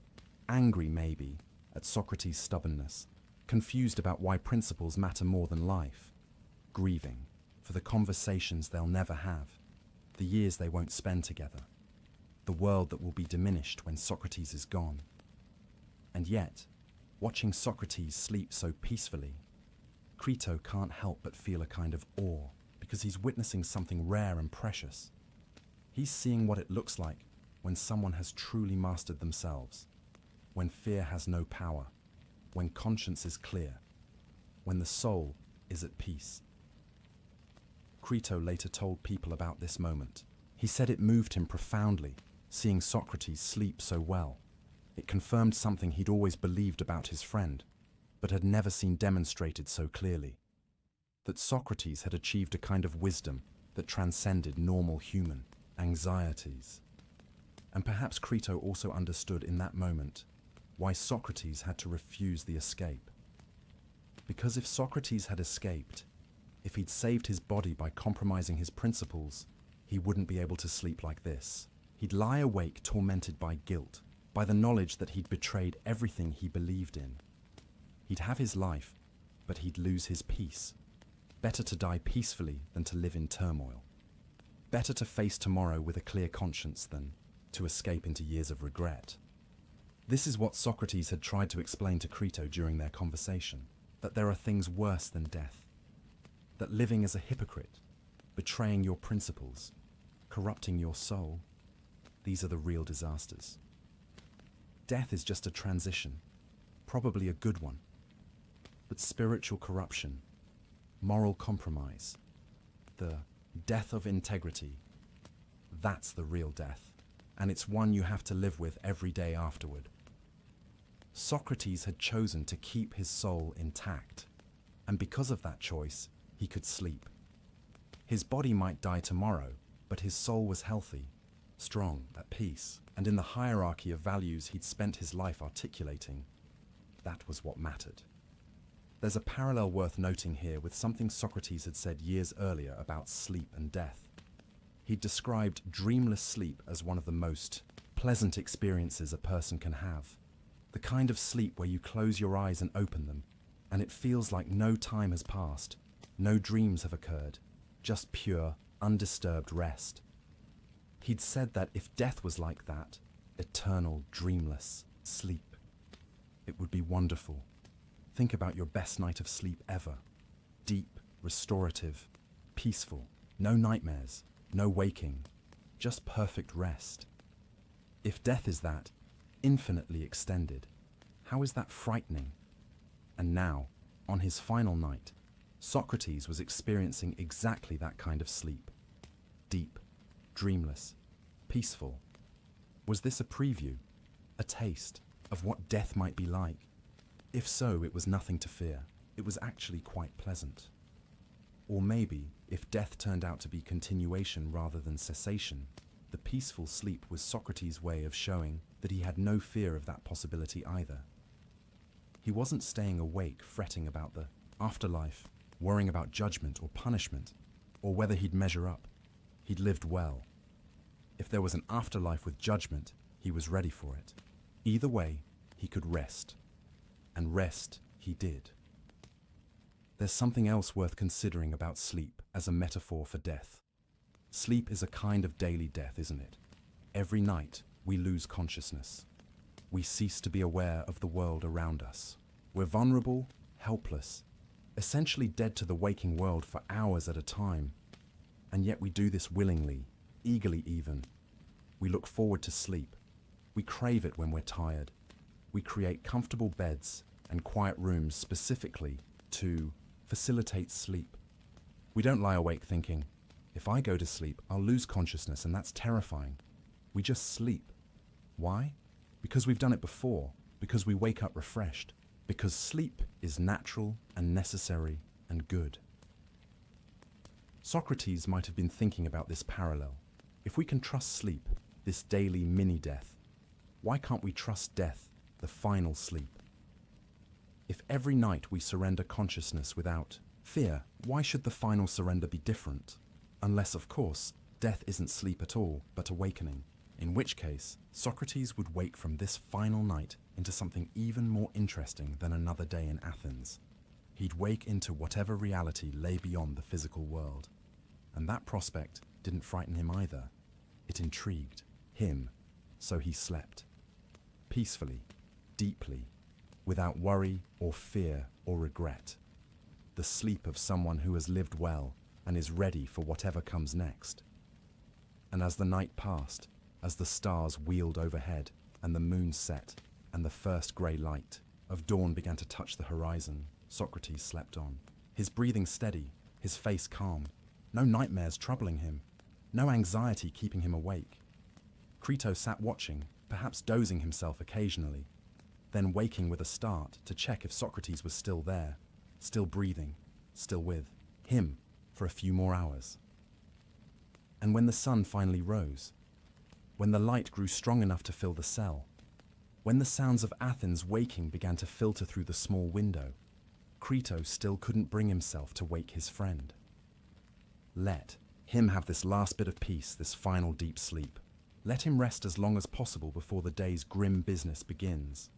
angry maybe, at Socrates' stubbornness, confused about why principles matter more than life, grieving for the conversations they'll never have, the years they won't spend together, the world that will be diminished when Socrates is gone. And yet, watching Socrates sleep so peacefully, Crito can't help but feel a kind of awe because he's witnessing something rare and precious. He's seeing what it looks like when someone has truly mastered themselves, when fear has no power, when conscience is clear, when the soul is at peace. Crito later told people about this moment. He said it moved him profoundly, seeing Socrates sleep so well. It confirmed something he'd always believed about his friend, but had never seen demonstrated so clearly. That Socrates had achieved a kind of wisdom that transcended normal human anxieties. And perhaps Crito also understood in that moment why Socrates had to refuse the escape. Because if Socrates had escaped, if he'd saved his body by compromising his principles, he wouldn't be able to sleep like this. He'd lie awake tormented by guilt, by the knowledge that he'd betrayed everything he believed in. He'd have his life, but he'd lose his peace. Better to die peacefully than to live in turmoil. Better to face tomorrow with a clear conscience than to escape into years of regret. This is what Socrates had tried to explain to Crito during their conversation, that there are things worse than death. That living as a hypocrite, betraying your principles, corrupting your soul, these are the real disasters. Death is just a transition, probably a good one. But spiritual corruption, moral compromise, the death of integrity, that's the real death, and it's one you have to live with every day afterward. Socrates had chosen to keep his soul intact, and because of that choice, he could sleep. His body might die tomorrow, but his soul was healthy, strong, at peace, and in the hierarchy of values he'd spent his life articulating, that was what mattered. There's a parallel worth noting here with something Socrates had said years earlier about sleep and death. He'd described dreamless sleep as one of the most pleasant experiences a person can have. The kind of sleep where you close your eyes and open them, and it feels like no time has passed, no dreams have occurred, just pure, undisturbed rest. He'd said that if death was like that, eternal, dreamless sleep, it would be wonderful. Think about your best night of sleep ever. Deep, restorative, peaceful, no nightmares, no waking, just perfect rest. If death is that, infinitely extended, how is that frightening? And now, on his final night, Socrates was experiencing exactly that kind of sleep. Deep, dreamless, peaceful. Was this a preview, a taste of what death might be like? If so, it was nothing to fear. It was actually quite pleasant. Or maybe, if death turned out to be continuation rather than cessation, the peaceful sleep was Socrates' way of showing that he had no fear of that possibility either. He wasn't staying awake fretting about the afterlife, worrying about judgment or punishment, or whether he'd measure up. He'd lived well. If there was an afterlife with judgment, he was ready for it. Either way, he could rest. And rest he did. There's something else worth considering about sleep as a metaphor for death. Sleep is a kind of daily death, isn't it? Every night, we lose consciousness. We cease to be aware of the world around us. We're vulnerable, helpless, essentially dead to the waking world for hours at a time. And yet we do this willingly, eagerly even. We look forward to sleep. We crave it when we're tired. We create comfortable beds and quiet rooms specifically to facilitate sleep. We don't lie awake thinking, if I go to sleep, I'll lose consciousness and that's terrifying. We just sleep. Why? Because we've done it before, because we wake up refreshed, because sleep is natural and necessary and good. Socrates might have been thinking about this parallel. If we can trust sleep, this daily mini-death, why can't we trust death, the final sleep? If every night we surrender consciousness without fear, why should the final surrender be different? Unless, of course, death isn't sleep at all, but awakening. In which case, Socrates would wake from this final night into something even more interesting than another day in Athens. He'd wake into whatever reality lay beyond the physical world. And that prospect didn't frighten him either. It intrigued him, so he slept. Peacefully, deeply, without worry or fear or regret. The sleep of someone who has lived well and is ready for whatever comes next. And as the night passed, as the stars wheeled overhead and the moon set and the first grey light of dawn began to touch the horizon, Socrates slept on, his breathing steady, his face calm, no nightmares troubling him, no anxiety keeping him awake. Crito sat watching, perhaps dozing himself occasionally, then waking with a start to check if Socrates was still there, still breathing, still with him for a few more hours. And when the sun finally rose, when the light grew strong enough to fill the cell, when the sounds of Athens waking began to filter through the small window, Crito still couldn't bring himself to wake his friend. Let him have this last bit of peace, this final deep sleep. Let him rest as long as possible before the day's grim business begins.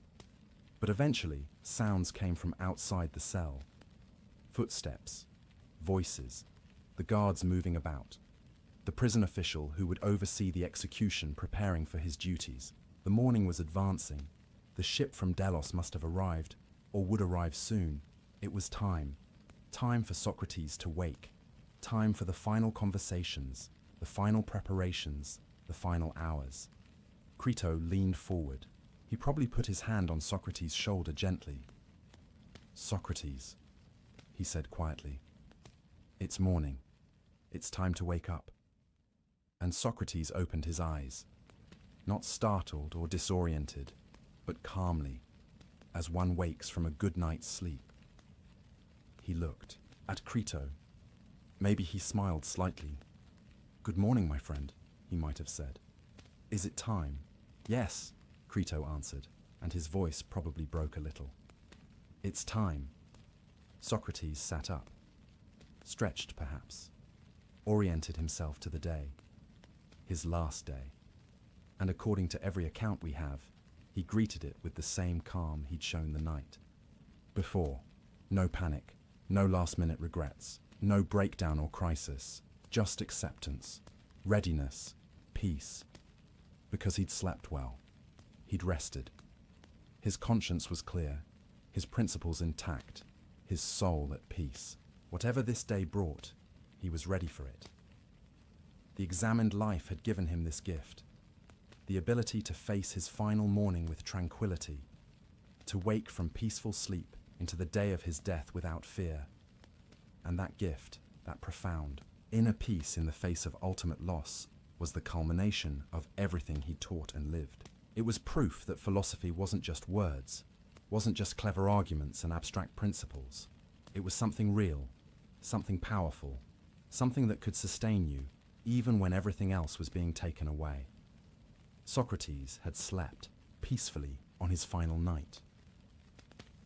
But eventually, sounds came from outside the cell. Footsteps, voices, the guards moving about, the prison official who would oversee the execution preparing for his duties. The morning was advancing. The ship from Delos must have arrived, or would arrive soon. It was time. Time for Socrates to wake. Time for the final conversations, the final preparations, the final hours. Crito leaned forward. He probably put his hand on Socrates' shoulder gently. "Socrates," he said quietly. "It's morning. It's time to wake up." And Socrates opened his eyes, not startled or disoriented, but calmly, as one wakes from a good night's sleep. He looked at Crito. Maybe he smiled slightly. "Good morning, my friend," he might have said. "Is it time?" "Yes," Crito answered, and his voice probably broke a little. "It's time." Socrates sat up, stretched perhaps, oriented himself to the day, his last day, and according to every account we have, he greeted it with the same calm he'd shown the night before. No panic, no last-minute regrets, no breakdown or crisis, just acceptance, readiness, peace. Because he'd slept well. He'd rested. His conscience was clear, his principles intact, his soul at peace. Whatever this day brought, he was ready for it. The examined life had given him this gift, the ability to face his final morning with tranquility, to wake from peaceful sleep into the day of his death without fear. And that gift, that profound, inner peace in the face of ultimate loss, was the culmination of everything he taught and lived. It was proof that philosophy wasn't just words, wasn't just clever arguments and abstract principles. It was something real, something powerful, something that could sustain you, even when everything else was being taken away. Socrates had slept peacefully on his final night.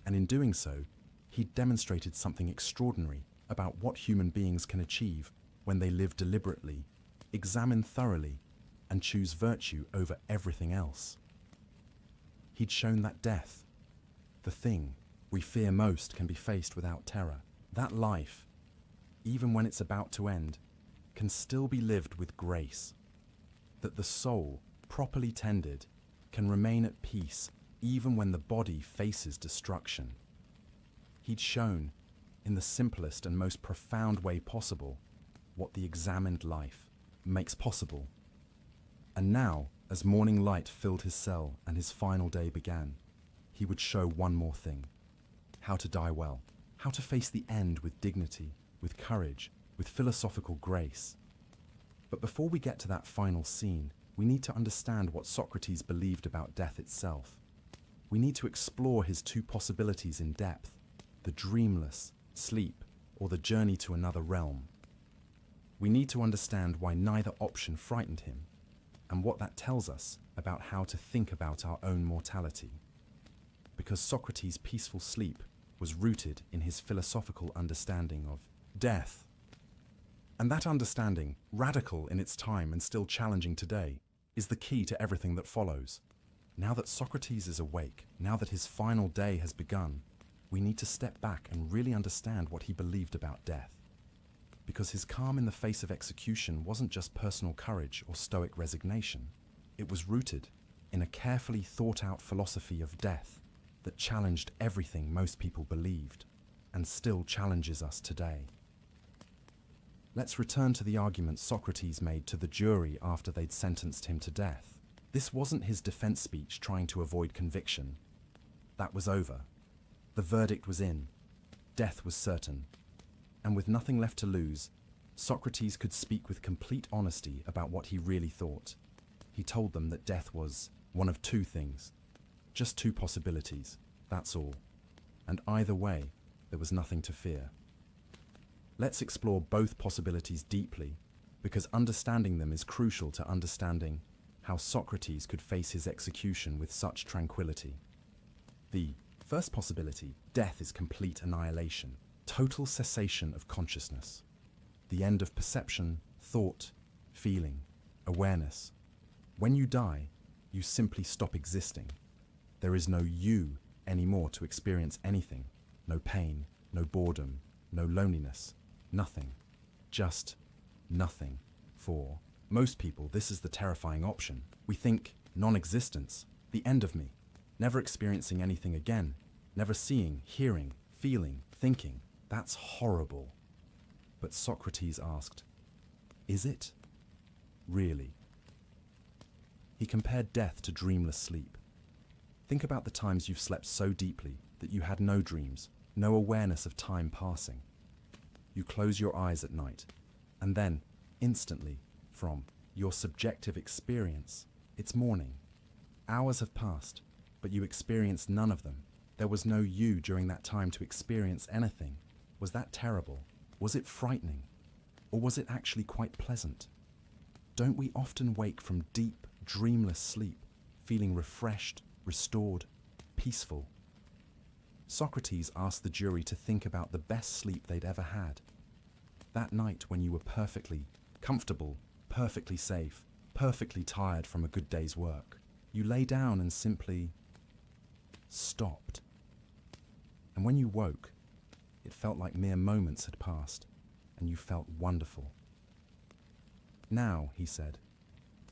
And in doing so, he'd demonstrated something extraordinary about what human beings can achieve when they live deliberately, examine thoroughly, and choose virtue over everything else. He'd shown that death, the thing we fear most, can be faced without terror. That life, even when it's about to end, can still be lived with grace. That the soul, properly tended, can remain at peace even when the body faces destruction. He'd shown, in the simplest and most profound way possible, what the examined life makes possible. And now, as morning light filled his cell and his final day began, he would show one more thing: how to die well, how to face the end with dignity, with courage, with philosophical grace. But before we get to that final scene, we need to understand what Socrates believed about death itself. We need to explore his two possibilities in depth: the dreamless sleep or the journey to another realm. We need to understand why neither option frightened him, and what that tells us about how to think about our own mortality. Because Socrates' peaceful sleep was rooted in his philosophical understanding of death. And that understanding, radical in its time and still challenging today, is the key to everything that follows. Now that Socrates is awake, now that his final day has begun, we need to step back and really understand what he believed about death. Because his calm in the face of execution wasn't just personal courage or stoic resignation. It was rooted in a carefully thought-out philosophy of death that challenged everything most people believed and still challenges us today. Let's return to the argument Socrates made to the jury after they'd sentenced him to death. This wasn't his defense speech trying to avoid conviction. That was over. The verdict was in. Death was certain. And with nothing left to lose, Socrates could speak with complete honesty about what he really thought. He told them that death was one of two things. Just two possibilities, that's all. And either way, there was nothing to fear. Let's explore both possibilities deeply, because understanding them is crucial to understanding how Socrates could face his execution with such tranquility. The first possibility, death is complete annihilation, total cessation of consciousness, the end of perception, thought, feeling, awareness. When you die, you simply stop existing. There is no you anymore to experience anything, no pain, no boredom, no loneliness, nothing, just nothing. For most people, this is the terrifying option. We think non-existence, the end of me, never experiencing anything again, never seeing, hearing, feeling, thinking. That's horrible. But Socrates asked, is it? Really? He compared death to dreamless sleep. Think about the times you've slept so deeply that you had no dreams, no awareness of time passing. You close your eyes at night, and then, instantly, from your subjective experience, it's morning. Hours have passed, but you experienced none of them. There was no you during that time to experience anything. Was that terrible? Was it frightening? Or was it actually quite pleasant? Don't we often wake from deep, dreamless sleep, feeling refreshed, restored, peaceful? Socrates asked the jury to think about the best sleep they'd ever had. That night when you were perfectly comfortable, perfectly safe, perfectly tired from a good day's work. You lay down and simply stopped. And when you woke, it felt like mere moments had passed, and you felt wonderful. Now, he said,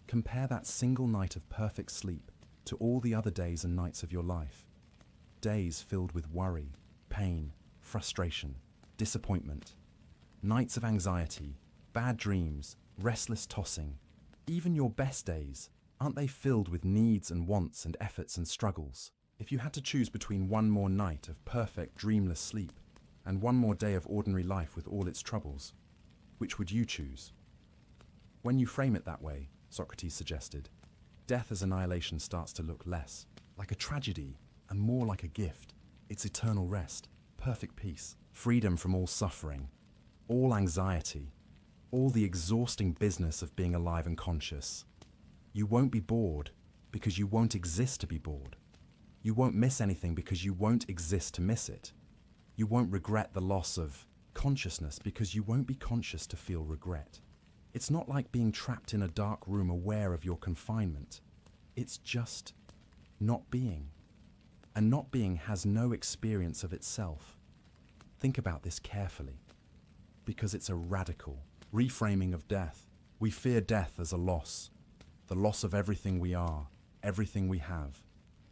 compare that single night of perfect sleep to all the other days and nights of your life. Days filled with worry, pain, frustration, disappointment. Nights of anxiety, bad dreams, restless tossing. Even your best days, aren't they filled with needs and wants and efforts and struggles? If you had to choose between one more night of perfect, dreamless sleep and one more day of ordinary life with all its troubles, which would you choose? When you frame it that way, Socrates suggested, death as annihilation starts to look less like a tragedy and more like a gift. It's eternal rest, perfect peace, freedom from all suffering, all anxiety, all the exhausting business of being alive and conscious. You won't be bored because you won't exist to be bored. You won't miss anything because you won't exist to miss it. You won't regret the loss of consciousness because you won't be conscious to feel regret. It's not like being trapped in a dark room aware of your confinement. It's just not being. And not being has no experience of itself. Think about this carefully, because it's a radical reframing of death. We fear death as a loss, the loss of everything we are, everything we have,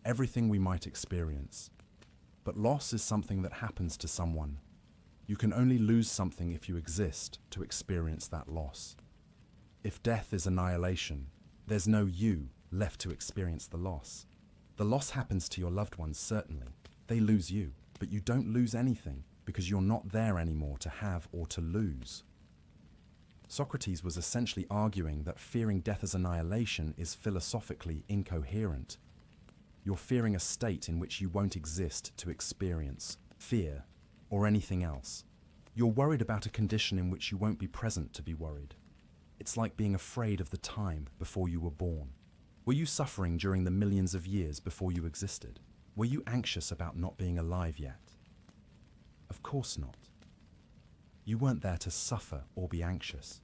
everything we might experience. But loss is something that happens to someone. You can only lose something if you exist to experience that loss. If death is annihilation, there's no you left to experience the loss. The loss happens to your loved ones, certainly. They lose you, but you don't lose anything because you're not there anymore to have or to lose. Socrates was essentially arguing that fearing death as annihilation is philosophically incoherent. You're fearing a state in which you won't exist to experience fear or anything else. You're worried about a condition in which you won't be present to be worried. It's like being afraid of the time before you were born. Were you suffering during the millions of years before you existed? Were you anxious about not being alive yet? Of course not. You weren't there to suffer or be anxious.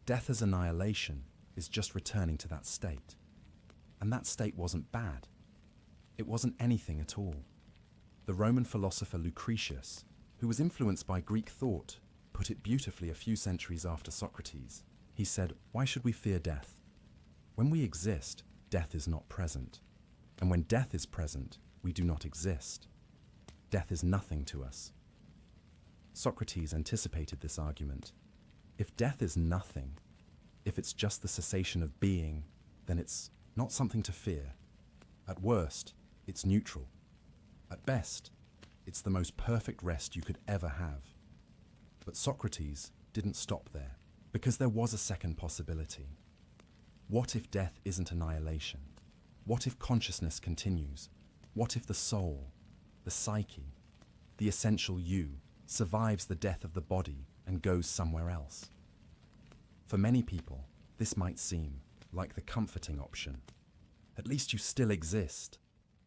Death as annihilation is just returning to that state. And that state wasn't bad. It wasn't anything at all. The Roman philosopher Lucretius, who was influenced by Greek thought, put it beautifully a few centuries after Socrates. He said, "Why should we fear death? When we exist, death is not present. And when death is present, we do not exist. Death is nothing to us." Socrates anticipated this argument. If death is nothing, if it's just the cessation of being, then it's not something to fear. At worst, it's neutral. At best, it's the most perfect rest you could ever have. But Socrates didn't stop there, because there was a second possibility. What if death isn't annihilation? What if consciousness continues? What if the soul, the psyche, the essential you, survives the death of the body and goes somewhere else? For many people, this might seem like the comforting option. At least you still exist.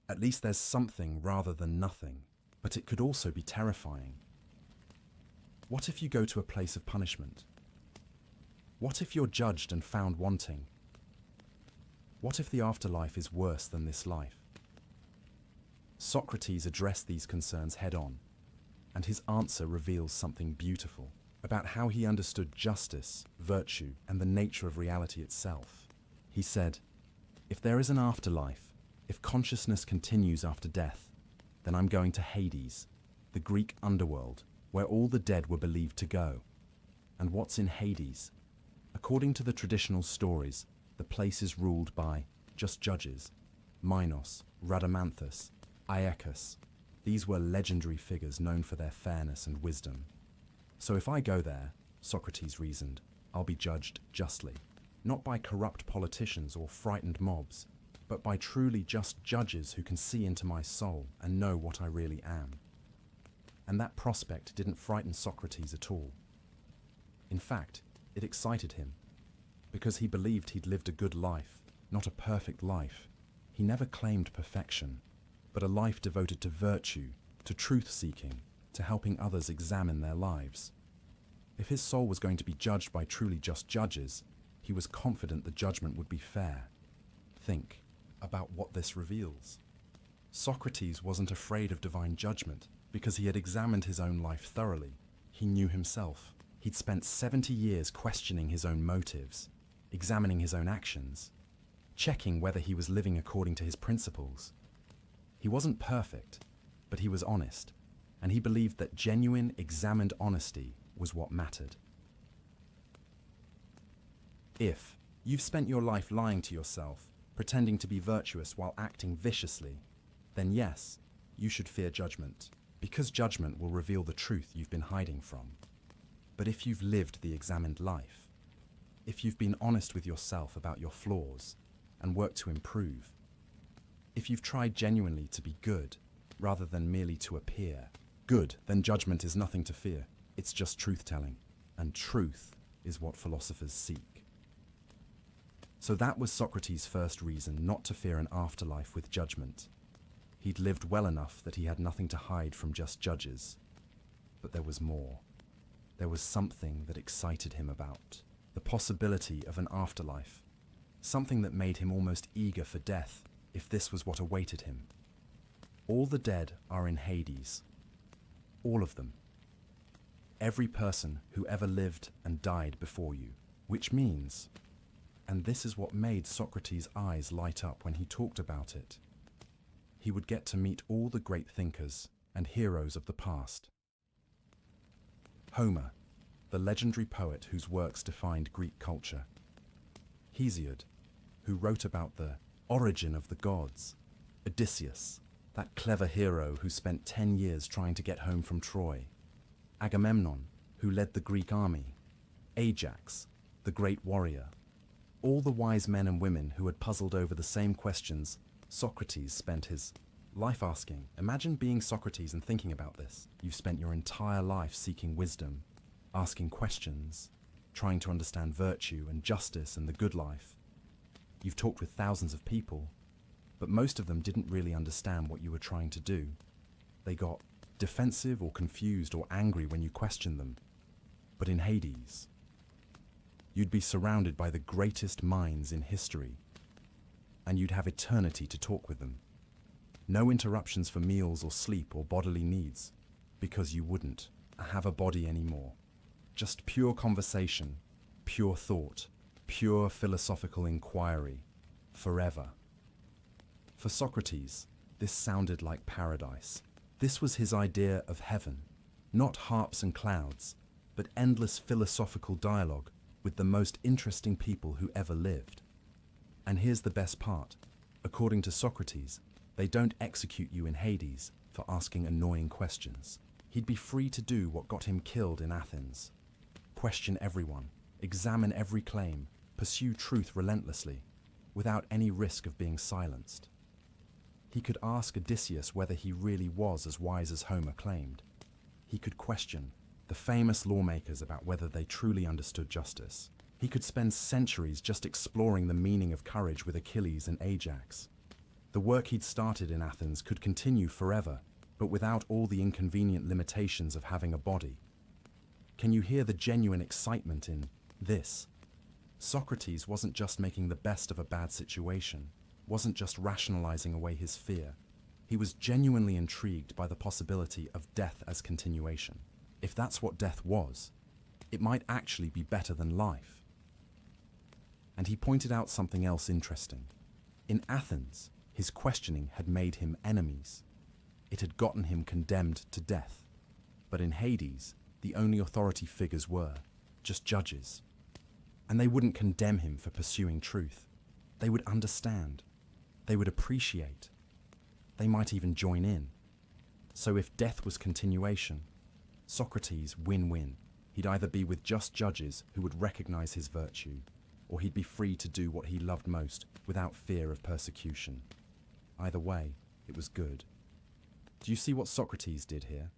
At least there's something rather than nothing. But it could also be terrifying. What if you go to a place of punishment? What if you're judged and found wanting? What if the afterlife is worse than this life? Socrates addressed these concerns head-on, and his answer reveals something beautiful about how he understood justice, virtue, and the nature of reality itself. He said, "If there is an afterlife, if consciousness continues after death, then I'm going to Hades, the Greek underworld, where all the dead were believed to go. And what's in Hades? According to the traditional stories, the place is ruled by just judges: Minos, Rhadamanthus, Aeacus. These were legendary figures known for their fairness and wisdom. So if I go there, Socrates reasoned, I'll be judged justly, not by corrupt politicians or frightened mobs, but by truly just judges who can see into my soul and know what I really am." And that prospect didn't frighten Socrates at all. In fact, it excited him, because he believed he'd lived a good life, not a perfect life. He never claimed perfection, but a life devoted to virtue, to truth-seeking, to helping others examine their lives. If his soul was going to be judged by truly just judges, he was confident the judgment would be fair. Think about what this reveals. Socrates wasn't afraid of divine judgment because he had examined his own life thoroughly. He knew himself. He'd spent 70 years questioning his own motives, examining his own actions, checking whether he was living according to his principles. He wasn't perfect, but he was honest, and he believed that genuine, examined honesty was what mattered. If you've spent your life lying to yourself, pretending to be virtuous while acting viciously, then yes, you should fear judgment, because judgment will reveal the truth you've been hiding from. But if you've lived the examined life, if you've been honest with yourself about your flaws and worked to improve, if you've tried genuinely to be good rather than merely to appear good, then judgment is nothing to fear. It's just truth-telling, and truth is what philosophers seek. So that was Socrates' first reason not to fear an afterlife with judgment. He'd lived well enough that he had nothing to hide from just judges. But there was more. There was something that excited him about the possibility of an afterlife, something that made him almost eager for death if this was what awaited him. All the dead are in Hades. All of them. Every person who ever lived and died before you, which means, and this is what made Socrates' eyes light up when he talked about it, he would get to meet all the great thinkers and heroes of the past. Homer, the legendary poet whose works defined Greek culture. Hesiod, who wrote about the origin of the gods. Odysseus, that clever hero who spent 10 years trying to get home from Troy. Agamemnon, who led the Greek army. Ajax, the great warrior. All the wise men and women who had puzzled over the same questions Socrates spent his life asking. Imagine being Socrates and thinking about this. You've spent your entire life seeking wisdom, asking questions, trying to understand virtue and justice and the good life. You've talked with thousands of people, but most of them didn't really understand what you were trying to do. They got defensive or confused or angry when you questioned them. But in Hades, You'd be surrounded by the greatest minds in history, and you'd have eternity to talk with them. No interruptions for meals or sleep or bodily needs, because you wouldn't have a body anymore. Just pure conversation, pure thought, pure philosophical inquiry, forever. For Socrates, this sounded like paradise. This was his idea of heaven, not harps and clouds, but endless philosophical dialogue with the most interesting people who ever lived. And here's the best part. According to Socrates, they don't execute you in Hades for asking annoying questions. He'd be free to do what got him killed in Athens. Question everyone, examine every claim, pursue truth relentlessly, without any risk of being silenced. He could ask Odysseus whether he really was as wise as Homer claimed. He could question the famous lawmakers about whether they truly understood justice. He could spend centuries just exploring the meaning of courage with Achilles and Ajax. The work he'd started in Athens could continue forever, but without all the inconvenient limitations of having a body. Can you hear the genuine excitement in this? Socrates wasn't just making the best of a bad situation, wasn't just rationalizing away his fear. He was genuinely intrigued by the possibility of death as continuation. If that's what death was, it might actually be better than life. And he pointed out something else interesting. In Athens, his questioning had made him enemies. It had gotten him condemned to death. But in Hades, the only authority figures were just judges. And they wouldn't condemn him for pursuing truth. They would understand. They would appreciate. They might even join in. So if death was continuation, Socrates win-win. He'd either be with just judges who would recognize his virtue, or he'd be free to do what he loved most without fear of persecution. Either way, it was good. Do you see what Socrates did here?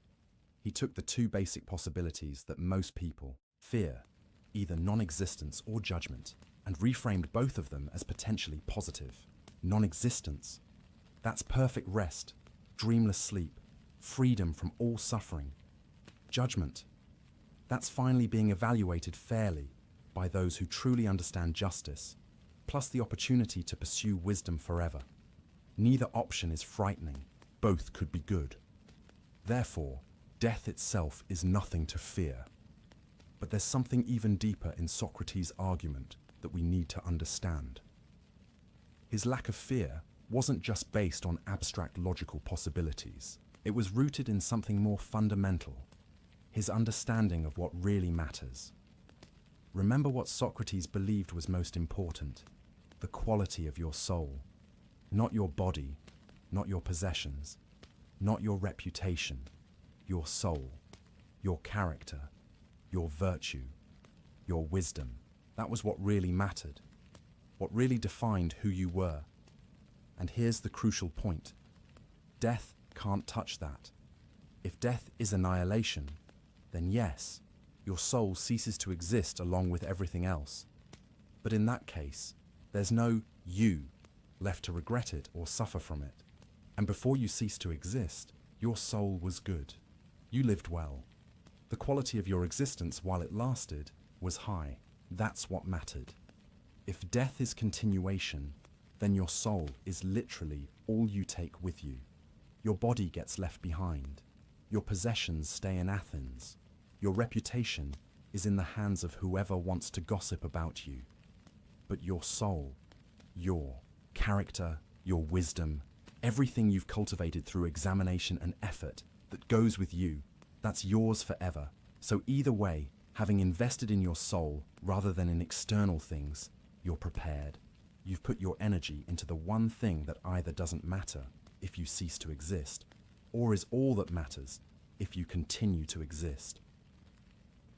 He took the two basic possibilities that most people fear, either non-existence or judgment, and reframed both of them as potentially positive. Non-existence. That's perfect rest, dreamless sleep, freedom from all suffering. Judgment. That's finally being evaluated fairly by those who truly understand justice, plus the opportunity to pursue wisdom forever. Neither option is frightening. Both could be good. Therefore, death itself is nothing to fear. But there's something even deeper in Socrates' argument that we need to understand. His lack of fear wasn't just based on abstract logical possibilities. It was rooted in something more fundamental, his understanding of what really matters. Remember what Socrates believed was most important: the quality of your soul. Not your body, not your possessions, not your reputation, your soul, your character, your virtue, your wisdom. That was what really mattered, what really defined who you were. And here's the crucial point. Death can't touch that. If death is annihilation, then yes, your soul ceases to exist along with everything else. But in that case, there's no you left to regret it or suffer from it. And before you cease to exist, your soul was good. You lived well. The quality of your existence while it lasted was high. That's what mattered. If death is continuation, then your soul is literally all you take with you. Your body gets left behind. Your possessions stay in Athens. Your reputation is in the hands of whoever wants to gossip about you. But your soul, your character, your wisdom, everything you've cultivated through examination and effort that goes with you, that's yours forever. So either way, having invested in your soul rather than in external things, you're prepared. You've put your energy into the one thing that either doesn't matter if you cease to exist, or is all that matters if you continue to exist.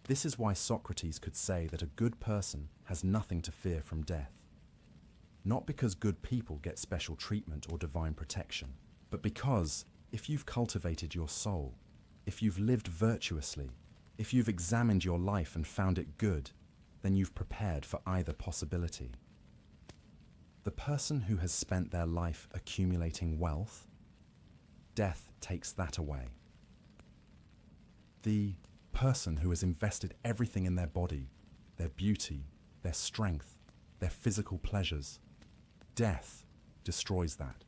This is why Socrates could say that a good person has nothing to fear from death. Not because good people get special treatment or divine protection, but because if you've cultivated your soul, if you've lived virtuously, if you've examined your life and found it good, then you've prepared for either possibility. The person who has spent their life accumulating wealth, death takes that away. The person who has invested everything in their body, their beauty, their strength, their physical pleasures. Death destroys that.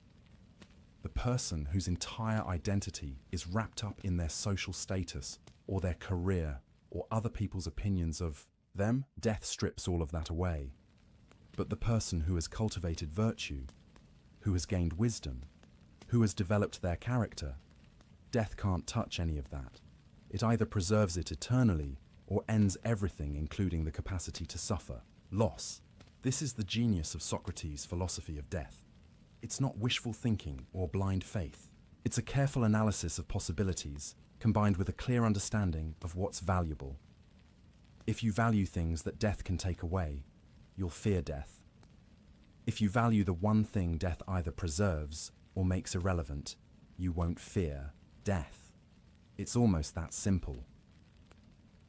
The person whose entire identity is wrapped up in their social status or their career or other people's opinions of them, death strips all of that away. But the person who has cultivated virtue, who has gained wisdom, who has developed their character, death can't touch any of that. It either preserves it eternally or ends everything, including the capacity to suffer, loss. This is the genius of Socrates' philosophy of death. It's not wishful thinking or blind faith. It's a careful analysis of possibilities, combined with a clear understanding of what's valuable. If you value things that death can take away, you'll fear death. If you value the one thing death either preserves or makes irrelevant, you won't fear death. It's almost that simple.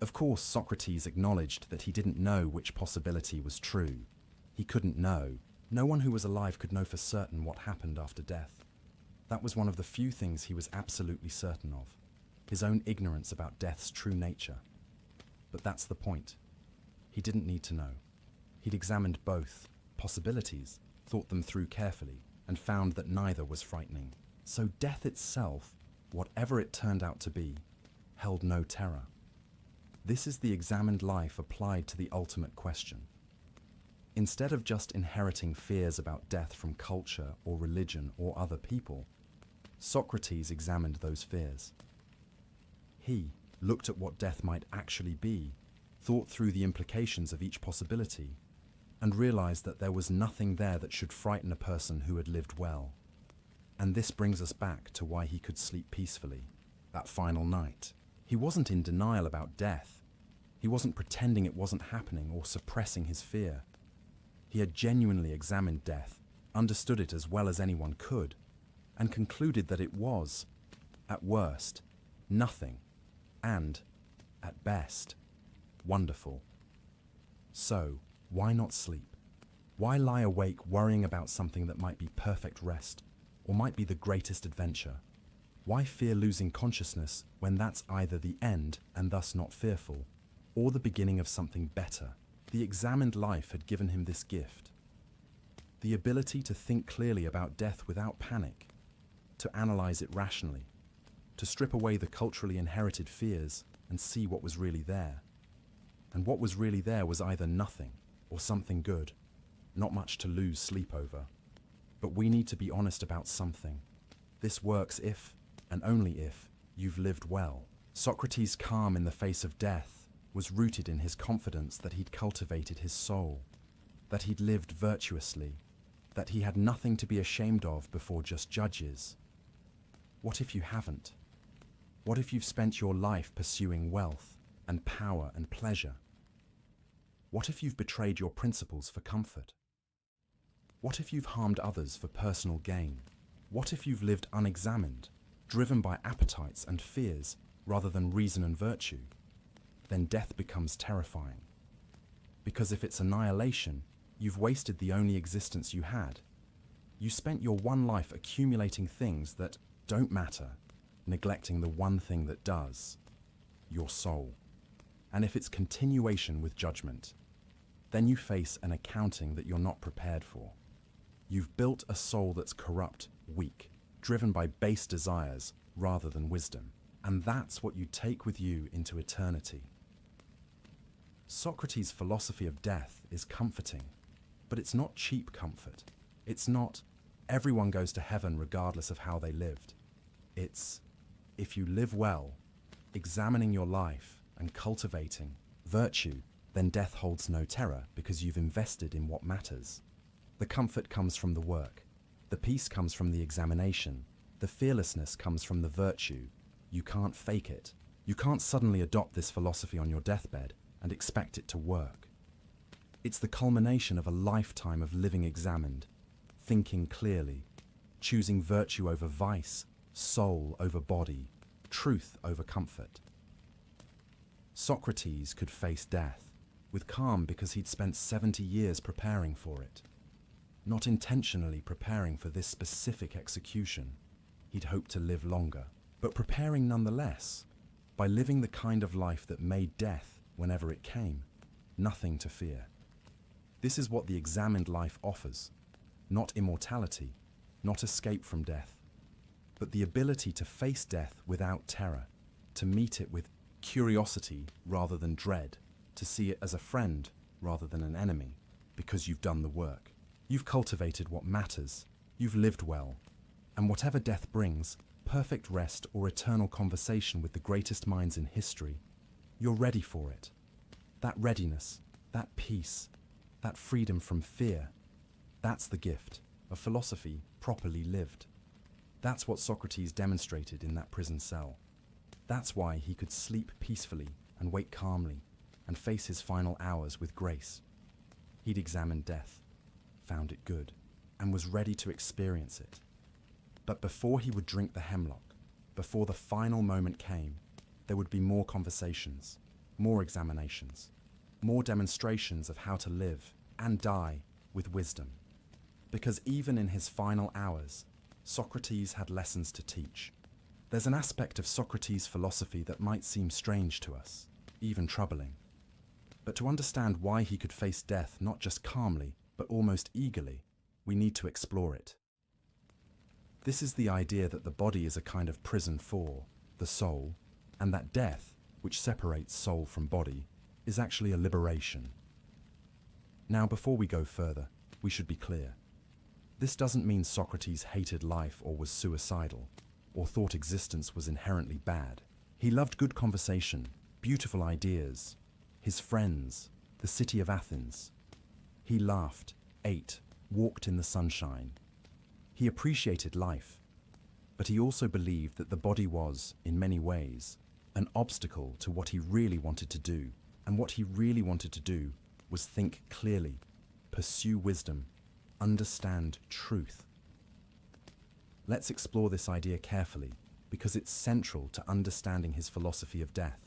Of course, Socrates acknowledged that he didn't know which possibility was true. He couldn't know. No one who was alive could know for certain what happened after death. That was one of the few things he was absolutely certain of, his own ignorance about death's true nature. But that's the point. He didn't need to know. He'd examined both possibilities, thought them through carefully, and found that neither was frightening. So death itself, whatever it turned out to be, held no terror. This is the examined life applied to the ultimate question. Instead of just inheriting fears about death from culture or religion or other people, Socrates examined those fears. He looked at what death might actually be, thought through the implications of each possibility, and realized that there was nothing there that should frighten a person who had lived well. And this brings us back to why he could sleep peacefully that final night. He wasn't in denial about death. He wasn't pretending it wasn't happening or suppressing his fear. He had genuinely examined death, understood it as well as anyone could, and concluded that it was, at worst, nothing, and, at best, wonderful. So, why not sleep? Why lie awake worrying about something that might be perfect rest, or might be the greatest adventure? Why fear losing consciousness when that's either the end and thus not fearful, or the beginning of something better? The examined life had given him this gift. The ability to think clearly about death without panic, to analyze it rationally, to strip away the culturally inherited fears and see what was really there. And what was really there was either nothing or something good, not much to lose sleep over. But we need to be honest about something. This works if, and only if, you've lived well. Socrates' calm in the face of death was rooted in his confidence that he'd cultivated his soul, that he'd lived virtuously, that he had nothing to be ashamed of before just judges. What if you haven't? What if you've spent your life pursuing wealth and power and pleasure? What if you've betrayed your principles for comfort? What if you've harmed others for personal gain? What if you've lived unexamined, driven by appetites and fears rather than reason and virtue? Then death becomes terrifying. Because if it's annihilation, you've wasted the only existence you had. You spent your one life accumulating things that don't matter, neglecting the one thing that does, your soul. And if it's continuation with judgment, then you face an accounting that you're not prepared for. You've built a soul that's corrupt, weak, driven by base desires rather than wisdom. And that's what you take with you into eternity. Socrates' philosophy of death is comforting, but it's not cheap comfort. It's not, everyone goes to heaven regardless of how they lived. It's, if you live well, examining your life and cultivating virtue, then death holds no terror because you've invested in what matters. The comfort comes from the work. The peace comes from the examination. The fearlessness comes from the virtue. You can't fake it. You can't suddenly adopt this philosophy on your deathbed and expect it to work. It's the culmination of a lifetime of living examined, thinking clearly, choosing virtue over vice, soul over body, truth over comfort. Socrates could face death with calm because he'd spent 70 years preparing for it. Not intentionally preparing for this specific execution. He'd hoped to live longer, but preparing nonetheless, by living the kind of life that made death, whenever it came, nothing to fear. This is what the examined life offers. Not immortality, not escape from death, but the ability to face death without terror, to meet it with curiosity rather than dread, to see it as a friend rather than an enemy, because you've done the work. You've cultivated what matters, you've lived well, and whatever death brings, perfect rest or eternal conversation with the greatest minds in history, you're ready for it. That readiness, that peace, that freedom from fear, that's the gift of philosophy properly lived. That's what Socrates demonstrated in that prison cell. That's why he could sleep peacefully and wake calmly and face his final hours with grace. He'd examined death, found it good, and was ready to experience it. But before he would drink the hemlock, before the final moment came, there would be more conversations, more examinations, more demonstrations of how to live and die with wisdom. Because even in his final hours, Socrates had lessons to teach. There's an aspect of Socrates' philosophy that might seem strange to us, even troubling. But to understand why he could face death not just calmly, but almost eagerly, we need to explore it. This is the idea that the body is a kind of prison for the soul, and that death, which separates soul from body, is actually a liberation. Now, before we go further, we should be clear. This doesn't mean Socrates hated life or was suicidal, or thought existence was inherently bad. He loved good conversation, beautiful ideas, his friends, the city of Athens. He laughed, ate, walked in the sunshine. He appreciated life, but he also believed that the body was, in many ways, an obstacle to what he really wanted to do, and what he really wanted to do was think clearly, pursue wisdom, understand truth. Let's explore this idea carefully, because it's central to understanding his philosophy of death.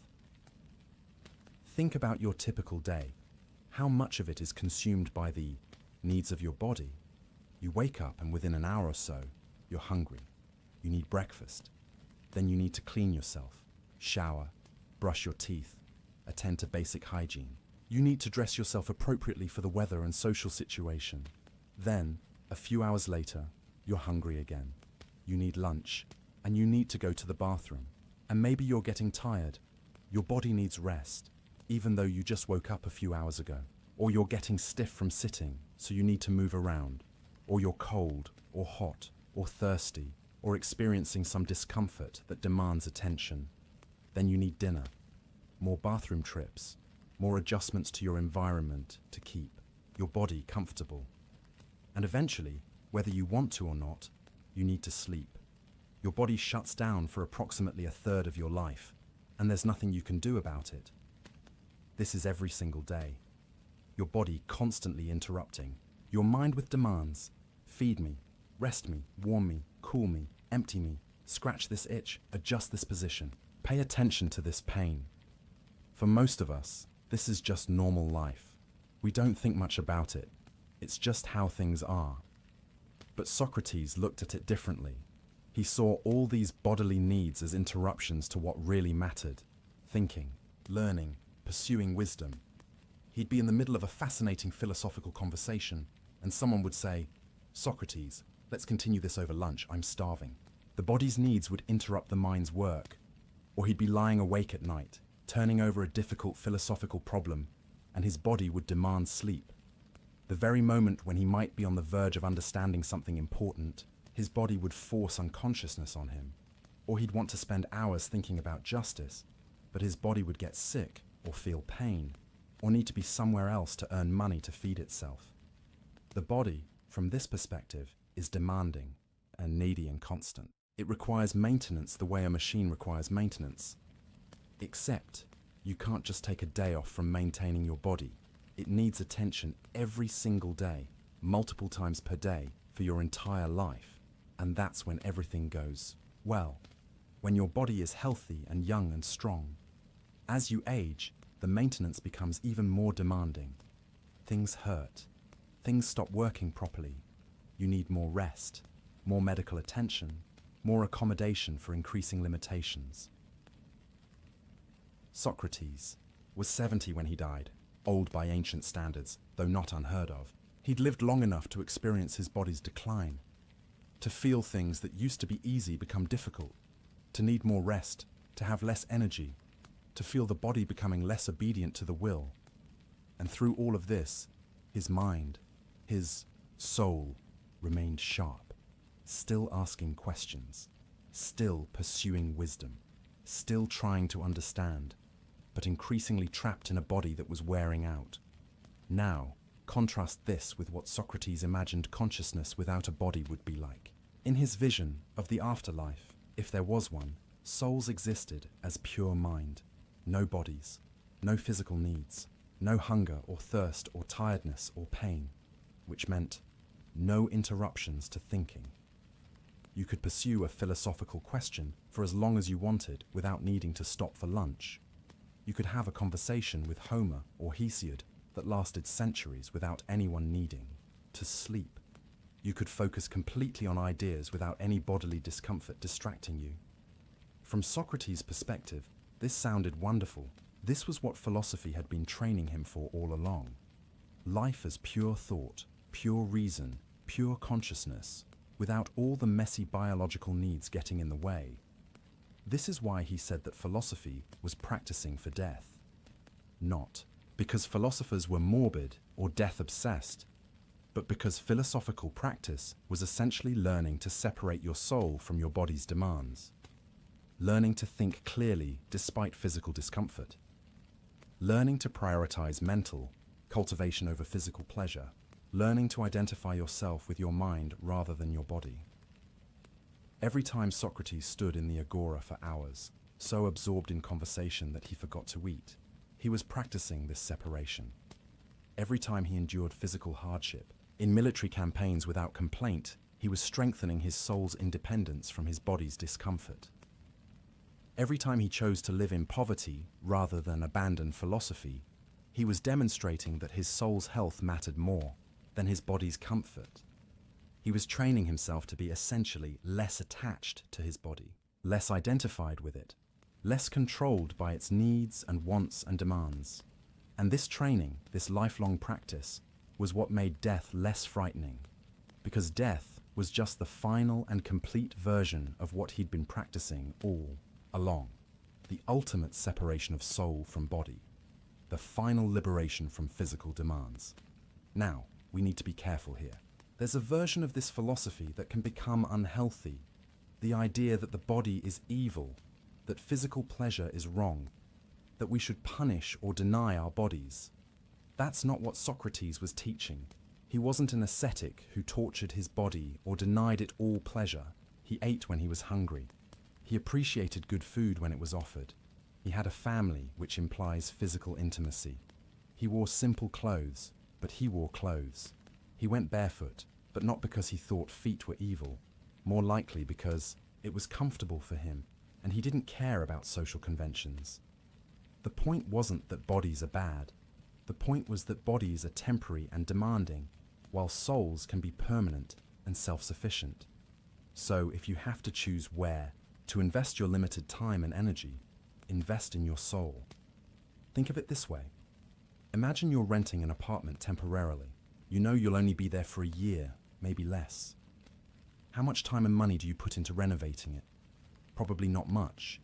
Think about your typical day. How much of it is consumed by the needs of your body? You wake up and within an hour or so, you're hungry. You need breakfast. Then you need to clean yourself, shower, brush your teeth, attend to basic hygiene. You need to dress yourself appropriately for the weather and social situation. Then, a few hours later, you're hungry again. You need lunch, and you need to go to the bathroom. And maybe you're getting tired. Your body needs rest, even though you just woke up a few hours ago. Or you're getting stiff from sitting, so you need to move around. Or you're cold, or hot, or thirsty, or experiencing some discomfort that demands attention. Then you need dinner, more bathroom trips, more adjustments to your environment to keep your body comfortable. And eventually, whether you want to or not, you need to sleep. Your body shuts down for approximately a third of your life, and there's nothing you can do about it. This is every single day. Your body constantly interrupting. Your mind with demands. Feed me, rest me, warm me, cool me, empty me, scratch this itch, adjust this position. Pay attention to this pain. For most of us, this is just normal life. We don't think much about it. It's just how things are. But Socrates looked at it differently. He saw all these bodily needs as interruptions to what really mattered. Thinking, learning, pursuing wisdom. He'd be in the middle of a fascinating philosophical conversation, and someone would say, "Socrates, let's continue this over lunch, I'm starving." The body's needs would interrupt the mind's work. Or he'd be lying awake at night, turning over a difficult philosophical problem, and his body would demand sleep. The very moment when he might be on the verge of understanding something important, his body would force unconsciousness on him. Or he'd want to spend hours thinking about justice, but his body would get sick, or feel pain, or need to be somewhere else to earn money to feed itself. The body, from this perspective, is demanding and needy and constant. It requires maintenance the way a machine requires maintenance. Except, you can't just take a day off from maintaining your body. It needs attention every single day, multiple times per day, for your entire life. And that's when everything goes well. When your body is healthy and young and strong. As you age, the maintenance becomes even more demanding. Things hurt. Things stop working properly. You need more rest, more medical attention, more accommodation for increasing limitations. Socrates was 70 when he died. old by ancient standards, though not unheard of. He'd lived long enough to experience his body's decline, to feel things that used to be easy become difficult, to need more rest, to have less energy, to feel the body becoming less obedient to the will. And through all of this, his mind, his soul, remained sharp, still asking questions, still pursuing wisdom, still trying to understand, but increasingly trapped in a body that was wearing out. Now, contrast this with what Socrates imagined consciousness without a body would be like. In his vision of the afterlife, if there was one, souls existed as pure mind, no bodies, no physical needs, no hunger or thirst or tiredness or pain, which meant no interruptions to thinking. You could pursue a philosophical question for as long as you wanted without needing to stop for lunch. You could have a conversation with Homer or Hesiod that lasted centuries without anyone needing to sleep. You could focus completely on ideas without any bodily discomfort distracting you. From Socrates' perspective, this sounded wonderful. This was what philosophy had been training him for all along. Life as pure thought, pure reason, pure consciousness, without all the messy biological needs getting in the way. This is why he said that philosophy was practicing for death. Not because philosophers were morbid or death-obsessed, but because philosophical practice was essentially learning to separate your soul from your body's demands, learning to think clearly despite physical discomfort, learning to prioritize mental cultivation over physical pleasure, learning to identify yourself with your mind rather than your body. Every time Socrates stood in the agora for hours, so absorbed in conversation that he forgot to eat, he was practicing this separation. Every time he endured physical hardship, in military campaigns without complaint, he was strengthening his soul's independence from his body's discomfort. Every time he chose to live in poverty rather than abandon philosophy, he was demonstrating that his soul's health mattered more than his body's comfort. He was training himself to be essentially less attached to his body, less identified with it, less controlled by its needs and wants and demands. And this training, this lifelong practice, was what made death less frightening, because death was just the final and complete version of what he'd been practicing all along, the ultimate separation of soul from body, the final liberation from physical demands. Now, we need to be careful here. There's a version of this philosophy that can become unhealthy, the idea that the body is evil, that physical pleasure is wrong, that we should punish or deny our bodies. That's not what Socrates was teaching. He wasn't an ascetic who tortured his body or denied it all pleasure. He ate when he was hungry. He appreciated good food when it was offered. He had a family, which implies physical intimacy. He wore simple clothes, but he wore clothes. He went barefoot, but not because he thought feet were evil, more likely because it was comfortable for him, and he didn't care about social conventions. The point wasn't that bodies are bad. The point was that bodies are temporary and demanding, while souls can be permanent and self-sufficient. So if you have to choose where to invest your limited time and energy, invest in your soul. Think of it this way. Imagine you're renting an apartment temporarily. You know you'll only be there for a year, maybe less. How much time and money do you put into renovating it? Probably not much.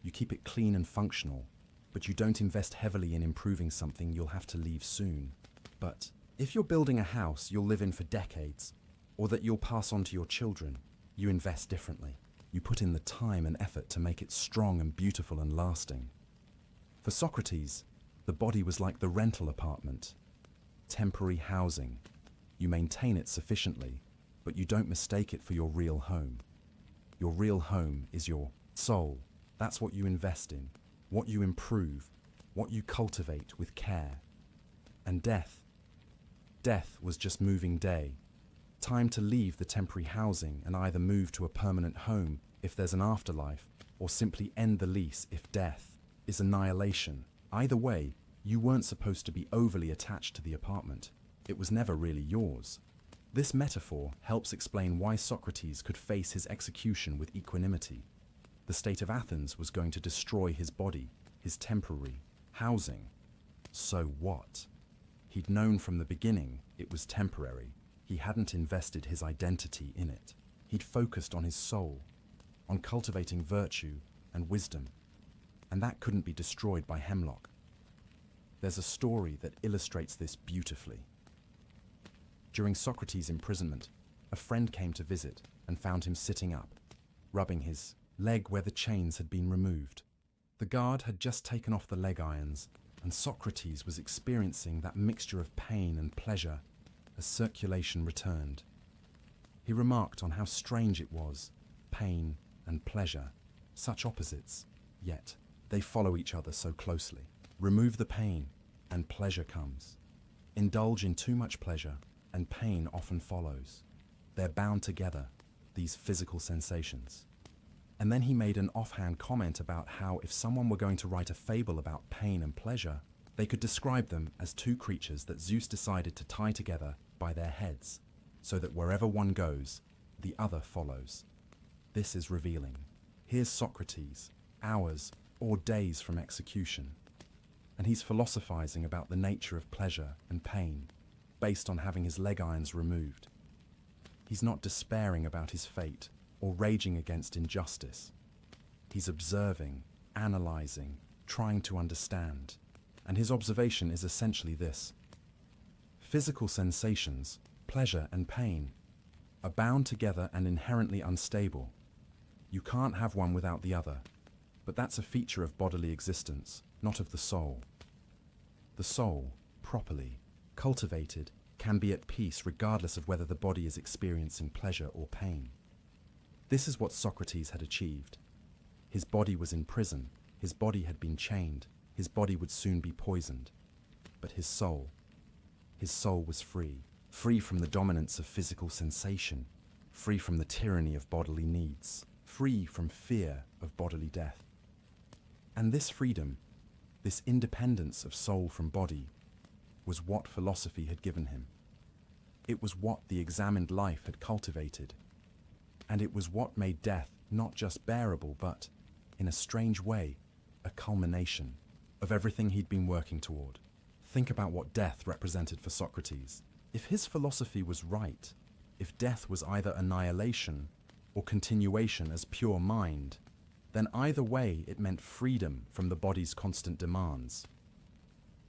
You keep it clean and functional, but you don't invest heavily in improving something you'll have to leave soon. But if you're building a house you'll live in for decades, or that you'll pass on to your children, you invest differently. You put in the time and effort to make it strong and beautiful and lasting. For Socrates, the body was like the rental apartment, temporary housing. You maintain it sufficiently, but you don't mistake it for your real home. Your real home is your soul. That's what you invest in, what you improve, what you cultivate with care. And death was just moving day. Time to leave the temporary housing and either move to a permanent home if there's an afterlife, or simply end the lease if death is annihilation. Either way, you weren't supposed to be overly attached to the apartment. It was never really yours. This metaphor helps explain why Socrates could face his execution with equanimity. The state of Athens was going to destroy his body, his temporary housing. So what? He'd known from the beginning it was temporary. He hadn't invested his identity in it. He'd focused on his soul, on cultivating virtue and wisdom, and that couldn't be destroyed by hemlock. There's a story that illustrates this beautifully. During Socrates' imprisonment, a friend came to visit and found him sitting up, rubbing his leg where the chains had been removed. The guard had just taken off the leg irons, and Socrates was experiencing that mixture of pain and pleasure as circulation returned. He remarked on how strange it was, pain and pleasure, such opposites, yet they follow each other so closely. Remove the pain, and pleasure comes. Indulge in too much pleasure, and pain often follows. They're bound together, these physical sensations. And then he made an offhand comment about how if someone were going to write a fable about pain and pleasure, they could describe them as two creatures that Zeus decided to tie together by their heads, so that wherever one goes, the other follows. This is revealing. Here's Socrates, hours or days from execution, and he's philosophizing about the nature of pleasure and pain, based on having his leg irons removed. He's not despairing about his fate or raging against injustice. He's observing, analyzing, trying to understand, and his observation is essentially this. Physical sensations, pleasure and pain, are bound together and inherently unstable. You can't have one without the other, but that's a feature of bodily existence, not of the soul. The soul, properly cultivated, can be at peace regardless of whether the body is experiencing pleasure or pain. This is what Socrates had achieved. His body was in prison, his body had been chained, his body would soon be poisoned. But his soul was free, free from the dominance of physical sensation, free from the tyranny of bodily needs, free from fear of bodily death. And this freedom, this independence of soul from body, was what philosophy had given him. It was what the examined life had cultivated. And it was what made death not just bearable, but, in a strange way, a culmination of everything he'd been working toward. Think about what death represented for Socrates. If his philosophy was right, if death was either annihilation or continuation as pure mind, then either way it meant freedom from the body's constant demands.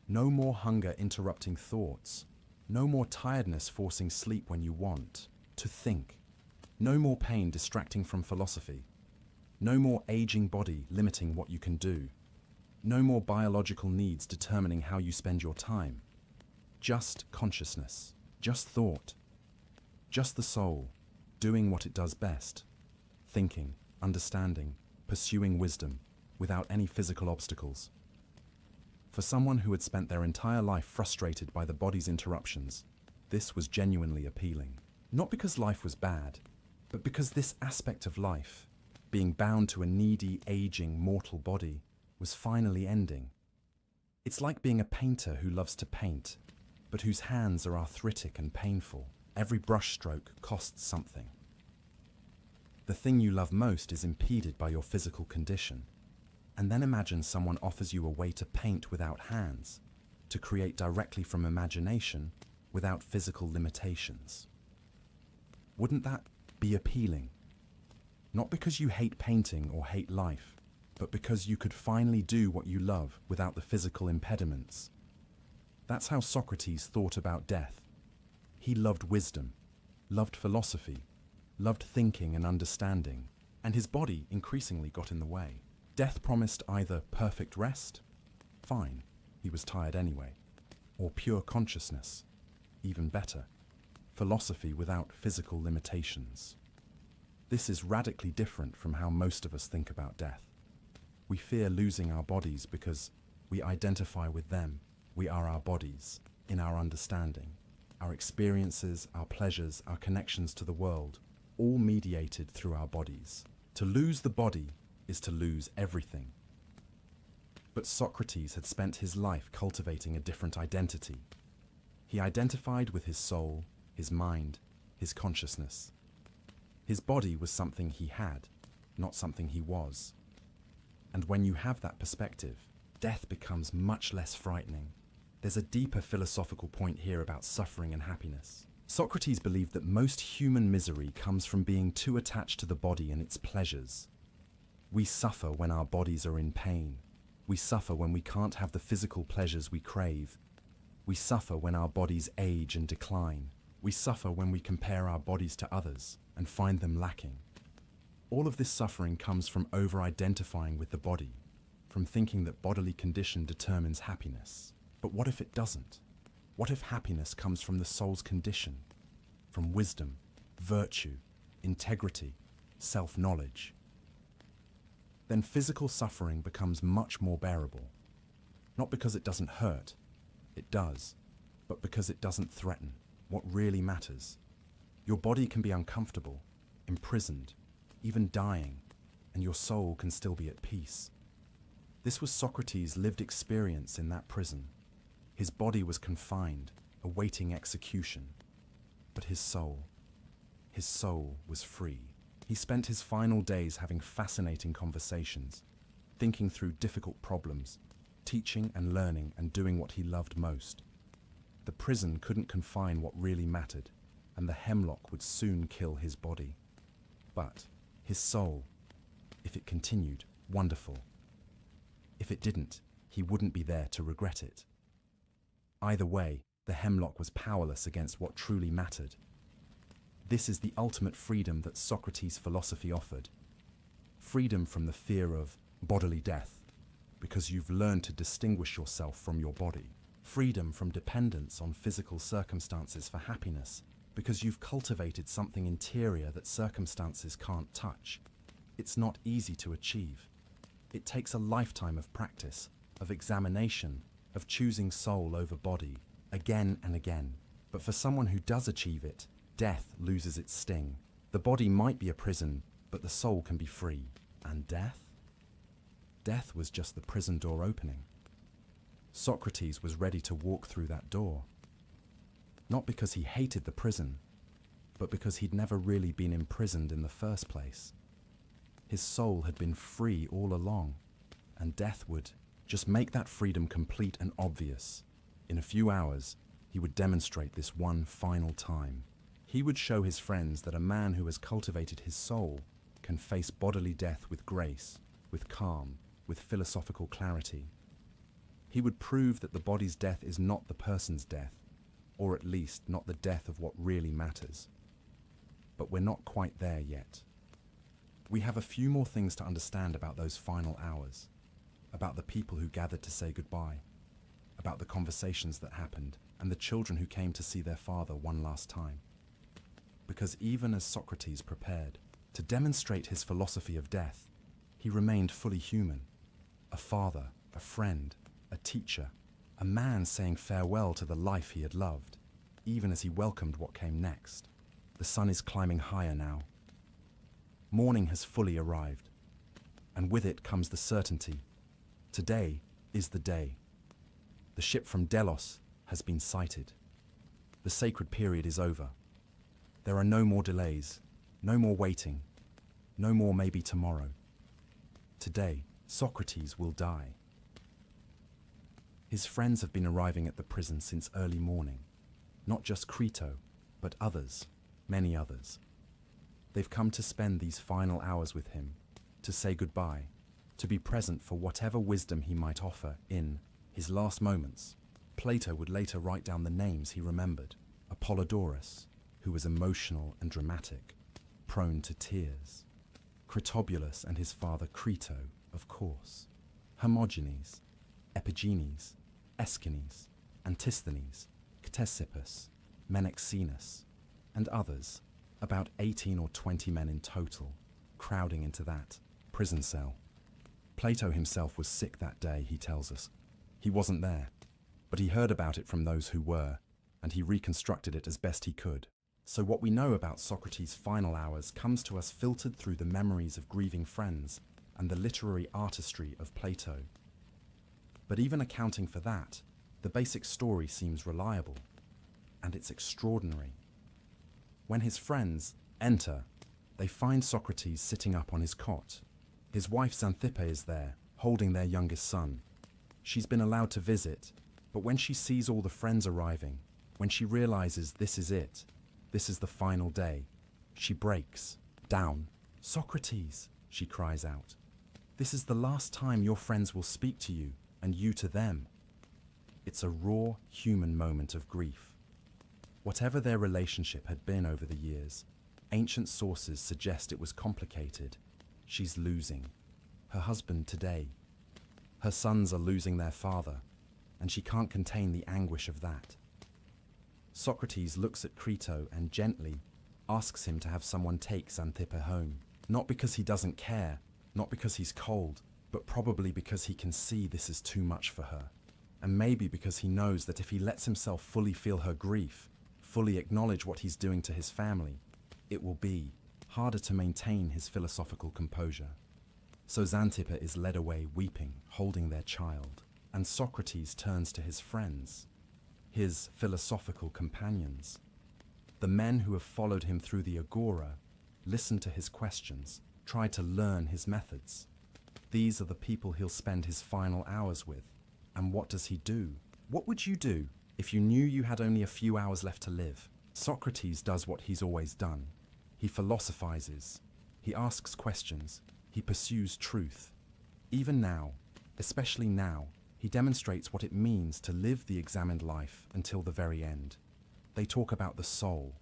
No more hunger interrupting thoughts, no more tiredness forcing sleep when you want to think. No more pain distracting from philosophy. No more aging body limiting what you can do. No more biological needs determining how you spend your time. Just consciousness, just thought, just the soul, doing what it does best, thinking, understanding, pursuing wisdom, without any physical obstacles. For someone who had spent their entire life frustrated by the body's interruptions, this was genuinely appealing. Not because life was bad, but because this aspect of life, being bound to a needy, aging, mortal body, was finally ending. It's like being a painter who loves to paint, but whose hands are arthritic and painful. Every brushstroke costs something. The thing you love most is impeded by your physical condition. And then imagine someone offers you a way to paint without hands, to create directly from imagination without physical limitations. Wouldn't that be appealing? Not because you hate painting or hate life, but because you could finally do what you love without the physical impediments. That's how Socrates thought about death. He loved wisdom, loved philosophy, loved thinking and understanding, and his body increasingly got in the way. Death promised either perfect rest, fine, he was tired anyway, or pure consciousness, even better, philosophy without physical limitations. This is radically different from how most of us think about death. We fear losing our bodies because we identify with them. We are our bodies, in our understanding, our experiences, our pleasures, our connections to the world, all mediated through our bodies. To lose the body is to lose everything. But Socrates had spent his life cultivating a different identity. He identified with his soul, his mind, his consciousness. His body was something he had, not something he was. And when you have that perspective, death becomes much less frightening. There's a deeper philosophical point here about suffering and happiness. Socrates believed that most human misery comes from being too attached to the body and its pleasures. We suffer when our bodies are in pain. We suffer when we can't have the physical pleasures we crave. We suffer when our bodies age and decline. We suffer when we compare our bodies to others and find them lacking. All of this suffering comes from over-identifying with the body, from thinking that bodily condition determines happiness. But what if it doesn't? What if happiness comes from the soul's condition, from wisdom, virtue, integrity, self-knowledge? Then physical suffering becomes much more bearable. Not because it doesn't hurt, it does, but because it doesn't threaten what really matters. Your body can be uncomfortable, imprisoned, even dying, and your soul can still be at peace. This was Socrates' lived experience in that prison. His body was confined, awaiting execution, but his soul was free. He spent his final days having fascinating conversations, thinking through difficult problems, teaching and learning and doing what he loved most. The prison couldn't confine what really mattered, and the hemlock would soon kill his body. But his soul, if it continued, wonderful. If it didn't, he wouldn't be there to regret it. Either way, the hemlock was powerless against what truly mattered. This is the ultimate freedom that Socrates' philosophy offered. Freedom from the fear of bodily death, because you've learned to distinguish yourself from your body. Freedom from dependence on physical circumstances for happiness, because you've cultivated something interior that circumstances can't touch. It's not easy to achieve. It takes a lifetime of practice, of examination, of choosing soul over body, again and again. But for someone who does achieve it, death loses its sting. The body might be a prison, but the soul can be free. And death? Death was just the prison door opening. Socrates was ready to walk through that door. Not because he hated the prison, but because he'd never really been imprisoned in the first place. His soul had been free all along, and death would just make that freedom complete and obvious. In a few hours, he would demonstrate this one final time. He would show his friends that a man who has cultivated his soul can face bodily death with grace, with calm, with philosophical clarity. He would prove that the body's death is not the person's death, or at least not the death of what really matters. But we're not quite there yet. We have a few more things to understand about those final hours, about the people who gathered to say goodbye, about the conversations that happened, and the children who came to see their father one last time. Because even as Socrates prepared to demonstrate his philosophy of death, he remained fully human, a father, a friend, a teacher, a man saying farewell to the life he had loved, even as he welcomed what came next. The sun is climbing higher now. Morning has fully arrived, and with it comes the certainty. Today is the day. The ship from Delos has been sighted. The sacred period is over. There are no more delays, no more waiting, no more maybe tomorrow. Today, Socrates will die. His friends have been arriving at the prison since early morning. Not just Crito, but others, many others. They've come to spend these final hours with him, to say goodbye, to be present for whatever wisdom he might offer in his last moments. Plato would later write down the names he remembered. Apollodorus, who was emotional and dramatic, prone to tears. Critobulus and his father Crito, of course. Hermogenes, Epigenes, Aeschines, Antisthenes, Ctesippus, Menexenus, and others, about 18 or 20 men in total, crowding into that prison cell. Plato himself was sick that day, he tells us. He wasn't there, but he heard about it from those who were, and he reconstructed it as best he could. So what we know about Socrates' final hours comes to us filtered through the memories of grieving friends and the literary artistry of Plato. But even accounting for that, the basic story seems reliable, and it's extraordinary. When his friends enter, they find Socrates sitting up on his cot. His wife Xanthippe is there, holding their youngest son. She's been allowed to visit, But when she sees all the friends arriving, when she realizes this is it, this is the final day, she breaks down. "Socrates," she cries out, "this is the last time your friends will speak to you, and you to them." It's a raw, human moment of grief. Whatever their relationship had been over the years, ancient sources suggest it was complicated. She's losing her husband today. Her sons are losing their father, and she can't contain the anguish of that. Socrates looks at Crito and gently asks him to have someone take Xanthippe home. Not because he doesn't care, not because he's cold, but probably because he can see this is too much for her. And maybe because he knows that if he lets himself fully feel her grief, fully acknowledge what he's doing to his family, it will be harder to maintain his philosophical composure. So Xanthippe is led away weeping, holding their child, and Socrates turns to his friends, his philosophical companions. The men who have followed him through the agora, listened to his questions, tried to learn his methods. These are the people he'll spend his final hours with. And what does he do? What would you do if you knew you had only a few hours left to live? Socrates does what he's always done. He philosophizes. He asks questions. He pursues truth. Even now, especially now, he demonstrates what it means to live the examined life until the very end. They talk about the soul,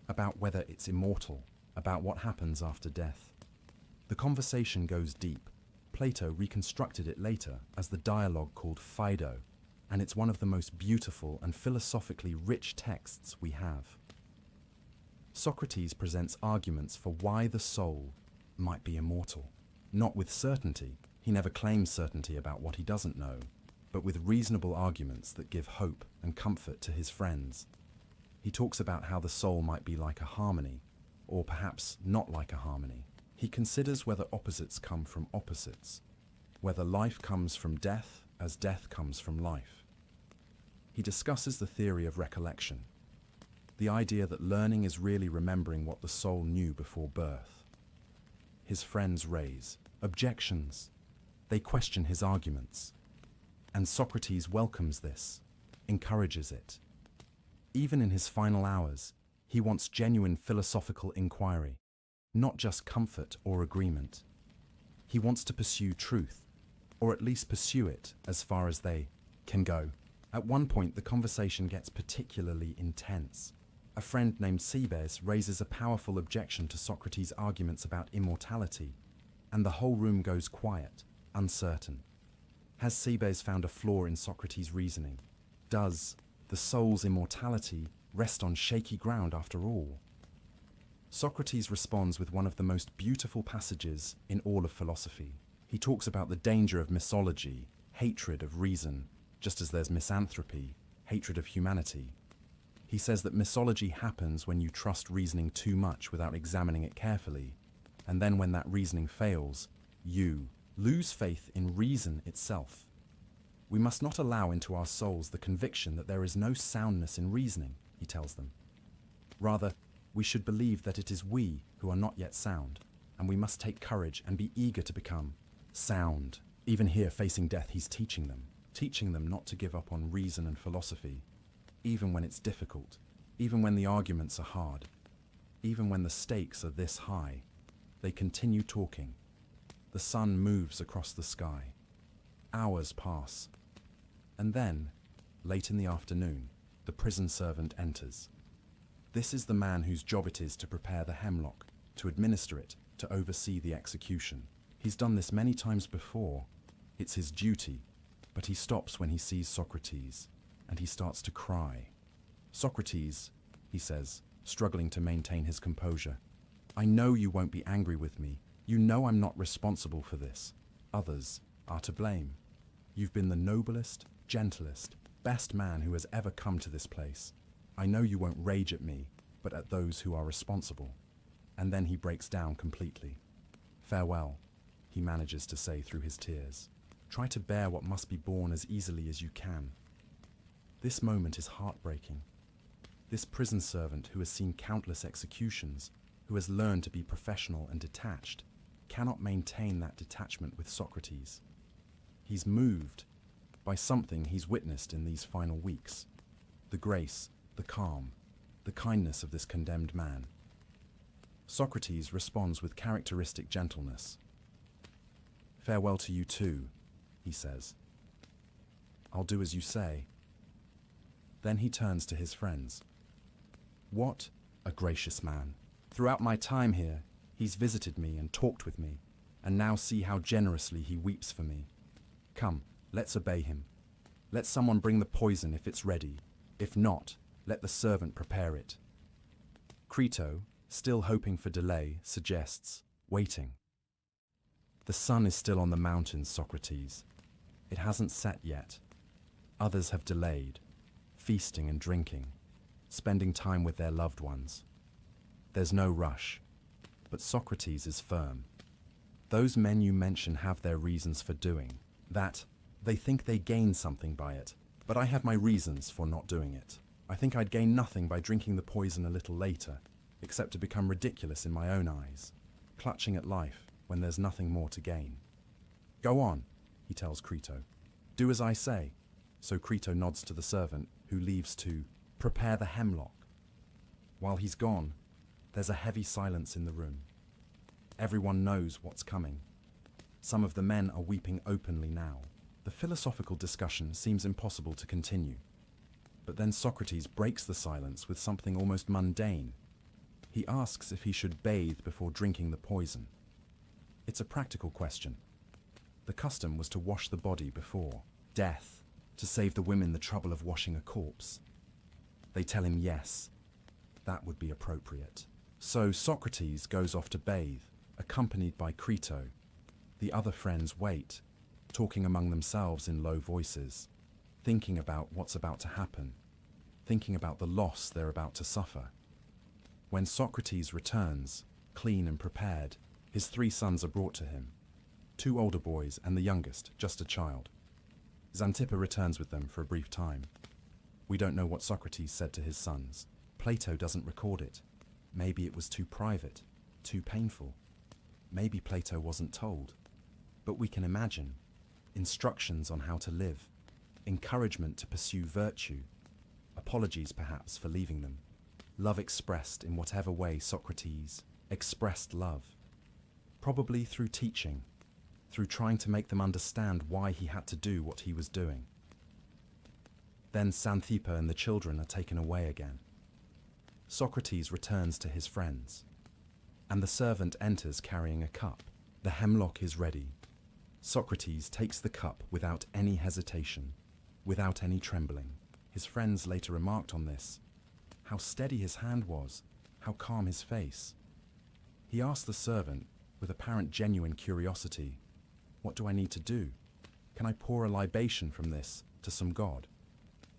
about whether it's immortal, about what happens after death. The conversation goes deep. Plato reconstructed it later as the dialogue called Phaedo, and it's one of the most beautiful and philosophically rich texts we have. Socrates presents arguments for why the soul might be immortal. Not with certainty, he never claims certainty about what he doesn't know, but with reasonable arguments that give hope and comfort to his friends. He talks about how the soul might be like a harmony, or perhaps not like a harmony. He considers whether opposites come from opposites, whether life comes from death as death comes from life. He discusses the theory of recollection, the idea that learning is really remembering what the soul knew before birth. His friends raise objections. They question his arguments. And Socrates welcomes this, encourages it. Even in his final hours, he wants genuine philosophical inquiry, not just comfort or agreement. He wants to pursue truth, or at least pursue it as far as they can go. At one point, the conversation gets particularly intense. A friend named Cebes raises a powerful objection to Socrates' arguments about immortality, and the whole room goes quiet, uncertain. Has Cebes found a flaw in Socrates' reasoning? Does the soul's immortality rest on shaky ground after all? Socrates responds with one of the most beautiful passages in all of philosophy. He talks about the danger of misology, hatred of reason, just as there's misanthropy, hatred of humanity. He says that misology happens when you trust reasoning too much without examining it carefully, and then when that reasoning fails, you lose faith in reason itself. We must not allow into our souls the conviction that there is no soundness in reasoning, he tells them. Rather, we should believe that it is we who are not yet sound, and we must take courage and be eager to become sound. Even here, facing death, he's teaching them not to give up on reason and philosophy, even when it's difficult, even when the arguments are hard, even when the stakes are this high. They continue talking. The sun moves across the sky. Hours pass. And then, late in the afternoon, the prison servant enters. This is the man whose job it is to prepare the hemlock, to administer it, to oversee the execution. He's done this many times before. It's his duty, but he stops when he sees Socrates, and he starts to cry. "Socrates," he says, struggling to maintain his composure, "I know you won't be angry with me. You know I'm not responsible for this. Others are to blame. You've been the noblest, gentlest, best man who has ever come to this place. I know you won't rage at me, but at those who are responsible." And then he breaks down completely. "Farewell," he manages to say through his tears. "Try to bear what must be borne as easily as you can." This moment is heartbreaking. This prison servant who has seen countless executions, who has learned to be professional and detached, cannot maintain that detachment with Socrates. He's moved, by something he's witnessed in these final weeks. The grace, the calm, the kindness of this condemned man. Socrates responds with characteristic gentleness. "Farewell to you too," he says. "I'll do as you say." Then he turns to his friends. "What a gracious man. Throughout my time here, he's visited me and talked with me, and now see how generously he weeps for me. Come, let's obey him. Let someone bring the poison if it's ready. If not, let the servant prepare it." Crito, still hoping for delay, suggests waiting. "The sun is still on the mountains, Socrates. It hasn't set yet. Others have delayed, feasting and drinking, spending time with their loved ones. There's no rush." But Socrates is firm. "Those men you mention have their reasons for doing that. They think they gain something by it, but I have my reasons for not doing it. I think I'd gain nothing by drinking the poison a little later, except to become ridiculous in my own eyes, clutching at life when there's nothing more to gain." "Go on," he tells Crito. "Do as I say." So Crito nods to the servant, who leaves to prepare the hemlock. While he's gone, there's a heavy silence in the room. Everyone knows what's coming. Some of the men are weeping openly now. The philosophical discussion seems impossible to continue. But then Socrates breaks the silence with something almost mundane. He asks if he should bathe before drinking the poison. It's a practical question. The custom was to wash the body before death, to save the women the trouble of washing a corpse. They tell him yes, that would be appropriate. So Socrates goes off to bathe, accompanied by Crito. The other friends wait, talking among themselves in low voices, thinking about what's about to happen, thinking about the loss they're about to suffer. When Socrates returns, clean and prepared, his 3 sons are brought to him. 2 older boys and the youngest, just a child. Xanthippe returns with them for a brief time. We don't know what Socrates said to his sons. Plato doesn't record it. Maybe it was too private, too painful. Maybe Plato wasn't told. But we can imagine. Instructions on how to live. Encouragement to pursue virtue. Apologies perhaps for leaving them. Love expressed in whatever way Socrates expressed love. Probably through teaching, through trying to make them understand why he had to do what he was doing. Then Xanthippe and the children are taken away again. Socrates returns to his friends, and the servant enters carrying a cup. The hemlock is ready. Socrates takes the cup without any hesitation, without any trembling. His friends later remarked on this. How steady his hand was, how calm his face. He asked the servant, with apparent genuine curiosity, "What do I need to do? Can I pour a libation from this to some god?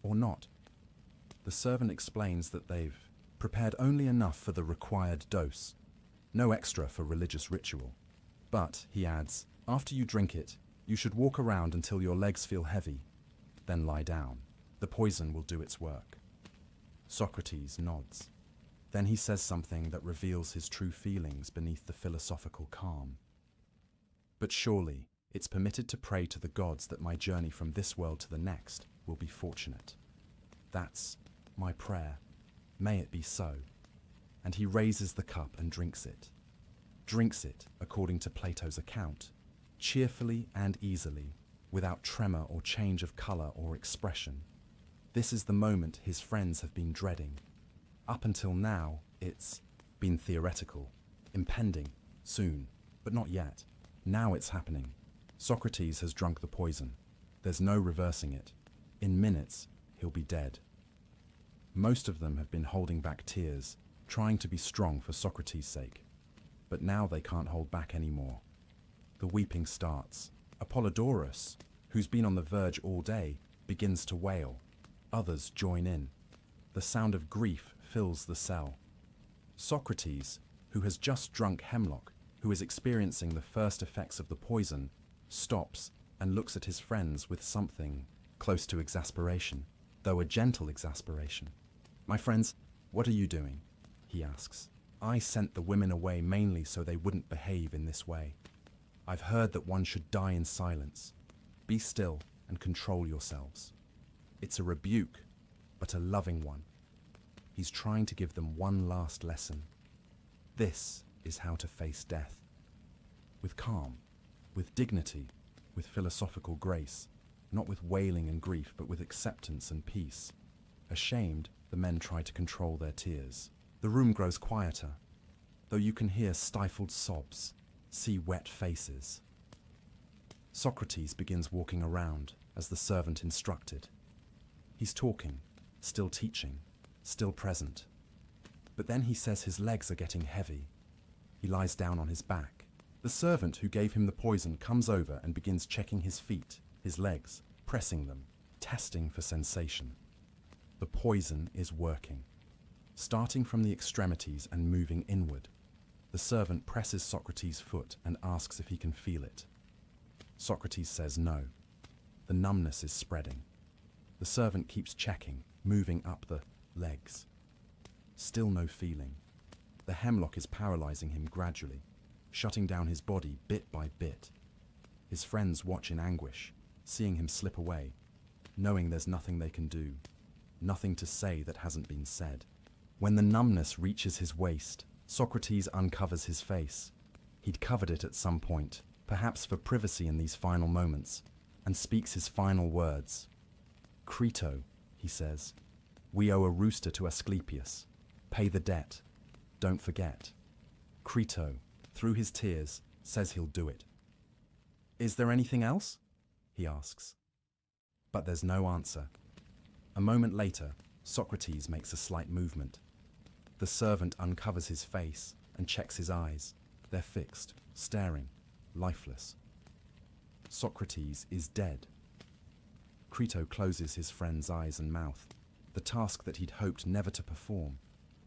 Or not?" The servant explains that they've prepared only enough for the required dose, no extra for religious ritual. But, he adds, after you drink it, you should walk around until your legs feel heavy, then lie down. The poison will do its work. Socrates nods. Then he says something that reveals his true feelings beneath the philosophical calm. "But surely, it's permitted to pray to the gods that my journey from this world to the next will be fortunate. That's my prayer. May it be so." And he raises the cup and drinks it. Drinks it, according to Plato's account, cheerfully and easily, without tremor or change of color or expression. This is the moment his friends have been dreading. Up until now, it's been theoretical, impending, soon, but not yet. Now it's happening. Socrates has drunk the poison. There's no reversing it. In minutes, he'll be dead. Most of them have been holding back tears, trying to be strong for Socrates' sake. But now they can't hold back anymore. The weeping starts. Apollodorus, who's been on the verge all day, begins to wail. Others join in. The sound of grief fills the cell. Socrates, who has just drunk hemlock, who is experiencing the first effects of the poison, stops and looks at his friends with something close to exasperation, though a gentle exasperation. "My friends, what are you doing?" he asks. "I sent the women away mainly so they wouldn't behave in this way. I've heard that one should die in silence. Be still and control yourselves. It's a rebuke, but a loving one. He's trying to give them one last lesson. This is how to face death. With calm, with dignity, with philosophical grace, not with wailing and grief, but with acceptance and peace. Ashamed, the men try to control their tears. The room grows quieter, though you can hear stifled sobs, see wet faces. Socrates begins walking around, as the servant instructed. He's talking, still teaching, still present. But then he says his legs are getting heavy. He lies down on his back. The servant who gave him the poison comes over and begins checking his feet, his legs, pressing them, testing for sensation. The poison is working. Starting from the extremities and moving inward, the servant presses Socrates' foot and asks if he can feel it. Socrates says no. The numbness is spreading. The servant keeps checking, moving up the legs. Still no feeling. The hemlock is paralyzing him gradually, shutting down his body bit by bit. His friends watch in anguish, seeing him slip away, knowing there's nothing they can do, nothing to say that hasn't been said. When the numbness reaches his waist, Socrates uncovers his face. He'd covered it at some point, perhaps for privacy in these final moments, and speaks his final words. "Crito," he says, "we owe a rooster to Asclepius. Pay the debt. Don't forget." Crito, through his tears, says he'll do it. "Is there anything else?" he asks. But there's no answer. A moment later, Socrates makes a slight movement. The servant uncovers his face and checks his eyes. They're fixed, staring, lifeless. Socrates is dead. Crito closes his friend's eyes and mouth, the task that he'd hoped never to perform,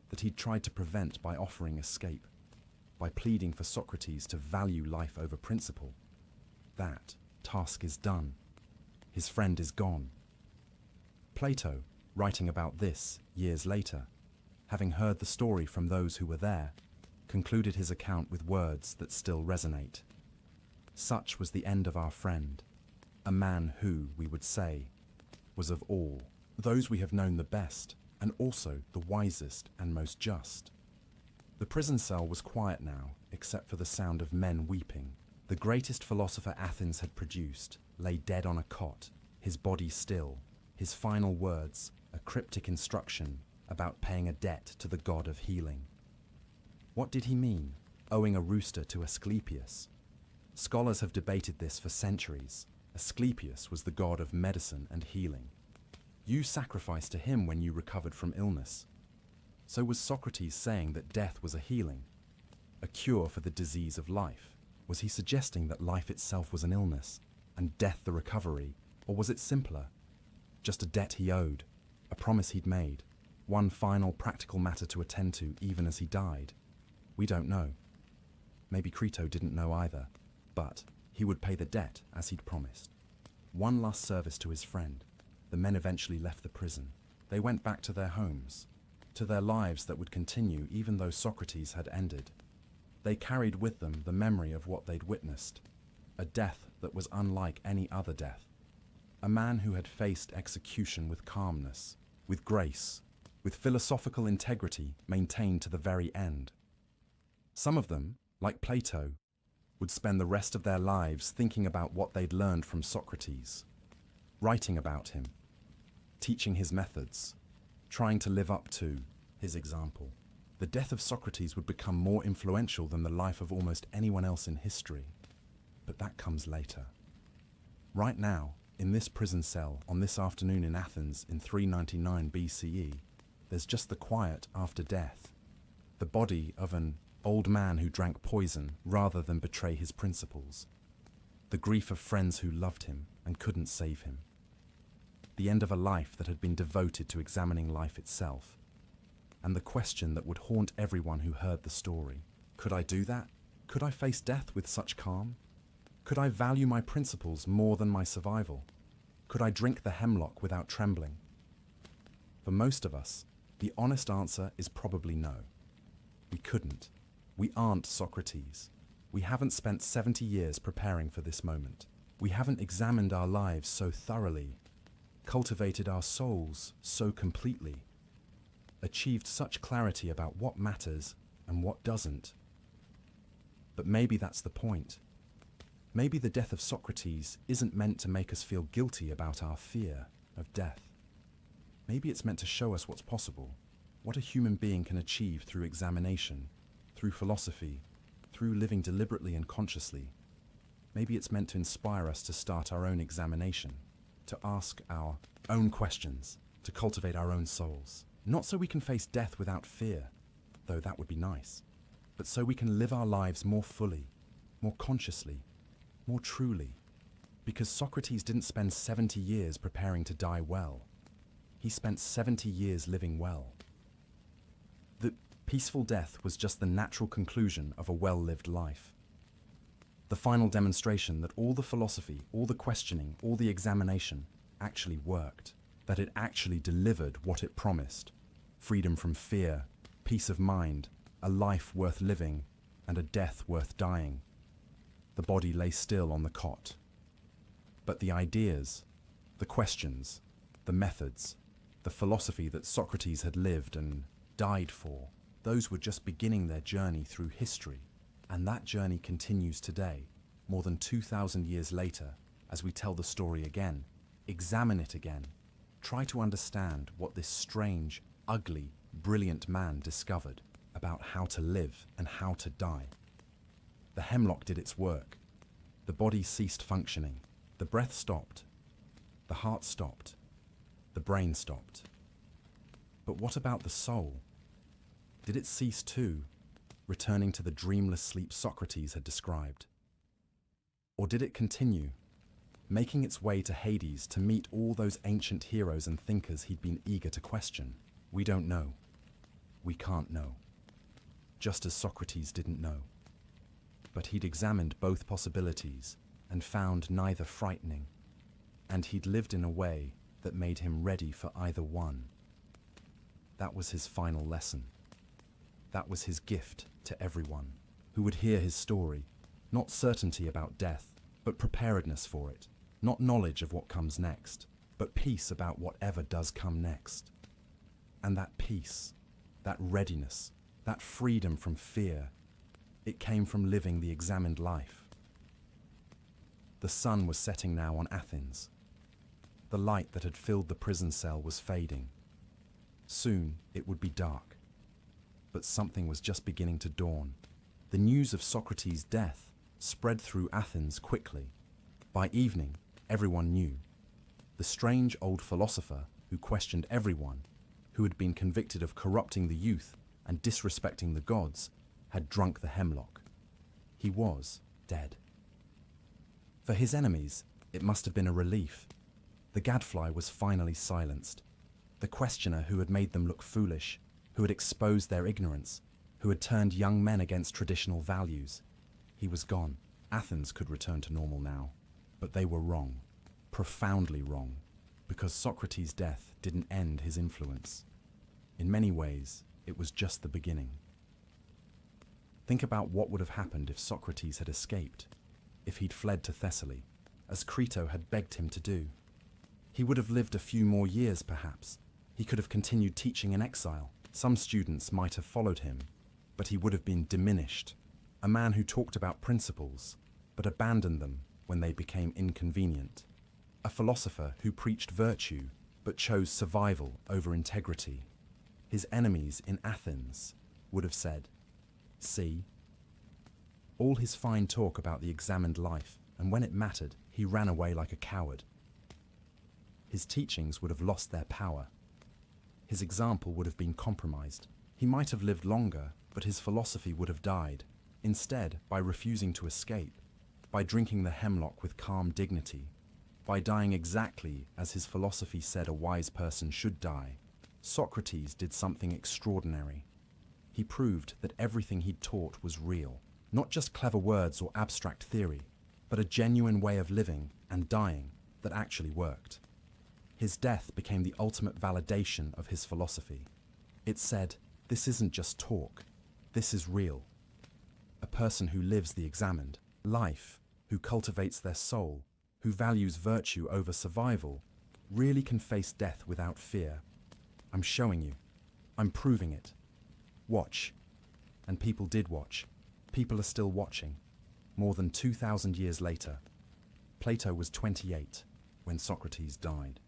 that he'd tried to prevent by offering escape, by pleading for Socrates to value life over principle. That task is done. His friend is gone. Plato, writing about this years later, having heard the story from those who were there, concluded his account with words that still resonate. Such was the end of our friend, a man who, we would say, was of all those we have known the best, and also the wisest and most just. The prison cell was quiet now, except for the sound of men weeping. The greatest philosopher Athens had produced lay dead on a cot, his body still, his final words a cryptic instruction about paying a debt to the god of healing. What did he mean, owing a rooster to Asclepius? Scholars have debated this for centuries. Asclepius was the god of medicine and healing. You sacrificed to him when you recovered from illness. So was Socrates saying that death was a healing, a cure for the disease of life? Was he suggesting that life itself was an illness, and death the recovery, or was it simpler? Just a debt he owed, a promise he'd made, one final practical matter to attend to even as he died? We don't know. Maybe Crito didn't know either, but he would pay the debt as he'd promised. One last service to his friend. The men eventually left the prison. They went back to their homes, to their lives that would continue even though Socrates had ended. They carried with them the memory of what they'd witnessed, a death that was unlike any other death. A man who had faced execution with calmness, with grace, with philosophical integrity maintained to the very end. Some of them, like Plato, would spend the rest of their lives thinking about what they'd learned from Socrates, writing about him, teaching his methods, trying to live up to his example. The death of Socrates would become more influential than the life of almost anyone else in history. But that comes later. Right now, in this prison cell, on this afternoon in Athens in 399 BCE, there's just the quiet after death, the body of an old man who drank poison rather than betray his principles, the grief of friends who loved him and couldn't save him, the end of a life that had been devoted to examining life itself, and the question that would haunt everyone who heard the story. Could I do that? Could I face death with such calm? Could I value my principles more than my survival? Could I drink the hemlock without trembling? For most of us, the honest answer is probably no. We couldn't. We aren't Socrates. We haven't spent 70 years preparing for this moment. We haven't examined our lives so thoroughly, cultivated our souls so completely, achieved such clarity about what matters and what doesn't. But maybe that's the point. Maybe the death of Socrates isn't meant to make us feel guilty about our fear of death. Maybe it's meant to show us what's possible, what a human being can achieve through examination, through philosophy, through living deliberately and consciously. Maybe it's meant to inspire us to start our own examination, to ask our own questions, to cultivate our own souls. Not so we can face death without fear, though that would be nice, but so we can live our lives more fully, more consciously, more truly. Because Socrates didn't spend 70 years preparing to die well. He spent 70 years living well. The peaceful death was just the natural conclusion of a well-lived life. The final demonstration that all the philosophy, all the questioning, all the examination actually worked, that it actually delivered what it promised: freedom from fear, peace of mind, a life worth living, and a death worth dying. The body lay still on the cot. But the ideas, the questions, the methods, the philosophy that Socrates had lived and died for, those were just beginning their journey through history. And that journey continues today, more than 2,000 years later, as we tell the story again, examine it again, try to understand what this strange, ugly, brilliant man discovered about how to live and how to die. The hemlock did its work. The body ceased functioning. The breath stopped. The heart stopped. The brain stopped. But what about the soul? Did it cease too, returning to the dreamless sleep Socrates had described? Or did it continue, making its way to Hades to meet all those ancient heroes and thinkers he'd been eager to question? We don't know. We can't know. Just as Socrates didn't know. But he'd examined both possibilities and found neither frightening, and he'd lived in a way that made him ready for either one. That was his final lesson. That was his gift to everyone who would hear his story. Not certainty about death, but preparedness for it. Not knowledge of what comes next, but peace about whatever does come next. And that peace, that readiness, that freedom from fear, it came from living the examined life. The sun was setting now on Athens. The light that had filled the prison cell was fading. Soon it would be dark. But something was just beginning to dawn. The news of Socrates' death spread through Athens quickly. By evening, everyone knew. The strange old philosopher who questioned everyone, who had been convicted of corrupting the youth and disrespecting the gods, had drunk the hemlock. He was dead. For his enemies, it must have been a relief. The gadfly was finally silenced. The questioner who had made them look foolish, who had exposed their ignorance, who had turned young men against traditional values. He was gone. Athens could return to normal now. But they were wrong, profoundly wrong, because Socrates' death didn't end his influence. In many ways, it was just the beginning. Think about what would have happened if Socrates had escaped, if he'd fled to Thessaly, as Crito had begged him to do. He would have lived a few more years, perhaps. He could have continued teaching in exile. Some students might have followed him, but he would have been diminished. A man who talked about principles, but abandoned them when they became inconvenient. A philosopher who preached virtue, but chose survival over integrity. His enemies in Athens would have said, "See?" All his fine talk about the examined life, and when it mattered, he ran away like a coward. His teachings would have lost their power. His example would have been compromised. He might have lived longer, but his philosophy would have died. Instead, by refusing to escape, by drinking the hemlock with calm dignity, by dying exactly as his philosophy said a wise person should die, Socrates did something extraordinary. He proved that everything he'd taught was real, not just clever words or abstract theory, but a genuine way of living and dying that actually worked. His death became the ultimate validation of his philosophy. It said, this isn't just talk, this is real. A person who lives the examined life, who cultivates their soul, who values virtue over survival, really can face death without fear. I'm showing you. I'm proving it. Watch. And people did watch. People are still watching. More than 2,000 years later, Plato was 28 when Socrates died.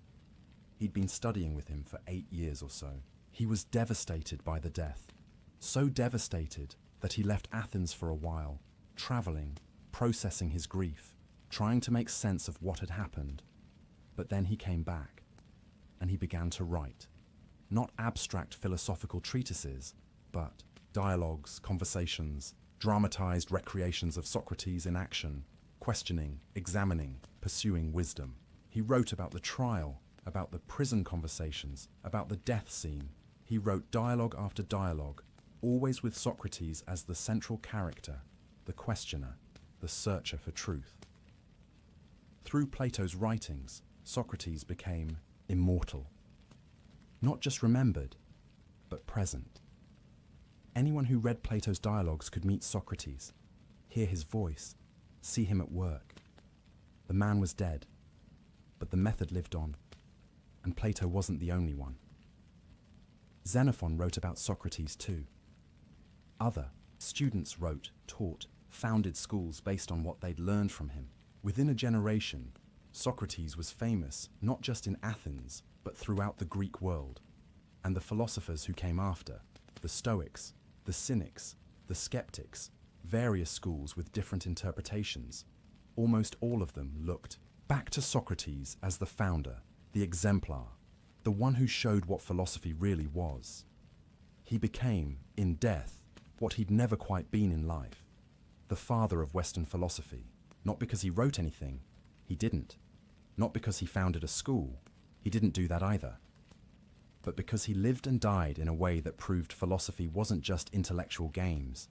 He'd been studying with him for 8 years or so. He was devastated by the death. So devastated that he left Athens for a while, traveling, processing his grief, trying to make sense of what had happened. But then he came back, and he began to write. Not abstract philosophical treatises, but dialogues, conversations, dramatized recreations of Socrates in action, questioning, examining, pursuing wisdom. He wrote about the trial, about the prison conversations, about the death scene. He wrote dialogue after dialogue, always with Socrates as the central character, the questioner, the searcher for truth. Through Plato's writings, Socrates became immortal. Not just remembered, but present. Anyone who read Plato's dialogues could meet Socrates, hear his voice, see him at work. The man was dead, but the method lived on, and Plato wasn't the only one. Xenophon wrote about Socrates too. Other students wrote, taught, founded schools based on what they'd learned from him. Within a generation, Socrates was famous not just in Athens, but throughout the Greek world. And the philosophers who came after, the Stoics, the Cynics, the Skeptics, various schools with different interpretations, almost all of them looked back to Socrates as the founder, the exemplar, the one who showed what philosophy really was. He became, in death, what he'd never quite been in life, the father of Western philosophy, not because he wrote anything, he didn't. Not because he founded a school, he didn't do that either. But because he lived and died in a way that proved philosophy wasn't just intellectual games.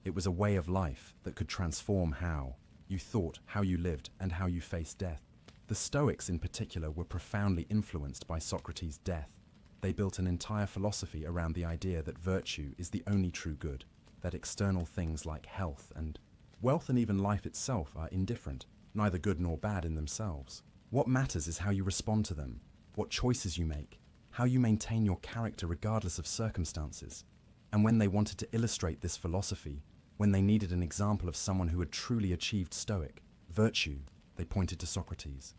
It was a way of life that could transform how you thought, how you lived, and how you faced death. The Stoics in particular were profoundly influenced by Socrates' death. They built an entire philosophy around the idea that virtue is the only true good, that external things like health and wealth and even life itself are indifferent, neither good nor bad in themselves. What matters is how you respond to them, what choices you make, how you maintain your character regardless of circumstances. And when they wanted to illustrate this philosophy, when they needed an example of someone who had truly achieved Stoic virtue, they pointed to Socrates.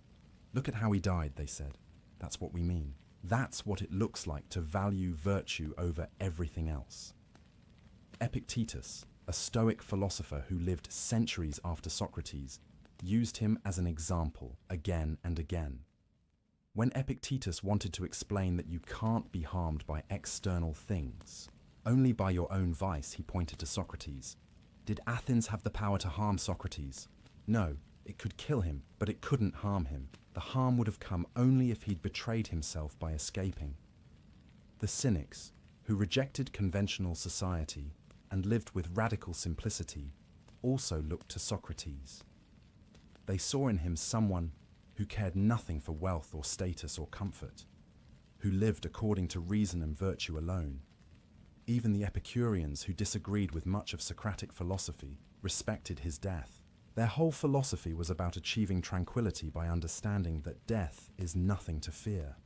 Look at how he died, they said. That's what we mean. That's what it looks like to value virtue over everything else. Epictetus, a Stoic philosopher who lived centuries after Socrates, used him as an example again and again. When Epictetus wanted to explain that you can't be harmed by external things, only by your own vice, he pointed to Socrates. Did Athens have the power to harm Socrates? No, it could kill him, but it couldn't harm him. The harm would have come only if he'd betrayed himself by escaping. The Cynics, who rejected conventional society and lived with radical simplicity, also looked to Socrates. They saw in him someone who cared nothing for wealth or status or comfort, who lived according to reason and virtue alone. Even the Epicureans, who disagreed with much of Socratic philosophy, respected his death. Their whole philosophy was about achieving tranquility by understanding that death is nothing to fear.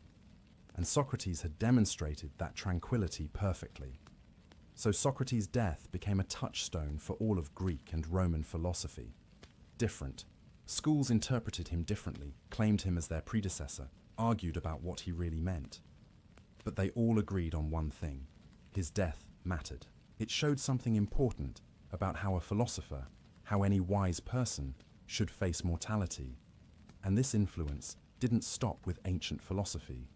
And Socrates had demonstrated that tranquility perfectly. So Socrates' death became a touchstone for all of Greek and Roman philosophy. Different. Schools interpreted him differently, claimed him as their predecessor, argued about what he really meant. But they all agreed on one thing. His death mattered. It showed something important about how a philosopher, how any wise person, should face mortality. And this influence didn't stop with ancient philosophy.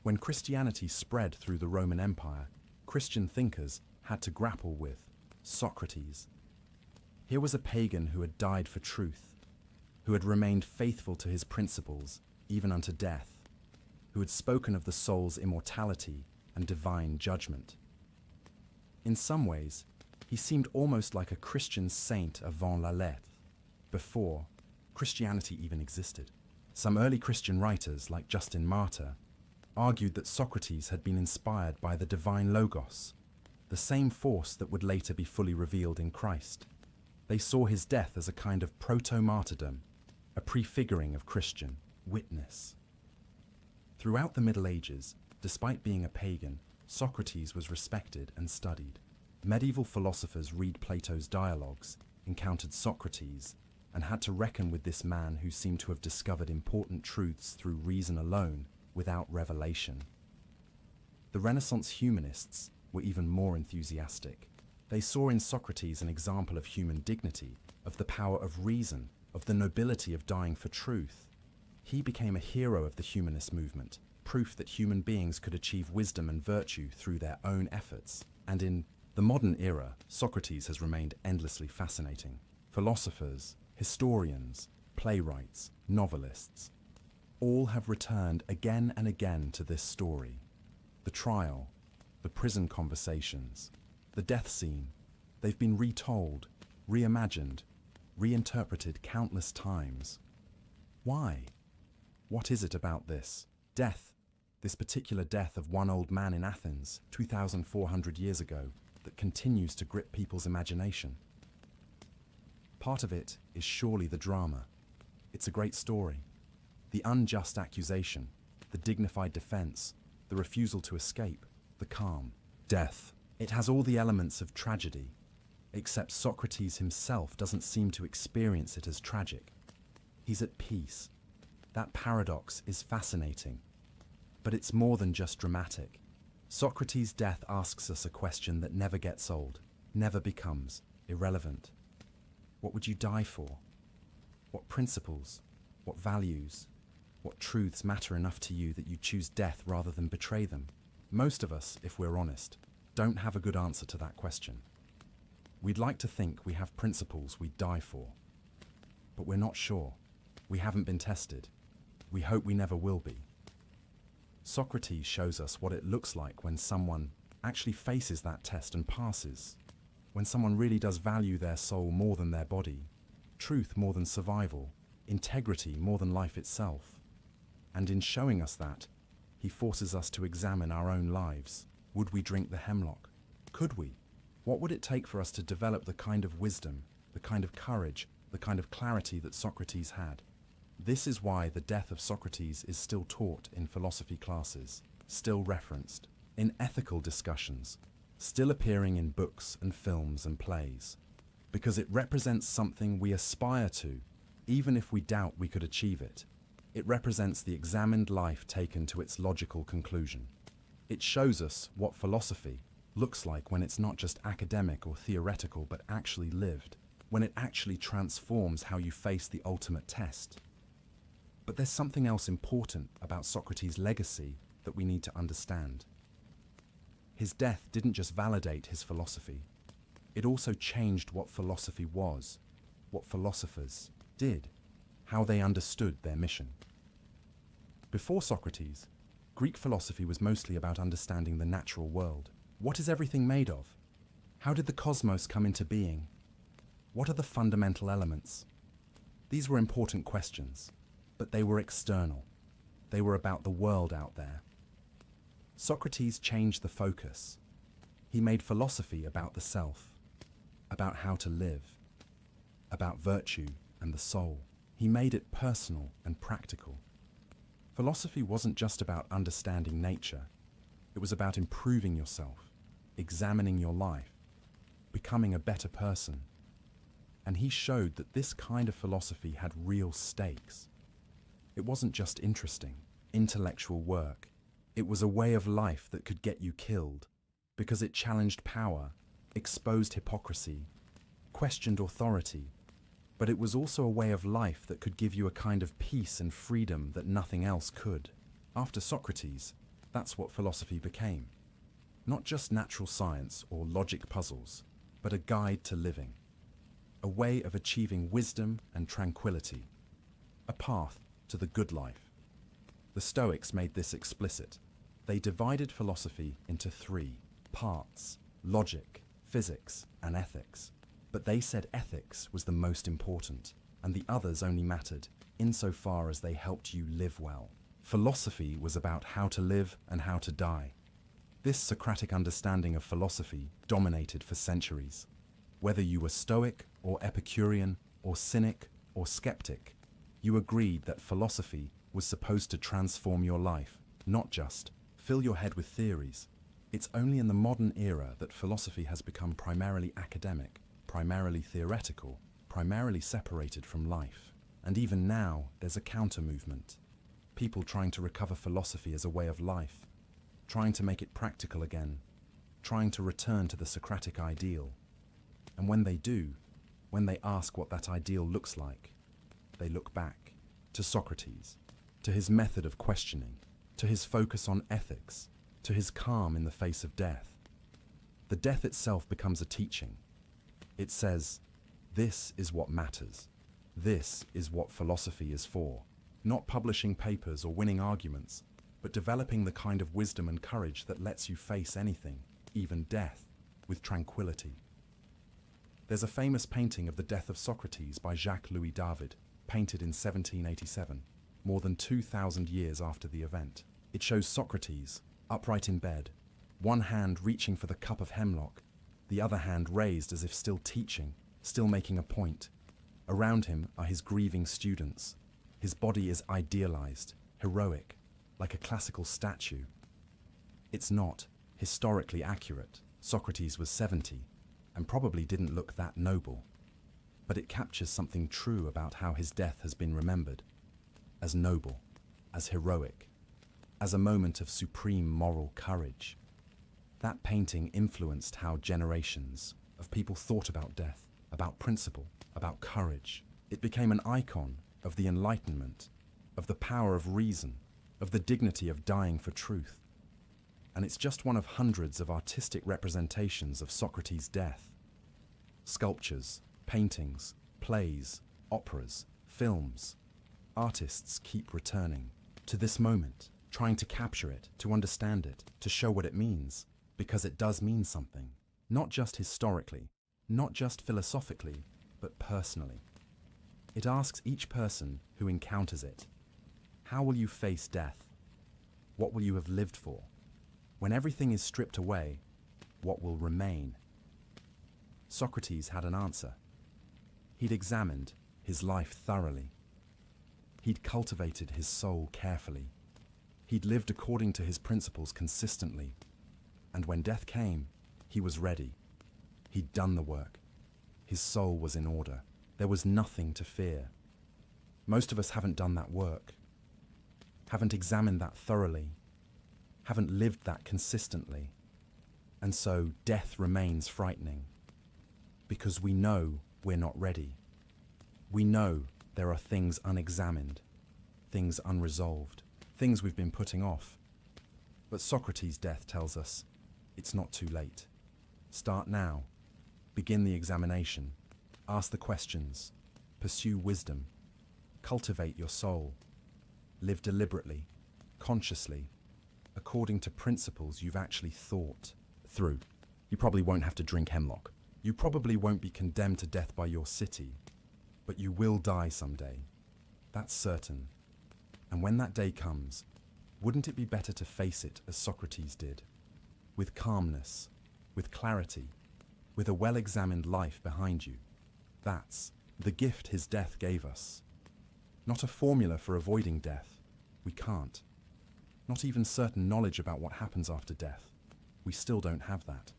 When Christianity spread through the Roman Empire, Christian thinkers had to grapple with Socrates. Here was a pagan who had died for truth, who had remained faithful to his principles, even unto death, who had spoken of the soul's immortality and divine judgment. In some ways, he seemed almost like a Christian saint avant la lettre, before Christianity even existed. Some early Christian writers, like Justin Martyr, argued that Socrates had been inspired by the divine Logos, the same force that would later be fully revealed in Christ. They saw his death as a kind of proto-martyrdom, a prefiguring of Christian witness. Throughout the Middle Ages, despite being a pagan, Socrates was respected and studied. Medieval philosophers read Plato's dialogues, encountered Socrates, and had to reckon with this man who seemed to have discovered important truths through reason alone, without revelation. The Renaissance humanists were even more enthusiastic. They saw in Socrates an example of human dignity, of the power of reason, of the nobility of dying for truth. He became a hero of the humanist movement, proof that human beings could achieve wisdom and virtue through their own efforts. And in the modern era, Socrates has remained endlessly fascinating. Philosophers, historians, playwrights, novelists, all have returned again and again to this story. The trial, the prison conversations, the death scene, they've been retold, reimagined, reinterpreted countless times. Why? What is it about this? Death, this particular death of one old man in Athens 2,400 years ago, that continues to grip people's imagination. Part of it is surely the drama. It's a great story. The unjust accusation, the dignified defense, the refusal to escape, the calm. Death. It has all the elements of tragedy, except Socrates himself doesn't seem to experience it as tragic. He's at peace. That paradox is fascinating. But it's more than just dramatic. Socrates' death asks us a question that never gets old, never becomes irrelevant. What would you die for? What principles, what values, what truths matter enough to you that you choose death rather than betray them? Most of us, if we're honest, don't have a good answer to that question. We'd like to think we have principles we'd die for, but we're not sure. We haven't been tested. We hope we never will be. Socrates shows us what it looks like when someone actually faces that test and passes, when someone really does value their soul more than their body, truth more than survival, integrity more than life itself. And in showing us that, he forces us to examine our own lives. Would we drink the hemlock? Could we? What would it take for us to develop the kind of wisdom, the kind of courage, the kind of clarity that Socrates had? This is why the death of Socrates is still taught in philosophy classes, still referenced, in ethical discussions, still appearing in books and films and plays, because it represents something we aspire to, even if we doubt we could achieve it. It represents the examined life taken to its logical conclusion. It shows us what philosophy looks like when it's not just academic or theoretical, but actually lived, when it actually transforms how you face the ultimate test. But there's something else important about Socrates' legacy that we need to understand. His death didn't just validate his philosophy. It also changed what philosophy was, what philosophers did, how they understood their mission. Before Socrates, Greek philosophy was mostly about understanding the natural world. What is everything made of? How did the cosmos come into being? What are the fundamental elements? These were important questions, but they were external. They were about the world out there. Socrates changed the focus. He made philosophy about the self, about how to live, about virtue and the soul. He made it personal and practical. Philosophy wasn't just about understanding nature. It was about improving yourself, examining your life, becoming a better person. And he showed that this kind of philosophy had real stakes. It wasn't just interesting, intellectual work. It was a way of life that could get you killed, because it challenged power, exposed hypocrisy, questioned authority. But it was also a way of life that could give you a kind of peace and freedom that nothing else could. After Socrates, that's what philosophy became. Not just natural science or logic puzzles, but a guide to living. A way of achieving wisdom and tranquility. A path to the good life. The Stoics made this explicit. They divided philosophy into three parts: logic, physics, and ethics. But they said ethics was the most important, and the others only mattered insofar as they helped you live well. Philosophy was about how to live and how to die. This Socratic understanding of philosophy dominated for centuries. Whether you were Stoic or Epicurean or Cynic or skeptic, You agreed that philosophy was supposed to transform your life, not just fill your head with theories. It's only in the modern era that philosophy has become primarily academic, primarily theoretical, primarily separated from life. And even now, there's a counter-movement. People trying to recover philosophy as a way of life, trying to make it practical again, trying to return to the Socratic ideal. And when they do, when they ask what that ideal looks like, they look back to Socrates, to his method of questioning, to his focus on ethics, to his calm in the face of death. The death itself becomes a teaching. It says, this is what matters. This is what philosophy is for. Not publishing papers or winning arguments, but developing the kind of wisdom and courage that lets you face anything, even death, with tranquility. There's a famous painting of the death of Socrates by Jacques-Louis David, painted in 1787, more than 2,000 years after the event. It shows Socrates, upright in bed, one hand reaching for the cup of hemlock, the other hand raised as if still teaching, still making a point. Around him are his grieving students. His body is idealized, heroic, like a classical statue. It's not historically accurate. Socrates was 70 and probably didn't look that noble. But it captures something true about how his death has been remembered, as noble, as heroic, as a moment of supreme moral courage. That painting influenced how generations of people thought about death, about principle, about courage. It became an icon of the Enlightenment, of the power of reason, of the dignity of dying for truth. And it's just one of hundreds of artistic representations of Socrates' death. Sculptures, paintings, plays, operas, films. Artists keep returning to this moment, trying to capture it, to understand it, to show what it means, because it does mean something, not just historically, not just philosophically, but personally. It asks each person who encounters it, how will you face death? What will you have lived for? When everything is stripped away, what will remain? Socrates had an answer. He'd examined his life thoroughly. He'd cultivated his soul carefully. He'd lived according to his principles consistently. And when death came, he was ready. He'd done the work. His soul was in order. There was nothing to fear. Most of us haven't done that work, haven't examined that thoroughly, haven't lived that consistently. And so death remains frightening, because we know we're not ready. We know there are things unexamined, things unresolved, things we've been putting off. But Socrates' death tells us it's not too late. Start now. Begin the examination. Ask the questions. Pursue wisdom. Cultivate your soul. Live deliberately, consciously, according to principles you've actually thought through. You probably won't have to drink hemlock. You probably won't be condemned to death by your city, but you will die someday. That's certain. And when that day comes, wouldn't it be better to face it as Socrates did? With calmness, with clarity, with a well-examined life behind you. That's the gift his death gave us. Not a formula for avoiding death. We can't. Not even certain knowledge about what happens after death. We still don't have that.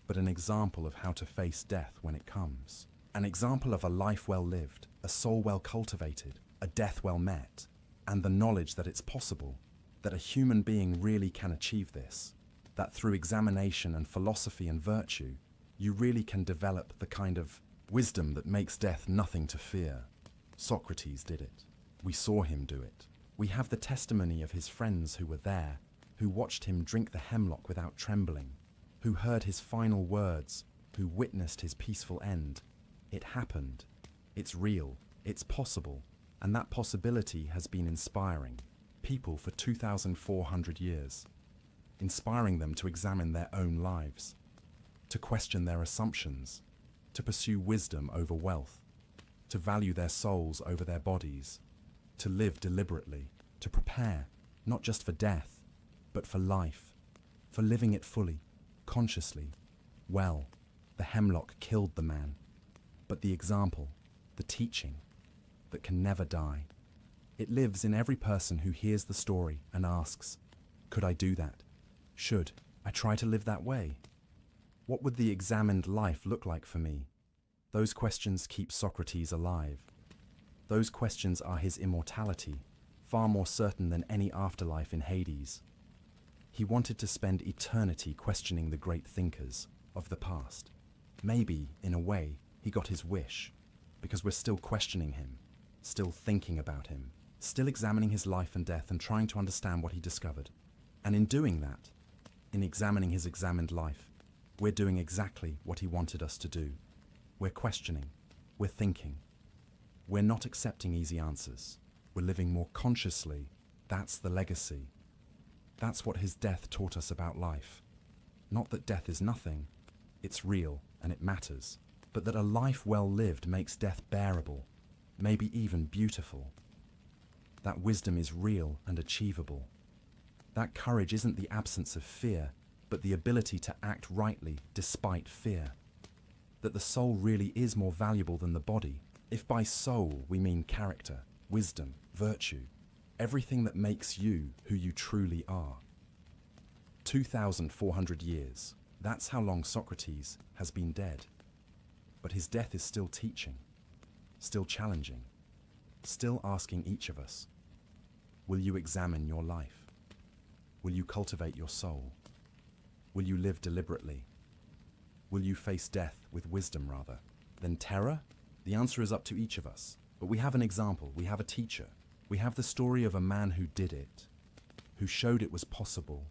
But an example of how to face death when it comes. An example of a life well lived, a soul well cultivated, a death well met, and the knowledge that it's possible, that a human being really can achieve this, that through examination and philosophy and virtue, you really can develop the kind of wisdom that makes death nothing to fear. Socrates did it. We saw him do it. We have the testimony of his friends who were there, who watched him drink the hemlock without trembling, who heard his final words, who witnessed his peaceful end. It happened. It's real. It's possible. And that possibility has been inspiring people for 2,400 years, inspiring them to examine their own lives, to question their assumptions, to pursue wisdom over wealth, to value their souls over their bodies, to live deliberately, to prepare, not just for death, but for life, for living it fully, consciously. Well, the hemlock killed the man, but the example, the teaching, that can never die. It lives in every person who hears the story and asks, could I do that? Should I try to live that way? What would the examined life look like for me? Those questions keep Socrates alive. Those questions are his immortality, far more certain than any afterlife in Hades. He wanted to spend eternity questioning the great thinkers of the past. Maybe, in a way, he got his wish, because we're still questioning him, still thinking about him, still examining his life and death and trying to understand what he discovered. And in doing that, in examining his examined life, we're doing exactly what he wanted us to do. We're questioning, we're thinking. We're not accepting easy answers. We're living more consciously. That's the legacy. That's what his death taught us about life. Not that death is nothing, it's real and it matters, but that a life well lived makes death bearable, maybe even beautiful. That wisdom is real and achievable. That courage isn't the absence of fear, but the ability to act rightly despite fear. That the soul really is more valuable than the body, if by soul we mean character, wisdom, virtue, everything that makes you who you truly are. 2,400 years, that's how long Socrates has been dead. But his death is still teaching, still challenging, still asking each of us, will you examine your life? Will you cultivate your soul? Will you live deliberately? Will you face death with wisdom rather than terror? The answer is up to each of us. But we have an example, we have a teacher. We have the story of a man who did it, who showed it was possible,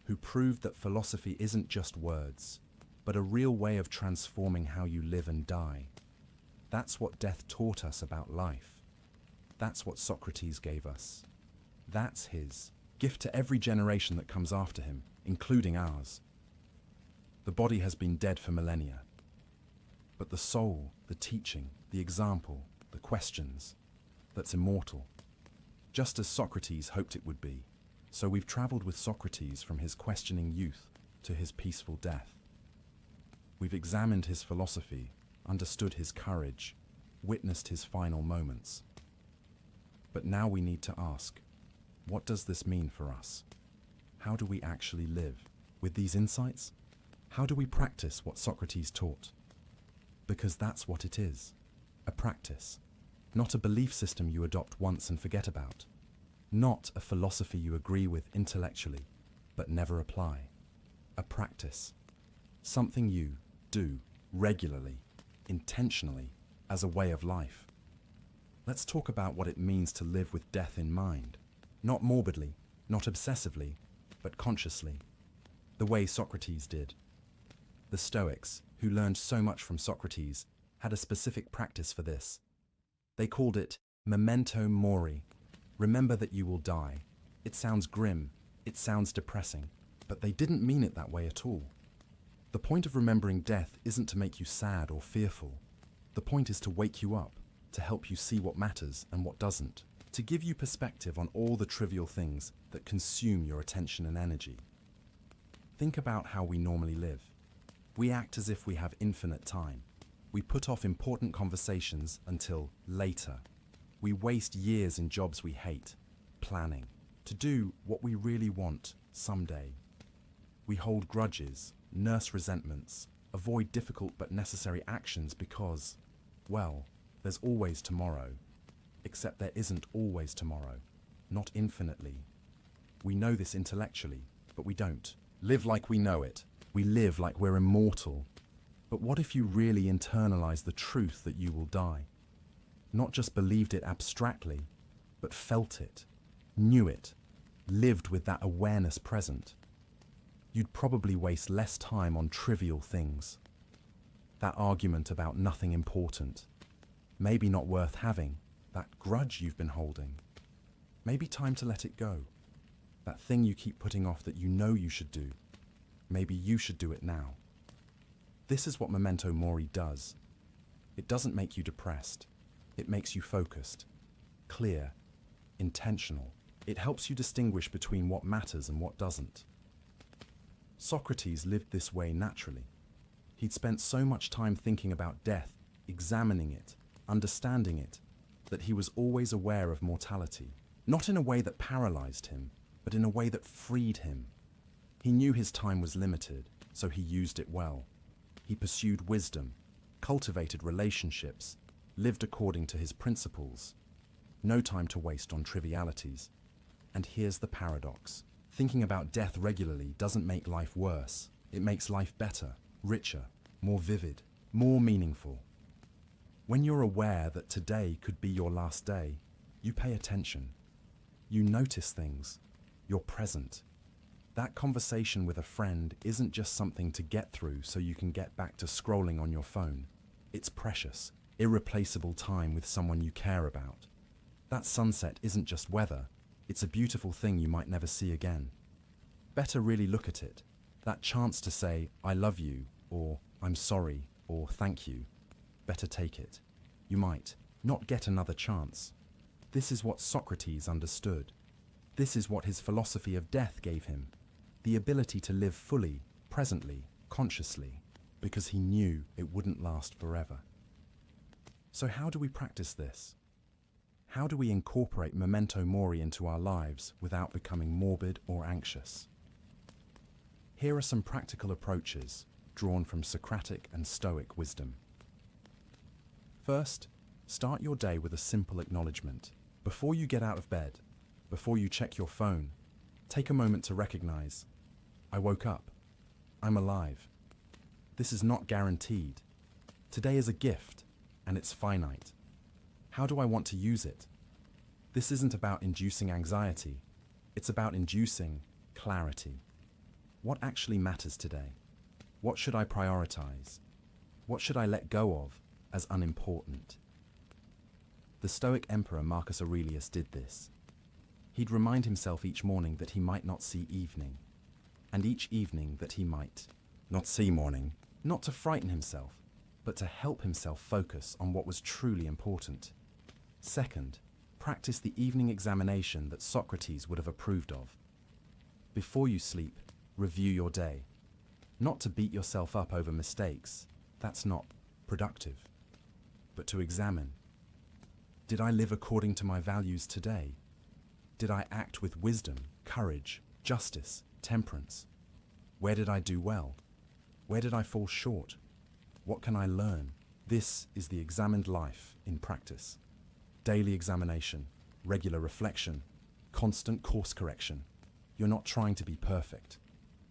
who proved that philosophy isn't just words, but a real way of transforming how you live and die. That's what death taught us about life. That's what Socrates gave us. That's his gift to every generation that comes after him, including ours. The body has been dead for millennia, but the soul, the teaching, the example, the questions, that's immortal. Just as Socrates hoped it would be. So we've traveled with Socrates from his questioning youth to his peaceful death. We've examined his philosophy, understood his courage, witnessed his final moments. But now we need to ask, what does this mean for us? How do we actually live? With these insights, how do we practice what Socrates taught? Because that's what it is, a practice. Not a belief system you adopt once and forget about. Not a philosophy you agree with intellectually, but never apply. A practice. Something you do regularly, intentionally, as a way of life. Let's talk about what it means to live with death in mind. Not morbidly, not obsessively, but consciously. The way Socrates did. The Stoics, who learned so much from Socrates, had a specific practice for this. They called it memento mori. Remember that you will die. It sounds grim, it sounds depressing, but they didn't mean it that way at all. The point of remembering death isn't to make you sad or fearful. The point is to wake you up, to help you see what matters and what doesn't, to give you perspective on all the trivial things that consume your attention and energy. Think about how we normally live. We act as if we have infinite time. We put off important conversations until later. We waste years in jobs we hate, planning, to do what we really want someday. We hold grudges, nurse resentments, avoid difficult but necessary actions because, well, there's always tomorrow. Except there isn't always tomorrow, not infinitely. We know this intellectually, but we don't live like we know it. We live like we're immortal. But what if you really internalize the truth that you will die? Not just believed it abstractly, but felt it, knew it, lived with that awareness present. You'd probably waste less time on trivial things. That argument about nothing important, maybe not worth having, that grudge you've been holding. Maybe time to let it go. That thing you keep putting off that you know you should do. Maybe you should do it now. This is what memento mori does. It doesn't make you depressed. It makes you focused, clear, intentional. It helps you distinguish between what matters and what doesn't. Socrates lived this way naturally. He'd spent so much time thinking about death, examining it, understanding it, that he was always aware of mortality, not in a way that paralyzed him, but in a way that freed him. He knew his time was limited, so he used it well. He pursued wisdom, cultivated relationships, lived according to his principles. No time to waste on trivialities. And here's the paradox. Thinking about death regularly doesn't make life worse. It makes life better, richer, more vivid, more meaningful. When you're aware that today could be your last day, you pay attention. You notice things. You're present. That conversation with a friend isn't just something to get through so you can get back to scrolling on your phone. It's precious, irreplaceable time with someone you care about. That sunset isn't just weather. It's a beautiful thing you might never see again. Better really look at it. That chance to say, I love you, or I'm sorry, or thank you. Better take it. You might not get another chance. This is what Socrates understood. This is what his philosophy of death gave him. The ability to live fully, presently, consciously, because he knew it wouldn't last forever. So how do we practice this? How do we incorporate memento mori into our lives without becoming morbid or anxious? Here are some practical approaches drawn from Socratic and Stoic wisdom. First, start your day with a simple acknowledgement. Before you get out of bed, before you check your phone, take a moment to recognize, I woke up. I'm alive. This is not guaranteed. Today is a gift, and it's finite. How do I want to use it? This isn't about inducing anxiety. It's about inducing clarity. What actually matters today? What should I prioritize? What should I let go of as unimportant? The Stoic emperor Marcus Aurelius did this. He'd remind himself each morning that he might not see evening, and each evening that he might not see morning, not to frighten himself, but to help himself focus on what was truly important. Second, practice the evening examination that Socrates would have approved of. Before you sleep, review your day. Not to beat yourself up over mistakes, that's not productive, but to examine. Did I live according to my values today? Did I act with wisdom, courage, justice, temperance? Where did I do well? Where did I fall short? What can I learn? This is the examined life in practice. Daily examination, regular reflection, constant course correction. You're not trying to be perfect.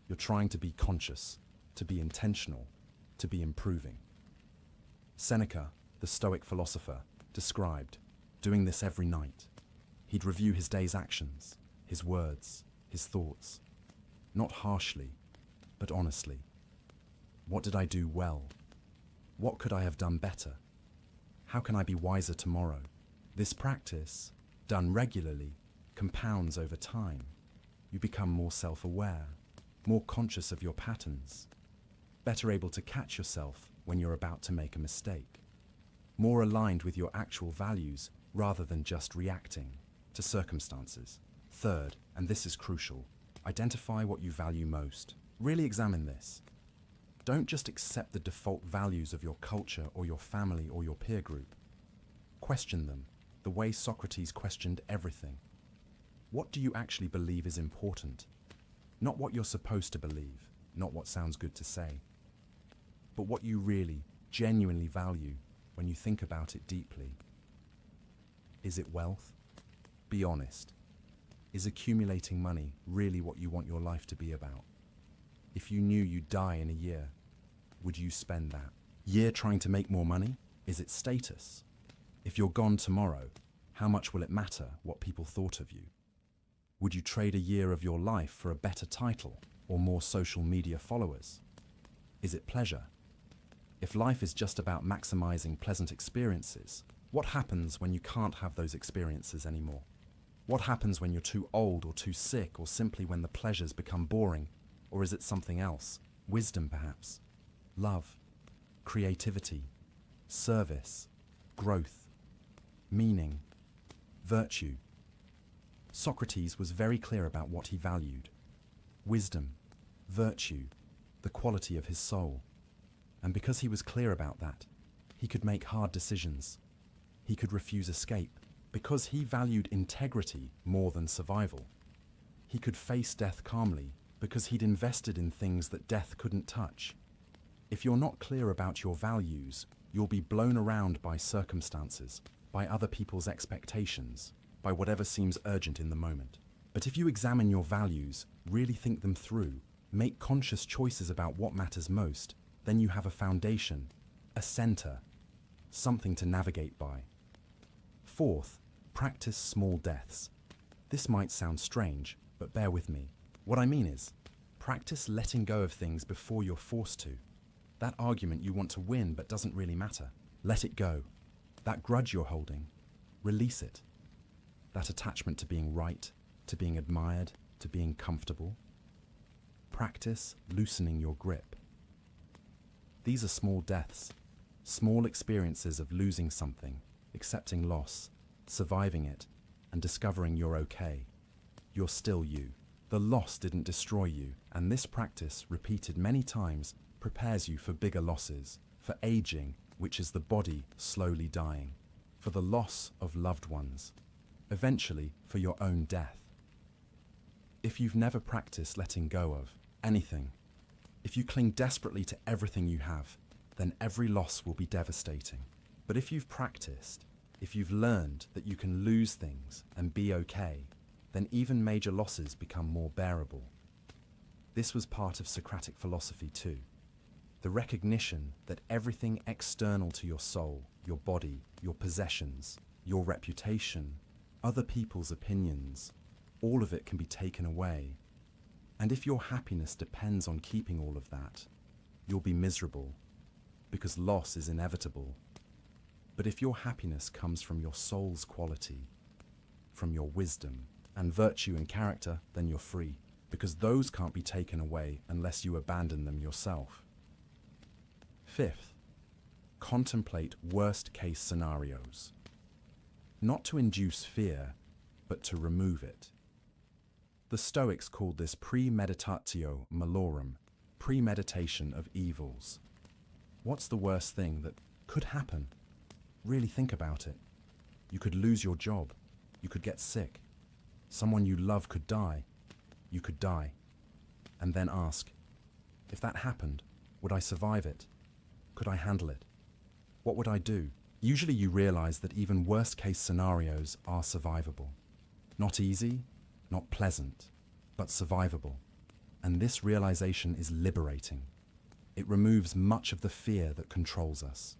You're trying to be conscious, to be intentional, to be improving. Seneca, the Stoic philosopher, described doing this every night. He'd review his day's actions, his words, his thoughts. Not harshly, but honestly. What did I do well? What could I have done better? How can I be wiser tomorrow? This practice, done regularly, compounds over time. You become more self-aware, more conscious of your patterns, better able to catch yourself when you're about to make a mistake, more aligned with your actual values rather than just reacting to circumstances. Third, and this is crucial, identify what you value most. Really examine this. Don't just accept the default values of your culture or your family or your peer group. Question them, the way Socrates questioned everything. What do you actually believe is important? Not what you're supposed to believe, not what sounds good to say, but what you really, genuinely value when you think about it deeply. Is it wealth? Be honest. Is accumulating money really what you want your life to be about? If you knew you'd die in a year, would you spend that year trying to make more money? Is it status? If you're gone tomorrow, how much will it matter what people thought of you? Would you trade a year of your life for a better title or more social media followers? Is it pleasure? If life is just about maximizing pleasant experiences, what happens when you can't have those experiences anymore? What happens when you're too old or too sick, or simply when the pleasures become boring? Or is it something else? Wisdom, perhaps? Love? Creativity? Service? Growth? Meaning? Virtue? Socrates was very clear about what he valued. Wisdom, virtue, the quality of his soul. And because he was clear about that, he could make hard decisions. He could refuse escape because he valued integrity more than survival. He could face death calmly because he'd invested in things that death couldn't touch. If you're not clear about your values, you'll be blown around by circumstances, by other people's expectations, by whatever seems urgent in the moment. But if you examine your values, really think them through, make conscious choices about what matters most, then you have a foundation, a center, something to navigate by. Fourth, practice small deaths. This might sound strange, but bear with me. What I mean is, practice letting go of things before you're forced to. That argument you want to win but doesn't really matter. Let it go. That grudge you're holding, release it. That attachment to being right, to being admired, to being comfortable. Practice loosening your grip. These are small deaths, small experiences of losing something, accepting loss, surviving it, and discovering you're okay. You're still you. The loss didn't destroy you, and this practice, repeated many times, prepares you for bigger losses, for aging, which is the body slowly dying, for the loss of loved ones, eventually for your own death. If you've never practiced letting go of anything, if you cling desperately to everything you have, then every loss will be devastating. But if you've practiced, if you've learned that you can lose things and be okay, then even major losses become more bearable. This was part of Socratic philosophy too. The recognition that everything external to your soul, your body, your possessions, your reputation, other people's opinions, all of it can be taken away. And if your happiness depends on keeping all of that, you'll be miserable, because loss is inevitable. But if your happiness comes from your soul's quality, from your wisdom and virtue and character, then you're free, because those can't be taken away unless you abandon them yourself. Fifth, contemplate worst-case scenarios. Not to induce fear, but to remove it. The Stoics called this premeditatio malorum, premeditation of evils. What's the worst thing that could happen? Really think about it. You could lose your job. You could get sick. Someone you love could die. You could die. And then ask, if that happened, would I survive it? Could I handle it? What would I do? Usually you realize that even worst-case scenarios are survivable. Not easy, not pleasant, but survivable. And this realization is liberating. It removes much of the fear that controls us.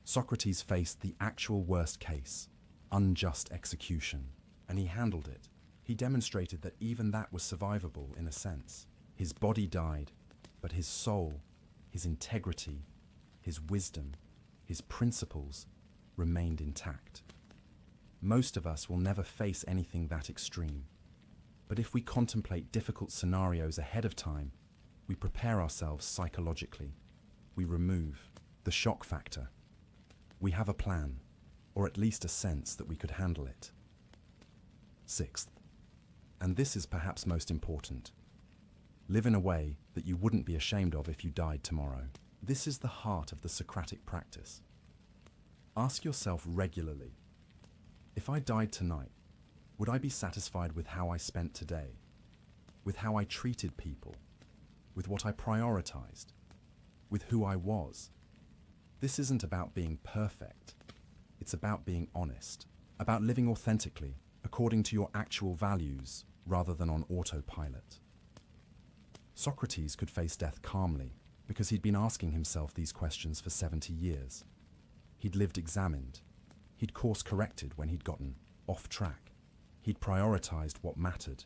Socrates faced the actual worst case, unjust execution, and he handled it. He demonstrated that even that was survivable in a sense. His body died, but his soul, his integrity, his wisdom, his principles remained intact. Most of us will never face anything that extreme. But if we contemplate difficult scenarios ahead of time, we prepare ourselves psychologically. We remove the shock factor. We have a plan, or at least a sense that we could handle it. Sixth, and this is perhaps most important, live in a way that you wouldn't be ashamed of if you died tomorrow. This is the heart of the Socratic practice. Ask yourself regularly, if I died tonight, would I be satisfied with how I spent today? With how I treated people? With what I prioritized? With who I was? This isn't about being perfect. It's about being honest, about living authentically, according to your actual values, rather than on autopilot. Socrates could face death calmly because he'd been asking himself these questions for 70 years. He'd lived examined. He'd course-corrected when he'd gotten off track. He'd prioritized what mattered.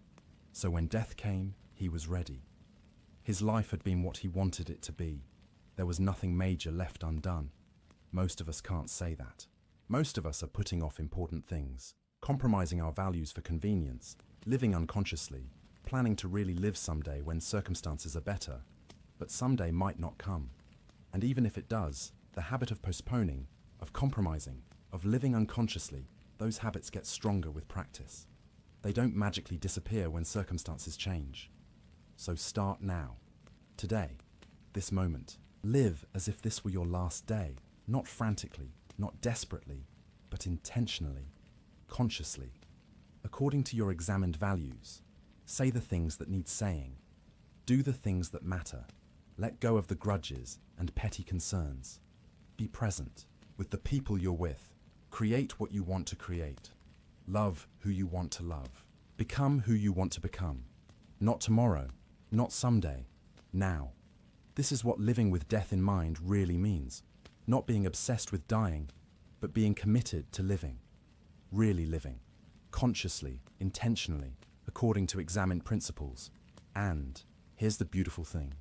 So when death came, he was ready. His life had been what he wanted it to be. There was nothing major left undone. Most of us can't say that. Most of us are putting off important things, compromising our values for convenience, living unconsciously, planning to really live someday when circumstances are better. But someday might not come. And even if it does, the habit of postponing, of compromising, of living unconsciously, those habits get stronger with practice. They don't magically disappear when circumstances change. So start now. Today. This moment. Live as if this were your last day. Not frantically, not desperately, but intentionally, consciously, according to your examined values. Say the things that need saying. Do the things that matter. Let go of the grudges and petty concerns. Be present with the people you're with. Create what you want to create. Love who you want to love. Become who you want to become. Not tomorrow, not someday, now. This is what living with death in mind really means. Not being obsessed with dying, but being committed to living. Really living. Consciously, intentionally, according to examined principles. And here's the beautiful thing.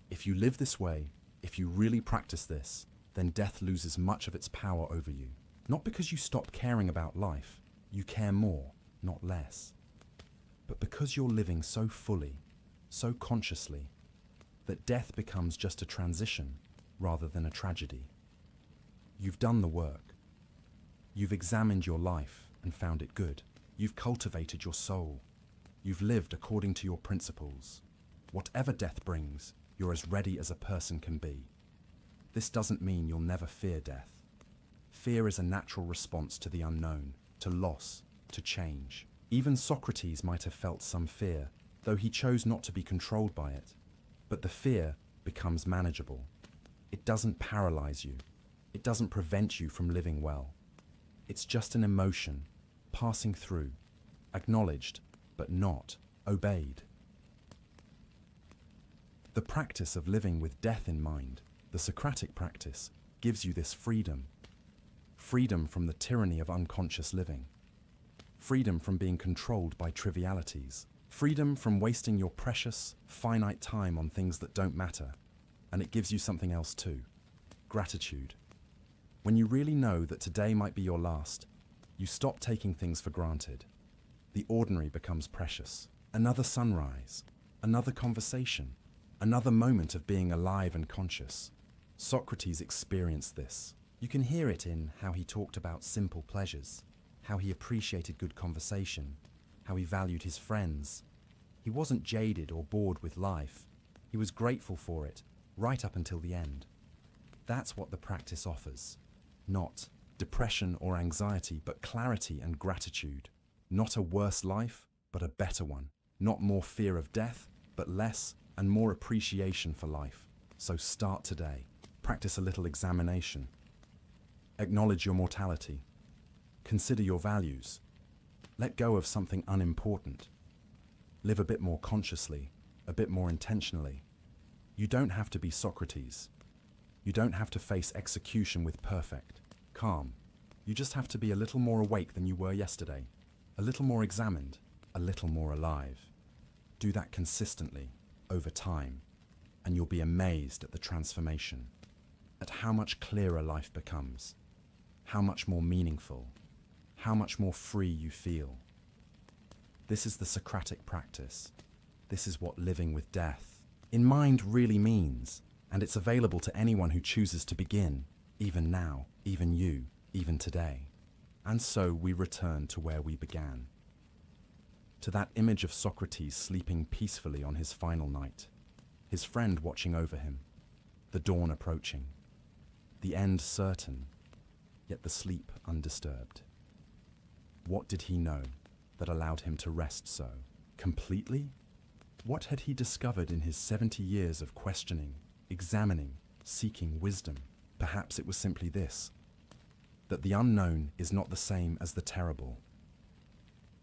If you live this way, if you really practice this, then death loses much of its power over you. Not because you stop caring about life, you care more, not less. But because you're living so fully, so consciously, that death becomes just a transition rather than a tragedy. You've done the work. You've examined your life and found it good. You've cultivated your soul. You've lived according to your principles. Whatever death brings, you're as ready as a person can be. This doesn't mean you'll never fear death. Fear is a natural response to the unknown, to loss, to change. Even Socrates might have felt some fear, though he chose not to be controlled by it. But the fear becomes manageable. It doesn't paralyze you. It doesn't prevent you from living well. It's just an emotion, passing through, acknowledged, but not obeyed. The practice of living with death in mind, the Socratic practice, gives you this freedom. Freedom from the tyranny of unconscious living. Freedom from being controlled by trivialities. Freedom from wasting your precious, finite time on things that don't matter. And it gives you something else too. Gratitude. When you really know that today might be your last, you stop taking things for granted. The ordinary becomes precious. Another sunrise, another conversation, another moment of being alive and conscious. Socrates experienced this. You can hear it in how he talked about simple pleasures, how he appreciated good conversation, how he valued his friends. He wasn't jaded or bored with life. He was grateful for it, right up until the end. That's what the practice offers. Not depression or anxiety, but clarity and gratitude. Not a worse life, but a better one. Not more fear of death, but less and more appreciation for life. So start today. Practice a little examination. Acknowledge your mortality. Consider your values. Let go of something unimportant. Live a bit more consciously, a bit more intentionally. You don't have to be Socrates. You don't have to face execution with perfect calm. You just have to be a little more awake than you were yesterday, a little more examined, a little more alive. Do that consistently, over time, and you'll be amazed at the transformation, at how much clearer life becomes, how much more meaningful, how much more free you feel. This is the Socratic practice. This is what living with death in mind really means, and it's available to anyone who chooses to begin, even now, even you, even today. And so we return to where we began, to that image of Socrates sleeping peacefully on his final night, his friend watching over him, the dawn approaching, the end certain, yet the sleep undisturbed. What did he know that allowed him to rest so completely? What had he discovered in his 70 years of questioning, examining, seeking wisdom? Perhaps it was simply this, that the unknown is not the same as the terrible.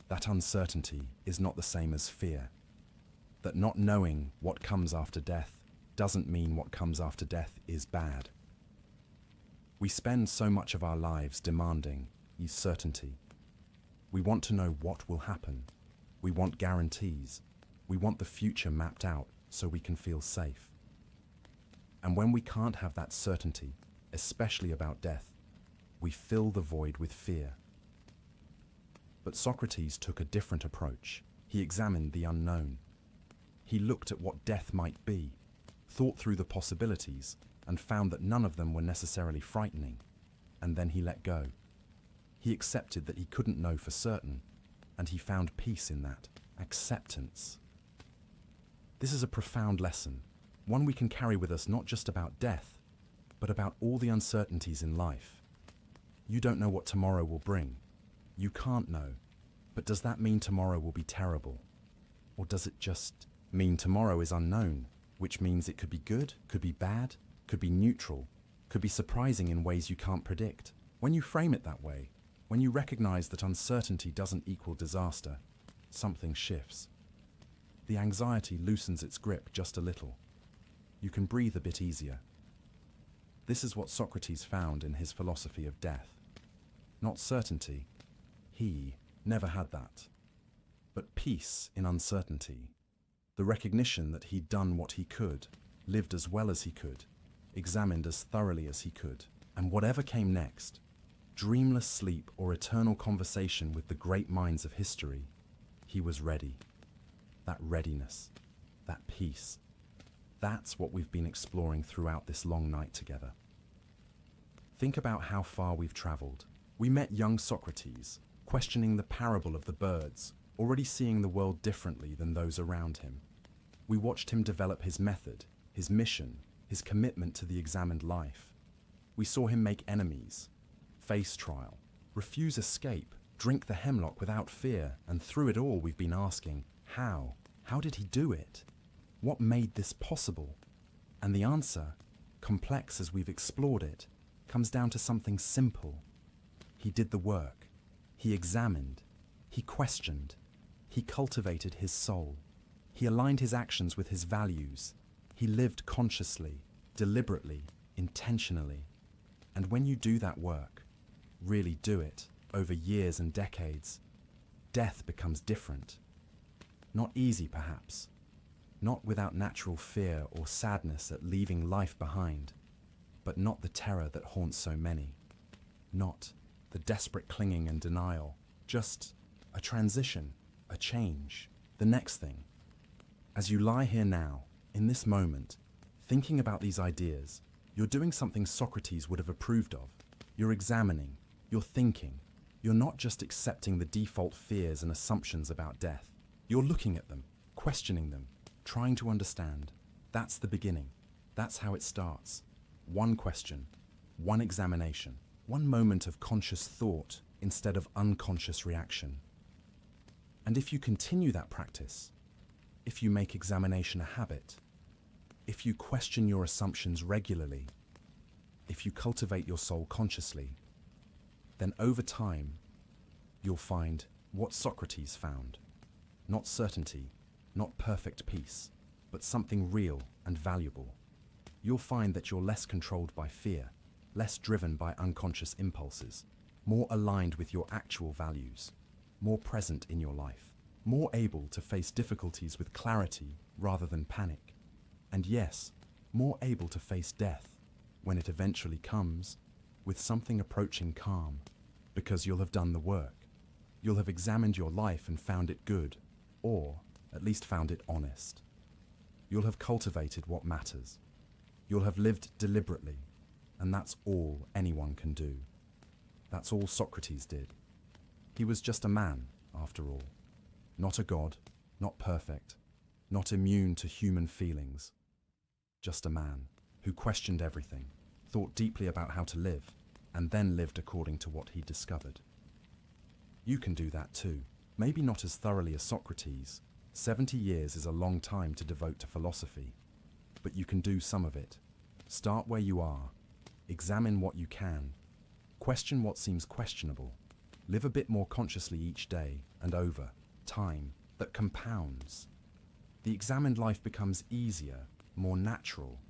That uncertainty is not the same as fear. That not knowing what comes after death doesn't mean what comes after death is bad. We spend so much of our lives demanding certainty. We want to know what will happen. We want guarantees. We want the future mapped out so we can feel safe. And when we can't have that certainty, especially about death, we fill the void with fear. But Socrates took a different approach. He examined the unknown. He looked at what death might be, thought through the possibilities, and found that none of them were necessarily frightening. And then he let go. He accepted that he couldn't know for certain, and he found peace in that, acceptance. This is a profound lesson, one we can carry with us not just about death, but about all the uncertainties in life. You don't know what tomorrow will bring. You can't know. But does that mean tomorrow will be terrible? Or does it just mean tomorrow is unknown, which means it could be good, could be bad, could be neutral, could be surprising in ways you can't predict? When you frame it that way, when you recognize that uncertainty doesn't equal disaster, something shifts. The anxiety loosens its grip just a little. You can breathe a bit easier. This is what Socrates found in his philosophy of death. Not certainty. He never had that. But peace in uncertainty. The recognition that he'd done what he could, lived as well as he could, examined as thoroughly as he could, and whatever came next, dreamless sleep or eternal conversation with the great minds of history, he was ready. That readiness, that peace, that's what we've been exploring throughout this long night together. Think about how far we've traveled. We met young Socrates, questioning the parable of the birds, already seeing the world differently than those around him. We watched him develop his method, his mission, his commitment to the examined life. We saw him make enemies, face trial, refuse escape, drink the hemlock without fear, and through it all we've been asking, how? How did he do it? What made this possible? And the answer, complex as we've explored it, comes down to something simple. He did the work. He examined. He questioned. He cultivated his soul. He aligned his actions with his values. He lived consciously, deliberately, intentionally. And when you do that work, really do it, over years and decades, death becomes different. Not easy, perhaps. Not without natural fear or sadness at leaving life behind, but not the terror that haunts so many. Not the desperate clinging and denial, just a transition, a change, the next thing. As you lie here now, in this moment, thinking about these ideas, you're doing something Socrates would have approved of. You're examining, you're thinking, you're not just accepting the default fears and assumptions about death. You're looking at them, questioning them, trying to understand. That's the beginning. That's how it starts. One question, one examination, one moment of conscious thought instead of unconscious reaction. And if you continue that practice, if you make examination a habit, if you question your assumptions regularly, if you cultivate your soul consciously, then over time, you'll find what Socrates found. Not certainty, not perfect peace, but something real and valuable. You'll find that you're less controlled by fear, less driven by unconscious impulses, more aligned with your actual values, more present in your life, more able to face difficulties with clarity rather than panic. And yes, more able to face death, when it eventually comes, with something approaching calm, because you'll have done the work. You'll have examined your life and found it good, or at least found it honest. You'll have cultivated what matters. You'll have lived deliberately, and that's all anyone can do. That's all Socrates did. He was just a man, after all. Not a god, not perfect, not immune to human feelings. Just a man who questioned everything, thought deeply about how to live, and then lived according to what he discovered. You can do that too. Maybe not as thoroughly as Socrates. 70 years is a long time to devote to philosophy. But you can do some of it. Start where you are. Examine what you can. Question what seems questionable. Live a bit more consciously each day and over time that compounds. The examined life becomes easier, more natural.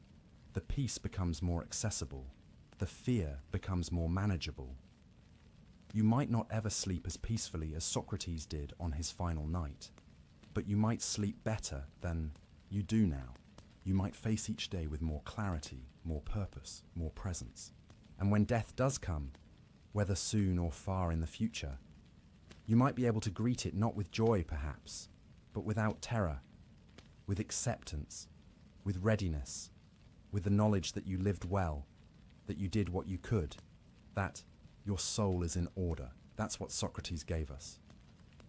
The peace becomes more accessible. The fear becomes more manageable. You might not ever sleep as peacefully as Socrates did on his final night, but you might sleep better than you do now. You might face each day with more clarity, more purpose, more presence. And when death does come, whether soon or far in the future, you might be able to greet it not with joy perhaps, but without terror, with acceptance, with readiness, with the knowledge that you lived well, that you did what you could, that your soul is in order. That's what Socrates gave us.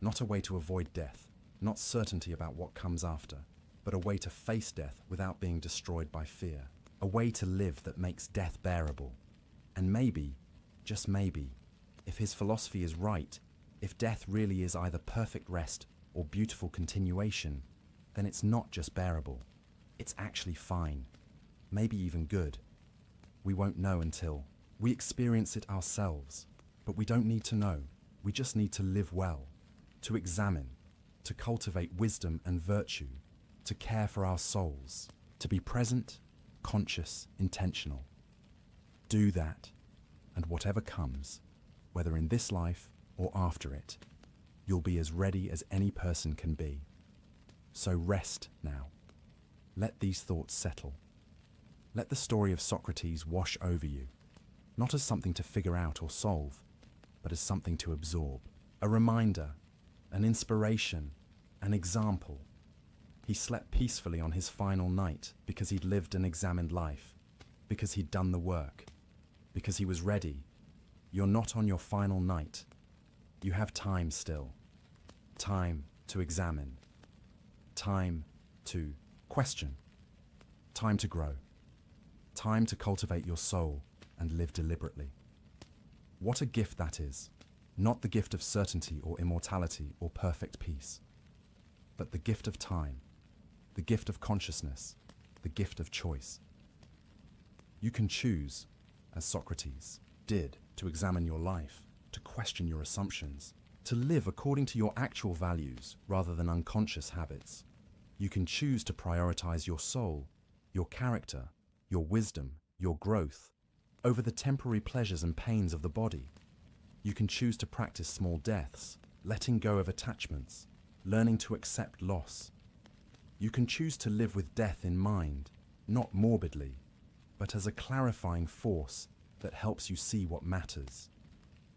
Not a way to avoid death, not certainty about what comes after, but a way to face death without being destroyed by fear. A way to live that makes death bearable. And maybe, just maybe, if his philosophy is right, if death really is either perfect rest or beautiful continuation, then it's not just bearable. It's actually fine, maybe even good. We won't know until we experience it ourselves, but we don't need to know. We just need to live well, to examine, to cultivate wisdom and virtue, to care for our souls, to be present, conscious, intentional. Do that, and whatever comes, whether in this life or after it, you'll be as ready as any person can be. So rest now. Let these thoughts settle. Let the story of Socrates wash over you, not as something to figure out or solve, but as something to absorb, a reminder, an inspiration, an example. He slept peacefully on his final night because he'd lived an examined life, because he'd done the work, because he was ready. You're not on your final night. You have time still. Time to examine. Time to question. Time to grow. Time to cultivate your soul and live deliberately. What a gift that is. Not the gift of certainty or immortality or perfect peace, but the gift of time, the gift of consciousness, the gift of choice. You can choose, as Socrates did, to examine your life, to question your assumptions, to live according to your actual values rather than unconscious habits. You can choose to prioritize your soul, your character, your wisdom, your growth, over the temporary pleasures and pains of the body. You can choose to practice small deaths, letting go of attachments, learning to accept loss. You can choose to live with death in mind, not morbidly, but as a clarifying force that helps you see what matters.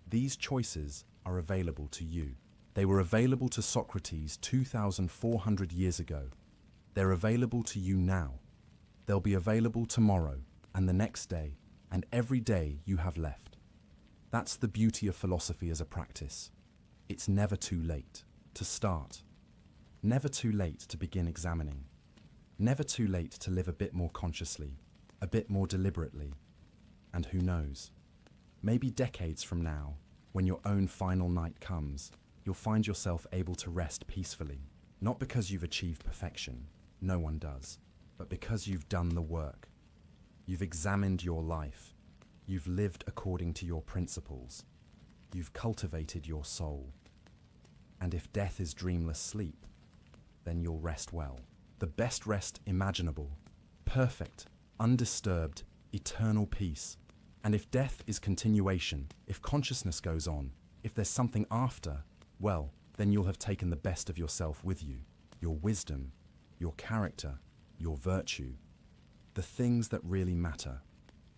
These choices are available to you. They were available to Socrates 2,400 years ago. They're available to you now. They'll be available tomorrow and the next day and every day you have left. That's the beauty of philosophy as a practice. It's never too late to start. Never too late to begin examining. Never too late to live a bit more consciously, a bit more deliberately. And who knows, maybe decades from now, when your own final night comes, you'll find yourself able to rest peacefully, not because you've achieved perfection, no one does, but because you've done the work. You've examined your life. You've lived according to your principles. You've cultivated your soul. And if death is dreamless sleep, then you'll rest well. The best rest imaginable. Perfect, undisturbed, eternal peace. And if death is continuation, if consciousness goes on, if there's something after, well, then you'll have taken the best of yourself with you. Your wisdom, your character, your virtue. The things that really matter.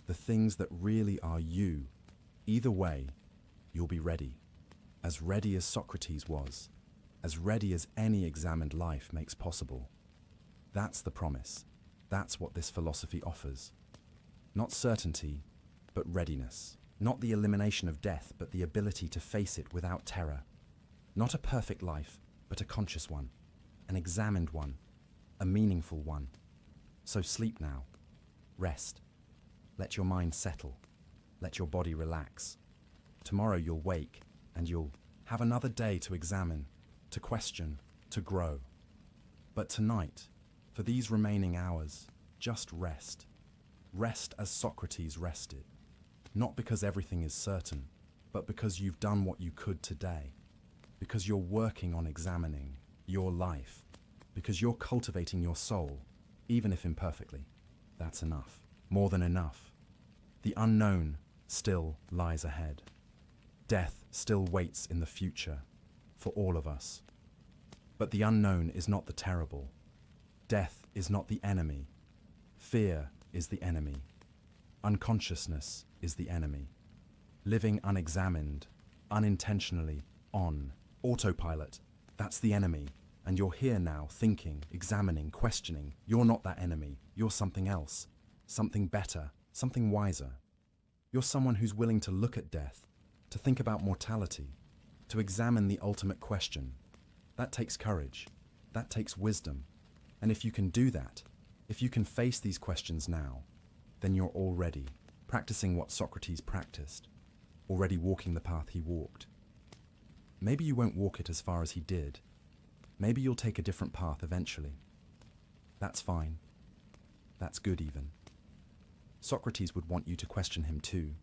The things that really are you. Either way, you'll be ready. As ready as Socrates was. As ready as any examined life makes possible. That's the promise. That's what this philosophy offers. Not certainty, but readiness. Not the elimination of death, but the ability to face it without terror. Not a perfect life, but a conscious one. An examined one. A meaningful one. So sleep now. Rest. Let your mind settle. Let your body relax. Tomorrow you'll wake and you'll have another day to examine, to question, to grow. But tonight, for these remaining hours, just rest. Rest as Socrates rested. Not because everything is certain, but because you've done what you could today. Because you're working on examining your life. Because you're cultivating your soul, even if imperfectly. That's enough. More than enough. The unknown still lies ahead. Death still waits in the future for all of us. But the unknown is not the terrible. Death is not the enemy. Fear is the enemy. Unconsciousness is the enemy. Living unexamined, unintentionally, on autopilot, that's the enemy. And you're here now, thinking, examining, questioning. You're not that enemy. You're something else. Something better. Something wiser. You're someone who's willing to look at death, to think about mortality, to examine the ultimate question. That takes courage. That takes wisdom. And if you can do that, if you can face these questions now, then you're already practicing what Socrates practiced. already walking the path he walked. Maybe you won't walk it as far as he did. Maybe you'll take a different path eventually. That's fine. That's good even. Socrates would want you to question him too,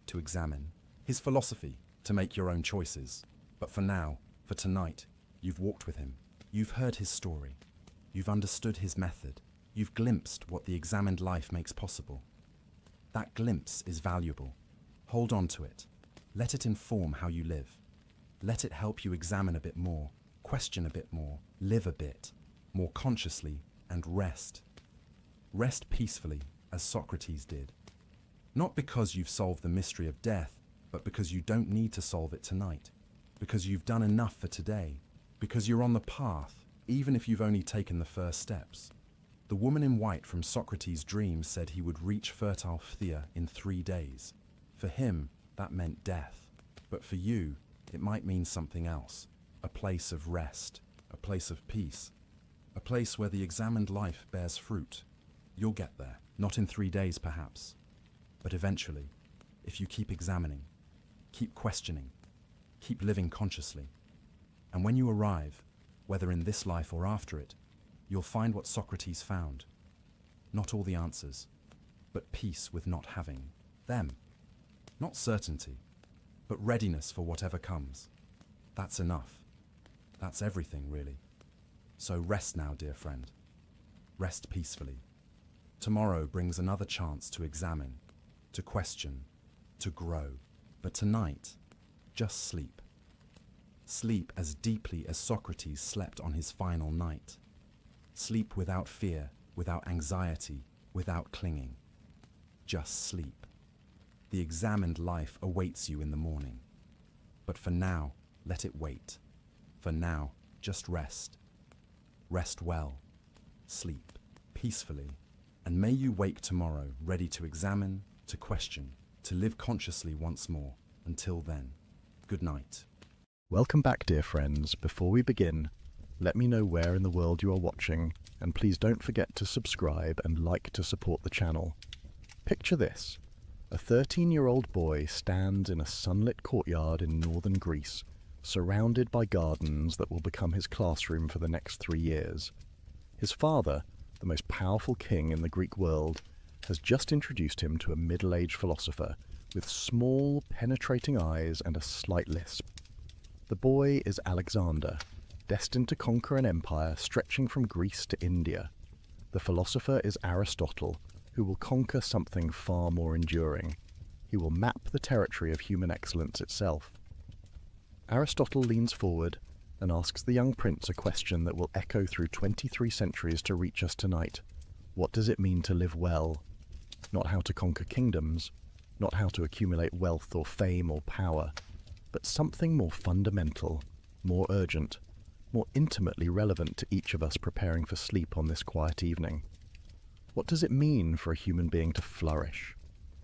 to examine his philosophy, to make your own choices. But for now, for tonight, you've walked with him. You've heard his story. You've understood his method. You've glimpsed what the examined life makes possible. That glimpse is valuable. Hold on to it. Let it inform how you live. Let it help you examine a bit more, question a bit more, live a bit more consciously, and rest. Rest peacefully, as Socrates did. Not because you've solved the mystery of death, but because you don't need to solve it tonight. Because you've done enough for today. Because you're on the path, even if you've only taken the first steps. The woman in white from Socrates' dreams said he would reach fertile Phthia in 3 days. For him, that meant death. But for you, it might mean something else. A place of rest, a place of peace, a place where the examined life bears fruit. You'll get there, not in 3 days perhaps, but eventually, if you keep examining, keep questioning, keep living consciously. And when you arrive, whether in this life or after it, you'll find what Socrates found. Not all the answers, but peace with not having them. Not certainty, but readiness for whatever comes. That's enough. That's everything, really. So rest now, dear friend. Rest peacefully. Tomorrow brings another chance to examine, to question, to grow. But tonight, just sleep. Sleep as deeply as Socrates slept on his final night. Sleep without fear, without anxiety, without clinging. Just sleep. The examined life awaits you in the morning. But for now, let it wait. For now, just rest. Rest well. Sleep peacefully. And may you wake tomorrow ready to examine, to question, to live consciously once more. Until then, good night. Welcome back, dear friends. Before we begin, let me know where in the world you are watching, and please don't forget to subscribe and like to support the channel. Picture this. A 13-year-old boy stands in a sunlit courtyard in northern Greece, surrounded by gardens that will become his classroom for the next 3 years. His father, the most powerful king in the Greek world, has just introduced him to a middle-aged philosopher with small, penetrating eyes and a slight lisp. The boy is Alexander, destined to conquer an empire stretching from Greece to India. The philosopher is Aristotle, who will conquer something far more enduring. He will map the territory of human excellence itself. Aristotle leans forward and asks the young prince a question that will echo through 23 centuries to reach us tonight. What does it mean to live well? Not how to conquer kingdoms, not how to accumulate wealth or fame or power, but something more fundamental, more urgent, more intimately relevant to each of us preparing for sleep on this quiet evening. What does it mean for a human being to flourish?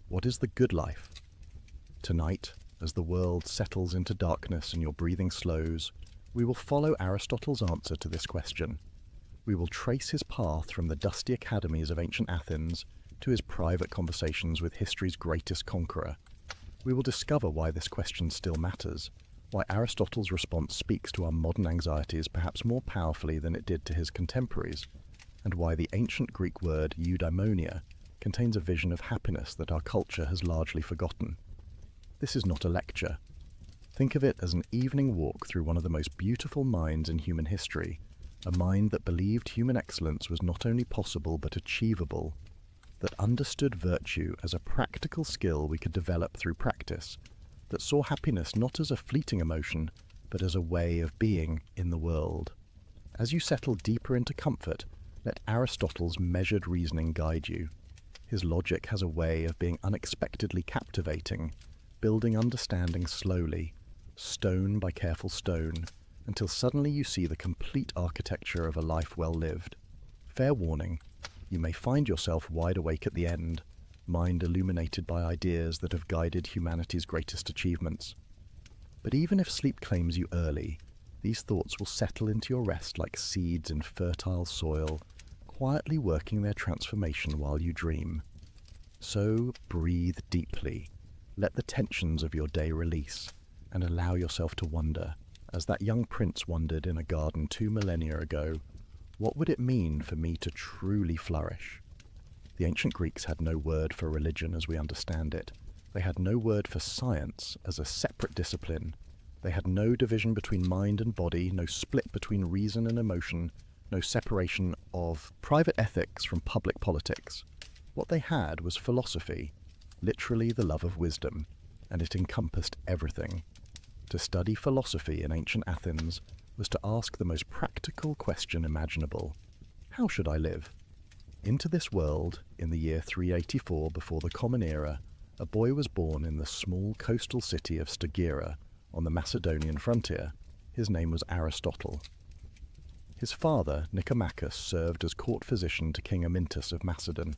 What is the good life? Tonight, as the world settles into darkness and your breathing slows, we will follow Aristotle's answer to this question. We will trace his path from the dusty academies of ancient Athens to his private conversations with history's greatest conqueror. We will discover why this question still matters, why Aristotle's response speaks to our modern anxieties perhaps more powerfully than it did to his contemporaries, and why the ancient Greek word eudaimonia contains a vision of happiness that our culture has largely forgotten. This is not a lecture. Think of it as an evening walk through one of the most beautiful minds in human history, a mind that believed human excellence was not only possible but achievable, that understood virtue as a practical skill we could develop through practice, that saw happiness not as a fleeting emotion, but as a way of being in the world. As you settle deeper into comfort, let Aristotle's measured reasoning guide you. His logic has a way of being unexpectedly captivating, building understanding slowly, stone by careful stone, until suddenly you see the complete architecture of a life well lived. Fair warning, you may find yourself wide awake at the end, mind illuminated by ideas that have guided humanity's greatest achievements. But even if sleep claims you early, these thoughts will settle into your rest like seeds in fertile soil, quietly working their transformation while you dream. So breathe deeply, Let the tensions of your day release and allow yourself to wonder, as that young prince wondered in a garden 2 millennia ago, what would it mean for me to truly flourish? The ancient Greeks had no word for religion as we understand it. They had no word for science as a separate discipline. They had no division between mind and body, no split between reason and emotion, no separation of private ethics from public politics. What they had was philosophy, literally the love of wisdom, and it encompassed everything. To study philosophy in ancient Athens was to ask the most practical question imaginable. How should I live? Into this world, in the year 384 before the Common Era, a boy was born in the small coastal city of Stagira on the Macedonian frontier. His name was Aristotle. His father, Nicomachus, served as court physician to King Amyntas of Macedon,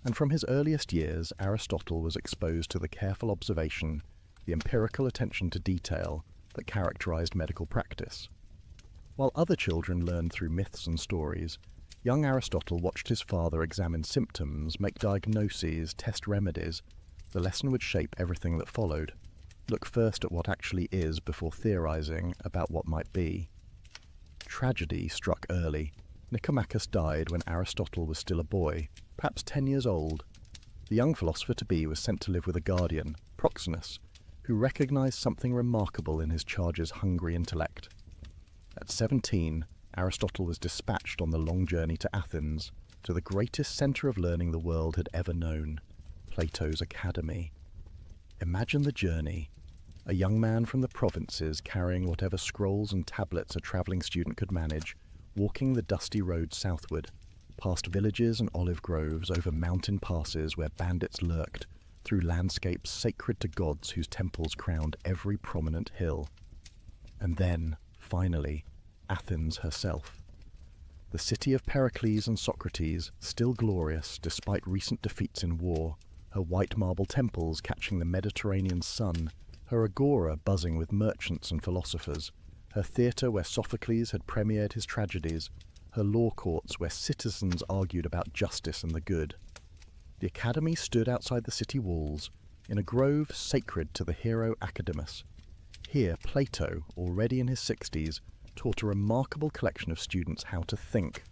and from his earliest years Aristotle was exposed to the careful observation, the empirical attention to detail that characterized medical practice. While other children learned through myths and stories, young Aristotle watched his father examine symptoms, make diagnoses, test remedies. The lesson would shape everything that followed. Look first at what actually is before theorizing about what might be. Tragedy struck early. Nicomachus died when Aristotle was still a boy, perhaps 10 years old. The young philosopher-to-be was sent to live with a guardian, Proxenus, who recognized something remarkable in his charge's hungry intellect. At 17, Aristotle was dispatched on the long journey to Athens, to the greatest center of learning the world had ever known, Plato's Academy. Imagine the journey. A young man from the provinces carrying whatever scrolls and tablets a travelling student could manage, walking the dusty road southward, past villages and olive groves, over mountain passes where bandits lurked, through landscapes sacred to gods whose temples crowned every prominent hill. And then, finally, Athens herself. The city of Pericles and Socrates, still glorious despite recent defeats in war, her white marble temples catching the Mediterranean sun, her agora buzzing with merchants and philosophers, her theatre where Sophocles had premiered his tragedies, her law courts where citizens argued about justice and the good. The academy stood outside the city walls, in a grove sacred to the hero Academus. Here Plato, already in his 60s, taught a remarkable collection of students how to think.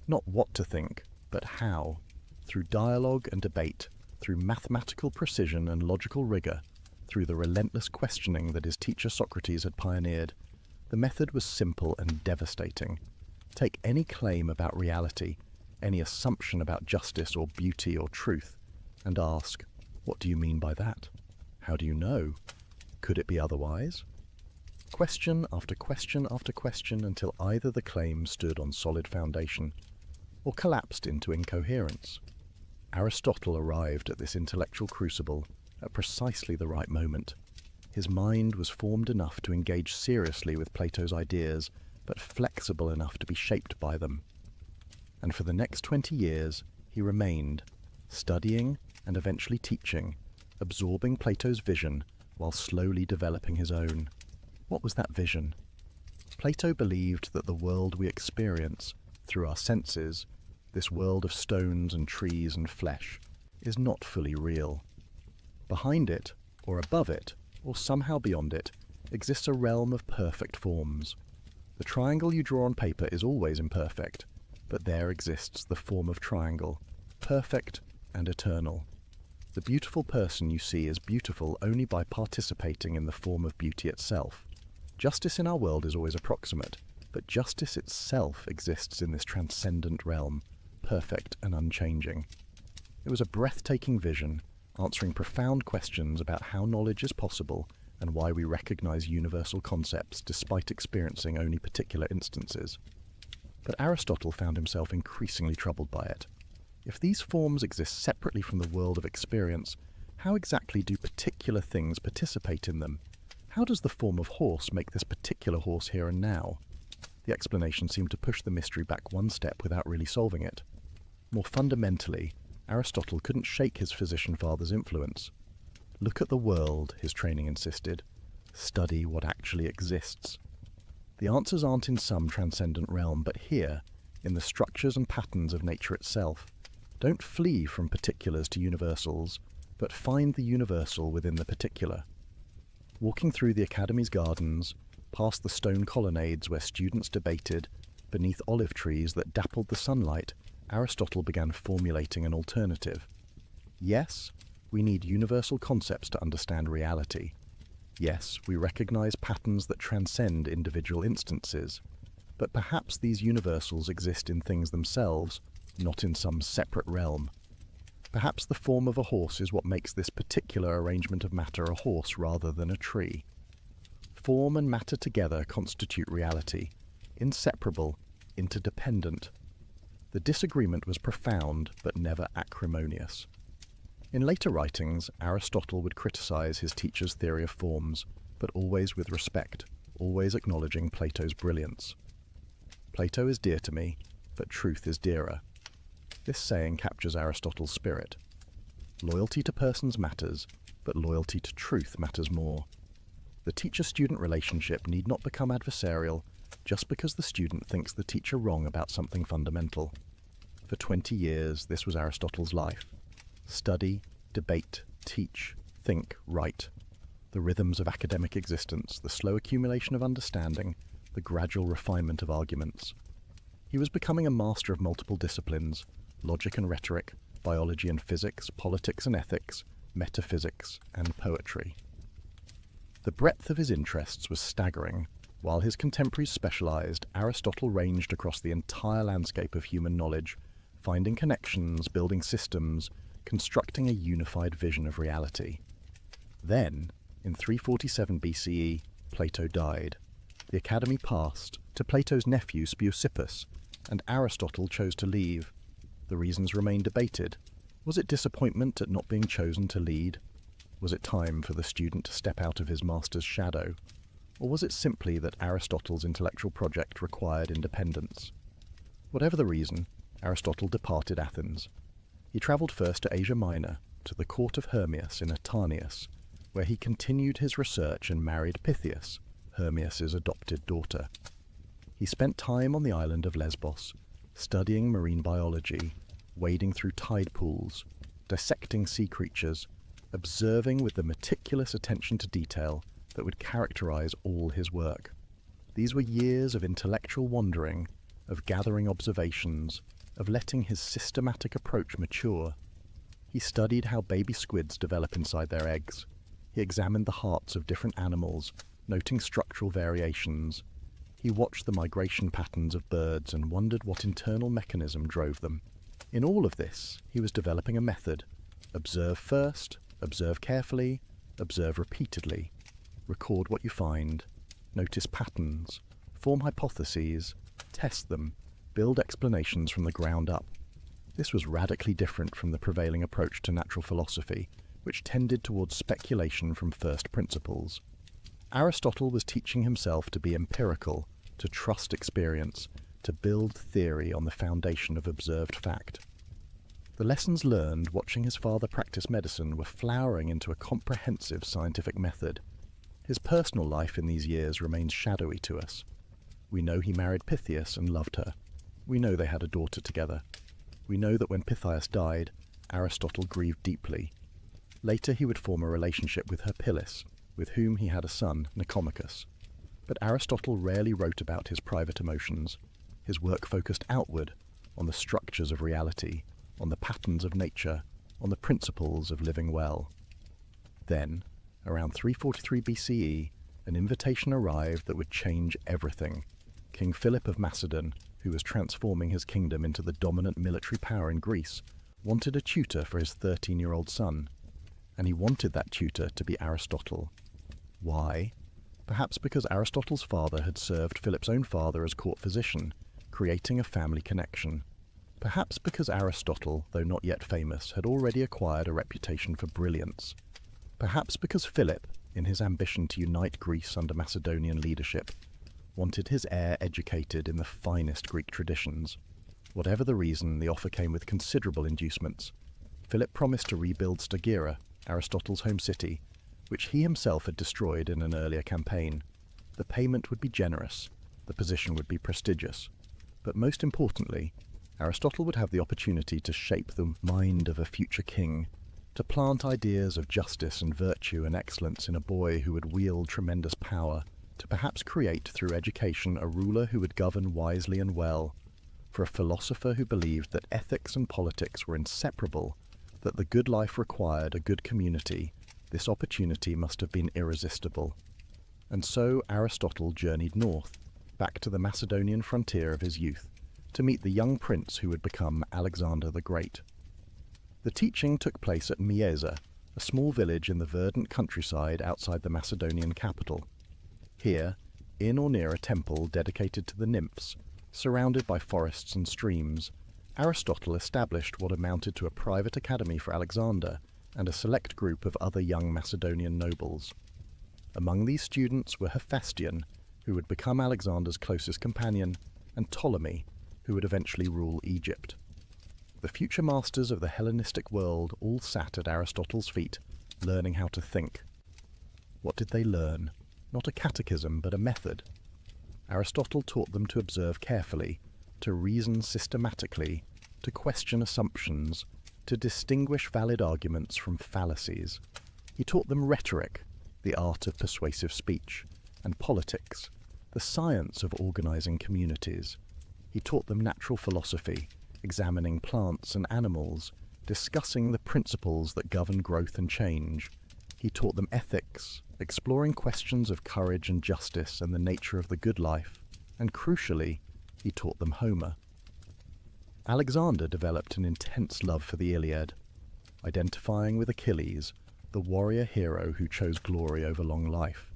Not what to think, but how. Through dialogue and debate, through mathematical precision and logical rigor, through the relentless questioning that his teacher Socrates had pioneered. The method was simple and devastating. Take any claim about reality, any assumption about justice or beauty or truth, and ask, what do you mean by that? How do you know? Could it be otherwise? Question after question after question until either the claim stood on solid foundation or collapsed into incoherence. Aristotle arrived at this intellectual crucible at precisely the right moment. His mind was formed enough to engage seriously with Plato's ideas, but flexible enough to be shaped by them. And for the next 20 years, he remained, studying and eventually teaching, absorbing Plato's vision while slowly developing his own. What was that vision? Plato believed that the world we experience through our senses, this world of stones and trees and flesh, is not fully real. Behind it, or above it, or somehow beyond it, exists a realm of perfect forms. The triangle you draw on paper is always imperfect, but there exists the form of triangle, perfect and eternal. The beautiful person you see is beautiful only by participating in the form of beauty itself. Justice in our world is always approximate, but justice itself exists in this transcendent realm, perfect and unchanging. It was a breathtaking vision, answering profound questions about how knowledge is possible and why we recognize universal concepts despite experiencing only particular instances. But Aristotle found himself increasingly troubled by it. If these forms exist separately from the world of experience, how exactly do particular things participate in them? How does the form of horse make this particular horse here and now? The explanation seemed to push the mystery back one step without really solving it. More fundamentally, Aristotle couldn't shake his physician father's influence. Look at the world, his training insisted. Study what actually exists. The answers aren't in some transcendent realm, but here, in the structures and patterns of nature itself. Don't flee from particulars to universals, but find the universal within the particular. Walking through the Academy's gardens, past the stone colonnades where students debated, beneath olive trees that dappled the sunlight, Aristotle began formulating an alternative. Yes, we need universal concepts to understand reality. Yes, we recognize patterns that transcend individual instances, but perhaps these universals exist in things themselves, not in some separate realm. Perhaps the form of a horse is what makes this particular arrangement of matter a horse rather than a tree. Form and matter together constitute reality, inseparable, interdependent. The disagreement was profound, but never acrimonious. In later writings, Aristotle would criticize his teacher's theory of forms, but always with respect, always acknowledging Plato's brilliance. Plato is dear to me, but truth is dearer. This saying captures Aristotle's spirit. Loyalty to persons matters, but loyalty to truth matters more. The teacher-student relationship need not become adversarial just because the student thinks the teacher wrong about something fundamental. For 20 years, this was Aristotle's life. Study, debate, teach, think, write. The rhythms of academic existence, the slow accumulation of understanding, the gradual refinement of arguments. He was becoming a master of multiple disciplines, logic and rhetoric, biology and physics, politics and ethics, metaphysics and poetry. The breadth of his interests was staggering. While his contemporaries specialized, Aristotle ranged across the entire landscape of human knowledge, finding connections, building systems, constructing a unified vision of reality. Then, in 347 BCE, Plato died. The Academy passed to Plato's nephew Speusippus, and Aristotle chose to leave. The reasons remain debated. Was it disappointment at not being chosen to lead? Was it time for the student to step out of his master's shadow? Or was it simply that Aristotle's intellectual project required independence? Whatever the reason, Aristotle departed Athens. He travelled first to Asia Minor, to the court of Hermias in Atarneus, where he continued his research and married Pythias, Hermias' adopted daughter. He spent time on the island of Lesbos, studying marine biology, wading through tide pools, dissecting sea creatures, observing with the meticulous attention to detail that would characterize all his work. These were years of intellectual wandering, of gathering observations, of letting his systematic approach mature. He studied how baby squids develop inside their eggs. He examined the hearts of different animals, noting structural variations. He watched the migration patterns of birds and wondered what internal mechanism drove them. In all of this, he was developing a method. Observe first, observe carefully, observe repeatedly. Record what you find. Notice patterns. Form hypotheses. Test them. Build explanations from the ground up. This was radically different from the prevailing approach to natural philosophy, which tended towards speculation from first principles. Aristotle was teaching himself to be empirical, to trust experience, to build theory on the foundation of observed fact. The lessons learned watching his father practice medicine were flowering into a comprehensive scientific method. His personal life in these years remains shadowy to us. We know he married Pythias and loved her. We know they had a daughter together. We know that when Pythias died, Aristotle grieved deeply. Later he would form a relationship with Herpyllis, with whom he had a son, Nicomachus. But Aristotle rarely wrote about his private emotions. His work focused outward, on the structures of reality, on the patterns of nature, on the principles of living well. Then, around 343 BCE, an invitation arrived that would change everything. King Philip of Macedon, who was transforming his kingdom into the dominant military power in Greece, wanted a tutor for his 13-year-old son. And he wanted that tutor to be Aristotle. Why? Perhaps because Aristotle's father had served Philip's own father as court physician, creating a family connection. Perhaps because Aristotle, though not yet famous, had already acquired a reputation for brilliance. Perhaps because Philip, in his ambition to unite Greece under Macedonian leadership, wanted his heir educated in the finest Greek traditions. Whatever the reason, the offer came with considerable inducements. Philip promised to rebuild Stagira, Aristotle's home city, which he himself had destroyed in an earlier campaign. The payment would be generous, the position would be prestigious, but most importantly, Aristotle would have the opportunity to shape the mind of a future king, to plant ideas of justice and virtue and excellence in a boy who would wield tremendous power, to perhaps create through education a ruler who would govern wisely and well, for a philosopher who believed that ethics and politics were inseparable, that the good life required a good community, this opportunity must have been irresistible. And so Aristotle journeyed north, back to the Macedonian frontier of his youth, to meet the young prince who would become Alexander the Great. The teaching took place at Mieza, a small village in the verdant countryside outside the Macedonian capital. Here, in or near a temple dedicated to the nymphs, surrounded by forests and streams, Aristotle established what amounted to a private academy for Alexander and a select group of other young Macedonian nobles. Among these students were Hephaestion, who would become Alexander's closest companion, and Ptolemy, who would eventually rule Egypt. The future masters of the Hellenistic world all sat at Aristotle's feet, learning how to think. What did they learn? Not a catechism, but a method. Aristotle taught them to observe carefully, to reason systematically, to question assumptions, to distinguish valid arguments from fallacies. He taught them rhetoric, the art of persuasive speech, and politics, the science of organizing communities. He taught them natural philosophy, examining plants and animals, discussing the principles that govern growth and change. He taught them ethics, exploring questions of courage and justice and the nature of the good life, and crucially, he taught them Homer. Alexander developed an intense love for the Iliad, identifying with Achilles, the warrior hero who chose glory over long life.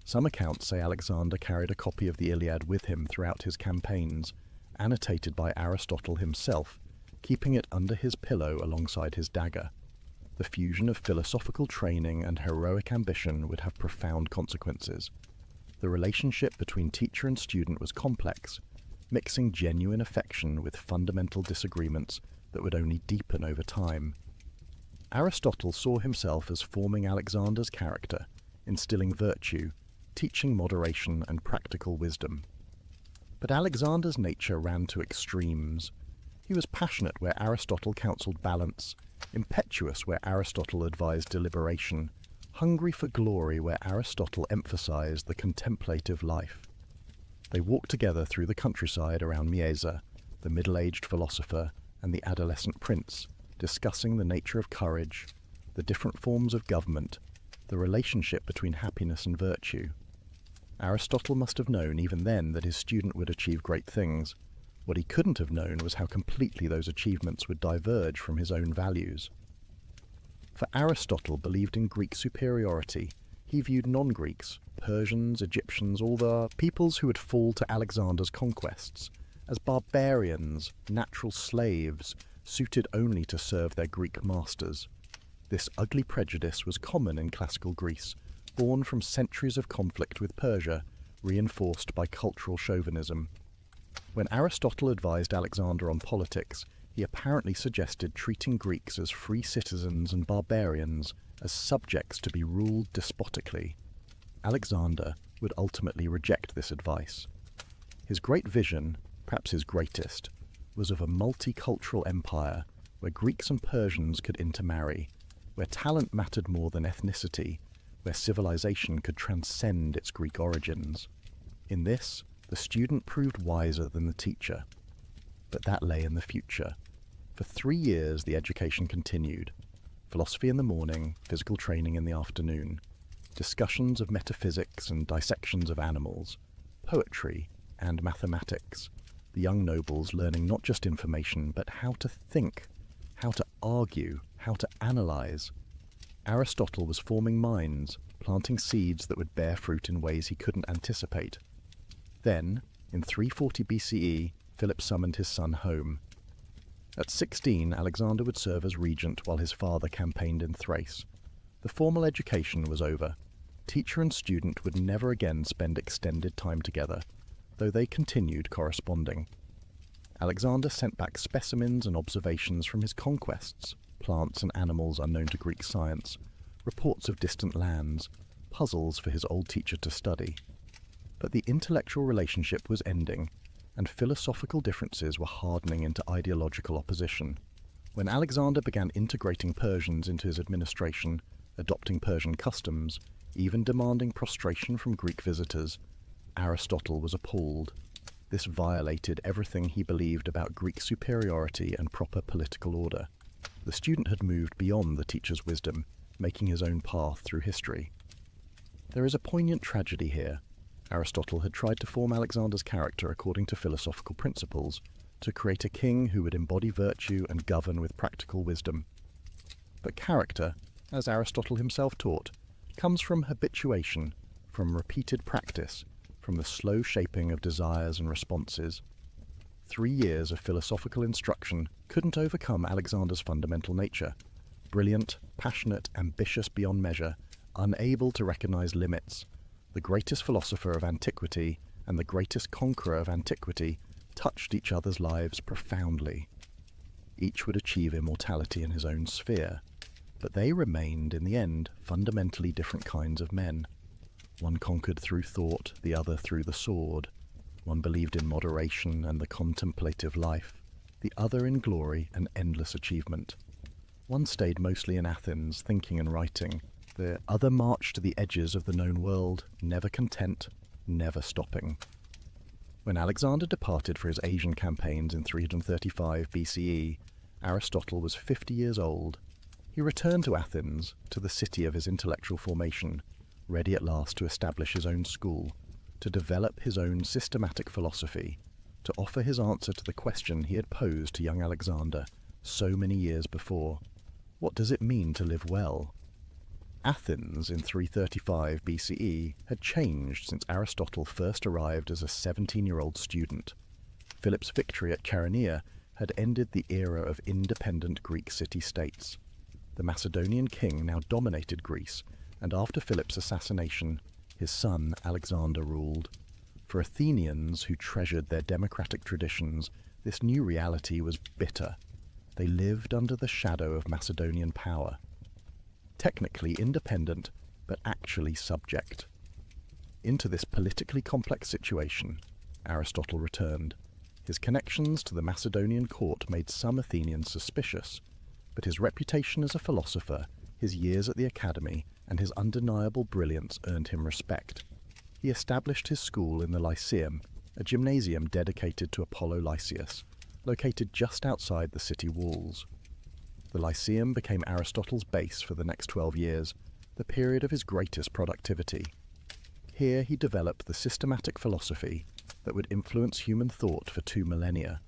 Some accounts say Alexander carried a copy of the Iliad with him throughout his campaigns, annotated by Aristotle himself, keeping it under his pillow alongside his dagger. The fusion of philosophical training and heroic ambition would have profound consequences. The relationship between teacher and student was complex, mixing genuine affection with fundamental disagreements that would only deepen over time. Aristotle saw himself as forming Alexander's character, instilling virtue, teaching moderation and practical wisdom. But Alexander's nature ran to extremes. He was passionate where Aristotle counseled balance, impetuous where Aristotle advised deliberation, hungry for glory where Aristotle emphasized the contemplative life. They walked together through the countryside around Mieza, the middle-aged philosopher and the adolescent prince, discussing the nature of courage, the different forms of government, the relationship between happiness and virtue. Aristotle must have known even then that his student would achieve great things. What he couldn't have known was how completely those achievements would diverge from his own values. For Aristotle believed in Greek superiority. He viewed non-Greeks, Persians, Egyptians, all the peoples who would fall to Alexander's conquests, as barbarians, natural slaves, suited only to serve their Greek masters. This ugly prejudice was common in classical Greece, born from centuries of conflict with Persia, reinforced by cultural chauvinism. When Aristotle advised Alexander on politics, he apparently suggested treating Greeks as free citizens and barbarians, as subjects to be ruled despotically. Alexander would ultimately reject this advice. His great vision, perhaps his greatest, was of a multicultural empire where Greeks and Persians could intermarry, where talent mattered more than ethnicity, where civilization could transcend its Greek origins. In this, the student proved wiser than the teacher. But that lay in the future. For 3 years the education continued. Philosophy in the morning, physical training in the afternoon, discussions of metaphysics and dissections of animals, poetry and mathematics, the young nobles learning not just information but how to think, how to argue, how to analyze. Aristotle was forming minds, planting seeds that would bear fruit in ways he couldn't anticipate. Then, in 340 BCE, Philip summoned his son home. At 16, Alexander would serve as regent while his father campaigned in Thrace. The formal education was over. Teacher and student would never again spend extended time together, though they continued corresponding. Alexander sent back specimens and observations from his conquests, plants and animals unknown to Greek science, reports of distant lands, puzzles for his old teacher to study. But the intellectual relationship was ending, and philosophical differences were hardening into ideological opposition. When Alexander began integrating Persians into his administration, adopting Persian customs, even demanding prostration from Greek visitors, Aristotle was appalled. This violated everything he believed about Greek superiority and proper political order. The student had moved beyond the teacher's wisdom, making his own path through history. There is a poignant tragedy here. Aristotle had tried to form Alexander's character according to philosophical principles, to create a king who would embody virtue and govern with practical wisdom. But character, as Aristotle himself taught, comes from habituation, from repeated practice, from the slow shaping of desires and responses. 3 years of philosophical instruction couldn't overcome Alexander's fundamental nature. Brilliant, passionate, ambitious beyond measure, unable to recognize limits, the greatest philosopher of antiquity and the greatest conqueror of antiquity touched each other's lives profoundly. Each would achieve immortality in his own sphere, but they remained, in the end, fundamentally different kinds of men. One conquered through thought, the other through the sword. One believed in moderation and the contemplative life, the other in glory and endless achievement. One stayed mostly in Athens, thinking and writing. The other marched to the edges of the known world, never content, never stopping. When Alexander departed for his Asian campaigns in 335 BCE, Aristotle was 50 years old. He returned to Athens, to the city of his intellectual formation, ready at last to establish his own school, to develop his own systematic philosophy, to offer his answer to the question he had posed to young Alexander so many years before. What does it mean to live well? Athens in 335 BCE had changed since Aristotle first arrived as a 17-year-old student. Philip's victory at Chaeronea had ended the era of independent Greek city-states. The Macedonian king now dominated Greece, and after Philip's assassination, his son Alexander ruled. For Athenians who treasured their democratic traditions, this new reality was bitter. They lived under the shadow of Macedonian power. Technically independent, but actually subject. Into this politically complex situation, Aristotle returned. His connections to the Macedonian court made some Athenians suspicious, but his reputation as a philosopher, his years at the academy, and his undeniable brilliance earned him respect. He established his school in the Lyceum, a gymnasium dedicated to Apollo Lysias, located just outside the city walls. The Lyceum became Aristotle's base for the next 12 years, the period of his greatest productivity. Here he developed the systematic philosophy that would influence human thought for 2 millennia.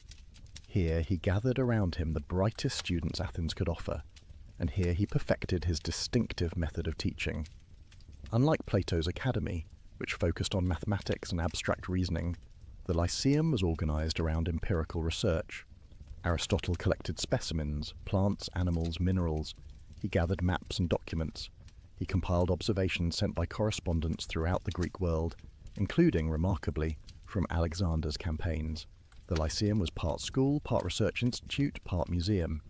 Here he gathered around him the brightest students Athens could offer, and here he perfected his distinctive method of teaching. Unlike Plato's academy, which focused on mathematics and abstract reasoning, the Lyceum was organized around empirical research. Aristotle collected specimens, plants, animals, minerals. He gathered maps and documents. He compiled observations sent by correspondents throughout the Greek world, including, remarkably, from Alexander's campaigns. The Lyceum was part school, part research institute, part museum.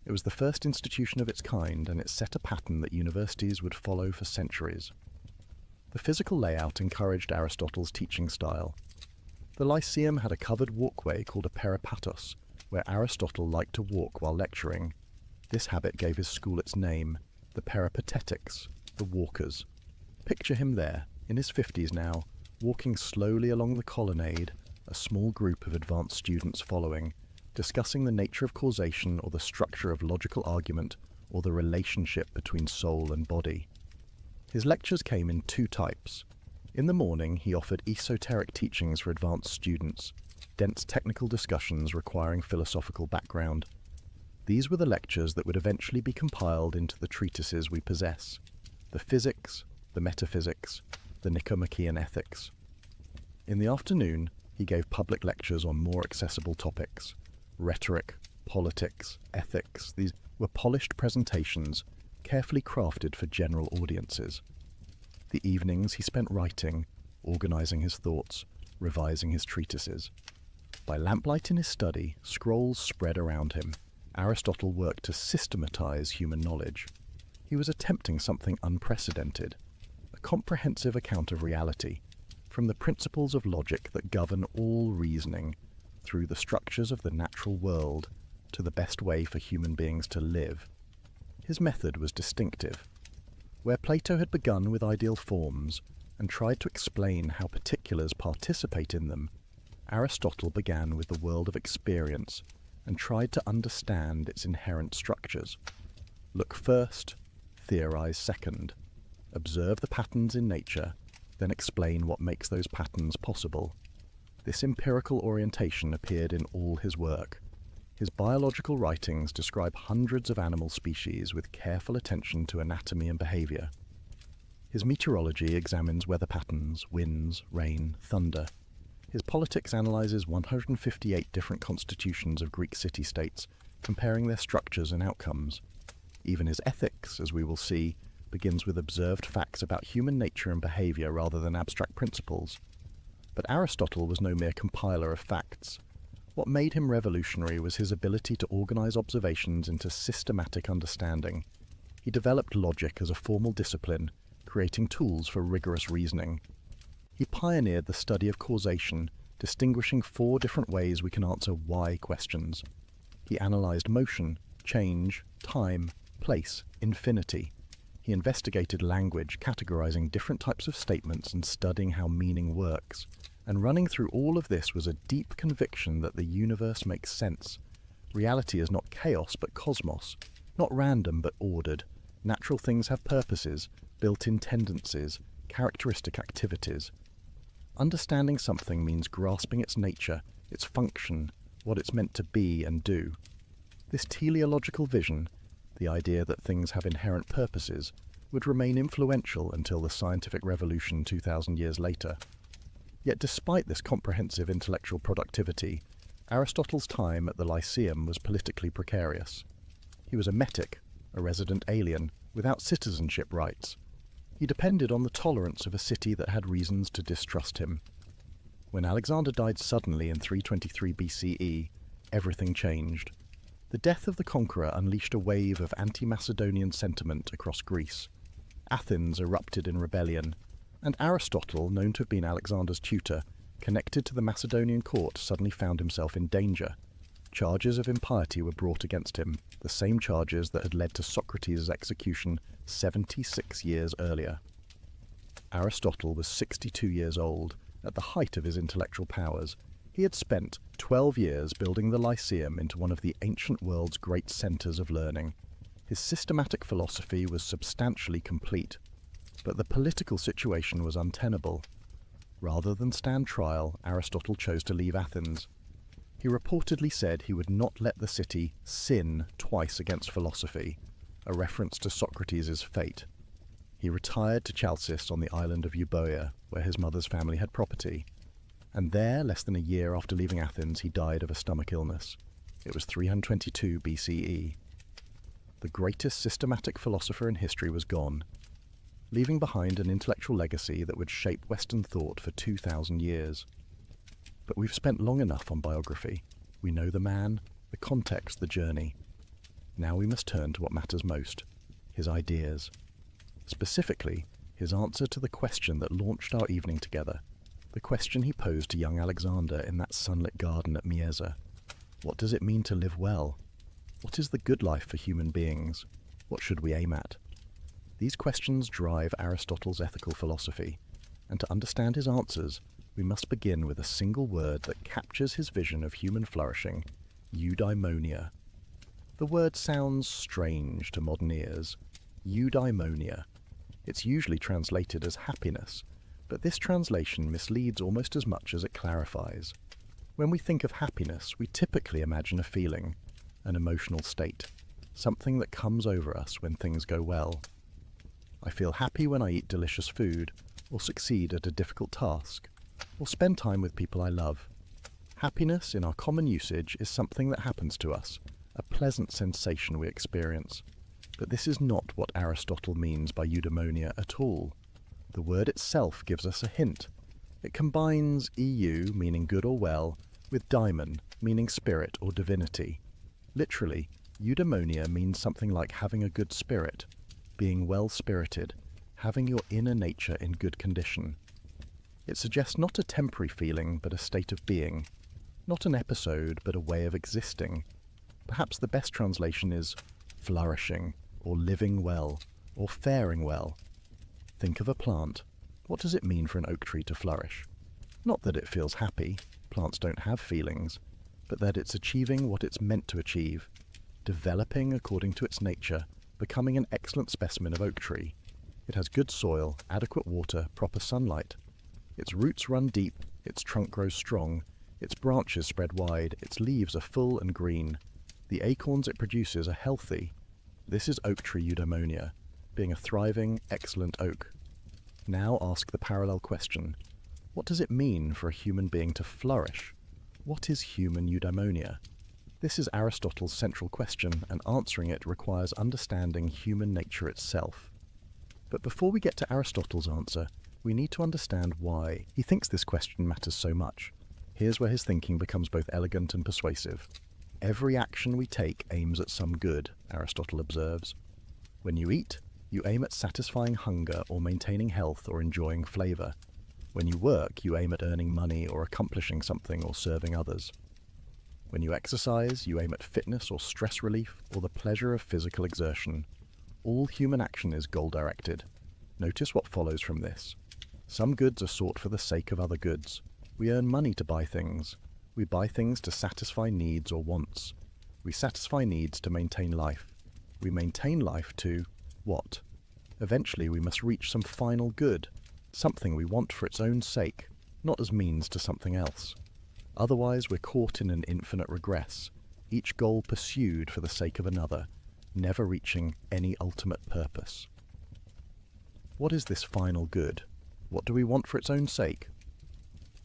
It was the first institution of its kind, and it set a pattern that universities would follow for centuries. The physical layout encouraged Aristotle's teaching style. The Lyceum had a covered walkway called a peripatos, where Aristotle liked to walk while lecturing. This habit gave his school its name, the Peripatetics, the walkers. Picture him there, in his 50s now, walking slowly along the colonnade, a small group of advanced students following, discussing the nature of causation or the structure of logical argument or the relationship between soul and body. His lectures came in 2 types. In the morning, he offered esoteric teachings for advanced students, dense technical discussions requiring philosophical background. These were the lectures that would eventually be compiled into the treatises we possess: the physics, the metaphysics, the Nicomachean ethics. In the afternoon, he gave public lectures on more accessible topics: rhetoric, politics, ethics. These were polished presentations, carefully crafted for general audiences. The evenings he spent writing, organizing his thoughts, revising his treatises. By lamplight in his study, scrolls spread around him. Aristotle worked to systematize human knowledge. He was attempting something unprecedented, a comprehensive account of reality, from the principles of logic that govern all reasoning, through the structures of the natural world, to the best way for human beings to live. His method was distinctive. Where Plato had begun with ideal forms and tried to explain how particulars participate in them, Aristotle began with the world of experience and tried to understand its inherent structures. Look first, theorize second. Observe the patterns in nature, then explain what makes those patterns possible. This empirical orientation appeared in all his work. His biological writings describe hundreds of animal species with careful attention to anatomy and behavior. His meteorology examines weather patterns, winds, rain, thunder. His politics analyzes 158 different constitutions of Greek city-states, comparing their structures and outcomes. Even his ethics, as we will see, begins with observed facts about human nature and behavior rather than abstract principles. But Aristotle was no mere compiler of facts. What made him revolutionary was his ability to organize observations into systematic understanding. He developed logic as a formal discipline, creating tools for rigorous reasoning. He pioneered the study of causation, distinguishing 4 different ways we can answer why questions. He analyzed motion, change, time, place, infinity. He investigated language, categorizing different types of statements and studying how meaning works. And running through all of this was a deep conviction that the universe makes sense. Reality is not chaos but cosmos, not random but ordered. Natural things have purposes, built-in tendencies, characteristic activities. Understanding something means grasping its nature, its function, what it's meant to be and do. This teleological vision, the idea that things have inherent purposes, would remain influential until the scientific revolution 2,000 years later. Yet despite this comprehensive intellectual productivity, Aristotle's time at the Lyceum was politically precarious. He was a metic, a resident alien, without citizenship rights. He depended on the tolerance of a city that had reasons to distrust him. When Alexander died suddenly in 323 BCE, everything changed. The death of the conqueror unleashed a wave of anti-Macedonian sentiment across Greece. Athens erupted in rebellion, and Aristotle, known to have been Alexander's tutor, connected to the Macedonian court, suddenly found himself in danger. Charges of impiety were brought against him, the same charges that had led to Socrates' execution 76 years earlier. Aristotle was 62 years old, at the height of his intellectual powers. He had spent 12 years building the Lyceum into one of the ancient world's great centres of learning. His systematic philosophy was substantially complete, but the political situation was untenable. Rather than stand trial, Aristotle chose to leave Athens. He reportedly said he would not let the city sin twice against philosophy, a reference to Socrates' fate. He retired to Chalcis on the island of Euboea, where his mother's family had property. And there, less than a year after leaving Athens, he died of a stomach illness. It was 322 BCE. The greatest systematic philosopher in history was gone, leaving behind an intellectual legacy that would shape Western thought for 2,000 years. But we've spent long enough on biography. We know the man, the context, the journey. Now we must turn to what matters most, his ideas. Specifically, his answer to the question that launched our evening together, the question he posed to young Alexander in that sunlit garden at Mieza. What does it mean to live well? What is the good life for human beings? What should we aim at? These questions drive Aristotle's ethical philosophy, and to understand his answers, we must begin with a single word that captures his vision of human flourishing: eudaimonia. The word sounds strange to modern ears. Eudaimonia. It's usually translated as happiness, but this translation misleads almost as much as it clarifies. When we think of happiness, we typically imagine a feeling, an emotional state, something that comes over us when things go well. I feel happy when I eat delicious food, or succeed at a difficult task, or spend time with people I love. Happiness, in our common usage, is something that happens to us, a pleasant sensation we experience. But this is not what Aristotle means by eudaimonia at all. The word itself gives us a hint. It combines eu, meaning good or well, with daimon, meaning spirit or divinity. Literally, eudaimonia means something like having a good spirit, being well-spirited, having your inner nature in good condition. It suggests not a temporary feeling, but a state of being, not an episode, but a way of existing. Perhaps the best translation is flourishing, or living well, or faring well. Think of a plant. What does it mean for an oak tree to flourish? Not that it feels happy, plants don't have feelings, but that it's achieving what it's meant to achieve, developing according to its nature, becoming an excellent specimen of oak tree. It has good soil, adequate water, proper sunlight. Its roots run deep, its trunk grows strong, its branches spread wide, its leaves are full and green. The acorns it produces are healthy. This is oak tree eudaimonia, being a thriving, excellent oak. Now ask the parallel question. What does it mean for a human being to flourish? What is human eudaimonia? This is Aristotle's central question, and answering it requires understanding human nature itself. But before we get to Aristotle's answer, we need to understand why he thinks this question matters so much. Here's where his thinking becomes both elegant and persuasive. Every action we take aims at some good, Aristotle observes. When you eat, you aim at satisfying hunger or maintaining health or enjoying flavor. When you work, you aim at earning money or accomplishing something or serving others. When you exercise, you aim at fitness or stress relief or the pleasure of physical exertion. All human action is goal-directed. Notice what follows from this. Some goods are sought for the sake of other goods. We earn money to buy things. We buy things to satisfy needs or wants. We satisfy needs to maintain life. We maintain life to what? Eventually we must reach some final good, something we want for its own sake, not as means to something else. Otherwise we're caught in an infinite regress, each goal pursued for the sake of another, never reaching any ultimate purpose. What is this final good? What do we want for its own sake?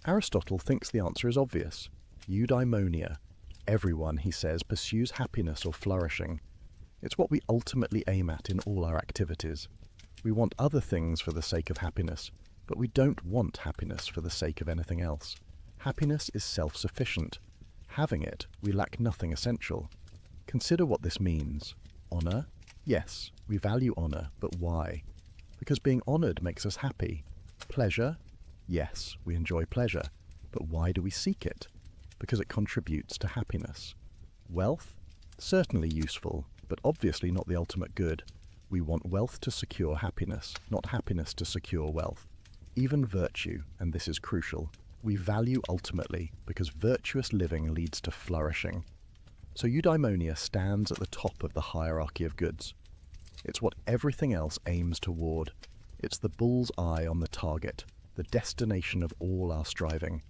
Aristotle thinks the answer is obvious. Eudaimonia. Everyone, he says, pursues happiness or flourishing. It's what we ultimately aim at in all our activities. We want other things for the sake of happiness, but we don't want happiness for the sake of anything else. Happiness is self-sufficient. Having it, we lack nothing essential. Consider what this means. Honor? Yes, we value honor, but why? Because being honored makes us happy. Pleasure? Yes, we enjoy pleasure, but why do we seek it? Because it contributes to happiness. Wealth? Certainly useful, but obviously not the ultimate good. We want wealth to secure happiness, not happiness to secure wealth. Even virtue, and this is crucial, we value ultimately because virtuous living leads to flourishing. So eudaimonia stands at the top of the hierarchy of goods. It's what everything else aims toward. It's the bull's eye on the target, the destination of all our striving.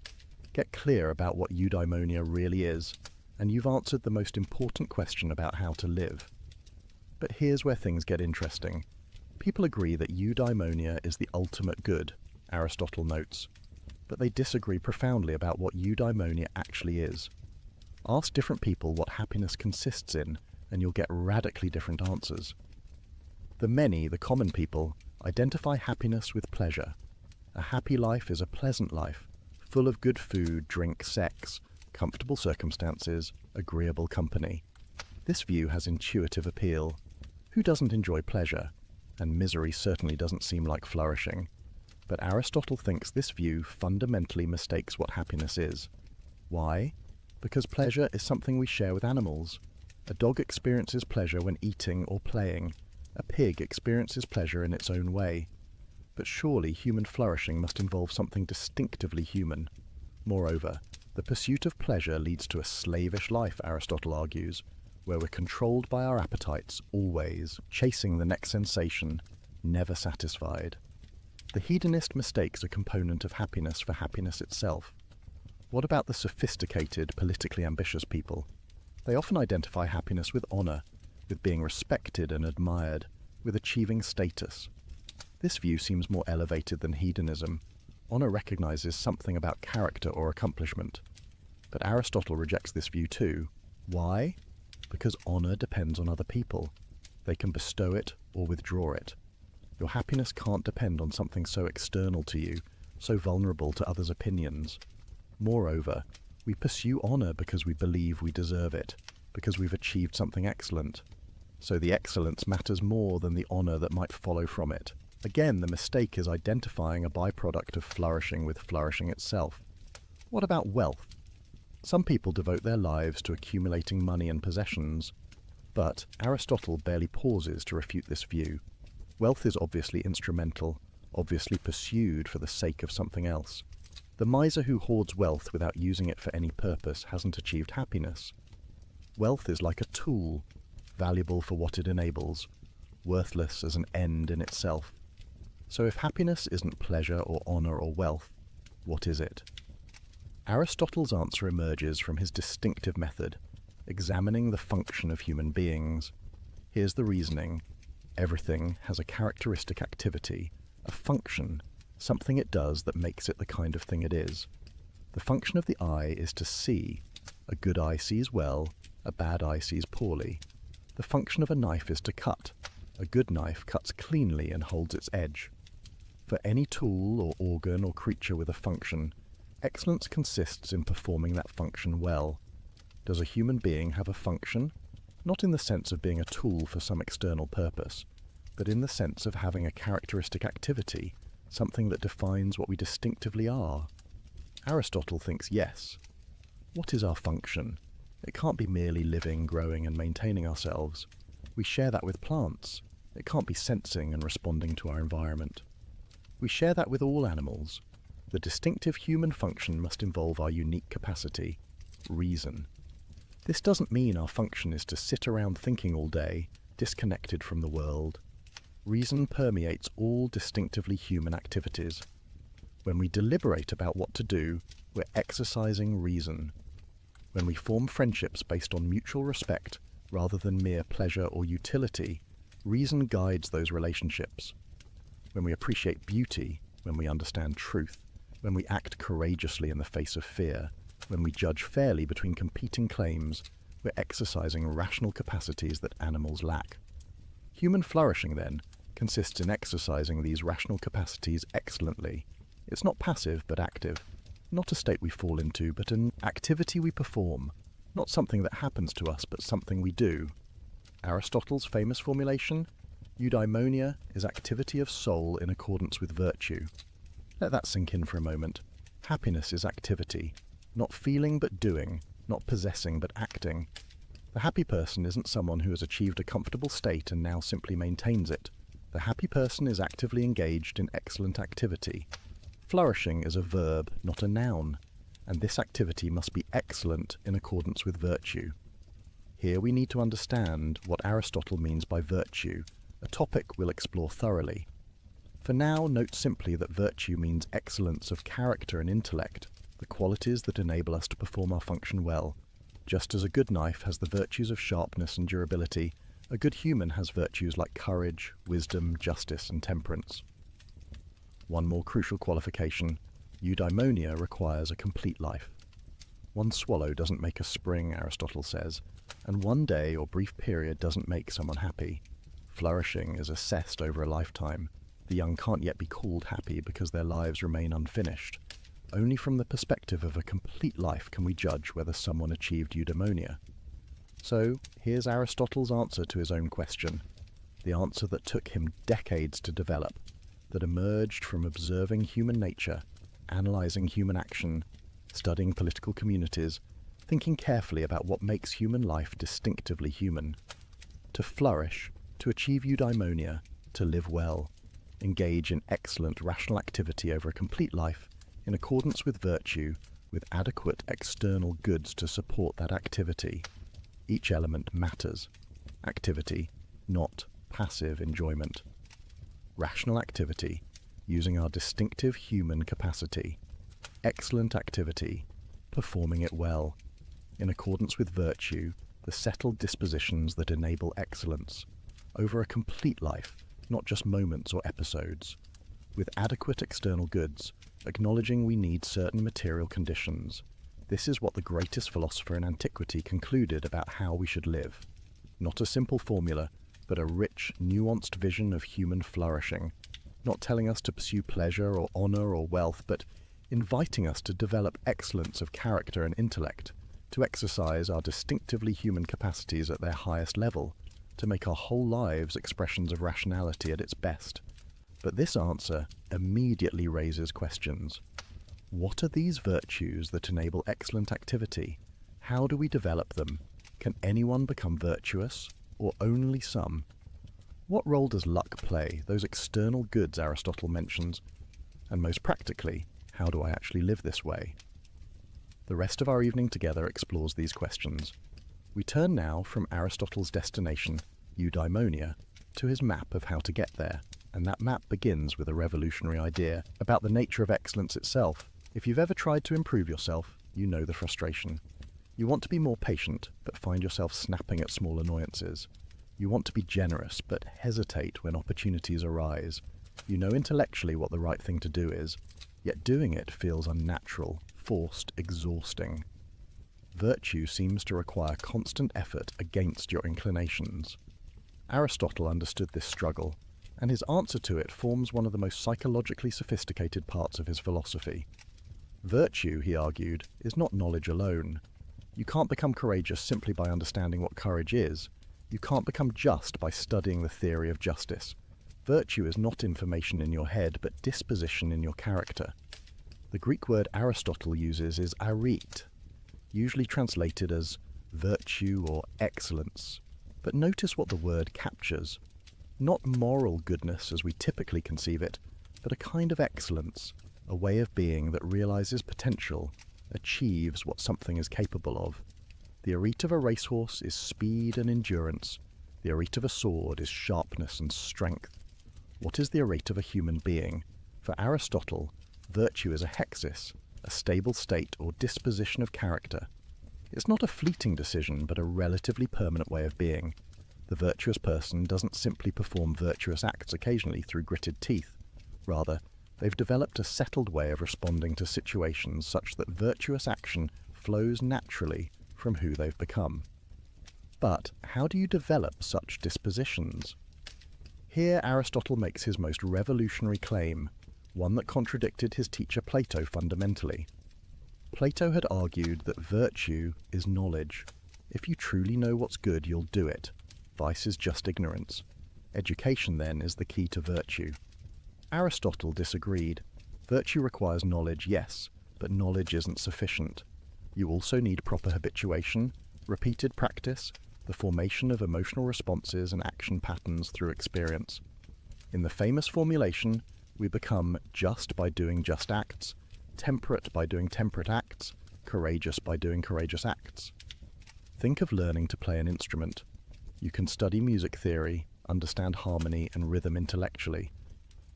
Get clear about what eudaimonia really is, and you've answered the most important question about how to live. But here's where things get interesting. People agree that eudaimonia is the ultimate good, Aristotle notes, but they disagree profoundly about what eudaimonia actually is. Ask different people what happiness consists in, and you'll get radically different answers. The common people, identify happiness with pleasure. A happy life is a pleasant life, full of good food, drink, sex, comfortable circumstances, agreeable company. This view has intuitive appeal. Who doesn't enjoy pleasure? And misery certainly doesn't seem like flourishing. But Aristotle thinks this view fundamentally mistakes what happiness is. Why? Because pleasure is something we share with animals. A dog experiences pleasure when eating or playing. A pig experiences pleasure in its own way. But surely human flourishing must involve something distinctively human. Moreover, the pursuit of pleasure leads to a slavish life, Aristotle argues, where we're controlled by our appetites, always, chasing the next sensation, never satisfied. The hedonist mistakes a component of happiness for happiness itself. What about the sophisticated, politically ambitious people? They often identify happiness with honor, with being respected and admired, with achieving status. This view seems more elevated than hedonism. Honor recognizes something about character or accomplishment. But Aristotle rejects this view too. Why? Because honor depends on other people. They can bestow it or withdraw it. Your happiness can't depend on something so external to you, so vulnerable to others' opinions. Moreover, we pursue honor because we believe we deserve it, because we've achieved something excellent. So the excellence matters more than the honor that might follow from it. Again, the mistake is identifying a byproduct of flourishing with flourishing itself. What about wealth? Some people devote their lives to accumulating money and possessions, but Aristotle barely pauses to refute this view. Wealth is obviously instrumental, obviously pursued for the sake of something else. The miser who hoards wealth without using it for any purpose hasn't achieved happiness. Wealth is like a tool, valuable for what it enables, worthless as an end in itself. So if happiness isn't pleasure or honor or wealth, what is it? Aristotle's answer emerges from his distinctive method, examining the function of human beings. Here's the reasoning. Everything has a characteristic activity, a function, something it does that makes it the kind of thing it is. The function of the eye is to see. A good eye sees well, a bad eye sees poorly. The function of a knife is to cut. A good knife cuts cleanly and holds its edge. For any tool or organ or creature with a function, excellence consists in performing that function well. Does a human being have a function? Not in the sense of being a tool for some external purpose, but in the sense of having a characteristic activity, something that defines what we distinctively are. Aristotle thinks yes. What is our function? It can't be merely living, growing, and maintaining ourselves. We share that with plants. It can't be sensing and responding to our environment. We share that with all animals. The distinctive human function must involve our unique capacity, reason. This doesn't mean our function is to sit around thinking all day, disconnected from the world. Reason permeates all distinctively human activities. When we deliberate about what to do, we're exercising reason. When we form friendships based on mutual respect rather than mere pleasure or utility, reason guides those relationships. When we appreciate beauty, when we understand truth, when we act courageously in the face of fear, when we judge fairly between competing claims, we're exercising rational capacities that animals lack. Human flourishing, then, consists in exercising these rational capacities excellently. It's not passive, but active. Not a state we fall into, but an activity we perform. Not something that happens to us, but something we do. Aristotle's famous formulation? Eudaimonia is activity of soul in accordance with virtue. Let that sink in for a moment. Happiness is activity. Not feeling but doing, not possessing but acting. The happy person isn't someone who has achieved a comfortable state and now simply maintains it. The happy person is actively engaged in excellent activity. Flourishing is a verb, not a noun, and this activity must be excellent in accordance with virtue. Here we need to understand what Aristotle means by virtue, a topic we'll explore thoroughly. For now, note simply that virtue means excellence of character and intellect, the qualities that enable us to perform our function well. Just as a good knife has the virtues of sharpness and durability, a good human has virtues like courage, wisdom, justice, and temperance. One more crucial qualification: eudaimonia requires a complete life. One swallow doesn't make a spring, Aristotle says, and one day or brief period doesn't make someone happy. Flourishing is assessed over a lifetime. The young can't yet be called happy because their lives remain unfinished. Only from the perspective of a complete life can we judge whether someone achieved eudaimonia. So, here's Aristotle's answer to his own question, the answer that took him decades to develop, that emerged from observing human nature, analyzing human action, studying political communities, thinking carefully about what makes human life distinctively human. To flourish, to achieve eudaimonia, to live well, engage in excellent rational activity over a complete life, in accordance with virtue, with adequate external goods to support that activity. Each element matters. Activity, not passive enjoyment. Rational activity, using our distinctive human capacity. Excellent activity, performing it well. In accordance with virtue, the settled dispositions that enable excellence. Over a complete life, not just moments or episodes. With adequate external goods, acknowledging we need certain material conditions. This is what the greatest philosopher in antiquity concluded about how we should live. Not a simple formula, but a rich, nuanced vision of human flourishing, not telling us to pursue pleasure or honor or wealth, but inviting us to develop excellence of character and intellect, to exercise our distinctively human capacities at their highest level, to make our whole lives expressions of rationality at its best. But this answer immediately raises questions. What are these virtues that enable excellent activity? How do we develop them? Can anyone become virtuous, or only some? What role does luck play, those external goods Aristotle mentions? And most practically, how do I actually live this way? The rest of our evening together explores these questions. We turn now from Aristotle's destination, eudaimonia, to his map of how to get there, and that map begins with a revolutionary idea about the nature of excellence itself. If you've ever tried to improve yourself, you know the frustration. You want to be more patient, but find yourself snapping at small annoyances. You want to be generous, but hesitate when opportunities arise. You know intellectually what the right thing to do is, yet doing it feels unnatural, forced, exhausting. Virtue seems to require constant effort against your inclinations. Aristotle understood this struggle, and his answer to it forms one of the most psychologically sophisticated parts of his philosophy. Virtue, he argued, is not knowledge alone. You can't become courageous simply by understanding what courage is. You can't become just by studying the theory of justice. Virtue is not information in your head, but disposition in your character. The Greek word Aristotle uses is arete, usually translated as virtue or excellence. But notice what the word captures. Not moral goodness as we typically conceive it, but a kind of excellence, a way of being that realizes potential, achieves what something is capable of. The arete of a racehorse is speed and endurance. The arete of a sword is sharpness and strength. What is the arete of a human being? For Aristotle, virtue is a hexis, a stable state or disposition of character. It's not a fleeting decision, but a relatively permanent way of being. The virtuous person doesn't simply perform virtuous acts occasionally through gritted teeth. Rather, they've developed a settled way of responding to situations such that virtuous action flows naturally from who they've become. But how do you develop such dispositions? Here Aristotle makes his most revolutionary claim, one that contradicted his teacher Plato fundamentally. Plato had argued that virtue is knowledge. If you truly know what's good, you'll do it. Vice is just ignorance. Education, then, is the key to virtue. Aristotle disagreed. Virtue requires knowledge, yes, but knowledge isn't sufficient. You also need proper habituation, repeated practice, the formation of emotional responses and action patterns through experience. In the famous formulation, we become just by doing just acts, temperate by doing temperate acts, courageous by doing courageous acts. Think of learning to play an instrument. You can study music theory, understand harmony and rhythm intellectually,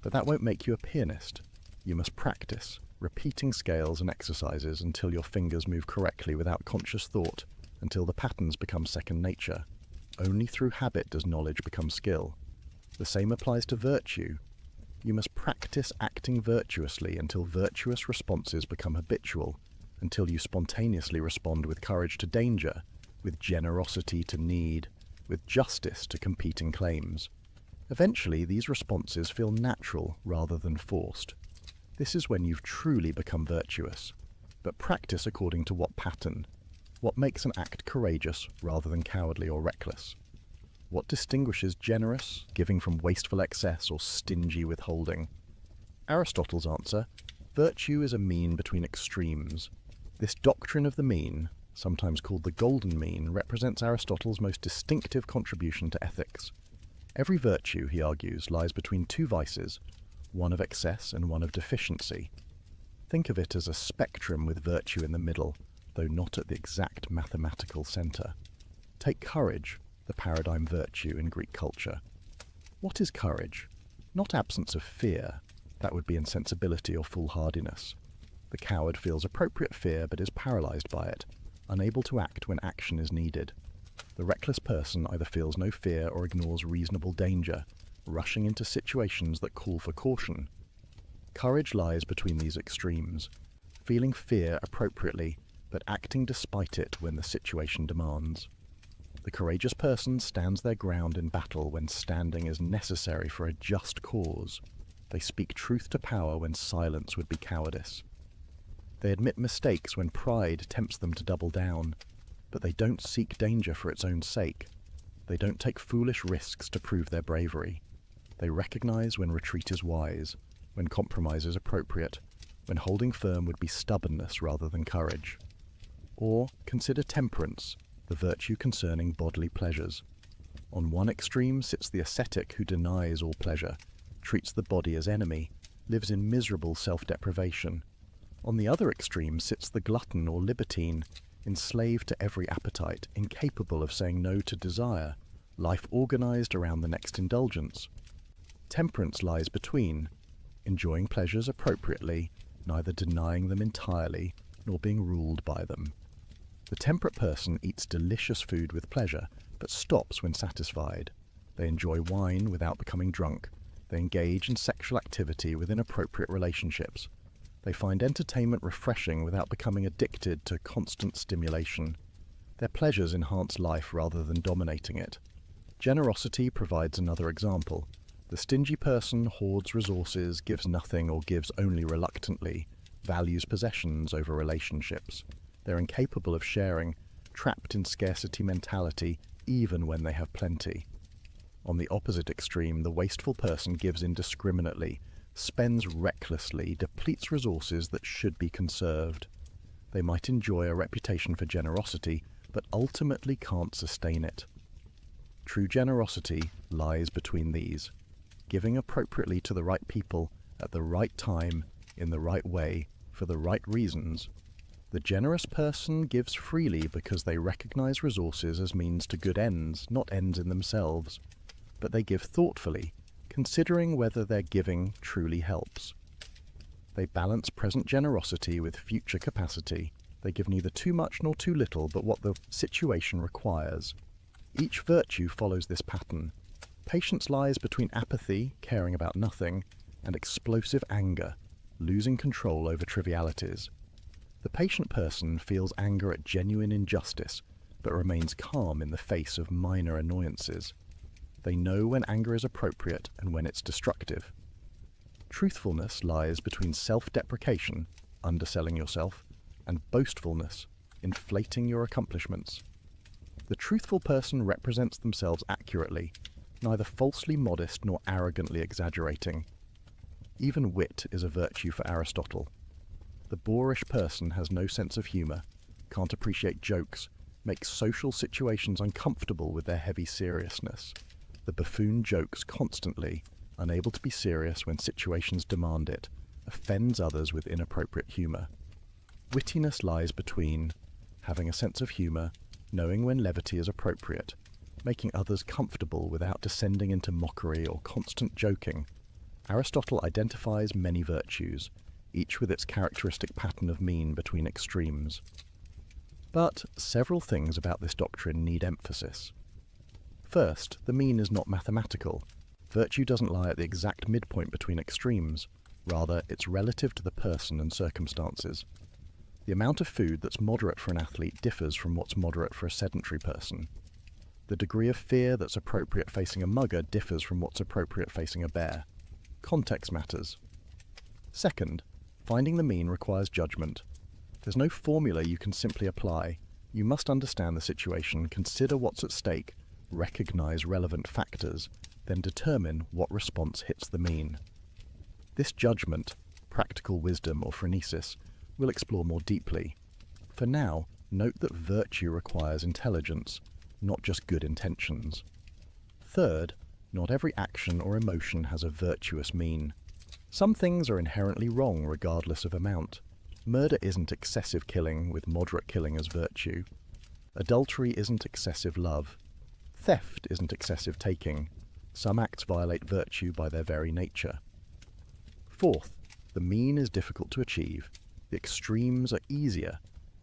but that won't make you a pianist. You must practice, repeating scales and exercises until your fingers move correctly without conscious thought, until the patterns become second nature. Only through habit does knowledge become skill. The same applies to virtue. You must practice acting virtuously until virtuous responses become habitual, until you spontaneously respond with courage to danger, with generosity to need, with justice to competing claims. Eventually, these responses feel natural rather than forced. This is when you've truly become virtuous. But practice according to what pattern? What makes an act courageous rather than cowardly or reckless? What distinguishes generous, giving from wasteful excess, or stingy withholding? Aristotle's answer: virtue is a mean between extremes. This doctrine of the mean, sometimes called the golden mean, represents Aristotle's most distinctive contribution to ethics. Every virtue, he argues, lies between two vices, one of excess and one of deficiency. Think of it as a spectrum with virtue in the middle, though not at the exact mathematical center. Take courage, the paradigm virtue in Greek culture. What is courage? Not absence of fear. That would be insensibility or foolhardiness. The coward feels appropriate fear but is paralyzed by it, unable to act when action is needed. The reckless person either feels no fear or ignores reasonable danger, rushing into situations that call for caution. Courage lies between these extremes, feeling fear appropriately, but acting despite it when the situation demands. The courageous person stands their ground in battle when standing is necessary for a just cause. They speak truth to power when silence would be cowardice. They admit mistakes when pride tempts them to double down, but they don't seek danger for its own sake. They don't take foolish risks to prove their bravery. They recognize when retreat is wise, when compromise is appropriate, when holding firm would be stubbornness rather than courage. Or consider temperance, the virtue concerning bodily pleasures. On one extreme sits the ascetic who denies all pleasure, treats the body as enemy, lives in miserable self-deprivation. On the other extreme sits the glutton or libertine, enslaved to every appetite, incapable of saying no to desire, life organized around the next indulgence. Temperance lies between, enjoying pleasures appropriately, neither denying them entirely, nor being ruled by them. The temperate person eats delicious food with pleasure, but stops when satisfied. They enjoy wine without becoming drunk. They engage in sexual activity within appropriate relationships. They find entertainment refreshing without becoming addicted to constant stimulation. Their pleasures enhance life rather than dominating it. Generosity provides another example. The stingy person hoards resources, gives nothing or gives only reluctantly, values possessions over relationships. They're incapable of sharing, trapped in scarcity mentality, even when they have plenty. On the opposite extreme, the wasteful person gives indiscriminately, spends recklessly, depletes resources that should be conserved. They might enjoy a reputation for generosity, but ultimately can't sustain it. True generosity lies between these, giving appropriately to the right people, at the right time, in the right way, for the right reasons. The generous person gives freely because they recognize resources as means to good ends, not ends in themselves. But they give thoughtfully, considering whether their giving truly helps. They balance present generosity with future capacity. They give neither too much nor too little, but what the situation requires. Each virtue follows this pattern. Patience lies between apathy, caring about nothing, and explosive anger, losing control over trivialities. The patient person feels anger at genuine injustice, but remains calm in the face of minor annoyances. They know when anger is appropriate and when it's destructive. Truthfulness lies between self-deprecation, underselling yourself, and boastfulness, inflating your accomplishments. The truthful person represents themselves accurately, neither falsely modest nor arrogantly exaggerating. Even wit is a virtue for Aristotle. The boorish person has no sense of humour, can't appreciate jokes, makes social situations uncomfortable with their heavy seriousness. The buffoon jokes constantly, unable to be serious when situations demand it, offends others with inappropriate humour. Wittiness lies between having a sense of humour, knowing when levity is appropriate, making others comfortable without descending into mockery or constant joking. Aristotle identifies many virtues, each with its characteristic pattern of mean between extremes. But several things about this doctrine need emphasis. First, the mean is not mathematical. Virtue doesn't lie at the exact midpoint between extremes. Rather, it's relative to the person and circumstances. The amount of food that's moderate for an athlete differs from what's moderate for a sedentary person. The degree of fear that's appropriate facing a mugger differs from what's appropriate facing a bear. Context matters. Second, finding the mean requires judgment. There's no formula you can simply apply. You must understand the situation, consider what's at stake, recognize relevant factors, then determine what response hits the mean. This judgment, practical wisdom or phronesis, we'll explore more deeply. For now, note that virtue requires intelligence, not just good intentions. Third, not every action or emotion has a virtuous mean. Some things are inherently wrong regardless of amount. Murder isn't excessive killing with moderate killing as virtue. Adultery isn't excessive love. Theft isn't excessive taking. Some acts violate virtue by their very nature. Fourth, the mean is difficult to achieve. The extremes are easier.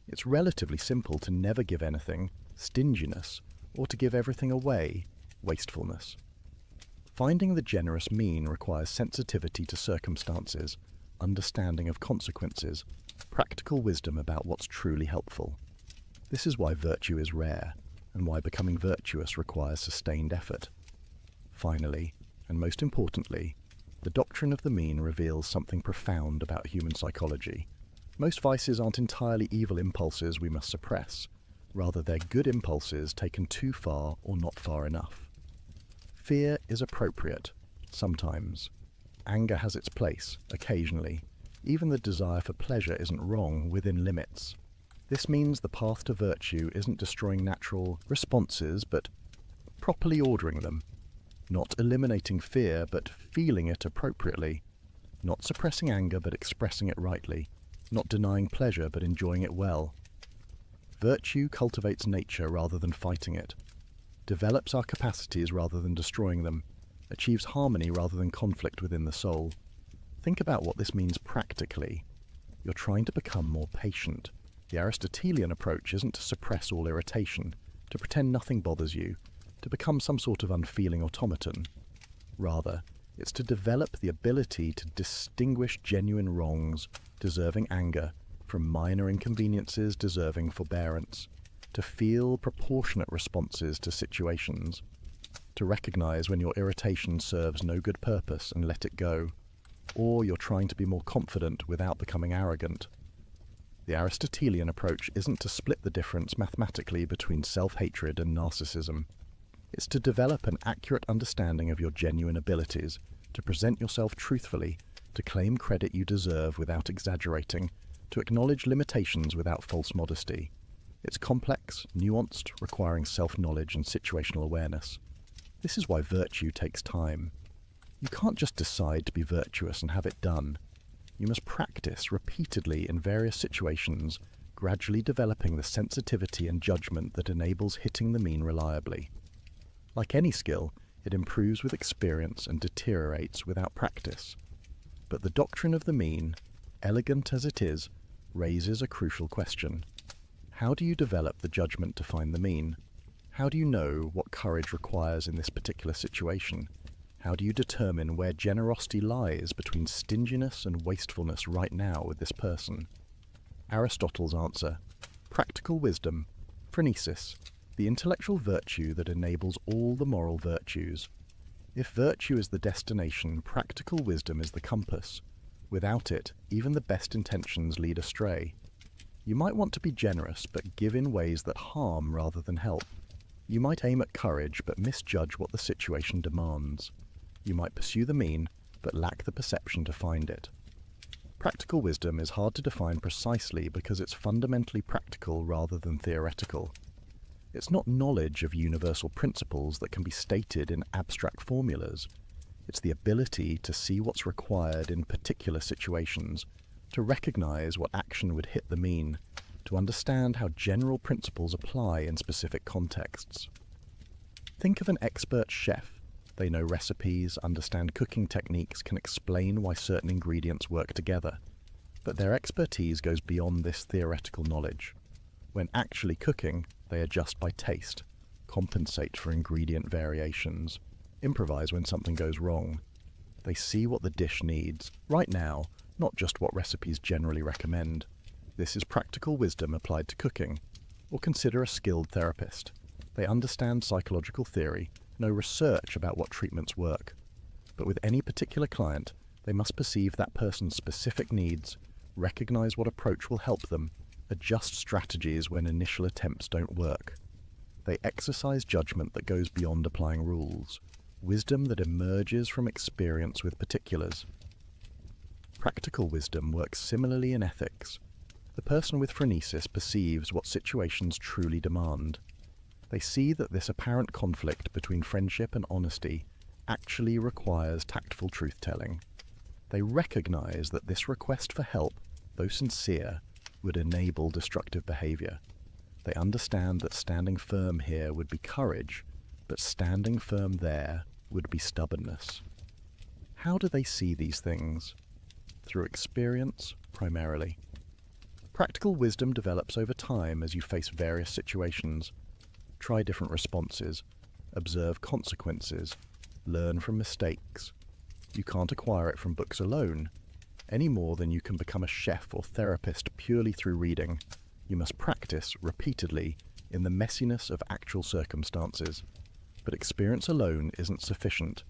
It's relatively simple to never give anything, stinginess, or to give everything away, wastefulness. Finding the generous mean requires sensitivity to circumstances, understanding of consequences, practical wisdom about what's truly helpful. This is why virtue is rare, and why becoming virtuous requires sustained effort. Finally, and most importantly, the doctrine of the mean reveals something profound about human psychology. Most vices aren't entirely evil impulses we must suppress. Rather, they're good impulses taken too far or not far enough. Fear is appropriate, sometimes. Anger has its place, occasionally. Even the desire for pleasure isn't wrong within limits. This means the path to virtue isn't destroying natural responses, but properly ordering them. Not eliminating fear, but feeling it appropriately. Not suppressing anger, but expressing it rightly. Not denying pleasure, but enjoying it well. Virtue cultivates nature rather than fighting it. Develops our capacities rather than destroying them. Achieves harmony rather than conflict within the soul. Think about what this means practically. You're trying to become more patient. The Aristotelian approach isn't to suppress all irritation, to pretend nothing bothers you, to become some sort of unfeeling automaton. Rather, it's to develop the ability to distinguish genuine wrongs, deserving anger, from minor inconveniences deserving forbearance, to feel proportionate responses to situations, to recognize when your irritation serves no good purpose and let it go, or you're trying to be more confident without becoming arrogant. The Aristotelian approach isn't to split the difference mathematically between self-hatred and narcissism. It's to develop an accurate understanding of your genuine abilities, to present yourself truthfully, to claim credit you deserve without exaggerating, to acknowledge limitations without false modesty. It's complex, nuanced, requiring self-knowledge and situational awareness. This is why virtue takes time. You can't just decide to be virtuous and have it done. You must practice repeatedly in various situations, gradually developing the sensitivity and judgment that enables hitting the mean reliably. Like any skill, it improves with experience and deteriorates without practice. But the doctrine of the mean, elegant as it is, raises a crucial question. How do you develop the judgment to find the mean? How do you know what courage requires in this particular situation? How do you determine where generosity lies between stinginess and wastefulness right now with this person? Aristotle's answer: practical wisdom, phronesis, the intellectual virtue that enables all the moral virtues. If virtue is the destination, practical wisdom is the compass. Without it, even the best intentions lead astray. You might want to be generous, but give in ways that harm rather than help. You might aim at courage, but misjudge what the situation demands. You might pursue the mean, but lack the perception to find it. Practical wisdom is hard to define precisely because it's fundamentally practical rather than theoretical. It's not knowledge of universal principles that can be stated in abstract formulas. It's the ability to see what's required in particular situations, to recognize what action would hit the mean, to understand how general principles apply in specific contexts. Think of an expert chef. They know recipes, understand cooking techniques, can explain why certain ingredients work together. But their expertise goes beyond this theoretical knowledge. When actually cooking, they adjust by taste, compensate for ingredient variations, improvise when something goes wrong. They see what the dish needs, right now, not just what recipes generally recommend. This is practical wisdom applied to cooking. Or consider a skilled therapist. They understand psychological theory, know research about what treatments work. But with any particular client, they must perceive that person's specific needs, recognize what approach will help them, adjust strategies when initial attempts don't work. They exercise judgment that goes beyond applying rules, wisdom that emerges from experience with particulars. Practical wisdom works similarly in ethics. The person with phronesis perceives what situations truly demand. They see that this apparent conflict between friendship and honesty actually requires tactful truth-telling. They recognize that this request for help, though sincere, would enable destructive behavior. They understand that standing firm here would be courage, but standing firm there would be stubbornness. How do they see these things? Through experience, primarily. Practical wisdom develops over time as you face various situations. Try different responses, observe consequences, learn from mistakes. You can't acquire it from books alone, any more than you can become a chef or therapist purely through reading. You must practice repeatedly in the messiness of actual circumstances. But experience alone isn't sufficient.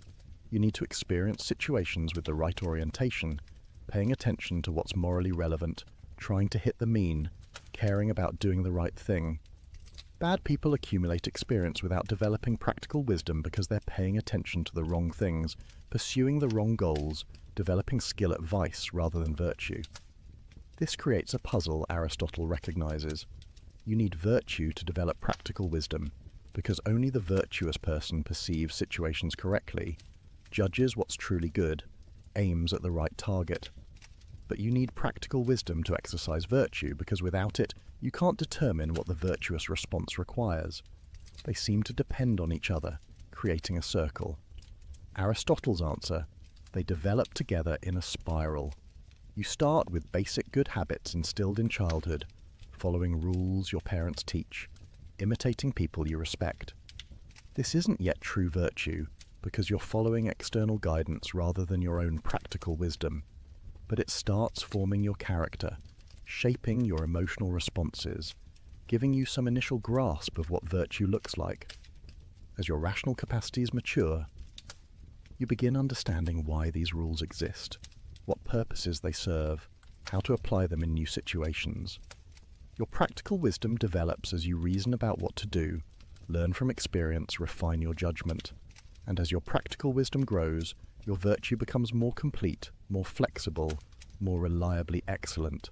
You need to experience situations with the right orientation, paying attention to what's morally relevant, trying to hit the mean, caring about doing the right thing. Bad people accumulate experience without developing practical wisdom because they're paying attention to the wrong things, pursuing the wrong goals, developing skill at vice rather than virtue. This creates a puzzle Aristotle recognizes. You need virtue to develop practical wisdom, because only the virtuous person perceives situations correctly, judges what's truly good, aims at the right target. But you need practical wisdom to exercise virtue, because without it, you can't determine what the virtuous response requires. They seem to depend on each other, creating a circle. Aristotle's answer: they develop together in a spiral. You start with basic good habits instilled in childhood, following rules your parents teach, imitating people you respect. This isn't yet true virtue, because you're following external guidance rather than your own practical wisdom. But it starts forming your character, shaping your emotional responses, giving you some initial grasp of what virtue looks like. As your rational capacities mature, you begin understanding why these rules exist, what purposes they serve, how to apply them in new situations. Your practical wisdom develops as you reason about what to do, learn from experience, refine your judgment. And as your practical wisdom grows, your virtue becomes more complete, more flexible, more reliably excellent.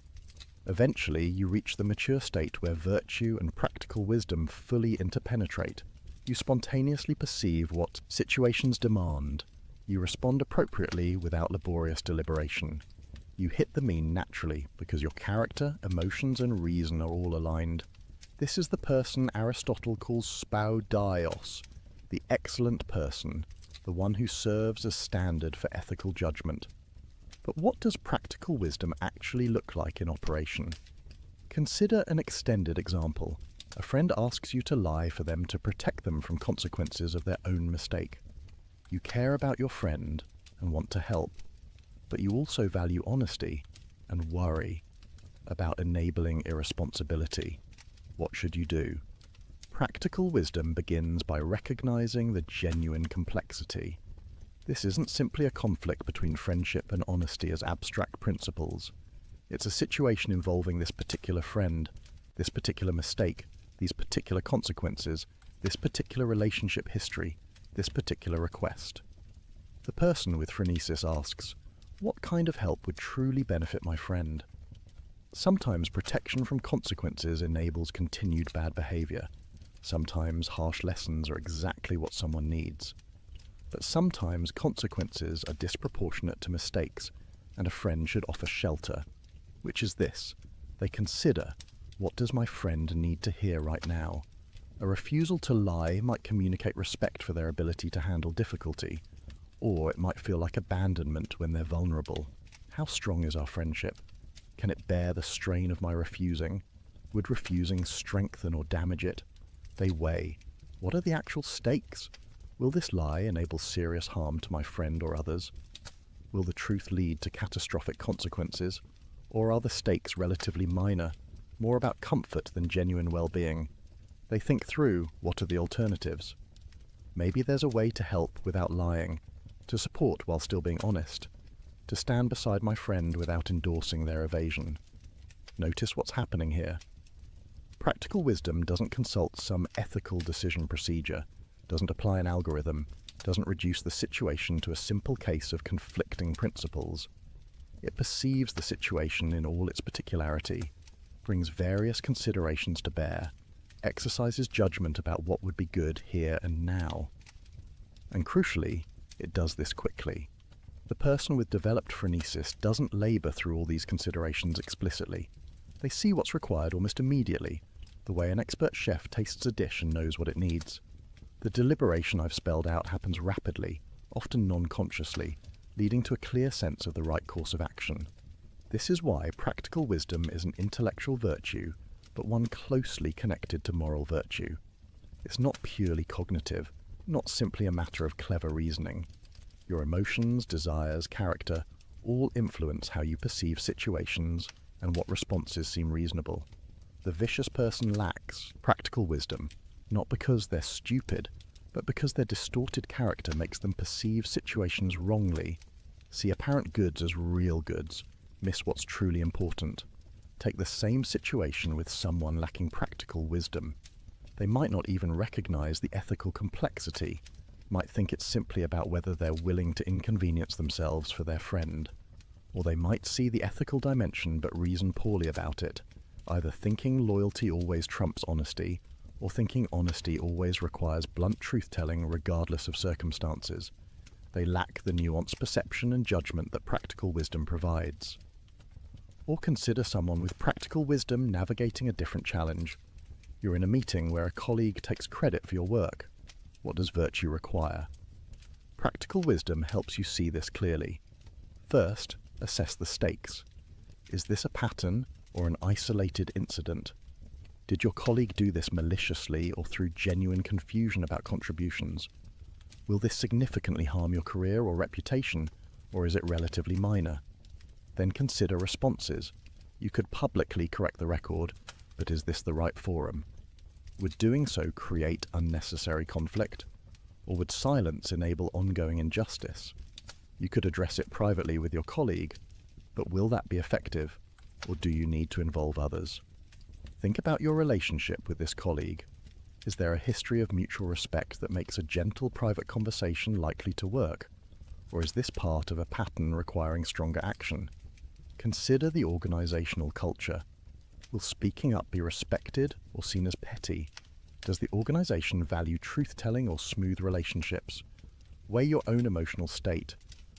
Eventually, you reach the mature state where virtue and practical wisdom fully interpenetrate. You spontaneously perceive what situations demand. You respond appropriately without laborious deliberation. You hit the mean naturally because your character, emotions, and reason are all aligned. This is the person Aristotle calls spoudios, the excellent person, the one who serves as standard for ethical judgment. But what does practical wisdom actually look like in operation? Consider an extended example. A friend asks you to lie for them to protect them from consequences of their own mistake. You care about your friend and want to help, but you also value honesty and worry about enabling irresponsibility. What should you do? Practical wisdom begins by recognizing the genuine complexity. This isn't simply a conflict between friendship and honesty as abstract principles. It's a situation involving this particular friend, this particular mistake, these particular consequences, this particular relationship history, this particular request. The person with phronesis asks, what kind of help would truly benefit my friend? Sometimes protection from consequences enables continued bad behavior. Sometimes harsh lessons are exactly what someone needs. But sometimes consequences are disproportionate to mistakes, and a friend should offer shelter, which is this: they consider, what does my friend need to hear right now? A refusal to lie might communicate respect for their ability to handle difficulty, or it might feel like abandonment when they're vulnerable. How strong is our friendship? Can it bear the strain of my refusing? Would refusing strengthen or damage it? They weigh. What are the actual stakes? Will this lie enable serious harm to my friend or others? Will the truth lead to catastrophic consequences? Or are the stakes relatively minor, more about comfort than genuine well-being? They think through, what are the alternatives? Maybe there's a way to help without lying, to support while still being honest, to stand beside my friend without endorsing their evasion. Notice what's happening here. Practical wisdom doesn't consult some ethical decision procedure, doesn't apply an algorithm, doesn't reduce the situation to a simple case of conflicting principles. It perceives the situation in all its particularity, brings various considerations to bear, exercises judgment about what would be good here and now. And crucially, it does this quickly. The person with developed phronesis doesn't labor through all these considerations explicitly. They see what's required almost immediately, the way an expert chef tastes a dish and knows what it needs. The deliberation I've spelled out happens rapidly, often non-consciously, leading to a clear sense of the right course of action. This is why practical wisdom is an intellectual virtue, but one closely connected to moral virtue. It's not purely cognitive, not simply a matter of clever reasoning. Your emotions, desires, character all influence how you perceive situations and what responses seem reasonable. The vicious person lacks practical wisdom, not because they're stupid, but because their distorted character makes them perceive situations wrongly, see apparent goods as real goods, miss what's truly important. Take the same situation with someone lacking practical wisdom. They might not even recognize the ethical complexity, might think it's simply about whether they're willing to inconvenience themselves for their friend. Or they might see the ethical dimension but reason poorly about it, either thinking loyalty always trumps honesty, or thinking honesty always requires blunt truth-telling regardless of circumstances. They lack the nuanced perception and judgment that practical wisdom provides. Or consider someone with practical wisdom navigating a different challenge. You're in a meeting where a colleague takes credit for your work. What does virtue require? Practical wisdom helps you see this clearly. First, assess the stakes. Is this a pattern or an isolated incident? Did your colleague do this maliciously or through genuine confusion about contributions? Will this significantly harm your career or reputation, or is it relatively minor? Then consider responses. You could publicly correct the record, but is this the right forum? Would doing so create unnecessary conflict? Or would silence enable ongoing injustice? You could address it privately with your colleague, but will that be effective, or do you need to involve others? Think about your relationship with this colleague. Is there a history of mutual respect that makes a gentle private conversation likely to work? Or is this part of a pattern requiring stronger action? Consider the organizational culture. Will speaking up be respected or seen as petty? Does the organization value truth-telling or smooth relationships? Weigh your own emotional state.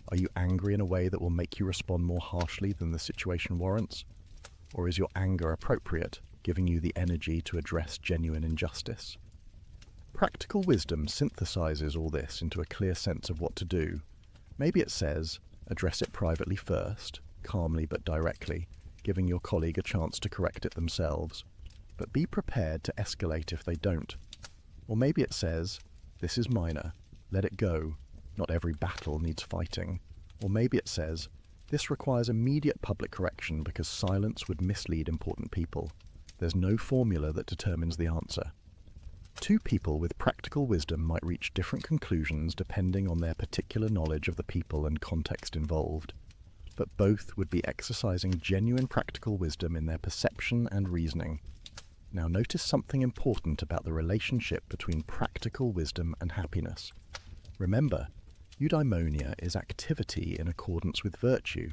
Are you angry in a way that will make you respond more harshly than the situation warrants? Or is your anger appropriate, giving you the energy to address genuine injustice? Practical wisdom synthesizes all this into a clear sense of what to do. Maybe it says, address it privately first, calmly but directly, giving your colleague a chance to correct it themselves, but be prepared to escalate if they don't. Or maybe it says, this is minor, let it go, not every battle needs fighting. Or maybe it says, this requires immediate public correction because silence would mislead important people. There's no formula that determines the answer. Two people with practical wisdom might reach different conclusions depending on their particular knowledge of the people and context involved, but both would be exercising genuine practical wisdom in their perception and reasoning. Now notice something important about the relationship between practical wisdom and happiness. Remember, eudaimonia is activity in accordance with virtue,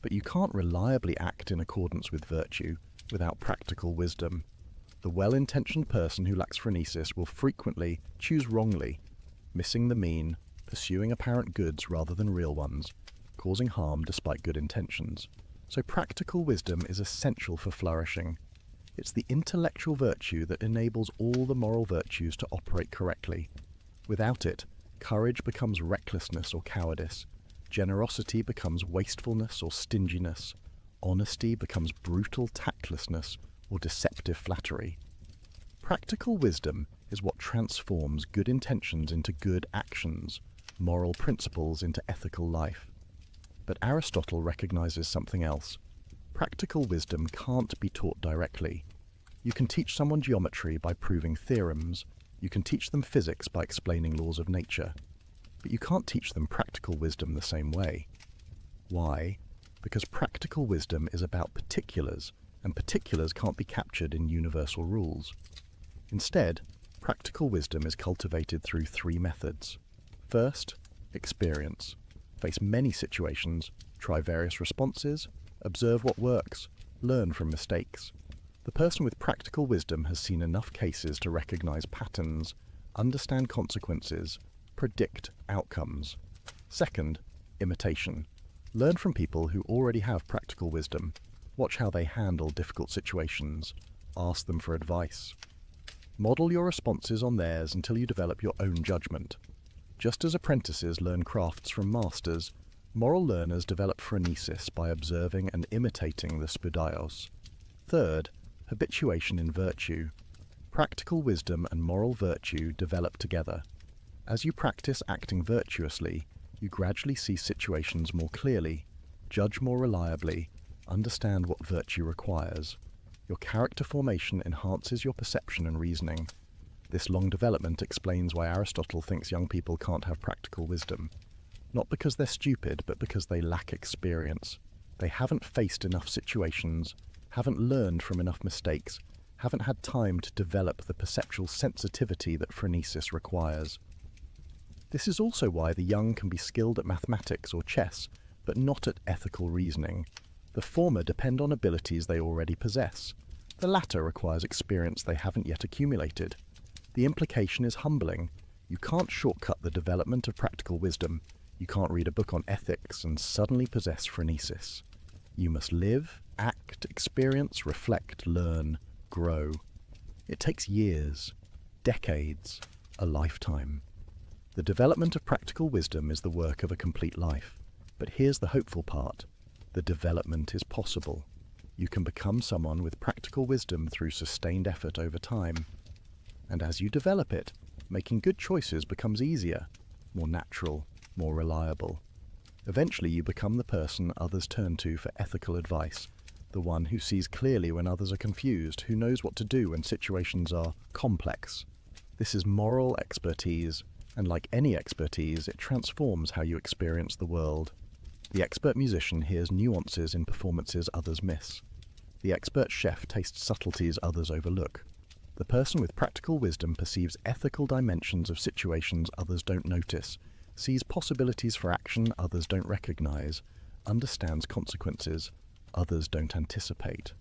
but you can't reliably act in accordance with virtue without practical wisdom. The well-intentioned person who lacks phronesis will frequently choose wrongly, missing the mean, pursuing apparent goods rather than real ones, causing harm despite good intentions. So practical wisdom is essential for flourishing. It's the intellectual virtue that enables all the moral virtues to operate correctly. Without it, courage becomes recklessness or cowardice, generosity becomes wastefulness or stinginess, honesty becomes brutal tactlessness or deceptive flattery. Practical wisdom is what transforms good intentions into good actions, moral principles into ethical life. But Aristotle recognizes something else. Practical wisdom can't be taught directly. You can teach someone geometry by proving theorems, you can teach them physics by explaining laws of nature, but you can't teach them practical wisdom the same way. Why? Because practical wisdom is about particulars, and particulars can't be captured in universal rules. Instead, practical wisdom is cultivated through three methods. First, experience. Face many situations, try various responses, observe what works, learn from mistakes. The person with practical wisdom has seen enough cases to recognize patterns, understand consequences, predict outcomes. Second, imitation. Learn from people who already have practical wisdom. Watch how they handle difficult situations. Ask them for advice. Model your responses on theirs until you develop your own judgment. Just as apprentices learn crafts from masters, moral learners develop phronesis by observing and imitating the spoudios. Third, habituation in virtue. Practical wisdom and moral virtue develop together. As you practice acting virtuously, you gradually see situations more clearly, judge more reliably, understand what virtue requires. Your character formation enhances your perception and reasoning. This long development explains why Aristotle thinks young people can't have practical wisdom. Not because they're stupid, but because they lack experience. They haven't faced enough situations, haven't learned from enough mistakes, haven't had time to develop the perceptual sensitivity that phronesis requires. This is also why the young can be skilled at mathematics or chess, but not at ethical reasoning. The former depend on abilities they already possess. The latter requires experience they haven't yet accumulated. The implication is humbling. You can't shortcut the development of practical wisdom. You can't read a book on ethics and suddenly possess phronesis. You must live, act, experience, reflect, learn, grow. It takes years, decades, a lifetime. The development of practical wisdom is the work of a complete life. But here's the hopeful part. The development is possible. You can become someone with practical wisdom through sustained effort over time. And as you develop it, making good choices becomes easier, more natural, more reliable. Eventually you become the person others turn to for ethical advice, the one who sees clearly when others are confused, who knows what to do when situations are complex. This is moral expertise, and like any expertise, it transforms how you experience the world. The expert musician hears nuances in performances others miss. The expert chef tastes subtleties others overlook. The person with practical wisdom perceives ethical dimensions of situations others don't notice, sees possibilities for action others don't recognize, understands consequences others don't anticipate.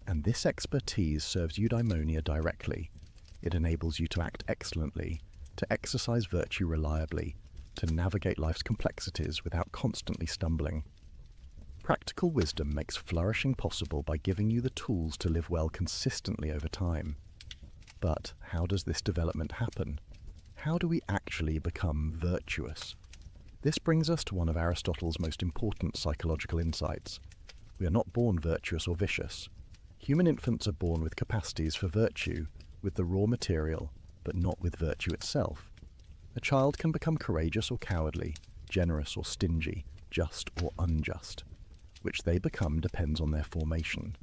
And this expertise serves eudaimonia directly. It enables you to act excellently, to exercise virtue reliably, to navigate life's complexities without constantly stumbling. Practical wisdom makes flourishing possible by giving you the tools to live well consistently over time. But how does this development happen? How do we actually become virtuous? This brings us to one of Aristotle's most important psychological insights. We are not born virtuous or vicious. Human infants are born with capacities for virtue, with the raw material, but not with virtue itself. A child can become courageous or cowardly, generous or stingy, just or unjust. Which they become depends on their formation.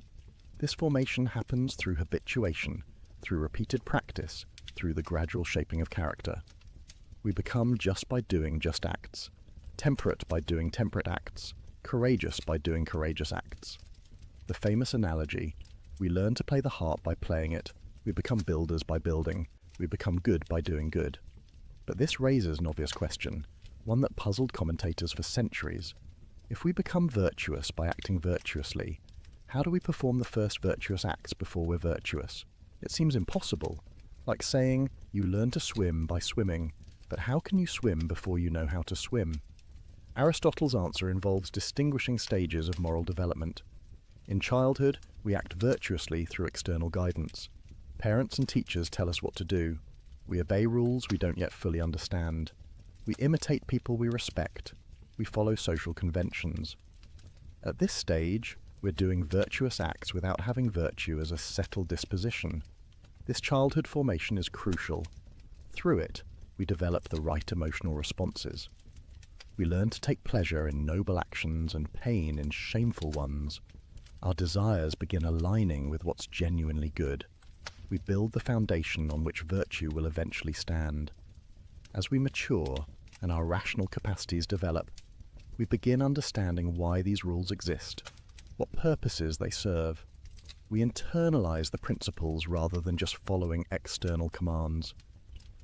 This formation happens through habituation, through repeated practice, through the gradual shaping of character. We become just by doing just acts, temperate by doing temperate acts, courageous by doing courageous acts. The famous analogy, we learn to play the harp by playing it, we become builders by building, we become good by doing good. But this raises an obvious question, one that puzzled commentators for centuries. If we become virtuous by acting virtuously, how do we perform the first virtuous acts before we're virtuous? It seems impossible. Like saying, you learn to swim by swimming, but how can you swim before you know how to swim? Aristotle's answer involves distinguishing stages of moral development. In childhood, we act virtuously through external guidance. Parents and teachers tell us what to do. We obey rules we don't yet fully understand. We imitate people we respect. We follow social conventions. At this stage, we're doing virtuous acts without having virtue as a settled disposition. This childhood formation is crucial. Through it, we develop the right emotional responses. We learn to take pleasure in noble actions and pain in shameful ones. Our desires begin aligning with what's genuinely good. We build the foundation on which virtue will eventually stand. As we mature and our rational capacities develop, we begin understanding why these rules exist, what purposes they serve. We internalize the principles rather than just following external commands.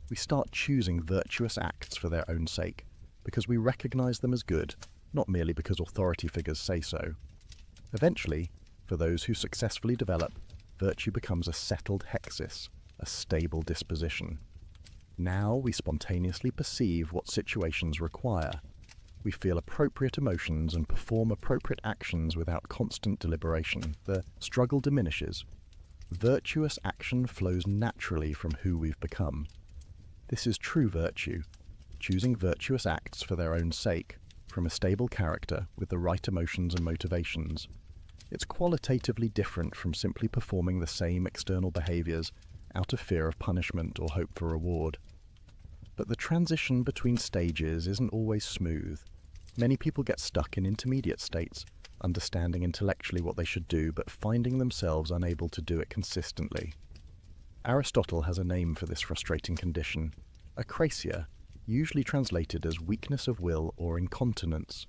We start choosing virtuous acts for their own sake, because we recognize them as good, not merely because authority figures say so. Eventually, for those who successfully develop, virtue becomes a settled hexis, a stable disposition. Now we spontaneously perceive what situations require. We feel appropriate emotions and perform appropriate actions without constant deliberation. The struggle diminishes. Virtuous action flows naturally from who we've become. This is true virtue, choosing virtuous acts for their own sake, from a stable character with the right emotions and motivations. It's qualitatively different from simply performing the same external behaviors out of fear of punishment or hope for reward. But the transition between stages isn't always smooth. Many people get stuck in intermediate states, understanding intellectually what they should do, but finding themselves unable to do it consistently. Aristotle has a name for this frustrating condition, acrasia, usually translated as weakness of will or incontinence.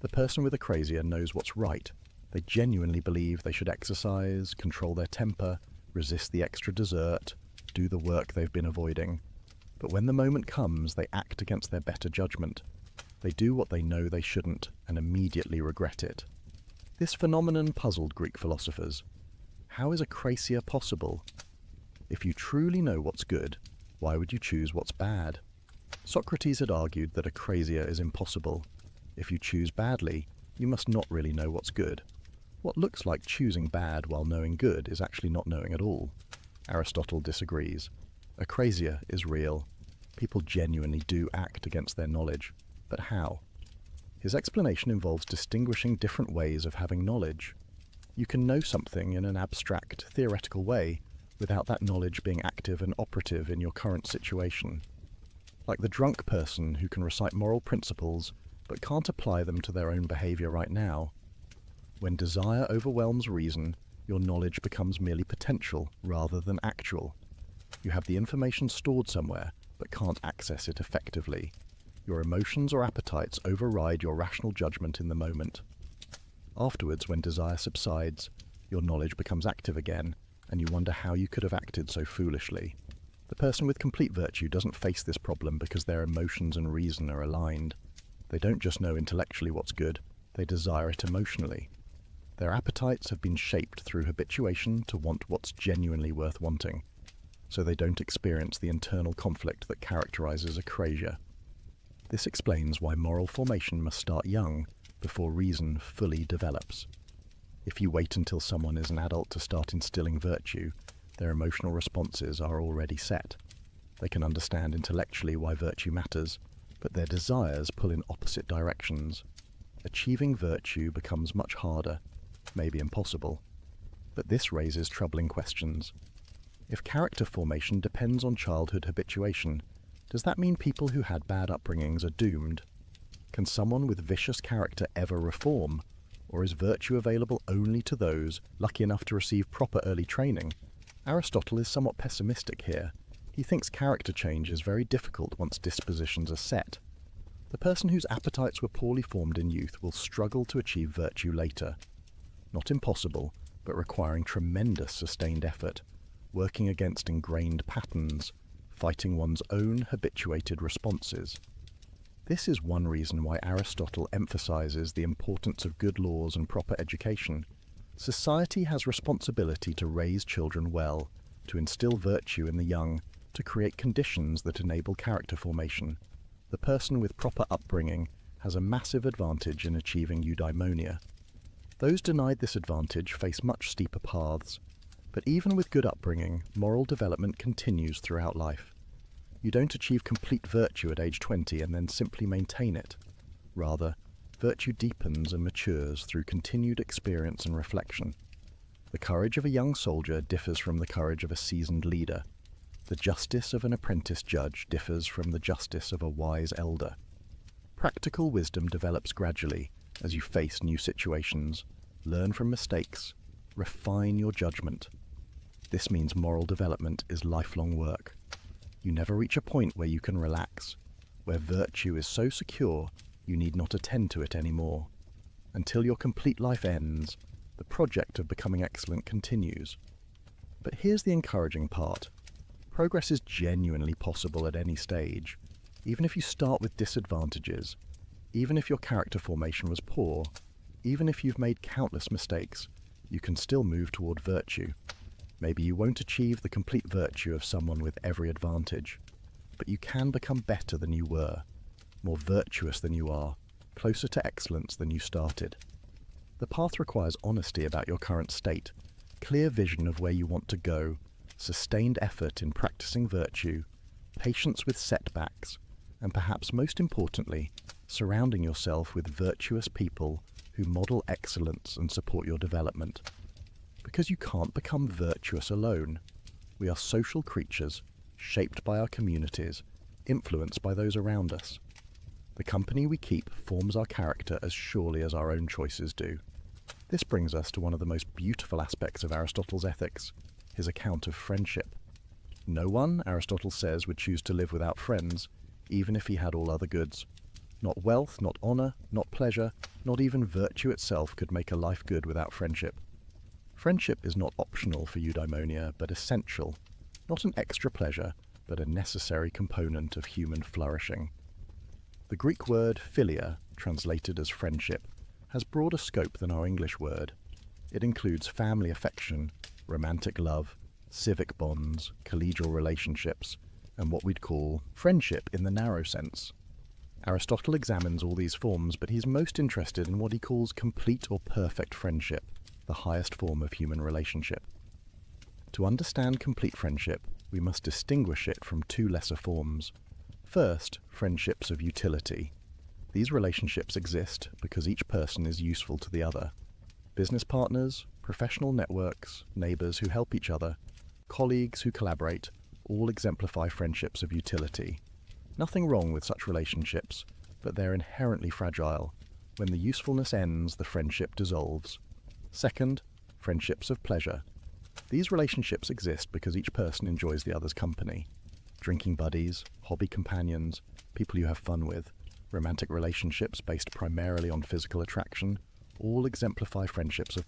The person with acrasia knows what's right. They genuinely believe they should exercise, control their temper, resist the extra dessert, do the work they've been avoiding. But when the moment comes, they act against their better judgment. They do what they know they shouldn't and immediately regret it. This phenomenon puzzled Greek philosophers. How is acrasia possible? If you truly know what's good, why would you choose what's bad? Socrates had argued that acrasia is impossible. If you choose badly, you must not really know what's good. What looks like choosing bad while knowing good is actually not knowing at all. Aristotle disagrees. Acrasia is real. People genuinely do act against their knowledge. But how? His explanation involves distinguishing different ways of having knowledge. You can know something in an abstract, theoretical way without that knowledge being active and operative in your current situation. Like the drunk person who can recite moral principles but can't apply them to their own behavior right now. When desire overwhelms reason, your knowledge becomes merely potential rather than actual. You have the information stored somewhere but can't access it effectively. Your emotions or appetites override your rational judgment in the moment. Afterwards, when desire subsides, your knowledge becomes active again, and you wonder how you could have acted so foolishly. The person with complete virtue doesn't face this problem because their emotions and reason are aligned. They don't just know intellectually what's good, they desire it emotionally. Their appetites have been shaped through habituation to want what's genuinely worth wanting, so they don't experience the internal conflict that characterizes acrasia. This explains why moral formation must start young before reason fully develops. If you wait until someone is an adult to start instilling virtue, their emotional responses are already set. They can understand intellectually why virtue matters, but their desires pull in opposite directions. Achieving virtue becomes much harder, maybe impossible. But this raises troubling questions. If character formation depends on childhood habituation, does that mean people who had bad upbringings are doomed? Can someone with vicious character ever reform? Or is virtue available only to those lucky enough to receive proper early training? Aristotle is somewhat pessimistic here. He thinks character change is very difficult once dispositions are set. The person whose appetites were poorly formed in youth will struggle to achieve virtue later. Not impossible, but requiring tremendous sustained effort, working against ingrained patterns, fighting one's own habituated responses. This is one reason why Aristotle emphasizes the importance of good laws and proper education. Society has responsibility to raise children well, to instill virtue in the young, to create conditions that enable character formation. The person with proper upbringing has a massive advantage in achieving eudaimonia. Those denied this advantage face much steeper paths. But even with good upbringing, moral development continues throughout life. You don't achieve complete virtue at age 20 and then simply maintain it. Rather, virtue deepens and matures through continued experience and reflection. The courage of a young soldier differs from the courage of a seasoned leader. The justice of an apprentice judge differs from the justice of a wise elder. Practical wisdom develops gradually as you face new situations, learn from mistakes, refine your judgment. This means moral development is lifelong work. You never reach a point where you can relax, where virtue is so secure you need not attend to it anymore. Until your complete life ends, the project of becoming excellent continues. But here's the encouraging part. Progress is genuinely possible at any stage, even if you start with disadvantages, even if your character formation was poor, even if you've made countless mistakes, you can still move toward virtue. Maybe you won't achieve the complete virtue of someone with every advantage, but you can become better than you were, more virtuous than you are, closer to excellence than you started. The path requires honesty about your current state, clear vision of where you want to go, sustained effort in practicing virtue, patience with setbacks, and perhaps most importantly, surrounding yourself with virtuous people who model excellence and support your development. Because you can't become virtuous alone. We are social creatures, shaped by our communities, influenced by those around us. The company we keep forms our character as surely as our own choices do. This brings us to one of the most beautiful aspects of Aristotle's ethics, his account of friendship. No one, Aristotle says, would choose to live without friends, even if he had all other goods. Not wealth, not honor, not pleasure, not even virtue itself could make a life good without friendship. Friendship is not optional for eudaimonia, but essential. Not an extra pleasure, but a necessary component of human flourishing. The Greek word philia, translated as friendship, has broader scope than our English word. It includes family affection, romantic love, civic bonds, collegial relationships, and what we'd call friendship in the narrow sense. Aristotle examines all these forms, but he's most interested in what he calls complete or perfect friendship, the highest form of human relationship. To understand complete friendship, we must distinguish it from two lesser forms. First, friendships of utility. These relationships exist because each person is useful to the other. Business partners, professional networks, neighbors who help each other, colleagues who collaborate, all exemplify friendships of utility. Nothing wrong with such relationships, but they're inherently fragile. When the usefulness ends, the friendship dissolves. Second, friendships of pleasure. These relationships exist because each person enjoys the other's company. Drinking buddies, hobby companions, people you have fun with, romantic relationships based primarily on physical attraction, all exemplify friendships of